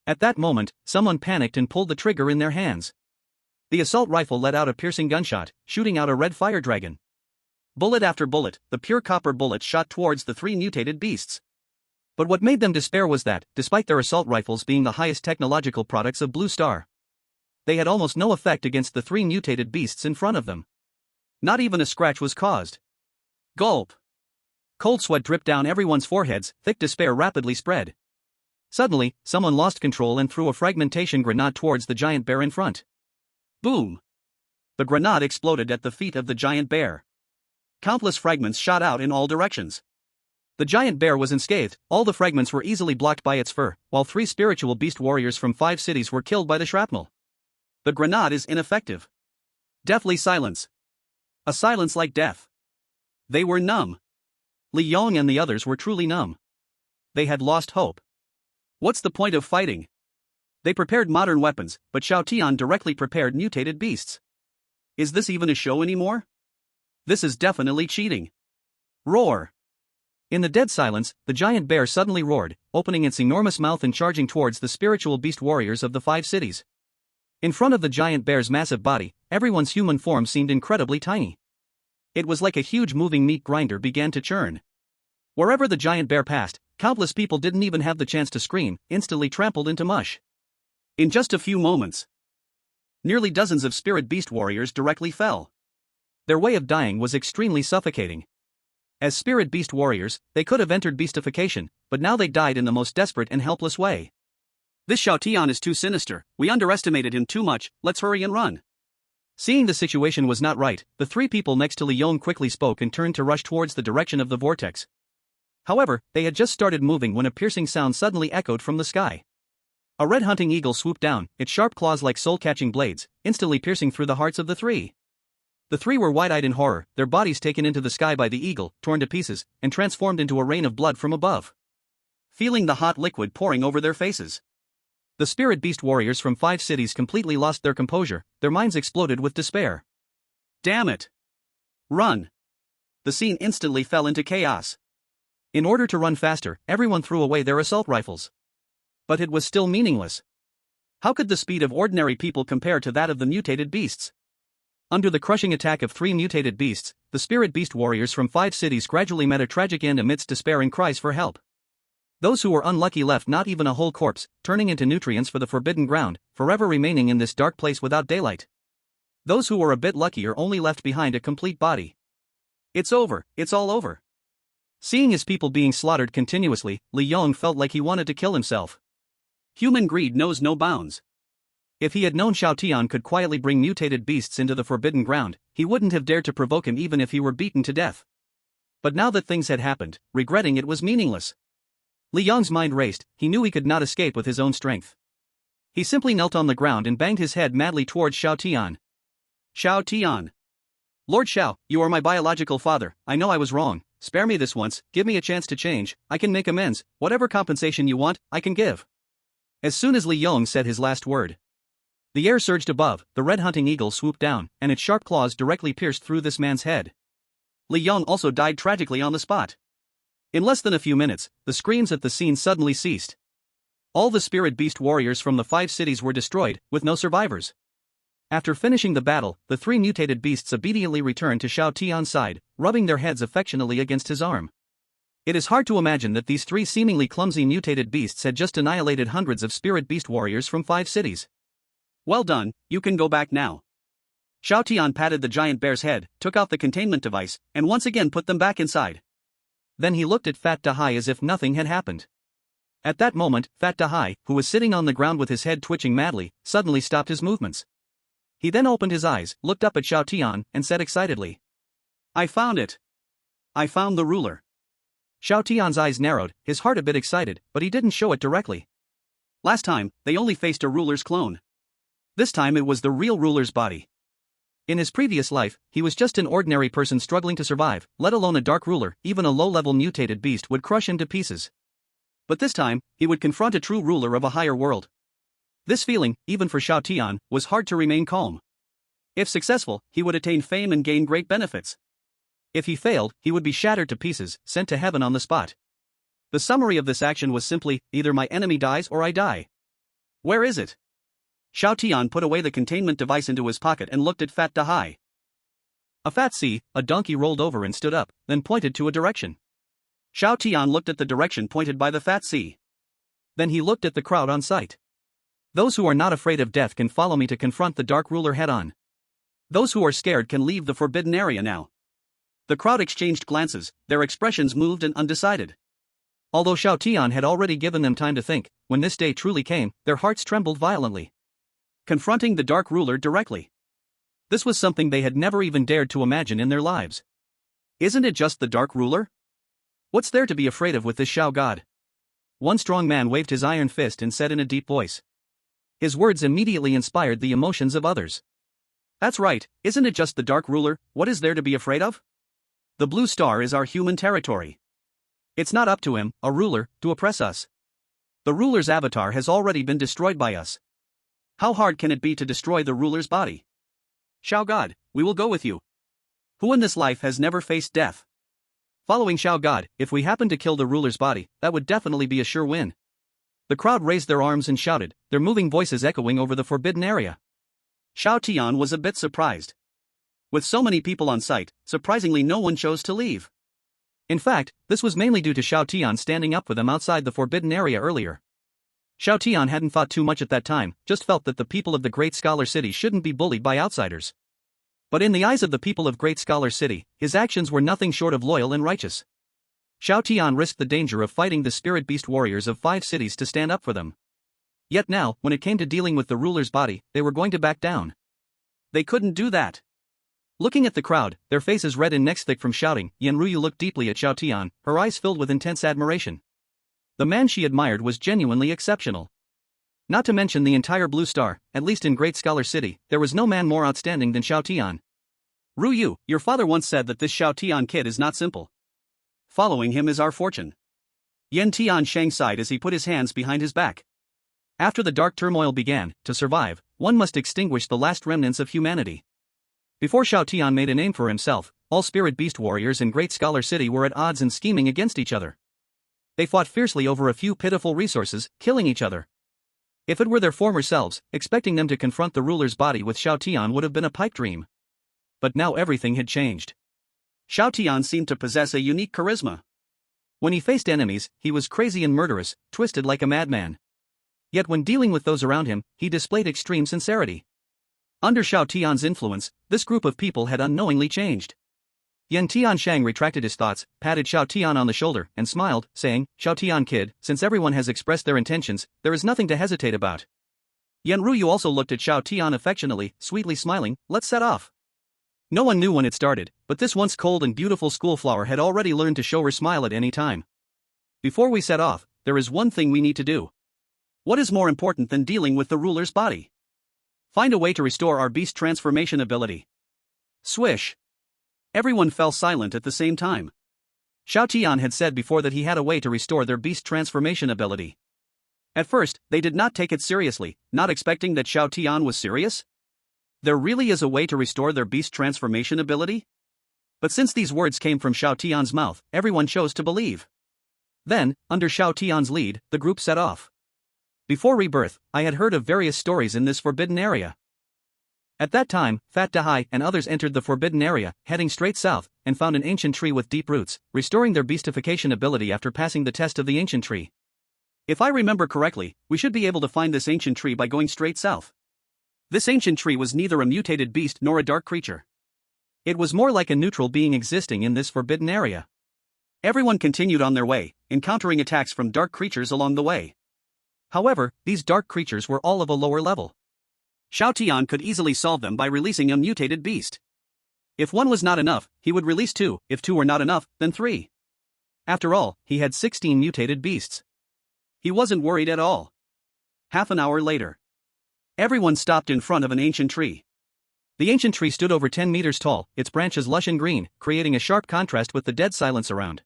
At that moment, someone panicked and pulled the trigger in their hands. The assault rifle let out a piercing gunshot, shooting out a red fire dragon. Bullet after bullet, the pure copper bullets shot towards the three mutated beasts. But what made them despair was that, despite their assault rifles being the highest technological products of Blue Star, they had almost no effect against the three mutated beasts in front of them. Not even a scratch was caused. Gulp. Cold sweat dripped down everyone's foreheads, thick despair rapidly spread. Suddenly, someone lost control and threw a fragmentation grenade towards the giant bear in front. Boom! The grenade exploded at the feet of the giant bear. Countless fragments shot out in all directions. The giant bear was unscathed, all the fragments were easily blocked by its fur, while three spiritual beast warriors from 5 cities were killed by the shrapnel. The grenade is ineffective. Deathly silence. A silence like death. They were numb. Li Yong and the others were truly numb. They had lost hope. What's the point of fighting? They prepared modern weapons, but Xiao Tian directly prepared mutated beasts. Is this even a show anymore? This is definitely cheating. Roar! In the dead silence, the giant bear suddenly roared, opening its enormous mouth and charging towards the spiritual beast warriors of the 5 cities. In front of the giant bear's massive body, everyone's human form seemed incredibly tiny. It was like a huge moving meat grinder began to churn. Wherever the giant bear passed, countless people didn't even have the chance to scream, instantly trampled into mush. In just a few moments, nearly dozens of spirit beast warriors directly fell. Their way of dying was extremely suffocating. As spirit beast warriors, they could have entered Beastification, but now they died in the most desperate and helpless way. This Xiao Tian is too sinister, we underestimated him too much, let's hurry and run. Seeing the situation was not right, the 3 people next to Li Yong quickly spoke and turned to rush towards the direction of the vortex. However, they had just started moving when a piercing sound suddenly echoed from the sky. A red hunting eagle swooped down, its sharp claws like soul-catching blades, instantly piercing through the hearts of the 3. The 3 were wide-eyed in horror, their bodies taken into the sky by the eagle, torn to pieces, and transformed into a rain of blood from above. Feeling the hot liquid pouring over their faces, the spirit beast warriors from 5 cities completely lost their composure, their minds exploded with despair. Damn it! Run! The scene instantly fell into chaos. In order to run faster, everyone threw away their assault rifles. But it was still meaningless. How could the speed of ordinary people compare to that of the mutated beasts? Under the crushing attack of 3 mutated beasts, the spirit beast warriors from 5 cities gradually met a tragic end amidst despair and cries for help. Those who were unlucky left not even a whole corpse, turning into nutrients for the forbidden ground, forever remaining in this dark place without daylight. Those who were a bit luckier only left behind a complete body. It's over, it's all over. Seeing his people being slaughtered continuously, Li Yong felt like he wanted to kill himself. Human greed knows no bounds. If he had known Xiao Tian could quietly bring mutated beasts into the forbidden ground, he wouldn't have dared to provoke him even if he were beaten to death. But now that things had happened, regretting it was meaningless. Li Yong's mind raced, he knew he could not escape with his own strength. He simply knelt on the ground and banged his head madly towards Xiao Tian. Xiao Tian. Lord Xiao, you are my biological father, I know I was wrong, spare me this once, give me a chance to change, I can make amends, whatever compensation you want, I can give. As soon as Li Yong said his last word, the air surged above, the red hunting eagle swooped down, and its sharp claws directly pierced through this man's head. Li Yong also died tragically on the spot. In less than a few minutes, the screams at the scene suddenly ceased. All the spirit beast warriors from the 5 cities were destroyed, with no survivors. After finishing the battle, the 3 mutated beasts obediently returned to Xiao Tian's side, rubbing their heads affectionately against his arm. It is hard to imagine that these 3 seemingly clumsy mutated beasts had just annihilated hundreds of spirit beast warriors from 5 cities. Well done, you can go back now. Xiao Tian patted the giant bear's head, took out the containment device, and once again put them back inside. Then he looked at Fat Dahai as if nothing had happened. At that moment, Fat Dahai, who was sitting on the ground with his head twitching madly, suddenly stopped his movements. He then opened his eyes, looked up at Xiao Tian, and said excitedly, I found it. I found the ruler. Xiao Tian's eyes narrowed, his heart a bit excited, but he didn't show it directly. Last time, they only faced a ruler's clone. This time it was the real ruler's body. In his previous life, he was just an ordinary person struggling to survive, let alone a dark ruler, even a low-level mutated beast would crush him to pieces. But this time, he would confront a true ruler of a higher world. This feeling, even for Xiao Tian, was hard to remain calm. If successful, he would attain fame and gain great benefits. If he failed, he would be shattered to pieces, sent to heaven on the spot. The summary of this action was simply, either my enemy dies or I die. Where is it? Xiao Tian put away the containment device into his pocket and looked at Fat Dahai. A fat a donkey rolled over and stood up, then pointed to a direction. Xiao Tian looked at the direction pointed by the fat sea. Then he looked at the crowd on sight. Those who are not afraid of death can follow me to confront the Dark Ruler head-on. Those who are scared can leave the forbidden area now. The crowd exchanged glances, their expressions moved and undecided. Although Xiao Tian had already given them time to think, when this day truly came, their hearts trembled violently. Confronting the Dark Ruler directly. This was something they had never even dared to imagine in their lives. Isn't it just the Dark Ruler? What's there to be afraid of with this Xiao God? One strong man waved his iron fist and said in a deep voice. His words immediately inspired the emotions of others. That's right, isn't it just the Dark Ruler? What is there to be afraid of? The blue star is our human territory. It's not up to him, a ruler, to oppress us. The ruler's avatar has already been destroyed by us. How hard can it be to destroy the ruler's body? Xiao God, we will go with you. Who in this life has never faced death? Following Xiao God, if we happen to kill the ruler's body, that would definitely be a sure win. The crowd raised their arms and shouted, their moving voices echoing over the forbidden area. Xiao Tian was a bit surprised. With so many people on site, surprisingly no one chose to leave. In fact, this was mainly due to Xiao Tian standing up for them outside the forbidden area earlier. Xiao Tian hadn't thought too much at that time, just felt that the people of the Great Scholar City shouldn't be bullied by outsiders. But in the eyes of the people of Great Scholar City, his actions were nothing short of loyal and righteous. Xiao Tian risked the danger of fighting the spirit beast warriors of 5 cities to stand up for them. Yet now, when it came to dealing with the ruler's body, they were going to back down. They couldn't do that. Looking at the crowd, their faces red and necks thick from shouting, Yanruyu looked deeply at Xiao Tian, her eyes filled with intense admiration. The man she admired was genuinely exceptional. Not to mention the entire Blue Star, at least in Great Scholar City, there was no man more outstanding than Xiao Tian. Ruyu, your father once said that this Xiao Tian kid is not simple. Following him is our fortune. Yan Tian Shang sighed as he put his hands behind his back. After the dark turmoil began, to survive, one must extinguish the last remnants of humanity. Before Xiao Tian made a name for himself, all spirit beast warriors in Great Scholar City were at odds and scheming against each other. They fought fiercely over a few pitiful resources, killing each other. If it were their former selves, expecting them to confront the ruler's body with Xiao Tian would have been a pipe dream. But now everything had changed. Xiao Tian seemed to possess a unique charisma. When he faced enemies, he was crazy and murderous, twisted like a madman. Yet when dealing with those around him, he displayed extreme sincerity. Under Xiao Tian's influence, this group of people had unknowingly changed. Yan Tianshang retracted his thoughts, patted Xiao Tian on the shoulder, and smiled, saying, Xiao Tian kid, since everyone has expressed their intentions, there is nothing to hesitate about. Yan Ruyu also looked at Xiao Tian affectionately, sweetly smiling, let's set off. No one knew when it started, but this once cold and beautiful schoolflower had already learned to show her smile at any time. Before we set off, there is one thing we need to do. What is more important than dealing with the ruler's body? Find a way to restore our beast transformation ability. Swish. Everyone fell silent at the same time. Xiao Tian had said before that he had a way to restore their beast transformation ability. At first, they did not take it seriously, not expecting that Xiao Tian was serious. There really is a way to restore their beast transformation ability? But since these words came from Xiao Tian's mouth, everyone chose to believe. Then, under Xiao Tian's lead, the group set off. Before rebirth, I had heard of various stories in this forbidden area. At that time, Fat Dahai and others entered the forbidden area, heading straight south, and found an ancient tree with deep roots, restoring their beastification ability after passing the test of the ancient tree. If I remember correctly, we should be able to find this ancient tree by going straight south. This ancient tree was neither a mutated beast nor a dark creature. It was more like a neutral being existing in this forbidden area. Everyone continued on their way, encountering attacks from dark creatures along the way. However, these dark creatures were all of a lower level. Xiao Tian could easily solve them by releasing a mutated beast. If one was not enough, he would release 2, if 2 were not enough, then 3. After all, he had 16 mutated beasts. He wasn't worried at all. Half an hour later. Everyone stopped in front of an ancient tree. The ancient tree stood over 10 meters tall, its branches lush and green, creating a sharp contrast with the dead silence around.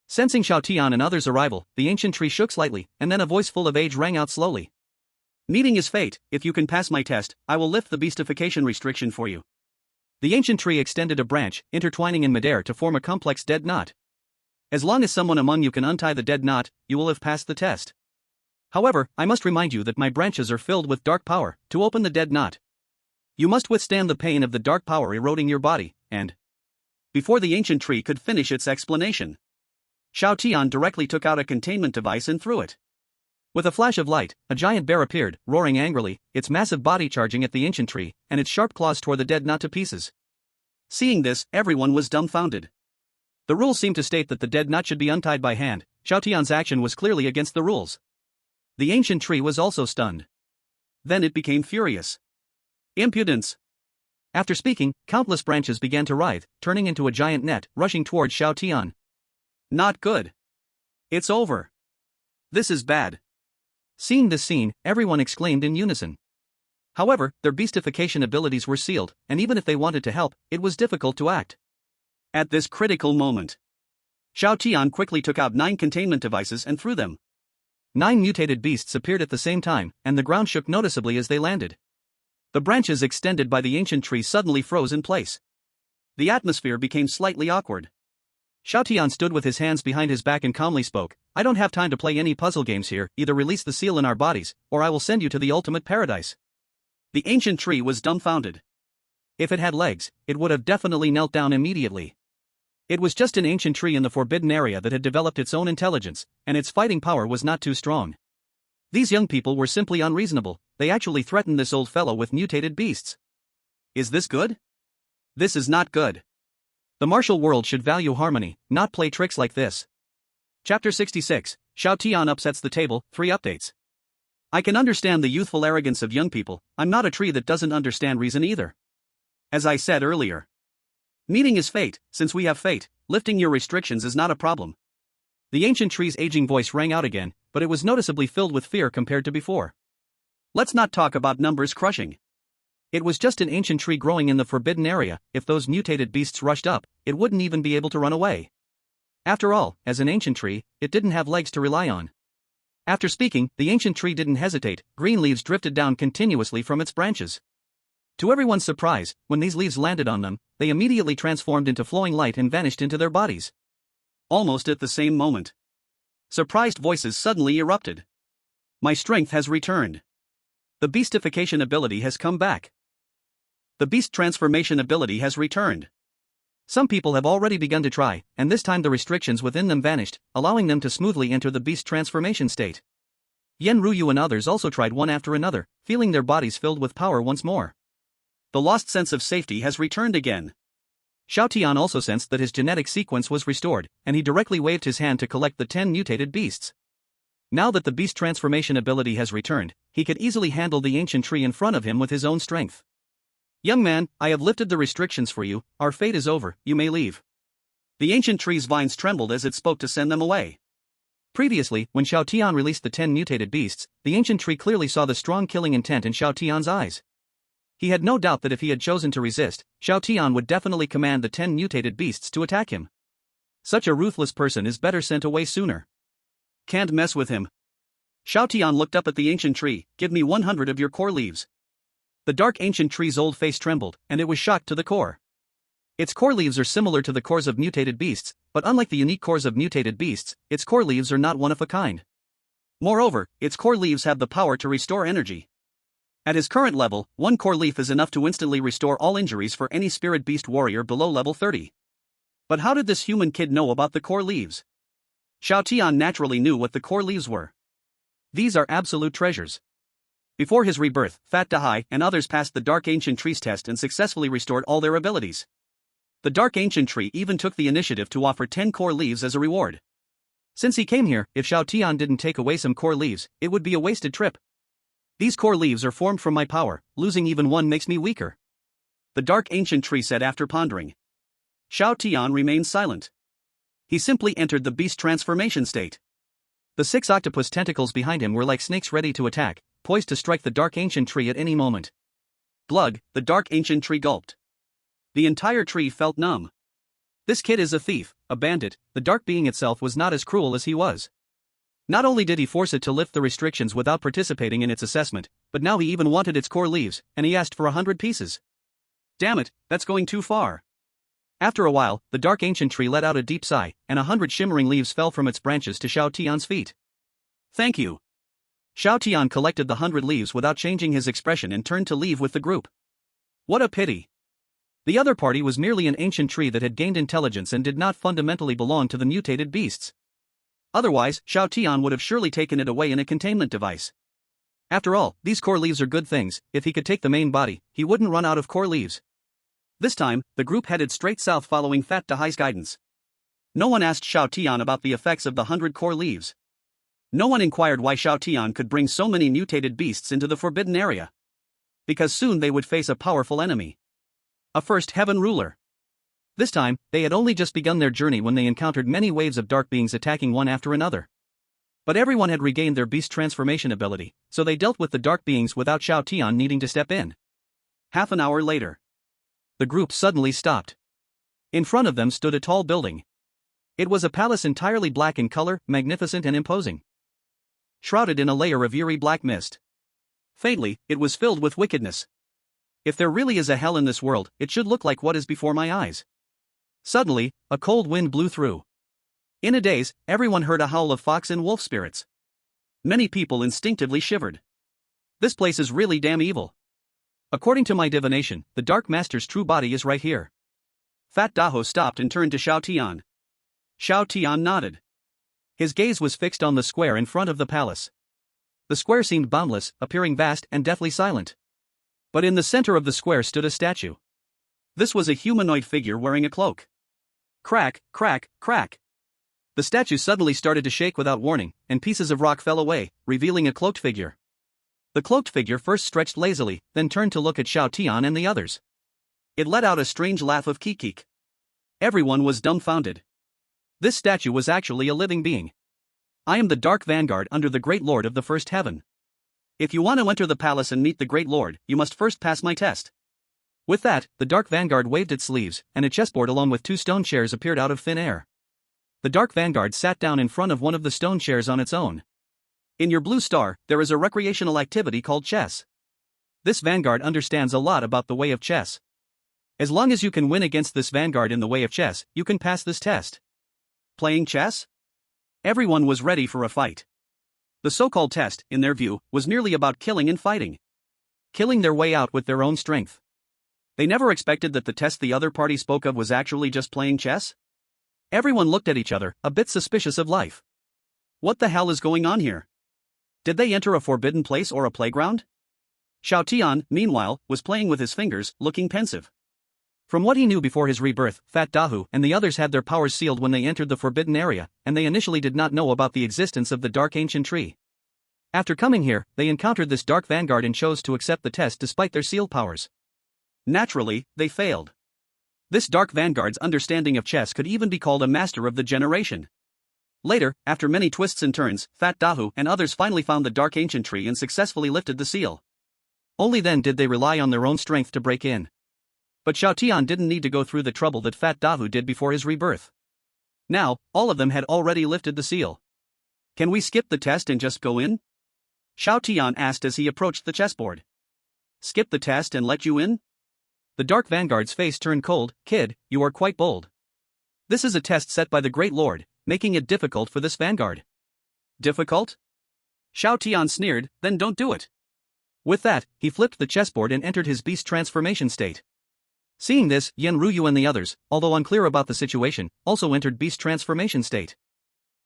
Sensing Xiao Tian and others' arrival, the ancient tree shook slightly, and then a voice full of age rang out slowly. Meeting is fate, if you can pass my test, I will lift the beastification restriction for you. The ancient tree extended a branch, intertwining in midair to form a complex dead knot. As long as someone among you can untie the dead knot, you will have passed the test. However, I must remind you that my branches are filled with dark power to open the dead knot. You must withstand the pain of the dark power eroding your body, and..." Before the ancient tree could finish its explanation, Xiao Tian directly took out a containment device and threw it. With a flash of light, a giant bear appeared, roaring angrily, its massive body charging at the ancient tree, and its sharp claws tore the dead knot to pieces. Seeing this, everyone was dumbfounded. The rules seemed to state that the dead knot should be untied by hand. Xiao Tian's action was clearly against the rules. The ancient tree was also stunned. Then it became furious. "Impudence!" After speaking, countless branches began to writhe, turning into a giant net, rushing towards Xiao Tian. "Not good. It's over. This is bad." Seeing this scene, everyone exclaimed in unison. However, their beastification abilities were sealed, and even if they wanted to help, it was difficult to act. At this critical moment, Xiao Tian quickly took out 9 containment devices and threw them. 9 mutated beasts appeared at the same time, and the ground shook noticeably as they landed. The branches extended by the ancient tree suddenly froze in place. The atmosphere became slightly awkward. Xiao Tian stood with his hands behind his back and calmly spoke, "I don't have time to play any puzzle games here, either release the seal in our bodies, or I will send you to the ultimate paradise." The ancient tree was dumbfounded. If it had legs, it would have definitely knelt down immediately. It was just an ancient tree in the forbidden area that had developed its own intelligence, and its fighting power was not too strong. These young people were simply unreasonable, they actually threatened this old fellow with mutated beasts. Is this good? This is not good. The martial world should value harmony, not play tricks like this. Chapter 66, Xiao Tian upsets the table, 3 updates. I can understand the youthful arrogance of young people, I'm not a tree that doesn't understand reason either. As I said earlier, meeting is fate, since we have fate, lifting your restrictions is not a problem. The ancient tree's aging voice rang out again, but it was noticeably filled with fear compared to before. Let's not talk about numbers crushing. It was just an ancient tree growing in the forbidden area, if those mutated beasts rushed up, it wouldn't even be able to run away. After all, as an ancient tree, it didn't have legs to rely on. After speaking, the ancient tree didn't hesitate, green leaves drifted down continuously from its branches. To everyone's surprise, when these leaves landed on them, they immediately transformed into flowing light and vanished into their bodies. Almost at the same moment, surprised voices suddenly erupted. My strength has returned. The beastification ability has come back. The beast transformation ability has returned. Some people have already begun to try, and this time the restrictions within them vanished, allowing them to smoothly enter the beast transformation state. Yen Ruyu and others also tried one after another, feeling their bodies filled with power once more. The lost sense of safety has returned again. Xiao Tian also sensed that his genetic sequence was restored, and he directly waved his hand to collect the 10 mutated beasts. Now that the beast transformation ability has returned, he could easily handle the ancient tree in front of him with his own strength. Young man, I have lifted the restrictions for you, our fate is over, you may leave. The ancient tree's vines trembled as it spoke to send them away. Previously, when Xiao Tian released the 10 mutated beasts, the ancient tree clearly saw the strong killing intent in Xiao Tian's eyes. He had no doubt that if he had chosen to resist, Xiao Tian would definitely command the 10 mutated beasts to attack him. Such a ruthless person is better sent away sooner. Can't mess with him. Xiao Tian looked up at the ancient tree, give me 100 of your core leaves. The dark ancient tree's old face trembled, and it was shocked to the core. Its core leaves are similar to the cores of mutated beasts, but unlike the unique cores of mutated beasts, its core leaves are not one of a kind. Moreover, its core leaves have the power to restore energy. At his current level, 1 core leaf is enough to instantly restore all injuries for any spirit beast warrior below level 30. But how did this human kid know about the core leaves? Xiao Tian naturally knew what the core leaves were. These are absolute treasures. Before his rebirth, Fat Dahai and others passed the Dark Ancient Tree's test and successfully restored all their abilities. The Dark Ancient Tree even took the initiative to offer 10 core leaves as a reward. Since he came here, if Xiao Tian didn't take away some core leaves, it would be a wasted trip. These core leaves are formed from my power, losing even one makes me weaker. The Dark Ancient Tree said after pondering. Xiao Tian remained silent. He simply entered the beast transformation state. The 6 octopus tentacles behind him were like snakes ready to attack, poised to strike the Dark Ancient Tree at any moment. Glug, the Dark Ancient Tree gulped. The entire tree felt numb. This kid is a thief, a bandit. The dark being itself was not as cruel as he was. Not only did he force it to lift the restrictions without participating in its assessment, but now he even wanted its core leaves, and he asked for 100 pieces. Damn it, that's going too far. After a while, the Dark Ancient Tree let out a deep sigh, and 100 shimmering leaves fell from its branches to Xiao Tian's feet. Thank you. Xiao Tian collected the 100 leaves without changing his expression and turned to leave with the group. What a pity. The other party was merely an ancient tree that had gained intelligence and did not fundamentally belong to the mutated beasts. Otherwise, Xiao Tian would have surely taken it away in a containment device. After all, these core leaves are good things. If he could take the main body, he wouldn't run out of core leaves. This time, the group headed straight south following Fat Dahai's guidance. No one asked Xiao Tian about the effects of the 100 core leaves. No one inquired why Xiao Tian could bring so many mutated beasts into the forbidden area. Because soon they would face a powerful enemy. A first heaven ruler. This time, they had only just begun their journey when they encountered many waves of dark beings attacking one after another. But everyone had regained their beast transformation ability, so they dealt with the dark beings without Xiao Tian needing to step in. Half an hour later, the group suddenly stopped. In front of them stood a tall building. It was a palace entirely black in color, magnificent and imposing. Shrouded in a layer of eerie black mist. Faintly, it was filled with wickedness. If there really is a hell in this world, it should look like what is before my eyes. Suddenly, a cold wind blew through. In a daze, everyone heard a howl of fox and wolf spirits. Many people instinctively shivered. This place is really damn evil. According to my divination, the Dark Master's true body is right here. Fat Daho stopped and turned to Xiao Tian. Xiao Tian nodded. His gaze was fixed on the square in front of the palace. The square seemed boundless, appearing vast and deathly silent. But in the center of the square stood a statue. This was a humanoid figure wearing a cloak. Crack, crack, crack. The statue suddenly started to shake without warning, and pieces of rock fell away, revealing a cloaked figure. The cloaked figure first stretched lazily, then turned to look at Xiao Tian and the others. It let out a strange laugh of kikik. Everyone was dumbfounded. This statue was actually a living being. I am the Dark Vanguard under the Great Lord of the First Heaven. If you want to enter the palace and meet the Great Lord, you must first pass my test. With that, the Dark Vanguard waved its sleeves, and a chessboard along with 2 stone chairs appeared out of thin air. The Dark Vanguard sat down in front of one of the stone chairs on its own. In your blue star, there is a recreational activity called chess. This Vanguard understands a lot about the way of chess. As long as you can win against this Vanguard in the way of chess, you can pass this test. Playing chess? Everyone was ready for a fight. The so-called test, in their view, was merely about killing and fighting. Killing their way out with their own strength. They never expected that the test the other party spoke of was actually just playing chess. Everyone looked at each other, a bit suspicious of life. What the hell is going on here? Did they enter a forbidden place or a playground? Xiao Tian, meanwhile, was playing with his fingers, looking pensive. From what he knew before his rebirth, Fat Dahu and the others had their powers sealed when they entered the forbidden area, and they initially did not know about the existence of the Dark Ancient Tree. After coming here, they encountered this Dark Vanguard and chose to accept the test despite their sealed powers. Naturally, they failed. This Dark Vanguard's understanding of chess could even be called a master of the generation. Later, after many twists and turns, Fat Dahu and others finally found the Dark Ancient Tree and successfully lifted the seal. Only then did they rely on their own strength to break in. But Xiao Tian didn't need to go through the trouble that Fat Dahu did before his rebirth. Now, all of them had already lifted the seal. Can we skip the test and just go in? Xiao Tian asked as he approached the chessboard. Skip the test and let you in? The Dark Vanguard's face turned cold. Kid, you are quite bold. This is a test set by the Great Lord, making it difficult for this Vanguard. Difficult? Xiao Tian sneered, then don't do it. With that, he flipped the chessboard and entered his beast transformation state. Seeing this, Yen Ruyu and the others, although unclear about the situation, also entered beast transformation state.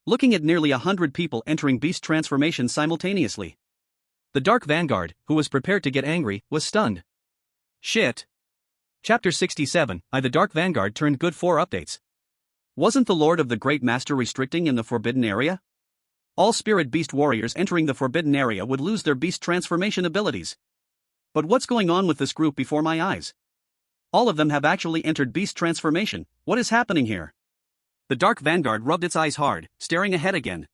Looking at nearly 100 people entering beast transformation simultaneously. The Dark Vanguard, who was prepared to get angry, was stunned. Shit. Chapter 67, the Dark Vanguard turned good 4 updates. Wasn't the Lord of the Great Master restricting in the Forbidden Area? All Spirit Beast warriors entering the Forbidden Area would lose their beast transformation abilities. But what's going on with this group before my eyes? All of them have actually entered beast transformation. What is happening here? The Dark Vanguard rubbed its eyes hard, staring ahead again.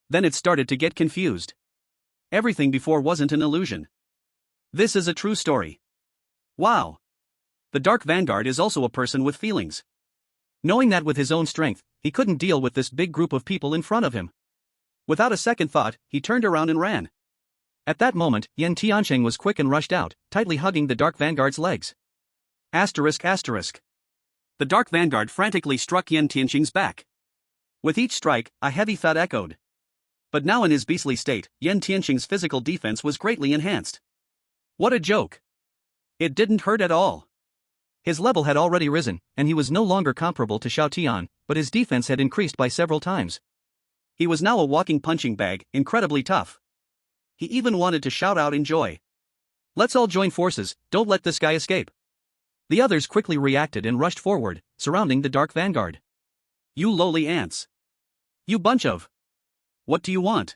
Then it started to get confused. Everything before wasn't an illusion. This is a true story. Wow. The Dark Vanguard is also a person with feelings. Knowing that with his own strength, he couldn't deal with this big group of people in front of him. Without a second thought, he turned around and ran. At that moment, Yen Tiancheng was quick and rushed out, tightly hugging the Dark Vanguard's legs. Asterisk asterisk. The Dark Vanguard frantically struck Yen Tiancheng's back. With each strike, a heavy thud echoed. But now in his beastly state, Yan Tianqing's physical defense was greatly enhanced. What a joke! It didn't hurt at all. His level had already risen, and he was no longer comparable to Xiao Tian, but his defense had increased by several times. He was now a walking punching bag, incredibly tough. He even wanted to shout out in joy. Let's all join forces, don't let this guy escape. The others quickly reacted and rushed forward, surrounding the Dark Vanguard. You lowly ants! You bunch of... What do you want?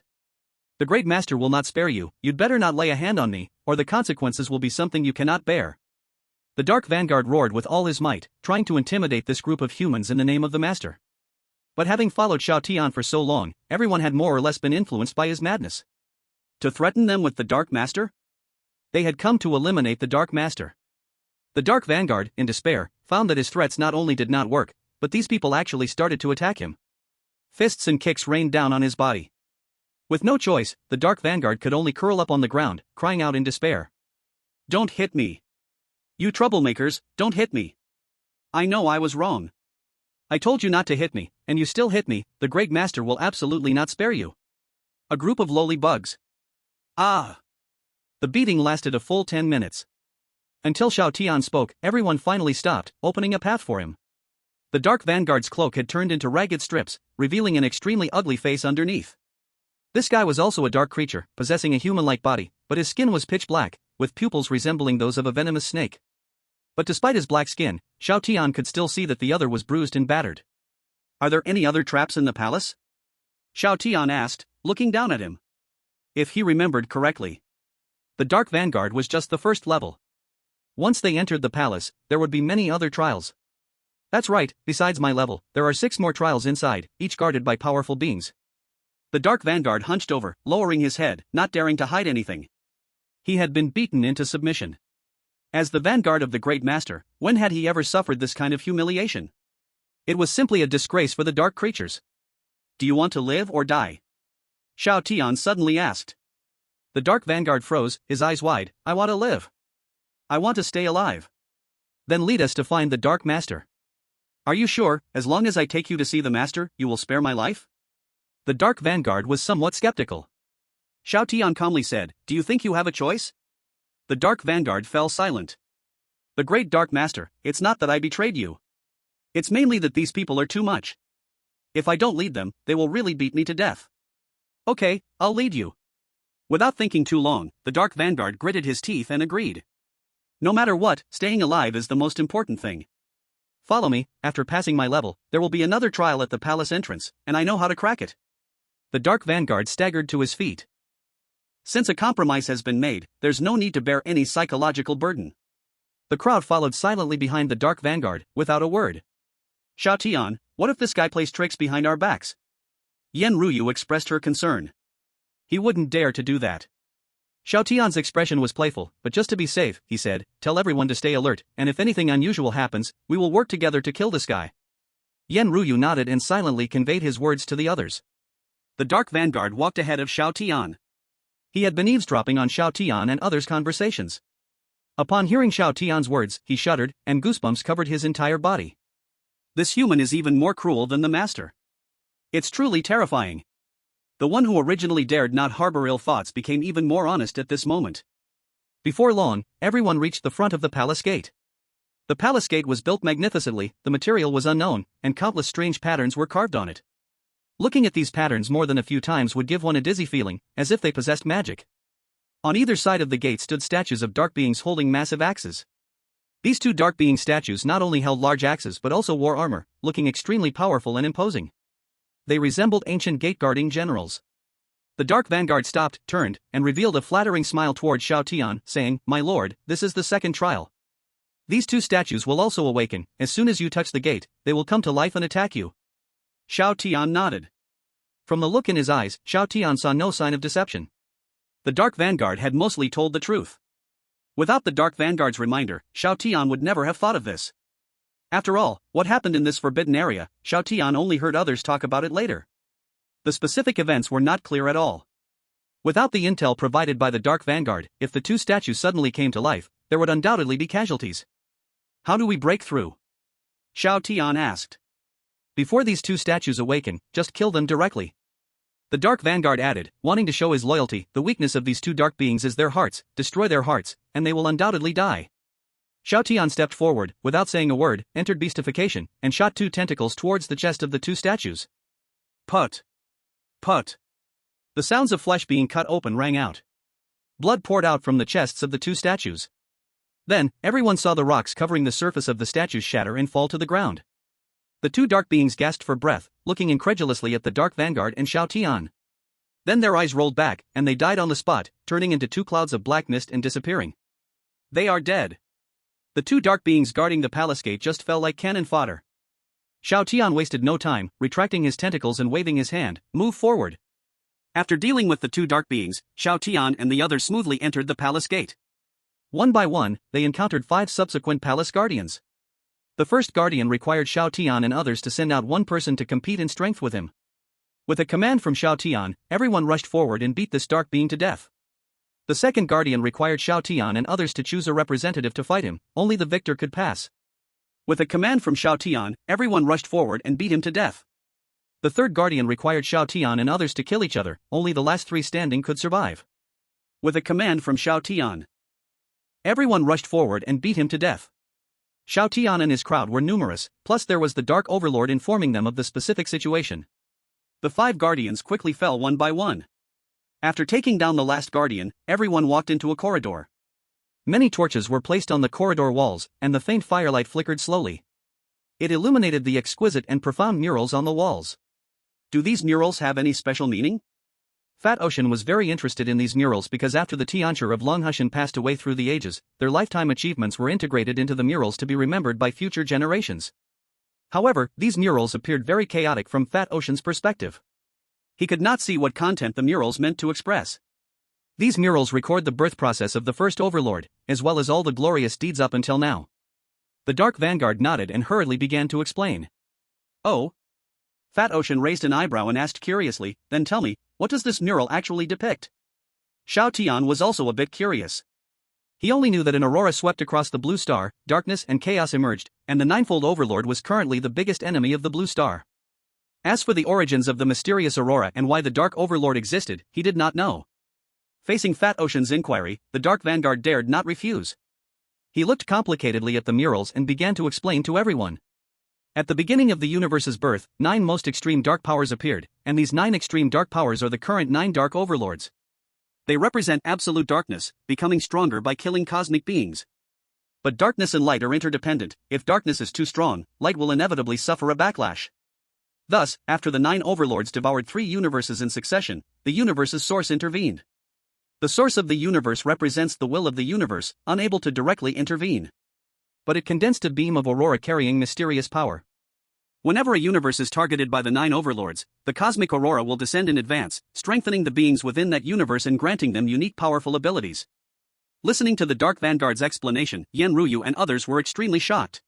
The Great Master will not spare you, you'd better not lay a hand on me, or the consequences will be something you cannot bear. The Dark Vanguard roared with all his might, trying to intimidate this group of humans in the name of the Master. But having followed Xiao Tian for so long, everyone had more or less been influenced by his madness. To threaten them with the Dark Master? They had come to eliminate the Dark Master. The Dark Vanguard, in despair, found that his threats not only did not work, but these people actually started to attack him. Fists and kicks rained down on his body. With no choice, the Dark Vanguard could only curl up on the ground, crying out in despair. Don't hit me. You troublemakers, don't hit me. I know I was wrong. I told you not to hit me, and you still hit me, the Great Master will absolutely not spare you. A group of lowly bugs. Ah! The beating lasted a full 10 minutes. Until Xiao Tian spoke, everyone finally stopped, opening a path for him. The Dark Vanguard's cloak had turned into ragged strips, revealing an extremely ugly face underneath. This guy was also a dark creature, possessing a human-like body, but his skin was pitch black, with pupils resembling those of a venomous snake. But despite his black skin, Xiao Tian could still see that the other was bruised and battered. Are there any other traps in the palace? Xiao Tian asked, looking down at him. If he remembered correctly. The Dark Vanguard was just the first level. Once they entered the palace, there would be many other trials. That's right, besides my level, there are 6 more trials inside, each guarded by powerful beings. The Dark Vanguard hunched over, lowering his head, not daring to hide anything. He had been beaten into submission. As the vanguard of the Great Master, when had he ever suffered this kind of humiliation? It was simply a disgrace for the dark creatures. Do you want to live or die? Xiao Tian suddenly asked. The Dark Vanguard froze, his eyes wide. I want to live. I want to stay alive. Then lead us to find the Dark Master. Are you sure, as long as I take you to see the Master, you will spare my life? The Dark Vanguard was somewhat skeptical. Xiao Tian calmly said, do you think you have a choice? The Dark Vanguard fell silent. The Great Dark Master, it's not that I betrayed you. It's mainly that these people are too much. If I don't lead them, they will really beat me to death. Okay, I'll lead you. Without thinking too long, the Dark Vanguard gritted his teeth and agreed. No matter what, staying alive is the most important thing. Follow me, after passing my level, there will be another trial at the palace entrance, and I know how to crack it. The Dark Vanguard staggered to his feet. Since a compromise has been made, there's no need to bear any psychological burden. The crowd followed silently behind the Dark Vanguard, without a word. Xiao Tian, what if this guy plays tricks behind our backs? Yan Ruyu expressed her concern. He wouldn't dare to do that. Xiao Tian's expression was playful, but just to be safe, he said, tell everyone to stay alert, and if anything unusual happens, we will work together to kill this guy. Yan Ruyu nodded and silently conveyed his words to the others. The Dark Vanguard walked ahead of Xiao Tian. He had been eavesdropping on Xiao Tian and others' conversations. Upon hearing Xiao Tian's words, he shuddered, and goosebumps covered his entire body. This human is even more cruel than the Master. It's truly terrifying. The one who originally dared not harbor ill thoughts became even more honest at this moment. Before long, everyone reached the front of the palace gate. The palace gate was built magnificently, the material was unknown, and countless strange patterns were carved on it. Looking at these patterns more than a few times would give one a dizzy feeling, as if they possessed magic. On either side of the gate stood statues of dark beings holding massive axes. These 2 dark being statues not only held large axes but also wore armor, looking extremely powerful and imposing. They resembled ancient gate-guarding generals. The Dark Vanguard stopped, turned, and revealed a flattering smile toward Xiao Tian, saying, My lord, this is the second trial. These 2 statues will also awaken. As soon as you touch the gate, they will come to life and attack you. Xiao Tian nodded. From the look in his eyes, Xiao Tian saw no sign of deception. The Dark Vanguard had mostly told the truth. Without the Dark Vanguard's reminder, Xiao Tian would never have thought of this. After all, what happened in this forbidden area, Xiao Tian only heard others talk about it later. The specific events were not clear at all. Without the intel provided by the Dark Vanguard, if the 2 statues suddenly came to life, there would undoubtedly be casualties. How do we break through? Xiao Tian asked. Before these 2 statues awaken, just kill them directly. The Dark Vanguard added, wanting to show his loyalty, the weakness of these two dark beings is their hearts, destroy their hearts, and they will undoubtedly die. Xiao Tian stepped forward, without saying a word, entered Beastification, and shot two tentacles towards the chest of the two statues. Put! Put! The sounds of flesh being cut open rang out. Blood poured out from the chests of the two statues. Then, everyone saw the rocks covering the surface of the statues shatter and fall to the ground. The two dark beings gasped for breath, looking incredulously at the Dark Vanguard and Xiao Tian. Then their eyes rolled back, and they died on the spot, turning into two clouds of black mist and disappearing. They are dead. The two dark beings guarding the palace gate just fell like cannon fodder. Xiao Tian wasted no time, retracting his tentacles and waving his hand, move forward. After dealing with the two dark beings, Xiao Tian and the others smoothly entered the palace gate. One by one, they encountered 5 subsequent palace guardians. The first guardian required Xiao Tian and others to send out one person to compete in strength with him. With a command from Xiao Tian, everyone rushed forward and beat this dark being to death. The second guardian required Xiao Tian and others to choose a representative to fight him, only the victor could pass. With a command from Xiao Tian, everyone rushed forward and beat him to death. The third guardian required Xiao Tian and others to kill each other, only the last 3 standing could survive. With a command from Xiao Tian, everyone rushed forward and beat him to death. Xiao Tian and his crowd were numerous, plus there was the Dark Overlord informing them of the specific situation. The 5 guardians quickly fell one by one. After taking down the last guardian, everyone walked into a corridor. Many torches were placed on the corridor walls, and the faint firelight flickered slowly. It illuminated the exquisite and profound murals on the walls. Do these murals have any special meaning? Fat Ocean was very interested in these murals because after the Tiancher of Longhushan passed away through the ages, their lifetime achievements were integrated into the murals to be remembered by future generations. However, these murals appeared very chaotic from Fat Ocean's perspective. He could not see what content the murals meant to express. These murals record the birth process of the first Overlord, as well as all the glorious deeds up until now. The Dark Vanguard nodded and hurriedly began to explain. Oh? Fat Ocean raised an eyebrow and asked curiously, then tell me, what does this mural actually depict? Xiao Tian was also a bit curious. He only knew that an aurora swept across the blue star, darkness and chaos emerged, and the ninefold Overlord was currently the biggest enemy of the blue star. As for the origins of the mysterious aurora and why the Dark Overlord existed, he did not know. Facing Fat Ocean's inquiry, the Dark Vanguard dared not refuse. He looked complicatedly at the murals and began to explain to everyone. At the beginning of the universe's birth, 9 most extreme dark powers appeared, and these 9 extreme dark powers are the current 9 dark overlords. They represent absolute darkness, becoming stronger by killing cosmic beings. But darkness and light are interdependent. If darkness is too strong, light will inevitably suffer a backlash. Thus, after the 9 overlords devoured 3 universes in succession, the universe's source intervened. The source of the universe represents the will of the universe, unable to directly intervene. But it condensed a beam of aurora carrying mysterious power. Whenever a universe is targeted by the 9 overlords, the cosmic aurora will descend in advance, strengthening the beings within that universe and granting them unique powerful abilities. Listening to the Dark Vanguard's explanation, Yen Ruyu and others were extremely shocked.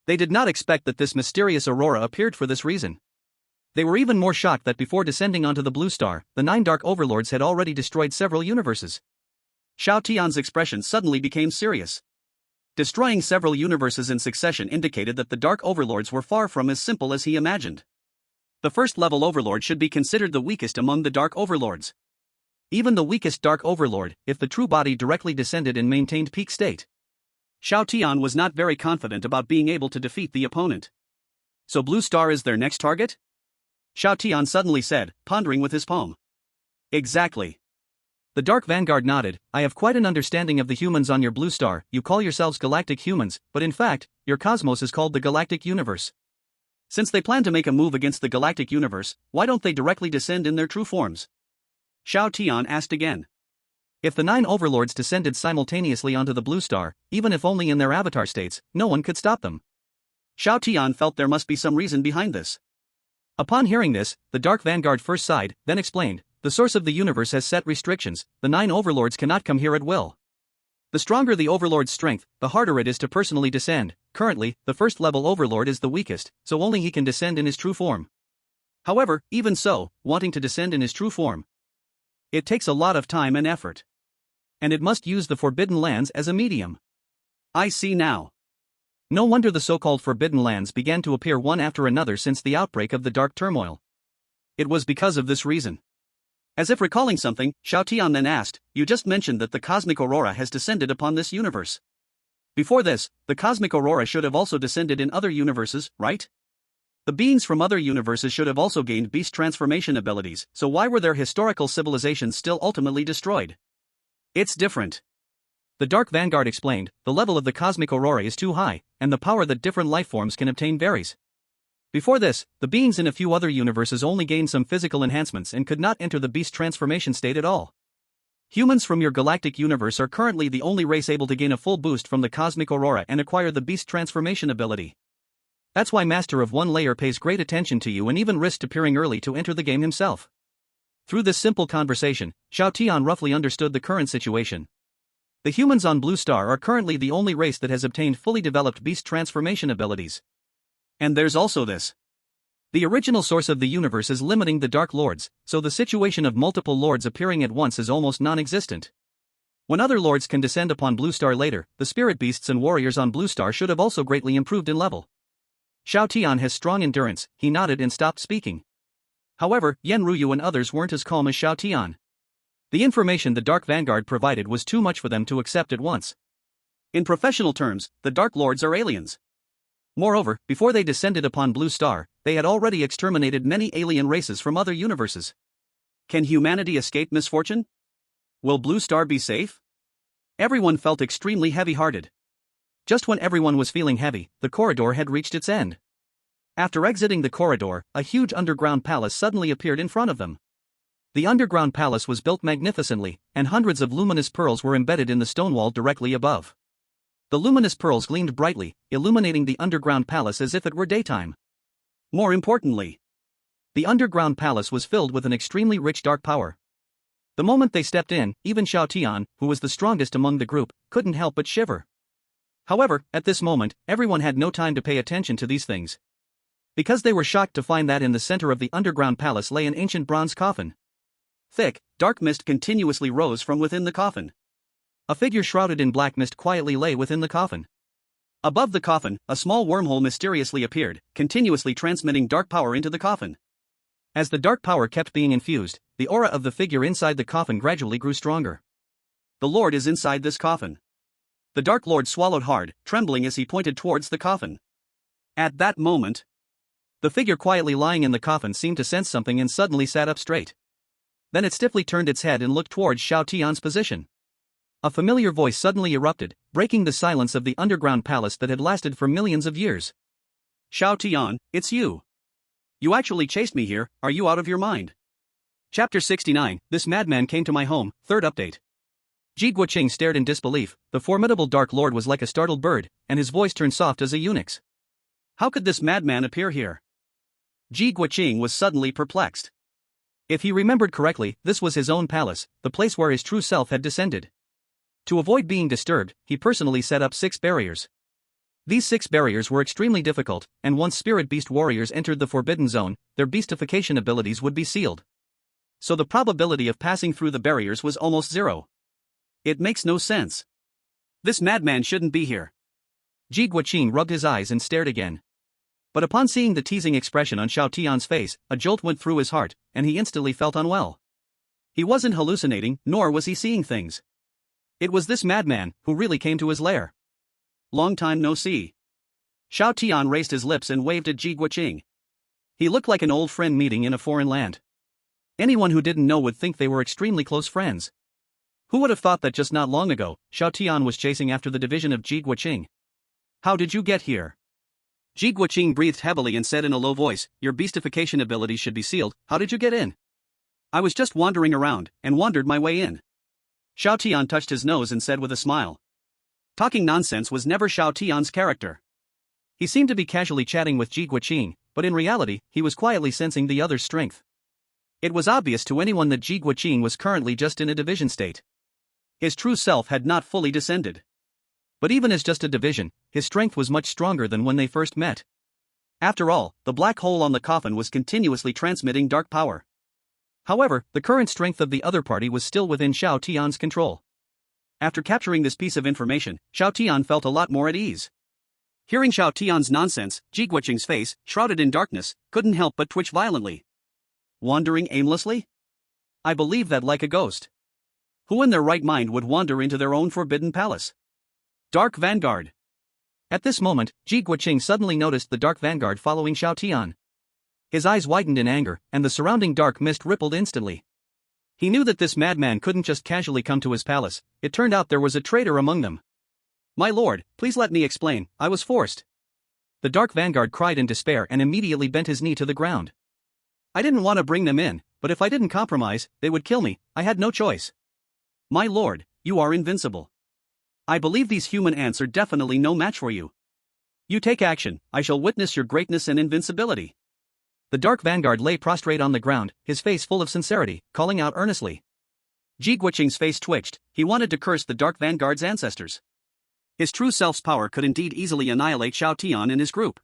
They did not expect that this mysterious aurora appeared for this reason. They were even more shocked that before descending onto the blue star, the 9 dark overlords had already destroyed several universes. Xiao Tian's expression suddenly became serious. Destroying several universes in succession indicated that the Dark Overlords were far from as simple as he imagined. The first level Overlord should be considered the weakest among the Dark Overlords. Even the weakest Dark Overlord, if the true body directly descended and maintained peak state. Xiao Tian was not very confident about being able to defeat the opponent. So Blue Star is their next target? Xiao Tian suddenly said, pondering with his palm. Exactly. The Dark Vanguard nodded. I have quite an understanding of the humans on your blue star. You call yourselves galactic humans, but in fact, your cosmos is called the galactic universe. Since they plan to make a move against the galactic universe, why don't they directly descend in their true forms? Xiao Tian asked again. If the 9 overlords descended simultaneously onto the blue star, even if only in their avatar states, no one could stop them. Xiao Tian felt there must be some reason behind this. Upon hearing this, the Dark Vanguard first sighed, then explained. The source of the universe has set restrictions. The 9 overlords cannot come here at will. The stronger the overlord's strength, the harder it is to personally descend. Currently, the first level overlord is the weakest, so only he can descend in his true form. However, even so, wanting to descend in his true form, it takes a lot of time and effort. And it must use the Forbidden Lands as a medium. I see now. No wonder the so-called Forbidden Lands began to appear one after another since the outbreak of the Dark Turmoil. It was because of this reason. As if recalling something, Xiao Tian then asked, "You just mentioned that the cosmic aurora has descended upon this universe. Before this, the cosmic aurora should have also descended in other universes, right? The beings from other universes should have also gained beast transformation abilities, so why were their historical civilizations still ultimately destroyed?" "It's different," the Dark Vanguard explained. "The level of the cosmic aurora is too high, and the power that different lifeforms can obtain varies. Before this, the beings in a few other universes only gained some physical enhancements and could not enter the beast transformation state at all. Humans from your galactic universe are currently the only race able to gain a full boost from the cosmic aurora and acquire the beast transformation ability. That's why Master of One Layer pays great attention to you and even risked appearing early to enter the game himself." Through this simple conversation, Xiao Tian roughly understood the current situation. The humans on Blue Star are currently the only race that has obtained fully developed beast transformation abilities. And there's also this. The original source of the universe is limiting the Dark Lords, so the situation of multiple lords appearing at once is almost non-existent. When other lords can descend upon Blue Star later, the spirit beasts and warriors on Blue Star should have also greatly improved in level. Xiao Tian has strong endurance, he nodded and stopped speaking. However, Yen Ruyu and others weren't as calm as Xiao Tian. The information the Dark Vanguard provided was too much for them to accept at once. In professional terms, the Dark Lords are aliens. Moreover, before they descended upon Blue Star, they had already exterminated many alien races from other universes. Can humanity escape misfortune? Will Blue Star be safe? Everyone felt extremely heavy-hearted. Just when everyone was feeling heavy, the corridor had reached its end. After exiting the corridor, a huge underground palace suddenly appeared in front of them. The underground palace was built magnificently, and hundreds of luminous pearls were embedded in the stone wall directly above. The luminous pearls gleamed brightly, illuminating the underground palace as if it were daytime. More importantly, the underground palace was filled with an extremely rich dark power. The moment they stepped in, even Xiao Tian, who was the strongest among the group, couldn't help but shiver. However, at this moment, everyone had no time to pay attention to these things. Because they were shocked to find that in the center of the underground palace lay an ancient bronze coffin. Thick, dark mist continuously rose from within the coffin. A figure shrouded in black mist quietly lay within the coffin. Above the coffin, a small wormhole mysteriously appeared, continuously transmitting dark power into the coffin. As the dark power kept being infused, the aura of the figure inside the coffin gradually grew stronger. The Lord is inside this coffin. The Dark Lord swallowed hard, trembling as he pointed towards the coffin. At that moment, the figure quietly lying in the coffin seemed to sense something and suddenly sat up straight. Then it stiffly turned its head and looked towards Xiao Tian's position. A familiar voice suddenly erupted, breaking the silence of the underground palace that had lasted for millions of years. "Xiao Tian, it's you. You actually chased me here, are you out of your mind?" Chapter 69, This Madman Came to My Home, third update. Ji Guoqing stared in disbelief. The formidable Dark Lord was like a startled bird, and his voice turned soft as a eunuch's. How could this madman appear here? Ji Guoqing was suddenly perplexed. If he remembered correctly, this was his own palace, the place where his true self had descended. To avoid being disturbed, he personally set up 6 barriers. These 6 barriers were extremely difficult, and once spirit beast warriors entered the forbidden zone, their beastification abilities would be sealed. So the probability of passing through the barriers was almost zero. It makes no sense. This madman shouldn't be here. Ji Guoqing rubbed his eyes and stared again. But upon seeing the teasing expression on Xiao Tian's face, a jolt went through his heart, and he instantly felt unwell. He wasn't hallucinating, nor was he seeing things. It was this madman who really came to his lair. Long time no see. Xiao Tian raised his lips and waved at Ji Guoqing. He looked like an old friend meeting in a foreign land. Anyone who didn't know would think they were extremely close friends. Who would have thought that just not long ago, Xiao Tian was chasing after the division of Ji Guoqing? How did you get here? Ji Guoqing breathed heavily and said in a low voice, "Your beastification abilities should be sealed, how did you get in?" "I was just wandering around, and wandered my way in." Xiao Tian touched his nose and said with a smile. Talking nonsense was never Xiao Tian's character. He seemed to be casually chatting with Ji Guoqing, but in reality, he was quietly sensing the other's strength. It was obvious to anyone that Ji Guoqing was currently just in a division state. His true self had not fully descended. But even as just a division, his strength was much stronger than when they first met. After all, the black hole on the coffin was continuously transmitting dark power. However, the current strength of the other party was still within Xiao Tian's control. After capturing this piece of information, Xiao Tian felt a lot more at ease. Hearing Xiao Tian's nonsense, Ji Guoqing's face, shrouded in darkness, couldn't help but twitch violently. Wandering aimlessly? I believe that like a ghost. Who in their right mind would wander into their own forbidden palace? Dark Vanguard. At this moment, Ji Guoqing suddenly noticed the Dark Vanguard following Xiao Tian. His eyes widened in anger, and the surrounding dark mist rippled instantly. He knew that this madman couldn't just casually come to his palace. It turned out there was a traitor among them. My lord, please let me explain, I was forced. The Dark Vanguard cried in despair and immediately bent his knee to the ground. I didn't want to bring them in, but if I didn't compromise, they would kill me. I had no choice. My lord, you are invincible. I believe these human ants are definitely no match for you. You take action, I shall witness your greatness and invincibility. The Dark Vanguard lay prostrate on the ground, his face full of sincerity, calling out earnestly. Ji Guoqing's face twitched. He wanted to curse the Dark Vanguard's ancestors. His true self's power could indeed easily annihilate Xiao Tian and his group.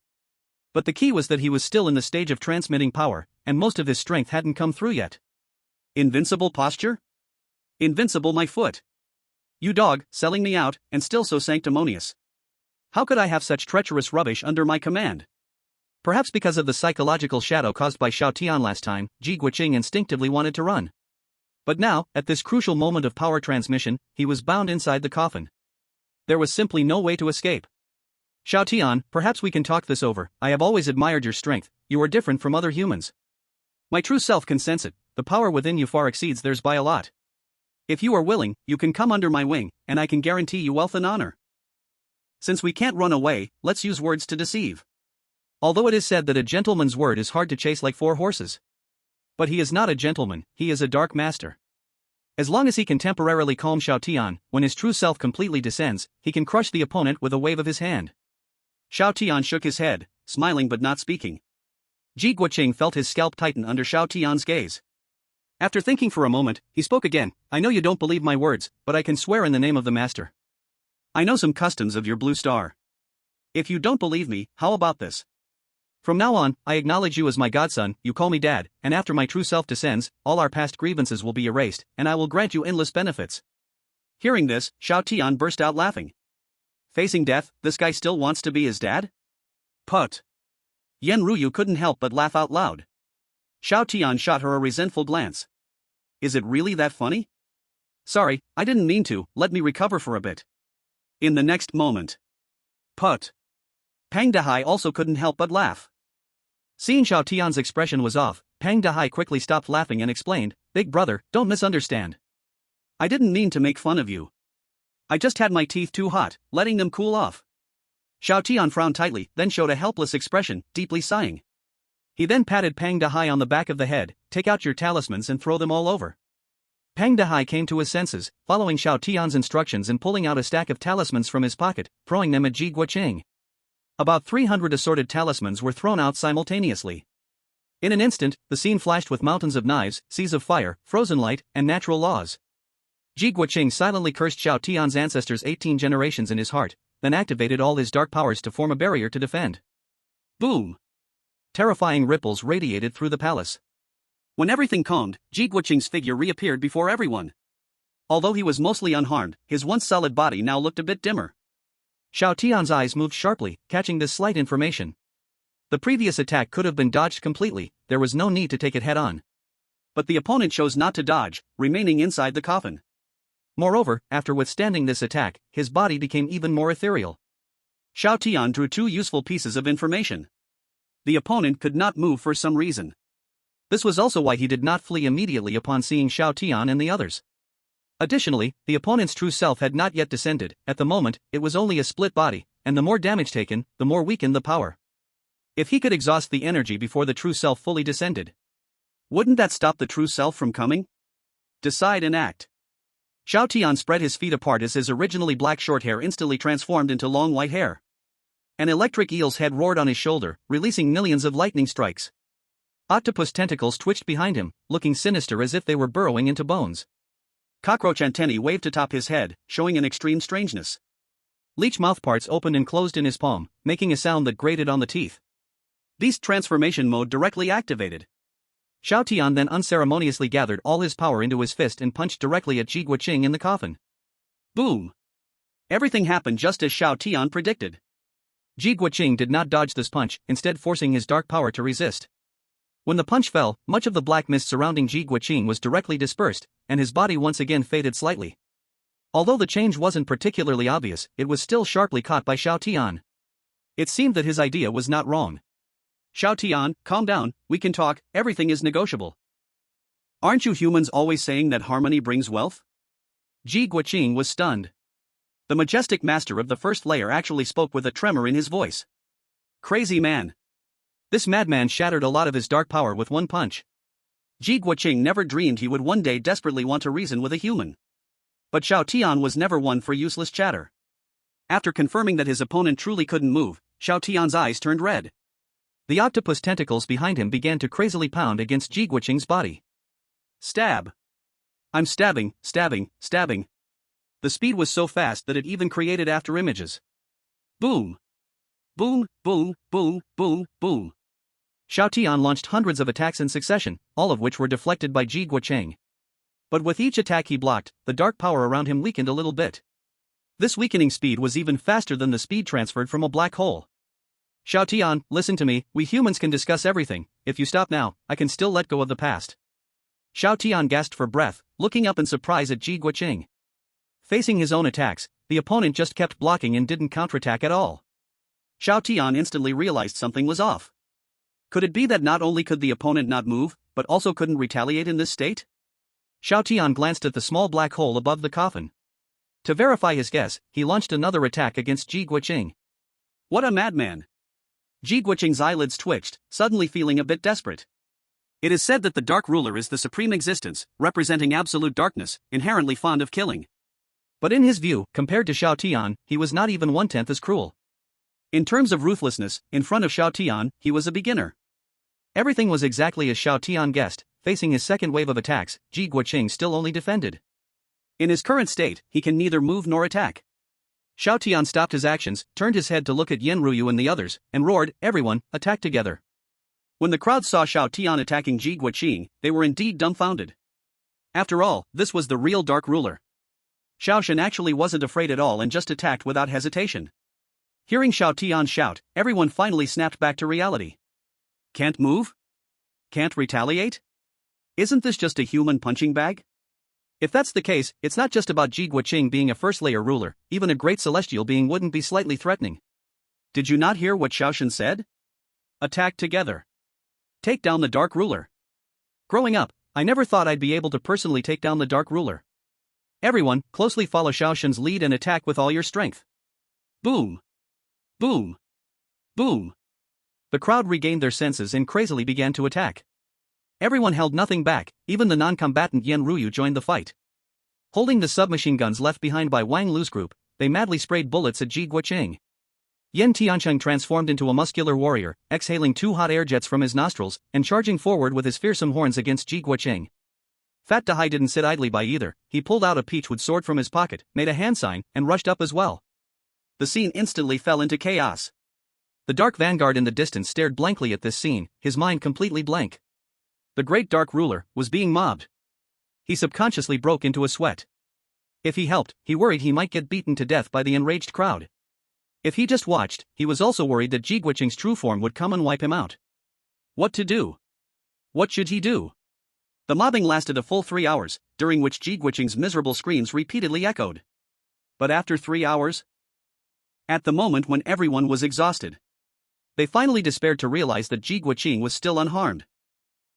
But the key was that he was still in the stage of transmitting power, and most of his strength hadn't come through yet. Invincible posture? Invincible my foot. You dog, selling me out, and still so sanctimonious. How could I have such treacherous rubbish under my command? Perhaps because of the psychological shadow caused by Xiao Tian last time, Ji Guoqing instinctively wanted to run. But now, at this crucial moment of power transmission, he was bound inside the coffin. There was simply no way to escape. Xiao Tian, perhaps we can talk this over. I have always admired your strength. You are different from other humans. My true self can sense it. The power within you far exceeds theirs by a lot. If you are willing, you can come under my wing, and I can guarantee you wealth and honor. Since we can't run away, let's use words to deceive. Although it is said that a gentleman's word is hard to chase like 4 horses. But he is not a gentleman, he is a dark master. As long as he can temporarily calm Xiao Tian, when his true self completely descends, he can crush the opponent with a wave of his hand. Xiao Tian shook his head, smiling but not speaking. Ji Guoqing felt his scalp tighten under Xiao Tian's gaze. After thinking for a moment, he spoke again. I know you don't believe my words, but I can swear in the name of the master. I know some customs of your blue star. If you don't believe me, how about this? From now on, I acknowledge you as my godson, you call me dad, and after my true self descends, all our past grievances will be erased, and I will grant you endless benefits. Hearing this, Xiao Tian burst out laughing. Facing death, this guy still wants to be his dad? Put. Yen Ruyu couldn't help but laugh out loud. Xiao Tian shot her a resentful glance. Is it really that funny? Sorry, I didn't mean to, let me recover for a bit. In the next moment. Put. Pang Dehai also couldn't help but laugh. Seeing Xiao Tian's expression was off, Pang Dehai quickly stopped laughing and explained, Big brother, don't misunderstand. I didn't mean to make fun of you. I just had my teeth too hot, letting them cool off. Xiao Tian frowned tightly, then showed a helpless expression, deeply sighing. He then patted Pang Dehai on the back of the head, take out your talismans and throw them all over. Pang Dehai came to his senses, following Xiao Tian's instructions and pulling out a stack of talismans from his pocket, throwing them at Ji Guoqing. About 300 assorted talismans were thrown out simultaneously. In an instant, the scene flashed with mountains of knives, seas of fire, frozen light, and natural laws. Ji Guoqing silently cursed Xiao Tian's ancestors' 18 generations in his heart, then activated all his dark powers to form a barrier to defend. Boom! Terrifying ripples radiated through the palace. When everything calmed, Ji Guoqing's figure reappeared before everyone. Although he was mostly unharmed, his once solid body now looked a bit dimmer. Xiao Tian's eyes moved sharply, catching this slight information. The previous attack could have been dodged completely, there was no need to take it head-on. But the opponent chose not to dodge, remaining inside the coffin. Moreover, after withstanding this attack, his body became even more ethereal. Xiao Tian drew 2 useful pieces of information. The opponent could not move for some reason. This was also why he did not flee immediately upon seeing Xiao Tian and the others. Additionally, the opponent's true self had not yet descended. At the moment, it was only a split body, and the more damage taken, the more weakened the power. If he could exhaust the energy before the true self fully descended, wouldn't that stop the true self from coming? Decide and act. Xiao Tian spread his feet apart as his originally black short hair instantly transformed into long white hair. An electric eel's head roared on his shoulder, releasing millions of lightning strikes. Octopus tentacles twitched behind him, looking sinister as if they were burrowing into bones. Cockroach antennae waved atop his head, showing an extreme strangeness. Leech mouthparts opened and closed in his palm, making a sound that grated on the teeth. Beast transformation mode directly activated. Xiao Tian then unceremoniously gathered all his power into his fist and punched directly at Ji Guoqing in the coffin. Boom! Everything happened just as Xiao Tian predicted. Ji Guoqing did not dodge this punch, instead forcing his dark power to resist. When the punch fell, much of the black mist surrounding Ji Guoqing was directly dispersed, and his body once again faded slightly. Although the change wasn't particularly obvious, it was still sharply caught by Xiao Tian. It seemed that his idea was not wrong. Xiao Tian, calm down, we can talk, everything is negotiable. Aren't you humans always saying that harmony brings wealth? Ji Guoqing was stunned. The majestic master of the first layer actually spoke with a tremor in his voice. Crazy man. This madman shattered a lot of his dark power with one punch. Ji Guoqing never dreamed he would one day desperately want to reason with a human. But Xiao Tian was never one for useless chatter. After confirming that his opponent truly couldn't move, Xiao Tian's eyes turned red. The octopus tentacles behind him began to crazily pound against Ji Guoqing's body. Stab. I'm stabbing, stabbing, stabbing. The speed was so fast that it even created afterimages. Boom. Boom, boom, boom, boom, boom. Xiao Tian launched hundreds of attacks in succession, all of which were deflected by Ji Guoqing. But with each attack he blocked, the dark power around him weakened a little bit. This weakening speed was even faster than the speed transferred from a black hole. Xiao Tian, listen to me, we humans can discuss everything, if you stop now, I can still let go of the past. Xiao Tian gasped for breath, looking up in surprise at Ji Guoqing. Facing his own attacks, the opponent just kept blocking and didn't counterattack at all. Xiao Tian instantly realized something was off. Could it be that not only could the opponent not move, but also couldn't retaliate in this state? Xiao Tian glanced at the small black hole above the coffin. To verify his guess, he launched another attack against Ji Guoqing. What a madman! Ji Guoqing's eyelids twitched, suddenly feeling a bit desperate. It is said that the Dark Ruler is the supreme existence, representing absolute darkness, inherently fond of killing. But in his view, compared to Xiao Tian, he was not even one-tenth as cruel. In terms of ruthlessness, in front of Xiao Tian, he was a beginner. Everything was exactly as Xiao Tian guessed. Facing his second wave of attacks, Ji Guoqing still only defended. In his current state, he can neither move nor attack. Xiao Tian stopped his actions, turned his head to look at Yenryu and the others, and roared, everyone, attack together. When the crowd saw Xiao Tian attacking Ji Guoqing, they were indeed dumbfounded. After all, this was the real Dark Ruler. Xiao Shen actually wasn't afraid at all and just attacked without hesitation. Hearing Xiao Tian shout, everyone finally snapped back to reality. Can't move? Can't retaliate? Isn't this just a human punching bag? If that's the case, it's not just about Ji Guoqing being a first-layer ruler, even a great celestial being wouldn't be slightly threatening. Did you not hear what Xiao Shen said? Attack together. Take down the Dark Ruler. Growing up, I never thought I'd be able to personally take down the Dark Ruler. Everyone, closely follow Xiao Shen's lead and attack with all your strength. Boom. Boom. Boom. The crowd regained their senses and crazily began to attack. Everyone held nothing back, even the non-combatant Yenryu joined the fight. Holding the submachine guns left behind by Wang Lu's group, they madly sprayed bullets at Ji Guoqing. Yan Tiancheng transformed into a muscular warrior, exhaling 2 hot air jets from his nostrils, and charging forward with his fearsome horns against Ji Guoqing. Fat Dahai didn't sit idly by either, he pulled out a peachwood sword from his pocket, made a hand sign, and rushed up as well. The scene instantly fell into chaos. The Dark Vanguard in the distance stared blankly at this scene, his mind completely blank. The great Dark Ruler was being mobbed. He subconsciously broke into a sweat. If he helped, he worried he might get beaten to death by the enraged crowd. If he just watched, he was also worried that Ji Guoqing's true form would come and wipe him out. What to do? What should he do? The mobbing lasted a full 3 hours, during which Ji Guoqing's miserable screams repeatedly echoed. But after 3 hours? At the moment when everyone was exhausted, they finally despaired to realize that Ji Guoqing was still unharmed.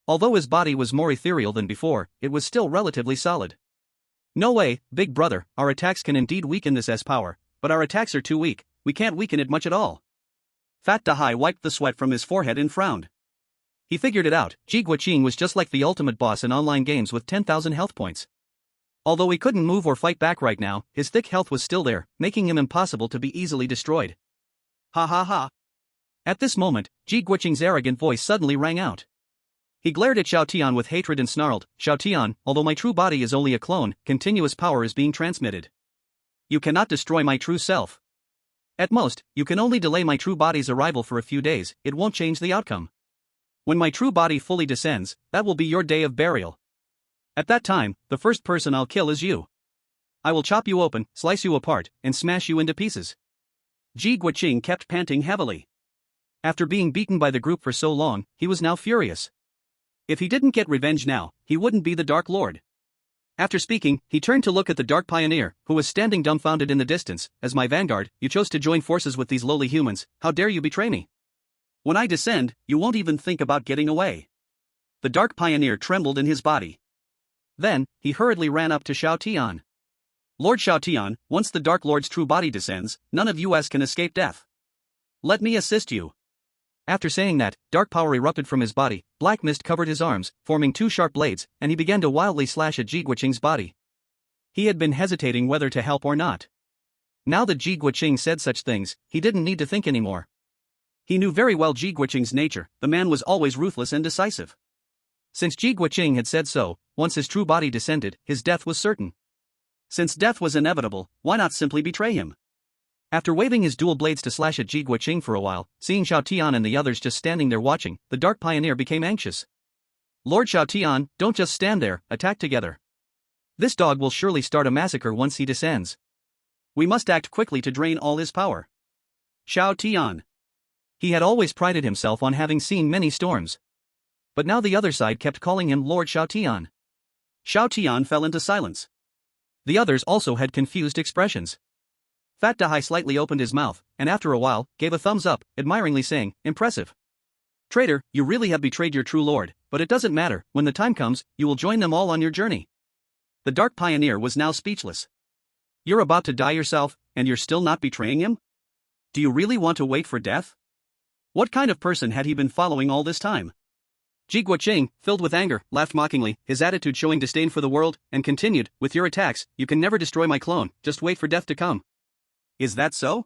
Although his body was more ethereal than before, it was still relatively solid. No way, big brother, our attacks can indeed weaken this S power, but our attacks are too weak, we can't weaken it much at all. Fat Dahai wiped the sweat from his forehead and frowned. He figured it out, Ji Guoqing was just like the ultimate boss in online games with 10,000 health points. Although he couldn't move or fight back right now, his thick health was still there, making him impossible to be easily destroyed. Ha ha ha. At this moment, Ji Guoqing's arrogant voice suddenly rang out. He glared at Xiao Tian with hatred and snarled, Xiao Tian, although my true body is only a clone, continuous power is being transmitted. You cannot destroy my true self. At most, you can only delay my true body's arrival for a few days, it won't change the outcome. When my true body fully descends, that will be your day of burial. At that time, the first person I'll kill is you. I will chop you open, slice you apart, and smash you into pieces. Ji Guoqing kept panting heavily. After being beaten by the group for so long, he was now furious. If he didn't get revenge now, he wouldn't be the Dark Lord. After speaking, he turned to look at the Dark Pioneer, who was standing dumbfounded in the distance. As my vanguard, you chose to join forces with these lowly humans. How dare you betray me? When I descend, you won't even think about getting away. The Dark Pioneer trembled in his body. Then, he hurriedly ran up to Xiao Tian. Lord Xiao Tian, once the Dark Lord's true body descends, none of us can escape death. Let me assist you. After saying that, dark power erupted from his body, black mist covered his arms, forming two sharp blades, and he began to wildly slash at Ji Guoqing's body. He had been hesitating whether to help or not. Now that Ji Guoqing said such things, he didn't need to think anymore. He knew very well Ji Guoqing's nature, the man was always ruthless and decisive. Since Ji Guoqing had said so, once his true body descended, his death was certain. Since death was inevitable, why not simply betray him? After waving his dual blades to slash at Ji Guoqing for a while, seeing Xiao Tian and the others just standing there watching, the Dark Pioneer became anxious. Lord Xiao Tian, don't just stand there, attack together. This dog will surely start a massacre once he descends. We must act quickly to drain all his power. Xiao Tian. He had always prided himself on having seen many storms. But now the other side kept calling him Lord Xiao Tian. Xiao Tian fell into silence. The others also had confused expressions. Fat Dahai slightly opened his mouth, and after a while, gave a thumbs up, admiringly saying, impressive. Traitor, you really have betrayed your true lord, but it doesn't matter, when the time comes, you will join them all on your journey. The Dark Pioneer was now speechless. You're about to die yourself, and you're still not betraying him? Do you really want to wait for death? What kind of person had he been following all this time? Ji Guoqing, filled with anger, laughed mockingly, his attitude showing disdain for the world, and continued, with your attacks, you can never destroy my clone, just wait for death to come. Is that so?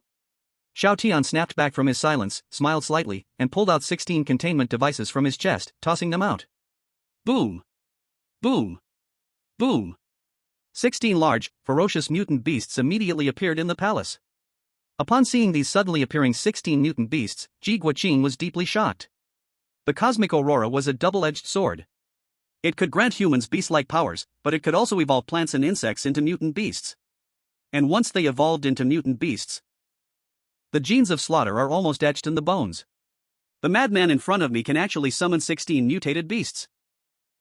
Xiao Tian snapped back from his silence, smiled slightly, and pulled out 16 containment devices from his chest, tossing them out. Boom! Boom! Boom! 16 large, ferocious mutant beasts immediately appeared in the palace. Upon seeing these suddenly appearing 16 mutant beasts, Ji Guoqing was deeply shocked. The cosmic aurora was a double-edged sword. It could grant humans beast-like powers, but it could also evolve plants and insects into mutant beasts. And once they evolved into mutant beasts, the genes of slaughter are almost etched in the bones. The madman in front of me can actually summon 16 mutated beasts.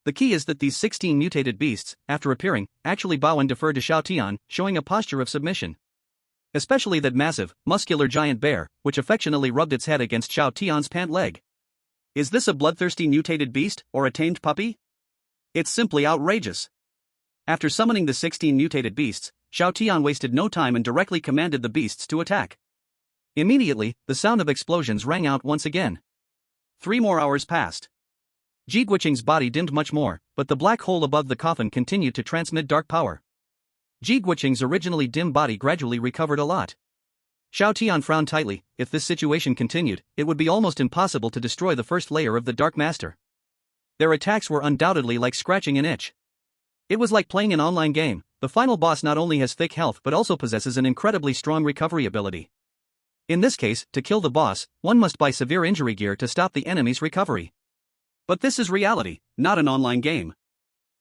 The key is that these 16 mutated beasts, after appearing, actually bow and defer to Xiao Tian, showing a posture of submission. Especially that massive, muscular giant bear, which affectionately rubbed its head against Xiao Tian's pant leg. Is this a bloodthirsty mutated beast, or a tamed puppy? It's simply outrageous. After summoning the 16 mutated beasts, Xiao Tian wasted no time and directly commanded the beasts to attack. Immediately, the sound of explosions rang out once again. 3 more hours passed. Ji Guoqing's body dimmed much more, but the black hole above the coffin continued to transmit dark power. Ji Guoqing's originally dim body gradually recovered a lot. Xiao Tian frowned tightly. If this situation continued, it would be almost impossible to destroy the first layer of the Dark Master. Their attacks were undoubtedly like scratching an itch. It was like playing an online game. The final boss not only has thick health but also possesses an incredibly strong recovery ability. In this case, to kill the boss, one must buy severe injury gear to stop the enemy's recovery. But this is reality, not an online game.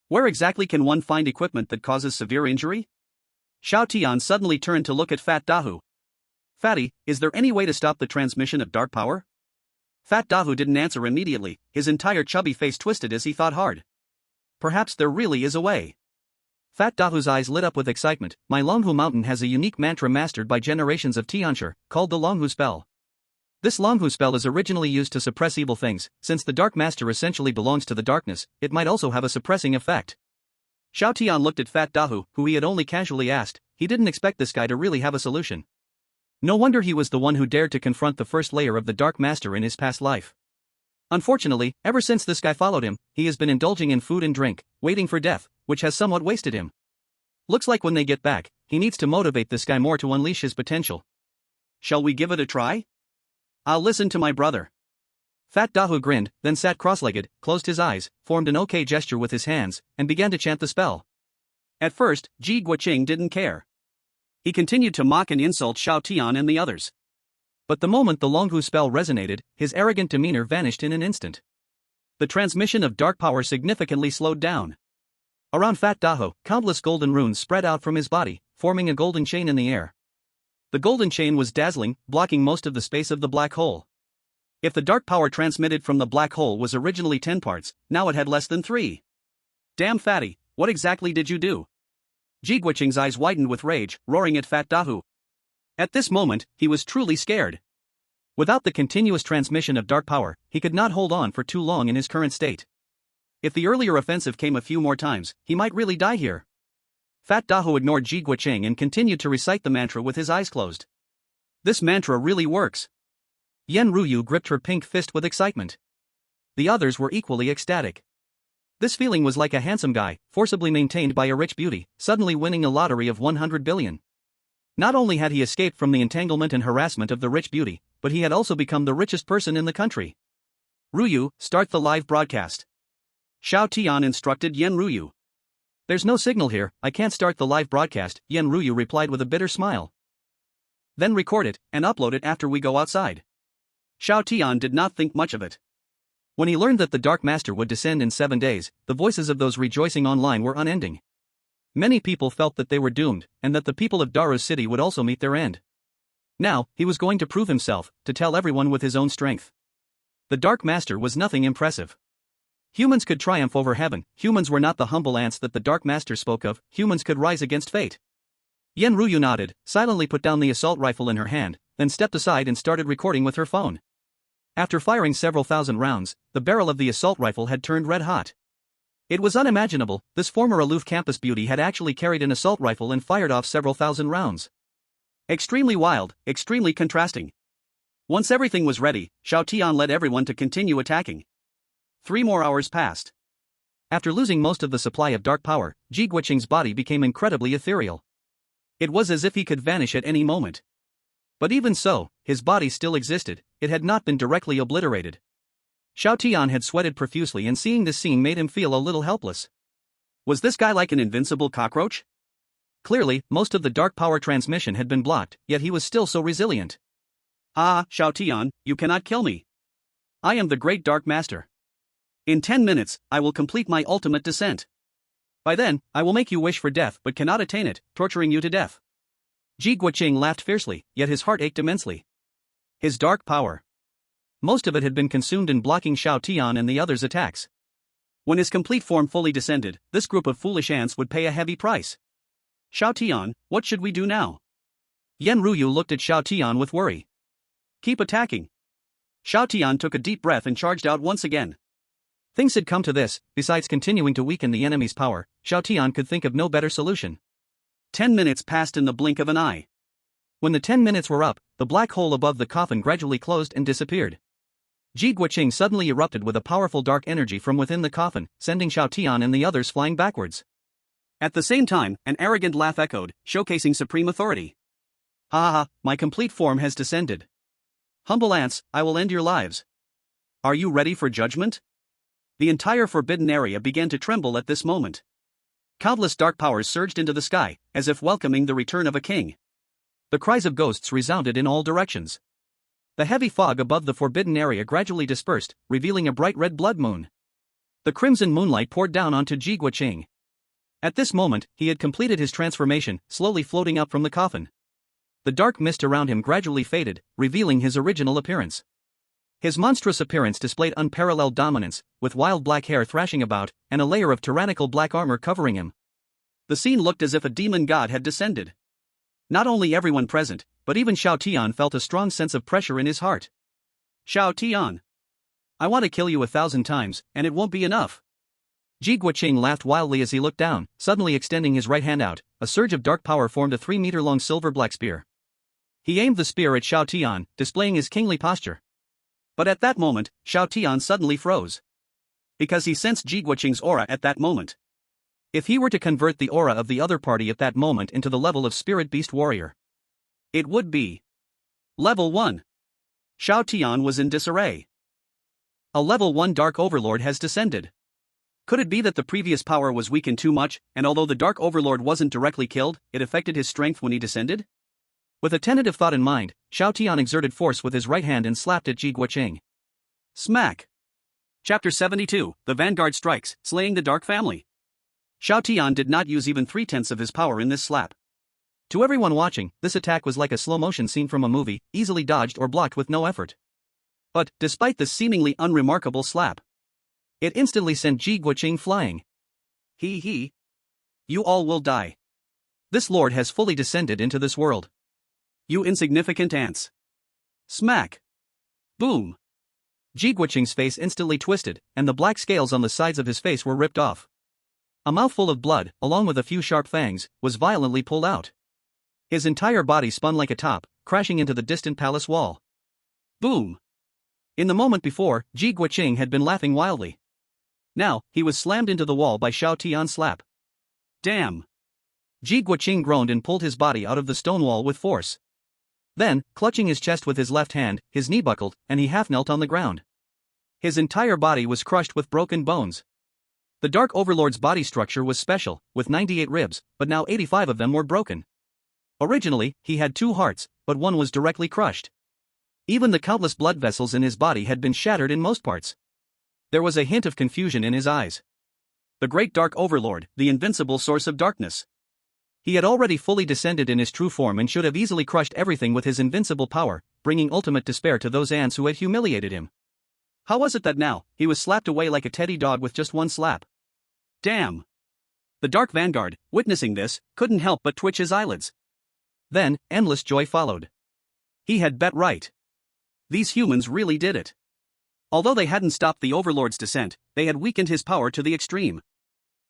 Where exactly can one find equipment that causes severe injury? Xiao Tian suddenly turned to look at Fat Dahu. Fatty, is there any way to stop the transmission of dark power? Fat Dahu didn't answer immediately, his entire chubby face twisted as he thought hard. Perhaps there really is a way. Fat Dahu's eyes lit up with excitement. My Longhu Mountain has a unique mantra mastered by generations of Tianshi, called the Longhu spell. This Longhu spell is originally used to suppress evil things. Since the Dark Master essentially belongs to the darkness, it might also have a suppressing effect. Xiao Tian looked at Fat Dahu, who he had only casually asked. He didn't expect this guy to really have a solution. No wonder he was the one who dared to confront the first layer of the Dark Master in his past life. Unfortunately, ever since this guy followed him, he has been indulging in food and drink, waiting for death, which has somewhat wasted him. Looks like when they get back, he needs to motivate this guy more to unleash his potential. Shall we give it a try? I'll listen to my brother. Fat Dahu grinned, then sat cross-legged, closed his eyes, formed an OK gesture with his hands, and began to chant the spell. At first, Ji Guoqing didn't care. He continued to mock and insult Xiao Tian and the others. But the moment the Longhu spell resonated, his arrogant demeanor vanished in an instant. The transmission of dark power significantly slowed down. Around Fat Dahu, countless golden runes spread out from his body, forming a golden chain in the air. The golden chain was dazzling, blocking most of the space of the black hole. If the dark power transmitted from the black hole was originally 10 parts, now it had less than 3. Damn fatty, what exactly did you do? Ji Guiqing's eyes widened with rage, roaring at Fat Dahu. At this moment, he was truly scared. Without the continuous transmission of dark power, he could not hold on for too long in his current state. If the earlier offensive came a few more times, he might really die here. Fat Dahu ignored Ji Guiqing and continued to recite the mantra with his eyes closed. This mantra really works. Yen Ruyu gripped her pink fist with excitement. The others were equally ecstatic. This feeling was like a handsome guy, forcibly maintained by a rich beauty, suddenly winning a lottery of 100 billion. Not only had he escaped from the entanglement and harassment of the rich beauty, but he had also become the richest person in the country. Ruyu, start the live broadcast. Xiao Tian instructed Yen Ruyu. There's no signal here, I can't start the live broadcast, Yen Ruyu replied with a bitter smile. Then record it, and upload it after we go outside. Xiao Tian did not think much of it. When he learned that the Dark Master would descend in 7 days, the voices of those rejoicing online were unending. Many people felt that they were doomed, and that the people of Daru's city would also meet their end. Now, he was going to prove himself, to tell everyone with his own strength. The Dark Master was nothing impressive. Humans could triumph over heaven, humans were not the humble ants that the Dark Master spoke of, humans could rise against fate. Yen Ruyu nodded, silently put down the assault rifle in her hand, then stepped aside and started recording with her phone. After firing several thousand rounds, the barrel of the assault rifle had turned red hot. It was unimaginable, this former aloof campus beauty had actually carried an assault rifle and fired off several thousand rounds. Extremely wild, extremely contrasting. Once everything was ready, Xiao Tian led everyone to continue attacking. 3 more hours passed. After losing most of the supply of dark power, Ji Guiqing's body became incredibly ethereal. It was as if he could vanish at any moment. But even so, his body still existed, it had not been directly obliterated. Xiao Tian had sweated profusely, and seeing this scene made him feel a little helpless. Was this guy like an invincible cockroach? Clearly, most of the dark power transmission had been blocked, yet he was still so resilient. Ah, Xiao Tian, you cannot kill me. I am the great Dark Master. In 10 minutes, I will complete my ultimate descent. By then, I will make you wish for death but cannot attain it, torturing you to death. Ji Guiqing laughed fiercely, yet his heart ached immensely. His dark power. Most of it had been consumed in blocking Xiao Tian and the others' attacks. When his complete form fully descended, this group of foolish ants would pay a heavy price. Xiao Tian, what should we do now? Yen Ruyu looked at Xiao Tian with worry. Keep attacking. Xiao Tian took a deep breath and charged out once again. Things had come to this, besides continuing to weaken the enemy's power, Xiao Tian could think of no better solution. 10 minutes passed in the blink of an eye. When the 10 minutes were up, the black hole above the coffin gradually closed and disappeared. Ji Guiqing suddenly erupted with a powerful dark energy from within the coffin, sending Xiao Tian and the others flying backwards. At the same time, an arrogant laugh echoed, showcasing supreme authority. Ha ha ha, my complete form has descended. Humble ants, I will end your lives. Are you ready for judgment? The entire forbidden area began to tremble at this moment. Countless dark powers surged into the sky, as if welcoming the return of a king. The cries of ghosts resounded in all directions. The heavy fog above the forbidden area gradually dispersed, revealing a bright red blood moon. The crimson moonlight poured down onto Ji Guiqing. At this moment, he had completed his transformation, slowly floating up from the coffin. The dark mist around him gradually faded, revealing his original appearance. His monstrous appearance displayed unparalleled dominance, with wild black hair thrashing about, and a layer of tyrannical black armor covering him. The scene looked as if a demon god had descended. Not only everyone present, but even Xiao Tian felt a strong sense of pressure in his heart. Xiao Tian. I want to kill you 1,000 times, and it won't be enough. Ji Guiqing laughed wildly as he looked down, suddenly extending his right hand out. A surge of dark power formed a 3-meter-long silver-black spear. He aimed the spear at Xiao Tian, displaying his kingly posture. But at that moment, Xiao Tian suddenly froze. Because he sensed Ji Guiqing's aura at that moment. If he were to convert the aura of the other party at that moment into the level of Spirit Beast Warrior, it would be Level 1. Xiao Tian was in disarray. A Level 1 Dark Overlord has descended. Could it be that the previous power was weakened too much, and although the Dark Overlord wasn't directly killed, it affected his strength when he descended? With a tentative thought in mind, Xiao Tian exerted force with his right hand and slapped at Ji Guiqing. Smack! Chapter 72, The Vanguard Strikes, Slaying the Dark Family. Xiao Tian did not use even 3/10 of his power in this slap. To everyone watching, this attack was like a slow-motion scene from a movie, easily dodged or blocked with no effort. But, despite the seemingly unremarkable slap, it instantly sent Ji Guoqing flying. He. You all will die. This lord has fully descended into this world. You insignificant ants. Smack. Boom. Ji Guoqing's face instantly twisted, and the black scales on the sides of his face were ripped off. A mouthful of blood, along with a few sharp fangs, was violently pulled out. His entire body spun like a top, crashing into the distant palace wall. Boom. In the moment before, Ji Guoqing had been laughing wildly. Now, he was slammed into the wall by Xiao Tian's slap. Damn. Ji Guoqing groaned and pulled his body out of the stone wall with force. Then, clutching his chest with his left hand, his knee buckled, and he half-knelt on the ground. His entire body was crushed with broken bones. The Dark Overlord's body structure was special, with 98 ribs, but now 85 of them were broken. Originally, he had 2 hearts, but one was directly crushed. Even the countless blood vessels in his body had been shattered in most parts. There was a hint of confusion in his eyes. The Great Dark Overlord, the invincible source of darkness. He had already fully descended in his true form and should have easily crushed everything with his invincible power, bringing ultimate despair to those ants who had humiliated him. How was it that now, he was slapped away like a teddy dog with just one slap? Damn! The Dark Vanguard, witnessing this, couldn't help but twitch his eyelids. Then, endless joy followed. He had bet right. These humans really did it. Although they hadn't stopped the Overlord's descent, they had weakened his power to the extreme.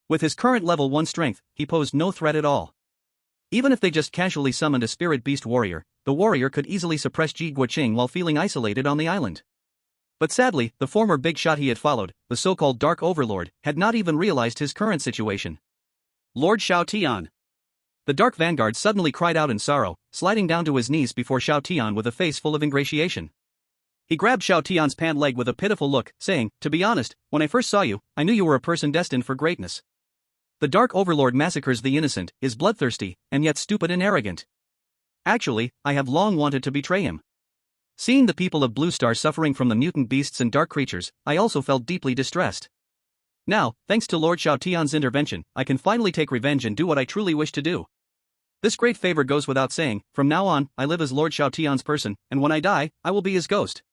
With his current level 1 strength, he posed no threat at all. Even if they just casually summoned a spirit beast warrior, the warrior could easily suppress Ji Guoqing while feeling isolated on the island. But sadly, the former big shot he had followed, the so-called Dark Overlord, had not even realized his current situation. Lord Xiao Tian. The Dark Vanguard suddenly cried out in sorrow, sliding down to his knees before Xiao Tian with a face full of ingratiation. He grabbed Xiao Tian's pant leg with a pitiful look, saying, "To be honest, when I first saw you, I knew you were a person destined for greatness. The Dark Overlord massacres the innocent, is bloodthirsty, and yet stupid and arrogant. Actually, I have long wanted to betray him. Seeing the people of Blue Star suffering from the mutant beasts and dark creatures, I also felt deeply distressed. Now, thanks to Lord Xiao Tian's intervention, I can finally take revenge and do what I truly wish to do. This great favor goes without saying, from now on, I live as Lord Xiao Tian's person, and when I die, I will be his ghost."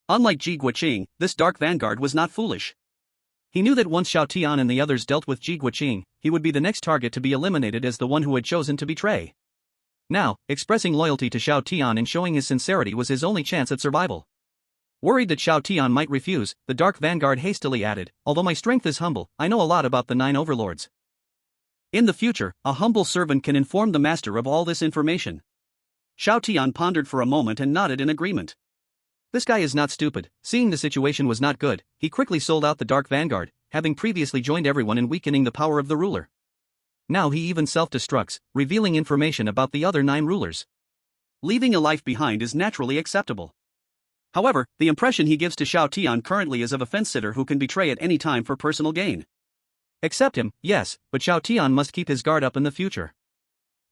Unlike Ji Guoqing, this Dark Vanguard was not foolish. He knew that once Xiao Tian and the others dealt with Ji Guoqing, he would be the next target to be eliminated as the one who had chosen to betray. Now, expressing loyalty to Xiao Tian and showing his sincerity was his only chance at survival. Worried that Xiao Tian might refuse, the Dark Vanguard hastily added, "Although my strength is humble, I know a lot about the 9 overlords. In the future, a humble servant can inform the master of all this information." Xiao Tian pondered for a moment and nodded in agreement. This guy is not stupid. Seeing the situation was not good, he quickly sold out the Dark Vanguard, having previously joined everyone in weakening the power of the ruler. Now he even self-destructs, revealing information about the other 9 rulers. Leaving a life behind is naturally acceptable. However, the impression he gives to Xiao Tian currently is of a fence-sitter who can betray at any time for personal gain. Accept him, yes, but Xiao Tian must keep his guard up in the future.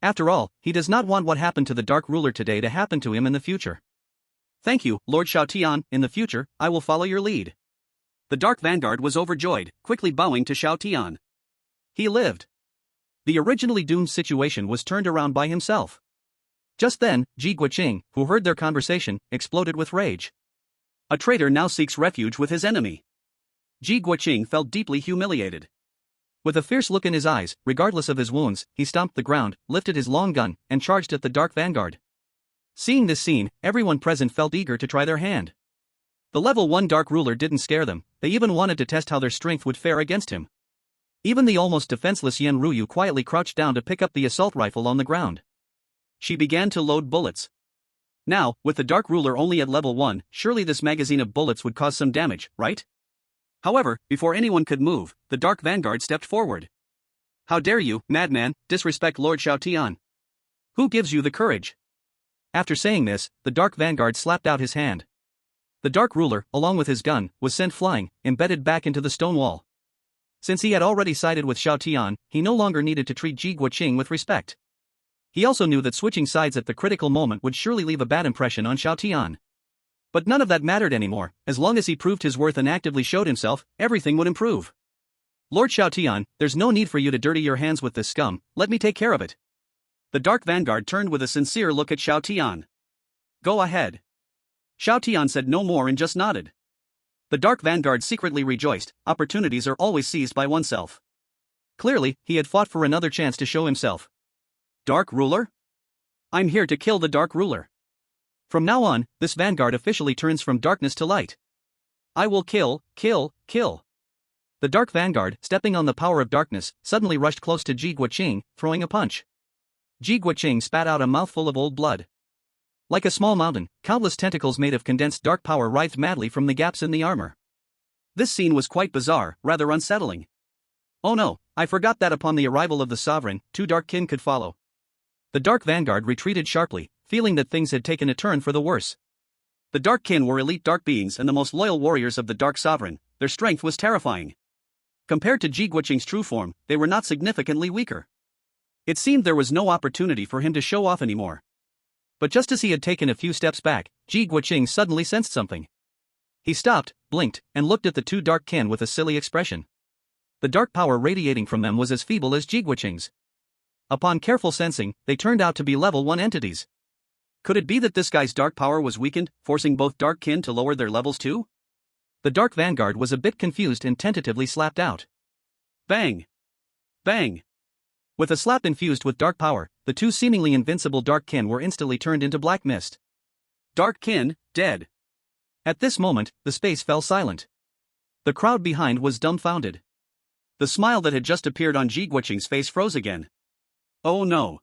After all, he does not want what happened to the Dark Ruler today to happen to him in the future. "Thank you, Lord Xiao Tian, in the future, I will follow your lead." The Dark Vanguard was overjoyed, quickly bowing to Xiao Tian. He lived. The originally doomed situation was turned around by himself. Just then, Ji Guoqing, who heard their conversation, exploded with rage. A traitor now seeks refuge with his enemy. Ji Guoqing felt deeply humiliated. With a fierce look in his eyes, regardless of his wounds, he stomped the ground, lifted his long gun, and charged at the Dark Vanguard. Seeing this scene, everyone present felt eager to try their hand. The level 1 Dark Ruler didn't scare them, they even wanted to test how their strength would fare against him. Even the almost defenseless Yen Ruyu quietly crouched down to pick up the assault rifle on the ground. She began to load bullets. Now, with the Dark Ruler only at level 1, surely this magazine of bullets would cause some damage, right? However, before anyone could move, the Dark Vanguard stepped forward. "How dare you, madman, disrespect Lord Xiao Tian? Who gives you the courage?" After saying this, the Dark Vanguard slapped out his hand. The Dark Ruler, along with his gun, was sent flying, embedded back into the stone wall. Since he had already sided with Xiao Tian, he no longer needed to treat Ji Guoqing with respect. He also knew that switching sides at the critical moment would surely leave a bad impression on Xiao Tian. But none of that mattered anymore. As long as he proved his worth and actively showed himself, everything would improve. "Lord Xiao Tian, there's no need for you to dirty your hands with this scum, let me take care of it." The Dark Vanguard turned with a sincere look at Xiao Tian. "Go ahead. Xiao Tian said no more and just nodded. The Dark Vanguard secretly rejoiced, opportunities are always seized by oneself. Clearly, he had fought for another chance to show himself. Dark Ruler? I'm here to kill the Dark Ruler. From now on, this Vanguard officially turns from darkness to light. I will kill. The Dark Vanguard, stepping on the power of darkness, suddenly rushed close to Ji Guoqing, throwing a punch. Ji Guoqing spat out a mouthful of old blood. Like a small mountain, countless tentacles made of condensed dark power writhed madly from the gaps in the armor. This scene was quite bizarre, rather unsettling. Oh no, I forgot that upon the arrival of the sovereign, 2 dark kin could follow. The Dark Vanguard retreated sharply, feeling that things had taken a turn for the worse. The Dark Kin were elite dark beings and the most loyal warriors of the Dark Sovereign. Their strength was terrifying. Compared to Ji Guoqing's true form, they were not significantly weaker. It seemed there was no opportunity for him to show off anymore. But just as he had taken a few steps back, Ji Guoqing suddenly sensed something. He stopped, blinked, and looked at the 2 dark kin with a silly expression. The dark power radiating from them was as feeble as Ji Guoqing's. Upon careful sensing, they turned out to be level 1 entities. Could it be that this guy's dark power was weakened, forcing both dark kin to lower their levels too? The Dark Vanguard was a bit confused and tentatively slapped out. Bang! Bang! With a slap infused with dark power, the 2 seemingly invincible dark kin were instantly turned into black mist. Dark kin, dead. At this moment, the space fell silent. The crowd behind was dumbfounded. The smile that had just appeared on Ji Guoqing's face froze again. Oh no.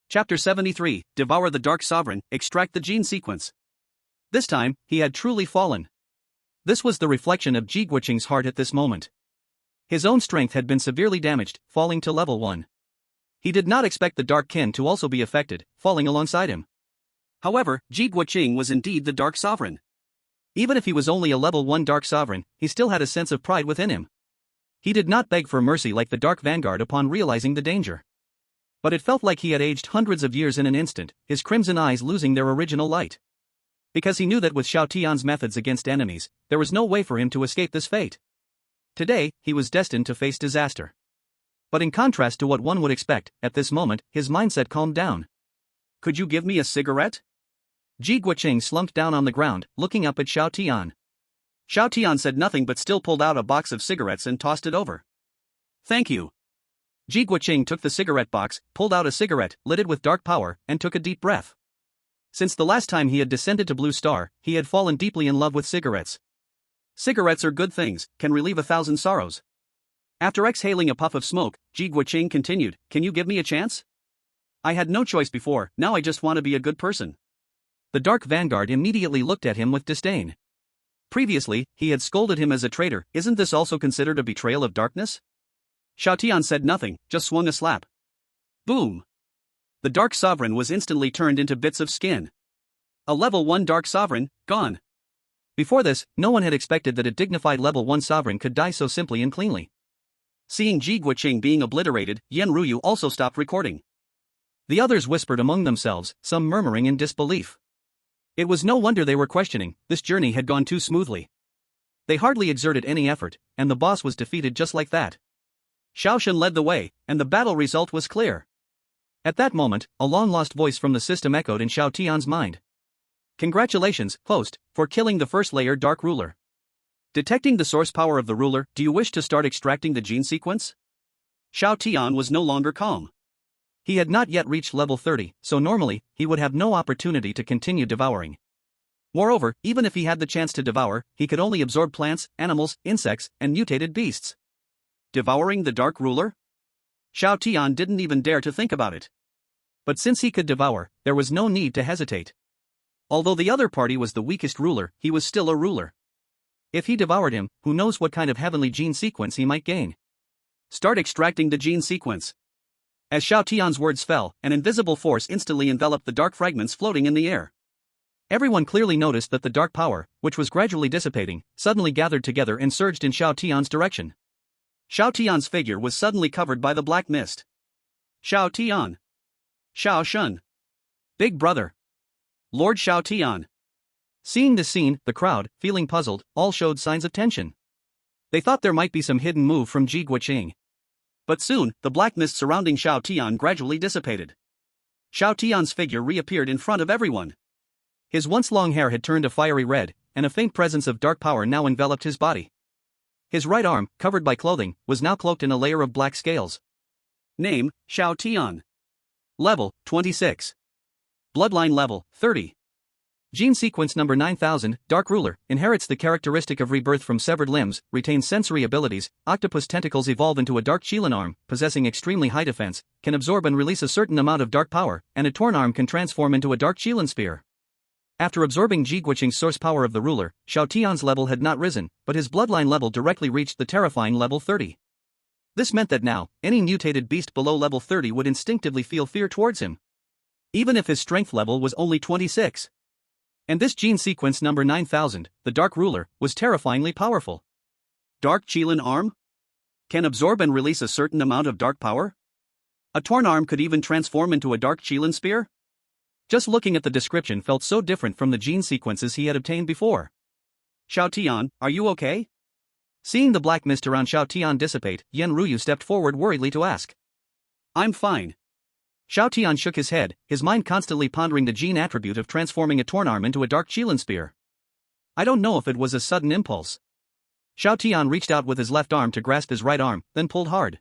Chapter 73, Devour the Dark Sovereign, Extract the Gene Sequence. This time, he had truly fallen. This was the reflection of Ji Guoqing's heart at this moment. His own strength had been severely damaged, falling to level 1. He did not expect the Dark Kin to also be affected, falling alongside him. However, Ji Guoqing was indeed the Dark Sovereign. Even if he was only a level 1 Dark Sovereign, he still had a sense of pride within him. He did not beg for mercy like the Dark Vanguard upon realizing the danger. But it felt like he had aged hundreds of years in an instant, his crimson eyes losing their original light. Because he knew that with Xiao Tian's methods against enemies, there was no way for him to escape this fate. Today, he was destined to face disaster. But in contrast to what one would expect, at this moment, his mindset calmed down. Could you give me a cigarette? Ji Guoqing slumped down on the ground, looking up at Xiao Tian. Xiao Tian said nothing but still pulled out a box of cigarettes and tossed it over. Thank you. Ji Guoqing took the cigarette box, pulled out a cigarette, lit it with dark power, and took a deep breath. Since the last time he had descended to Blue Star, he had fallen deeply in love with cigarettes. Cigarettes are good things, can relieve 1,000 sorrows. After exhaling a puff of smoke, Ji Guoqing continued, Can you give me a chance? I had no choice before, now I just want to be a good person. The Dark Vanguard immediately looked at him with disdain. Previously, he had scolded him as a traitor. Isn't this also considered a betrayal of darkness? Xiao Tian said nothing, just swung a slap. Boom! The Dark Sovereign was instantly turned into bits of skin. A level 1 Dark Sovereign, gone. Before this, no one had expected that a dignified level 1 sovereign could die so simply and cleanly. Seeing Ji Guoqing being obliterated, Yan Ruyu also stopped recording. The others whispered among themselves, some murmuring in disbelief. It was no wonder they were questioning, this journey had gone too smoothly. They hardly exerted any effort, and the boss was defeated just like that. Xiao Shen led the way, and the battle result was clear. At that moment, a long-lost voice from the system echoed in Xiao Tian's mind. Congratulations, host, for killing the first layer Dark Ruler. Detecting the source power of the ruler, do you wish to start extracting the gene sequence? Xiao Tian was no longer calm. He had not yet reached level 30, so normally, he would have no opportunity to continue devouring. Moreover, even if he had the chance to devour, he could only absorb plants, animals, insects, and mutated beasts. Devouring the Dark Ruler? Xiao Tian didn't even dare to think about it. But since he could devour, there was no need to hesitate. Although the other party was the weakest ruler, he was still a ruler. If he devoured him, who knows what kind of heavenly gene sequence he might gain. Start extracting the gene sequence. As Xiao Tian's words fell, an invisible force instantly enveloped the dark fragments floating in the air. Everyone clearly noticed that the dark power, which was gradually dissipating, suddenly gathered together and surged in Xiao Tian's direction. Xiao Tian's figure was suddenly covered by the black mist. Xiao Tian. Xiao Shen. Big brother. Lord Xiao Tian. Seeing this scene, the crowd, feeling puzzled, all showed signs of tension. They thought there might be some hidden move from Ji Guoqing. But soon, the black mist surrounding Xiao Tian gradually dissipated. Xiao Tian's figure reappeared in front of everyone. His once long hair had turned a fiery red, and a faint presence of dark power now enveloped his body. His right arm, covered by clothing, was now cloaked in a layer of black scales. Name, Xiao Tian. Level, 26. Bloodline level, 30. Gene sequence number 9000, Dark Ruler, inherits the characteristic of rebirth from severed limbs, retains sensory abilities, octopus tentacles evolve into a dark Qilin arm, possessing extremely high defense, can absorb and release a certain amount of dark power, and a torn arm can transform into a dark Qilin spear. After absorbing Ji Guiqing's source power of the ruler, Xiao Tian's level had not risen, but his bloodline level directly reached the terrifying level 30. This meant that now, any mutated beast below level 30 would instinctively feel fear towards him, even if his strength level was only 26. And this gene sequence number 9000, the Dark Ruler, was terrifyingly powerful. Dark Qilin arm? Can absorb and release a certain amount of dark power? A torn arm could even transform into a dark Qilin spear? Just looking at the description felt so different from the gene sequences he had obtained before. Xiao Tian, are you okay? Seeing the black mist around Xiao Tian dissipate, Yen Ruyu stepped forward worriedly to ask. I'm fine. Xiao Tian shook his head, his mind constantly pondering the gene attribute of transforming a torn arm into a dark Qilin spear. I don't know if it was a sudden impulse. Xiao Tian reached out with his left arm to grasp his right arm, then pulled hard.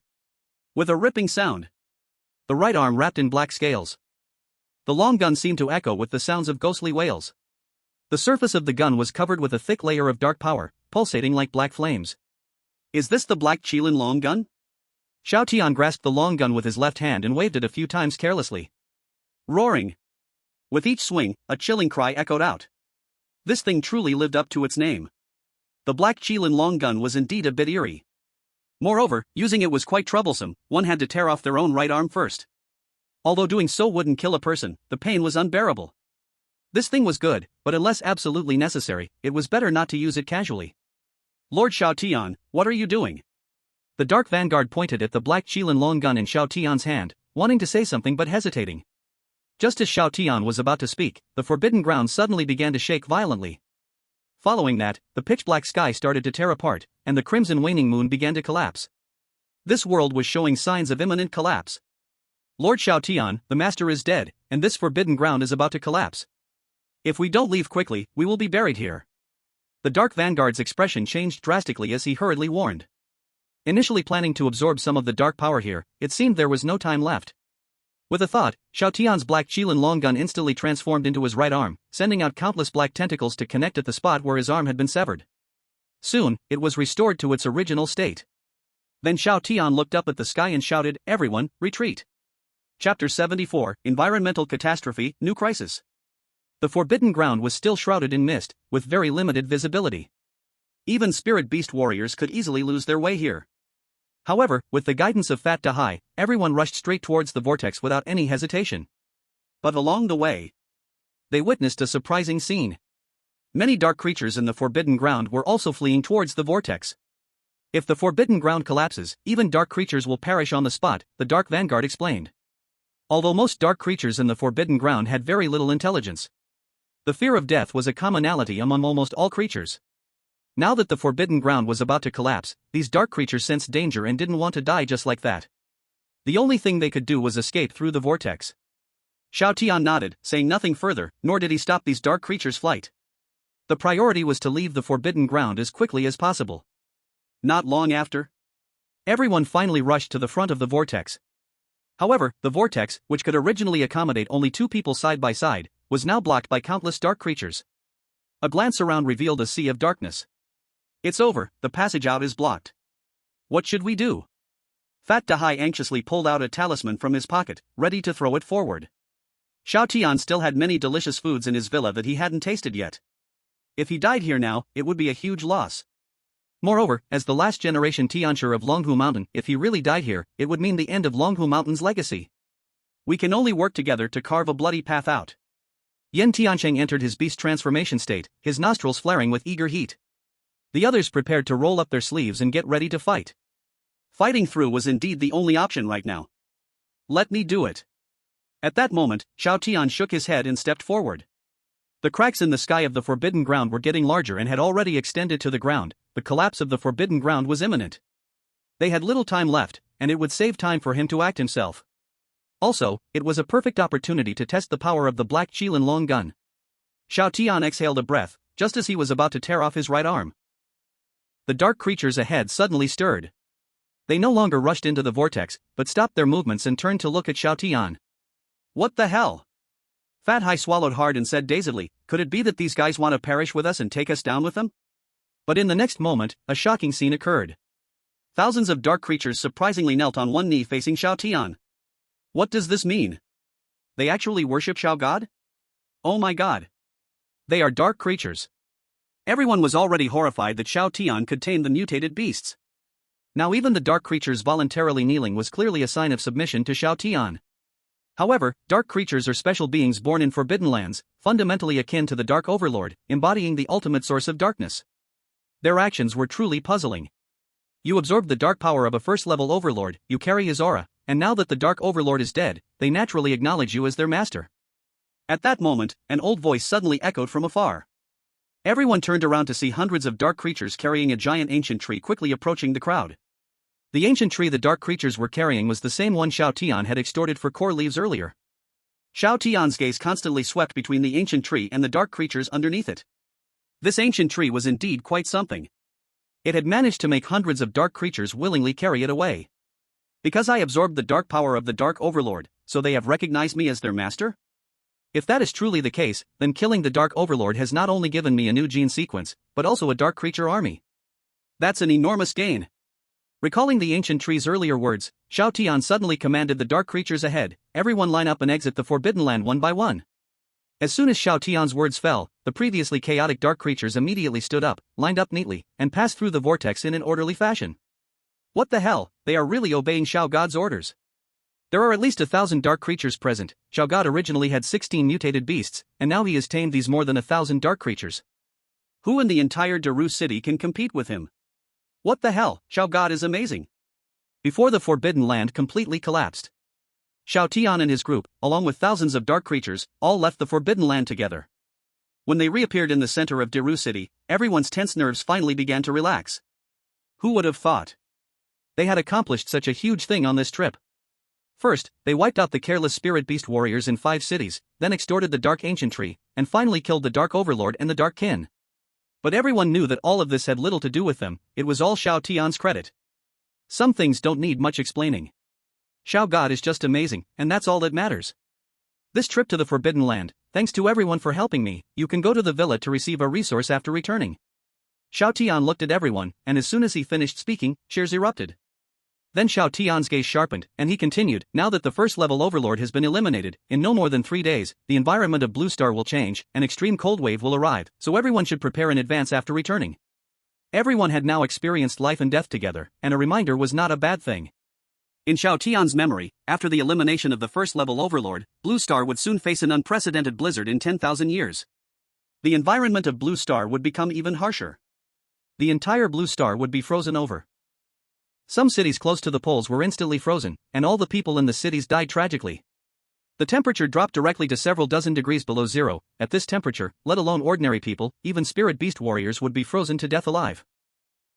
With a ripping sound. The right arm wrapped in black scales. The long gun seemed to echo with the sounds of ghostly wails. The surface of the gun was covered with a thick layer of dark power, pulsating like black flames. Is this the black Qilin long gun? Xiao Tian grasped the long gun with his left hand and waved it a few times carelessly. Roaring. With each swing, a chilling cry echoed out. This thing truly lived up to its name. The black Qilin long gun was indeed a bit eerie. Moreover, using it was quite troublesome, one had to tear off their own right arm first. Although doing so wouldn't kill a person, the pain was unbearable. This thing was good, but unless absolutely necessary, it was better not to use it casually. Lord Xiao Tian, what are you doing? The Dark Vanguard pointed at the black Qilin long gun in Xiao Tian's hand, wanting to say something but hesitating. Just as Xiao Tian was about to speak, the forbidden ground suddenly began to shake violently. Following that, the pitch-black sky started to tear apart, and the crimson waning moon began to collapse. This world was showing signs of imminent collapse. Lord Xiao Tian, the master is dead, and this forbidden ground is about to collapse. If we don't leave quickly, we will be buried here. The Dark Vanguard's expression changed drastically as he hurriedly warned. Initially planning to absorb some of the dark power here, it seemed there was no time left. With a thought, Xiao Tian's black Qilin long gun instantly transformed into his right arm, sending out countless black tentacles to connect at the spot where his arm had been severed. Soon, it was restored to its original state. Then Xiao Tian looked up at the sky and shouted, "Everyone, retreat!" Chapter 74, Environmental Catastrophe, New Crisis. The forbidden ground was still shrouded in mist, with very limited visibility. Even spirit beast warriors could easily lose their way here. However, with the guidance of Fat Dahai, everyone rushed straight towards the vortex without any hesitation. But along the way, they witnessed a surprising scene. Many dark creatures in the forbidden ground were also fleeing towards the vortex. If the forbidden ground collapses, even dark creatures will perish on the spot, the Dark Vanguard explained. Although most dark creatures in the forbidden ground had very little intelligence, the fear of death was a commonality among almost all creatures. Now that the forbidden ground was about to collapse, these dark creatures sensed danger and didn't want to die just like that. The only thing they could do was escape through the vortex. Xiao Tian nodded, saying nothing further, nor did he stop these dark creatures' flight. The priority was to leave the forbidden ground as quickly as possible. Not long after, everyone finally rushed to the front of the vortex. However, the vortex, which could originally accommodate only 2 people side by side, was now blocked by countless dark creatures. A glance around revealed a sea of darkness. It's over, the passage out is blocked. What should we do? Fat Dahai anxiously pulled out a talisman from his pocket, ready to throw it forward. Xiao Tian still had many delicious foods in his villa that he hadn't tasted yet. If he died here now, it would be a huge loss. Moreover, as the last generation Tianshi of Longhu Mountain, if he really died here, it would mean the end of Longhu Mountain's legacy. We can only work together to carve a bloody path out. Yen Tiansheng entered his beast transformation state, his nostrils flaring with eager heat. The others prepared to roll up their sleeves and get ready to fight. Fighting through was indeed the only option right now. Let me do it. At that moment, Xiao Tian shook his head and stepped forward. The cracks in the sky of the forbidden ground were getting larger and had already extended to the ground. The collapse of the forbidden ground was imminent. They had little time left, and it would save time for him to act himself. Also, it was a perfect opportunity to test the power of the black Qilin long gun. Xiao Tian exhaled a breath, just as he was about to tear off his right arm. The dark creatures ahead suddenly stirred. They no longer rushed into the vortex, but stopped their movements and turned to look at Xiao Tian. What the hell? Fat Hai swallowed hard and said dazedly, could it be that these guys want to perish with us and take us down with them? But in the next moment, a shocking scene occurred. Thousands of dark creatures surprisingly knelt on one knee facing Xiao Tian. What does this mean? They actually worship Xiao God? Oh my god. They are dark creatures. Everyone was already horrified that Xiao Tian could tame the mutated beasts. Now even the dark creatures voluntarily kneeling was clearly a sign of submission to Xiao Tian. However, dark creatures are special beings born in forbidden lands, fundamentally akin to the Dark Overlord, embodying the ultimate source of darkness. Their actions were truly puzzling. You absorbed the dark power of a first-level overlord, you carry his aura, and now that the Dark Overlord is dead, they naturally acknowledge you as their master. At that moment, an old voice suddenly echoed from afar. Everyone turned around to see hundreds of dark creatures carrying a giant ancient tree quickly approaching the crowd. The ancient tree the dark creatures were carrying was the same one Xiao Tian had extorted for core leaves earlier. Xiao Tian's gaze constantly swept between the ancient tree and the dark creatures underneath it. This ancient tree was indeed quite something. It had managed to make hundreds of dark creatures willingly carry it away. Because I absorbed the dark power of the Dark Overlord, so they have recognized me as their master? If that is truly the case, then killing the Dark Overlord has not only given me a new gene sequence, but also a dark creature army. That's an enormous gain. Recalling the ancient tree's earlier words, Xiao Tian suddenly commanded the dark creatures ahead, everyone line up and exit the Forbidden Land one by one. As soon as Xiao Tian's words fell, the previously chaotic dark creatures immediately stood up, lined up neatly, and passed through the vortex in an orderly fashion. What the hell, they are really obeying Xiao God's orders. There are at least 1,000 dark creatures present. Xiao God originally had 16 mutated beasts, and now he has tamed these more than 1,000 dark creatures. Who in the entire Daru city can compete with him? What the hell, Xiao God is amazing. Before the Forbidden Land completely collapsed, Xiao Tian and his group, along with thousands of dark creatures, all left the Forbidden Land together. When they reappeared in the center of Daru city, everyone's tense nerves finally began to relax. Who would have thought? They had accomplished such a huge thing on this trip. First, they wiped out the careless spirit beast warriors in 5 cities, then extorted the Dark Ancient Tree, and finally killed the Dark Overlord and the Dark Kin. But everyone knew that all of this had little to do with them, it was all Xiao Tian's credit. Some things don't need much explaining. Xiao God is just amazing, and that's all that matters. This trip to the Forbidden Land, thanks to everyone for helping me, you can go to the villa to receive a resource after returning. Xiao Tian looked at everyone, and as soon as he finished speaking, cheers erupted. Then Xiao Tian's gaze sharpened, and he continued, now that the first-level overlord has been eliminated, in no more than 3 days, the environment of Blue Star will change, an extreme cold wave will arrive, so everyone should prepare in advance after returning. Everyone had now experienced life and death together, and a reminder was not a bad thing. In Xiao Tian's memory, after the elimination of the first-level overlord, Blue Star would soon face an unprecedented blizzard in 10,000 years. The environment of Blue Star would become even harsher. The entire Blue Star would be frozen over. Some cities close to the poles were instantly frozen, and all the people in the cities died tragically. The temperature dropped directly to several dozen degrees below zero. At this temperature, let alone ordinary people, even spirit beast warriors would be frozen to death alive.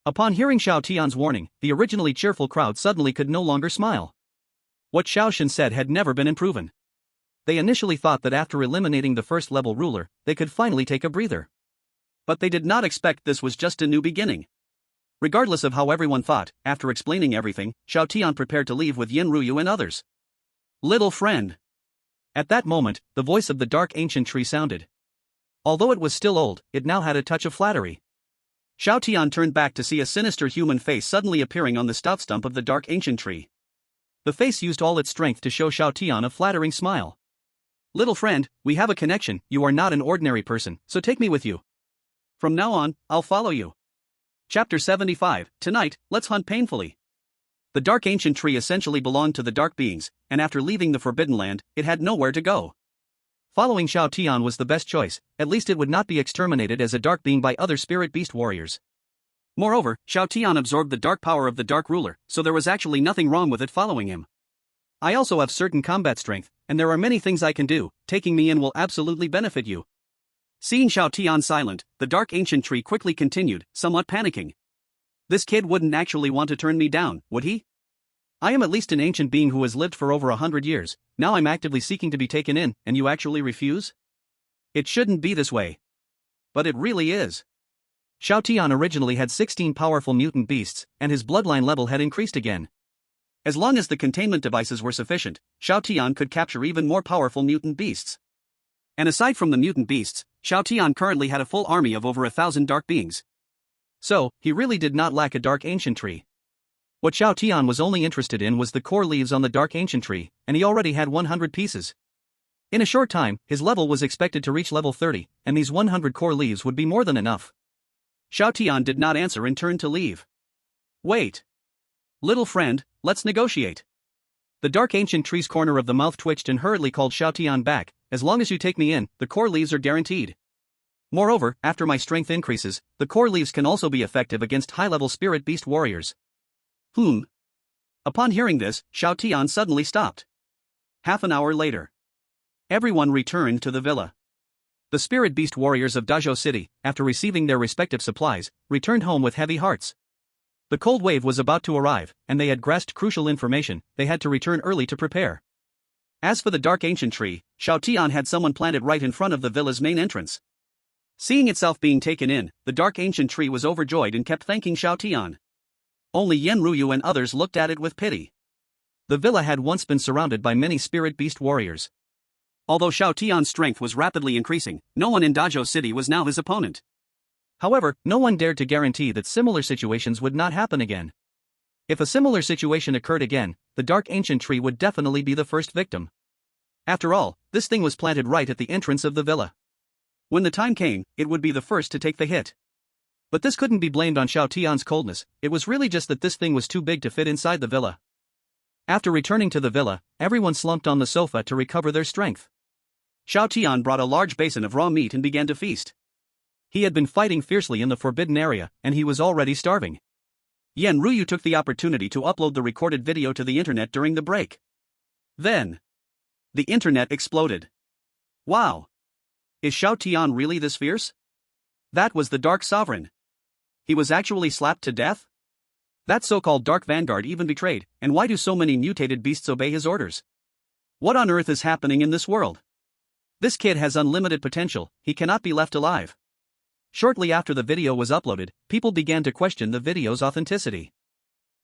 Upon hearing Xiao Tian's warning, the originally cheerful crowd suddenly could no longer smile. What Xiao Shen said had never been unproven. They initially thought that after eliminating the first-level ruler, they could finally take a breather. But they did not expect this was just a new beginning. Regardless of how everyone thought, after explaining everything, Xiao Tian prepared to leave with Yin Ruyu and others. Little friend. At that moment, the voice of the Dark Ancient Tree sounded. Although it was still old, it now had a touch of flattery. Xiao Tian turned back to see a sinister human face suddenly appearing on the stout stump of the Dark Ancient Tree. The face used all its strength to show Xiao Tian a flattering smile. Little friend, we have a connection, you are not an ordinary person, so take me with you. From now on, I'll follow you. Chapter 75, Tonight, let's hunt painfully. The Dark Ancient Tree essentially belonged to the Dark Beings, and after leaving the Forbidden Land, it had nowhere to go. Following Xiao Tian was the best choice, at least it would not be exterminated as a Dark Being by other Spirit Beast warriors. Moreover, Xiao Tian absorbed the dark power of the Dark Ruler, so there was actually nothing wrong with it following him. I also have certain combat strength, and there are many things I can do, taking me in will absolutely benefit you. Seeing Xiao Tian silent, the Dark Ancient Tree quickly continued, somewhat panicking. This kid wouldn't actually want to turn me down, would he? I am at least an ancient being who has lived for over 100 years, now I'm actively seeking to be taken in, and you actually refuse? It shouldn't be this way. But it really is. Xiao Tian originally had 16 powerful mutant beasts, and his bloodline level had increased again. As long as the containment devices were sufficient, Xiao Tian could capture even more powerful mutant beasts. And aside from the mutant beasts, Xiao Tian currently had a full army of over 1,000 dark beings. So, he really did not lack a dark ancient tree. What Xiao Tian was only interested in was the core leaves on the dark ancient tree, and he already had 100 pieces. In a short time, his level was expected to reach level 30, and these 100 core leaves would be more than enough. Xiao Tian did not answer and turned to leave. Wait. Little friend, let's negotiate. The dark ancient tree's corner of the mouth twitched and hurriedly called Xiao Tian back. As long as you take me in, the core leaves are guaranteed. Moreover, after my strength increases, the core leaves can also be effective against high-level spirit beast warriors. Upon hearing this, Xiao Tian suddenly stopped. Half an hour later, everyone returned to the villa. The spirit beast warriors of Dazhou City, after receiving their respective supplies, returned home with heavy hearts. The cold wave was about to arrive, and they had grasped crucial information. They had to return early to prepare. As for the dark ancient tree, Xiao Tian had someone plant it right in front of the villa's main entrance. Seeing itself being taken in, the dark ancient tree was overjoyed and kept thanking Xiao Tian. Only Yen Ruyu and others looked at it with pity. The villa had once been surrounded by many spirit beast warriors. Although Xiao Tian's strength was rapidly increasing, no one in Dazhou City was now his opponent. However, no one dared to guarantee that similar situations would not happen again. If a similar situation occurred again, the dark ancient tree would definitely be the first victim. After all, this thing was planted right at the entrance of the villa. When the time came, it would be the first to take the hit. But this couldn't be blamed on Xiao Tian's coldness, it was really just that this thing was too big to fit inside the villa. After returning to the villa, everyone slumped on the sofa to recover their strength. Xiao Tian brought a large basin of raw meat and began to feast. He had been fighting fiercely in the forbidden area, and he was already starving. Yen Ruyu took the opportunity to upload the recorded video to the internet during the break. Then, the internet exploded. Wow! Is Xiao Tian really this fierce? That was the Dark Sovereign. He was actually slapped to death? That so-called Dark Vanguard even betrayed, and why do so many mutated beasts obey his orders? What on earth is happening in this world? This kid has unlimited potential, he cannot be left alive. Shortly after the video was uploaded, people began to question the video's authenticity.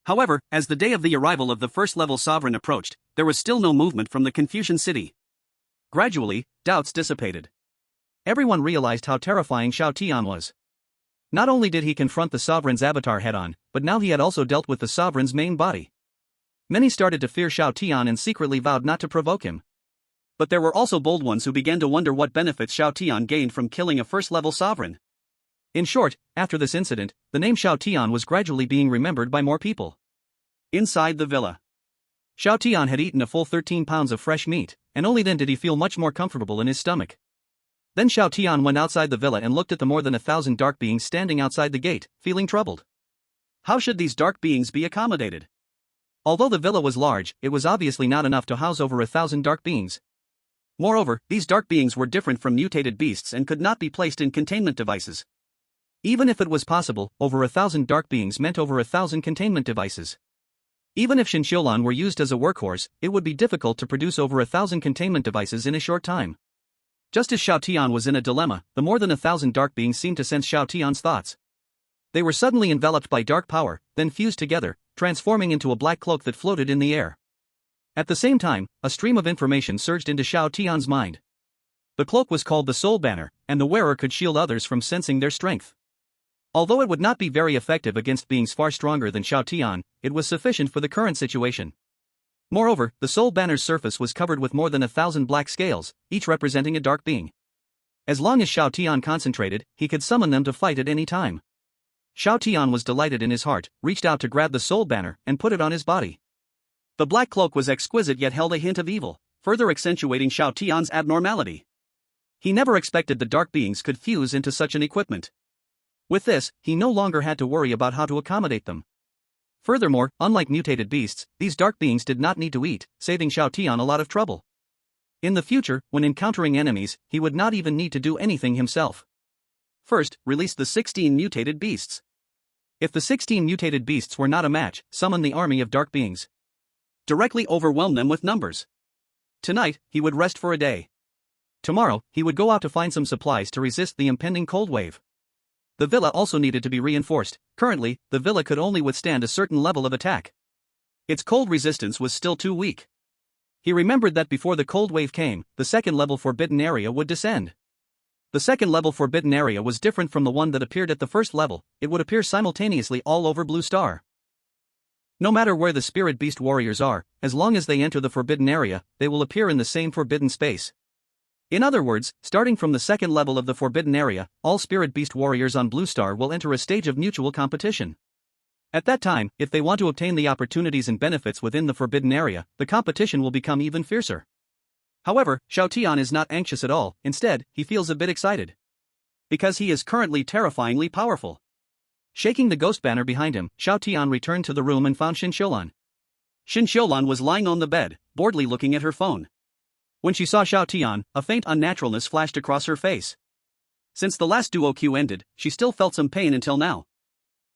However, as the day of the arrival of the first-level sovereign approached, there was still no movement from the Confucian city. Gradually, doubts dissipated. Everyone realized how terrifying Xiao Tian was. Not only did he confront the sovereign's avatar head-on, but now he had also dealt with the sovereign's main body. Many started to fear Xiao Tian and secretly vowed not to provoke him. But there were also bold ones who began to wonder what benefits Xiao Tian gained from killing a first-level sovereign. In short, after this incident, the name Xiao Tian was gradually being remembered by more people. Inside the villa, Xiao Tian had eaten a full 13 pounds of fresh meat, and only then did he feel much more comfortable in his stomach. Then Xiao Tian went outside the villa and looked at the more than 1,000 dark beings standing outside the gate, feeling troubled. How should these dark beings be accommodated? Although the villa was large, it was obviously not enough to house over 1,000 dark beings. Moreover, these dark beings were different from mutated beasts and could not be placed in containment devices. Even if it was possible, over 1,000 dark beings meant over 1,000 containment devices. Even if Shinshiolan were used as a workhorse, it would be difficult to produce over 1,000 containment devices in a short time. Just as Xiao Tian was in a dilemma, the more than 1,000 dark beings seemed to sense Xiao Tian's thoughts. They were suddenly enveloped by dark power, then fused together, transforming into a black cloak that floated in the air. At the same time, a stream of information surged into Xiao Tian's mind. The cloak was called the Soul Banner, and the wearer could shield others from sensing their strength. Although it would not be very effective against beings far stronger than Xiao Tian, it was sufficient for the current situation. Moreover, the Soul Banner's surface was covered with more than 1,000 black scales, each representing a dark being. As long as Xiao Tian concentrated, he could summon them to fight at any time. Xiao Tian was delighted in his heart, reached out to grab the Soul Banner, and put it on his body. The black cloak was exquisite yet held a hint of evil, further accentuating Xiao Tian's abnormality. He never expected the dark beings could fuse into such an equipment. With this, he no longer had to worry about how to accommodate them. Furthermore, unlike mutated beasts, these dark beings did not need to eat, saving Xiao Tian a lot of trouble. In the future, when encountering enemies, he would not even need to do anything himself. First, release the 16 mutated beasts. If the 16 mutated beasts were not a match, summon the army of dark beings. Directly overwhelm them with numbers. Tonight, he would rest for a day. Tomorrow, he would go out to find some supplies to resist the impending cold wave. The villa also needed to be reinforced. Currently, the villa could only withstand a certain level of attack. Its cold resistance was still too weak. He remembered that before the cold wave came, the second level forbidden area would descend. The second level forbidden area was different from the one that appeared at the first level. It would appear simultaneously all over Blue Star. No matter where the spirit beast warriors are, as long as they enter the forbidden area, they will appear in the same forbidden space. In other words, starting from the second level of the forbidden area, all spirit beast warriors on Blue Star will enter a stage of mutual competition. At that time, if they want to obtain the opportunities and benefits within the forbidden area, the competition will become even fiercer. However, Xiao Tian is not anxious at all. Instead, he feels a bit excited. Because he is currently terrifyingly powerful. Shaking the ghost banner behind him, Xiao Tian returned to the room and found Xin Xiulan. Xin Xiulan was lying on the bed, boredly looking at her phone. When she saw Xiao Tian, a faint unnaturalness flashed across her face. Since the last duo queue ended, she still felt some pain until now.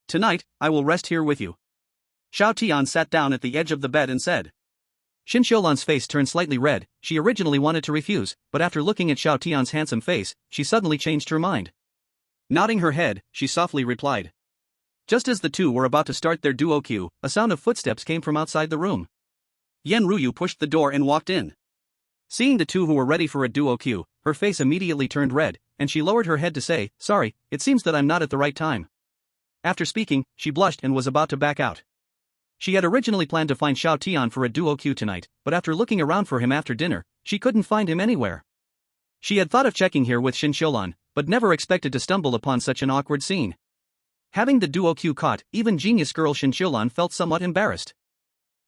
Tonight, I will rest here with you. Xiao Tian sat down at the edge of the bed and said. Xin Xiulan's face turned slightly red. She originally wanted to refuse, but after looking at Xiao Tian's handsome face, she suddenly changed her mind. Nodding her head, she softly replied. Just as the two were about to start their duo queue, a sound of footsteps came from outside the room. Yan Ruyu pushed the door and walked in. Seeing the two who were ready for a duo queue, her face immediately turned red, and she lowered her head to say, "Sorry, it seems that I'm not at the right time." After speaking, she blushed and was about to back out. She had originally planned to find Xiao Tian for a duo queue tonight, but after looking around for him after dinner, she couldn't find him anywhere. She had thought of checking here with Xin Xiulan, but never expected to stumble upon such an awkward scene. Having the duo queue caught, even genius girl Xin Xiulan felt somewhat embarrassed.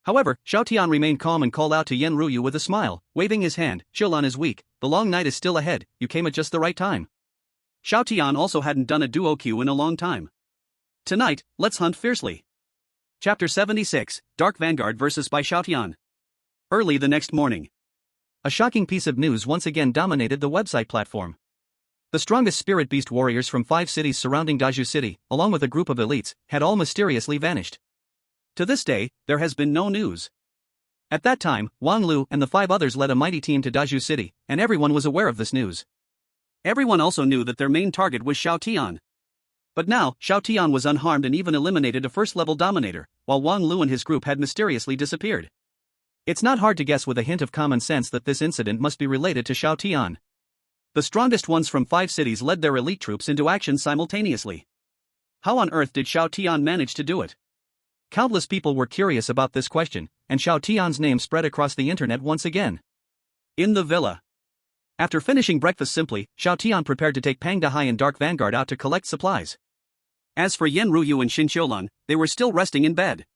However, Xiao Tian remained calm and called out to Yan Ruyu with a smile, waving his hand. "Xiulan is weak, the long night is still ahead, you came at just the right time." Xiao Tian also hadn't done a duo queue in a long time. Tonight, let's hunt fiercely. Chapter 76, Dark Vanguard vs. by Xiao Tian. Early the next morning. A shocking piece of news once again dominated the website platform. The strongest spirit beast warriors from 5 cities surrounding Daju City, along with a group of elites, had all mysteriously vanished. To this day, there has been no news. At that time, Wang Lu and the 5 others led a mighty team to Daju City, and everyone was aware of this news. Everyone also knew that their main target was Xiao Tian. But now, Xiao Tian was unharmed and even eliminated a first-level dominator, while Wang Lu and his group had mysteriously disappeared. It's not hard to guess with a hint of common sense that this incident must be related to Xiao Tian. The strongest ones from 5 cities led their elite troops into action simultaneously. How on earth did Xiao Tian manage to do it? Countless people were curious about this question, and Xiao Tian's name spread across the internet once again. In the villa. After finishing breakfast simply, Xiao Tian prepared to take Pang Dahai and Dark Vanguard out to collect supplies. As for Yan Ruyu and Xin Xiulan, they were still resting in bed.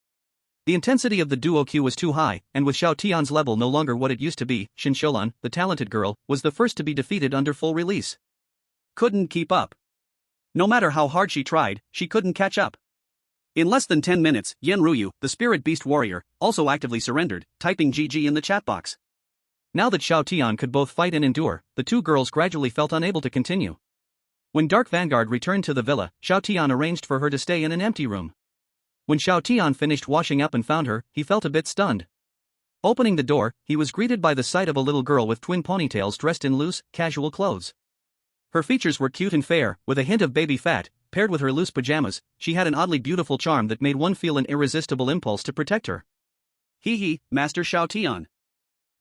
The intensity of the duo queue was too high, and with Xiao Tian's level no longer what it used to be, Xin Xiulan, the talented girl, was the first to be defeated under full release. Couldn't keep up. No matter how hard she tried, she couldn't catch up. In less than 10 minutes, Yan Ruyu, the spirit beast warrior, also actively surrendered, typing GG in the chat box. Now that Xiao Tian could both fight and endure, the two girls gradually felt unable to continue. When Dark Vanguard returned to the villa, Xiao Tian arranged for her to stay in an empty room. When Xiao Tian finished washing up and found her, he felt a bit stunned. Opening the door, he was greeted by the sight of a little girl with twin ponytails dressed in loose, casual clothes. Her features were cute and fair, with a hint of baby fat. Paired with her loose pajamas, she had an oddly beautiful charm that made one feel an irresistible impulse to protect her. Hee, Master Xiao Tian.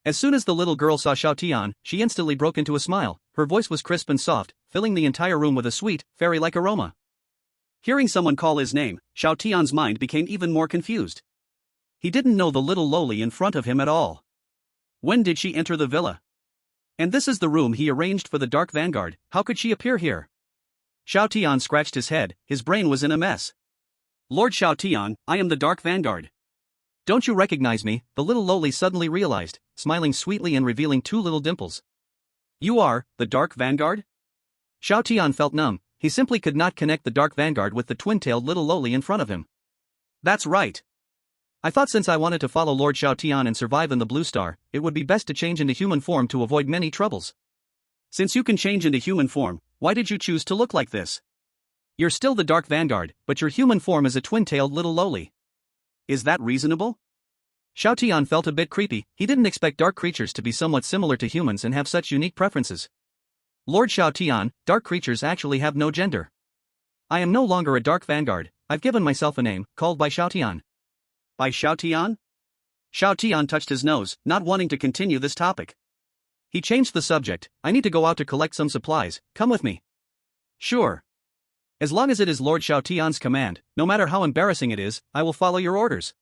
As soon as the little girl saw Xiao Tian, she instantly broke into a smile. Her voice was crisp and soft, filling the entire room with a sweet, fairy-like aroma. Hearing someone call his name, Xiao Tian's mind became even more confused. He didn't know the little lowly in front of him at all. When did she enter the villa? And this is the room he arranged for the Dark Vanguard. How could she appear here? Xiao Tian scratched his head, his brain was in a mess. Lord Xiao Tian, I am the Dark Vanguard. Don't you recognize me? The little lowly suddenly realized, smiling sweetly and revealing 2 little dimples. You are, the Dark Vanguard? Xiao Tian felt numb, he simply could not connect the Dark Vanguard with the twin-tailed little lowly in front of him. That's right. I thought since I wanted to follow Lord Xiao Tian and survive in the Blue Star, it would be best to change into human form to avoid many troubles. Since you can change into human form, why did you choose to look like this? You're still the Dark Vanguard, but your human form is a twin-tailed little lowly. Is that reasonable? Xiao Tian felt a bit creepy. He didn't expect dark creatures to be somewhat similar to humans and have such unique preferences. Lord Xiao Tian, dark creatures actually have no gender. I am no longer a dark vanguard, I've given myself a name, called by Xiao Tian. By Xiao Tian? Xiao Tian touched his nose, not wanting to continue this topic. He changed the subject. I need to go out to collect some supplies, come with me. Sure. As long as it is Lord Xiao Tian's command, no matter how embarrassing it is, I will follow your orders.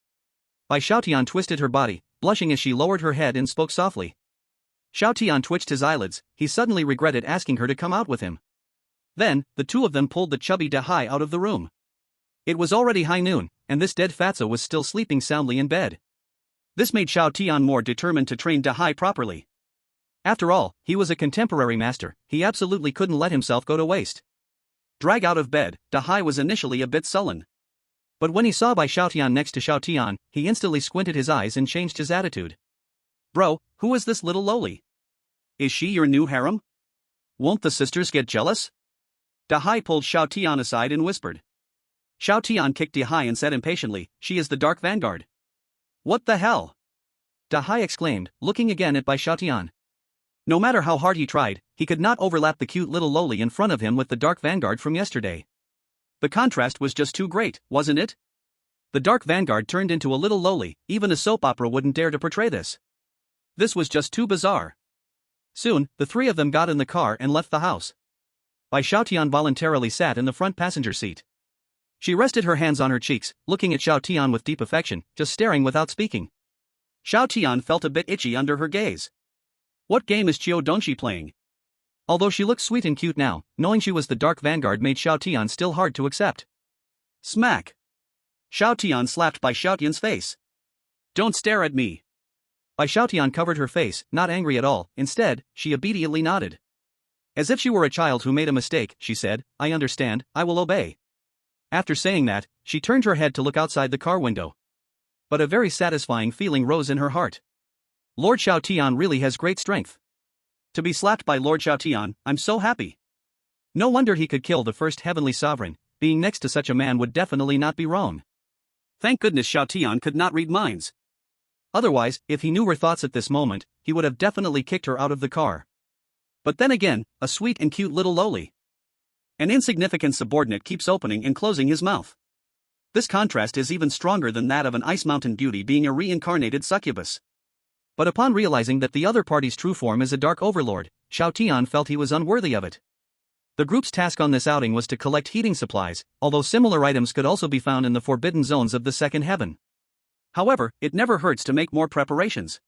Bai Xiaotian twisted her body, blushing as she lowered her head and spoke softly. Xiaotian twitched his eyelids. He suddenly regretted asking her to come out with him. Then, the two of them pulled the chubby Dahai out of the room. It was already high noon, and this dead fatso was still sleeping soundly in bed. This made Xiaotian more determined to train Dahai properly. After all, he was a contemporary master, he absolutely couldn't let himself go to waste. Drag out of bed, Dahai was initially a bit sullen. But when he saw Bai Xiaotian next to Xiaotian, he instantly squinted his eyes and changed his attitude. Bro, who is this little loli? Is she your new harem? Won't the sisters get jealous? Dahai pulled Xiaotian aside and whispered. Xiaotian kicked Dahai and said impatiently, she is the Dark Vanguard. What the hell? Dahai exclaimed, looking again at Bai Xiaotian. No matter how hard he tried, he could not overlap the cute little loli in front of him with the Dark Vanguard from yesterday. The contrast was just too great, wasn't it? The Dark Vanguard turned into a little loli, even a soap opera wouldn't dare to portray this. This was just too bizarre. Soon, the three of them got in the car and left the house. Bai Xiaotian voluntarily sat in the front passenger seat. She rested her hands on her cheeks, looking at Xiaotian with deep affection, just staring without speaking. Xiaotian felt a bit itchy under her gaze. What game is Qiu Donshi playing? Although she looked sweet and cute now, knowing she was the Dark Vanguard made Xiaotian still hard to accept. Smack! Xiaotian slapped Bai Xiaotian's face. Don't stare at me. Bai Xiaotian covered her face, not angry at all, instead, she obediently nodded. As if she were a child who made a mistake, she said, I understand, I will obey. After saying that, she turned her head to look outside the car window. But a very satisfying feeling rose in her heart. Lord Xiaotian really has great strength. To be slapped by Lord Xiaotian, I'm so happy. No wonder he could kill the first heavenly sovereign, being next to such a man would definitely not be wrong. Thank goodness Xiaotian could not read minds. Otherwise, if he knew her thoughts at this moment, he would have definitely kicked her out of the car. But then again, a sweet and cute little loli. An insignificant subordinate keeps opening and closing his mouth. This contrast is even stronger than that of an Ice Mountain beauty being a reincarnated succubus. But upon realizing that the other party's true form is a dark overlord, Xiaotian felt he was unworthy of it. The group's task on this outing was to collect heating supplies, although similar items could also be found in the forbidden zones of the second heaven. However, it never hurts to make more preparations.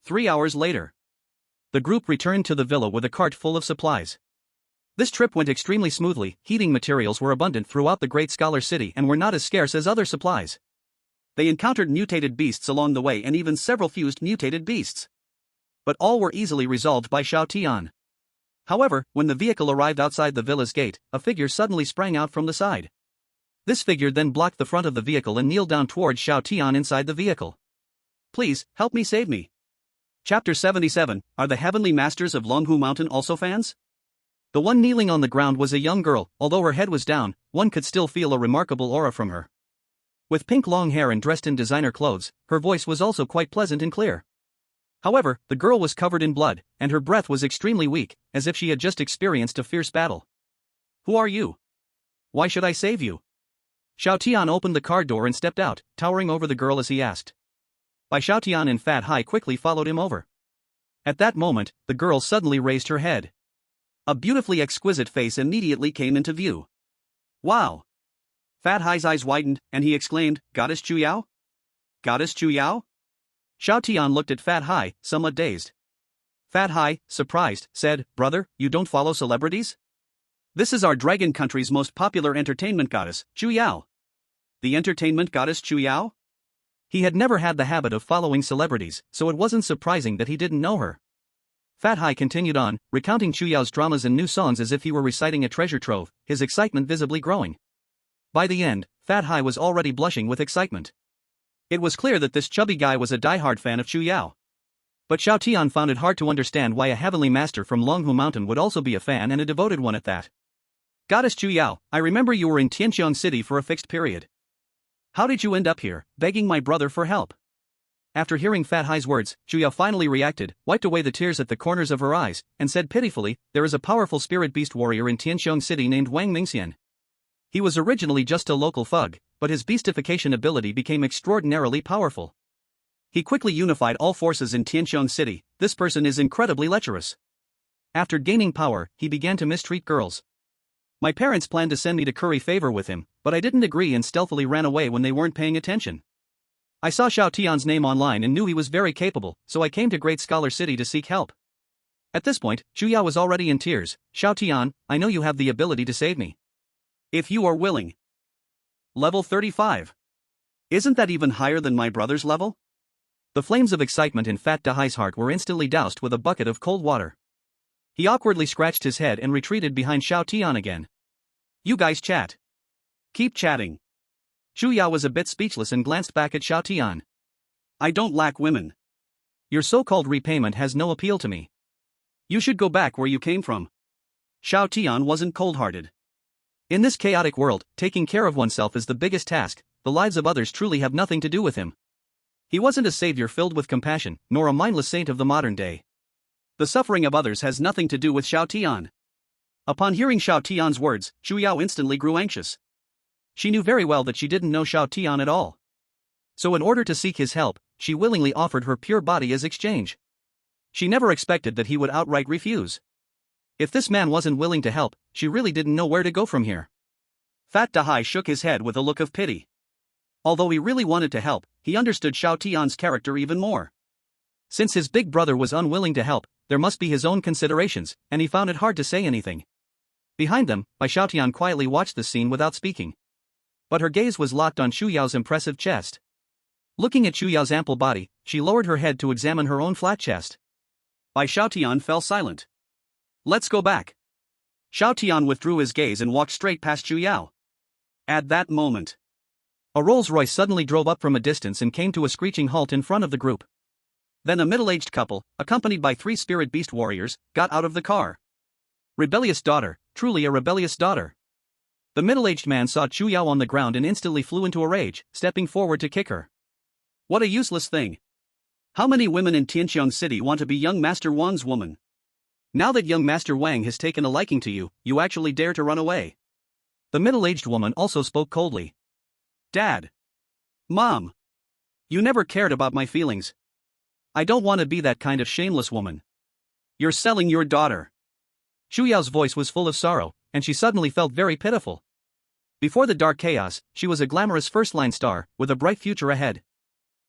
3 hours later, the group returned to the villa with a cart full of supplies. This trip went extremely smoothly. Heating materials were abundant throughout the great scholar city and were not as scarce as other supplies. They encountered mutated beasts along the way and even several fused mutated beasts. But all were easily resolved by Xiaotian. However, when the vehicle arrived outside the villa's gate, a figure suddenly sprang out from the side. This figure then blocked the front of the vehicle and kneeled down towards Xiaotian inside the vehicle. Please, help me save me. Chapter 77, Are the Heavenly Masters of Longhu Mountain also fans? The one kneeling on the ground was a young girl. Although her head was down, one could still feel a remarkable aura from her. With pink long hair and dressed in designer clothes, her voice was also quite pleasant and clear. However, the girl was covered in blood, and her breath was extremely weak, as if she had just experienced a fierce battle. Who are you? Why should I save you? Xiaotian opened the car door and stepped out, towering over the girl as he asked. Bai Xiaotian and Fat Hai quickly followed him over. At that moment, the girl suddenly raised her head. A beautifully exquisite face immediately came into view. Wow! Fat Hai's eyes widened, and he exclaimed, Goddess Chuyao? Goddess Chuyao? Xiaotian looked at Fat Hai, somewhat dazed. Fat Hai, surprised, said, Brother, you don't follow celebrities? This is our dragon country's most popular entertainment goddess, Chuyao. The entertainment goddess Chuyao? He had never had the habit of following celebrities, so it wasn't surprising that he didn't know her. Fat Hai continued on, recounting Chuyao's dramas and new songs as if he were reciting a treasure trove, his excitement visibly growing. By the end, Fat Hai was already blushing with excitement. It was clear that this chubby guy was a diehard fan of Chuyao. But Xiaotian found it hard to understand why a heavenly master from Longhu Mountain would also be a fan and a devoted one at that. Goddess Chuyao, I remember you were in Tianqiang City for a fixed period. How did you end up here, begging my brother for help? After hearing Fat Hai's words, Zhu finally reacted, wiped away the tears at the corners of her eyes, and said pitifully, "There is a powerful spirit beast warrior in Tianqiong City named Wang Mingxian. He was originally just a local thug, but his beastification ability became extraordinarily powerful. He quickly unified all forces in Tianqiong City. This person is incredibly lecherous. After gaining power, he began to mistreat girls. My parents planned to send me to curry favor with him, but I didn't agree and stealthily ran away when they weren't paying attention. I saw Xiao Tian's name online and knew he was very capable, so I came to Great Scholar City to seek help." At this point, Zhu Yao was already in tears. "Xiao Tian, I know you have the ability to save me. If you are willing." Level 35. Isn't that even higher than my brother's level? The flames of excitement in Fat Dahai's heart were instantly doused with a bucket of cold water. He awkwardly scratched his head and retreated behind Xiao Tian again. "You guys chat. Keep chatting." Zhu Yao was a bit speechless and glanced back at Xiao Tian. "I don't lack women. Your so-called repayment has no appeal to me. You should go back where you came from." Xiao Tian wasn't cold-hearted. In this chaotic world, taking care of oneself is the biggest task. The lives of others truly have nothing to do with him. He wasn't a savior filled with compassion, nor a mindless saint of the modern day. The suffering of others has nothing to do with Xiao Tian. Upon hearing Xiao Tian's words, Zhu Yao instantly grew anxious. She knew very well that she didn't know Xiao Tian at all. So in order to seek his help, she willingly offered her pure body as exchange. She never expected that he would outright refuse. If this man wasn't willing to help, she really didn't know where to go from here. Fat Dahai shook his head with a look of pity. Although he really wanted to help, he understood Xiao Tian's character even more. Since his big brother was unwilling to help, there must be his own considerations, and he found it hard to say anything. Behind them, Xiao Tian quietly watched the scene without speaking. But her gaze was locked on Zhu Yao's impressive chest. Looking at Zhu Yao's ample body, she lowered her head to examine her own flat chest. Xiao Tian fell silent. "Let's go back." Xiao Tian withdrew his gaze and walked straight past Zhu Yao. At that moment, a Rolls-Royce suddenly drove up from a distance and came to a screeching halt in front of the group. Then a middle-aged couple, accompanied by 3 spirit beast warriors, got out of the car. Rebellious daughter, truly a rebellious daughter. The middle-aged man saw Zhu Yao on the ground and instantly flew into a rage, stepping forward to kick her. "What a useless thing. How many women in Tianqiong City want to be young Master Wang's woman? Now that young Master Wang has taken a liking to you, you actually dare to run away." The middle-aged woman also spoke coldly. "Dad. Mom. You never cared about my feelings. I don't want to be that kind of shameless woman. You're selling your daughter." Zhu Yao's voice was full of sorrow, and she suddenly felt very pitiful. Before the dark chaos, she was a glamorous first-line star, with a bright future ahead.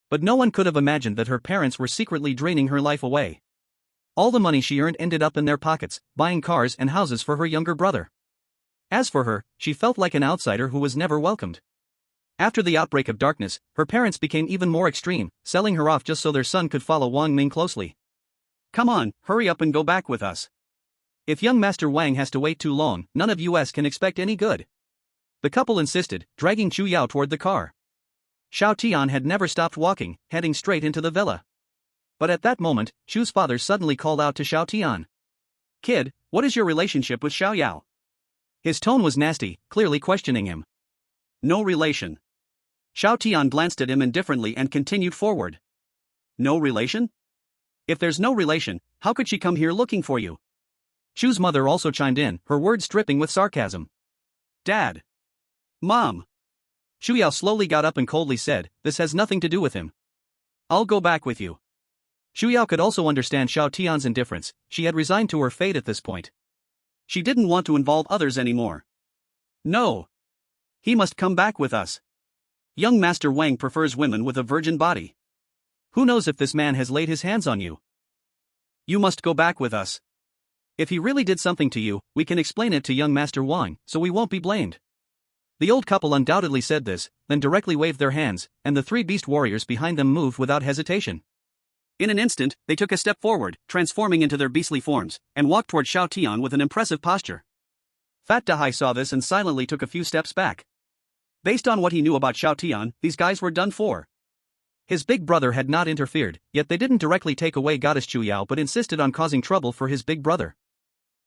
But no one could have imagined that her parents were secretly draining her life away. All the money she earned ended up in their pockets, buying cars and houses for her younger brother. As for her, she felt like an outsider who was never welcomed. After the outbreak of darkness, her parents became even more extreme, selling her off just so their son could follow Wang Ming closely. "Come on, hurry up and go back with us. If young Master Wang has to wait too long, none of us can expect any good." The couple insisted, dragging Zhu Yao toward the car. Xiao Tian had never stopped walking, heading straight into the villa. But at that moment, Zhu's father suddenly called out to Xiao Tian. "Kid, what is your relationship with Xiao Yao?" His tone was nasty, clearly questioning him. "No relation." Xiao Tian glanced at him indifferently and continued forward. "No relation? If there's no relation, how could she come here looking for you?" Zhu's mother also chimed in, her words dripping with sarcasm. "Dad. Mom." Zhu Yao slowly got up and coldly said, "This has nothing to do with him. I'll go back with you." Zhu Yao could also understand Xiao Tian's indifference. She had resigned to her fate at this point. She didn't want to involve others anymore. "No. He must come back with us. Young Master Wang prefers women with a virgin body. Who knows if this man has laid his hands on you? You must go back with us. If he really did something to you, we can explain it to young Master Wang, so we won't be blamed." The old couple undoubtedly said this, then directly waved their hands, and the 3 beast warriors behind them moved without hesitation. In an instant, they took a step forward, transforming into their beastly forms, and walked toward Xiao Tian with an impressive posture. Fat Dahai saw this and silently took a few steps back. Based on what he knew about Xiao Tian, these guys were done for. His big brother had not interfered, yet they didn't directly take away Goddess Zhu Yao but insisted on causing trouble for his big brother.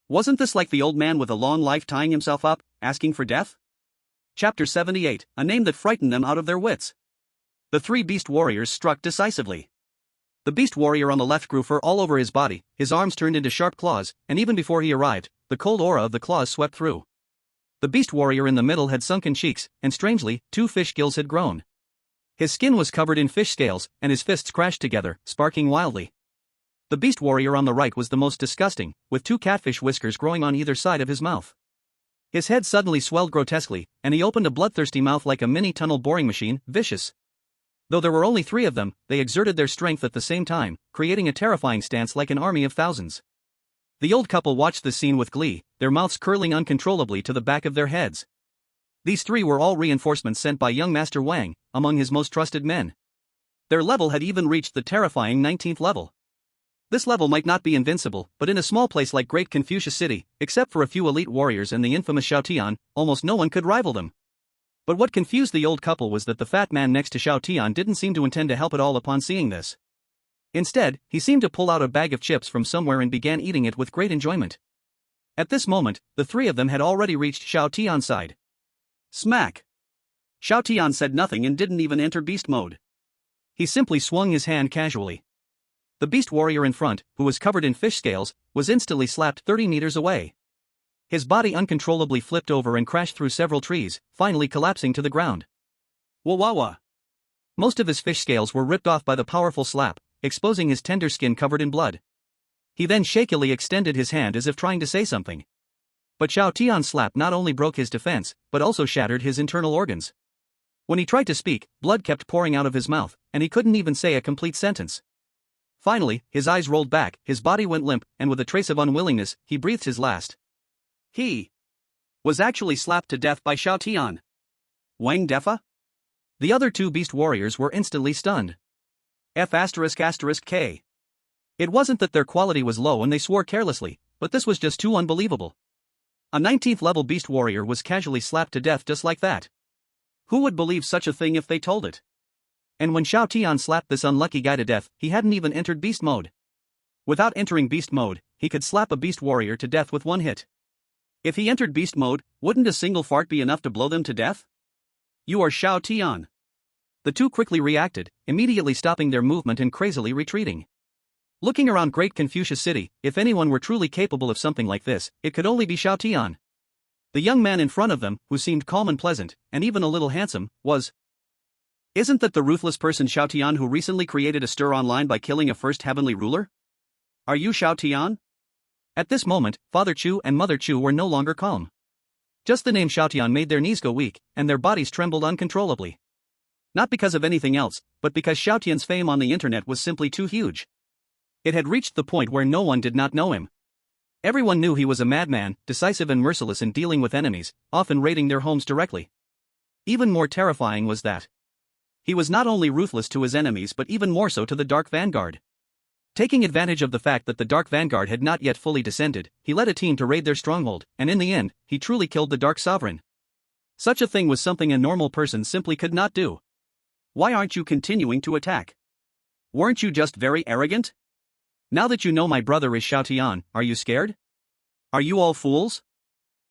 Wasn't this like the old man with a long life tying himself up, asking for death? Chapter 78, a name that frightened them out of their wits. The 3 beast warriors struck decisively. The beast warrior on the left grew fur all over his body, his arms turned into sharp claws, and even before he arrived, the cold aura of the claws swept through. The beast warrior in the middle had sunken cheeks, and strangely, 2 fish gills had grown. His skin was covered in fish scales, and his fists crashed together, sparking wildly. The beast warrior on the right was the most disgusting, with 2 catfish whiskers growing on either side of his mouth. His head suddenly swelled grotesquely, and he opened a bloodthirsty mouth like a mini-tunnel boring machine, vicious. Though there were only 3 of them, they exerted their strength at the same time, creating a terrifying stance like an army of thousands. The old couple watched the scene with glee, their mouths curling uncontrollably to the back of their heads. These 3 were all reinforcements sent by young Master Wang, among his most trusted men. Their level had even reached the terrifying 19th level. This level might not be invincible, but in a small place like Great Confucius City, except for a few elite warriors and the infamous Xiao Tian, almost no one could rival them. But what confused the old couple was that the fat man next to Xiao Tian didn't seem to intend to help at all upon seeing this. Instead, he seemed to pull out a bag of chips from somewhere and began eating it with great enjoyment. At this moment, the 3 of them had already reached Xiao Tian's side. Smack! Xiao Tian said nothing and didn't even enter beast mode. He simply swung his hand casually. The beast warrior in front, who was covered in fish scales, was instantly slapped 30 meters away. His body uncontrollably flipped over and crashed through several trees, finally collapsing to the ground. Wah-wah-wah! Most of his fish scales were ripped off by the powerful slap, exposing his tender skin covered in blood. He then shakily extended his hand as if trying to say something. But Xiao Tian's slap not only broke his defense, but also shattered his internal organs. When he tried to speak, blood kept pouring out of his mouth, and he couldn't even say a complete sentence. Finally, his eyes rolled back, his body went limp, and with a trace of unwillingness, he breathed his last. He was actually slapped to death by Xiao Tian. Wang Defa? The other 2 beast warriors were instantly stunned. F***K. It wasn't that their quality was low and they swore carelessly, but this was just too unbelievable. A 19th level beast warrior was casually slapped to death just like that. Who would believe such a thing if they told it? And when Xiao Tian slapped this unlucky guy to death, he hadn't even entered beast mode. Without entering beast mode, he could slap a beast warrior to death with 1 hit. If he entered beast mode, wouldn't a single fart be enough to blow them to death? You are Xiao Tian. The 2 quickly reacted, immediately stopping their movement and crazily retreating. Looking around Great Confucius City, if anyone were truly capable of something like this, it could only be Xiao Tian. The young man in front of them, who seemed calm and pleasant, and even a little handsome, was. Isn't that the ruthless person Xiao Tian who recently created a stir online by killing a first heavenly ruler? Are you Xiao Tian? At this moment, Father Chu and Mother Chu were no longer calm. Just the name Xiao Tian made their knees go weak, and their bodies trembled uncontrollably. Not because of anything else, but because Xiao Tian's fame on the internet was simply too huge. It had reached the point where no one did not know him. Everyone knew he was a madman, decisive and merciless in dealing with enemies, often raiding their homes directly. Even more terrifying was that he was not only ruthless to his enemies but even more so to the Dark Vanguard. Taking advantage of the fact that the Dark Vanguard had not yet fully descended, he led a team to raid their stronghold, and in the end, he truly killed the Dark Sovereign. Such a thing was something a normal person simply could not do. Why aren't you continuing to attack? Weren't you just very arrogant? Now that you know my brother is Xiao Tian, are you scared? Are you all fools?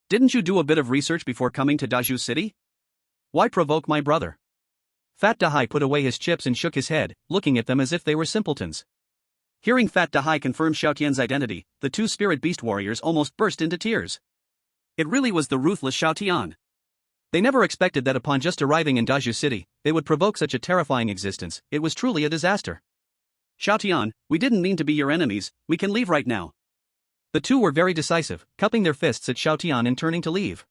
Didn't you do a bit of research before coming to Daju City? Why provoke my brother? Fat Dahai put away his chips and shook his head, looking at them as if they were simpletons. Hearing Fat Dahai confirm Xiao Tian's identity, the 2 spirit beast warriors almost burst into tears. It really was the ruthless Xiao Tian. They never expected that upon just arriving in Daju City, they would provoke such a terrifying existence. It was truly a disaster. Xiao Tian, we didn't mean to be your enemies, we can leave right now. The 2 were very decisive, cupping their fists at Xiao Tian and turning to leave.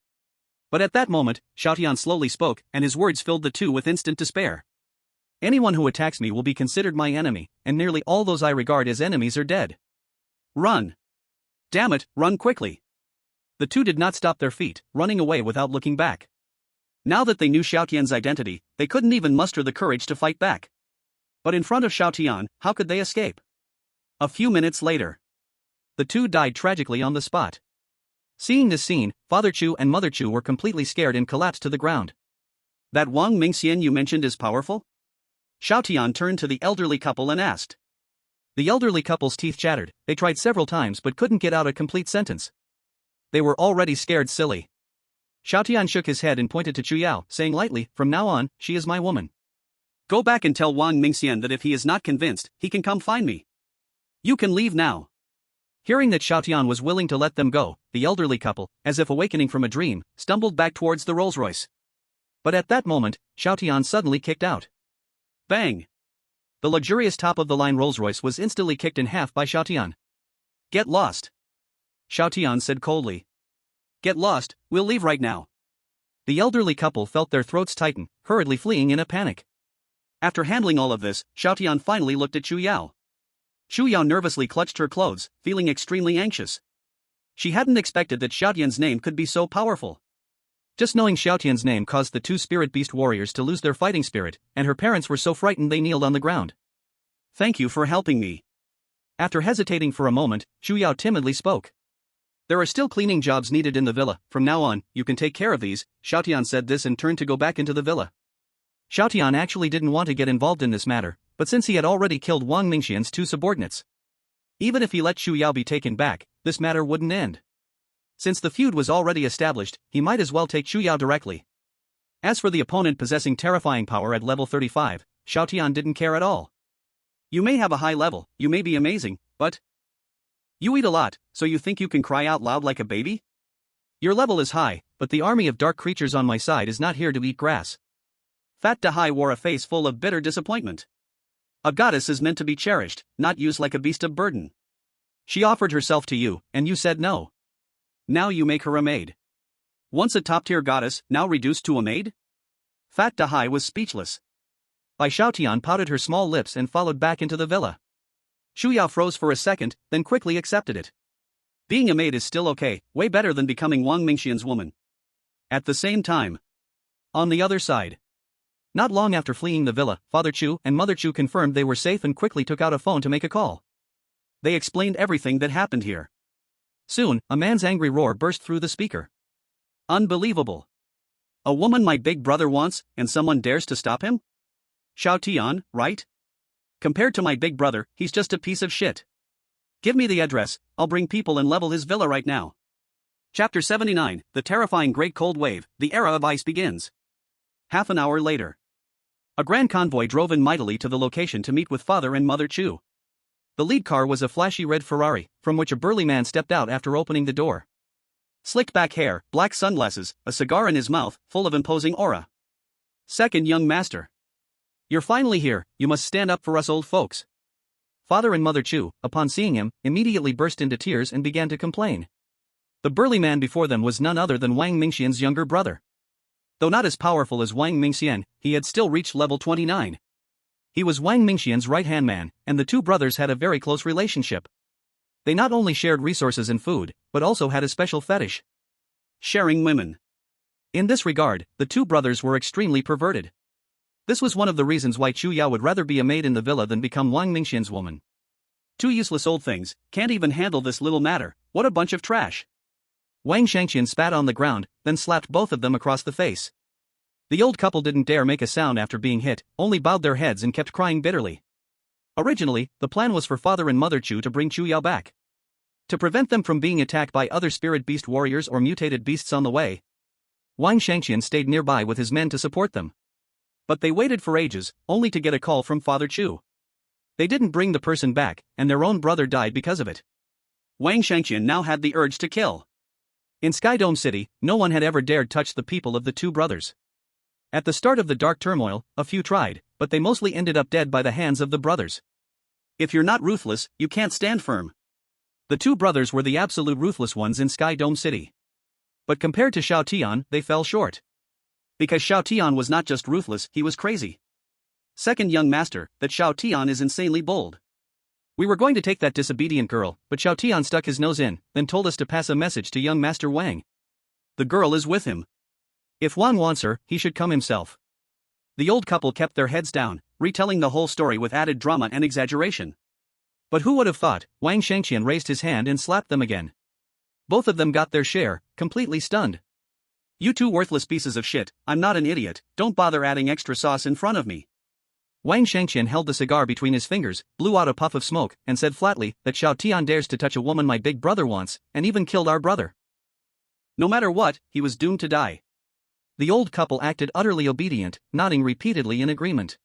But at that moment, Xiao Tian slowly spoke, and his words filled the 2 with instant despair. Anyone who attacks me will be considered my enemy, and nearly all those I regard as enemies are dead. Run! Damn it, run quickly! The 2 did not stop their feet, running away without looking back. Now that they knew Xiao Tian's identity, they couldn't even muster the courage to fight back. But in front of Xiao Tian, how could they escape? A few minutes later, the 2 died tragically on the spot. Seeing this scene, Father Chu and Mother Chu were completely scared and collapsed to the ground. That Wang Mingxian you mentioned is powerful? Xiao Tian turned to the elderly couple and asked. The elderly couple's teeth chattered, they tried several times but couldn't get out a complete sentence. They were already scared silly. Xiao Tian shook his head and pointed to Chu Yao, saying lightly, from now on, she is my woman. Go back and tell Wang Mingxian that if he is not convinced, he can come find me. You can leave now. Hearing that Xiaotian was willing to let them go, the elderly couple, as if awakening from a dream, stumbled back towards the Rolls-Royce. But at that moment, Xiaotian suddenly kicked out. Bang! The luxurious top-of-the-line Rolls-Royce was instantly kicked in half by Xiaotian. Get lost. Xiaotian said coldly. Get lost, we'll leave right now. The elderly couple felt their throats tighten, hurriedly fleeing in a panic. After handling all of this, Xiaotian finally looked at Chu Yao. Chu Yao nervously clutched her clothes, feeling extremely anxious. She hadn't expected that Xiaotian's name could be so powerful. Just knowing Xiaotian's name caused the two spirit beast warriors to lose their fighting spirit, and her parents were so frightened they kneeled on the ground. Thank you for helping me. After hesitating for a moment, Chu Yao timidly spoke. There are still cleaning jobs needed in the villa. From now on, you can take care of these. Xiaotian said this and turned to go back into the villa. Xiaotian actually didn't want to get involved in this matter, but since he had already killed Wang Mingxian's two subordinates, even if he let Chu Yao be taken back, this matter wouldn't end. Since the feud was already established, he might as well take Chu Yao directly. As for the opponent possessing terrifying power at level 35, Xiaotian didn't care at all. You may have a high level, you may be amazing, but you eat a lot, so you think you can cry out loud like a baby? Your level is high, but the army of dark creatures on my side is not here to eat grass. Fat Dahai wore a face full of bitter disappointment. A goddess is meant to be cherished, not used like a beast of burden. She offered herself to you, and you said no. Now you make her a maid. Once a top-tier goddess, now reduced to a maid? Fat Dahai was speechless. Bai Xiaotian pouted her small lips and followed back into the villa. Chu Yao froze for a second, then quickly accepted it. Being a maid is still okay, way better than becoming Wang Mingxian's woman. At the same time, on the other side, not long after fleeing the villa, Father Chu and Mother Chu confirmed they were safe and quickly took out a phone to make a call. They explained everything that happened here. Soon, a man's angry roar burst through the speaker. Unbelievable. A woman my big brother wants, and someone dares to stop him? Xiaotian, right? Compared to my big brother, he's just a piece of shit. Give me the address, I'll bring people and level his villa right now. Chapter 79, The Terrifying Great Cold Wave, The Era of Ice begins. Half an hour later. A grand convoy drove in mightily to the location to meet with Father and Mother Chu. The lead car was a flashy red Ferrari, from which a burly man stepped out after opening the door. Slicked back hair, black sunglasses, a cigar in his mouth, full of imposing aura. Second young master. You're finally here, you must stand up for us old folks. Father and Mother Chu, upon seeing him, immediately burst into tears and began to complain. The burly man before them was none other than Wang Mingxian's younger brother. Though not as powerful as Wang Mingxian, he had still reached level 29. He was Wang Mingxian's right-hand man, and the two brothers had a very close relationship. They not only shared resources and food, but also had a special fetish: sharing women. In this regard, the two brothers were extremely perverted. This was one of the reasons why Chu Yao would rather be a maid in the villa than become Wang Mingxian's woman. Two useless old things, can't even handle this little matter, what a bunch of trash. Wang Shangqian spat on the ground, then slapped both of them across the face. The old couple didn't dare make a sound after being hit, only bowed their heads and kept crying bitterly. Originally, the plan was for Father and Mother Chu to bring Chu Yao back. To prevent them from being attacked by other spirit beast warriors or mutated beasts on the way, Wang Shangqian stayed nearby with his men to support them. But they waited for ages, only to get a call from Father Chu. They didn't bring the person back, and their own brother died because of it. Wang Shangqian now had the urge to kill. In Skydome City, no one had ever dared touch the people of the two brothers. At the start of the dark turmoil, a few tried, but they mostly ended up dead by the hands of the brothers. If you're not ruthless, you can't stand firm. The two brothers were the absolute ruthless ones in Skydome City. But compared to Xiaotian, they fell short. Because Xiaotian was not just ruthless, he was crazy. Second young master, that Xiaotian is insanely bold. We were going to take that disobedient girl, but Xiaotian stuck his nose in, then told us to pass a message to young Master Wang. The girl is with him. If Wang wants her, he should come himself. The old couple kept their heads down, retelling the whole story with added drama and exaggeration. But who would have thought? Wang Shangqian raised his hand and slapped them again. Both of them got their share, completely stunned. You two worthless pieces of shit, I'm not an idiot, don't bother adding extra sauce in front of me. Wang Shangqian held the cigar between his fingers, blew out a puff of smoke, and said flatly that Xiaotian dares to touch a woman my big brother wants, and even killed our brother. No matter what, he was doomed to die. The old couple acted utterly obedient, nodding repeatedly in agreement.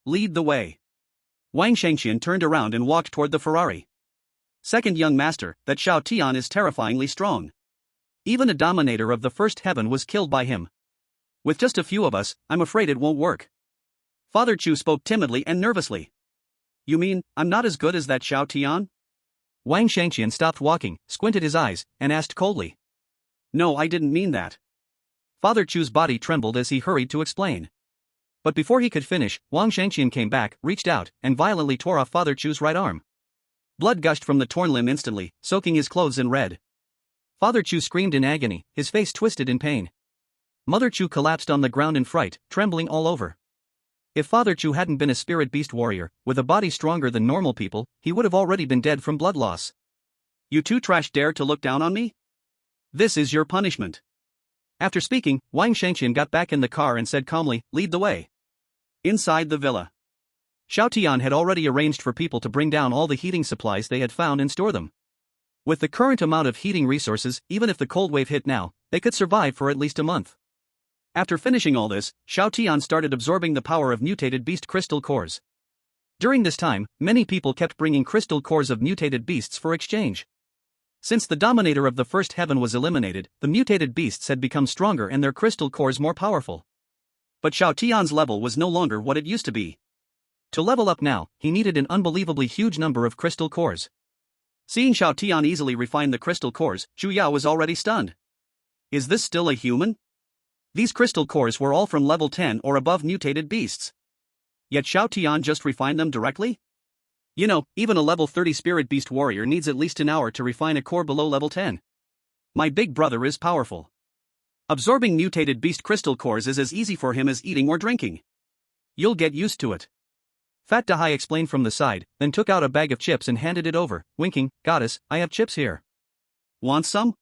Lead the way. Wang Shangqian turned around and walked toward the Ferrari. Second young master, that Xiao Tian is terrifyingly strong. Even a dominator of the first heaven was killed by him. With just a few of us, I'm afraid it won't work. Father Chu spoke timidly and nervously. You mean, I'm not as good as that Xiao Tian? Wang Shangqian stopped walking, squinted his eyes, and asked coldly. No, I didn't mean that. Father Chu's body trembled as he hurried to explain. But before he could finish, Wang Shangqian came back, reached out, and violently tore off Father Chu's right arm. Blood gushed from the torn limb instantly, soaking his clothes in red. Father Chu screamed in agony, his face twisted in pain. Mother Chu collapsed on the ground in fright, trembling all over. If Father Chu hadn't been a spirit beast warrior, with a body stronger than normal people, he would have already been dead from blood loss. You two trash dare to look down on me? This is your punishment. After speaking, Wang Shangqian got back in the car and said calmly, lead the way. Inside the villa. Xiao Tian had already arranged for people to bring down all the heating supplies they had found and store them. With the current amount of heating resources, even if the cold wave hit now, they could survive for at least a month. After finishing all this, Xiao Tian started absorbing the power of mutated beast crystal cores. During this time, many people kept bringing crystal cores of mutated beasts for exchange. Since the dominator of the first heaven was eliminated, the mutated beasts had become stronger and their crystal cores more powerful. But Xiao Tian's level was no longer what it used to be. To level up now, he needed an unbelievably huge number of crystal cores. Seeing Xiao Tian easily refine the crystal cores, Zhu Yao was already stunned. Is this still a human? These crystal cores were all from level 10 or above mutated beasts. Yet Xiao Tian just refined them directly? You know, even a level 30 spirit beast warrior needs at least an hour to refine a core below level 10. My big brother is powerful. Absorbing mutated beast crystal cores is as easy for him as eating or drinking. You'll get used to it. Fat Dahai explained from the side, then took out a bag of chips and handed it over, winking, Goddess, I have chips here. Want some?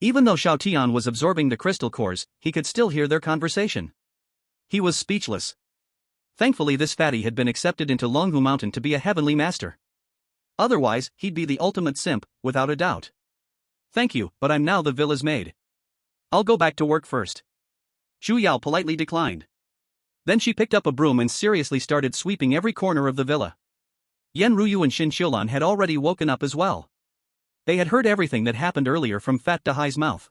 Even though Xiao Tian was absorbing the crystal cores, he could still hear their conversation. He was speechless. Thankfully this fatty had been accepted into Longhu Mountain to be a heavenly master. Otherwise, he'd be the ultimate simp, without a doubt. Thank you, but I'm now the villa's maid. I'll go back to work first. Zhu Yao politely declined. Then she picked up a broom and seriously started sweeping every corner of the villa. Yan Ruyu and Xin Qiulan had already woken up as well. They had heard everything that happened earlier from Fat Dahai's mouth.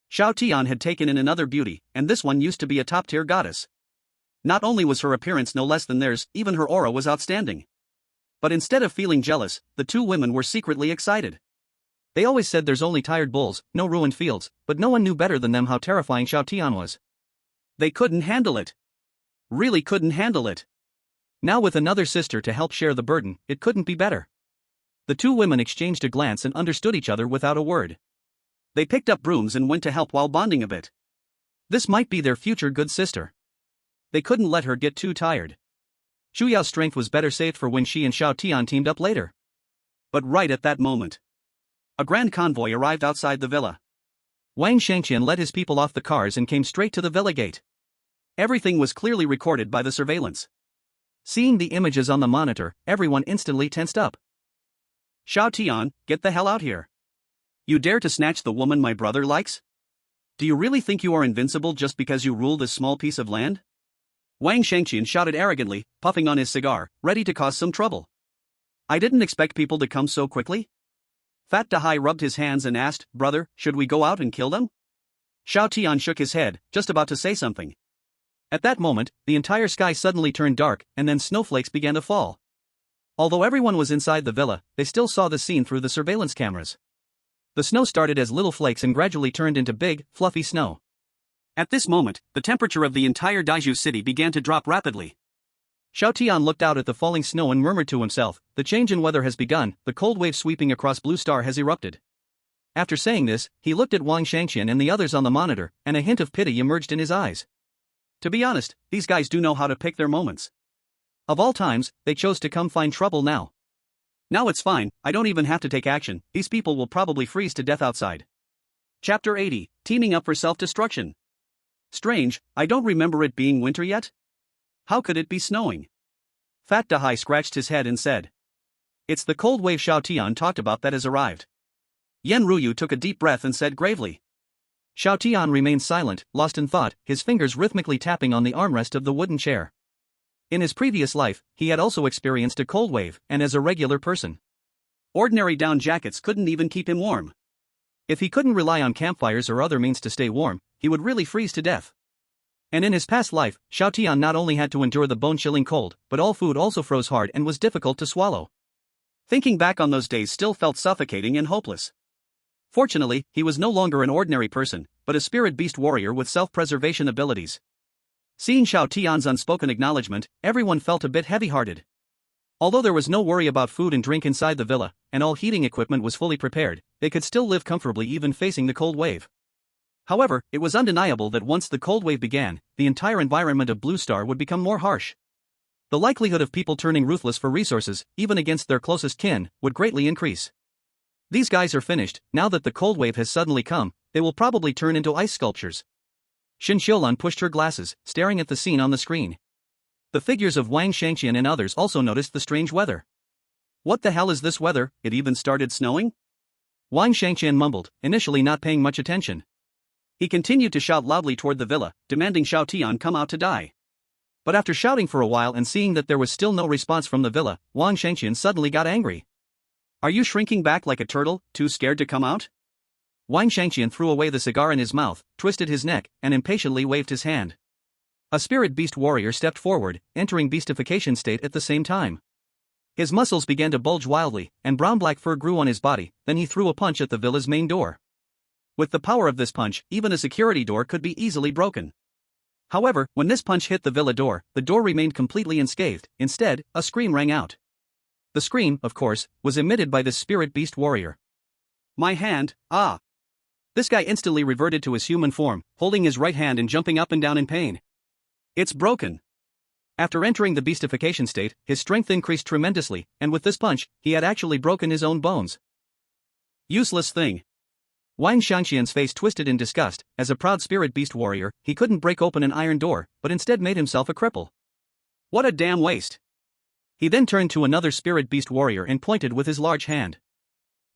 Xiao Tian had taken in another beauty, and this one used to be a top-tier goddess. Not only was her appearance no less than theirs, even her aura was outstanding. But instead of feeling jealous, the two women were secretly excited. They always said there's only tired bulls, no ruined fields, but no one knew better than them how terrifying Xiao Tian was. They couldn't handle it. Really couldn't handle it. Now with another sister to help share the burden, it couldn't be better. The two women exchanged a glance and understood each other without a word. They picked up brooms and went to help while bonding a bit. This might be their future good sister. They couldn't let her get too tired. Zhu Yao's strength was better saved for when she and Xiao Tian teamed up later. But right at that moment, a grand convoy arrived outside the villa. Wang Shangqian led his people off the cars and came straight to the villa gate. Everything was clearly recorded by the surveillance. Seeing the images on the monitor, everyone instantly tensed up. Xiao Tian, get the hell out here. You dare to snatch the woman my brother likes? Do you really think you are invincible just because you rule this small piece of land? Wang Shangqian shouted arrogantly, puffing on his cigar, ready to cause some trouble. I didn't expect people to come so quickly. Fat Dahai rubbed his hands and asked, Brother, should we go out and kill them? Xiao Tian shook his head, just about to say something. At that moment, the entire sky suddenly turned dark, and then snowflakes began to fall. Although everyone was inside the villa, they still saw the scene through the surveillance cameras. The snow started as little flakes and gradually turned into big, fluffy snow. At this moment, the temperature of the entire Daiju city began to drop rapidly. Xiao Tian looked out at the falling snow and murmured to himself, the change in weather has begun, the cold wave sweeping across Blue Star has erupted. After saying this, he looked at Wang Shangqian and the others on the monitor, and a hint of pity emerged in his eyes. To be honest, these guys do know how to pick their moments. Of all times, they chose to come find trouble now. Now it's fine, I don't even have to take action, these people will probably freeze to death outside. Chapter 80, Teaming Up for Self-Destruction. Strange, I don't remember it being winter yet? How could it be snowing? Fat Dahai scratched his head and said. It's the cold wave Xiao Tian talked about that has arrived. Yan Ruyu took a deep breath and said gravely. Xiao Tian remained silent, lost in thought, his fingers rhythmically tapping on the armrest of the wooden chair. In his previous life, he had also experienced a cold wave, and as a regular person, ordinary down jackets couldn't even keep him warm. If he couldn't rely on campfires or other means to stay warm, he would really freeze to death. And in his past life, Xiao Tian not only had to endure the bone-chilling cold, but all food also froze hard and was difficult to swallow. Thinking back on those days still felt suffocating and hopeless. Fortunately, he was no longer an ordinary person, but a spirit beast warrior with self-preservation abilities. Seeing Xiao Tian's unspoken acknowledgement, everyone felt a bit heavy-hearted. Although there was no worry about food and drink inside the villa, and all heating equipment was fully prepared, they could still live comfortably even facing the cold wave. However, it was undeniable that once the cold wave began, the entire environment of Blue Star would become more harsh. The likelihood of people turning ruthless for resources, even against their closest kin, would greatly increase. These guys are finished. Now that the cold wave has suddenly come, they will probably turn into ice sculptures. Xin Xiulan pushed her glasses, staring at the scene on the screen. The figures of Wang Shangqian and others also noticed the strange weather. What the hell is this weather? It even started snowing? Wang Shangqian mumbled, initially not paying much attention. He continued to shout loudly toward the villa, demanding Xiao Tian come out to die. But after shouting for a while and seeing that there was still no response from the villa, Wang Shangqian suddenly got angry. Are you shrinking back like a turtle, too scared to come out? Wang Shangqian threw away the cigar in his mouth, twisted his neck, and impatiently waved his hand. A spirit beast warrior stepped forward, entering beastification state at the same time. His muscles began to bulge wildly, and brown-black fur grew on his body. Then he threw a punch at the villa's main door. With the power of this punch, even a security door could be easily broken. However, when this punch hit the villa door, the door remained completely unscathed. Instead, a scream rang out. The scream, of course, was emitted by this spirit beast warrior. My hand, ah! This guy instantly reverted to his human form, holding his right hand and jumping up and down in pain. It's broken. After entering the beastification state, his strength increased tremendously, and with this punch, he had actually broken his own bones. Useless thing. Wang Shangqian's face twisted in disgust. As a proud spirit beast warrior, he couldn't break open an iron door, but instead made himself a cripple. What a damn waste. He then turned to another spirit beast warrior and pointed with his large hand.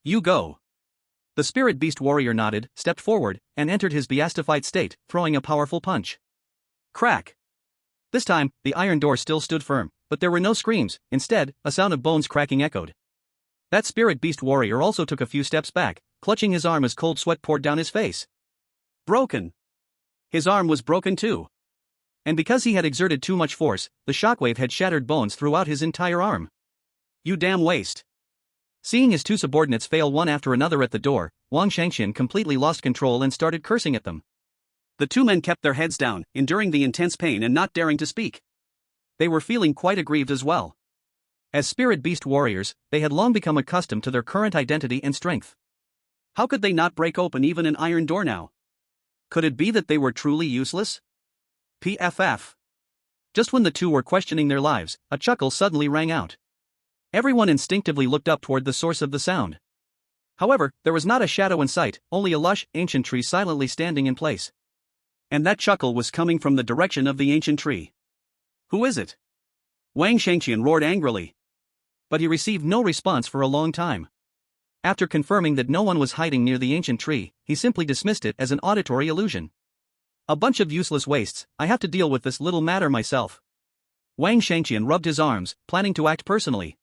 You go. The spirit beast warrior nodded, stepped forward, and entered his beastified state, throwing a powerful punch. Crack. This time, the iron door still stood firm, but there were no screams. Instead, a sound of bones cracking echoed. That spirit beast warrior also took a few steps back, clutching his arm as cold sweat poured down his face. Broken. His arm was broken too. And because he had exerted too much force, the shockwave had shattered bones throughout his entire arm. You damn waste. Seeing his two subordinates fail one after another at the door, Wang Shangqian completely lost control and started cursing at them. The two men kept their heads down, enduring the intense pain and not daring to speak. They were feeling quite aggrieved as well. As spirit beast warriors, they had long become accustomed to their current identity and strength. How could they not break open even an iron door now? Could it be that they were truly useless? PFF. Just when the two were questioning their lives, a chuckle suddenly rang out. Everyone instinctively looked up toward the source of the sound. However, there was not a shadow in sight, only a lush, ancient tree silently standing in place. And that chuckle was coming from the direction of the ancient tree. Who is it? Wang Shangqian roared angrily. But he received no response for a long time. After confirming that no one was hiding near the ancient tree, he simply dismissed it as an auditory illusion. A bunch of useless wastes. I have to deal with this little matter myself. Wang Shangqian rubbed his arms, planning to act personally.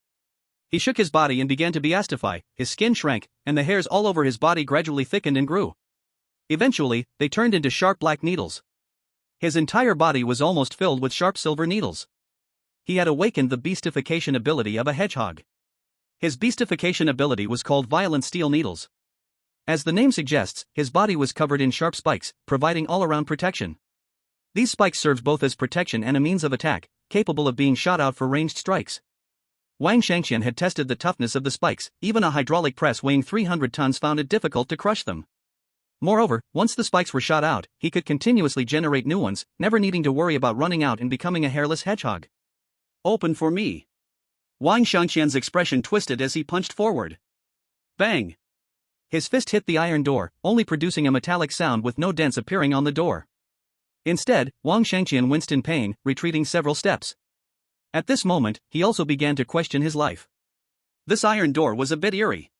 He shook his body and began to beastify. His skin shrank, and the hairs all over his body gradually thickened and grew. Eventually, they turned into sharp black needles. His entire body was almost filled with sharp silver needles. He had awakened the beastification ability of a hedgehog. His beastification ability was called Violent Steel Needles. As the name suggests, his body was covered in sharp spikes, providing all-around protection. These spikes served both as protection and a means of attack, capable of being shot out for ranged strikes. Wang Shangqian had tested the toughness of the spikes. Even a hydraulic press weighing 300 tons found it difficult to crush them. Moreover, once the spikes were shot out, he could continuously generate new ones, never needing to worry about running out and becoming a hairless hedgehog. Open for me. Wang Shangqian's expression twisted as he punched forward. Bang! His fist hit the iron door, only producing a metallic sound with no dents appearing on the door. Instead, Wang Shangqian winced in pain, retreating several steps. At this moment, he also began to question his life. This iron door was a bit eerie.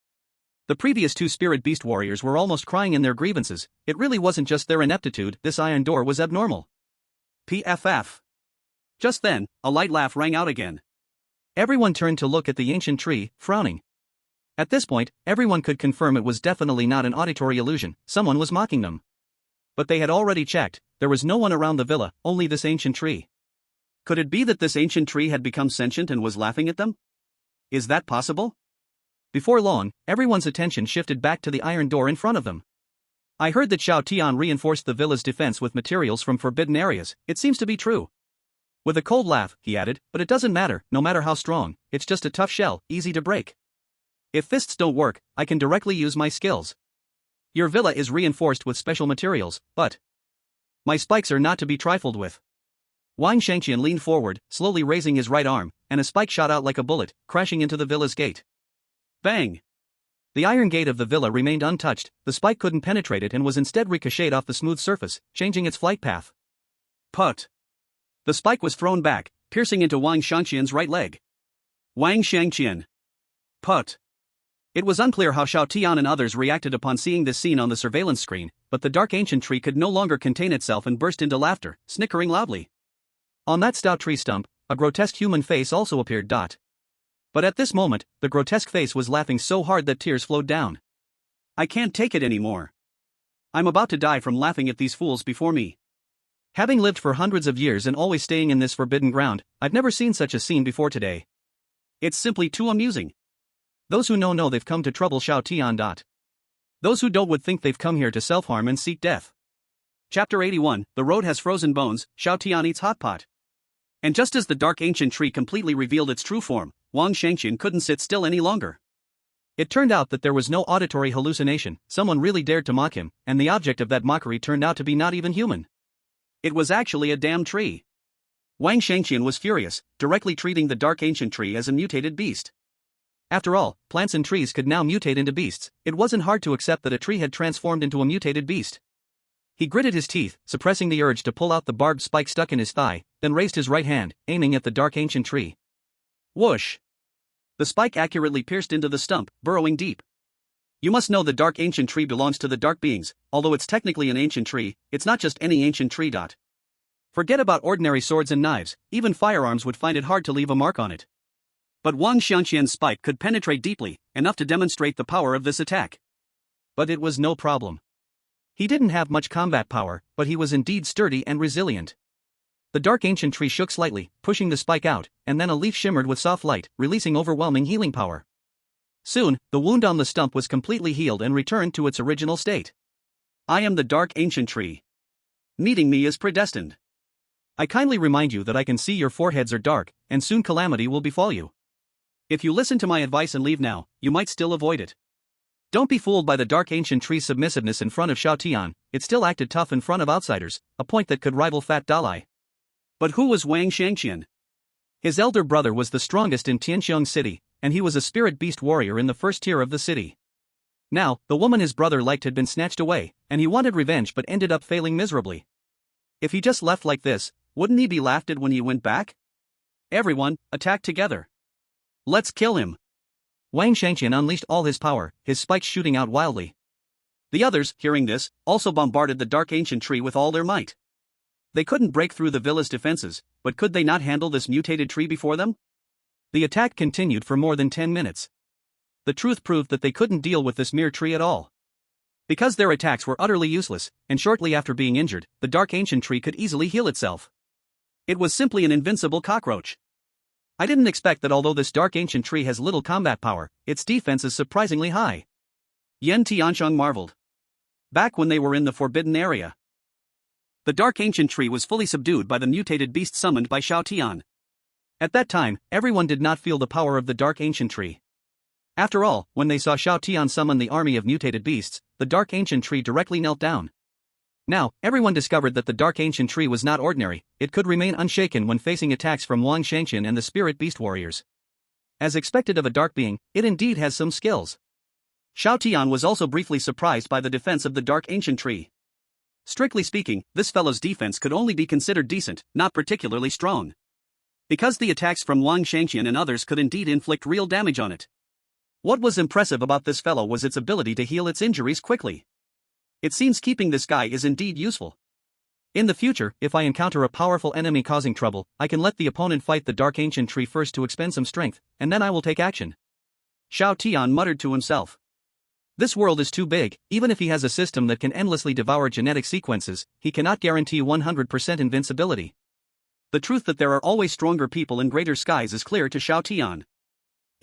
The previous two spirit beast warriors were almost crying in their grievances. It really wasn't just their ineptitude, this iron door was abnormal. PFF. Just then, a light laugh rang out again. Everyone turned to look at the ancient tree, frowning. At this point, everyone could confirm it was definitely not an auditory illusion, someone was mocking them. But they had already checked, there was no one around the villa, only this ancient tree. Could it be that this ancient tree had become sentient and was laughing at them? Is that possible? Before long, everyone's attention shifted back to the iron door in front of them. I heard that Xiao Tian reinforced the villa's defense with materials from forbidden areas, it seems to be true. With a cold laugh, he added, but it doesn't matter, no matter how strong, it's just a tough shell, easy to break. If fists don't work, I can directly use my skills. Your villa is reinforced with special materials, but my spikes are not to be trifled with. Wang Shangqian leaned forward, slowly raising his right arm, and a spike shot out like a bullet, crashing into the villa's gate. Bang! The iron gate of the villa remained untouched, the spike couldn't penetrate it and was instead ricocheted off the smooth surface, changing its flight path. Put! The spike was thrown back, piercing into Wang Shangqian's right leg. Wang Shangqian! Put! It was unclear how Xiao Tian and others reacted upon seeing this scene on the surveillance screen, but the dark ancient tree could no longer contain itself and burst into laughter, snickering loudly. On that stout tree stump, a grotesque human face also appeared. But at this moment, the grotesque face was laughing so hard that tears flowed down. I can't take it anymore. I'm about to die from laughing at these fools before me. Having lived for hundreds of years and always staying in this forbidden ground, I've never seen such a scene before today. It's simply too amusing. Those who know they've come to trouble Xiao Tian. Those who don't would think they've come here to self-harm and seek death. Chapter 81, The Road Has Frozen Bones, Xiao Tian Eats Hot Pot. And just as the dark ancient tree completely revealed its true form, Wang Shangqian couldn't sit still any longer. It turned out that there was no auditory hallucination, someone really dared to mock him, and the object of that mockery turned out to be not even human. It was actually a damn tree. Wang Shangqian was furious, directly treating the dark ancient tree as a mutated beast. After all, plants and trees could now mutate into beasts, it wasn't hard to accept that a tree had transformed into a mutated beast. He gritted his teeth, suppressing the urge to pull out the barbed spike stuck in his thigh, then raised his right hand, aiming at the dark ancient tree. Whoosh! The spike accurately pierced into the stump, burrowing deep. You must know the dark ancient tree belongs to the dark beings, although it's technically an ancient tree, it's not just any ancient tree. Forget about ordinary swords and knives, even firearms would find it hard to leave a mark on it. But Wang Shangqian's spike could penetrate deeply, enough to demonstrate the power of this attack. But it was no problem. He didn't have much combat power, but he was indeed sturdy and resilient. The dark ancient tree shook slightly, pushing the spike out, and then a leaf shimmered with soft light, releasing overwhelming healing power. Soon, the wound on the stump was completely healed and returned to its original state. I am the dark ancient tree. Meeting me is predestined. I kindly remind you that I can see your foreheads are dark, and soon calamity will befall you. If you listen to my advice and leave now, you might still avoid it. Don't be fooled by the dark ancient tree's submissiveness in front of Xiao Tian, it still acted tough in front of outsiders, a point that could rival Fat Dalai. But who was Wang Shangqian? His elder brother was the strongest in Tianxiang city, and he was a spirit beast warrior in the first tier of the city. Now, the woman his brother liked had been snatched away, and he wanted revenge but ended up failing miserably. If he just left like this, wouldn't he be laughed at when he went back? Everyone, attack together. Let's kill him. Wang Shangqian unleashed all his power, his spikes shooting out wildly. The others, hearing this, also bombarded the dark ancient tree with all their might. They couldn't break through the villa's defenses, but could they not handle this mutated tree before them? The attack continued for more than 10 minutes. The truth proved that they couldn't deal with this mere tree at all. Because their attacks were utterly useless, and shortly after being injured, the dark ancient tree could easily heal itself. It was simply an invincible cockroach. I didn't expect that although this dark ancient tree has little combat power, its defense is surprisingly high. Yan Tianxiang marveled. Back when they were in the forbidden area, the dark ancient tree was fully subdued by the mutated beast summoned by Xiao Tian. At that time, everyone did not feel the power of the dark ancient tree. After all, when they saw Xiao Tian summon the army of mutated beasts, the dark ancient tree directly knelt down. Now, everyone discovered that the dark ancient tree was not ordinary, it could remain unshaken when facing attacks from Wang Shangqian and the spirit beast warriors. As expected of a dark being, it indeed has some skills. Xiao Tian was also briefly surprised by the defense of the dark ancient tree. Strictly speaking, this fellow's defense could only be considered decent, not particularly strong. Because the attacks from Wang Shangqian and others could indeed inflict real damage on it. What was impressive about this fellow was its ability to heal its injuries quickly. It seems keeping this guy is indeed useful. In the future, if I encounter a powerful enemy causing trouble, I can let the opponent fight the dark ancient tree first to expend some strength, and then I will take action. Xiao Tian muttered to himself. This world is too big. Even if he has a system that can endlessly devour genetic sequences, he cannot guarantee 100% invincibility. The truth that there are always stronger people in greater skies is clear to Xiao Tian.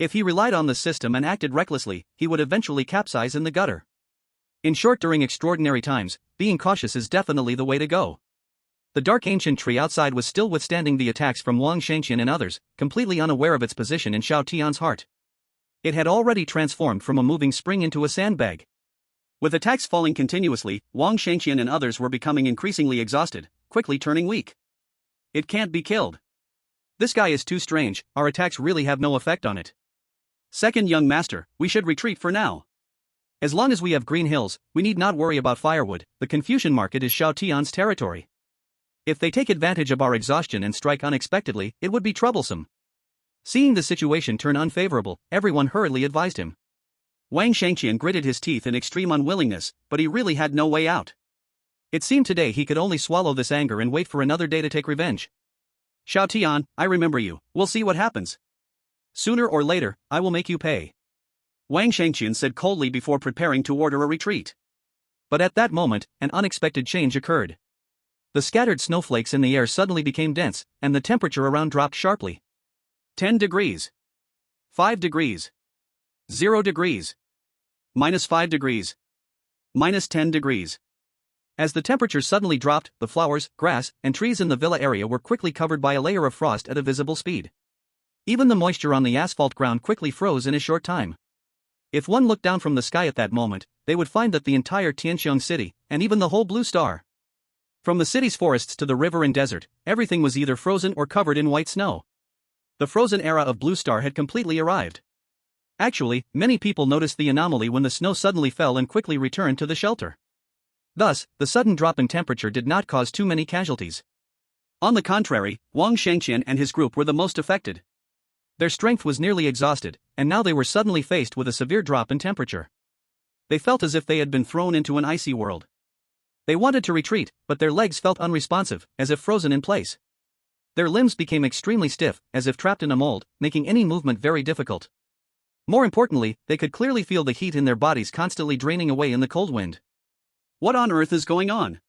If he relied on the system and acted recklessly, he would eventually capsize in the gutter. In short, during extraordinary times, being cautious is definitely the way to go. The dark ancient tree outside was still withstanding the attacks from Wang Shangqian and others, completely unaware of its position in Xiao Tian's heart. It had already transformed from a moving spring into a sandbag. With attacks falling continuously, Wang Shangqian and others were becoming increasingly exhausted, quickly turning weak. It can't be killed. This guy is too strange, our attacks really have no effect on it. Second young master, we should retreat for now. As long as we have green hills, we need not worry about firewood. The Confucian market is Xiao Tian's territory. If they take advantage of our exhaustion and strike unexpectedly, it would be troublesome. Seeing the situation turn unfavorable, everyone hurriedly advised him. Wang Shangqian gritted his teeth in extreme unwillingness, but he really had no way out. It seemed today he could only swallow this anger and wait for another day to take revenge. Xiao Tian, I remember you, we'll see what happens. Sooner or later, I will make you pay. Wang Shangqian said coldly before preparing to order a retreat. But at that moment, an unexpected change occurred. The scattered snowflakes in the air suddenly became dense, and the temperature around dropped sharply. 10 degrees. 5 degrees. 0 degrees. -5 degrees. -10 degrees. As the temperature suddenly dropped, the flowers, grass, and trees in the villa area were quickly covered by a layer of frost at a visible speed. Even the moisture on the asphalt ground quickly froze in a short time. If one looked down from the sky at that moment, they would find that the entire Tianxiang city, and even the whole blue star. From the city's forests to the river and desert, everything was either frozen or covered in white snow. The frozen era of Blue Star had completely arrived. Actually, many people noticed the anomaly when the snow suddenly fell and quickly returned to the shelter. Thus, the sudden drop in temperature did not cause too many casualties. On the contrary, Wang Shangqian and his group were the most affected. Their strength was nearly exhausted, and now they were suddenly faced with a severe drop in temperature. They felt as if they had been thrown into an icy world. They wanted to retreat, but their legs felt unresponsive, as if frozen in place. Their limbs became extremely stiff, as if trapped in a mold, making any movement very difficult. More importantly, they could clearly feel the heat in their bodies constantly draining away in the cold wind. What on earth is going on?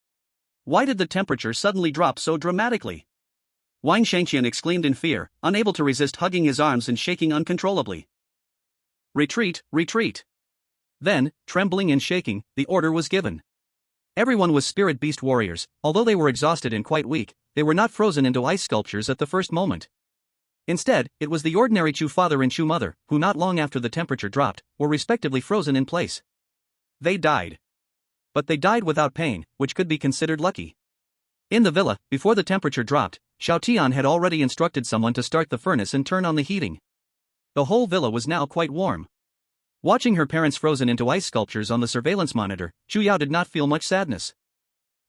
Why did the temperature suddenly drop so dramatically? Wang Shangqian exclaimed in fear, unable to resist hugging his arms and shaking uncontrollably. Retreat, retreat. Then, trembling and shaking, the order was given. Everyone was spirit beast warriors. Although they were exhausted and quite weak, they were not frozen into ice sculptures at the first moment. Instead, it was the ordinary Chu father and Chu mother, who not long after the temperature dropped, were respectively frozen in place. They died. But they died without pain, which could be considered lucky. In the villa, before the temperature dropped, Xiao Tian had already instructed someone to start the furnace and turn on the heating. The whole villa was now quite warm. Watching her parents frozen into ice sculptures on the surveillance monitor, Chu Yao did not feel much sadness.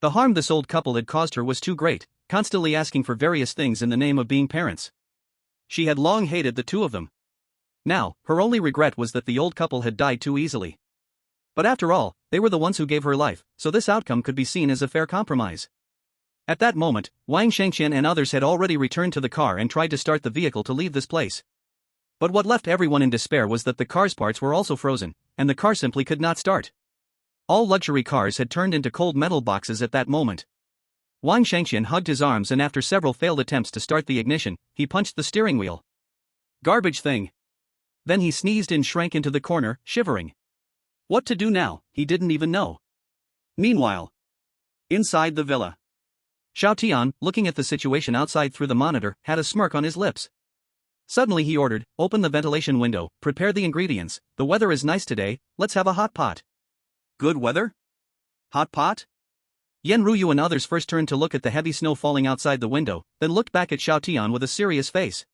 The harm this old couple had caused her was too great, constantly asking for various things in the name of being parents. She had long hated the two of them. Now, her only regret was that the old couple had died too easily. But after all, they were the ones who gave her life, so this outcome could be seen as a fair compromise. At that moment, Wang Shangqian and others had already returned to the car and tried to start the vehicle to leave this place. But what left everyone in despair was that the car's parts were also frozen, and the car simply could not start. All luxury cars had turned into cold metal boxes at that moment. Wang Shangqian hugged his arms and after several failed attempts to start the ignition, he punched the steering wheel. Garbage thing. Then he sneezed and shrank into the corner, shivering. What to do now, he didn't even know. Meanwhile, inside the villa, Xiao Tian, looking at the situation outside through the monitor, had a smirk on his lips. Suddenly he ordered, "Open the ventilation window, prepare the ingredients, the weather is nice today, let's have a hot pot." Good weather? Hot pot? Yen Ruyu and others first turned to look at the heavy snow falling outside the window, then looked back at Xiao Tian with a serious face.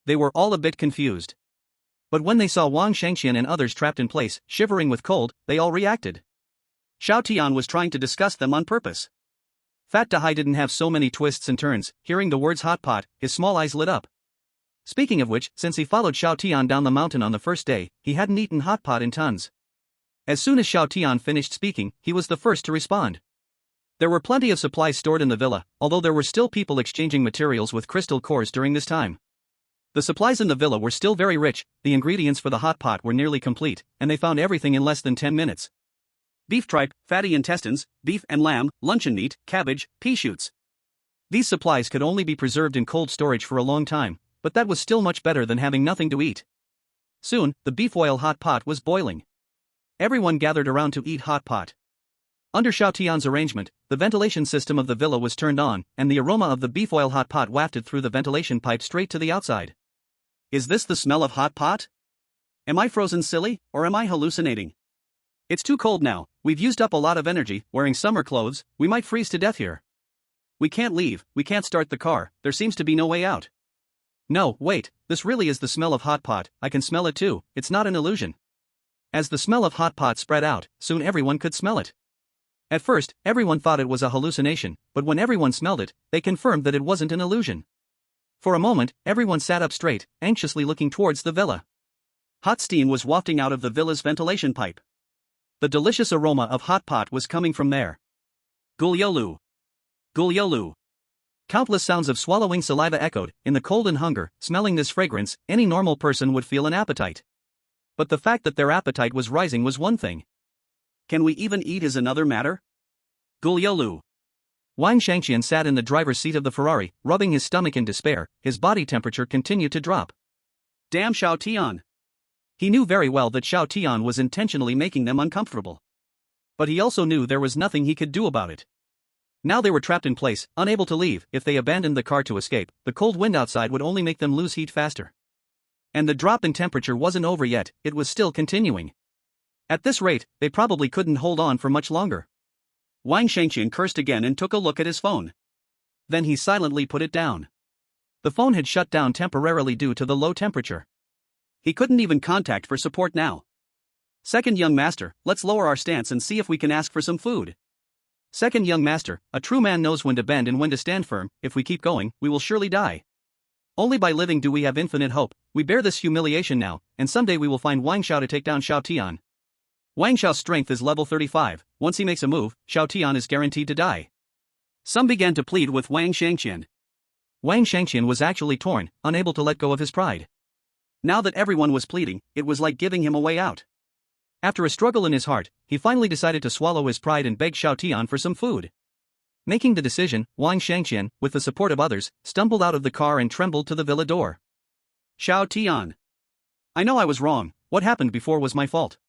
They were all a bit confused. But when they saw Wang Shangqian and others trapped in place, shivering with cold, they all reacted. Xiao Tian was trying to disgust them on purpose. Fat Dahai didn't have so many twists and turns. Hearing the words hot pot, his small eyes lit up. Speaking of which, since he followed Xiao Tian down the mountain on the first day, he hadn't eaten hot pot in tons. As soon as Xiao Tian finished speaking, he was the first to respond. There were plenty of supplies stored in the villa, although there were still people exchanging materials with crystal cores during this time. The supplies in the villa were still very rich, the ingredients for the hot pot were nearly complete, and they found everything in less than 10 minutes. Beef tripe, fatty intestines, beef and lamb, luncheon meat, cabbage, pea shoots. These supplies could only be preserved in cold storage for a long time, but that was still much better than having nothing to eat. Soon, the beef oil hot pot was boiling. Everyone gathered around to eat hot pot. Under Xiao Tian's arrangement, the ventilation system of the villa was turned on, and the aroma of the beef oil hot pot wafted through the ventilation pipe straight to the outside. Is this the smell of hot pot? Am I frozen silly, or am I hallucinating? It's too cold now, we've used up a lot of energy, wearing summer clothes, we might freeze to death here. We can't leave, we can't start the car, there seems to be no way out. No, wait, this really is the smell of hot pot, I can smell it too, it's not an illusion. As the smell of hot pot spread out, soon everyone could smell it. At first, everyone thought it was a hallucination, but when everyone smelled it, they confirmed that it wasn't an illusion. For a moment, everyone sat up straight, anxiously looking towards the villa. Hot steam was wafting out of the villa's ventilation pipe. The delicious aroma of hot pot was coming from there. Guliolu. Guliolu. Countless sounds of swallowing saliva echoed. In the cold and hunger, smelling this fragrance, any normal person would feel an appetite. But the fact that their appetite was rising was one thing. Can we even eat is another matter? Guliolu. Wang Shangqian sat in the driver's seat of the Ferrari, rubbing his stomach in despair. His body temperature continued to drop. Damn Xiao Tian. He knew very well that Xiao Tian was intentionally making them uncomfortable. But he also knew there was nothing he could do about it. Now they were trapped in place, unable to leave. If they abandoned the car to escape, the cold wind outside would only make them lose heat faster. And the drop in temperature wasn't over yet, it was still continuing. At this rate, they probably couldn't hold on for much longer. Wang Shangqian cursed again and took a look at his phone. Then he silently put it down. The phone had shut down temporarily due to the low temperature. He couldn't even contact for support now. Second young master, let's lower our stance and see if we can ask for some food. Second young master, a true man knows when to bend and when to stand firm. If we keep going, we will surely die. Only by living do we have infinite hope. We bear this humiliation now, and someday we will find Wang Xiao to take down Xiao Tian. Wang Xiao's strength is level 35, once he makes a move, Xiao Tian is guaranteed to die. Some began to plead with Wang Shangqian. Wang Shangqian was actually torn, unable to let go of his pride. Now that everyone was pleading, it was like giving him a way out. After a struggle in his heart, he finally decided to swallow his pride and beg Xiao Tian for some food. Making the decision, Wang Shangqian, with the support of others, stumbled out of the car and trembled to the villa door. Xiao Tian. I know I was wrong, what happened before was my fault.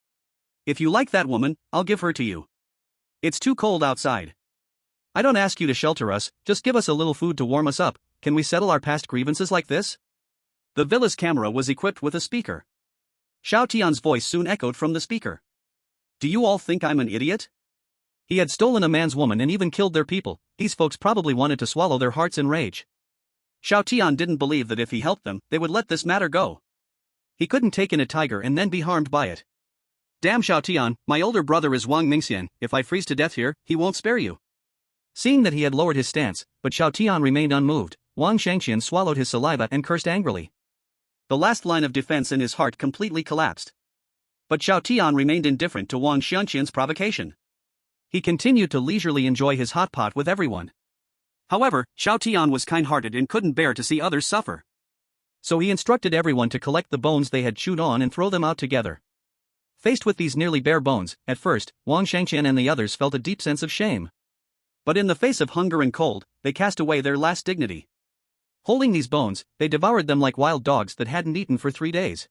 If you like that woman, I'll give her to you. It's too cold outside. I don't ask you to shelter us, just give us a little food to warm us up. Can we settle our past grievances like this? The villa's camera was equipped with a speaker. Xiao Tian's voice soon echoed from the speaker. Do you all think I'm an idiot? He had stolen a man's woman and even killed their people. These folks probably wanted to swallow their hearts in rage. Xiao Tian didn't believe that if he helped them, they would let this matter go. He couldn't take in a tiger and then be harmed by it. Damn Xiao Tian, my older brother is Wang Mingxian, if I freeze to death here, he won't spare you. Seeing that he had lowered his stance, but Xiao Tian remained unmoved, Wang Shangqian swallowed his saliva and cursed angrily. The last line of defense in his heart completely collapsed. But Xiao Tian remained indifferent to Wang Shangqian's provocation. He continued to leisurely enjoy his hot pot with everyone. However, Xiao Tian was kind-hearted and couldn't bear to see others suffer. So he instructed everyone to collect the bones they had chewed on and throw them out together. Faced with these nearly bare bones, at first, Wang Shangqian and the others felt a deep sense of shame. But in the face of hunger and cold, they cast away their last dignity. Holding these bones, they devoured them like wild dogs that hadn't eaten for 3 days.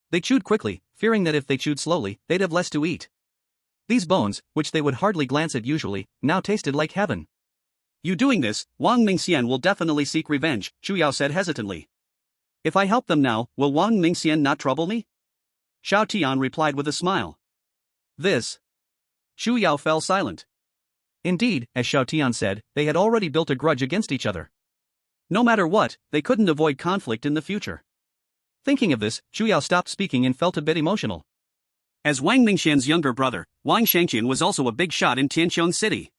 They chewed quickly, fearing that if they chewed slowly, they'd have less to eat. These bones, which they would hardly glance at usually, now tasted like heaven. You doing this, Wang Mingxian will definitely seek revenge, Chu Yao said hesitantly. If I help them now, will Wang Mingxian not trouble me? Xiao Tian replied with a smile. This. Chu Yao fell silent. Indeed, as Xiao Tian said, they had already built a grudge against each other. No matter what, they couldn't avoid conflict in the future. Thinking of this, Chu Yao stopped speaking and felt a bit emotional. As Wang Mingxian's younger brother, Wang Shangqian was also a big shot in Tianqiong City.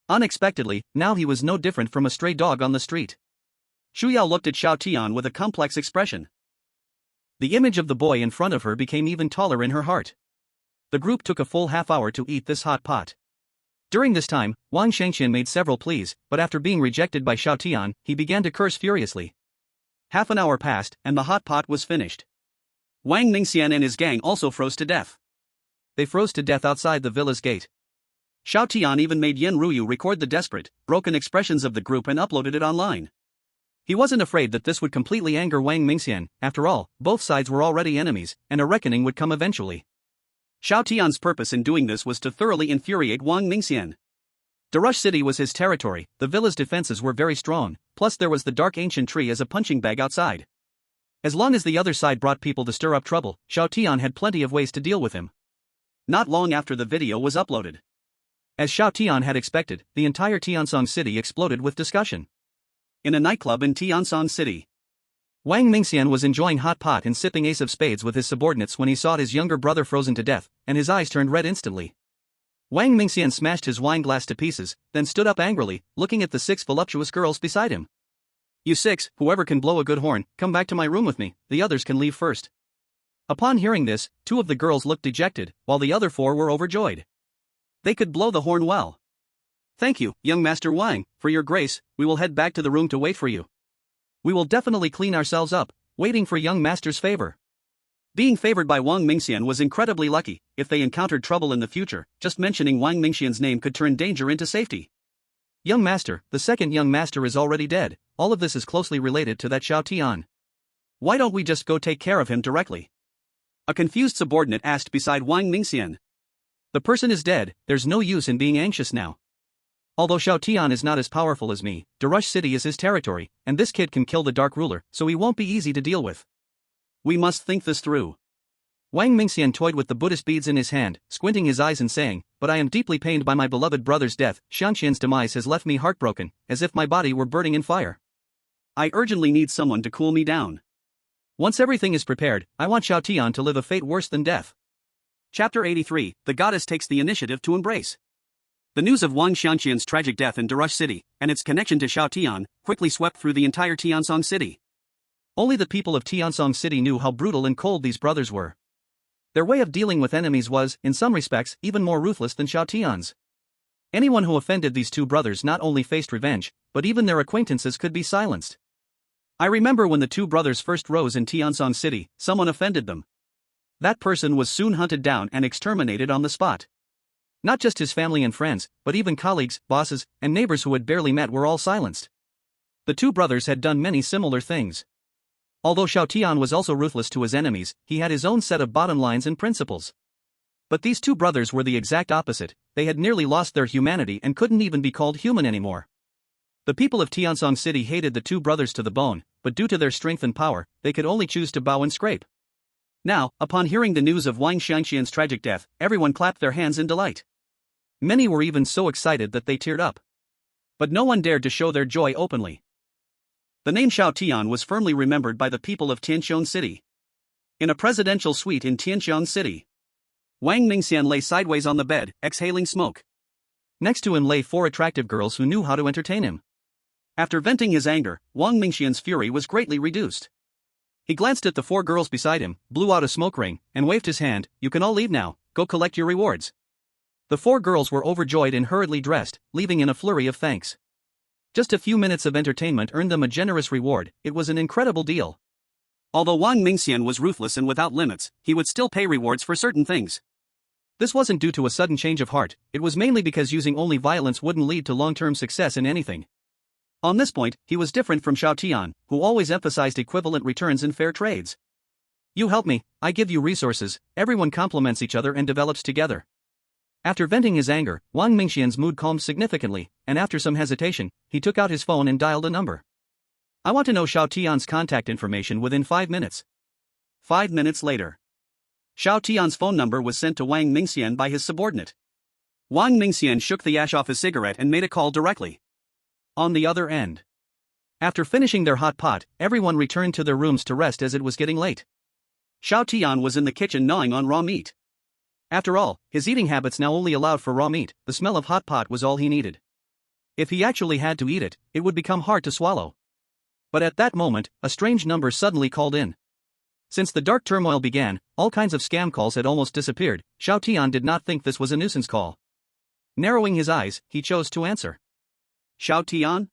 Unexpectedly, now he was no different from a stray dog on the street. Chu Yao looked at Xiao Tian with a complex expression. The image of the boy in front of her became even taller in her heart. The group took a full half hour to eat this hot pot. During this time, Wang Shengqian made several pleas, but after being rejected by Xiao Tian, he began to curse furiously. Half an hour passed, and the hot pot was finished. Wang Mingxian and his gang also froze to death. They froze to death outside the villa's gate. Xiao Tian even made Yen Ruyu record the desperate, broken expressions of the group and uploaded it online. He wasn't afraid that this would completely anger Wang Mingxian. After all, both sides were already enemies, and a reckoning would come eventually. Xiao Tian's purpose in doing this was to thoroughly infuriate Wang Mingxian. Darush City was his territory, the villa's defenses were very strong, plus there was the dark ancient tree as a punching bag outside. As long as the other side brought people to stir up trouble, Xiao Tian had plenty of ways to deal with him. Not long after the video was uploaded. As Xiao Tian had expected, the entire Tiansong City exploded with discussion. In a nightclub in Tiansong City, Wang Mingxian was enjoying hot pot and sipping ace of spades with his subordinates when he saw his younger brother frozen to death, and his eyes turned red instantly. Wang Mingxian smashed his wine glass to pieces, then stood up angrily, looking at the 6 voluptuous girls beside him. "You 6, whoever can blow a good horn, come back to my room with me, the others can leave first." Upon hearing this, 2 of the girls looked dejected, while the other 4 were overjoyed. They could blow the horn well. "Thank you, young Master Wang, for your grace, we will head back to the room to wait for you. We will definitely clean ourselves up, waiting for young master's favor." Being favored by Wang Mingxian was incredibly lucky. If they encountered trouble in the future, just mentioning Wang Mingxian's name could turn danger into safety. "Young master, the second young master is already dead. All of this is closely related to that Xiao Tian. Why don't we just go take care of him directly?" A confused subordinate asked beside Wang Mingxian. "The person is dead, there's no use in being anxious now. Although Xiao Tian is not as powerful as me, Darush City is his territory, and this kid can kill the Dark Ruler, so he won't be easy to deal with. We must think this through." Wang Mingxian toyed with the Buddhist beads in his hand, squinting his eyes and saying, "But I am deeply pained by my beloved brother's death. Xiangqian's demise has left me heartbroken, as if my body were burning in fire. I urgently need someone to cool me down. Once everything is prepared, I want Xiao Tian to live a fate worse than death." Chapter 83, The Goddess Takes the Initiative to Embrace. The news of Wang Xiangqian's tragic death in Darush City, and its connection to Xiao Tian, quickly swept through the entire Tiansong City. Only the people of Tiansong City knew how brutal and cold these brothers were. Their way of dealing with enemies was, in some respects, even more ruthless than Xiao Tian's. Anyone who offended these 2 brothers not only faced revenge, but even their acquaintances could be silenced. I remember when the 2 brothers first rose in Tiansong City, someone offended them. That person was soon hunted down and exterminated on the spot. Not just his family and friends, but even colleagues, bosses, and neighbors who had barely met were all silenced. The 2 brothers had done many similar things. Although Xiao Tian was also ruthless to his enemies, he had his own set of bottom lines and principles. But these 2 brothers were the exact opposite. They had nearly lost their humanity and couldn't even be called human anymore. The people of Tiansong City hated the 2 brothers to the bone, but due to their strength and power, they could only choose to bow and scrape. Now, upon hearing the news of Wang Xiangqian's tragic death, everyone clapped their hands in delight. Many were even so excited that they teared up. But no one dared to show their joy openly. The name Xiao Tian was firmly remembered by the people of Tianqiong City. In a presidential suite in Tianqiong City, Wang Mingxian lay sideways on the bed, exhaling smoke. Next to him lay 4 attractive girls who knew how to entertain him. After venting his anger, Wang Mingxian's fury was greatly reduced. He glanced at the 4 girls beside him, blew out a smoke ring, and waved his hand. "You can all leave now, go collect your rewards." The 4 girls were overjoyed and hurriedly dressed, leaving in a flurry of thanks. Just a few minutes of entertainment earned them a generous reward. It was an incredible deal. Although Wang Mingxian was ruthless and without limits, he would still pay rewards for certain things. This wasn't due to a sudden change of heart, it was mainly because using only violence wouldn't lead to long-term success in anything. On this point, he was different from Xiao Tian, who always emphasized equivalent returns in fair trades. "You help me, I give you resources," everyone complements each other and develops together. After venting his anger, Wang Mingxian's mood calmed significantly, and after some hesitation, he took out his phone and dialed a number. "I want to know Xiao Tian's contact information within 5 minutes. 5 minutes later, Xiao Tian's phone number was sent to Wang Mingxian by his subordinate. Wang Mingxian shook the ash off his cigarette and made a call directly. On the other end, after finishing their hot pot, everyone returned to their rooms to rest as it was getting late. Xiao Tian was in the kitchen gnawing on raw meat. After all, his eating habits now only allowed for raw meat. The smell of hot pot was all he needed. If he actually had to eat it, it would become hard to swallow. But at that moment, a strange number suddenly called in. Since the dark turmoil began, all kinds of scam calls had almost disappeared. Xiao Tian did not think this was a nuisance call. Narrowing his eyes, he chose to answer. Xiao Tian?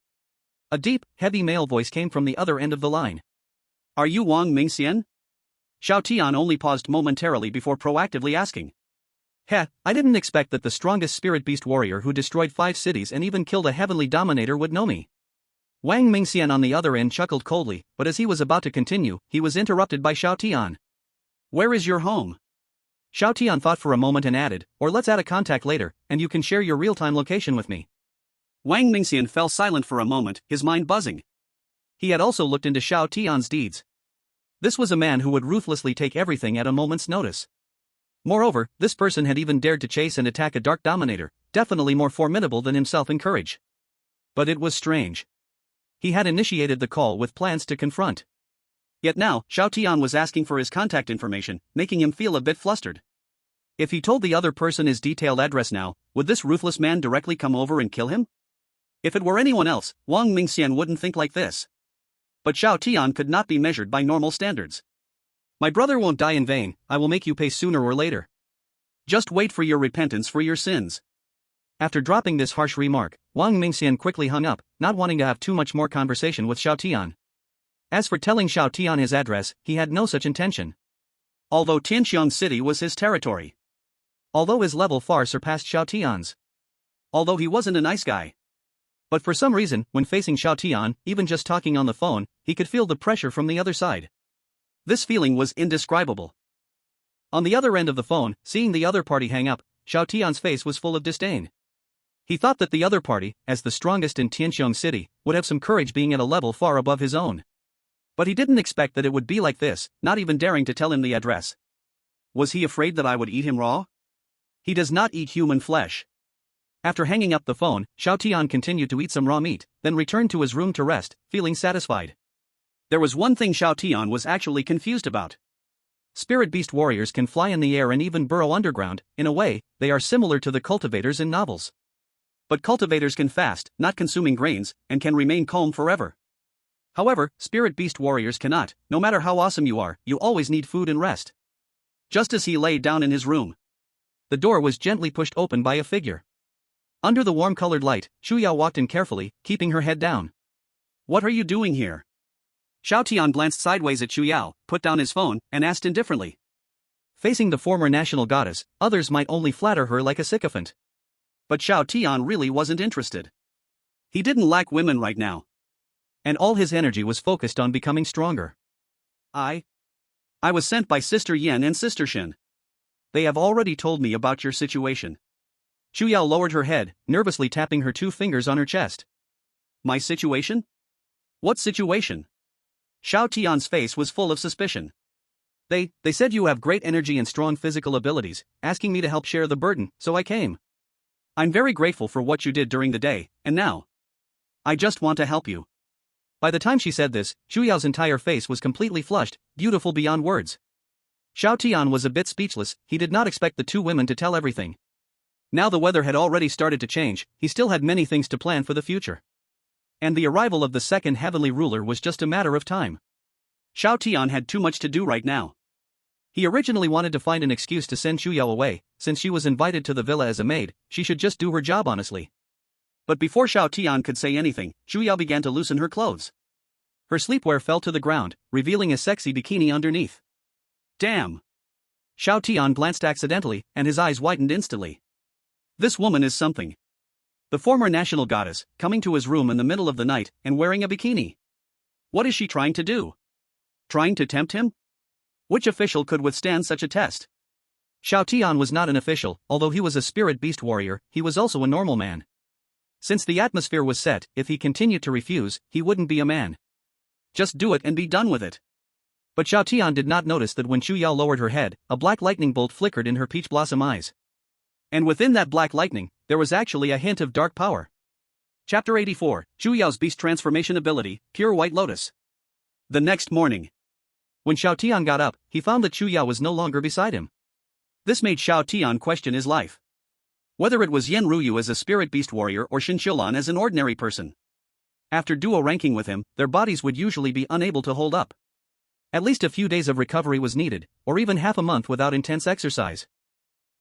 A deep, heavy male voice came from the other end of the line. Are you Wang Mingxian? Xiao Tian only paused momentarily before proactively asking. Heh, I didn't expect that the strongest spirit beast warrior who destroyed 5 cities and even killed a heavenly dominator would know me. Wang Mingxian on the other end chuckled coldly, but as he was about to continue, he was interrupted by Xiao Tian. Where is your home? Xiao Tian thought for a moment and added, or let's add a contact later, and you can share your real-time location with me. Wang Mingxian fell silent for a moment, his mind buzzing. He had also looked into Xiao Tian's deeds. This was a man who would ruthlessly take everything at a moment's notice. Moreover, this person had even dared to chase and attack a dark dominator, definitely more formidable than himself in courage. But it was strange. He had initiated the call with plans to confront. Yet now, Xiao Tian was asking for his contact information, making him feel a bit flustered. If he told the other person his detailed address now, would this ruthless man directly come over and kill him? If it were anyone else, Wang Mingxian wouldn't think like this. But Xiao Tian could not be measured by normal standards. My brother won't die in vain, I will make you pay sooner or later. Just wait for your repentance for your sins. After dropping this harsh remark, Wang Mingxian quickly hung up, not wanting to have too much more conversation with Xiao Tian. As for telling Xiao Tian his address, he had no such intention. Although Tianxiang City was his territory. Although his level far surpassed Xiao Tian's. Although he wasn't a nice guy. But for some reason, when facing Xiao Tian, even just talking on the phone, he could feel the pressure from the other side. This feeling was indescribable. On the other end of the phone, seeing the other party hang up, Xiao Tian's face was full of disdain. He thought that the other party, as the strongest in Tianxiang City, would have some courage being at a level far above his own. But he didn't expect that it would be like this, not even daring to tell him the address. Was he afraid that I would eat him raw? He does not eat human flesh. After hanging up the phone, Xiao Tian continued to eat some raw meat, then returned to his room to rest, feeling satisfied. There was one thing Xiao Tian was actually confused about. Spirit beast warriors can fly in the air and even burrow underground. In a way, they are similar to the cultivators in novels. But cultivators can fast, not consuming grains, and can remain calm forever. However, spirit beast warriors cannot. No matter how awesome you are, you always need food and rest. Just as he lay down in his room, the door was gently pushed open by a figure. Under the warm-colored light, Shu Yao walked in carefully, keeping her head down. What are you doing here? Xiao Tian glanced sideways at Shu Yao, put down his phone, and asked indifferently. Facing the former national goddess, others might only flatter her like a sycophant. But Xiao Tian really wasn't interested. He didn't lack women right now. And all his energy was focused on becoming stronger. I was sent by Sister Yan and Sister Shen. They have already told me about your situation. Shu Yao lowered her head, nervously tapping her 2 fingers on her chest. My situation? What situation? Xiao Tian's face was full of suspicion. They said you have great energy and strong physical abilities, asking me to help share the burden, so I came. I'm very grateful for what you did during the day, and now I just want to help you. By the time she said this, Shu Yao's entire face was completely flushed, beautiful beyond words. Xiao Tian was a bit speechless, he did not expect the 2 women to tell everything. Now the weather had already started to change, he still had many things to plan for the future. And the arrival of the second heavenly ruler was just a matter of time. Xiao Tian had too much to do right now. He originally wanted to find an excuse to send Shu Yao away, since she was invited to the villa as a maid, she should just do her job honestly. But before Xiao Tian could say anything, Shu Yao began to loosen her clothes. Her sleepwear fell to the ground, revealing a sexy bikini underneath. Damn! Xiao Tian glanced accidentally, and his eyes widened instantly. This woman is something. The former national goddess, coming to his room in the middle of the night, and wearing a bikini. What is she trying to do? Trying to tempt him? Which official could withstand such a test? Xiao Tian was not an official, although he was a spirit beast warrior, he was also a normal man. Since the atmosphere was set, if he continued to refuse, he wouldn't be a man. Just do it and be done with it. But Xiao Tian did not notice that when Shu Yao lowered her head, a black lightning bolt flickered in her peach blossom eyes. And within that black lightning, there was actually a hint of dark power. Chapter 84, Shu Yao's Beast Transformation Ability, Pure White Lotus. The next morning, when Xiao Tian got up, he found that Shu Yao was no longer beside him. This made Xiao Tian question his life. Whether it was Yen Ruyu as a spirit beast warrior or Shen Xiulan as an ordinary person. After duo ranking with him, their bodies would usually be unable to hold up. At least a few days of recovery was needed, or even half a month without intense exercise.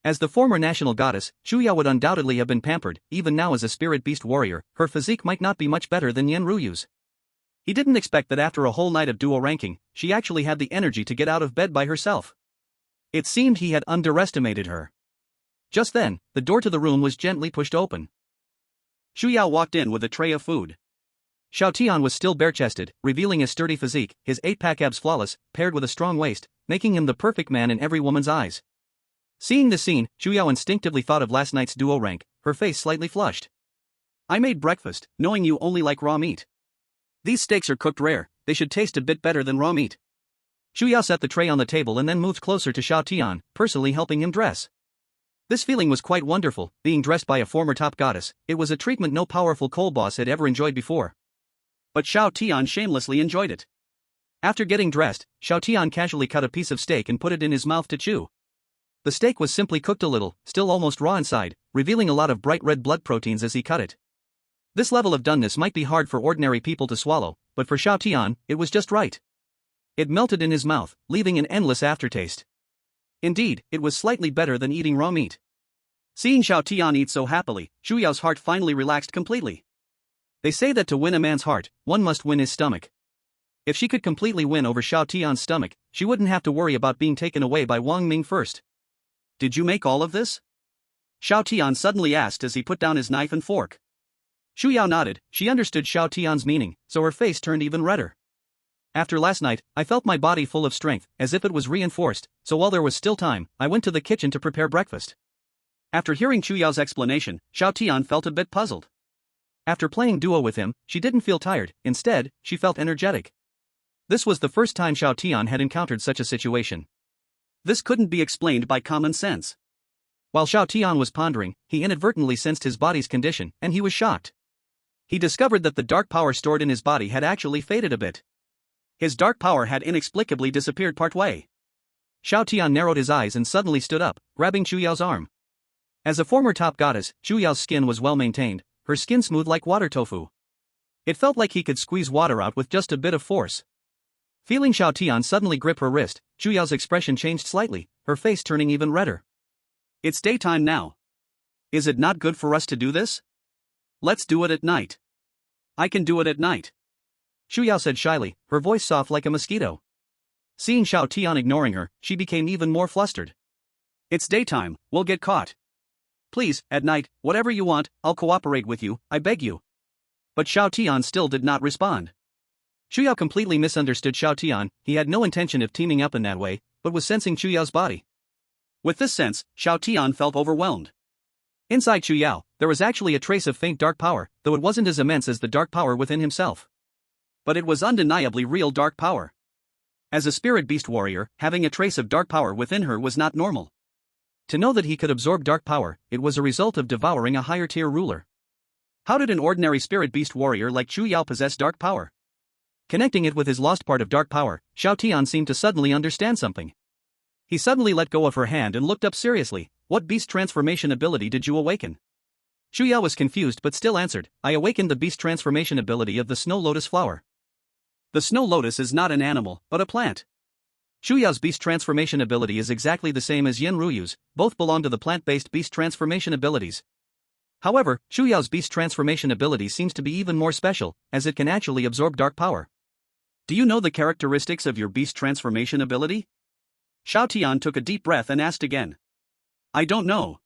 As the former national goddess, Shuya would undoubtedly have been pampered. Even now as a spirit beast warrior, her physique might not be much better than Yenryu's. He didn't expect that after a whole night of duo ranking, she actually had the energy to get out of bed by herself. It seemed he had underestimated her. Just then, the door to the room was gently pushed open. Shuya walked in with a tray of food. Xiao Tian was still bare-chested, revealing his sturdy physique, his 8-pack abs flawless, paired with a strong waist, making him the perfect man in every woman's eyes. Seeing the scene, Shuya instinctively thought of last night's duo rank, her face slightly flushed. I made breakfast, knowing you only like raw meat. These steaks are cooked rare, they should taste a bit better than raw meat. Shuya set the tray on the table and then moved closer to Xiao Tian, personally helping him dress. This feeling was quite wonderful, being dressed by a former top goddess. It was a treatment no powerful coal boss had ever enjoyed before. But Xiao Tian shamelessly enjoyed it. After getting dressed, Xiao Tian casually cut a piece of steak and put it in his mouth to chew. The steak was simply cooked a little, still almost raw inside, revealing a lot of bright red blood proteins as he cut it. This level of doneness might be hard for ordinary people to swallow, but for Xiao Tian, it was just right. It melted in his mouth, leaving an endless aftertaste. Indeed, it was slightly better than eating raw meat. Seeing Xiao Tian eat so happily, Shuyao's heart finally relaxed completely. They say that to win a man's heart, one must win his stomach. If she could completely win over Xiao Tian's stomach, she wouldn't have to worry about being taken away by Wang Ming first. Did you make all of this? Xiao Tian suddenly asked as he put down his knife and fork. Shuyao nodded. She understood Xiao Tian's meaning, so her face turned even redder. After last night, I felt my body full of strength, as if it was reinforced, so while there was still time, I went to the kitchen to prepare breakfast. After hearing Chuyao's explanation, Xiao Tian felt a bit puzzled. After playing duo with him, she didn't feel tired, instead, she felt energetic. This was the first time Xiao Tian had encountered such a situation. This couldn't be explained by common sense. While Xiao Tian was pondering, he inadvertently sensed his body's condition, and he was shocked. He discovered that the dark power stored in his body had actually faded a bit. His dark power had inexplicably disappeared partway. Xiao Tian narrowed his eyes and suddenly stood up, grabbing Chuyao's arm. As a former top goddess, Chuyao's skin was well maintained, her skin smooth like water tofu. It felt like he could squeeze water out with just a bit of force. Feeling Xiao Tian suddenly grip her wrist, Chuyao's expression changed slightly, her face turning even redder. It's daytime now. Is it not good for us to do this? Let's do it at night. I can do it at night. Shuyao said shyly, her voice soft like a mosquito. Seeing Xiao Tian ignoring her, she became even more flustered. It's daytime, we'll get caught. Please, at night, whatever you want, I'll cooperate with you, I beg you. But Xiao Tian still did not respond. Shuyao completely misunderstood Xiao Tian. He had no intention of teaming up in that way, but was sensing Chuyao's body. With this sense, Xiao Tian felt overwhelmed. Inside Chuyao, there was actually a trace of faint dark power, though it wasn't as immense as the dark power within himself. But it was undeniably real dark power. As a spirit beast warrior, having a trace of dark power within her was not normal. To know that he could absorb dark power, it was a result of devouring a higher tier ruler. How did an ordinary spirit beast warrior like Chuyao possess dark power? Connecting it with his lost part of dark power, Xiao Tian seemed to suddenly understand something. He suddenly let go of her hand and looked up seriously. What beast transformation ability did you awaken? Chuyao was confused but still answered, I awakened the beast transformation ability of the snow lotus flower. The snow lotus is not an animal, but a plant. Chuyao's beast transformation ability is exactly the same as Yenryu's, both belong to the plant-based beast transformation abilities. However, Chuyao's beast transformation ability seems to be even more special, as it can actually absorb dark power. Do you know the characteristics of your beast transformation ability? Xiao Tian took a deep breath and asked again. I don't know.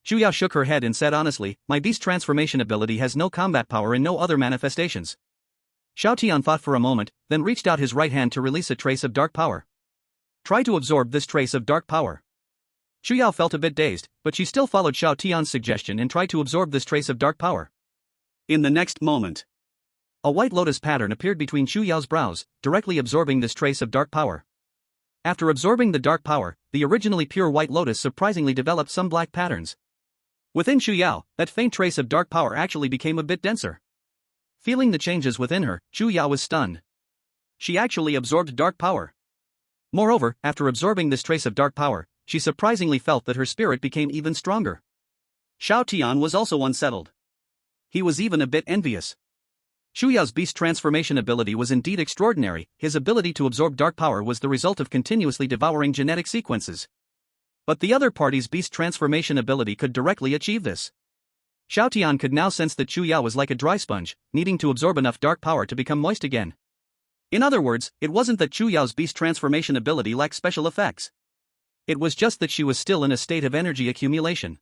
Chuyao shook her head and said honestly, my beast transformation ability has no combat power and no other manifestations. Xiao Tian thought for a moment, then reached out his right hand to release a trace of dark power. Try to absorb this trace of dark power. Chuyao felt a bit dazed, but she still followed Xiao Tian's suggestion and tried to absorb this trace of dark power. In the next moment, a white lotus pattern appeared between Chuyao's brows, directly absorbing this trace of dark power. After absorbing the dark power, the originally pure white lotus surprisingly developed some black patterns. Within Chuyao, that faint trace of dark power actually became a bit denser. Feeling the changes within her, Chuyao was stunned. She actually absorbed dark power. Moreover, after absorbing this trace of dark power, she surprisingly felt that her spirit became even stronger. Xiao Tian was also unsettled. He was even a bit envious. Chuyao's beast transformation ability was indeed extraordinary. His ability to absorb dark power was the result of continuously devouring genetic sequences. But the other party's beast transformation ability could directly achieve this. Xiao Tian could now sense that Chu Yao was like a dry sponge, needing to absorb enough dark power to become moist again. In other words, it wasn't that Chu Yao's beast transformation ability lacked special effects. It was just that she was still in a state of energy accumulation.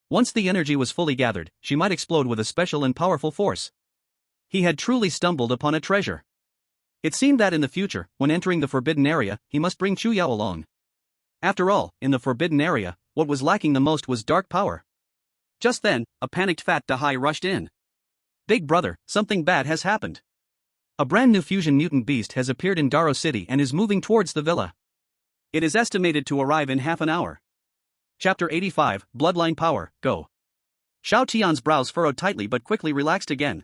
Once the energy was fully gathered, she might explode with a special and powerful force. He had truly stumbled upon a treasure. It seemed that in the future, when entering the forbidden area, he must bring Chu Yao along. After all, in the forbidden area, what was lacking the most was dark power. Just then, a panicked Fat Dahai rushed in. Big brother, something bad has happened. A brand new fusion mutant beast has appeared in Daro City and is moving towards the villa. It is estimated to arrive in half an hour. Chapter 85, Bloodline Power, Go. Xiao Tian's brows furrowed tightly but quickly relaxed again.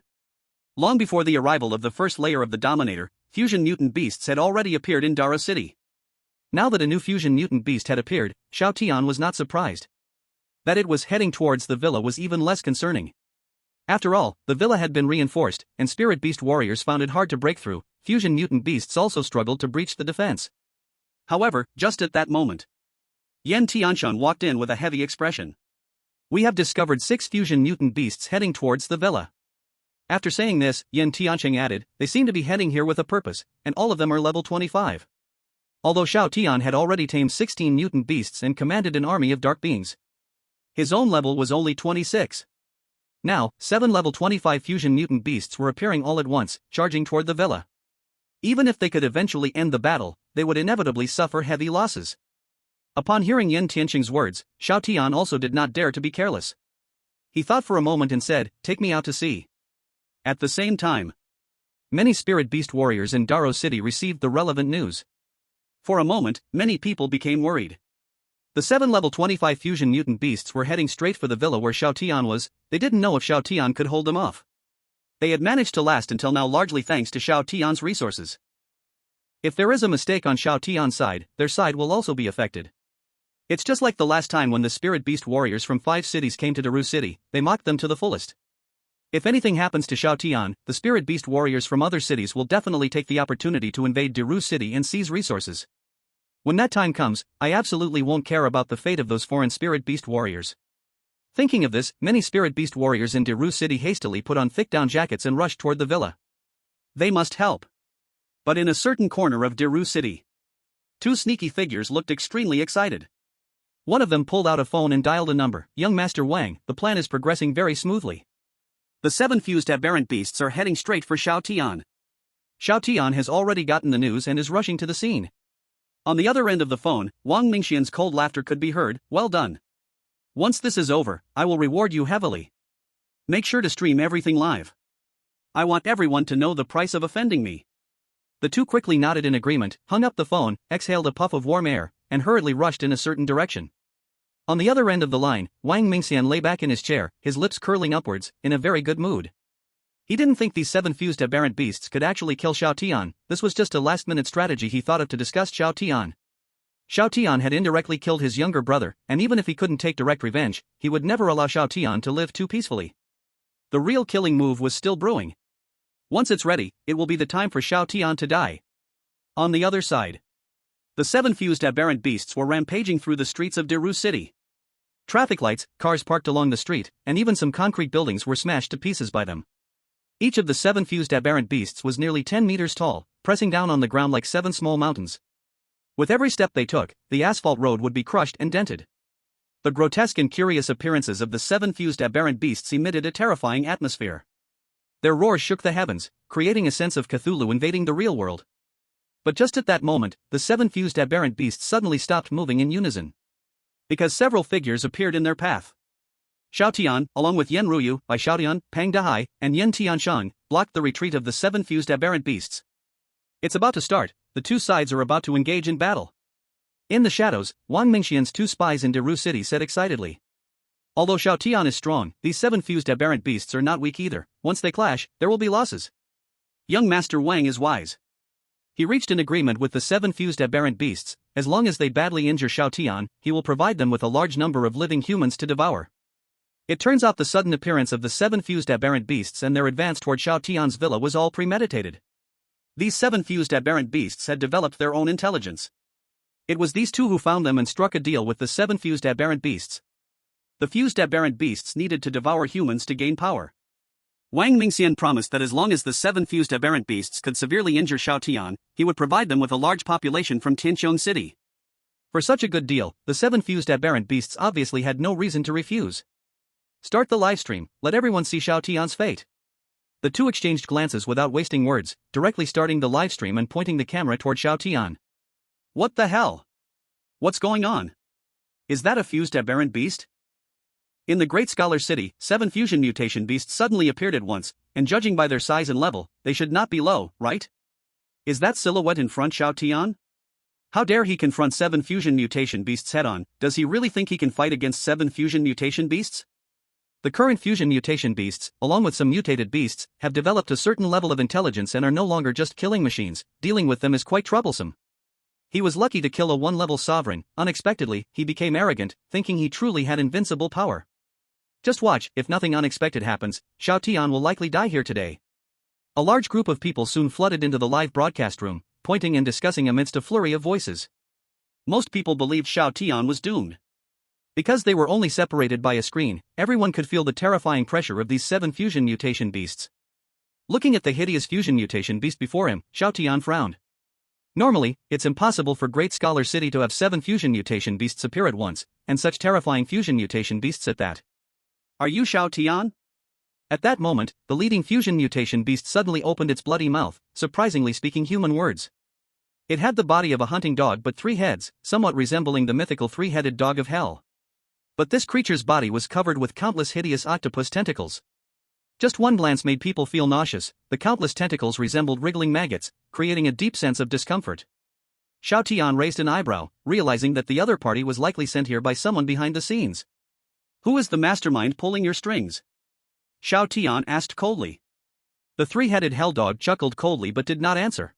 Long before the arrival of the first layer of the Dominator, fusion mutant beasts had already appeared in Daro City. Now that a new fusion mutant beast had appeared, Xiao Tian was not surprised. That it was heading towards the villa was even less concerning. After all, the villa had been reinforced, and spirit beast warriors found it hard to break through. Fusion mutant beasts also struggled to breach the defense. However, just at that moment, Yan Tianshan walked in with a heavy expression. We have discovered 6 fusion mutant beasts heading towards the villa. After saying this, Yan Tiansheng added, they seem to be heading here with a purpose, and all of them are level 25. Although Xiao Tian had already tamed 16 mutant beasts and commanded an army of dark beings, his own level was only 26. Now, 7 level 25 fusion mutant beasts were appearing all at once, charging toward the villa. Even if they could eventually end the battle, they would inevitably suffer heavy losses. Upon hearing Yan Tiansheng's words, Xiao Tian also did not dare to be careless. He thought for a moment and said, take me out to sea. At the same time, many spirit beast warriors in Daro City received the relevant news. For a moment, many people became worried. The 7 level 25 fusion mutant beasts were heading straight for the villa where Xiao Tian was. They didn't know if Xiao Tian could hold them off. They had managed to last until now largely thanks to Xiao Tian's resources. If there is a mistake on Xiao Tian's side, their side will also be affected. It's just like the last time when the spirit beast warriors from 5 cities came to Daru City, they mocked them to the fullest. If anything happens to Xiao Tian, the spirit beast warriors from other cities will definitely take the opportunity to invade Daru City and seize resources. When that time comes, I absolutely won't care about the fate of those foreign spirit beast warriors. Thinking of this, many spirit beast warriors in Daru City hastily put on thick down jackets and rushed toward the villa. They must help. But in a certain corner of Daru City, 2 sneaky figures looked extremely excited. One of them pulled out a phone and dialed a number. Young Master Wang, the plan is progressing very smoothly. The 7 fused aberrant beasts are heading straight for Xiao Tian. Xiao Tian has already gotten the news and is rushing to the scene. On the other end of the phone, Wang Mingxian's cold laughter could be heard. Well done. Once this is over, I will reward you heavily. Make sure to stream everything live. I want everyone to know the price of offending me. The 2 quickly nodded in agreement, hung up the phone, exhaled a puff of warm air, and hurriedly rushed in a certain direction. On the other end of the line, Wang Mingxian lay back in his chair, his lips curling upwards, in a very good mood. He didn't think these 7 fused aberrant beasts could actually kill Xiao Tian. This was just a last-minute strategy he thought of to disgust Xiao Tian. Xiao Tian had indirectly killed his younger brother, and even if he couldn't take direct revenge, he would never allow Xiao Tian to live too peacefully. The real killing move was still brewing. Once it's ready, it will be the time for Xiao Tian to die. On the other side, the 7 fused aberrant beasts were rampaging through the streets of Daru City. Traffic lights, cars parked along the street, and even some concrete buildings were smashed to pieces by them. Each of the 7 fused aberrant beasts was nearly 10 meters tall, pressing down on the ground like 7 small mountains. With every step they took, the asphalt road would be crushed and dented. The grotesque and curious appearances of the 7 fused aberrant beasts emitted a terrifying atmosphere. Their roars shook the heavens, creating a sense of Cthulhu invading the real world. But just at that moment, the 7 fused aberrant beasts suddenly stopped moving in unison. Because several figures appeared in their path. Xiao Tian, along with Yan Ruyu, Bai Xiaodian, Pang Dahai, and Yan Tianshang, blocked the retreat of the 7 fused aberrant beasts. It's about to start, the 2 sides are about to engage in battle. In the shadows, Wang Mingxian's 2 spies in Daru City said excitedly. Although Xiao Tian is strong, these 7 fused aberrant beasts are not weak either. Once they clash, there will be losses. Young Master Wang is wise. He reached an agreement with the 7 fused aberrant beasts. As long as they badly injure Xiao Tian, he will provide them with a large number of living humans to devour. It turns out the sudden appearance of the 7 fused aberrant beasts and their advance toward Xiao Tian's villa was all premeditated. These 7 fused aberrant beasts had developed their own intelligence. It was these two who found them and struck a deal with the 7 fused aberrant beasts. The fused aberrant beasts needed to devour humans to gain power. Wang Mingxian promised that as long as the 7 fused aberrant beasts could severely injure Xiao Tian, he would provide them with a large population from Tianqiong City. For such a good deal, the 7 fused aberrant beasts obviously had no reason to refuse. Start the livestream, let everyone see Xiao Tian's fate. The two exchanged glances without wasting words, directly starting the livestream and pointing the camera toward Xiao Tian. What the hell? What's going on? Is that a fused aberrant beast? In the Great Scholar City, 7 fusion mutation beasts suddenly appeared at once, and judging by their size and level, they should not be low, right? Is that silhouette in front Xiao Tian? How dare he confront 7 fusion mutation beasts head-on? Does he really think he can fight against 7 fusion mutation beasts? The current fusion mutation beasts, along with some mutated beasts, have developed a certain level of intelligence and are no longer just killing machines. Dealing with them is quite troublesome. He was lucky to kill a 1-level sovereign. Unexpectedly, he became arrogant, thinking he truly had invincible power. Just watch, if nothing unexpected happens, Xiao Tian will likely die here today. A large group of people soon flooded into the live broadcast room, pointing and discussing amidst a flurry of voices. Most people believed Xiao Tian was doomed. Because they were only separated by a screen, everyone could feel the terrifying pressure of these 7 fusion mutation beasts. Looking at the hideous fusion mutation beast before him, Xiao Tian frowned. Normally, it's impossible for Great Scholar City to have 7 fusion mutation beasts appear at once, and such terrifying fusion mutation beasts at that. Are you Xiao Tian? At that moment, the leading fusion mutation beast suddenly opened its bloody mouth, surprisingly speaking human words. It had the body of a hunting dog but 3 heads, somewhat resembling the mythical 3-headed dog of hell. But this creature's body was covered with countless hideous octopus tentacles. Just one glance made people feel nauseous. The countless tentacles resembled wriggling maggots, creating a deep sense of discomfort. Xiao Tian raised an eyebrow, realizing that the other party was likely sent here by someone behind the scenes. Who is the mastermind pulling your strings? Xiao Tian asked coldly. The 3-headed hell dog chuckled coldly but did not answer.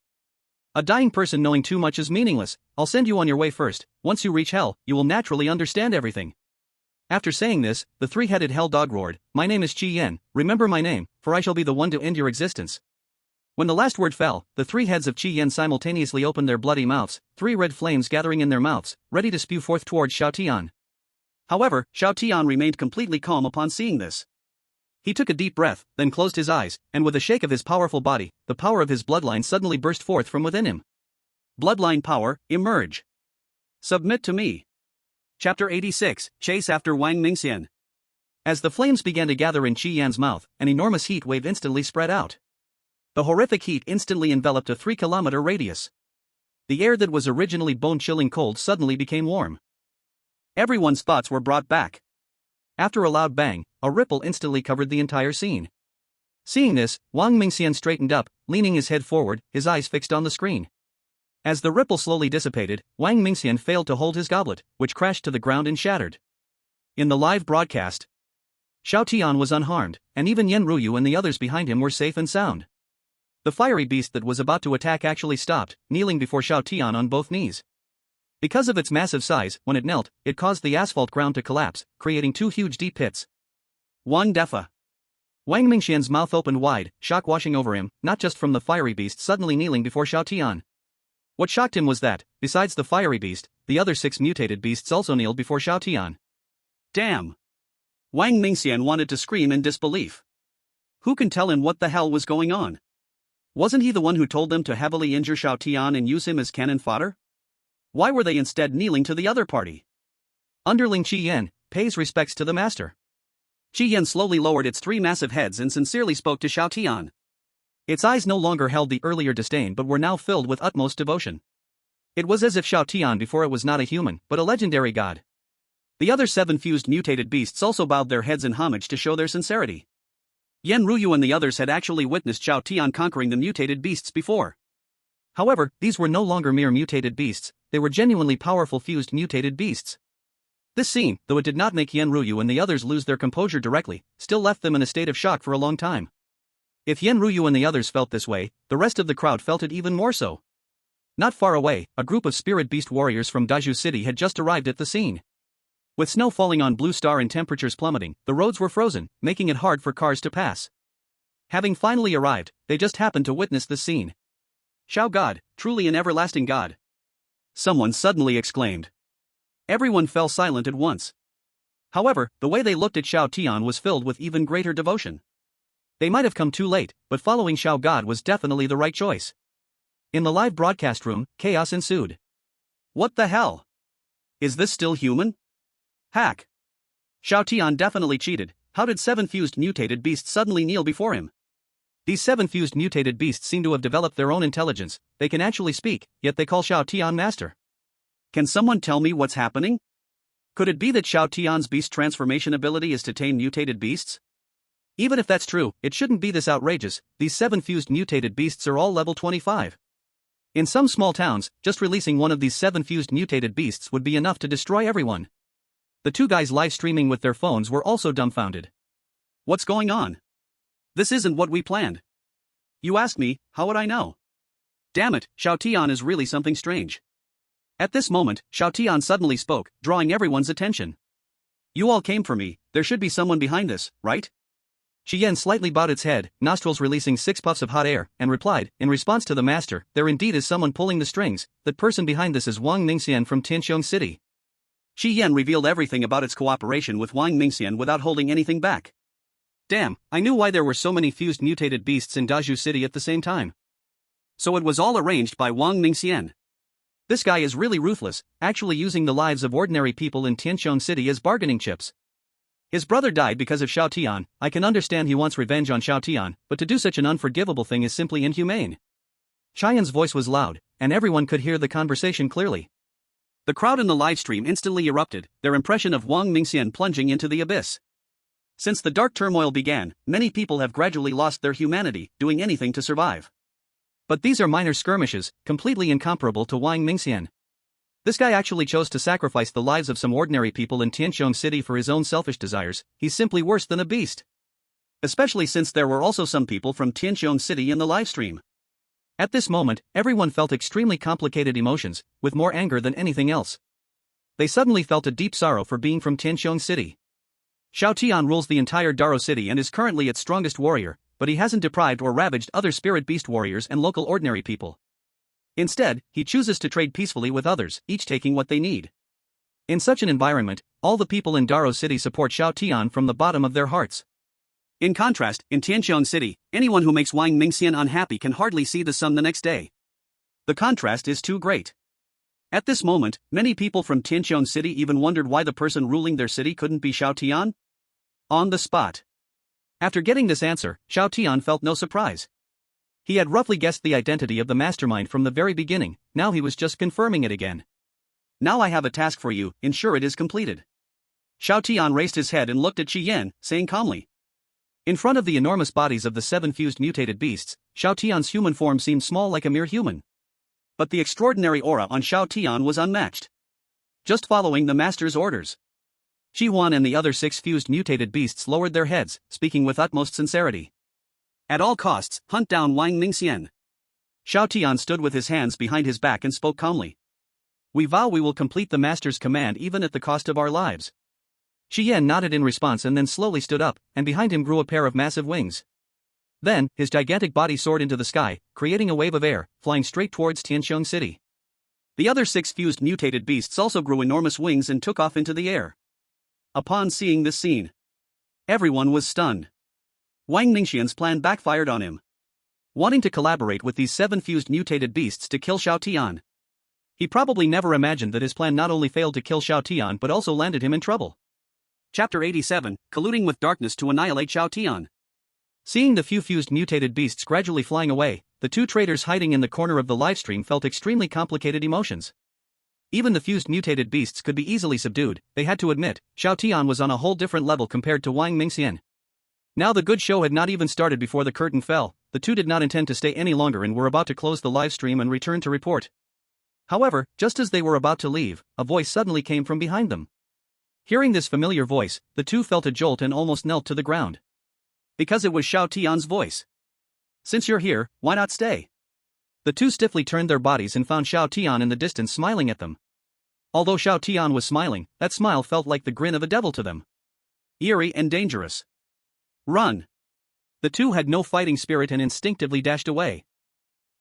A dying person knowing too much is meaningless. I'll send you on your way first. Once you reach hell, you will naturally understand everything. After saying this, the 3-headed hell dog roared, My name is Qi Yan, remember my name, for I shall be the one to end your existence. When the last word fell, the 3 heads of Qi Yan simultaneously opened their bloody mouths, 3 red flames gathering in their mouths, ready to spew forth towards Xiao Tian. However, Xiao Tian remained completely calm upon seeing this. He took a deep breath, then closed his eyes, and with a shake of his powerful body, the power of his bloodline suddenly burst forth from within him. Bloodline power, emerge. Submit to me. Chapter 86, Chase after Wang Mingxian. As the flames began to gather in Qi Yan's mouth, an enormous heat wave instantly spread out. The horrific heat instantly enveloped a 3-kilometer radius. The air that was originally bone-chilling cold suddenly became warm. Everyone's thoughts were brought back. After a loud bang, a ripple instantly covered the entire scene. Seeing this, Wang Mingxian straightened up, leaning his head forward, his eyes fixed on the screen. As the ripple slowly dissipated, Wang Mingxian failed to hold his goblet, which crashed to the ground and shattered. In the live broadcast, Xiao Tian was unharmed, and even Yan Ruyu and the others behind him were safe and sound. The fiery beast that was about to attack actually stopped, kneeling before Xiao Tian on both knees. Because of its massive size, when it knelt, it caused the asphalt ground to collapse, creating 2 huge deep pits. One defa. Wang Mingxian's mouth opened wide, shock washing over him, not just from the fiery beast suddenly kneeling before Xiao Tian. What shocked him was that, besides the fiery beast, the other 6 mutated beasts also kneeled before Xiao Tian. Damn! Wang Mingxian wanted to scream in disbelief. Who can tell him what the hell was going on? Wasn't he the one who told them to heavily injure Xiao Tian and use him as cannon fodder? Why were they instead kneeling to the other party? Underling Qi Yan, pays respects to the master. Qi Yan slowly lowered its 3 massive heads and sincerely spoke to Xiao Tian. Its eyes no longer held the earlier disdain but were now filled with utmost devotion. It was as if Xiao Tian before it was not a human, but a legendary god. The other 7 fused mutated beasts also bowed their heads in homage to show their sincerity. Yan Ruyu and the others had actually witnessed Xiao Tian conquering the mutated beasts before. However, these were no longer mere mutated beasts, they were genuinely powerful fused mutated beasts. This scene, though it did not make Yan Ruyu and the others lose their composure directly, still left them in a state of shock for a long time. If Yan Ruyu and the others felt this way, the rest of the crowd felt it even more so. Not far away, a group of spirit beast warriors from Daju City had just arrived at the scene. With snow falling on Blue Star and temperatures plummeting, the roads were frozen, making it hard for cars to pass. Having finally arrived, they just happened to witness the scene. Xiao God, truly an everlasting god. someone suddenly exclaimed. Everyone fell silent at once. However, the way they looked at Xiao Tian was filled with even greater devotion. They might have come too late, but following Xiao God was definitely the right choice. In the live broadcast room, chaos ensued. What the hell? Is this still human? Hack. Xiao Tian definitely cheated. How did 7 fused mutated beasts suddenly kneel before him? These 7 fused mutated beasts seem to have developed their own intelligence, they can actually speak, yet they call Xiao Tian master. Can someone tell me what's happening? Could it be that Xiao Tian's beast transformation ability is to tame mutated beasts? Even if that's true, it shouldn't be this outrageous. These 7 fused mutated beasts are all level 25. In some small towns, just releasing one of these 7 fused mutated beasts would be enough to destroy everyone. The 2 guys live streaming with their phones were also dumbfounded. What's going on? This isn't what we planned. You asked me, how would I know? Damn it, Xiao Tian is really something strange. At this moment, Xiao Tian suddenly spoke, drawing everyone's attention. You all came for me, there should be someone behind this, right? Qian slightly bowed its head, nostrils releasing 6 puffs of hot air, and replied, in response to the master, there indeed is someone pulling the strings. That person behind this is Wang Mingxian from Tianqiong City. Qian revealed everything about its cooperation with Wang Mingxian without holding anything back. Damn, I knew why there were so many fused mutated beasts in Dazhu City at the same time. So it was all arranged by Wang Mingxian. This guy is really ruthless, actually using the lives of ordinary people in Tianqiong City as bargaining chips. His brother died because of Xiao Tian. I can understand he wants revenge on Xiao Tian, but to do such an unforgivable thing is simply inhumane. Qian's voice was loud, and everyone could hear the conversation clearly. The crowd in the livestream instantly erupted, their impression of Wang Mingxian plunging into the abyss. Since the dark turmoil began, many people have gradually lost their humanity, doing anything to survive. But these are minor skirmishes, completely incomparable to Wang Mingxian. This guy actually chose to sacrifice the lives of some ordinary people in Tianqiong City for his own selfish desires. He's simply worse than a beast. Especially since there were also some people from Tianqiong City in the livestream. At this moment, everyone felt extremely complicated emotions, with more anger than anything else. They suddenly felt a deep sorrow for being from Tianqiong City. Xiao Tian rules the entire Daro City and is currently its strongest warrior, but he hasn't deprived or ravaged other spirit beast warriors and local ordinary people. Instead, he chooses to trade peacefully with others, each taking what they need. In such an environment, all the people in Daro City support Xiao Tian from the bottom of their hearts. In contrast, in Tianqiong City, anyone who makes Wang Mingxian unhappy can hardly see the sun the next day. The contrast is too great. At this moment, many people from Tianqiong City even wondered why the person ruling their city couldn't be Xiao Tian. On the spot. After getting this answer, Xiao Tian felt no surprise. He had roughly guessed the identity of the mastermind from the very beginning, now he was just confirming it again. Now I have a task for you, ensure it is completed. Xiao Tian raised his head and looked at Qian, saying calmly. In front of the enormous bodies of the 7 fused mutated beasts, Xiao Tian's human form seemed small like a mere human. But the extraordinary aura on Xiao Tian was unmatched. Just following the master's orders. Qi Huan and the other 6 fused mutated beasts lowered their heads, speaking with utmost sincerity. At all costs, hunt down Wang Mingxian. Xiao Tian stood with his hands behind his back and spoke calmly. We vow we will complete the master's command even at the cost of our lives. Qian nodded in response and then slowly stood up, and behind him grew a pair of massive wings. Then, his gigantic body soared into the sky, creating a wave of air, flying straight towards Tianqiong City. The other 6 fused mutated beasts also grew enormous wings and took off into the air. Upon seeing this scene, everyone was stunned. Wang Mingxian's plan backfired on him. Wanting to collaborate with these 7 fused mutated beasts to kill Xiao Tian. He probably never imagined that his plan not only failed to kill Xiao Tian but also landed him in trouble. Chapter 87, Colluding with Darkness to Annihilate Xiao Tian. Seeing the few fused mutated beasts gradually flying away, the 2 traitors hiding in the corner of the livestream felt extremely complicated emotions. Even the fused mutated beasts could be easily subdued, they had to admit, Xiao Tian was on a whole different level compared to Wang Mingxian. Now the good show had not even started before the curtain fell, the 2 did not intend to stay any longer and were about to close the livestream and return to report. However, just as they were about to leave, a voice suddenly came from behind them. Hearing this familiar voice, the 2 felt a jolt and almost knelt to the ground. Because it was Xiao Tian's voice. Since you're here, why not stay? The 2 stiffly turned their bodies and found Xiao Tian in the distance smiling at them. Although Xiao Tian was smiling, that smile felt like the grin of a devil to them. Eerie and dangerous. Run! The 2 had no fighting spirit and instinctively dashed away.